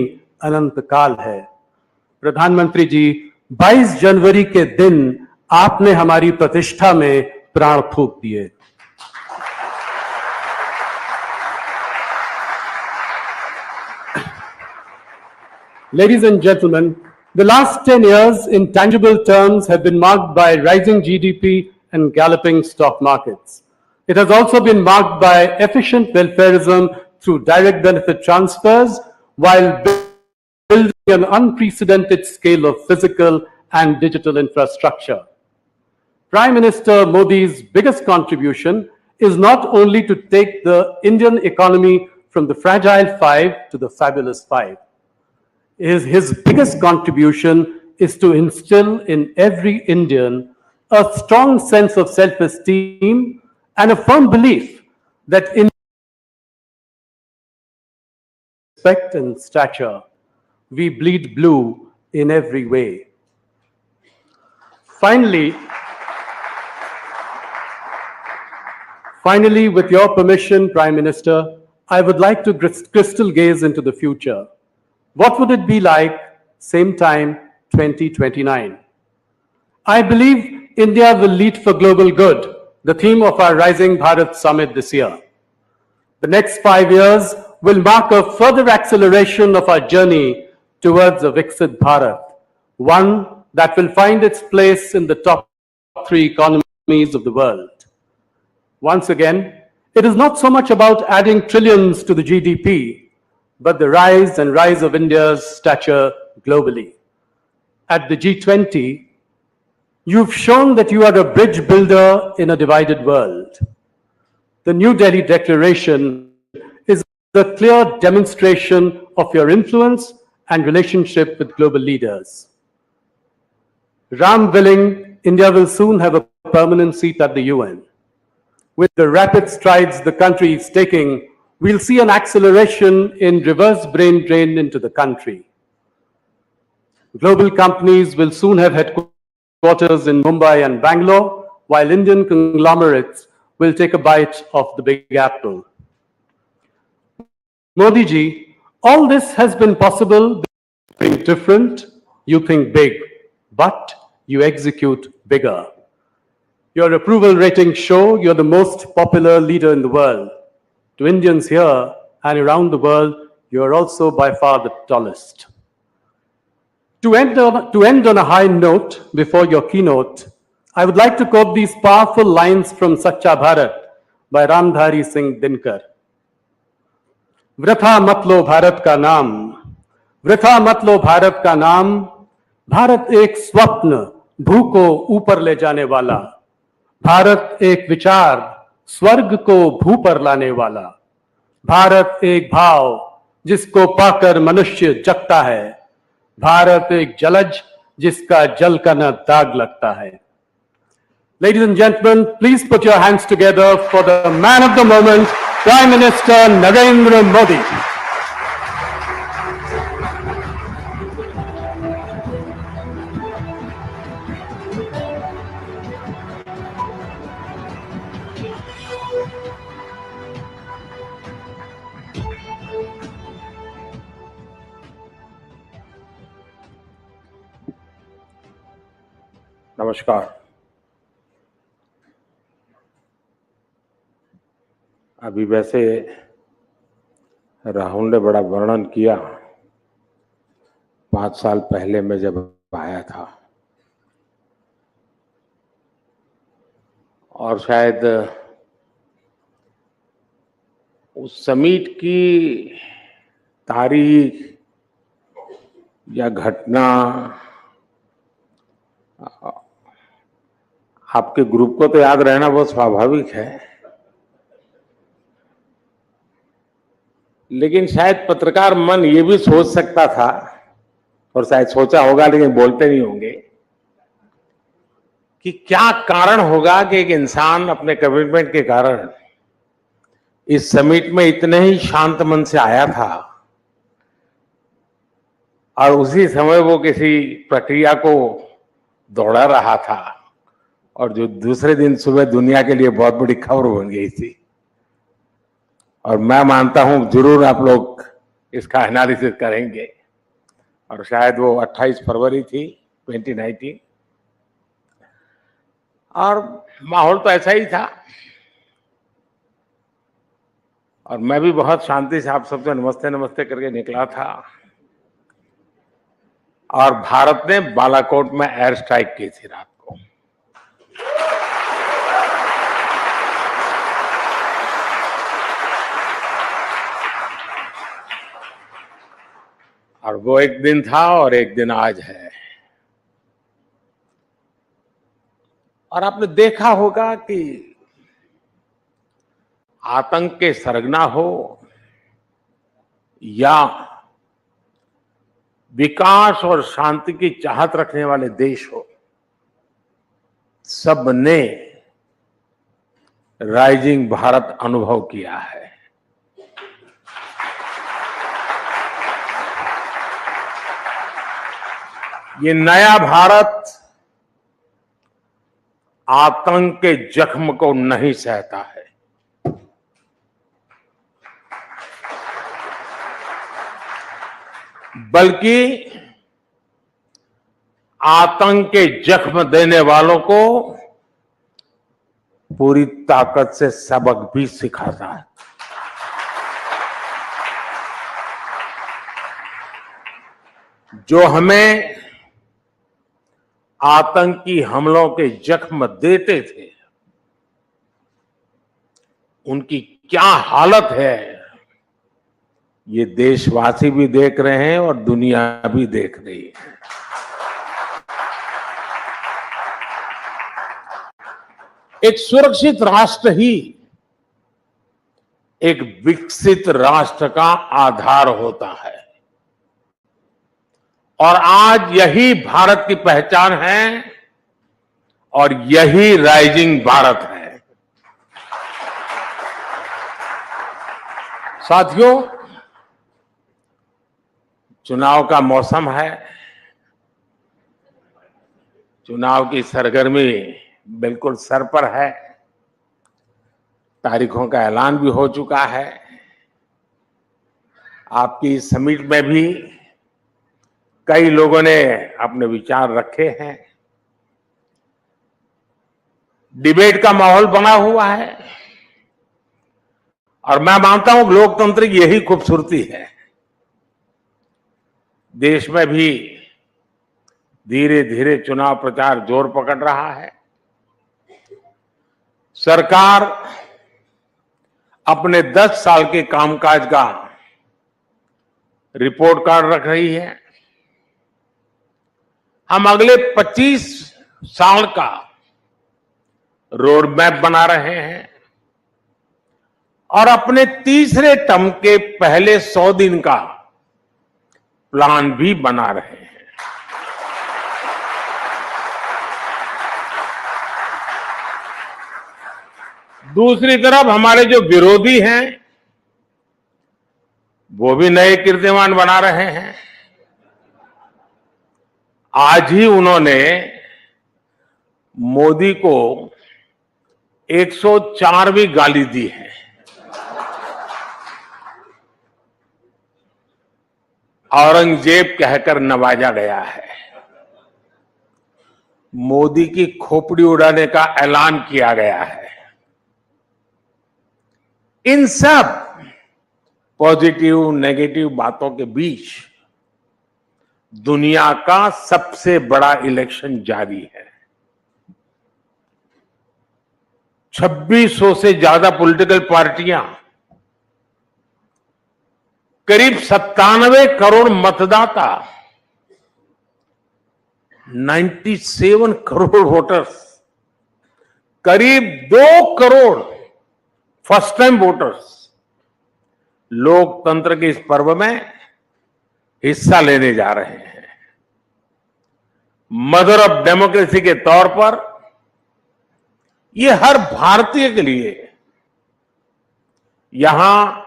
अनंत काल है। प्रधानमंत्री जी, 22 जनवरी के दिन आपने हमारी प्रतिष्ठा में प्राण फूंक दिए। Ladies and gentlemen, the last 10 years in tangible terms have been marked by rising GDP and galloping stock markets. It has also been marked by efficient welfareism through direct benefit transfers while building an unprecedented scale of physical and digital infrastructure. Prime Minister Modi's biggest contribution is not only to take the Indian economy from the fragile 5 to the fabulous 5. His biggest contribution is to instill in every Indian a strong sense of self-esteem and a firm belief that in respect and stature, we bleed blue in every way. Finally, with your permission, Prime Minister, I would like to crystal gaze into the future. What would it be like, same time, 2029? I believe India will lead for global good, the theme of our Rising Bharat Summit this year. The next 5 years will mark a further acceleration of our journey towards a Viksit Bharat, one that will find its place in the top 3 economies of the world. Once again, it is not so much about adding trillions to the GDP, but the rise of India's stature globally. At the G20, you've shown that you are a bridge builder in a divided world. The New Delhi Declaration is a clear demonstration of your influence and relationship with global leaders. Ram willing, India will soon have a permanent seat at the UN. With the rapid strides the country is taking, we'll see an acceleration in reverse brain drain into the country. Global companies will soon have headquarters in Mumbai and Bangalore, while Indian conglomerates will take a bite of the big apple. Modi ji, all this has been possible because you think different, you think big, but you execute bigger. Your approval ratings show you're the most popular leader in the world. To Indians here and around the world, you're also by far the tallest. To end on a high note before your keynote, I would like to quote these powerful lines from Sacha Bharat by Ramdhari Singh Dinkar. वृथा मत लो भारत का नाम, वृथा मत लो भारत का नाम, भारत एक स्वप्न भू को ऊपर ले जाने वाला, भारत एक विचार स्वर्ग को भू पर लाने वाला, भारत एक भाव जिसको पाकर मनुष्य जगता है, भारत एक जलज जिसका जल का न दाग लगता है. Ladies and gentlemen, please put your hands together for the man of the moment, Prime Minister Narendra Modi. Namaskar. अभी वैसे राहुल ने बड़ा वर्णन किया 5 साल पहले मैं जब आया था, और शायद उस समिट की तारीख या घटना आपके ग्रुप को तो याद रहना बहुत स्वाभाविक है, लेकिन शायद पत्रकार मन ये भी सोच सकता था, और शायद सोचा होगा लेकिन बोलते नहीं होंगे, कि क्या कारण होगा कि एक इंसान अपने कमिटमेंट के कारण इस समिट में इतने ही शांत मन से आया था और उसी समय वो किसी प्रक्रिया को दौड़ा रहा था, और जो दूसरे दिन सुबह दुनिया के लिए बहुत बड़ी खबर बन गई थी। और मैं मानता हूं जरूर आप लोग इसका एनालिसिस करेंगे, और शायद वो 28 फरवरी थी 2019, और माहौल तो ऐसा ही था, और मैं भी बहुत शांति से आप सबसे नमस्ते नमस्ते करके निकला था, और भारत ने बालाकोट में एयर स्ट्राइक की थी रात को। और वो एक दिन था और एक दिन आज है। और आपने देखा होगा कि आतंक के सरगना हो या विकास और शांति की चाहत रखने वाले देश हो, सब ने राइजिंग भारत अनुभव किया है। ये नया भारत आतंक के जख्म को नहीं सहता है। बल्कि आतंक के जख्म देने वालों को पूरी ताकत से सबक भी सिखाता है। जो हमें आतंकी हमलों के जख्म देते थे, उनकी क्या हालत है, ये देशवासी भी देख रहे हैं और दुनिया भी देख रही है। एक सुरक्षित राष्ट्र ही एक विकसित राष्ट्र का आधार होता है, और आज यही भारत की पहचान है और यही राइजिंग भारत है। साथियों, चुनाव का मौसम है, चुनाव की सरगर्मी बिल्कुल सर पर है, तारीखों का ऐलान भी हो चुका है। आपकी समिट में भी कई लोगों ने अपने विचार रखे हैं, डिबेट का माहौल बना हुआ है, और मैं मानता हूं लोकतंत्र की यही खूबसूरती है। देश में भी धीरे धीरे चुनाव प्रचार जोर पकड़ रहा है। सरकार अपने 10 साल के कामकाज का रिपोर्ट कार्ड रख रही है। हम अगले 25 साल का रोड मैप बना रहे हैं, और अपने तीसरे टर्म के पहले 100 दिन का प्लान भी बना रहे हैं। दूसरी तरफ हमारे जो विरोधी हैं, वो भी नए कीर्तिमान बना रहे हैं। आज ही उन्होंने मोदी को 104वीं गाली दी है। औरंगजेब कहकर नवाजा गया है। मोदी की खोपड़ी उड़ाने का ऐलान किया गया है। इन सब पॉजिटिव नेगेटिव बातों के बीच दुनिया का सबसे बड़ा इलेक्शन जारी है। 2600 से ज्यादा पॉलिटिकल पार्टियां, करीब 97 करोड़ मतदाता, 97 करोड़ वोटर्स, करीब 2 करोड़ फर्स्ट टाइम वोटर्स लोकतंत्र के इस पर्व में हिस्सा लेने जा रहे हैं। मदर ऑफ डेमोक्रेसी के तौर पर ये हर भारतीय के लिए, यहां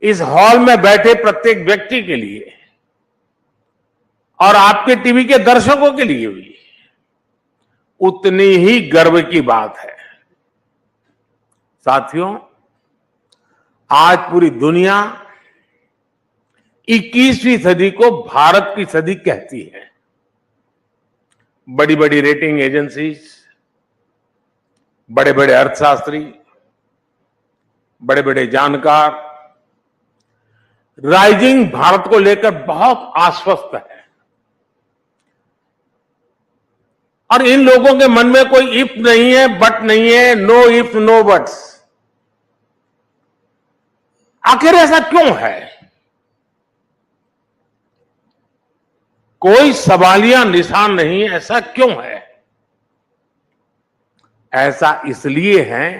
इस हॉल में बैठे प्रत्येक व्यक्ति के लिए और आपके टीवी के दर्शकों के लिए भी उतनी ही गर्व की बात है। साथियों, आज पूरी दुनिया 21वीं सदी को भारत की सदी कहती है। बड़ी बड़ी रेटिंग एजेंसीज, बड़े बड़े अर्थशास्त्री, बड़े बड़े जानकार राइजिंग भारत को लेकर बहुत आश्वस्त है। और इन लोगों के मन में कोई इफ नहीं है, बट नहीं है, नो इफ नो बट्स। आखिर ऐसा क्यों है? कोई सवालिया निशान नहीं, ऐसा क्यों है? ऐसा इसलिए है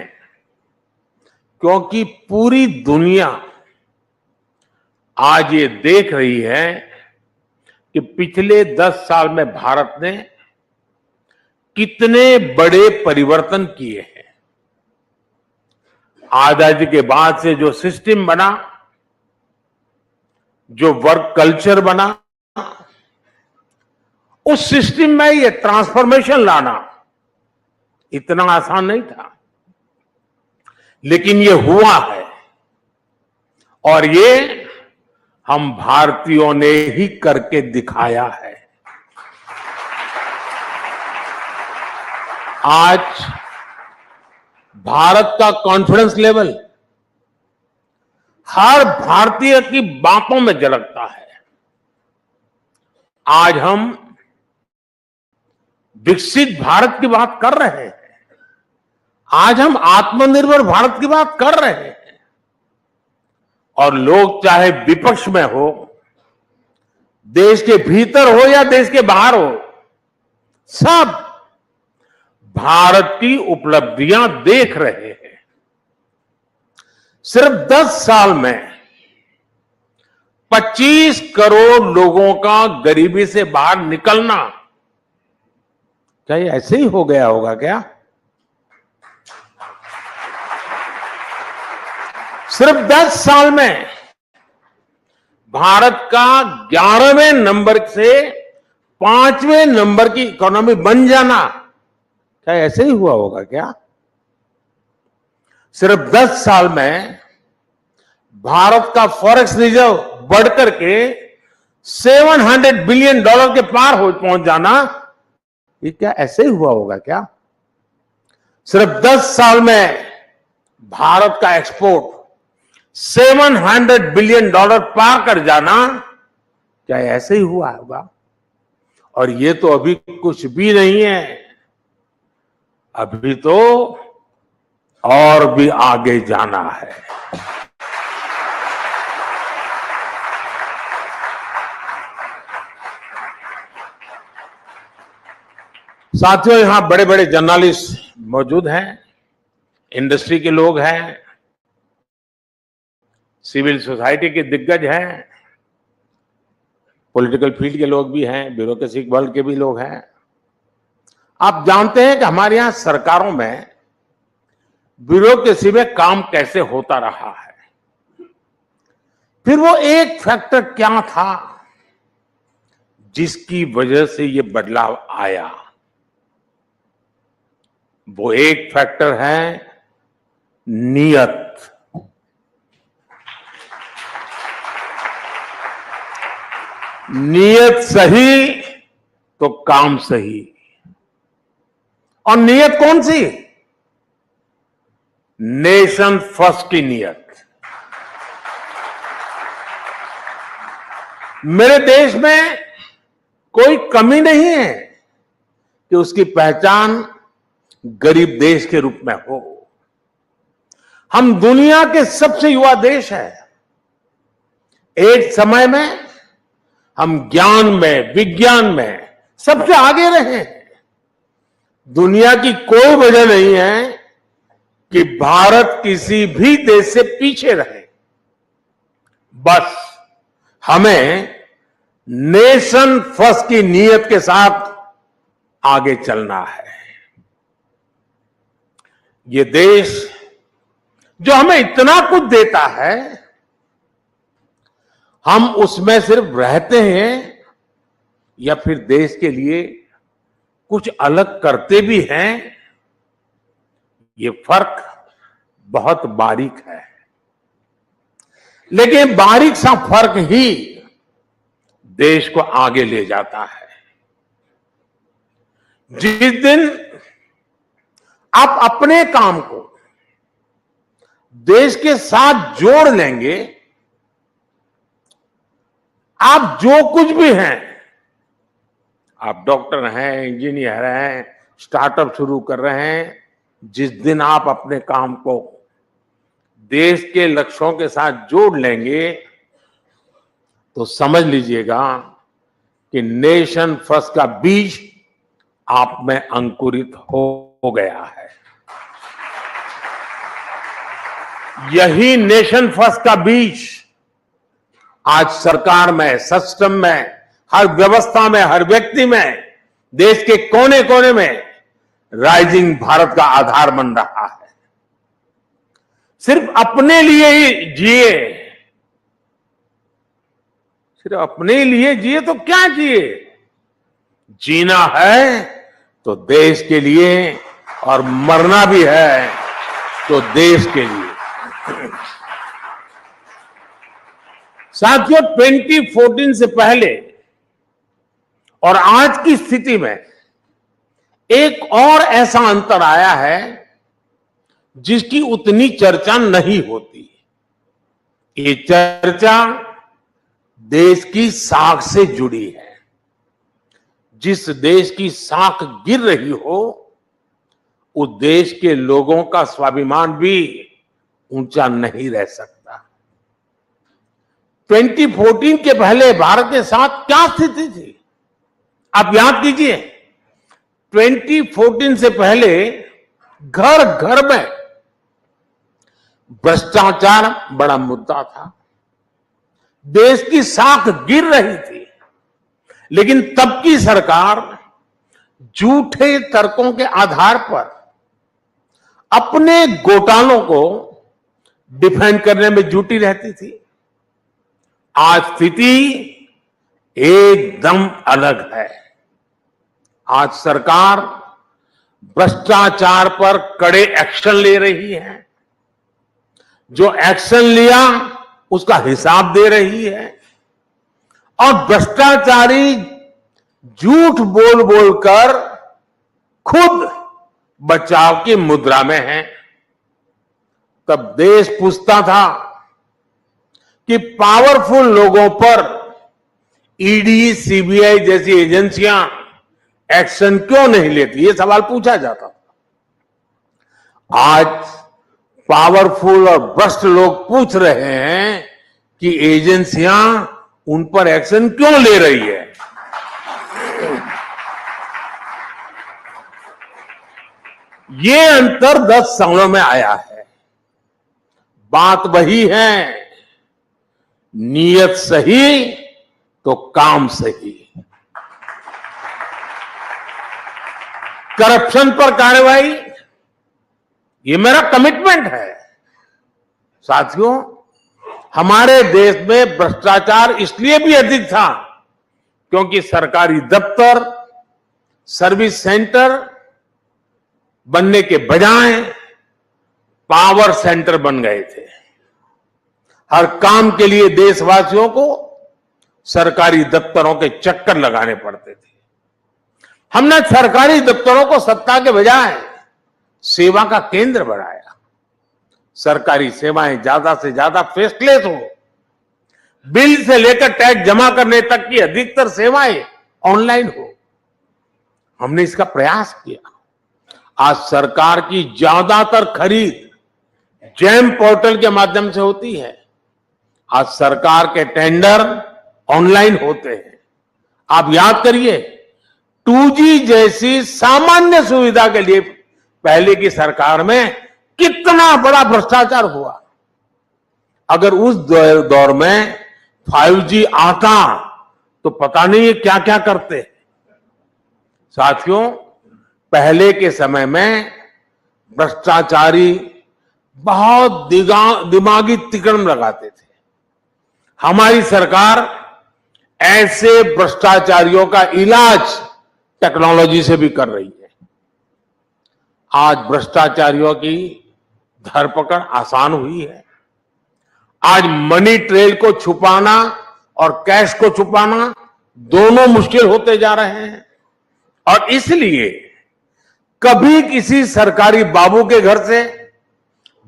क्योंकि पूरी दुनिया आज ये देख रही है कि पिछले 10 साल में भारत ने कितने बड़े परिवर्तन किए हैं। आजादी के बाद से जो सिस्टम बना, जो वर्क कल्चर बना, उस सिस्टम में ये ट्रांसफॉर्मेशन लाना इतना आसान नहीं था, लेकिन ये हुआ है। और ये हम भारतीयों ने ही करके दिखाया है। आज भारत का कॉन्फिडेंस लेवल हर भारतीय की बातों में झलकता है। आज हम विकसित भारत की बात कर रहे हैं। आज हम आत्मनिर्भर भारत की बात कर रहे हैं। और लोग चाहे विपक्ष में हो, देश के भीतर हो या देश के बाहर हो, सब भारत की उपलब्धियां देख रहे हैं। सिर्फ 10 साल में 25 करोड़ लोगों का गरीबी से बाहर निकलना, क्या ये ऐसे ही हो गया होगा क्या? सिर्फ 10 साल में भारत का 11वें नंबर से 5वें नंबर की इकोनॉमी बन जाना, क्या ऐसे ही हुआ होगा क्या? सिर्फ 10 साल में भारत का फॉरेक्स रिजर्व बढ़कर के $700 बिलियन के पार पहुंच जाना, ये क्या ऐसे ही हुआ होगा क्या? सिर्फ 10 साल में भारत का एक्सपोर्ट $700 बिलियन पार कर जाना, क्या ऐसे ही हुआ होगा? और ये तो अभी कुछ भी नहीं है, अभी तो और भी आगे जाना है। साथियों, यहां बड़े बड़े जर्नलिस्ट मौजूद हैं, इंडस्ट्री के लोग हैं, सिविल सोसाइटी के दिग्गज हैं, पॉलिटिकल फील्ड के लोग भी हैं, ब्यूरोक्रेसी वर्ल्ड के भी लोग हैं। आप जानते हैं कि हमारे यहां सरकारों में ब्यूरोक्रेसी में काम कैसे होता रहा है। फिर वो एक फैक्टर क्या था जिसकी वजह से ये बदलाव आया? वो एक फैक्टर है नियत। नियत सही तो काम सही। और नियत कौन सी? नेशन फर्स्ट की नीयत। मेरे देश में कोई कमी नहीं है कि उसकी पहचान गरीब देश के रूप में हो। हम दुनिया के सबसे युवा देश हैं। एक समय में हम ज्ञान में, विज्ञान में सबसे आगे रहे हैं। दुनिया की कोई वजह नहीं है कि भारत किसी भी देश से पीछे रहे। बस हमें नेशन फर्स्ट की नीयत के साथ आगे चलना है। ये देश जो हमें इतना कुछ देता है, हम उसमें सिर्फ रहते हैं या फिर देश के लिए कुछ अलग करते भी हैं, ये फर्क बहुत बारीक है। लेकिन बारीक सा फर्क ही देश को आगे ले जाता है। जिस दिन आप अपने काम को देश के साथ जोड़ लेंगे, आप जो कुछ भी हैं, आप डॉक्टर हैं, इंजीनियर हैं, स्टार्टअप शुरू कर रहे हैं, जिस दिन आप अपने काम को देश के लक्ष्यों के साथ जोड़ लेंगे, तो समझ लीजिएगा कि नेशन फर्स्ट का बीज आप में अंकुरित हो गया है। यही नेशन फर्स्ट का बीज आज सरकार में, सिस्टम में, हर व्यवस्था में, हर व्यक्ति में, देश के कोने कोने में राइजिंग भारत का आधार बन रहा है। सिर्फ अपने लिए ही जिए, सिर्फ अपने लिए जिए तो क्या जिए? जीना है तो देश के लिए, और मरना भी है तो देश के लिए। साथियों, 2014 से पहले और आज की स्थिति में एक और ऐसा अंतर आया है जिसकी उतनी चर्चा नहीं होती। ये चर्चा देश की साख से जुड़ी है। जिस देश की साख गिर रही हो, उस देश के लोगों का स्वाभिमान भी ऊंचा नहीं रह सकता। 2014 के पहले भारत के साथ क्या स्थिति थी? आप याद कीजिए, 2014 से पहले घर घर में भ्रष्टाचार बड़ा मुद्दा था। देश की साख गिर रही थी, लेकिन तब की सरकार झूठे तर्कों के आधार पर अपने घोटालों को डिफेंड करने में जुटी रहती थी। आज स्थिति एकदम अलग है। आज सरकार भ्रष्टाचार पर कड़े एक्शन ले रही है। जो एक्शन लिया उसका हिसाब दे रही है, और भ्रष्टाचारी झूठ बोल बोलकर खुद बचाव की मुद्रा में है। तब देश पूछता था कि पावरफुल लोगों पर ईडी, सीबीआई जैसी एजेंसियां एक्शन क्यों नहीं लेती, ये सवाल पूछा जाता था। आज पावरफुल और भ्रष्ट लोग पूछ रहे हैं कि एजेंसियां उन पर एक्शन क्यों ले रही है। ये अंतर 10 सालों में आया है। बात वही है, नीयत सही तो काम सही। करप्शन पर कार्रवाई, ये मेरा कमिटमेंट है। साथियों, हमारे देश में भ्रष्टाचार इसलिए भी अधिक था क्योंकि सरकारी दफ्तर, सर्विस सेंटर बनने के बजाय पावर सेंटर बन गए थे। हर काम के लिए देशवासियों को सरकारी दफ्तरों के चक्कर लगाने पड़ते थे। हमने सरकारी दफ्तरों को सत्ता के बजाय सेवा का केंद्र बनाया। सरकारी सेवाएं ज्यादा से ज्यादा फेसलेस हो, बिल से लेकर टैक्स जमा करने तक की अधिकतर सेवाएं ऑनलाइन हो। हमने इसका प्रयास किया। आज सरकार की ज्यादातर खरीद जेम पोर्टल के माध्यम से होती है। आज सरकार के टेंडर ऑनलाइन होते हैं। आप याद करिए, 2G जैसी सामान्य सुविधा के लिए पहले की सरकार में कितना बड़ा भ्रष्टाचार हुआ। अगर उस दौर में 5G आता तो पता नहीं ये क्या क्या करते। साथियों, पहले के समय में भ्रष्टाचारी बहुत दिमागी तिकड़म लगाते थे। हमारी सरकार ऐसे भ्रष्टाचारियों का इलाज टेक्नोलॉजी से भी कर रही है। आज भ्रष्टाचारियों की धरपकड़ आसान हुई है। आज मनी ट्रेल को छुपाना और कैश को छुपाना दोनों मुश्किल होते जा रहे हैं। और इसलिए कभी किसी सरकारी बाबू के घर से,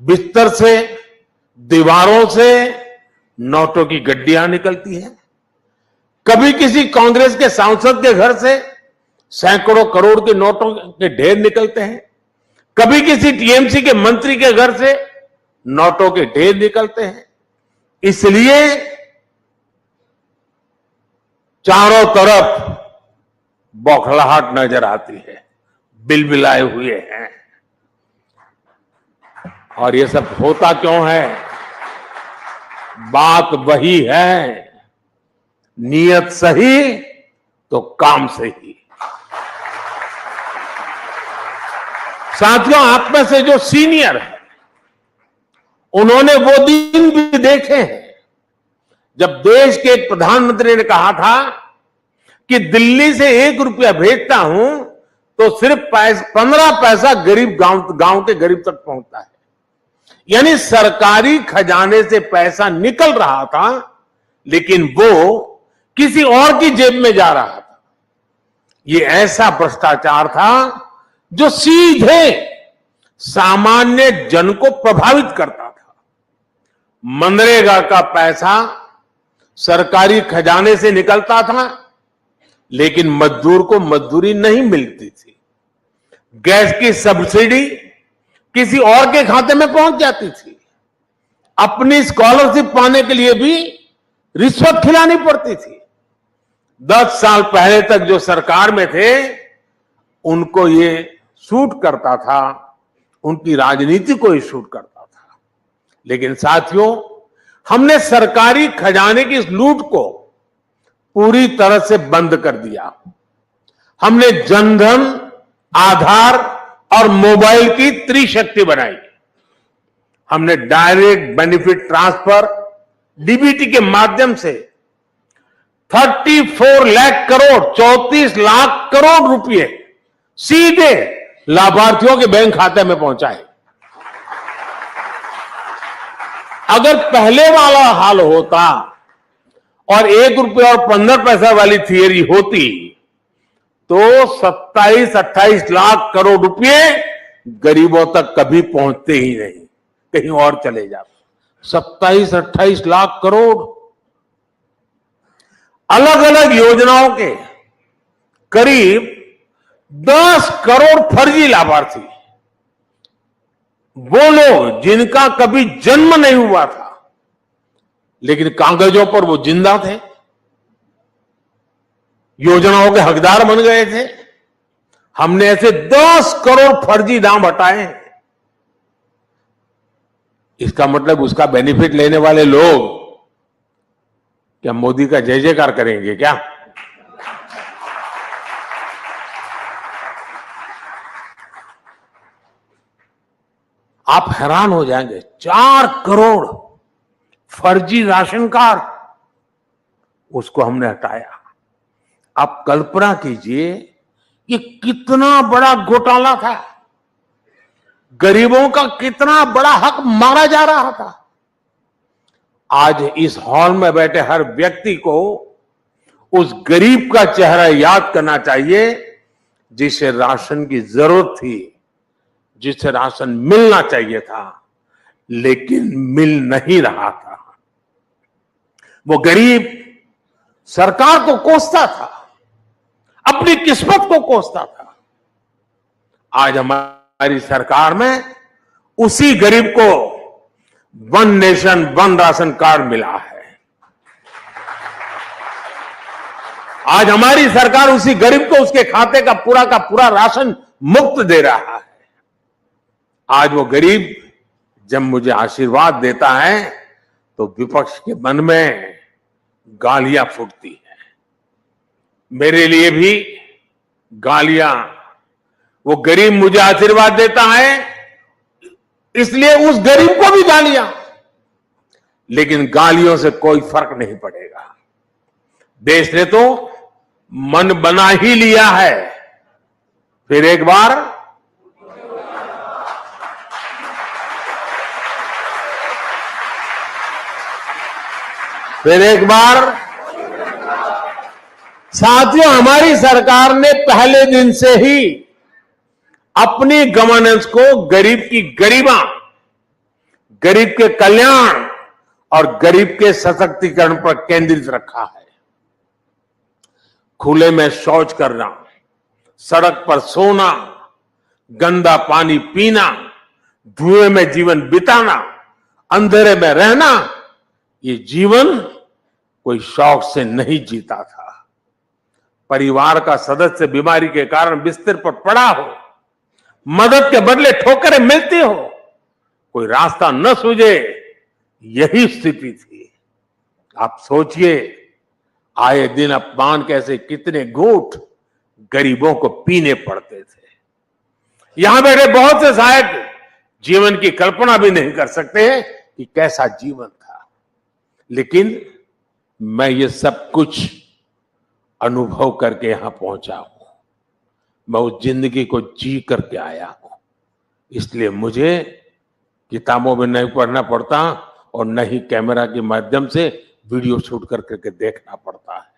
बिस्तर से, दीवारों से नोटों की गड्डियां निकलती हैं। कभी किसी कांग्रेस के सांसद के घर से सैकड़ों करोड़ के नोटों के ढेर निकलते हैं। कभी किसी टीएमसी के मंत्री के घर से नोटों के ढेर निकलते हैं। इसलिए चारों तरफ बौखलाहट नजर आती है, बिलबिलाए हुए हैं। और ये सब होता क्यों है? बात वही है, नीयत सही तो काम सही। साथियों, आप में से जो सीनियर है, उन्होंने वो दिन भी देखे हैं जब देश के एक प्रधानमंत्री ने कहा था कि दिल्ली से 1 रुपया भेजता हूं तो सिर्फ 15 पैसा गरीब गांव के गरीब तक पहुंचता है। यानी सरकारी खजाने से पैसा निकल रहा था, लेकिन वो किसी और की जेब में जा रहा था। ये ऐसा भ्रष्टाचार था जो सीधे सामान्य जन को प्रभावित करता था। मनरेगा का पैसा सरकारी खजाने से निकलता था, लेकिन मजदूर को मजदूरी नहीं मिलती थी। गैस की सब्सिडी किसी और के खाते में पहुंच जाती थी। अपनी स्कॉलरशिप पाने के लिए भी रिश्वत खिलानी पड़ती थी। 10 साल पहले तक जो सरकार में थे, उनको ये सूट करता था, उनकी राजनीति को ही सूट करता था। लेकिन साथियों, हमने सरकारी खजाने की इस लूट को पूरी तरह से बंद कर दिया। हमने जनधन, आधार और मोबाइल की त्रिशक्ति बनाई। हमने डायरेक्ट बेनिफिट ट्रांसफर, डीबीटी के माध्यम से 34 लाख करोड़, 34 लाख करोड़ रुपए सीधे लाभार्थियों के बैंक खाते में पहुंचाए। अगर पहले वाला हाल होता और 1 रुपया और 15 पैसा वाली थियरी होती तो 27-28 लाख करोड़ रुपए गरीबों तक कभी पहुंचते ही नहीं, कहीं और चले जाते। 27-28 लाख करोड़ अलग अलग योजनाओं के करीब 10 करोड़ फर्जी लाभार्थी, वो लोग जिनका कभी जन्म नहीं हुआ था, लेकिन कागजों पर वो जिंदा थे, योजनाओं के हकदार बन गए थे। हमने ऐसे 10 करोड़ फर्जी नाम हटाए हैं। इसका मतलब उसका बेनिफिट लेने वाले लोग क्या मोदी का जय जयकार करेंगे क्या? आप हैरान हो जाएंगे, 4 करोड़ फर्जी राशन कार्ड, उसको हमने हटाया। आप कल्पना कीजिए ये कितना बड़ा घोटाला था, गरीबों का कितना बड़ा हक मारा जा रहा था। आज इस हॉल में बैठे हर व्यक्ति को उस गरीब का चेहरा याद करना चाहिए जिसे राशन की जरूरत थी, जिसे राशन मिलना चाहिए था, लेकिन मिल नहीं रहा था। वो गरीब सरकार को कोसता था, अपनी किस्मत को कोसता था। आज हमारी सरकार में उसी गरीब को one nation one ration card मिला है। आज हमारी सरकार उसी गरीब को उसके खाते का पूरा राशन मुफ्त दे रहा है। आज वो गरीब जब मुझे आशीर्वाद देता है तो विपक्ष के मन में गालियां फूटती हैं। मेरे लिए भी गालियां, वो गरीब मुझे आशीर्वाद देता है इसलिए उस गरीब को भी गालियां, लेकिन गालियों से कोई फर्क नहीं पड़ेगा। देश ने तो मन बना ही लिया है। फिर एक बार साथियों, हमारी सरकार ने पहले दिन से ही अपनी गवर्नेंस को गरीब की गरिमा, गरीब के कल्याण और गरीब के सशक्तिकरण पर केंद्रित रखा है। खुले में शौच करना, सड़क पर सोना, गंदा पानी पीना, धुएं में जीवन बिताना, अंधेरे में रहना, ये जीवन कोई शौक से नहीं जीता था। परिवार का सदस्य बीमारी के कारण बिस्तर पर पड़ा हो, मदद के बदले ठोकरें मिलती हो, कोई रास्ता न सूझे, यही स्थिति थी। आप सोचिए, आए दिन अपमान कैसे कितने घूंट गरीबों को पीने पड़ते थे। यहां बैठे बहुत से शायद जीवन की कल्पना भी नहीं कर सकते हैं कि कैसा जीवन था, लेकिन मैं ये सब कुछ अनुभव करके यहां पहुंचा हूं। मैं उस जिंदगी को जी करके आया हूं, इसलिए मुझे किताबों में नहीं पढ़ना पड़ता और न ही कैमरा के माध्यम से वीडियो शूट करके देखना पड़ता है।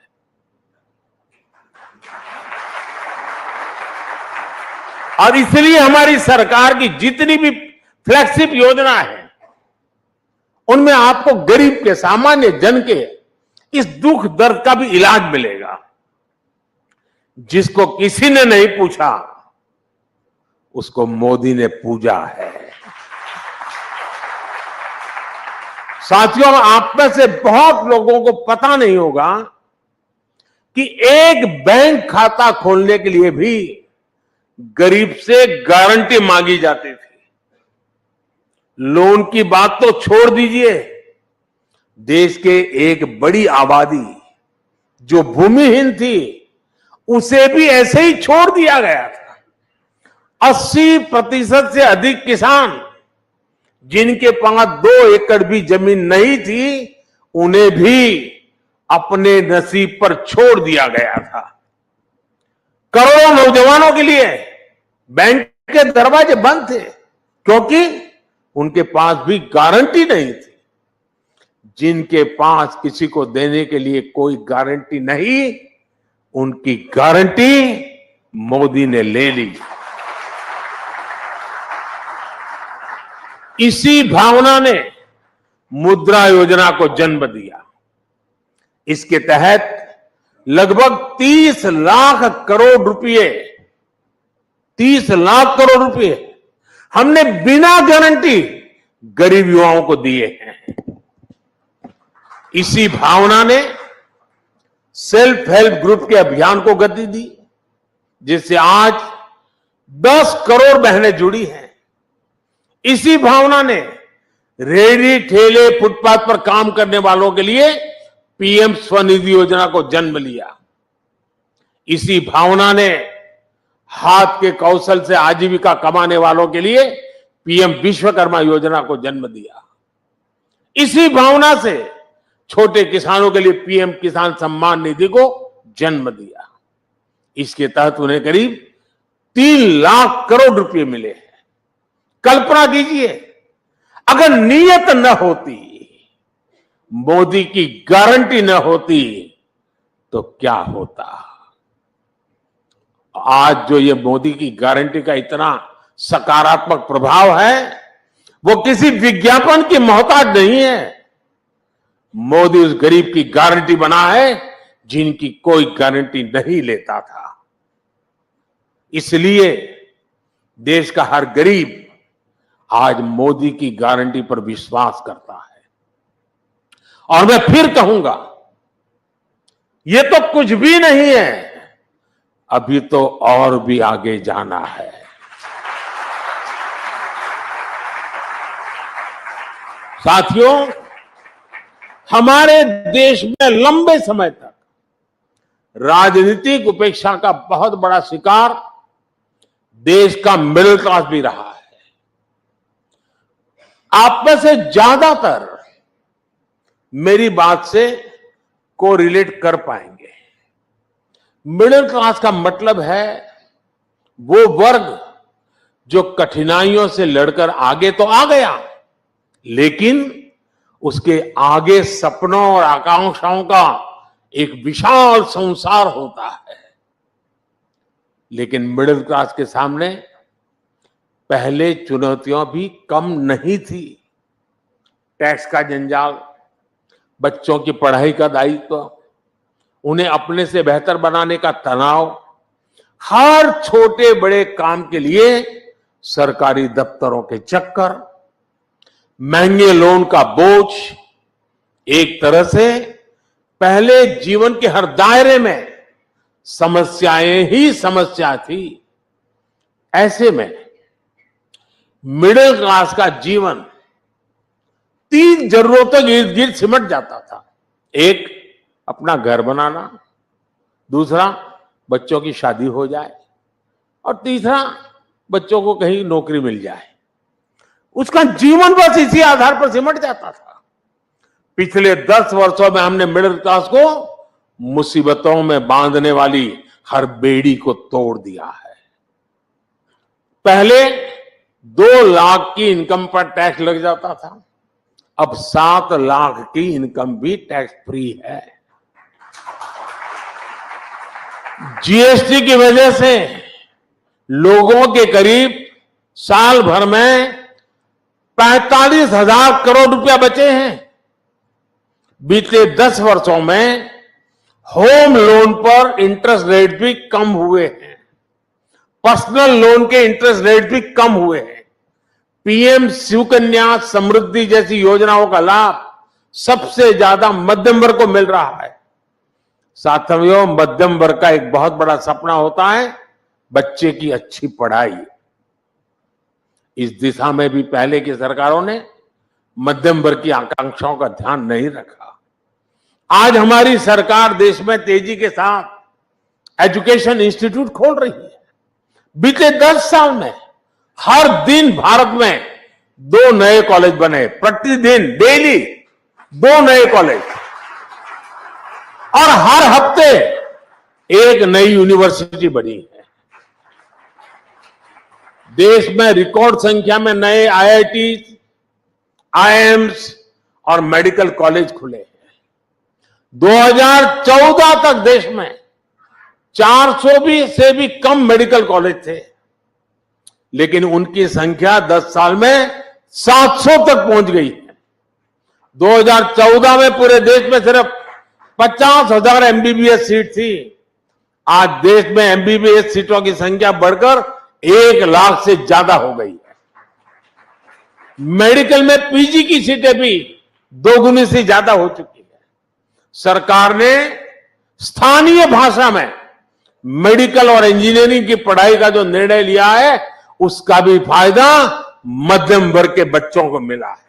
और इसलिए हमारी सरकार की जितनी भी फ्लैगशिप योजना है, उनमें आपको गरीब के, सामान्य जन के इस दुख दर्द का भी इलाज मिलेगा। जिसको किसी ने नहीं पूछा, उसको मोदी ने पूजा है। साथियों, आप में से बहुत लोगों को पता नहीं होगा कि एक बैंक खाता खोलने के लिए भी गरीब से गारंटी मांगी जाती थी। लोन की बात तो छोड़ दीजिए, देश के एक बड़ी आबादी जो भूमिहीन थी, उसे भी ऐसे ही छोड़ दिया गया था। 80% से अधिक किसान जिनके पास 2 एकड़ भी जमीन नहीं थी, उन्हें भी अपने नसीब पर छोड़ दिया गया था। करोड़ों नौजवानों के लिए बैंक के दरवाजे बंद थे, क्योंकि उनके पास भी गारंटी नहीं थी। जिनके पास किसी को देने के लिए कोई गारंटी नहीं, उनकी गारंटी मोदी ने ले ली। इसी भावना ने मुद्रा योजना को जन्म दिया। इसके तहत लगभग 30 लाख करोड़ रुपए, 30 लाख करोड़ रुपए हमने बिना गारंटी गरीब युवाओं को दिए हैं। इसी भावना ने सेल्फ हेल्प ग्रुप के अभियान को गति दी, जिससे आज 10 करोड़ बहनें जुड़ी हैं। इसी भावना ने रेहड़ी ठेले फुटपाथ पर काम करने वालों के लिए पीएम स्वनिधि योजना को जन्म लिया। इसी भावना ने हाथ के कौशल से आजीविका कमाने वालों के लिए पीएम विश्वकर्मा योजना को जन्म दिया। इसी भावना से छोटे किसानों के लिए पीएम किसान सम्मान निधि को जन्म दिया। इसके तहत उन्हें करीब 3 लाख करोड़ रुपए मिले हैं। कल्पना कीजिए, अगर नीयत न होती, मोदी की गारंटी न होती, तो क्या होता। आज जो ये मोदी की गारंटी का इतना सकारात्मक प्रभाव है, वो किसी विज्ञापन की मोहताज नहीं है। मोदी उस गरीब की गारंटी बना है जिनकी कोई गारंटी नहीं लेता था। इसलिए देश का हर गरीब आज मोदी की गारंटी पर विश्वास करता है। और मैं फिर कहूंगा, ये तो कुछ भी नहीं है, अभी तो और भी आगे जाना है। साथियों, हमारे देश में लंबे समय तक राजनीतिक उपेक्षा का बहुत बड़ा शिकार देश का मिडिल क्लास भी रहा है। आप में से ज्यादातर मेरी बात से कोरिलेट कर पाएंगे। मिडिल क्लास का मतलब है वो वर्ग जो कठिनाइयों से लड़कर आगे तो आ गया, लेकिन उसके आगे सपनों और आकांक्षाओं का एक विशाल संसार होता है। लेकिन मिडिल क्लास के सामने पहले चुनौतियां भी कम नहीं थी। टैक्स का जंजाल, बच्चों की पढ़ाई का दायित्व, उन्हें अपने से बेहतर बनाने का तनाव, हर छोटे बड़े काम के लिए सरकारी दफ्तरों के चक्कर, महंगे लोन का बोझ, एक तरह से पहले जीवन के हर दायरे में समस्याएं ही समस्या थी। ऐसे में मिडिल क्लास का जीवन 3 जरूरतों के इर्द गिर्द सिमट जाता था। एक, अपना घर बनाना, दूसरा, बच्चों की शादी हो जाए, और तीसरा, बच्चों को कहीं नौकरी मिल जाए। उसका जीवन बस इसी आधार पर सिमट जाता था। पिछले 10 वर्षों में हमने मिडिल क्लास को मुसीबतों में बांधने वाली हर बेड़ी को तोड़ दिया है। पहले 2 लाख की इनकम पर टैक्स लग जाता था, अब 7 लाख की इनकम भी टैक्स फ्री है। जीएसटी की वजह से लोगों के करीब साल भर में 45,000 करोड़ रुपया बचे हैं। बीते 10 वर्षों में होम लोन पर इंटरेस्ट रेट भी कम हुए हैं, पर्सनल लोन के इंटरेस्ट रेट भी कम हुए हैं। पीएम सुकन्या समृद्धि जैसी योजनाओं का लाभ सबसे ज्यादा मध्यम वर्ग को मिल रहा है। साथियों, मध्यम वर्ग का एक बहुत बड़ा सपना होता है बच्चे की अच्छी पढ़ाई। इस दिशा में भी पहले की सरकारों ने मध्यम वर्ग की आकांक्षाओं का ध्यान नहीं रखा। आज हमारी सरकार देश में तेजी के साथ एजुकेशन इंस्टीट्यूट खोल रही है। बीते 10 साल में हर दिन भारत में 2 नए कॉलेज बने, प्रतिदिन डेली 2 नए कॉलेज, और हर हफ्ते एक नई यूनिवर्सिटी बनी है। देश में रिकॉर्ड संख्या में नए आईआईटी, आईआईएम्स और मेडिकल कॉलेज खुले हैं। 2014 तक देश में 400 से भी कम मेडिकल कॉलेज थे, लेकिन उनकी संख्या 10 साल में 700 तक पहुंच गई है। 2014 में पूरे देश में सिर्फ 50,000 एमबीबीएस सीट थी। आज देश में एमबीबीएस सीटों की संख्या बढ़कर 1 लाख से ज्यादा हो गई है। मेडिकल में पीजी की सीटें भी 2 गुनी से ज्यादा हो चुकी है। सरकार ने स्थानीय भाषा में मेडिकल और इंजीनियरिंग की पढ़ाई का जो निर्णय लिया है, उसका भी फायदा मध्यम वर्ग के बच्चों को मिला है।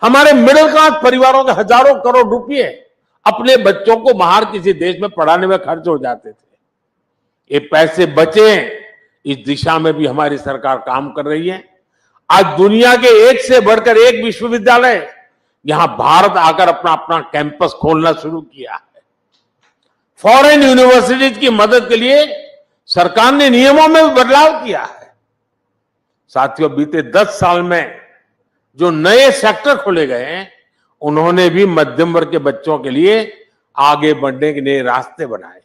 हमारे मिडिल क्लास परिवारों के हजारों करोड़ रुपए अपने बच्चों को बाहर किसी देश में पढ़ाने में खर्च हो जाते थे। ये पैसे बचे, इस दिशा में भी हमारी सरकार काम कर रही है। आज दुनिया के एक से बढ़कर एक विश्वविद्यालय यहां भारत आकर अपना अपना कैंपस खोलना शुरू किया है। फॉरेन यूनिवर्सिटीज की मदद के लिए सरकार ने नियमों में बदलाव किया है। साथियों, बीते 10 साल में जो नए सेक्टर खोले गए हैं, उन्होंने भी मध्यम वर्ग के बच्चों के लिए आगे बढ़ने के नए रास्ते बनाए हैं।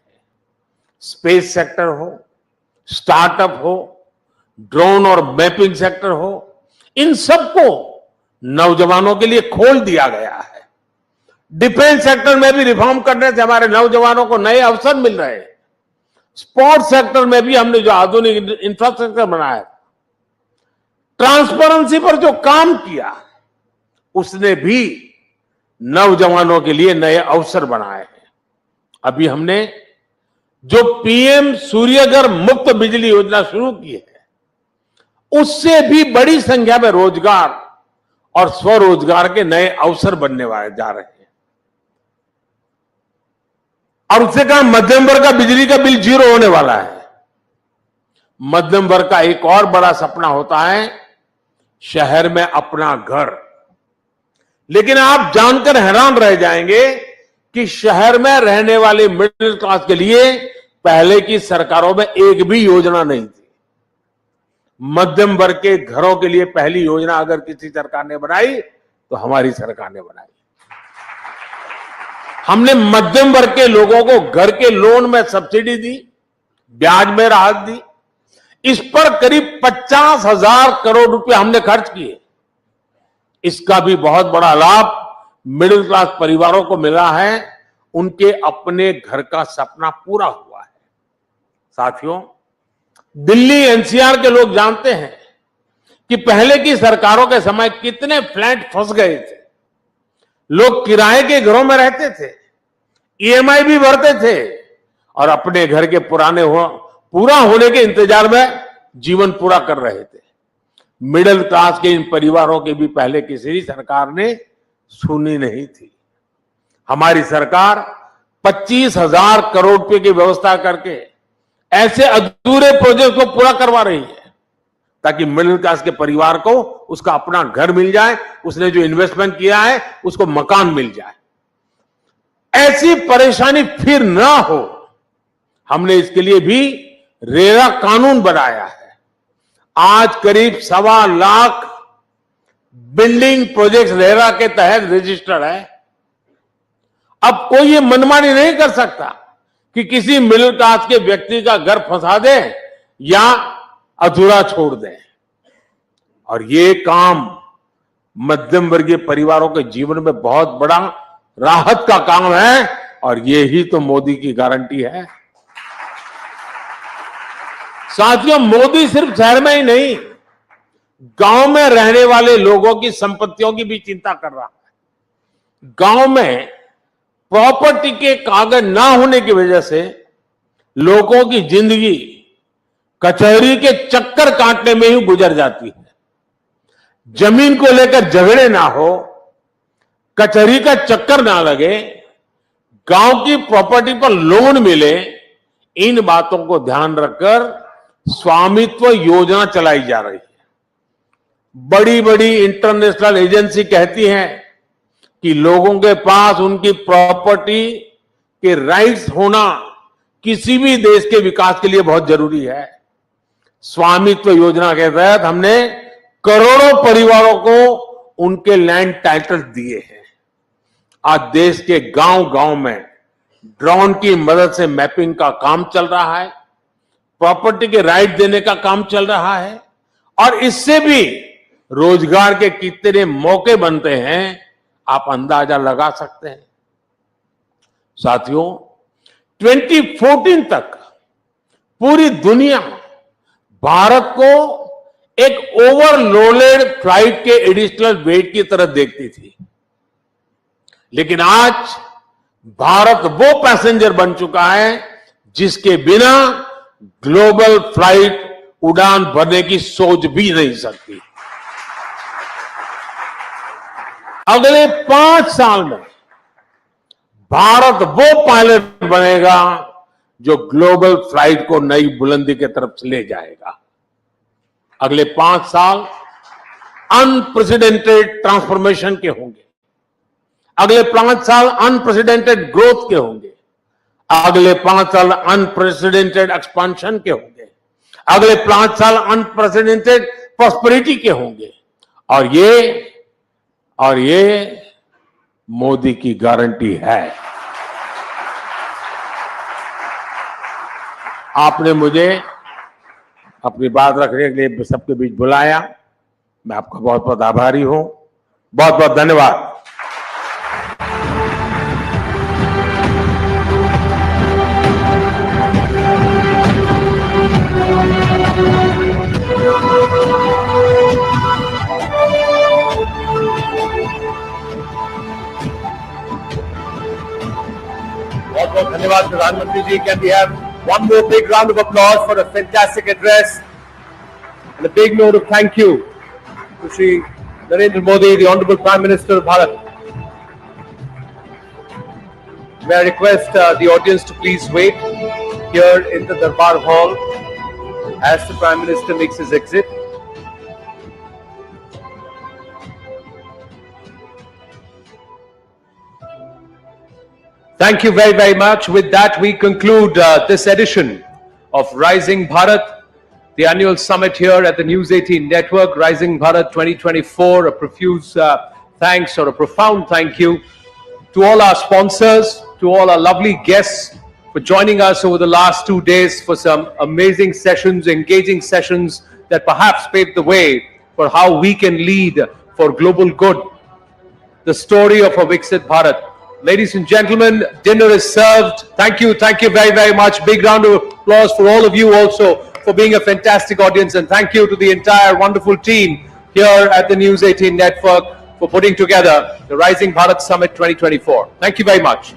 स्पेस सेक्टर हो, स्टार्टअप हो, ड्रोन और मैपिंग सेक्टर हो, इन सबको नौजवानों के लिए खोल दिया गया है। डिफेंस सेक्टर में भी रिफॉर्म करने से हमारे नौजवानों को नए अवसर मिल रहे हैं। स्पोर्ट्स सेक्टर में भी हमने जो आधुनिक इंफ्रास्ट्रक्चर बनाया, ट्रांसपेरेंसी पर जो काम किया, उसने भी नौजवानों के लिए नए अवसर बनाए हैं। अभी हमने जो पीएम सूर्यघर मुफ्त बिजली योजना शुरू की है, उससे भी बड़ी संख्या में रोजगार और स्वरोजगार के नए अवसर बनने वाले जा रहे हैं। और उससे कहा मध्यम वर्ग का बिजली का बिल 0 होने वाला है। मध्यम वर्ग का एक और बड़ा सपना होता है शहर में अपना घर। लेकिन आप जानकर हैरान रह जाएंगे कि शहर में रहने वाले मिडिल क्लास के लिए पहले की सरकारों में एक भी योजना नहीं थी। मध्यम वर्ग के घरों के लिए पहली योजना अगर किसी सरकार ने बनाई तो हमारी सरकार ने बनाई। हमने मध्यम वर्ग के लोगों को घर के लोन में सब्सिडी दी, ब्याज में राहत दी। इस पर करीब 50,000 करोड़ रुपए हमने खर्च किए। इसका भी बहुत बड़ा लाभ मिडिल क्लास परिवारों को मिला है। उनके अपने घर का सपना पूरा हुआ है। साथियों, दिल्ली एनसीआर के लोग जानते हैं कि पहले की सरकारों के समय कितने फ्लैट फंस गए थे। लोग किराए के घरों में रहते थे, ईएमआई भी भरते थे और अपने घर के पूरा होने के इंतजार में जीवन पूरा कर रहे थे। मिडिल क्लास के इन परिवारों की भी पहले किसी भी सरकार ने सुनी नहीं थी। हमारी सरकार 25,000 करोड़ रुपए की व्यवस्था करके ऐसे अधूरे प्रोजेक्ट को पूरा करवा रही है ताकि मिडिल क्लास के परिवार को उसका अपना घर मिल जाए, उसने जो इन्वेस्टमेंट किया है उसको मकान मिल जाए। ऐसी परेशानी फिर ना हो, हमने इसके लिए भी रेरा कानून बनाया है। आज करीब 1.25 लाख बिल्डिंग प्रोजेक्ट्स रेरा के तहत रजिस्टर्ड है। अब कोई ये मनमानी नहीं कर सकता कि किसी मिडिल क्लास के व्यक्ति का घर फंसा दे या अधूरा छोड़ दे। और ये काम मध्यम वर्गीय परिवारों के जीवन में बहुत बड़ा राहत का काम है और ये ही तो मोदी की गारंटी है। साथियों, मोदी सिर्फ शहर में ही नहीं, गांव में रहने वाले लोगों की संपत्तियों की भी चिंता कर रहा है। गांव में प्रॉपर्टी के कागज ना होने की वजह से लोगों की जिंदगी कचहरी के चक्कर काटने में ही गुजर जाती है। जमीन को लेकर झगड़े ना हो, कचहरी का चक्कर ना लगे, गांव की प्रॉपर्टी पर लोन मिले, इन बातों को ध्यान रखकर स्वामित्व योजना चलाई जा रही है। बड़ी बड़ी इंटरनेशनल एजेंसी कहती हैं कि लोगों के पास उनकी प्रॉपर्टी के राइट्स होना किसी भी देश के विकास के लिए बहुत जरूरी है। स्वामित्व योजना के तहत हमने करोड़ों परिवारों को उनके लैंड टाइटल दिए हैं। आज देश के गांव-गांव में ड्रोन की मदद से मैपिंग का काम चल रहा है, प्रॉपर्टी के राइट देने का काम चल रहा है और इससे भी रोजगार के कितने मौके बनते हैं आप अंदाजा लगा सकते हैं। साथियों, 2014 तक पूरी दुनिया भारत को एक ओवरलोडेड फ्लाइट के एडिशनल वेट की तरह देखती थी, लेकिन आज भारत वो पैसेंजर बन चुका है जिसके बिना ग्लोबल फ्लाइट उड़ान भरने की सोच भी नहीं सकती। अगले 5 साल में भारत वो पायलट बनेगा जो ग्लोबल फ्लाइट को नई बुलंदी की तरफ ले जाएगा। अगले 5 साल अनप्रेसिडेंटेड ट्रांसफॉर्मेशन के होंगे। अगले 5 साल अनप्रेसिडेंटेड ग्रोथ के होंगे। अगले 5 साल अनप्रेसिडेंटेड एक्सपांशन के होंगे। अगले 5 साल अनप्रेसिडेंटेड प्रॉस्पेरिटी के होंगे। और ये मोदी की गारंटी है। आपने मुझे अपनी बात रखने के लिए सबके बीच बुलाया। मैं आपका बहुत बहुत आभारी हूं। बहुत बहुत धन्यवाद। बहुत बहुत धन्यवाद प्रधानमंत्री जी। Can we have one more big round of applause for a fantastic address and a big note of thank you to Shri Narendra Modi, the Honorable Prime Minister of Bharat. May I request the audience to please wait here in the Darbar Hall as the Prime Minister makes his exit. Thank you very, very much. With that, we conclude this edition of Rising Bharat, the annual summit here at the News18 network, Rising Bharat 2024. A profuse thanks or a profound thank you to all our sponsors, to all our lovely guests for joining us over the last 2 days for some amazing sessions, engaging sessions that perhaps paved the way for how we can lead for global good. The story of a Viksit Bharat. Ladies and gentlemen, dinner is served. Thank you very, very much. Big round of applause for all of you also for being a fantastic audience, and thank you to the entire wonderful team here at the News18 network for putting together the Rising Bharat Summit 2024. Thank you very much.